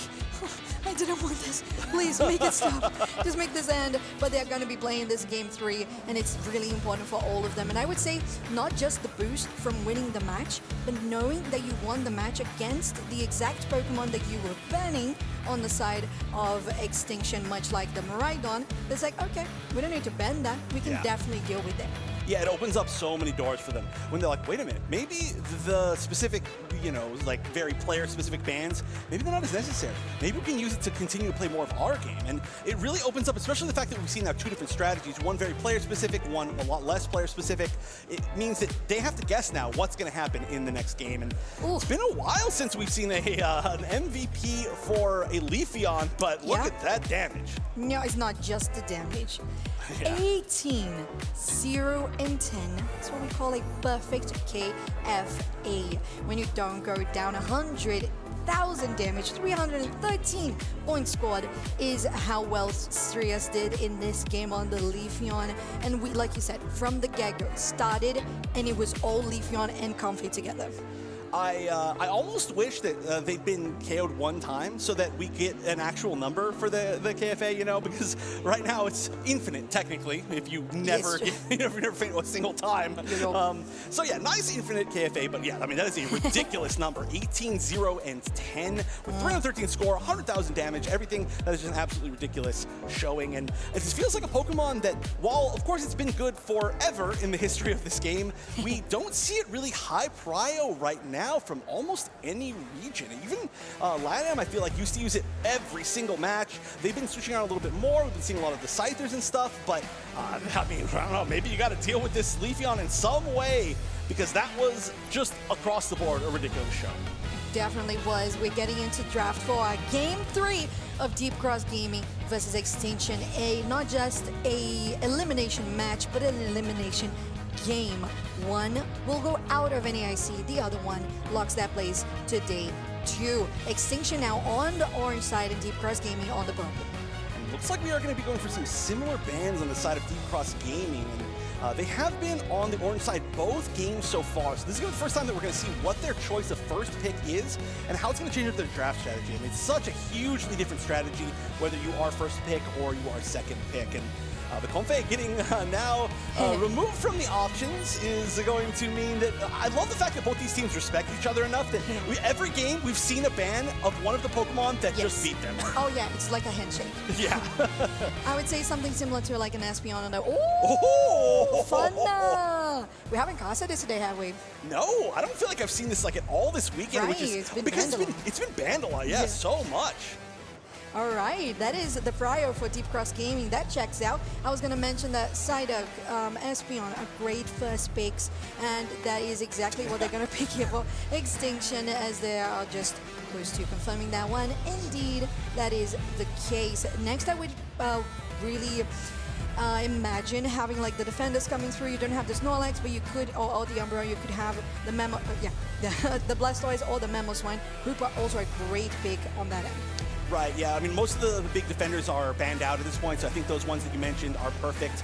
S20: I didn't want this. Please make it stop. Just make this end. But they're going to be playing this game 3, and it's really important for all of them. And I would say not just the boost from winning the match, but knowing that you won the match against the exact Pokemon that you were banning on the side of Extinction, much like the Miraidon. It's like, okay, we don't need to ban that. We can definitely deal with it.
S19: Yeah, it opens up so many doors for them when they're like, wait a minute, maybe the specific, you know, like very player-specific bans, maybe they're not as necessary. Maybe we can use it to continue to play more of our game. And it really opens up, especially the fact that we've seen now 2 different strategies, one very player-specific, one a lot less player-specific. It means that they have to guess now what's going to happen in the next game. And it's been a while since we've seen an MVP for a Leafeon, but look at that damage.
S20: No, it's not just the damage.
S19: Yeah.
S20: 18, 0, and 10. That's what we call a perfect KFA. When you don't go down 100,000 damage, 313 points scored is how well Strias did in this game on the Leafeon. And we, like you said, from the get-go, started and it was all Leafeon and Comfy together.
S19: I almost wish that they'd been KO'd one time so that we get an actual number for the KFA, you know, because right now it's infinite, technically, if you never faint a single time. So yeah, nice infinite KFA, but yeah, I mean, that is a ridiculous number. 18, 0, and 10 with 313 score, 100,000 damage, everything. That is just an absolutely ridiculous showing. And it just feels like a Pokemon that, while of course it's been good forever in the history of this game, we don't see it really high prio right now from almost any region. Even LATAM, I feel like, used to use it every single match. They've been switching around a little bit more. We've been seeing a lot of the Scythers and stuff, but I mean, I don't know, maybe you got to deal with this Leafeon in some way, because that was just across the board a ridiculous show.
S20: Definitely was. We're getting into draft for our Game 3 of Deep Cross Gaming versus Extinction. Not just a elimination match, but an elimination game. One will go out of NAIC, the other one locks that place to day 2. Extinction now on the orange side and Deep Cross Gaming on the purple.
S19: Looks like we are going to be going for some similar bans on the side of Deep Cross Gaming. And they have been on the orange side both games so far. So this is going to be the first time that we're going to see what their choice of first pick is and how it's going to change up their draft strategy. I mean, it's such a hugely different strategy whether you are first pick or you are second pick. And the Comfey getting now removed from the options is going to mean that I love the fact that both these teams respect each other enough that every game we've seen a ban of one of the Pokemon that just beat them.
S20: Oh yeah, it's like a handshake.
S19: Yeah.
S20: I would say something similar to like an Espeon and oh, fun! We haven't casted this today, have we?
S19: No, I don't feel like I've seen this like at all this weekend,
S20: Right,
S19: which is
S20: it's been
S19: because
S20: banned
S19: it's been banned a lot. Yeah, so much.
S20: All right, that is the prio for Deep Cross Gaming. That checks out. I was going to mention that Psyduck, Espeon are great first picks, and that is exactly what they're going to pick here for Extinction, as they are just close to confirming that one. Indeed, that is the case. Next, I would really imagine having like the defenders coming through. You don't have the Snorlax, but you could, or the Umbreon, you could have the Memo, the Blastoise or the Mamoswine. Hoopa also a great pick on that end.
S19: Right, yeah. I mean, most of the big defenders are banned out at this point, so I think those ones that you mentioned are perfect.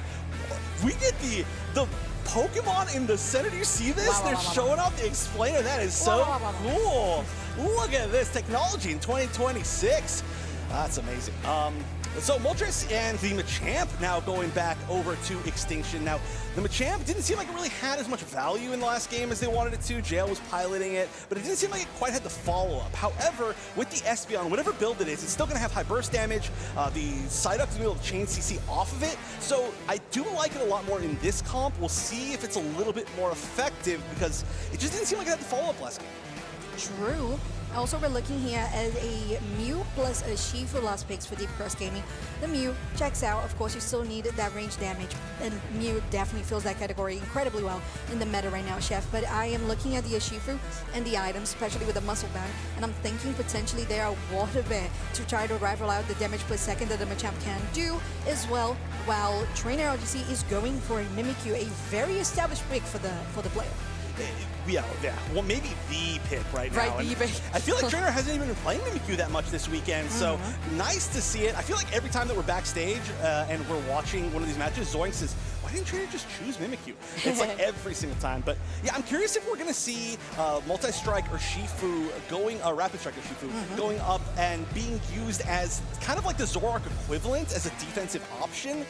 S19: We get the Pokemon in the center. Do you see this? They're showing off the explainer. That is so cool. Look at this technology in 2026. That's amazing. So Moltres and the Machamp now going back over to Extinction. Now, the Machamp didn't seem like it really had as much value in the last game as they wanted it to. Jail was piloting it, but it didn't seem like it quite had the follow-up. However, with the Espeon, whatever build it is, it's still going to have high burst damage. The Psyduck is going to be able to chain CC off of it. So I do like it a lot more in this comp. We'll see if it's a little bit more effective because it just didn't seem like it had the follow-up last game.
S20: True. Also, we're looking here at a Mew plus a Shifu last picks for Deep Cross Gaming. The Mew checks out. Of course, you still need that range damage, and Mew definitely fills that category incredibly well in the meta right now, Chef. But I am looking at the Urshifu and the items, especially with the Muscle Band, and I'm thinking potentially they are Water Bear to try to rival out the damage per second that the Machamp can do as well, while Trainer LGC is going for a Mimikyu, a very established pick for the player.
S19: Yeah. Well, maybe the pick right now.
S20: Right, the pick.
S19: I feel like Trainer hasn't even been playing Mimikyu that much this weekend, so nice to see it. I feel like every time that we're backstage and we're watching one of these matches, Zoink says, why didn't Trainer just choose Mimikyu? It's like every single time. But yeah, I'm curious if we're going to see Multi-Strike or Shifu going, Rapid Strike or Shifu, going up and being used as kind of like the Zoroark equivalent as a defensive option.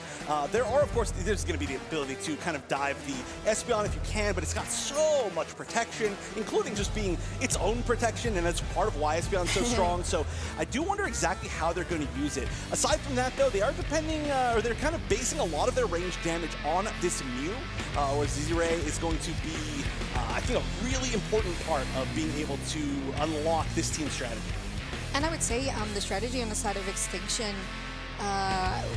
S19: There are, of course, there's going to be the ability to kind of dive the Espeon if you can, but it's got so much protection, including just being its own protection, and that's part of why Espeon's so strong. So I do wonder exactly how they're going to use it. Aside from that, though, they are depending, or they're kind of basing a lot of their range damage on this Mew, or Z-Ray is going to be, I think, a really important part of being able to unlock this team's strategy.
S20: And I would say the strategy on the side of Extinction,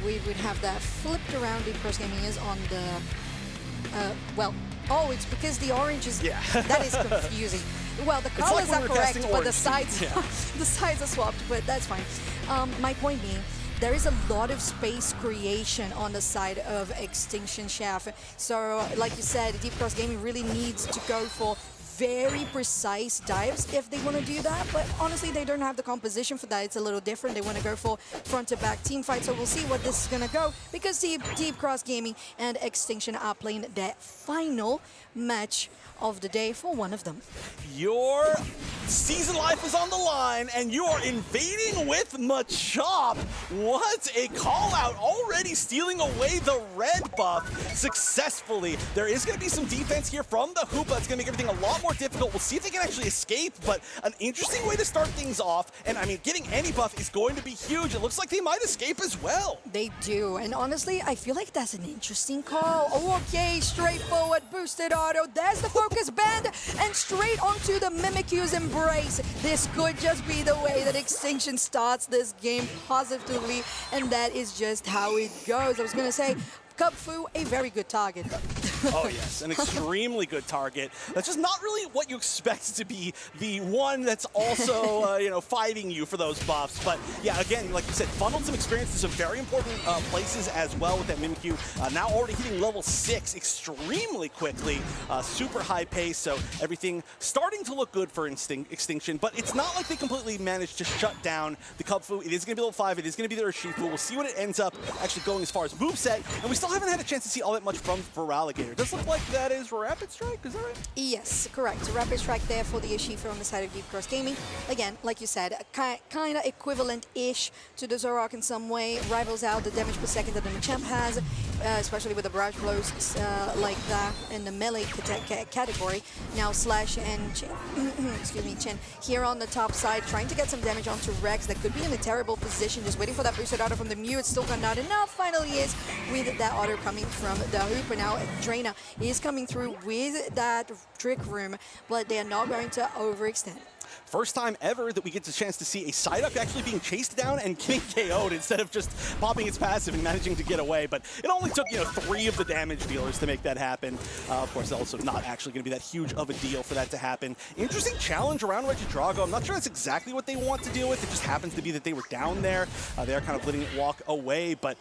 S20: we would have that flipped around Deep Cross Gaming is on the, well, oh, it's because the orange is, that is confusing. Well, the colors are correct, but the sides, the sides are swapped, but that's fine. My point being, there is a lot of space creation on the side of Extinction, Chef. So, like you said, Deep Cross Gaming really needs to go for very precise dives if they want to do that, but honestly they don't have the composition for that. It's a little different. They want to go for front to back team fight, so we'll see what this is going to go, because Deep Cross Gaming and Extinction are playing their final match of the day for one of them.
S19: Your season life is on the line, and you are invading with Machop. What a call out, already stealing away the red buff successfully. There is going to be some defense here from the Hoopa. It's going to make everything a lot more difficult. We'll see if they can actually escape, but an interesting way to start things off. And I mean, getting any buff is going to be huge. It looks like they might escape as well.
S20: They do, and honestly, I feel like that's an interesting call. Oh, okay, straightforward, boosted auto. There's the focus band, and straight onto the Mimikyu's embrace. This could just be the way that Extinction starts this game positively, and that is just how it goes. I was gonna say, Cubfu, a very good target.
S19: Oh yes, an extremely good target. That's just not really what you expect to be the one that's also, you know, fighting you for those buffs. But yeah, again, like you said, funneled some experience to some very important places as well with that Mimikyu. Now already hitting level 6 extremely quickly, super high pace. So everything starting to look good for Extinction. But it's not like they completely managed to shut down the Cubfu. It is going to be level 5. It is going to be their Urshifu. We'll see what it ends up actually going as far as moveset. And we still haven't had a chance to see all that much from Feraligatr. It does look like that is Rapid Strike, is that right?
S20: Yes, correct. Rapid Strike there for the Urshifu on the side of Deep Cross Gaming. Again, like you said, kind of equivalent-ish to the Zorok in some way. Rivals out the damage per second that the Machamp has, especially with the barrage blows like that in the melee category. Now Slash and Chen, excuse me, Chen here on the top side, trying to get some damage onto Rex. That could be in a terrible position, just waiting for that boosted auto from the Mew. It's still not enough. Finally is with that auto coming from the Hooper. Now Drainer is coming through with that Trick Room, but they are not going to overextend.
S19: First time ever that we get the chance to see a Psyduck actually being chased down and getting KO'd instead of just popping its passive and managing to get away. But it only took, 3 of the damage dealers to make that happen. Of course, also not actually going to be that huge of a deal for that to happen. Interesting challenge around Regidrago. I'm not sure that's exactly what they want to deal with. It just happens to be that they were down there. They're kind of letting it walk away, but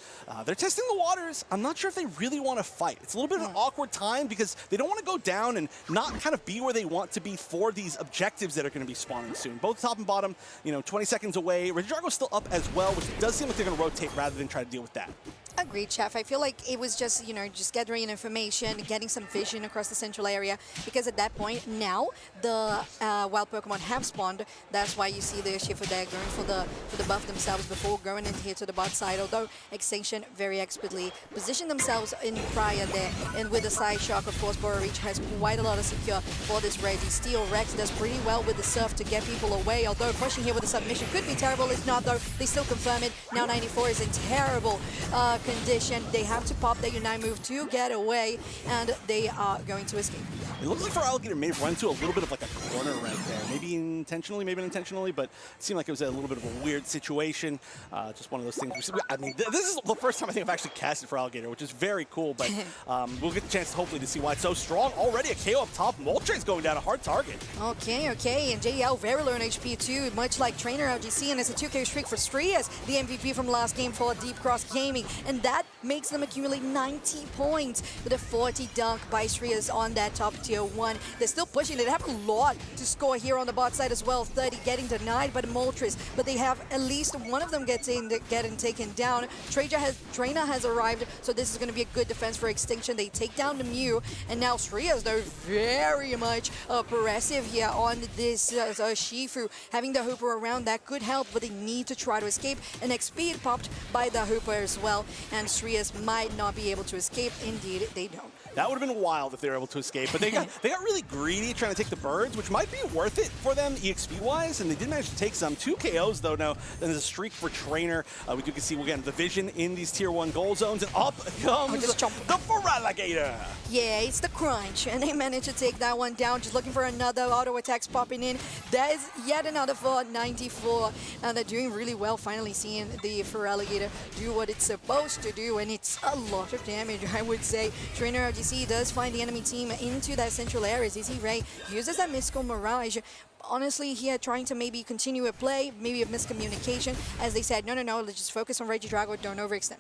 S19: they're testing the waters. I'm not sure if they really want to fight. It's a little bit of an awkward time because they don't want to go down and not kind of be where they want to be for these objectives that are going to be spawning soon. Both top and bottom, 20 seconds away. Regidrago's still up as well, which does seem like they're going to rotate rather than try to deal with that.
S20: Agreed, Chef. I feel like it was just, just gathering information, getting some vision across the central area, because at that point, now, the wild Pokemon have spawned. That's why you see the Urshifu there going for the buff themselves before going in here to the bot side, although Extinction very expertly positioned themselves in prior there. And with the side shock, of course, Boro Reach has quite a lot of secure for this Regi. Steel Rex does pretty well with the surf to get people away, although pushing here with the submission could be terrible. If not, though, they still confirm it. Now 94 is in terrible condition. They have to pop their Unite move to get away, and they are going to escape.
S19: It looks like Feraligatr may have run into a little bit of like a corner right there. Maybe intentionally, maybe unintentionally, but it seemed like it was a little bit of a weird situation. Just one of those things. I mean, this is the first time I think I've actually casted Feraligatr, which is very cool, but we'll get the chance hopefully to see why it's so strong. Already a KO up top. Moltres going down, a hard target.
S20: Okay, and JL very low in HP too, much like Trainer LGC, and it's a 2K streak for Strias, the MVP from last game for Deep Cross Gaming, and that makes them accumulate 90 points with a 40 dunk by Strias on that top tier 1. They're still pushing. They have a lot to score here on the bot side as well. 30 getting denied by the Moltres, but they have at least one of them getting taken down. Trainer has arrived, so this is going to be a good defense for Extinction. They take down the Mew, and now Strias, they're very much aggressive here on this Shifu. Having the Hooper around, that could help, but they need to try to escape. And XP popped by the Hooper as well, and Strias might not be able to escape. Indeed, they don't.
S19: That would have been wild if they were able to escape. But they got really greedy trying to take the birds, which might be worth it for them EXP-wise, and they did manage to take some. 2 KOs, though, now. There's a streak for Trainer. We do can see, again, the vision in these Tier 1 goal zones, and up comes the Feraligatr.
S20: Yeah, it's the crunch, and they managed to take that one down. Just looking for another auto attacks popping in. That is yet another for 94, and they're doing really well. Finally seeing the Feraligatr do what it's supposed to do, and it's a lot of damage, I would say. Trainer RGC does find the enemy team into that central area. ZZ Ray uses that Mystical Mirage. Honestly, here trying to maybe continue a play, maybe a miscommunication, as they said, no, let's just focus on Regidrago, don't overextend.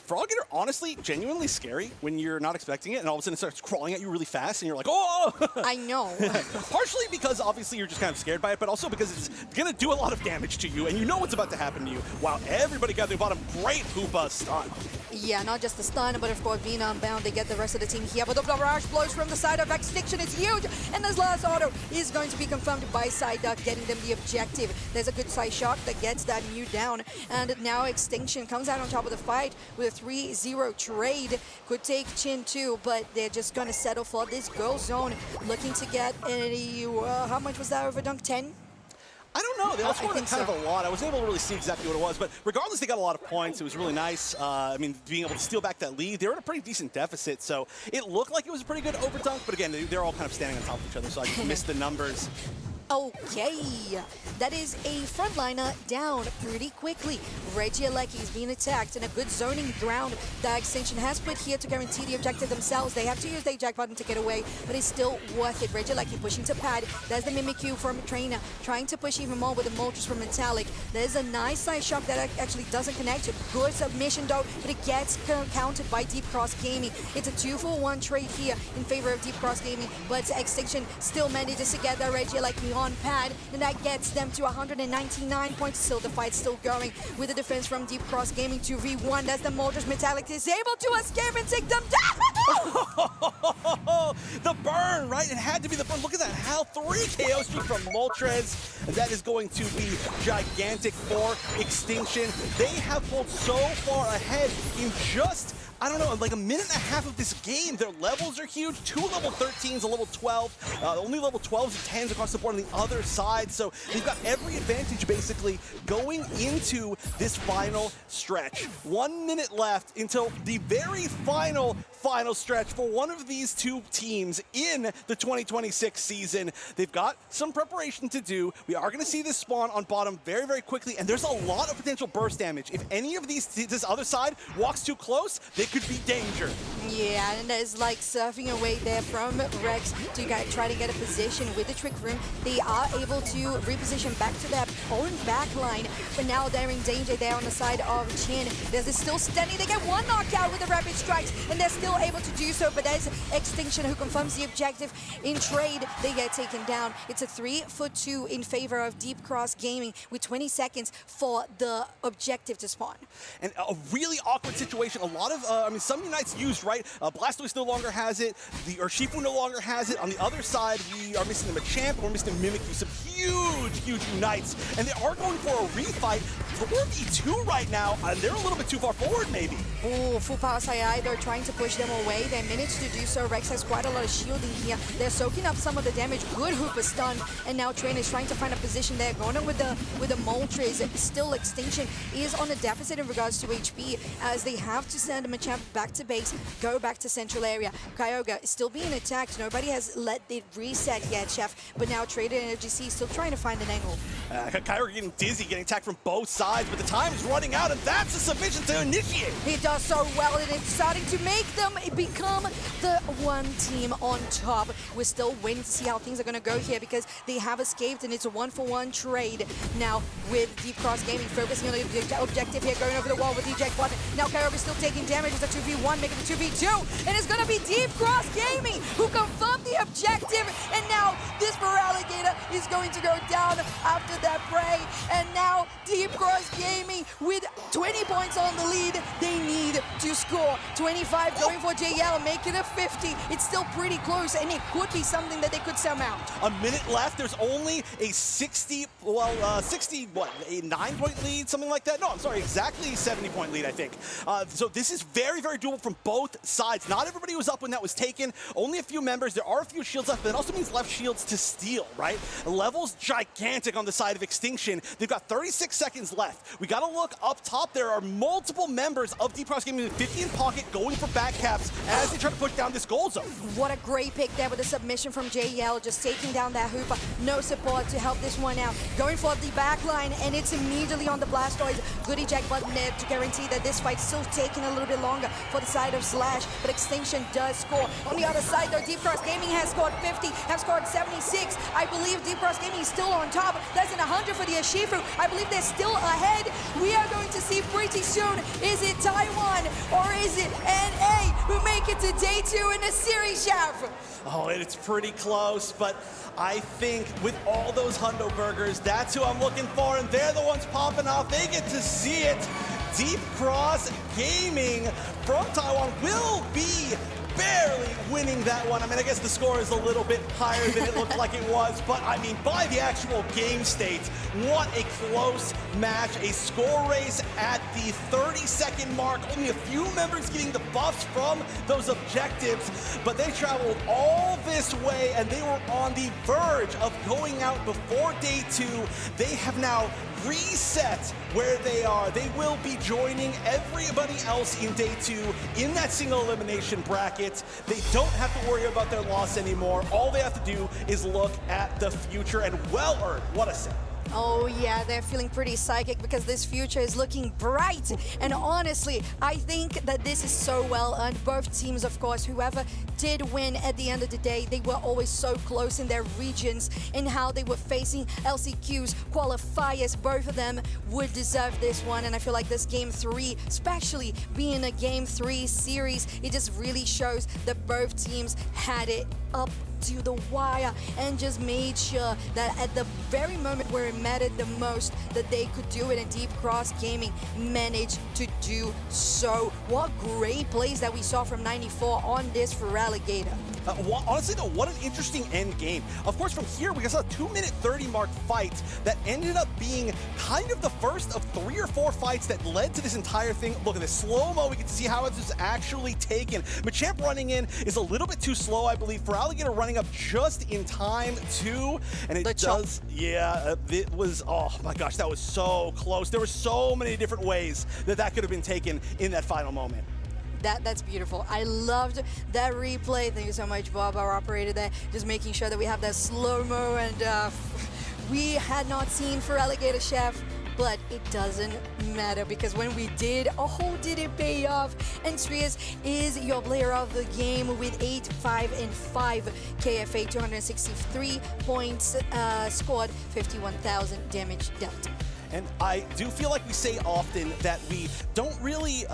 S19: Feraligatr, honestly, genuinely scary when you're not expecting it, and all of a sudden it starts crawling at you really fast, and you're like, oh!
S20: I know.
S19: Partially because obviously you're just kind of scared by it, but also because it's going to do a lot of damage to you, and you know what's about to happen to you. Wow, everybody got their bottom. Great Hoopa stun.
S20: Yeah, not just the stun, but of course being unbound, they get the rest of the team here. But the barrage blows from the side of Extinction is huge, and this last auto is going to be confirmed by Psyduck, getting them the objective. There's a good side shock that gets that Mew down, and now Extinction comes out on top of the fight with a 3-0 trade. Could take Chin too, but they're just going to settle for this goal zone, looking to get a, how much was that overdunk, 10?
S19: I don't know. They all scored kind of a lot. I wasn't able to really see exactly what it was, but regardless, they got a lot of points. It was really nice. I mean, being able to steal back that lead. They were in a pretty decent deficit, so it looked like it was a pretty good overdunk, but again, they're all kind of standing on top of each other, so I just missed the numbers.
S20: Okay, that is a frontliner down pretty quickly. Regieleki is being attacked in a good zoning ground that Extinction has put here to guarantee the objective themselves. They have to use the eject button to get away, but it's still worth it. Regieleki pushing to pad. There's the Mimikyu from Trainer, trying to push even more with the Moltres from Metallic. There's a nice side shock that actually doesn't connect. Good submission though, but it gets countered by Deep Cross Gaming. It's a 2-for-1 trade here in favor of Deep Cross Gaming, but Extinction still manages to get the Regieleki on pad, and that gets them to 199 points. Still, the fight's still going with the defense from Deep Cross Gaming. 2v1. That's the Moltres. Metallic is able to escape and take them down.
S19: The burn, right? It had to be the burn. Look at that. How 3 KO streak from Moltres. And that is going to be gigantic for Extinction. They have pulled so far ahead in just, I don't know, like a minute and a half of this game. Their levels are huge. 2 level 13s, a level 12. Only level 12s and 10s across the board on the other side. So they've got every advantage basically going into this final stretch. 1 minute left until the very final stretch for one of these two teams in the 2026 season. They've got some preparation to do. We are going to see this spawn on bottom very, very quickly, and there's a lot of potential burst damage. If any of this other side walks too close, they could be danger.
S20: Yeah, and there's like surfing away there from Rex to try to get a position with the Trick Room. They are able to reposition back to their own back line, but now they're in danger there on the side of Chin. There's still Stenny. They get one knockout with the rapid strikes, and they're still able to do so, but there's Extinction who confirms the objective. In trade, they get taken down. It's a 3-for-2 in favor of Deep Cross Gaming with 20 seconds for the objective to spawn.
S19: And a really awkward situation. A lot of, I mean, some Unites used, right? Blastoise no longer has it. The Urshifu no longer has it. On the other side, we are missing the Machamp, and we're missing Mimikyu. Some huge Unites. And they are going for a refight. 4v2 right now, and they're a little bit too far forward, maybe.
S20: Oh, full power Sai, they're trying to push them away. They managed to do so. Rex has quite a lot of shielding here. They're soaking up some of the damage. Good Hoopa stun, and now Trainer is trying to find a position there. Going on with the Moltres. Still, Extinction is on a deficit in regards to HP, as they have to send Machamp back to base, go back to central area. Kyogre is still being attacked. Nobody has let it reset yet, Chef, but now Trader and FGC is still trying to find an angle.
S19: Kyogre getting dizzy, getting attacked from both sides, but the time is running out, and that's a submission to initiate.
S20: He does so well, and it's starting to make them become the one team on top. We're still waiting to see how things are going to go here, because they have escaped, and it's a 1-for-1 trade. Now, with Deep Cross Gaming focusing on the objective here, going over the wall with the eject button. Now, Kyogre is still taking damage. It's a 2v1, making it a 2v2, and it's going to be Deep Cross Gaming who confirmed the objective, and now this Feraligatr is going to go down after that prey, and now Deep Cross Gaming with 20 points on the lead. They need to score 25, going for JL, make it a 50. It's still pretty close, and it could be something that they could surmount.
S19: A minute left. There's only a 60 9-point lead, something like that. No, I'm sorry, exactly 70-point lead, I think. So this is very, very doable from both sides. Not everybody was up when that was taken. Only a few members. There are a few shields left, but it also means left shields to steal, right? Level's gigantic on the side of Extinction. They've got 36 seconds left. We got to look up top. There are multiple members of Deep Cross Gaming with 50 in pocket going for back caps as they try to push down this goal zone.
S20: What a great pick there with the submission from JL, just taking down that Hooper. No support to help this one out. Going for the back line, and it's immediately on the Blastoise. Good eject button there to guarantee that this fight's still taking a little bit longer for the side of Slash, but Extinction does score. On the other side, though, Deep Cross Gaming has scored 50, have scored 76. I believe Deep Cross Gaming is still on top. That's an 100 for the Ashifu. I believe they're still ahead. We are going to see pretty soon. Is it Taiwan or is it NA who make it to day 2 in the series, Chef?
S19: Oh, it's pretty close, but I think with all those Hundo Burgers, that's who I'm looking for, and they're the ones popping off. They get to see it. Deep Cross Gaming from Taiwan will be barely winning that one. I mean, I guess the score is a little bit higher than it looked like it was, but I mean, by the actual game state, what a close match. A score race at the 30-second mark. Only a few members getting the buffs from those objectives, but they traveled all this way and they were on the verge of going out before day 2. They have now reset where they are. They will be joining everybody else in day 2 in that single elimination bracket. They don't have to worry about their loss anymore. All they have to do is look at the future, and well earned. What a set.
S20: Oh yeah, they're feeling pretty psychic because this future is looking bright. And honestly, I think that this is so well earned. Both teams, of course, whoever did win at the end of the day, they were always so close in their regions in how they were facing LCQs, qualifiers. Both of them would deserve this one. And I feel like this game 3, especially being a game 3 series, it just really shows that both teams had it up to the wire and just made sure that at the very moment where it mattered the most that they could do it, and Deep Cross Gaming managed to do so. What great plays that we saw from 94 on this for Alligator.
S19: Honestly though, what an interesting end game. Of course, from here we saw a 2-minute 30 mark fight that ended up being kind of the first of 3 or 4 fights that led to this entire thing. Look at this slow-mo, we can see how it was actually taken. Machamp running in is a little bit too slow, I believe, for Alligator running up just in time too, and it does, yeah, it was, oh my gosh, that was so close. There were so many different ways that that could have been taken in that final moment.
S20: That's beautiful. I loved that replay. Thank you so much, Bob, our operator there, just making sure that we have that slow-mo, and we had not seen for Alligator Chef, but it doesn't matter because when we did, oh, did it pay off? And Trias is your player of the game with 8, 5, and 5 KFA, 263 points scored, 51,000 damage dealt.
S19: And I do feel like we say often that we don't really,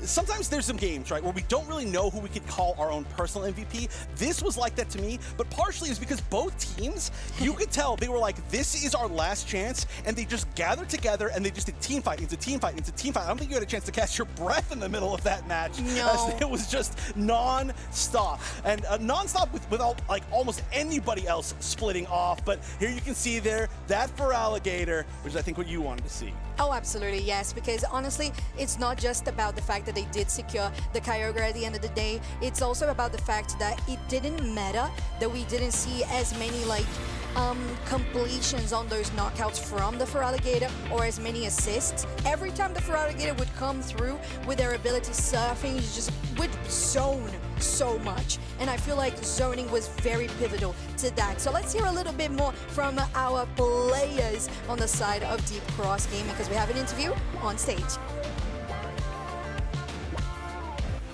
S19: sometimes there's some games, right, where we don't really know who we could call our own personal MVP. This was like that to me, but partially is because both teams, you could tell they were like, this is our last chance, and they just gathered together and they just did team fight into team fight into team fight. I don't think you had a chance to catch your breath in the middle of that match.
S20: No.
S19: As it was just non-stop. And non-stop without like almost anybody else splitting off. But here you can see there, that for Alligator, which I think what you wanted to see.
S20: Oh, absolutely, yes, because honestly, it's not just about the fact that they did secure the Kyogre at the end of the day. It's also about the fact that it didn't matter that we didn't see as many like completions on those knockouts from the Feraligatr or as many assists. Every time the Feraligatr would come through with their ability surfing, you just would zone so much. And I feel like zoning was very pivotal to that. So let's hear a little bit more from our players on the side of Deep Cross Gaming because we have an interview on stage.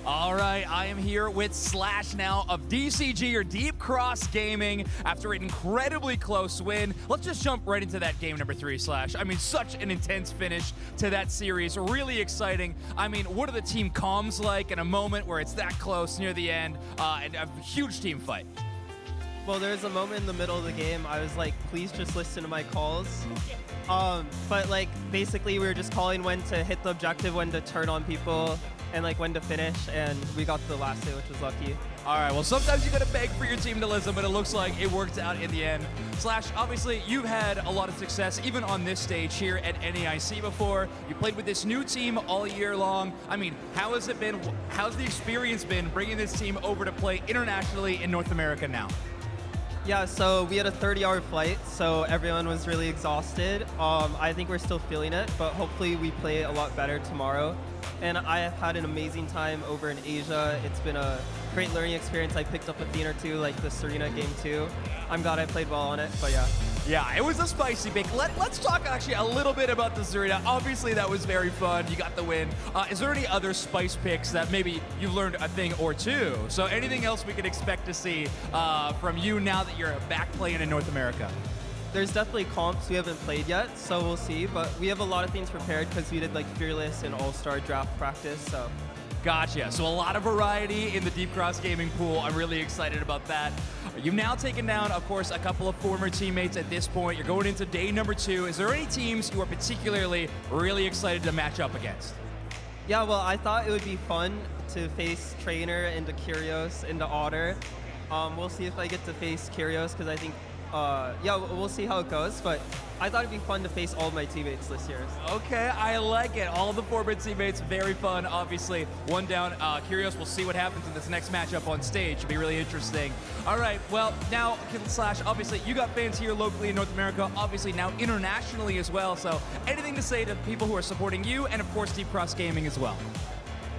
S1: All right, I am here with Slash now of DCG, or Deep Cross Gaming, after an incredibly close win. Let's just jump right into that game number 3, Slash. I mean, such an intense finish to that series, really exciting. I mean, what are the team comms like in a moment where it's that close near the end, and a huge team fight?
S6: Well, there's a moment in the middle of the game, I was like, please just listen to my calls. But like, basically we were just calling when to hit the objective, when to turn on people, and like when to finish, and we got to the last day, which was lucky.
S1: All right, well, sometimes you got to beg for your team to listen, but it looks like it worked out in the end. Slash, obviously, you've had a lot of success, even on this stage here at NAIC before. You played with this new team all year long. I mean, how has it been? How's the experience been bringing this team over to play internationally in North America now?
S6: Yeah, so we had a 30-hour flight, so everyone was really exhausted. I think we're still feeling it, but hopefully we play a lot better tomorrow. And I have had an amazing time over in Asia. It's been a great learning experience. I picked up a thing or two, like the Serena game too. I'm glad I played well on it, but yeah.
S1: Yeah, it was a spicy pick. Let's talk actually a little bit about the Serena. Obviously, that was very fun. You got the win. Is there any other spice picks that maybe you've learned a thing or two? So anything else we could expect to see from you now that you're back playing in North America?
S6: There's definitely comps we haven't played yet, so we'll see. But we have a lot of things prepared because we did like Fearless and All-Star draft practice, so.
S1: Gotcha. So a lot of variety in the Deep Cross Gaming pool. I'm really excited about that. You've now taken down, of course, a couple of former teammates at this point. You're going into day number 2. Is there any teams you are particularly really excited to match up against?
S6: Yeah, well, I thought it would be fun to face Trainer into Kyrgios into Otter. We'll see if I get to face Kyrgios because I think, yeah, we'll see how it goes. But I thought it'd be fun to face all of my teammates this year.
S1: Okay, I like it. All the former teammates, very fun. Obviously, one down. Kyrgios, we'll see what happens in this next matchup on stage. It'll be really interesting. All right, well, now, Slash, obviously, you got fans here locally in North America, obviously now internationally as well. So anything to say to people who are supporting you and, of course, Deep Cross Gaming as well?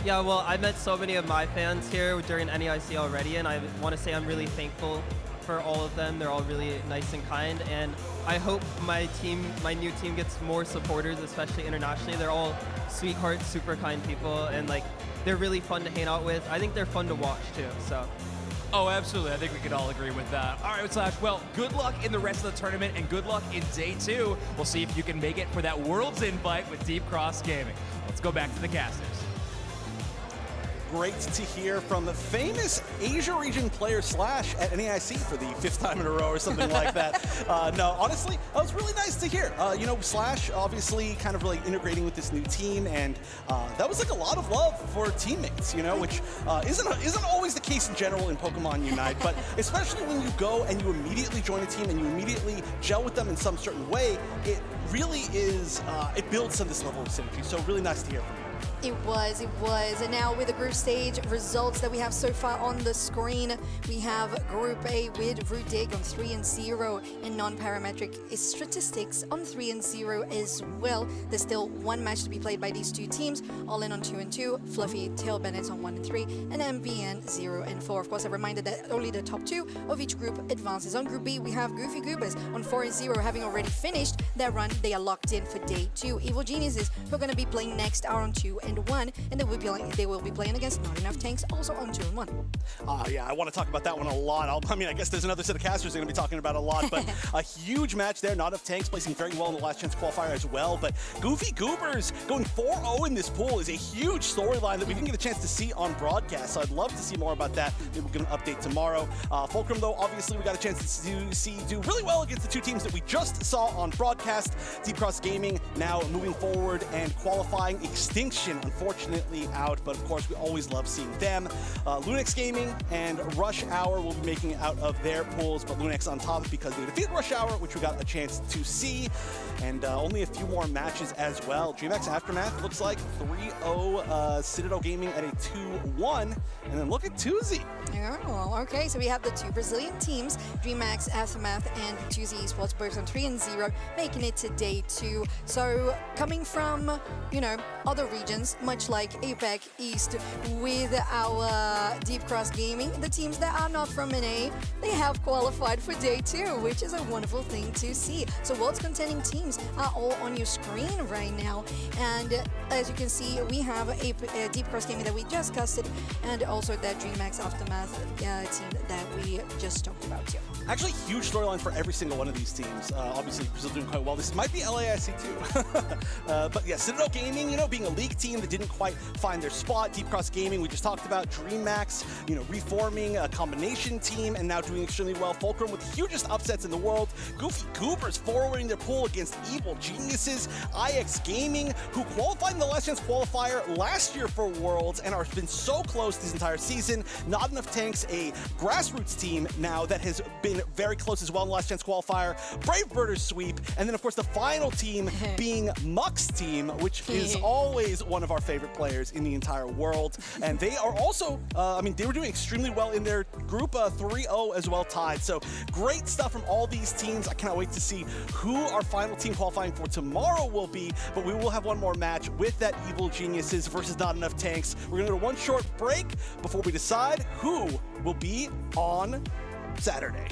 S6: Yeah, well, I met so many of my fans here during NAIC already, and I want to say I'm really thankful for all of them. They're all really nice and kind, and I hope my new team gets more supporters, especially internationally. They're all sweethearts, super kind people, and like they're really fun to hang out with. I think they're fun to watch too, so.
S1: Oh, absolutely. I think we could all agree with that. All right, Slash, well, good luck in the rest of the tournament and good luck in day 2. We'll see if you can make it for that Worlds invite with Deep Cross Gaming. Let's go back to the casters.
S19: Great to hear from the famous Asia region player Slash at NAIC for the 5th time in a row or something like that. No, honestly, that was really nice to hear. You know, Slash obviously kind of really integrating with this new team, and that was like a lot of love for teammates, you know, which isn't always the case in general in Pokemon Unite, but especially when you go and you immediately join a team and you immediately gel with them in some certain way, it really is, it builds some of this level of synergy, so really nice to hear from you.
S20: It was. And now with the group stage results that we have so far on the screen, we have Group A with Rudig on 3-0 and non-parametric statistics on 3-0 as well. There's still one match to be played by these two teams, All In on 2-2, Fluffy Tail Bennett on 1-3, and MBN 0-4. Of course, a reminder that only the top 2 of each group advances. On Group B, we have Goofy Goobers on 4-0, having already finished their run. They are locked in for day 2. Evil Geniuses, who are going to be playing next, are on 2-1, and they will be playing against Not Enough Tanks, also on 2-1.
S19: Yeah, I want to talk about that one a lot. I mean, I guess there's another set of casters they're going to be talking about a lot, but a huge match there. Not Enough Tanks placing very well in the last chance qualifier as well, but Goofy Goobers going 4-0 in this pool is a huge storyline that we didn't get a chance to see on broadcast, so I'd love to see more about that. Maybe we'll get an update tomorrow. Fulcrum, though, obviously we got a chance to see do really well against the two teams that we just saw on broadcast. Deep Cross Gaming now moving forward and qualifying. Extinction, unfortunately, out, but of course we always love seeing them. Lunex Gaming and Rush Hour will be making it out of their pools, but Lunex on top because they defeated Rush Hour, which we got a chance to see, and only a few more matches as well. DreamHack Aftermath looks like 3-0 Citadel Gaming at a 2-1, and then look at Tuzi.
S20: Oh, okay, so we have the two Brazilian teams, DreamHack Aftermath and Tuzi Esports, both on 3-0, making it to day 2. So coming from, you know, other regions, much like APAC East with our Deep Cross Gaming, the teams that are not from NA, they have qualified for day 2, which is a wonderful thing to see. So World's contending teams are all on your screen right now, and as you can see, we have a Deep Cross Gaming that we just casted, and also that DreamHack Aftermath team that we just talked about too.
S19: Actually, huge storyline for every single one of these teams. Obviously, Brazil doing quite well. This might be LAIC too. But yeah, Citadel Gaming, you know, being a league team, team that didn't quite find their spot. Deep Cross Gaming, we just talked about. DreamMax, reforming a combination team and now doing extremely well. Fulcrum with the hugest upsets in the world. Goofy Goobers forwarding their pool against Evil Geniuses. IX Gaming, who qualified in the Last Chance qualifier last year for Worlds and have been so close this entire season. Not Enough Tanks, a grassroots team now that has been very close as well in the Last Chance qualifier. Brave Birders sweep, and then of course the final team being Muck's team, which is always one of our favorite players in the entire world. And they are also, they were doing extremely well in their group 3-0 as well, tied. So great stuff from all these teams. I cannot wait to see who our final team qualifying for tomorrow will be, but we will have one more match with that Evil Geniuses versus Not Enough Tanks. We're gonna go to one short break before we decide who will be on Saturday.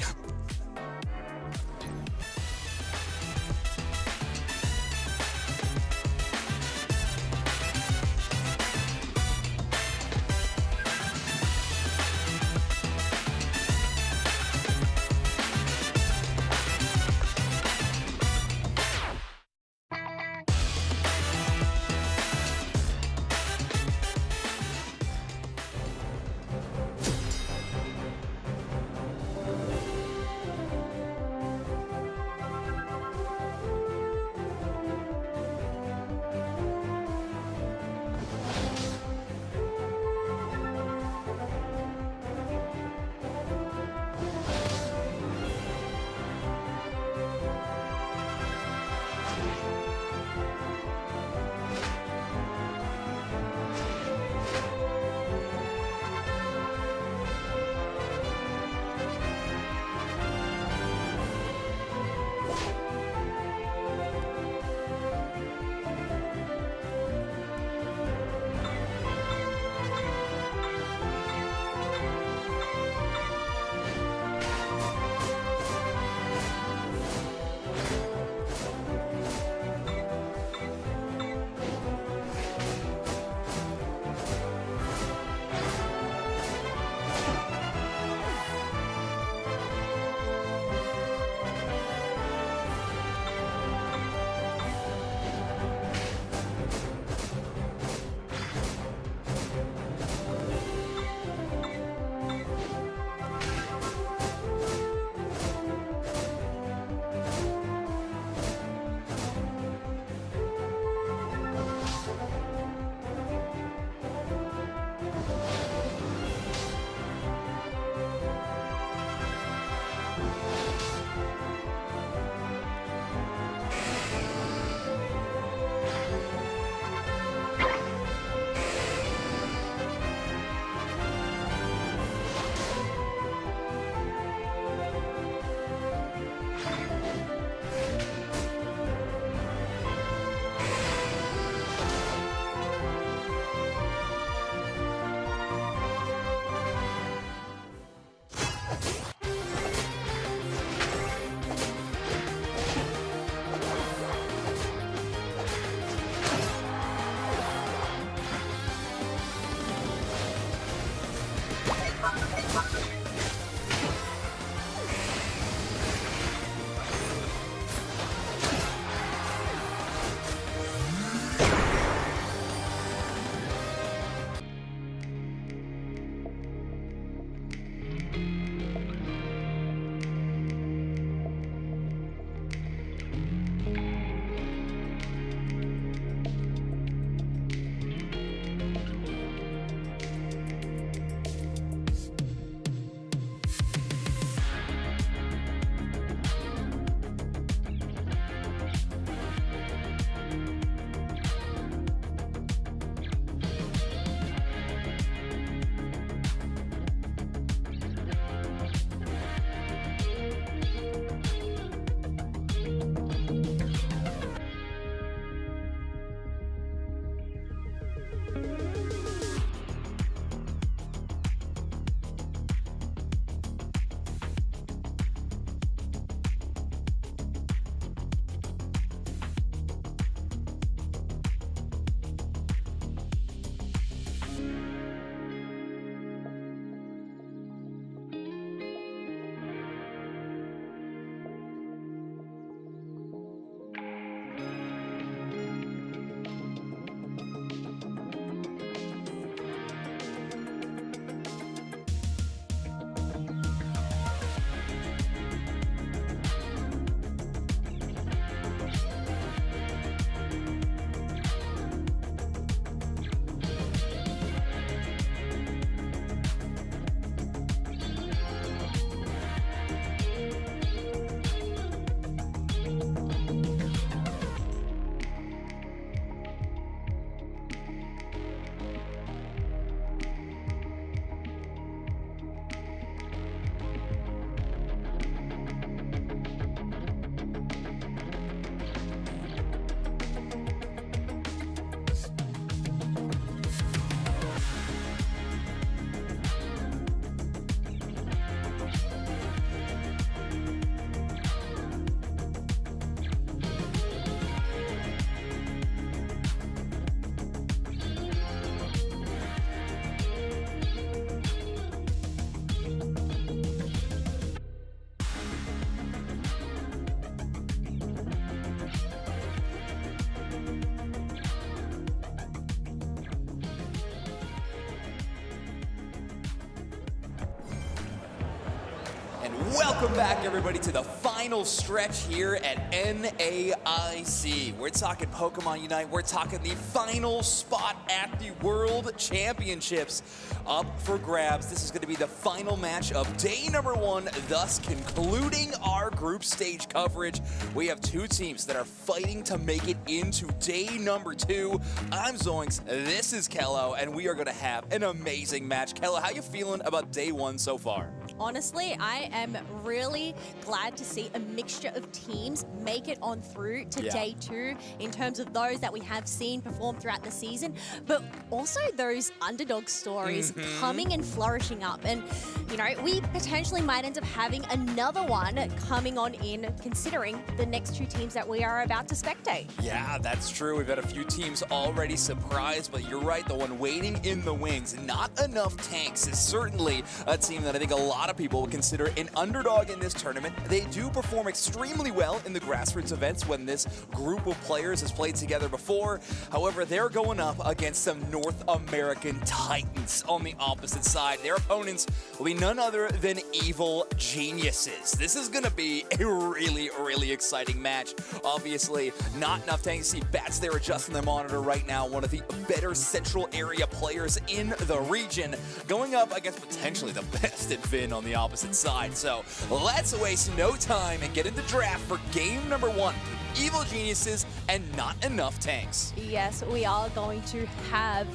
S4: Welcome back, everybody, to the final stretch here at NAIC. We're talking Pokemon Unite. We're talking the final spot at the World Championships up for grabs. This is going to be the final match of day number 1, thus concluding our group stage coverage. We have 2 teams that are fighting to make it into day number 2. I'm Zoinks, this is Kello, and we are going to have an amazing match. Kello, how you feeling about day 1 so far?
S3: Honestly, I am really glad to see a mixture of teams make it on through to day 2 in terms of those that we have seen perform throughout the season, but also those underdog stories coming and flourishing up. And, you know, we potentially might end up having another one coming on in, considering the next 2 teams that we are about to spectate.
S4: Yeah, that's true. We've had a few teams already surprised, but you're right, the one waiting in the wings, Not Enough Tanks, is certainly a team that I think a lot of people would consider an underdog in this tournament. They do perform extremely well in the grassroots events when this group of players has played together before. However, they're going up against some North American titans on the opposite side. Their opponents will be none other than Evil Geniuses. This is going to be a really, really exciting match. Obviously, Not Enough Tanks. See Bats there adjusting their monitor right now. One of the better central area players in the region, going up against potentially the best at Vin on the opposite side. So let's waste no time and get into draft for game number 1. Evil Geniuses and Not Enough Tanks.
S3: Yes, we are going to have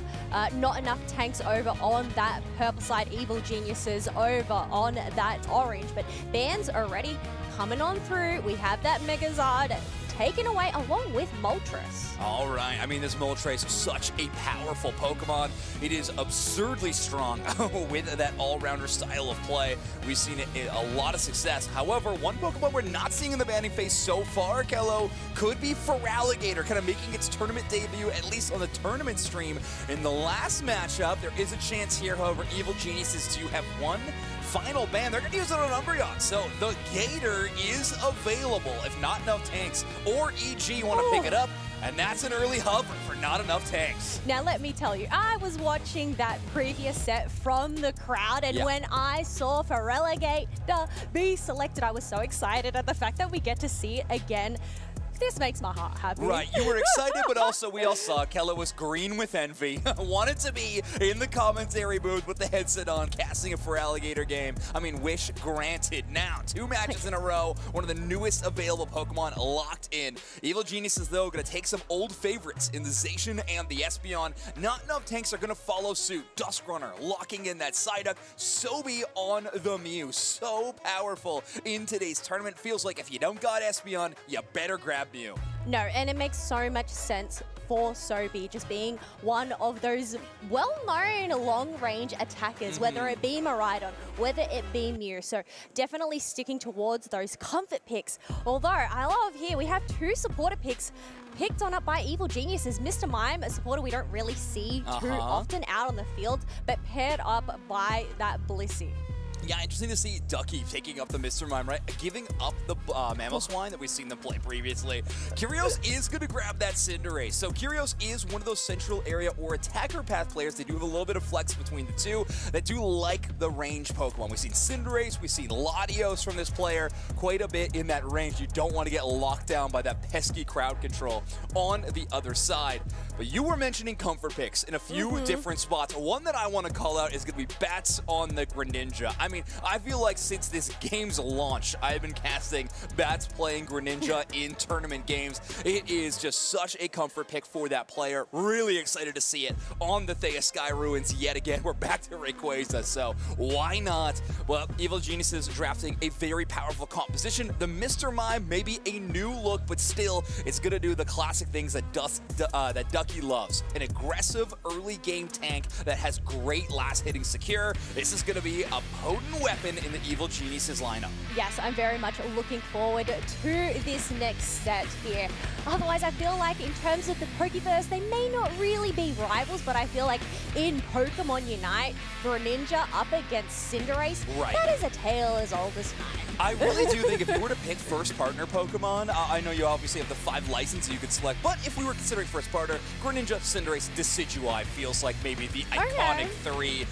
S3: Not Enough Tanks over on that purple side, Evil Geniuses over on that orange. But Bands already coming on through. We have that Megazard taken away along with Moltres.
S4: All right, I mean, this Moltres is such a powerful Pokemon. It is absurdly strong with that all-rounder style of play. We've seen it in a lot of success. However, one Pokemon we're not seeing in the banning phase so far, Kello, could be Feraligatr, kind of making its tournament debut, at least on the tournament stream. In the last matchup, there is a chance here, however, Evil Geniuses to have one final ban. They're going to use it on Umbreon. So the Gator is available if Not Enough Tanks or EG want to pick it up. And that's an early hover for Not Enough Tanks.
S3: Now, let me tell you, I was watching that previous set from the crowd, and when I saw Feraligatr be selected, I was so excited at the fact that we get to see it again. This makes my heart happy.
S4: Right, you were excited, but also we all saw Kello was green with envy. Wanted to be in the commentary booth with the headset on, casting a Feraligatr game. I mean, wish granted. Now, 2 matches in a row, one of the newest available Pokemon locked in. Evil Geniuses, though, going to take some old favorites in the Zacian and the Espeon. Not Enough Tanks are going to follow suit. Duskrunner locking in that Psyduck. Sobi on the Mew. So powerful in today's tournament. Feels like if you don't got Espeon, you better grab Mew.
S3: No, and it makes so much sense for Sobi just being one of those well-known long-range attackers, whether it be Miraidon, whether it be Mew. So definitely sticking towards those comfort picks. Although I love here, we have 2 supporter picks picked on up by Evil Geniuses. Mr. Mime, a supporter we don't really see too often out on the field, but paired up by that Blissey.
S4: Yeah, interesting to see Ducky taking up the Mr. Mime, right? Giving up the Mamoswine that we've seen them play previously. Kyrios is going to grab that Cinderace. So Kyrios is one of those central area or attacker path players. They do have a little bit of flex between the two that do like the range Pokemon. We've seen Cinderace, we've seen Latios from this player quite a bit in that range. You don't want to get locked down by that pesky crowd control on the other side. But you were mentioning comfort picks in a few different spots. One that I want to call out is going to be Bats on the Greninja. I mean, I feel like since this game's launch, I've been casting Bats playing Greninja in tournament games. It is just such a comfort pick for that player. Really excited to see it on the Thea Sky Ruins yet again. We're back to Rayquaza, so why not? Well, Evil Geniuses drafting a very powerful composition. The Mr. Mime may be a new look, but still, it's going to do the classic things that Ducky loves. An aggressive early game tank that has great last hitting secure. This is going to be a potent weapon in the Evil Geniuses lineup.
S3: Yes, I'm very much looking forward to this next set here. Otherwise, I feel like in terms of the Pokeverse, they may not really be rivals, but I feel like in Pokemon Unite, Greninja up against Cinderace, that is a tale as old as time.
S4: I really do think if you were to pick first partner Pokemon, I know you obviously have the 5 licenses you could select, but if we were considering first partner,
S10: Greninja, Cinderace, Decidueye feels like maybe the iconic three,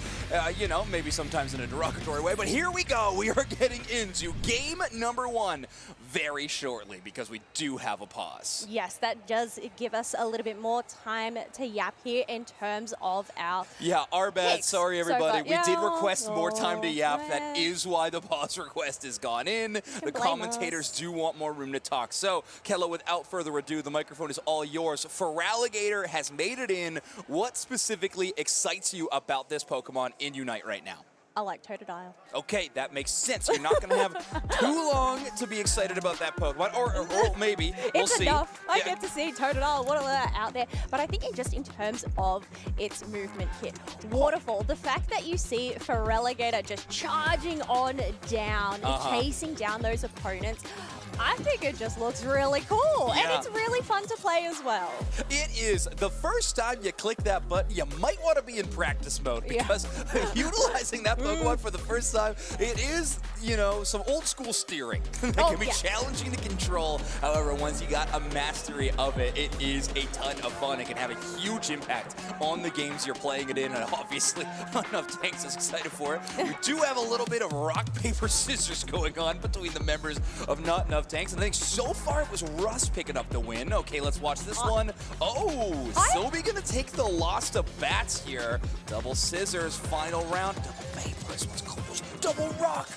S10: you know, maybe sometimes in a derogatory way. But here we go. We are getting into game number 1 very shortly because we do have a pause.
S3: Yes, that does give us a little bit more time to yap here in terms of our
S10: Yeah, our bad.
S3: picks.
S10: Sorry, everybody.
S3: So,
S10: We did request more time to yap. That is why the pause request has gone in. The commentators do want more room to talk. So, Kella, without further ado, the microphone is all yours. Feraligatr has made it in. What specifically excites you about this Pokemon in Unite right now?
S3: I like Totodile.
S10: Okay, that makes sense. You're not going to have too long to be excited about that Pokemon, or maybe. We'll
S3: It's
S10: see.
S3: enough. I get to see Totodile, what are out there. But I think just in terms of its movement kit, Waterfall, the fact that you see Feraligatr just charging on down, chasing down those opponents, I think it just looks really cool.
S10: Yeah.
S3: And it's really fun to play as well.
S10: It is. The first time you click that button, you might want to be in practice mode because utilizing that Pokemon for the first time, it is, you know, some old school steering that can be challenging to control. However, once you got a mastery of it, it is a ton of fun. It can have a huge impact on the games you're playing it in, and obviously, not enough Tanks is excited for it. We do have a little bit of rock, paper, scissors going on between the members of Not Enough Tanks, and I think so far it was Russ picking up the win. Okay, let's watch this one. Oh, Sobi gonna take the loss to Bats here. Double scissors, final round. Double papers, what's close? Double rock.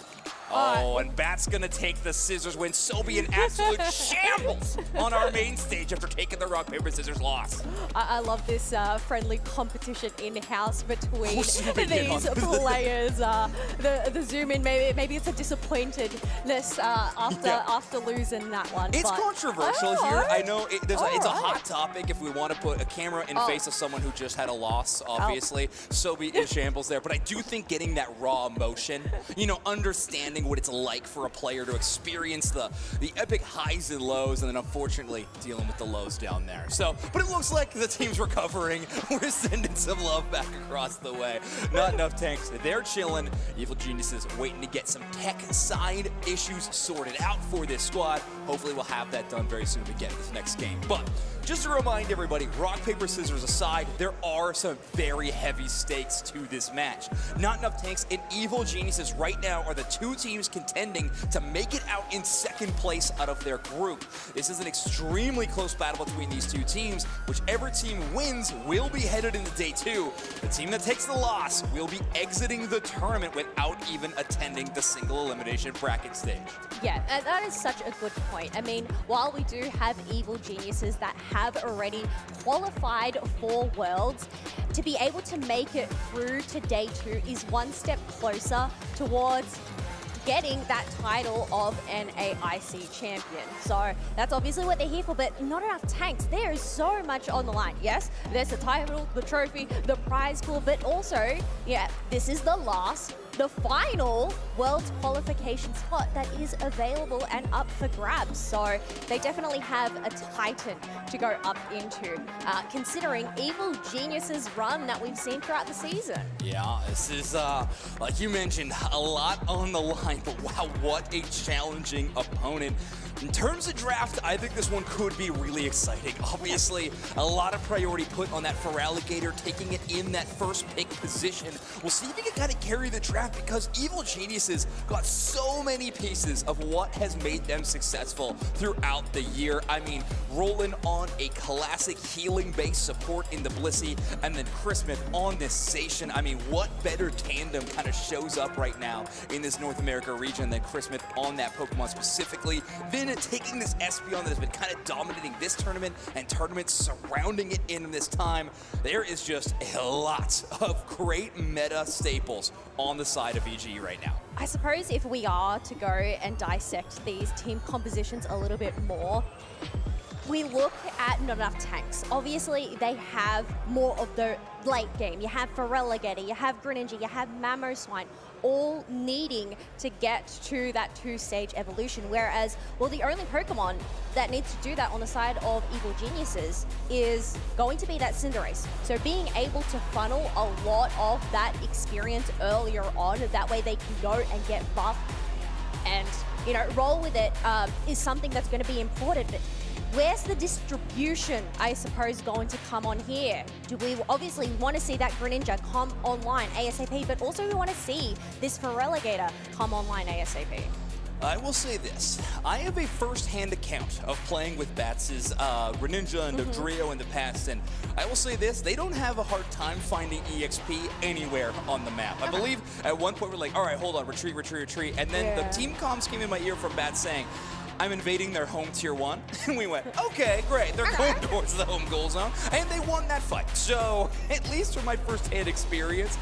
S10: Oh, and Bat's gonna take the scissors win. Sobi in absolute shambles on our main stage after taking the rock, paper, scissors loss.
S3: I love this friendly competition in-house between these players. The zoom in, maybe it's a disappointedness after losing that one.
S10: It's
S3: but
S10: controversial here. I know it's a hot topic if we want to put a camera in face of someone who just had a loss, obviously. Sobi in shambles there. But I do think getting that raw emotion, you know, understanding what it's like for a player to experience the epic highs and lows, and then unfortunately dealing with the lows down there. So, but it looks like the team's recovering. We're sending some love back across the way. Not Enough Tanks, they're chilling. Evil Geniuses waiting to get some tech side issues sorted out for this squad. Hopefully we'll have that done very soon to get this next game. But just to remind everybody, rock, paper, scissors aside, there are some very heavy stakes to this match. Not Enough Tanks and Evil Geniuses right now are the two teams contending to make it out in second place out of their group. This is an extremely close battle between these two teams. Whichever team wins will be headed into day 2. The team that takes the loss will be exiting the tournament without even attending the single elimination bracket stage.
S3: Yeah, and that is such a good point. I mean, while we do have Evil Geniuses that have already qualified for Worlds, to be able to make it through to day 2 is one step closer towards getting that title of NAIC champion. So that's obviously what they're here for, but Not Enough Tanks, there is so much on the line. Yes, there's the title, the trophy, the prize pool, but also, yeah, this is the final Worlds qualification spot that is available and up for grabs. So they definitely have a titan to go up into, considering Evil Geniuses' run that we've seen throughout the season.
S10: Yeah, this is, like you mentioned, a lot on the line, but wow, what a challenging opponent. In terms of draft, I think this one could be really exciting. Obviously, a lot of priority put on that Feraligatr, taking it in that first pick position. We'll see if he can kind of carry the draft because Evil Geniuses got so many pieces of what has made them successful throughout the year. I mean, rolling on a classic healing-based support in the Blissey, and then Christmas on this Station. I mean, what better tandem kind of shows up right now in this North America region than Christmas on that Pokemon specifically? Then taking this Espeon that has been kind of dominating this tournament and tournaments surrounding it in this time, there is just a lot of great meta staples on the side of EG right now.
S3: I suppose if we are to go and dissect these team compositions a little bit more, we look at Not Enough Tanks. Obviously, they have more of the late game. You have Feraligatr, you have Greninja, you have Mamoswine, all needing to get to that 2-stage evolution. Whereas, well, the only Pokemon that needs to do that on the side of Evil Geniuses is going to be that Cinderace. So being able to funnel a lot of that experience earlier on, that way they can go and get buffed and, you know, roll with it is something that's going to be important. But Where's the distribution, I suppose, going to come on here? Do we obviously want to see that Greninja come online ASAP, but also we want to see this Feraligatr come online ASAP?
S10: I will say this. I have a first-hand account of playing with Bats' Greninja and Dodrio in the past, and I will say this, they don't have a hard time finding EXP anywhere on the map. I believe at one point we're like, all right, hold on, retreat, retreat, retreat, and then the team comms came in my ear from Bats saying, I'm invading their home tier 1. And we went, okay, great. They're going towards the home goal zone. And they won that fight. So at least from my first-hand experience,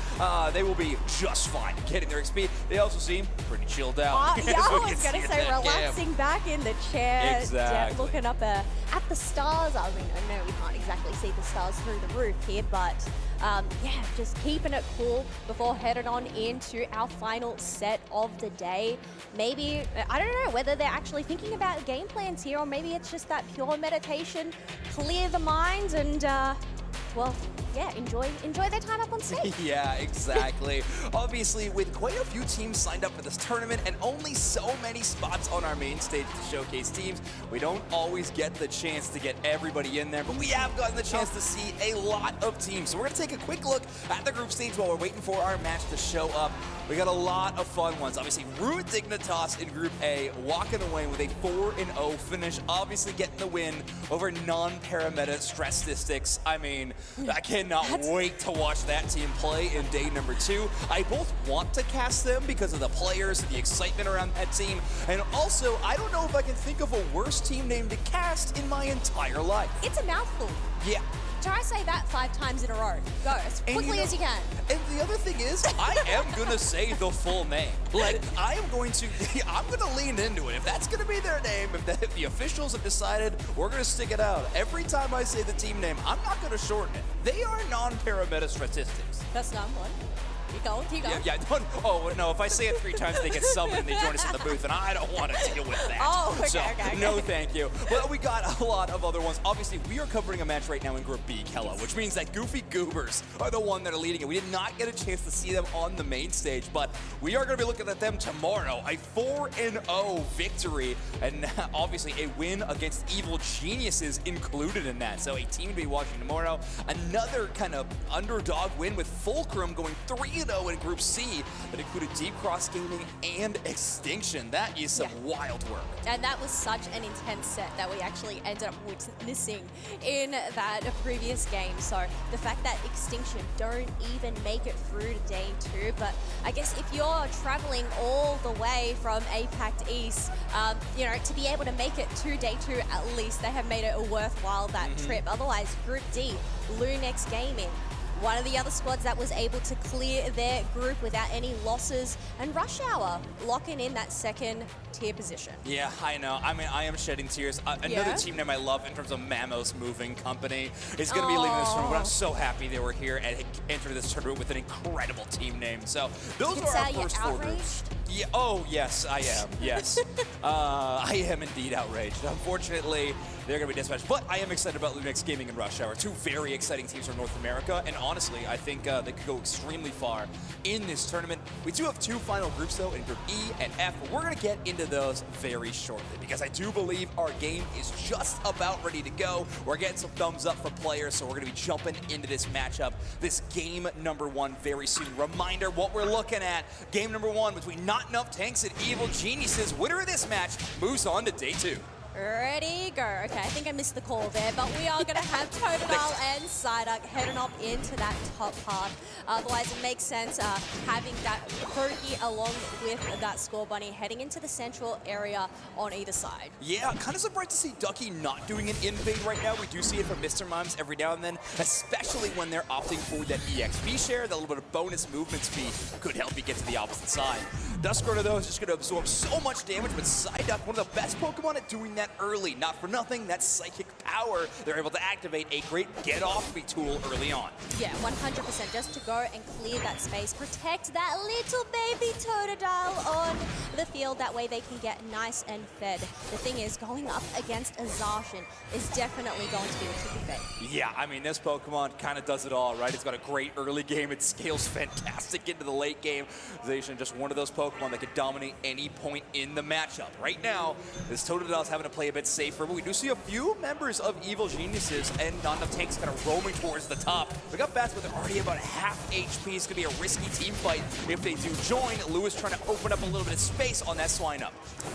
S10: they will be just fine getting their XP. They also seem pretty chilled out.
S3: Yeah, I was going to say relaxing back in the chair.
S10: Exactly.
S3: Looking up at the stars. I mean, I know we can't exactly see the stars through the roof here, but yeah, just keeping it cool before heading on into our final set of the day. Maybe, I don't know whether they're actually thinking about game plans here, or maybe it's just that pure meditation, clear the mind, and well, yeah, enjoy their time up on stage.
S10: Yeah, exactly. Obviously, with quite a few teams signed up for this tournament and only so many spots on our main stage to showcase teams, we don't always get the chance to get everybody in there, but we have gotten the chance to see a lot of teams. So we're going to take a quick look at the group stage while we're waiting for our match to show up. We got a lot of fun ones. Obviously, Root Dignitas in Group A walking away with a 4-0 finish, obviously getting the win over non-parameta Stratistics. I mean, I cannot wait to watch that team play in day number 2. I both want to cast them because of the players and the excitement around that team, and also, I don't know if I can think of a worse team name to cast in my entire life.
S3: It's a mouthful.
S10: Yeah.
S3: Try to say that 5 times in a row. Go, as quickly as you can.
S10: And the other thing is, I am going to say the full name. Like, I'm going to lean into it. If that's going to be their name, if the officials have decided we're going to stick it out, every time I say the team name, I'm not going to shorten it. They are non-parameta Statistics.
S3: That's not one. Keep going, keep going.
S10: Yeah, oh, no, if I say it 3 times, they get summoned and they join us in the booth, and I don't want to deal with that.
S3: Oh, okay,
S10: so,
S3: okay.
S10: no thank you. Well, we got a lot of other ones. Obviously, we are covering a match right now in Group B, Kella, which means that Goofy Goobers are the one that are leading it. We did not get a chance to see them on the main stage, but we are going to be looking at them tomorrow. A 4-0 victory, and obviously a win against Evil Geniuses included in that. So a team to be watching tomorrow. Another kind of underdog win with Fulcrum going 3-0 in Group C that included Deep Cross Gaming and Extinction. That is some wild work.
S3: And that was such an intense set that we actually ended up missing in that previous game. So the fact that Extinction don't even make it through to day 2, but I guess if you're traveling all the way from APAC East, you know, to be able to make it to day 2 at least, they have made it worthwhile that trip. Otherwise, Group D, Lunex Gaming, one of the other squads that was able to clear their group without any losses, and Rush Hour locking in that 2nd tier position.
S10: Yeah, I know. I mean, I am shedding tears. Another team name I love in terms of Mamos Moving Company is going to be leaving this tournament, but I'm so happy they were here and entered this tournament with an incredible team name. So those are our first 4 groups. Yeah. Oh, yes, I am. Yes. I am indeed outraged. Unfortunately, they're going to be dispatched. But I am excited about Lunex Gaming and Rush Hour, 2 very exciting teams from North America. And honestly, I think they could go extremely far in this tournament. We do have 2 final groups, though, in Group E and F. But we're going to get into those very shortly because I do believe our game is just about ready to go. We're getting some thumbs up from players, so we're going to be jumping into this matchup, this game number 1 very soon. Reminder, what we're looking at, game number 1 between Not Enough Tanks and Evil Geniuses. Winner of this match moves on to day 2.
S3: Ready, go. Okay, I think I missed the call there, but we are going to have Totodile and Psyduck heading up into that top part. Otherwise, it makes sense having that Kroki along with that Score Bunny heading into the central area on either side.
S10: Yeah, kind of surprised to see Ducky not doing an invade right now. We do see it from Mr. Mimes every now and then, especially when they're opting for that EXP share. That little bit of bonus movement speed could help you get to the opposite side. Duskrunner, though, is just going to absorb so much damage, but Psyduck, one of the best Pokemon at doing that early. Not for nothing, that Psychic Power they're able to activate, a great get-off-me tool early on.
S1: on.
S3: Yeah, 100%. Just to go and clear that space, protect that little baby Totodile on the field. That way they can get nice and fed. The thing is, going up against a Zacian is definitely going to be a tricky thing.
S10: Yeah, I mean, this Pokemon kind of does it all, right? It's got a great early game. It scales fantastic into the late game. Zacian, just one of those Pokemon that could dominate any point in the matchup. Right now, this Totodile's having to play a bit safer, but we do see a few members of Evil Geniuses and not enough tanks kind of roaming towards the top. We got Bats, but they're already about half HP. It's going to be a risky team fight if they do join. Lewis trying to open up a little bit of space on that swine up.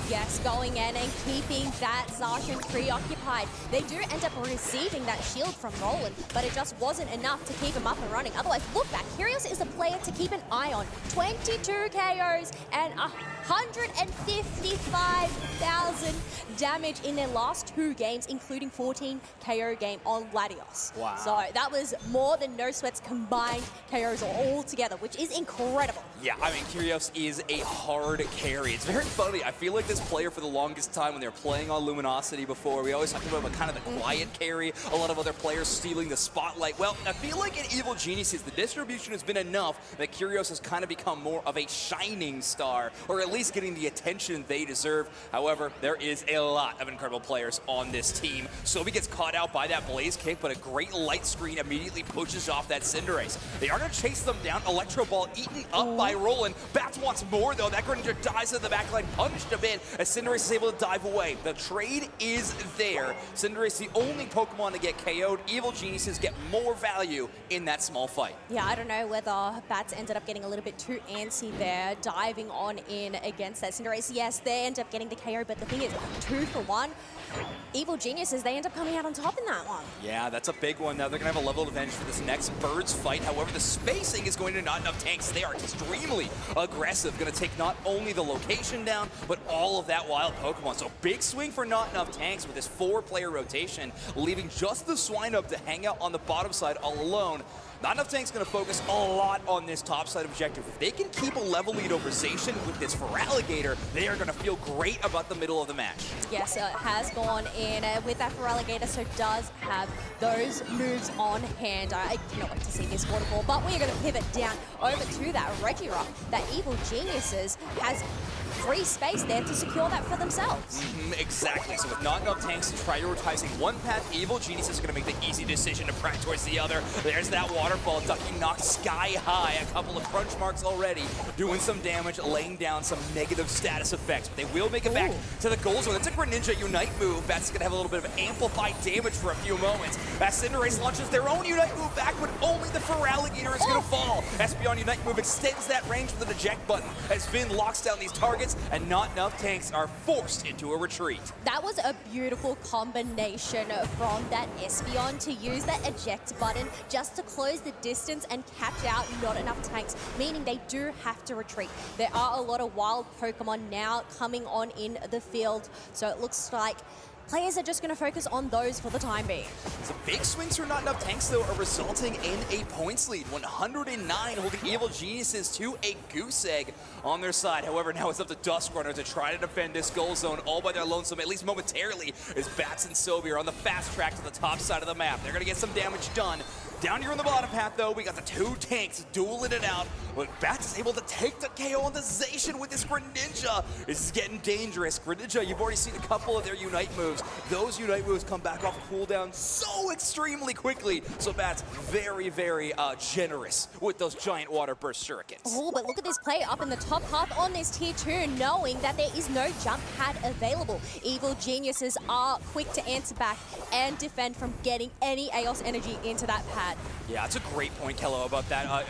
S3: Yes, going in and keeping that Zacian preoccupied. They do end up receiving that shield from Roland, but it just wasn't enough to keep him up and running. Otherwise, look back. Curious is a player to keep an eye on. 22 KOs and 155,000 damage in their last 2 games, including 14 KO game on Latios.
S10: Wow.
S3: So that was more than No Sweat's combined KOs all together, which is incredible.
S10: Yeah, I mean, Kyrgios is a hard carry. It's very funny. I feel like this player for the longest time when they were playing on Luminosity before, we always talked about him kind of a quiet carry, a lot of other players stealing the spotlight. Well, I feel like in Evil Geniuses, the distribution has been enough that Kyrgios has kind of become more of a shining star, or at least getting the attention they deserve. However, there is a lot of incredible players on this team. Sobi gets caught out by that Blaze kick, but a great light screen immediately pushes off that Cinderace. They are going to chase them down. Electro Ball eaten up by Roland. Bats wants more, though. That Greninja dies in the backline, punished a bit as Cinderace is able to dive away. The trade is there. Cinderace, the only Pokemon to get KO'd. Evil Geniuses get more value in that small fight.
S3: Yeah, I don't know whether Bats ended up getting a little bit too antsy there, diving on in against that Cinderace. Yes, they end up getting the KO, but the thing is, 2 for 1. Evil Geniuses, they end up coming out on top in that one.
S10: Yeah, that's a big one. Now they're going to have a level advantage for this next Birds fight. However, the spacing is going to not enough tanks. They are extremely aggressive. Going to take not only the location down, but all of that wild Pokemon. So big swing for not enough tanks with this 4-player rotation, leaving just the Swinub to hang out on the bottom side all alone. Not enough tanks going to focus a lot on this top side objective. If they can keep a level lead over Zacian with this Feraligatr, they are going to feel great about the middle of the match.
S3: Yes, has gone in with that Feraligatr, so does have those moves on hand. I cannot wait to see this waterfall, but we are going to pivot down over to that Regirock. That Evil Geniuses has free space there to secure that for themselves.
S10: Exactly. So with not enough tanks prioritizing one path, Evil Geniuses is going to make the easy decision to press towards the other. There's that waterfall. Ducky knocked sky high. A couple of crunch marks already, doing some damage, laying down some negative status effects. But they will make it back to the goal zone. That's a Greninja Unite move. That's going to have a little bit of amplified damage for a few moments. As Cinderace launches their own Unite move back, but only the Feraligatr is going to fall. Espeon Unite move extends that range with an eject button as Finn locks down these targets, and not enough tanks are forced into a retreat.
S3: That was a beautiful combination from that Espeon to use that eject button just to close the distance and catch out not enough tanks, meaning they do have to retreat. There are a lot of wild Pokemon now coming on in the field, so it looks like players are just going to focus on those for the time being.
S10: So big swings for not enough tanks, though, are resulting in a points lead. 109 holding Evil Geniuses to a goose egg on their side. However, now it's up to Duskrunner to try to defend this goal zone all by their lonesome, at least momentarily, as Bats and Sobi are on the fast track to the top side of the map. They're going to get some damage done. Down here on the bottom path, though, we got the 2 tanks dueling it out. But Bats is able to take the KO on the Zacian with this Greninja. This is getting dangerous. Greninja, you've already seen a couple of their Unite moves. Those Unite moves come back off cooldown so extremely quickly. So Bats very, very generous with those giant water burst shurikens.
S3: Oh, but look at this play up in the top half on this tier 2, knowing that there is no jump pad available. Evil Geniuses are quick to answer back and defend from getting any Aeos energy into that pad.
S10: Yeah, that's a great point, Kello, about that.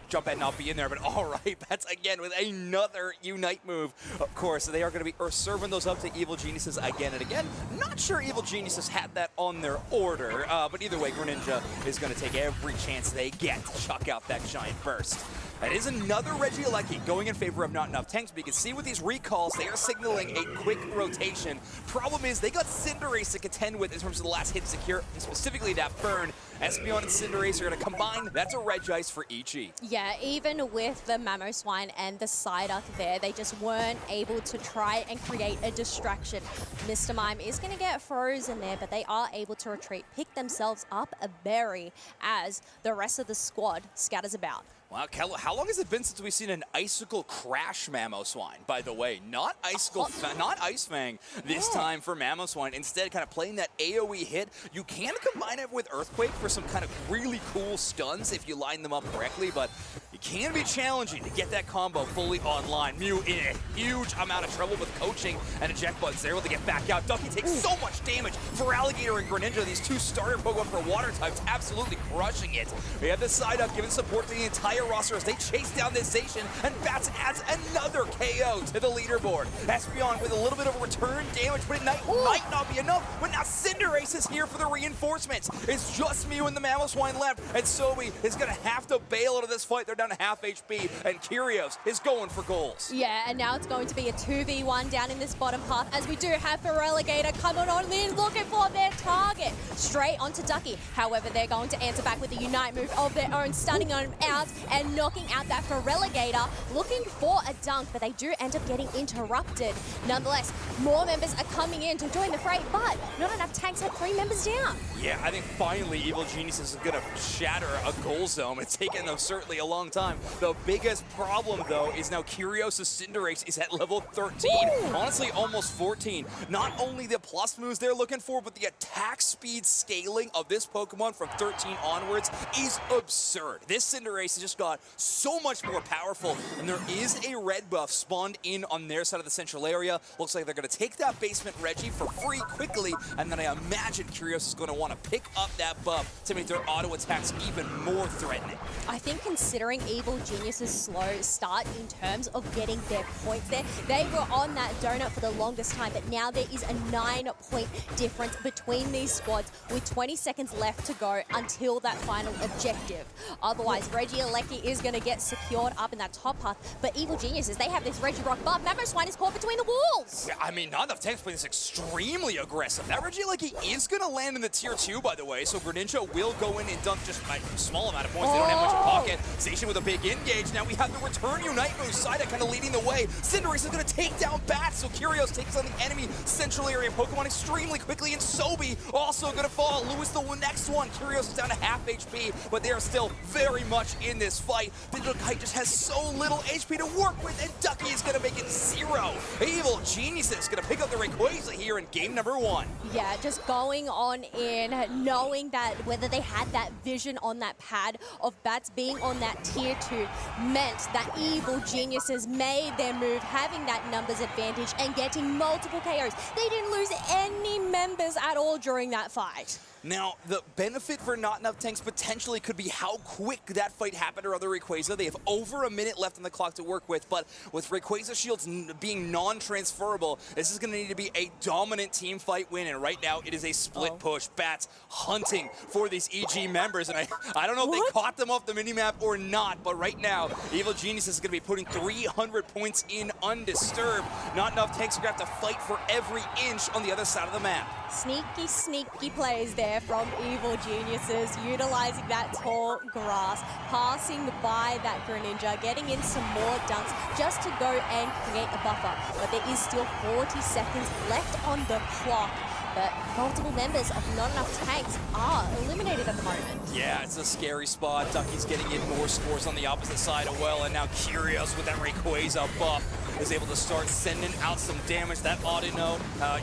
S10: Jump pad not being there, but all right, Bats again with another Unite move. Of course, they are going to be serving those up to Evil Geniuses again and again. Not sure Evil Geniuses had that on their order, but either way, Greninja is going to take every chance they get to chuck out that giant burst. That is another Regieleki going in favor of not enough tanks, but you can see with these recalls, they are signaling a quick rotation. Problem is, they got Cinderace to contend with in terms of the last hit secure, and specifically that burn. Espeon and Cinderace are going to combine. That's a Regice for Ichi.
S3: Yeah, Yeah, even with the Mamoswine and the Psyduck there, they just weren't able to try and create a distraction. Mr. Mime is going to get frozen there, but they are able to retreat, pick themselves up a berry as the rest of the squad scatters about.
S10: Wow, Kello, how long has it been since we've seen an Icicle Crash Mamoswine, by the way? Not Icicle, not Ice Fang this time for Mamoswine. Instead, kind of playing that AoE hit. You can combine it with Earthquake for some kind of really cool stuns if you line them up correctly, but it can be challenging to get that combo fully online. Mew in a huge amount of trouble with coaching and eject buttons. They're able to get back out. Ducky takes so much damage for Alligator and Greninja. These two starter Pokemon for water types, absolutely crushing it. We have the Psyduck giving support to the entire roster as they chase down this Zacian, and Bats adds another KO to the leaderboard. Espeon with a little bit of return damage, but it might not be enough. But now Cinderace is here for the reinforcements. It's just Mew and the Mamoswine left, and Sobi is going to have to bail out of this fight. They're down to half HP, and Kyrios is going for goals.
S3: Yeah, and now it's going to be a 2v1 down in this bottom half as we do have Feraligatr coming on in, looking for their target. Straight onto Ducky. However, they're going to answer back with a Unite move of their own, stunning him out and knocking out that Feraligatr, looking for a dunk, but they do end up getting interrupted. Nonetheless, more members are coming in to join the fray, but not enough tanks have 3 members down.
S10: Yeah, I think finally Evil Geniuses is going to shatter a goal zone. It's taken them certainly a long time. The biggest problem, though, is now Kyrios' Cinderace is at level 13. Ooh. Honestly, almost 14. Not only the plus moves they're looking for, but the attack speed scaling of this Pokemon from 13 onwards is absurd. This Cinderace has just got so much more powerful, and there is a red buff spawned in on their side of the central area. Looks like they're going to take that basement Reggie for free quickly, and then I imagine Kyrios is going to want to pick up that buff to make their auto attacks even more threatening.
S3: I think considering Evil Genius's slow start in terms of getting their points there, they were on that donut for the longest time, but now there is a 9-point difference between these squads with 20 seconds left to go until that final objective. Otherwise, Regieleki is going to get secured up in that top path, but Evil Geniuses, they have this Regirock buff. Mamoswine is caught between the walls.
S10: Yeah, I mean, not enough tanks playing this extremely aggressive. That Regieleki is going to land in the tier 2, by the way, so Greninja will go in and dunk just a small amount of points. They don't have much in pocket. Zacian with a big engage. Now we have the return Unite move. Psyduck kind of leading the way. Cinderace is going to take down Bats, so Kyrios takes on the enemy central area Pokemon extremely quickly, and Sobi also going to fall. Lewis the next one. Kyrios is down to half HP, but they are still very much in this fight. Digital Kite just has so little HP to work with, and Ducky is going to make it 0. Evil Geniuses is going to pick up the Rayquaza here in game number 1.
S3: Yeah, just going on in, knowing that whether they had that vision on that pad of Bats being on that tier 2 meant that Evil Geniuses made their move, having that numbers advantage and getting multiple KOs. They didn't lose any members at all during that fight.
S10: Now, the benefit for not enough tanks potentially could be how quick that fight happened around the Rayquaza. They have over a minute left on the clock to work with, but with Rayquaza shields being non-transferable, this is going to need to be a dominant team fight win, and right now it is a split push. Bats hunting for these EG members, and I don't know if they caught them off the minimap or not, but right now, Evil Genius is going to be putting 300 points in undisturbed. Not enough tanks are going to have to fight for every inch on the other side of the map.
S3: Sneaky, sneaky plays there from Evil Geniuses, utilizing that tall grass, passing by that Greninja, getting in some more dunks just to go and create a buffer. But there is still 40 seconds left on the clock. But multiple members of not enough tanks are eliminated at the moment.
S10: Yeah, it's a scary spot. Ducky's getting in more scores on the opposite side as well, and now Kyrios with that Rayquaza buff is able to start sending out some damage. That Audino,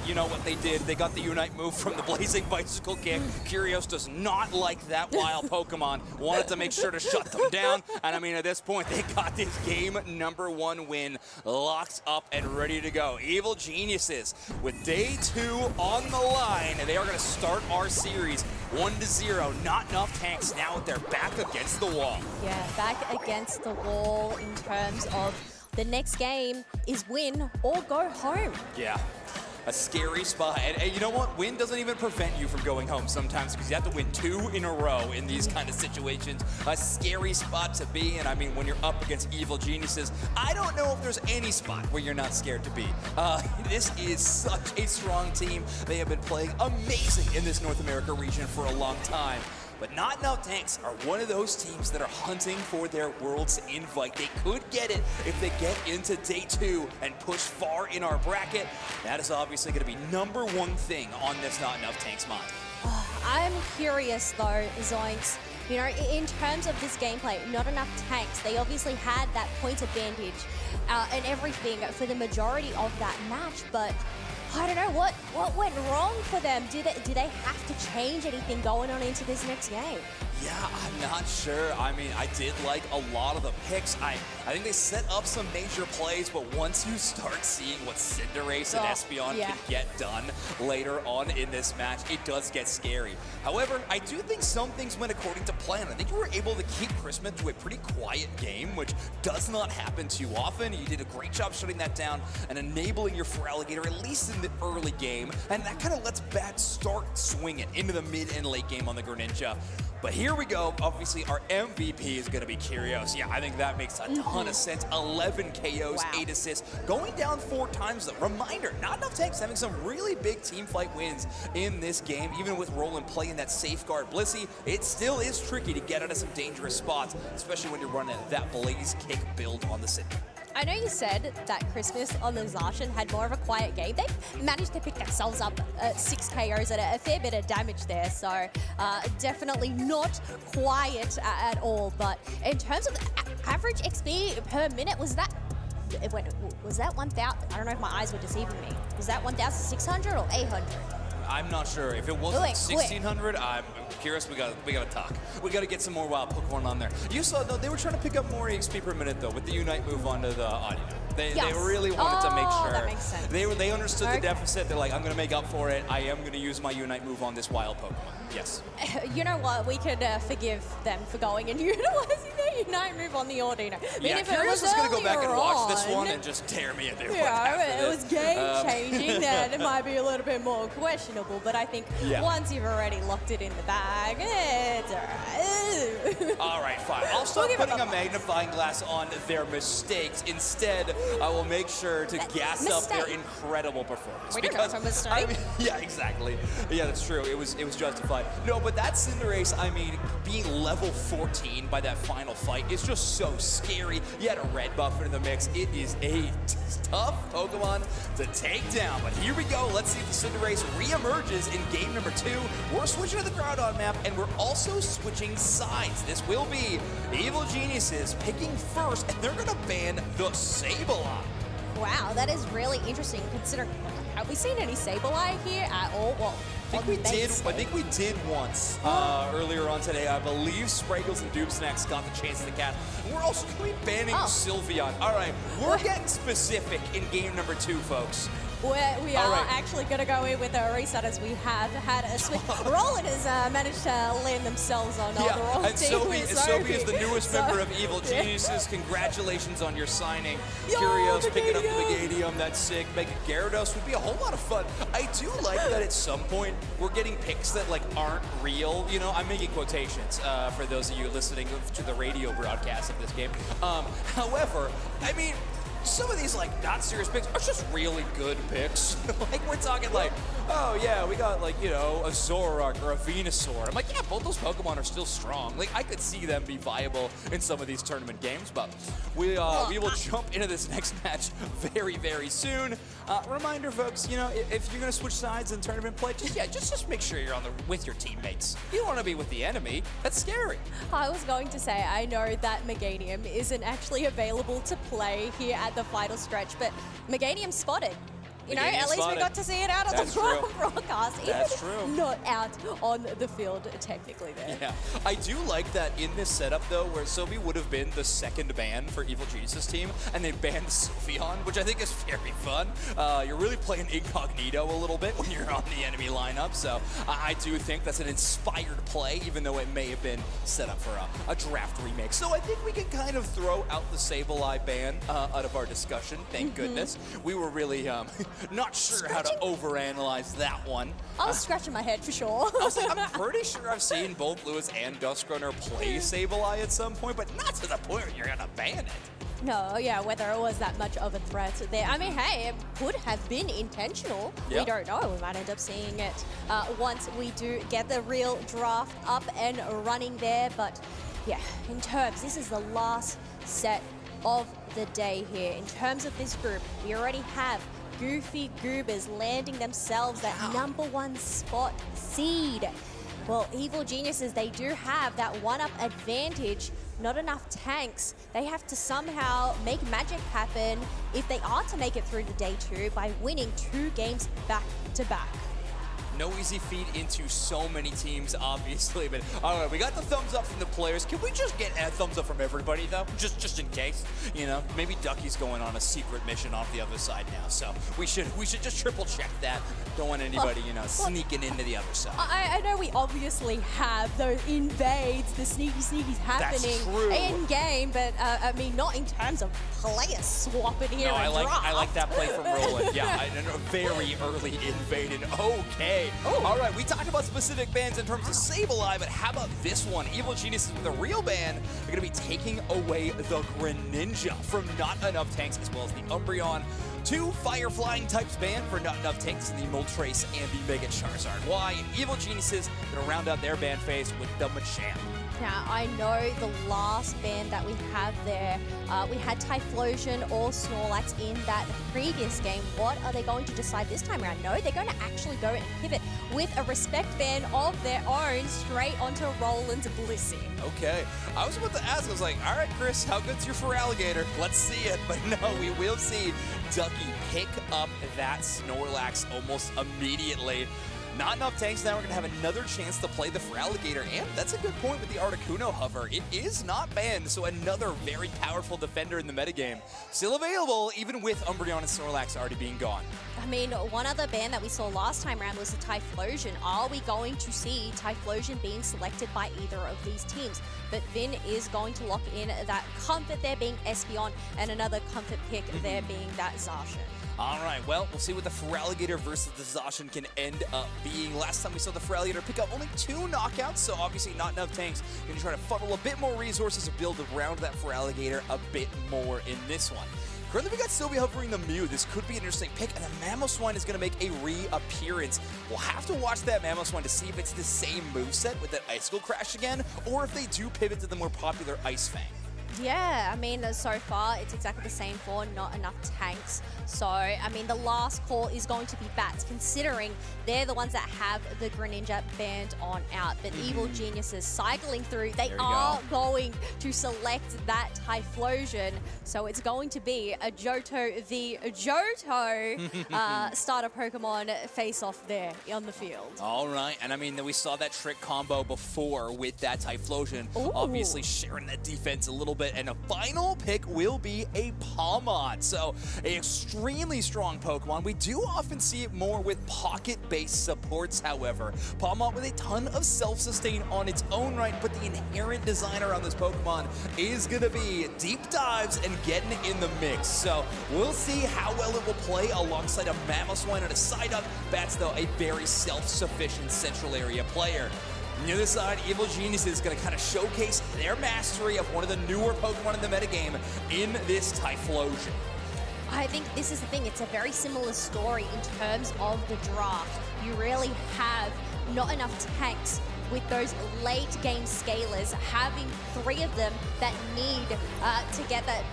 S10: you know what they did. They got the Unite move from the Blazing Bicycle kick. Kyrios does not like that wild Pokemon. Wanted to make sure to shut them down, and I mean, at this point, they got this game number 1 win locked up and ready to go. Evil Geniuses with day 2 on the line, and they are going to start our series 1-0. Not enough tanks now with their back against the wall.
S3: Yeah, back against the wall in terms of the next game is win or go home.
S10: Yeah. A scary spot. And you know what? Win doesn't even prevent you from going home sometimes, because you have to win 2 in a row in these kind of situations. A scary spot to be, and I mean, when you're up against Evil Geniuses, I don't know if there's any spot where you're not scared to be. This is such a strong team. They have been playing amazing in this North America region for a long time. But Not Enough Tanks are one of those teams that are hunting for their Worlds invite. They could get it if they get into day 2 and push far in our bracket. That is obviously going to be #1 thing on this Not Enough Tanks mod.
S3: I'm curious though, Zoinks. You know, in terms of this gameplay, Not Enough Tanks, they obviously had that point advantage and everything for the majority of that match, but I don't know, what went wrong for them? Do they have to change anything going on into this next game?
S10: Yeah, I'm not sure. I mean, I did like a lot of the picks. I think they set up some major plays, but once you start seeing what Cinderace and Espeon can get done later on in this match, it does get scary. However, I do think some things went according to plan. I think you were able to keep Chrisman to a pretty quiet game, which does not happen too often. You did a great job shutting that down and enabling your Feraligatr, at least in the early game, and that kind of lets Bats start swinging into the mid and late game on the Greninja. But here we go. Obviously, our MVP is going to be Kyrgios. Yeah, I think that makes a ton of sense. 11 KOs, 8 assists, going down 4 times though. Reminder, Not Enough Tanks having some really big team fight wins in this game. Even with Roland playing that safeguard Blissey, it still is tricky to get out of some dangerous spots, especially when you're running that Blaze Kick build on the City.
S3: I know you said that Christmas on the Zacian had more of a quiet game. They've managed to pick themselves up 6 KOs and a fair bit of damage there, so definitely not quiet at all. But in terms of the average XP per minute, was that 1,000? I don't know if my eyes were deceiving me. Was that 1,600 or 800?
S10: I'm not sure. If it wasn't 1,600, I'm curious. We gotta talk. We gotta get some more wild Pokemon on there. You saw though they were trying to pick up more EXP per minute though with the Unite move onto the audio. They really wanted to make sure.
S3: That makes sense.
S10: They understood the deficit. They're like, I'm gonna make up for it. I am gonna use my Unite move on this wild Pokemon. Yes.
S3: You know what? We could forgive them for going and utilizing their Unite move on the Audino.
S10: Yeah, Kyrgios is gonna go back and watch this one and just tear me a new one.
S3: Yeah, it was game changing. Then it might be a little bit more questionable, but I think once you've already locked it in the bag, it's alright.
S10: All right, fine. I'll stop putting a magnifying glass on their mistakes. Instead, I will make sure to gas up their incredible performance.
S3: We don't know if it's a mistake.
S10: I mean, yeah, exactly. Yeah, that's true. It was justified. No, but that Cinderace, I mean, being level 14 by that final fight is just so scary. You had a red buff in the mix. It is a tough Pokemon to take down. But here we go. Let's see if the Cinderace re-emerges in game number 2. We're switching to the Groudon map, and we're also switching sides. This will be Evil Geniuses picking first, and they're going to ban the Sableye.
S3: Wow, that is really interesting considering, have we seen any Sableye here at all? Well,
S10: I think we did once earlier on today. I believe Spraggles and Doomsnacks got the chance to catch. And we're also going to be banning Sylveon. All right, we're getting specific in game number 2, folks.
S3: We are actually going to go in with a reset as we have had a switch. Roland has managed to land themselves on the wrong
S10: and
S3: team.
S10: Sophie is the newest member of Evil Geniuses. Congratulations on your signing. Kyrgios picking up the Megadium. That's sick. Mega Gyarados would be a whole lot of fun. I do like that at some point we're getting picks that like aren't real. You know, I'm making quotations for those of you listening to the radio broadcast of this game. However, I mean, some of these like not serious picks are just really good picks. Like we're talking like, oh yeah, we got like, you know, a Zoroark or a Venusaur. I'm like, yeah, both those Pokemon are still strong. Like I could see them be viable in some of these tournament games, but we will jump into this next match very, very soon. Reminder, folks, you know, if you're gonna switch sides in tournament play, just make sure you're with your teammates. You don't want to be with the enemy. That's scary.
S3: I was going to say, I know that Meganium isn't actually available to play here at the final stretch, but Meganium spotted. You know, at least we got to see it out on the broadcast.
S10: That's true.
S3: Not out on the field, technically, there.
S10: Yeah. I do like that in this setup, though, where Sophie would have been the second ban for Evil Geniuses team, and they banned Sylveon, which I think is very fun. You're really playing incognito a little bit when you're on the enemy lineup, so I do think that's an inspired play, even though it may have been set up for a draft remake. So I think we can kind of throw out the Sableye ban out of our discussion, thank goodness. We were really not sure how to overanalyze that one.
S3: I was scratching my head for sure.
S10: I was like, I'm pretty sure I've seen both Lewis and Duskrunner play Sableye at some point, but not to the point where you're gonna ban it.
S3: No, yeah, whether it was that much of a threat there. I mean, hey, it could have been intentional.
S10: Yeah.
S3: We don't know. We might end up seeing it once we do get the real draft up and running there. But yeah, in terms, this is the last set of the day here. In terms of this group, we already have Goofy Goobers landing themselves that #1 spot seed. Well, Evil Geniuses, they do have that one-up advantage. Not enough tanks. They have to somehow make magic happen if they are to make it through the day 2 by winning 2 games back-to-back.
S10: No easy feat into so many teams, obviously, but all right, we got the thumbs up from the players. Can we just get a thumbs up from everybody, though? Just in case, you know? Maybe Ducky's going on a secret mission off the other side now, so we should just triple check that. Don't want anybody, you know, sneaking into the other side.
S3: I know we obviously have those invades, the sneakies happening in game, but I mean, not in terms of player swapping here.
S10: No,
S3: and
S10: I like that play from Roland. Yeah, a very early invade, and okay. All right, we talked about specific bans in terms of Sableye, but how about this one? Evil Geniuses with a real ban are going to be taking away the Greninja from Not Enough Tanks, as well as the Umbreon. 2 Fire Flying types banned for Not Enough Tanks, the Moltres and the Mega Charizard. Why? And Evil Geniuses going to round out their ban phase with the Machamp.
S3: Now, I know the last ban that we have there, we had Typhlosion or Snorlax in that previous game. What are they going to decide this time around? No, they're going to actually go and pivot with a respect ban of their own straight onto Roland's Blissey.
S10: Okay. I was about to ask, I was like, all right, Chris, how good's your Feraligatr? Let's see it. But no, we will see Ducky pick up that Snorlax almost immediately. Not enough tanks. Now we're going to have another chance to play the Feraligatr, and that's a good point with the Articuno hover. It is not banned, so another very powerful defender in the metagame. Still available, even with Umbreon and Snorlax already being gone.
S3: I mean, one other ban that we saw last time around was the Typhlosion. Are we going to see Typhlosion being selected by either of these teams? But Vin is going to lock in that comfort there being Espeon, and another comfort pick there being that Zacian.
S10: All right, well, we'll see what the Feraligatr versus the Zacian can end up being. Last time we saw the Feraligatr pick up only 2 knockouts, so obviously not enough tanks. Going to try to funnel a bit more resources to build around that Feraligatr a bit more in this one. Currently, we got Sylvia hovering the Mew. This could be an interesting pick, and the Mamoswine is going to make a reappearance. We'll have to watch that Mamoswine to see if it's the same moveset with that Icicle Crash again, or if they do pivot to the more popular Ice Fang.
S3: Yeah, I mean, so far, it's exactly the same for Not Enough Tanks. So, I mean, the last call is going to be Bats, considering they're the ones that have the Greninja banned on out. But Evil Geniuses cycling through, they are going to select that Typhlosion. So it's going to be a Johto v. Johto starter Pokemon face-off there on the field.
S10: All right, and I mean, we saw that trick combo before with that Typhlosion, obviously sharing that defense a little bit, and a final pick will be a Palmon. So, an extremely strong Pokemon. We do often see it more with pocket-based supports, however. Palmon with a ton of self-sustain on its own right, but the inherent design around this Pokemon is going to be deep dives and getting in the mix. So, we'll see how well it will play alongside a Mamoswine on a side-up. Bats, though, a very self-sufficient central area player. On the other side, Evil Geniuses is going to kind of showcase their mastery of one of the newer Pokemon in the metagame in this Typhlosion.
S3: I think this is the thing, it's a very similar story in terms of the draft. You really have not enough tanks with those late game scalers, having 3 of them that need to get that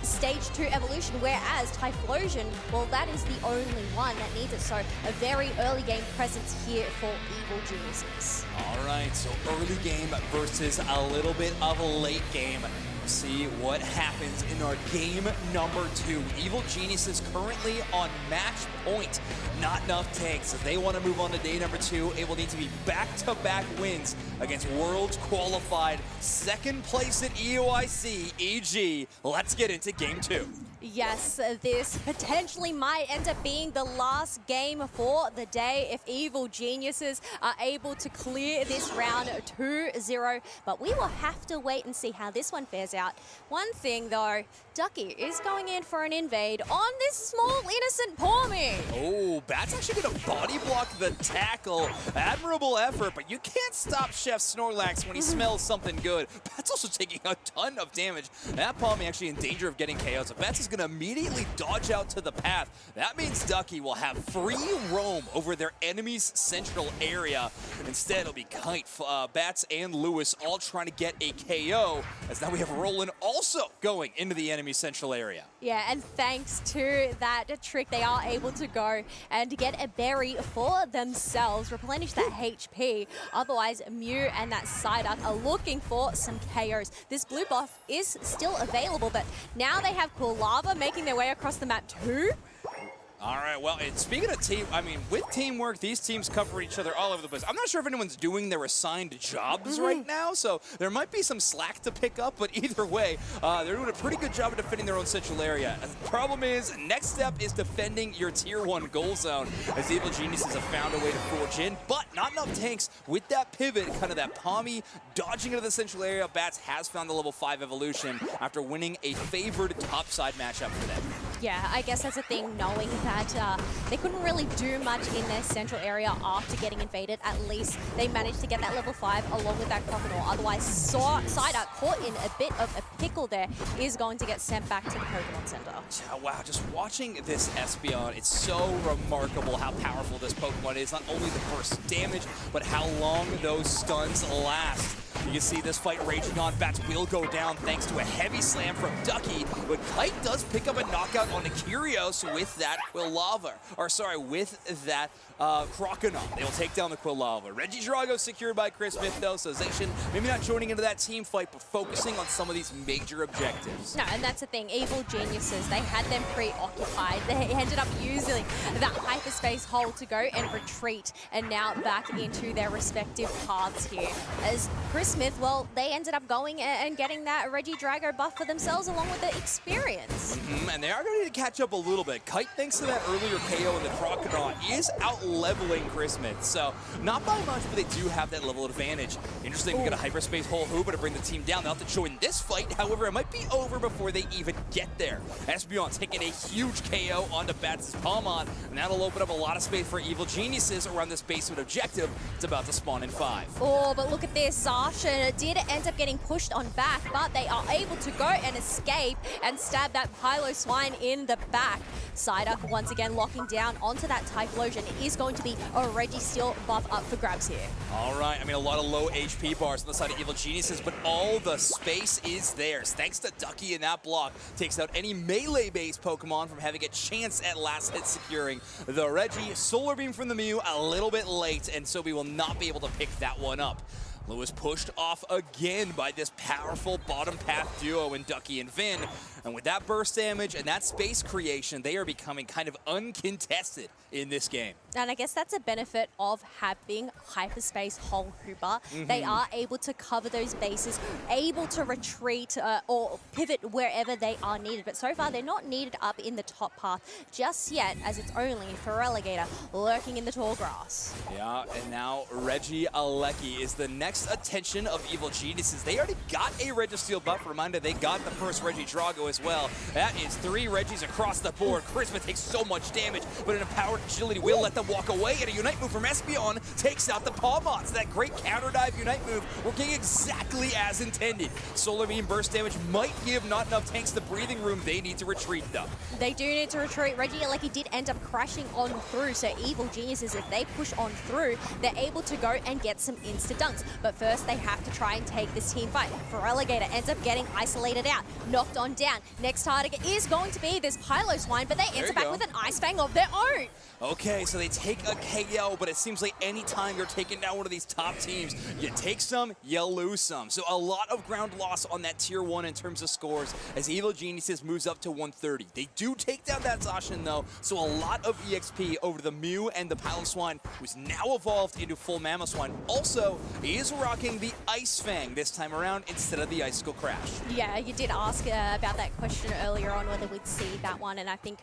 S3: Stage 2 evolution, whereas Typhlosion, well, that is the only one that needs it. So a very early game presence here for Evil Geniuses.
S10: All right, so early game versus a little bit of a late game. See what happens in our game number 2. Evil Geniuses currently on match point. Not enough tanks. If they want to move on to day number 2, it will need to be back-to-back wins against world qualified second place at EUIC, EG. Let's get into game 2.
S3: Yes, this potentially might end up being the last game for the day if Evil Geniuses are able to clear this round 2-0. But we will have to wait and see how this one fares out. One thing though, Ducky is going in for an invade on this small innocent Pawmi.
S4: Oh, Bat's actually going to body block the tackle. Admirable effort, but you can't stop Chef Snorlax when he smells something good. Bat's also taking a ton of damage. That Pawmi actually in danger of getting KO'd, so Bats is going to immediately dodge out to the path. That means Ducky will have free roam over their enemy's central area. Instead, it'll be Kite, Bats, and Lewis all trying to get a KO, as now we have Roland also going into the enemy central area.
S3: Yeah, and thanks to that trick, they are able to go and get a berry for themselves, replenish that HP. Otherwise, Mew and that Psyduck are looking for some KOs. This blue buff is still available, but now they have Cool Lava making their way across the map too.
S4: All right, well, and speaking of team, I mean, with teamwork, these teams cover each other all over the place. I'm not sure if anyone's doing their assigned jobs right now, so there might be some slack to pick up, but either way, they're doing a pretty good job of defending their own central area. The problem is, next step is defending your Tier 1 goal zone, as Evil Geniuses have found a way to forge in, but not enough tanks. With that pivot, kind of that Pawmi dodging into the central area, Bats has found the level 5 evolution after winning a favored topside matchup for them.
S3: Yeah, I guess that's the thing, knowing that they couldn't really do much in their central area after getting invaded. At least they managed to get that level 5 along with that Crocodile. Otherwise, Psyduck, caught in a bit of a pickle there, is going to get sent back to the Pokemon Center.
S4: Wow, just watching this Espeon, it's so remarkable how powerful this Pokemon is. Not only the burst damage, but how long those stuns last. You can see this fight raging on. Bats will go down thanks to a heavy slam from Ducky, but Kite does pick up a knockout on the Kyrios with that Quilava. Or sorry, with that Croconaut. They will take down the Quilava. Regidrago secured by Chris Smith though, so Zacian maybe not joining into that team fight, but focusing on some of these major objectives.
S3: No, and that's the thing, Evil Geniuses, they had them preoccupied. They ended up using that hyperspace hole to go and retreat, and now back into their respective paths here. As Chris Smith, well, they ended up going and getting that Regidrago buff for themselves along with the experience.
S4: And they are going to need to catch up a little bit. Kite, thanks to that earlier KO in the Croconaut, is out-leveling Chris Smith. So, not by much, but they do have that level advantage. Interesting, we got a hyperspace hole Hooba to bring the team down. They'll have to join this fight. However, it might be over before they even get there. Espeon taking a huge KO onto Bats' Palmon, and that'll open up a lot of space for Evil Geniuses around this basement objective. It's about to spawn in 5.
S3: Oh, but look at this. Sasha did end up getting pushed on back, but they are able to go and escape and stab that Piloswine in the back. Psyduck once again locking down onto that Typhlosion. It is going to be a Registeel buff up for grabs here.
S4: All right, I mean, a lot of low HP bars on the side of Evil Geniuses, but all the space is theirs. Thanks to Ducky in that block. Takes out any melee-based Pokemon from having a chance at last hit securing the Regi. Solar Beam from the Mew a little bit late, and so we will not be able to pick that one up. Lewis pushed off again by this powerful bottom path duo in Ducky and Vin. And with that burst damage and that space creation, they are becoming kind of uncontested in this game.
S3: And I guess that's a benefit of having hyperspace hole Hooba. They are able to cover those bases, able to retreat or pivot wherever they are needed. But so far, they're not needed up in the top path just yet, as it's only Feraligatr lurking in the tall grass.
S4: Yeah, and now Reggie Alecki is the next attention of Evil Geniuses. They already got a Registeel buff. Reminder, they got the first Regidrago as well. That is 3 Regis across the board. Christmas takes so much damage, but an empowered agility will let them walk away, and a Unite move from Espeon takes out the Pawmots. That great counter dive Unite move working exactly as intended. Solar Beam burst damage might give not enough tanks the breathing room they need to retreat though.
S3: They do need to retreat. Regieleki did end up crashing on through, so Evil Geniuses, if they push on through, they're able to go and get some insta-dunks. But first, they have to try and take this team fight. Feraligatr ends up getting isolated out, knocked on down. Next target is going to be this Piloswine, but they answer back with an Ice Fang of their own.
S4: Okay, so they take a KO, but it seems like any time you're taking down one of these top teams, you take some, you lose some. So a lot of ground loss on that Tier 1 in terms of scores as Evil Geniuses moves up to 130. They do take down that Zacian though, so a lot of EXP over the Mew and the Piloswine, who's now evolved into full Mamoswine. Also, is
S10: is rocking the Ice Fang this time around instead of the Icicle Crash.
S3: Yeah, you did ask about that question earlier on, whether we'd see that one, and I think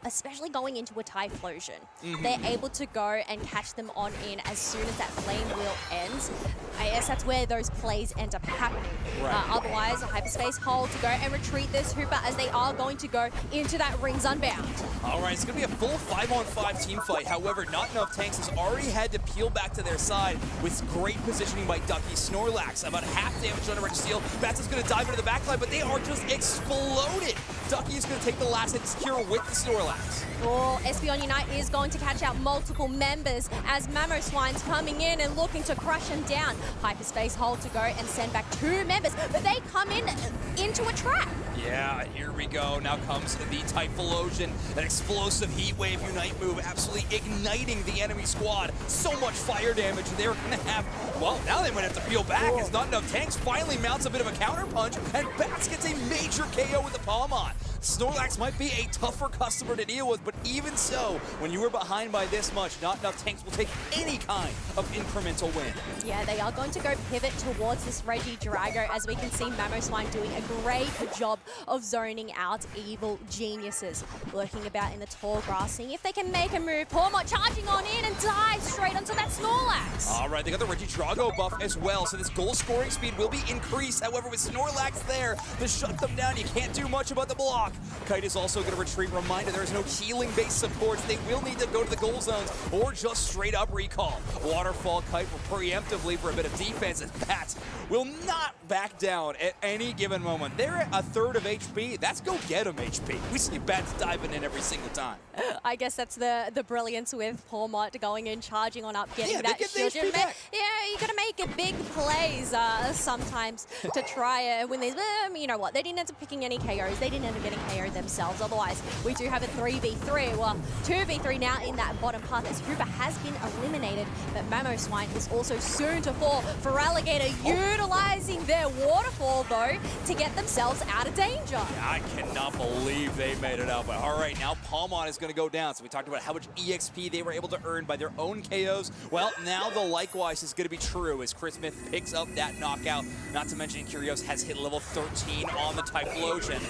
S3: especially going into a Typhlosion, they're able to go and catch them on in as soon as that Flame Wheel ends. I guess that's where those plays end up happening.
S10: Right.
S3: Otherwise, a Hyperspace hold to go and retreat this Hooper, as they are going to go into that Rings Unbound.
S10: All right, it's going to be a full 5-on-5 team fight. However, Not Enough Tanks has already had to peel back to their side with great positioning by Ducky. Snorlax, about half damage on a Registeel. Bats is going to dive into the backline, but they are just exploded. Ducky is going to take the last hit secure with the Snorlax.
S3: Oh, Espeon Unite is going to catch out multiple members as Mamoswine's coming in and looking to crush him down. Hyperspace hold to go and send back 2 members, but they come into a trap.
S10: Yeah, here we go. Now comes the Typhlosion, an explosive Heat Wave Unite move, absolutely igniting the enemy squad. So much fire damage, they're going to have, well, now they might have to peel back as Not Enough Tanks finally mounts a bit of a counter punch, and Bats gets a major KO with the Palmon. Snorlax might be a tougher customer to deal with, but even so, when you are behind by this much, Not Enough Tanks will take any kind of incremental win.
S3: Yeah, they are going to go pivot towards this Regidrago, as we can see Mamoswine doing a great job of zoning out Evil Geniuses. Lurking about in the tall grass, seeing if they can make a move. Pormot charging on in and dives straight onto that Snorlax.
S10: All right, they got the Regidrago buff as well, so this goal scoring speed will be increased. However, with Snorlax there to shut them down, you can't do much about the block. Kite is also going to retreat. Reminder, there is no healing-based supports. They will need to go to the goal zones or just straight up recall. Waterfall Kite will preemptively for a bit of defense, as Bats will not back down at any given moment. They're at a third of HP. That's go get them HP. We see Bats diving in every single time.
S3: I guess that's the brilliance with Pormot going in, charging on up, getting that
S10: get
S3: shield.
S10: HP back.
S3: Yeah, you got to make a big plays sometimes to try win these. You know what? They didn't end up picking any KOs. They didn't end up getting KO'd themselves. Otherwise, we do have a 3v3. Well, 2v3 now in that bottom path, as Hooper has been eliminated, but Mamoswine is also soon to fall. For Alligator utilizing their waterfall, though, to get themselves out of danger.
S10: Yeah, I cannot believe they made it out. But all right, now Palmon is going to go down. So we talked about how much EXP they were able to earn by their own KOs. Well, now the likewise is going to be true as Chris Smith picks up that knockout. Not to mention Curios has hit level 13 on the Typhlosion.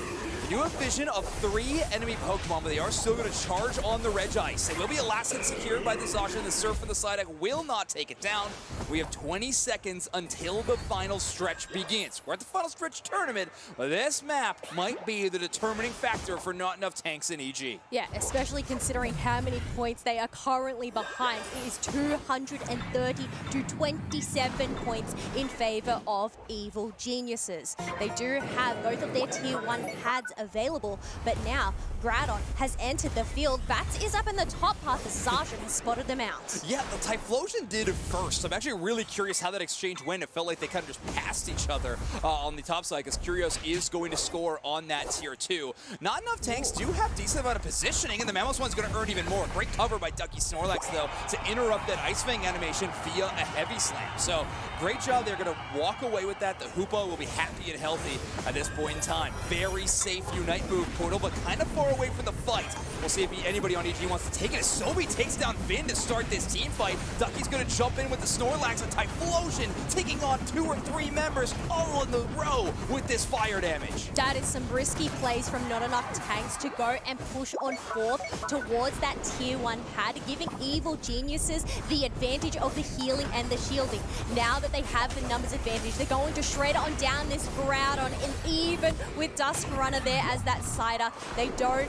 S10: You have vision of 3 enemy Pokemon, but they are still going to charge on the Regice. It will be a last hit secured by the Sasha, and the Surf from the Psyduck will not take it down. We have 20 seconds until the final stretch begins. We're at the final stretch tournament, but this map might be the determining factor for Not Enough Tanks in EG.
S3: Yeah, especially considering how many points they are currently behind. It is 230 to 27 points in favor of Evil Geniuses. They do have both of their tier 1 pads available, but now Groudon has entered the field. Bats is up in the top path as Sasha has spotted them out.
S10: Yeah, the Typhlosion did it first. I'm actually really curious how that exchange went. It felt like they kind of just passed each other on the top side, because Curios is going to score on that tier 2. Not Enough Tanks do have decent amount of positioning, and the Mamoswine's going to earn even more. Great cover by Ducky Snorlax, though, to interrupt that Ice Fang animation via a Heavy Slam. So, great job. They're going to walk away with that. The Hoopa will be happy and healthy at this point in time. Very safe Unite move, Portal, but kind of far away from the fight. We'll see if anybody on EG wants to take it. As Sobi takes down Finn to start this team fight. Ducky's going to jump in with the Snorlax and Typhlosion, taking on 2 or 3 members all in the row with this fire damage.
S3: That is some risky plays from Not Enough Tanks to go and push on forth towards that tier 1 pad, giving Evil Geniuses the advantage of the healing and the shielding. Now that they have the numbers advantage, they're going to shred on down this Groudon, and even with Dusk Runner there as that Cider, they don't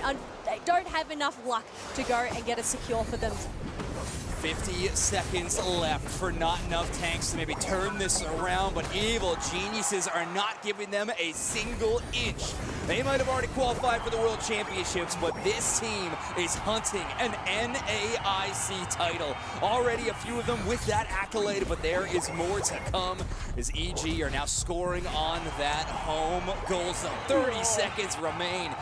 S3: have enough luck to go and get a secure for them.
S10: 50 seconds left for Not Enough Tanks to maybe turn this around, but Evil Geniuses are not giving them a single inch. They might have already qualified for the World Championships, but this team is hunting an NAIC title. Already a few of them with that accolade, but there is more to come as EG are now scoring on that home goal zone. 30 seconds remain.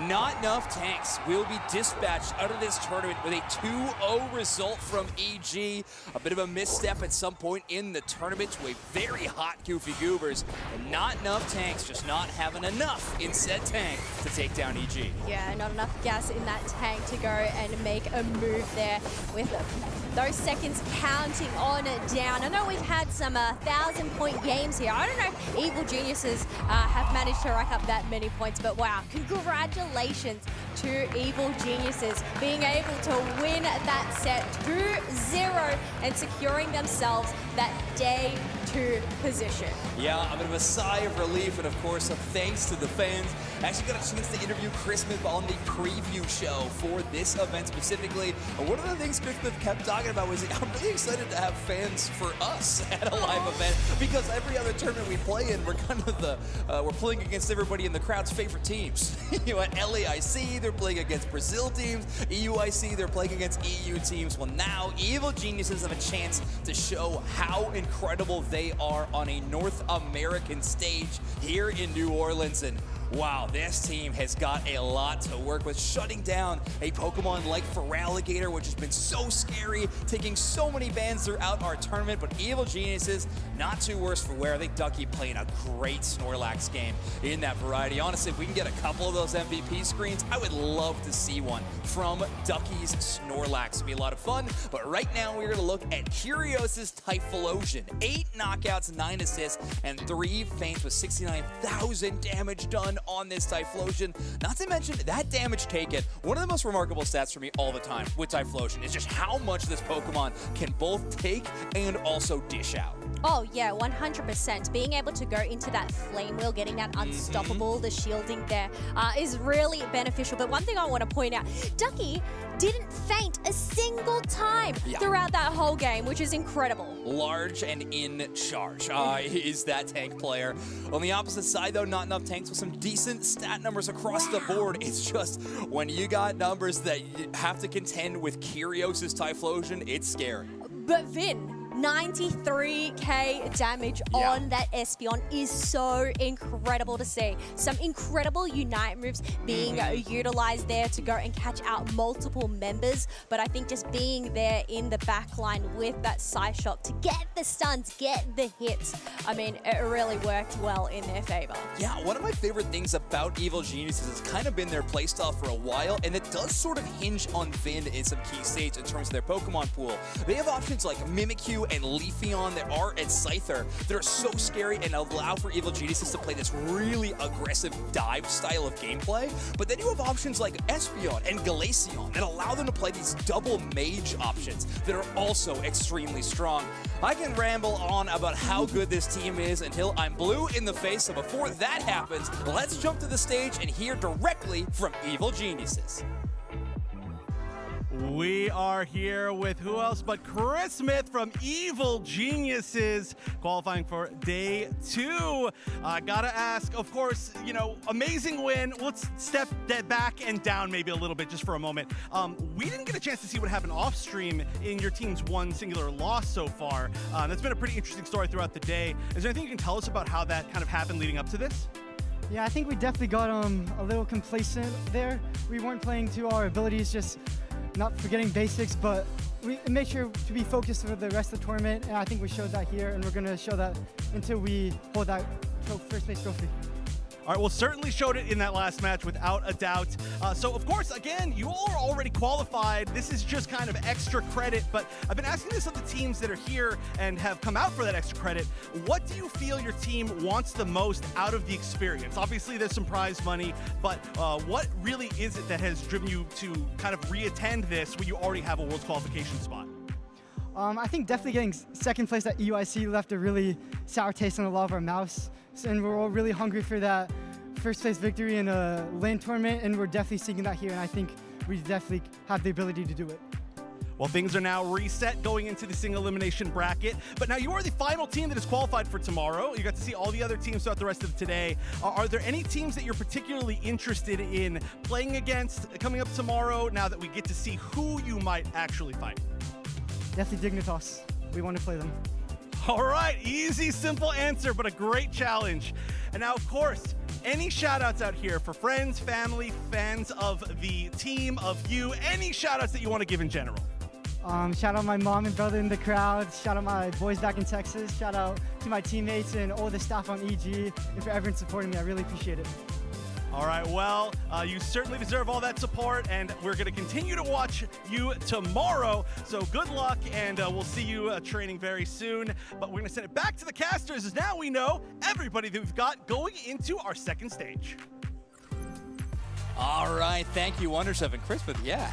S4: Not enough tanks will be dispatched out of this tournament with a 2-0 result from EG. A bit of a misstep at some point in the tournament to a very hot Goofy Goobers. And not enough tanks, just not having enough in said tank to take down EG.
S3: Yeah, not enough gas in that tank to go and make a move there with those seconds counting on down. I know we've had some 1,000-point games here. I don't know if Evil Geniuses have managed to rack up that many points, but wow, congratulations to Evil Geniuses being able to win that set 2-0 and securing themselves that day 2 position.
S4: Yeah, a bit of a sigh of relief, and of course, a thanks to the fans. I actually got a chance to interview Chris Smith on the preview show for this event specifically. And one of the things Chris Smith kept talking about was, I'm really excited to have fans for us at a live event, because every other tournament we play in, we're kind of the, we're playing against everybody in the crowd's favorite teams. You know, at LAIC, they're playing against Brazil teams. EUIC, they're playing against EU teams. Well, now Evil Geniuses have a chance to show how incredible they are on a North American stage here in New Orleans. And wow, this team has got a lot to work with, shutting down a Pokemon like Feraligatr, which has been so scary, taking so many bans throughout our tournament. But Evil Geniuses, not too worse for wear. I think Ducky playing a great Snorlax game in that variety. Honestly, if we can get a couple of those MVP screens, I would love to see one from Ducky's Snorlax. It'd be a lot of fun. But right now, we're going to look at Curios's Typhlosion. 8 knockouts, 9 assists, and 3 feints with 69,000 damage done on this Typhlosion. Not to mention that damage taken. One of the most remarkable stats for me all the time with Typhlosion is just how much this Pokemon can both take and also dish out.
S3: Oh yeah, 100%. Being able to go into that flame wheel, getting that unstoppable, the shielding there is really beneficial. But one thing I want to point out, Ducky didn't faint a single time throughout that whole game, which is incredible.
S4: Large and in charge is that tank player. On the opposite side, though, not enough tanks with some decent stat numbers across the board. It's just when you got numbers that you have to contend with Curios's Typhlosion, it's scary.
S3: But Vin, 93k damage on that Espeon is so incredible to see. Some incredible Unite moves being utilized there to go and catch out multiple members. But I think just being there in the back line with that Psyshock to get the stuns, get the hits, I mean, it really worked well in their favor.
S4: Yeah, one of my favorite things about Evil Geniuses has kind of been their playstyle for a while, and it does sort of hinge on Vin in some key states in terms of their Pokemon pool. They have options like Mimikyu and Leafeon that are at Scyther that are so scary and allow for Evil Geniuses to play this really aggressive dive style of gameplay. But then you have options like Espeon and Glaceon that allow them to play these double mage options that are also extremely strong. I can ramble on about how good this team is until I'm blue in the face, so before that happens, let's jump to the stage and hear directly from Evil Geniuses.
S8: We are here with who else but Chris Smith from Evil Geniuses, qualifying for day 2. Gotta ask, of course, you know, amazing win. Let's step back and down maybe a little bit just for a moment. We didn't get a chance to see what happened off stream in your team's one singular loss so far. That's been a pretty interesting story throughout the day. Is there anything you can tell us about how that kind of happened leading up to this?
S13: Yeah, I think we definitely got a little complacent there. We weren't playing to our abilities, just not forgetting basics, but we make sure to be focused for the rest of the tournament, and I think we showed that here, and we're going to show that until we hold that first place trophy.
S8: All right, well, certainly showed it in that last match without a doubt. So, of course, again, you all are already qualified. This is just kind of extra credit, but I've been asking this of the teams that are here and have come out for that extra credit. What do you feel your team wants the most out of the experience? Obviously, there's some prize money, but what really is it that has driven you to kind of re-attend this when you already have a World's qualification spot?
S13: I think definitely getting second place at EUIC left a really sour taste in a lot of our mouths, and we're all really hungry for that first place victory in a LAN tournament, and we're definitely seeking that here, and I think we definitely have the ability to do it.
S8: Well, things are now reset going into the single elimination bracket, but now you are the final team that is qualified for tomorrow. You got to see all the other teams throughout the rest of today. Are there any teams that you're particularly interested in playing against coming up tomorrow now that we get to see who you might actually fight?
S13: Definitely Dignitas. We want to play them.
S8: All right, easy, simple answer, but a great challenge. And now, of course, Any shout outs out here for friends, family, fans of the team, of you? Any shout outs that you want to give in general?
S13: Shout out my mom and brother in the crowd. Shout out my boys back in Texas. Shout out to my teammates and all the staff on EG and for everyone supporting me. I really appreciate it.
S8: All right, well, you certainly deserve all that support, and we're going to continue to watch you tomorrow. So good luck, and we'll see you training very soon. But we're going to send it back to the casters, as now we know everybody that we've got going into our second stage.
S4: All right, thank you, Wonderchef and Chris. But yeah,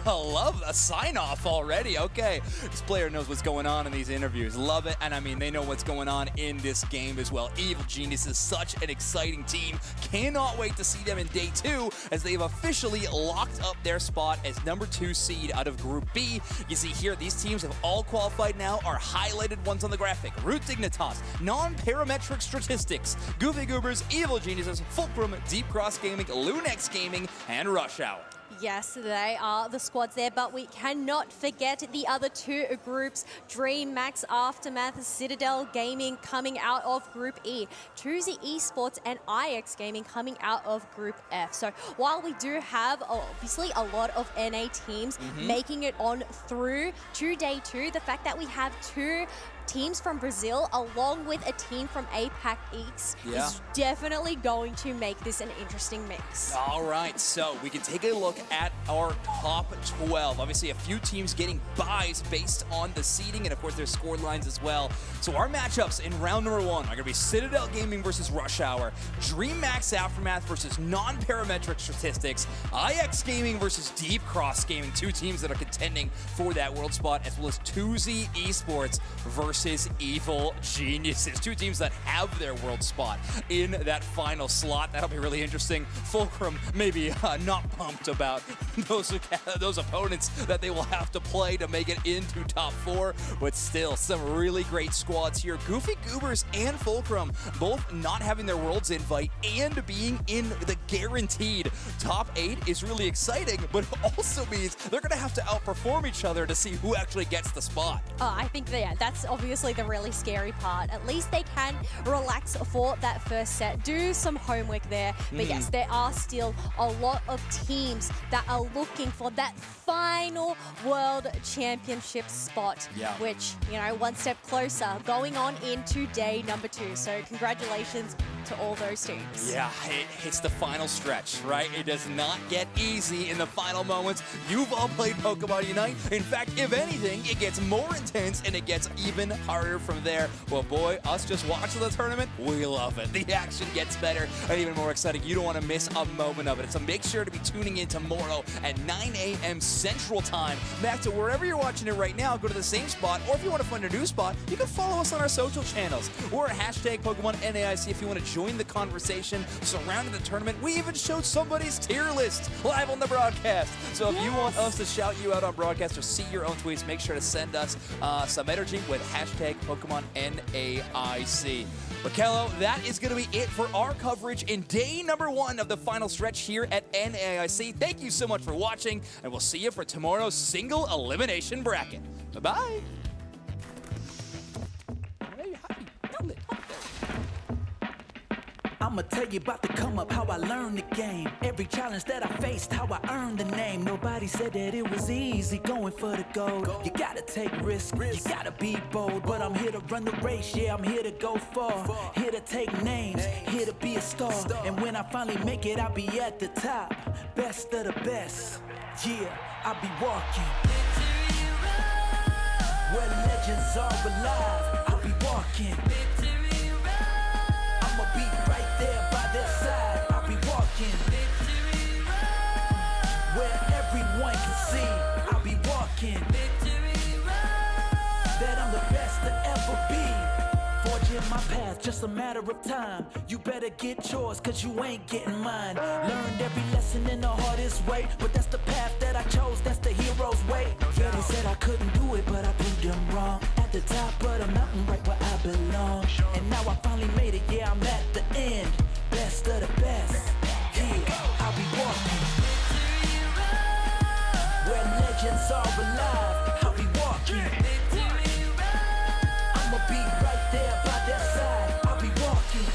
S4: love a sign-off already. Okay, this player knows what's going on in these interviews. Love it, and I mean, they know what's going on in this game as well. Evil Genius is such an exciting team. Cannot wait to see them in day 2 as they've officially locked up their spot as number 2 seed out of Group B. You see here, these teams have all qualified now, are highlighted ones on the graphic. Root Dignitas, Non-Parametric Statistics, Goofy Goobers, Evil Geniuses, Fulcrum, Deep Cross Gaming, Lunex Gaming, and Rush Hour.
S3: Yes, they are the squads there, but we cannot forget the other 2 groups. Dream, Max, Aftermath, Citadel Gaming coming out of Group E. Tuesday Esports and IX Gaming coming out of Group F. So while we do have obviously a lot of NA teams making it on through to day 2, the fact that we have 2 teams from Brazil along with a team from APAC East is definitely going to make this an interesting mix.
S4: All right, so we can take a look at our top 12. Obviously, a few teams getting buys based on the seeding and, of course, their score lines as well. So our matchups in round number 1 are going to be Citadel Gaming versus Rush Hour, Dream Max Aftermath versus Non-Parametric Statistics, IX Gaming versus Deep Cross Gaming, 2 teams that are contending for that world spot, as well as Tuesday Esports versus Evil Geniuses, 2 teams that have their world spot in that final slot. That'll be really interesting. Fulcrum maybe not pumped about those opponents that they will have to play to make it into top 4, but still some really great squads here. Goofy Goobers and Fulcrum both not having their worlds invite and being in the guaranteed top 8 is really exciting, but it also means they're going to have to outperform each other to see who actually gets the spot.
S3: I think that's obviously the really scary part. At least they can relax for that first set, do some homework there. But yes, there are still a lot of teams that are looking for that final World Championship spot, which, you know, one step closer going on into day number 2. So congratulations to all those teams.
S4: Yeah, it's the final stretch, right? It does not get easy in the final moments. You've all played Pokemon Unite. In fact, if anything, it gets more intense and it gets even harder from there. Well, boy, us just watching the tournament, we love it. The action gets better and even more exciting. You don't want to miss a moment of it. So make sure to be tuning in tomorrow at 9 a.m. Central Time. Back to wherever you're watching it right now, go to the same spot, or if you want to find a new spot, you can follow us on our social channels. Or hashtag Pokemon NAIC if you want to join the conversation surrounding the tournament. We even showed somebody's tier list live on the broadcast. So if you want us to shout you out on broadcast or see your own tweets, make sure to send us some energy with hashtag Pokemon NAIC. But Kello, that is going to be it for our coverage in day number 1 of the final stretch here at NAIC. Thank you so much for watching, and we'll see you for tomorrow's single elimination bracket. Bye-bye.
S12: I'ma tell you about the come up, how I learned the game. Every challenge that I faced, how I earned the name. Nobody said that it was easy going for the gold. You gotta take risks, you gotta be bold. But I'm here to run the race, yeah, I'm here to go far. Here to take names, here to be a star. And when I finally make it, I'll be at the top. Best of the best, yeah, I'll be walking. Where legends are alive, I'll be walking. I'ma be right there by their side, I'll be walking. Where everyone can see, I'll be walking. That I'm the best to ever be. Forging my path, just a matter of time. You better get yours, cause you ain't getting mine. Learned every lesson in the hardest way, but that's the path that I chose, that's the hero's way. Yeah, they said I couldn't do it, but I proved them wrong. At the top of the mountain, right where I belong. And now I finally made it, yeah, I'm at the end. Best of the best, yeah, I'll be walking. Where legends are alive, I'll be walking. I'ma be right there by their side, I'll be walking.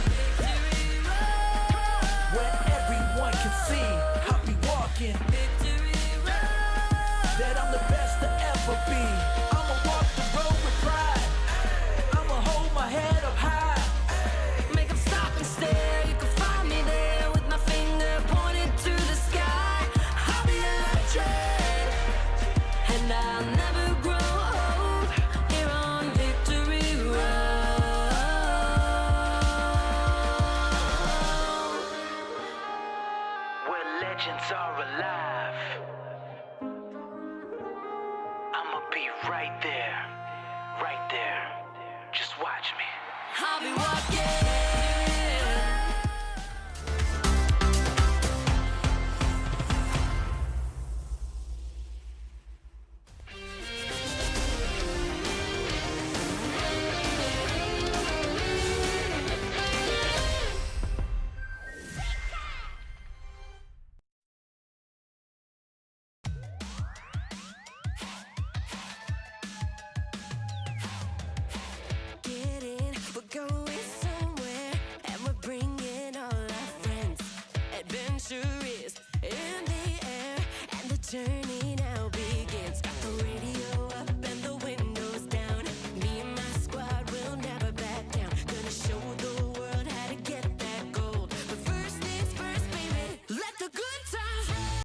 S12: are alive. I'ma be right there, right there. Just watch me.
S14: I'll be walking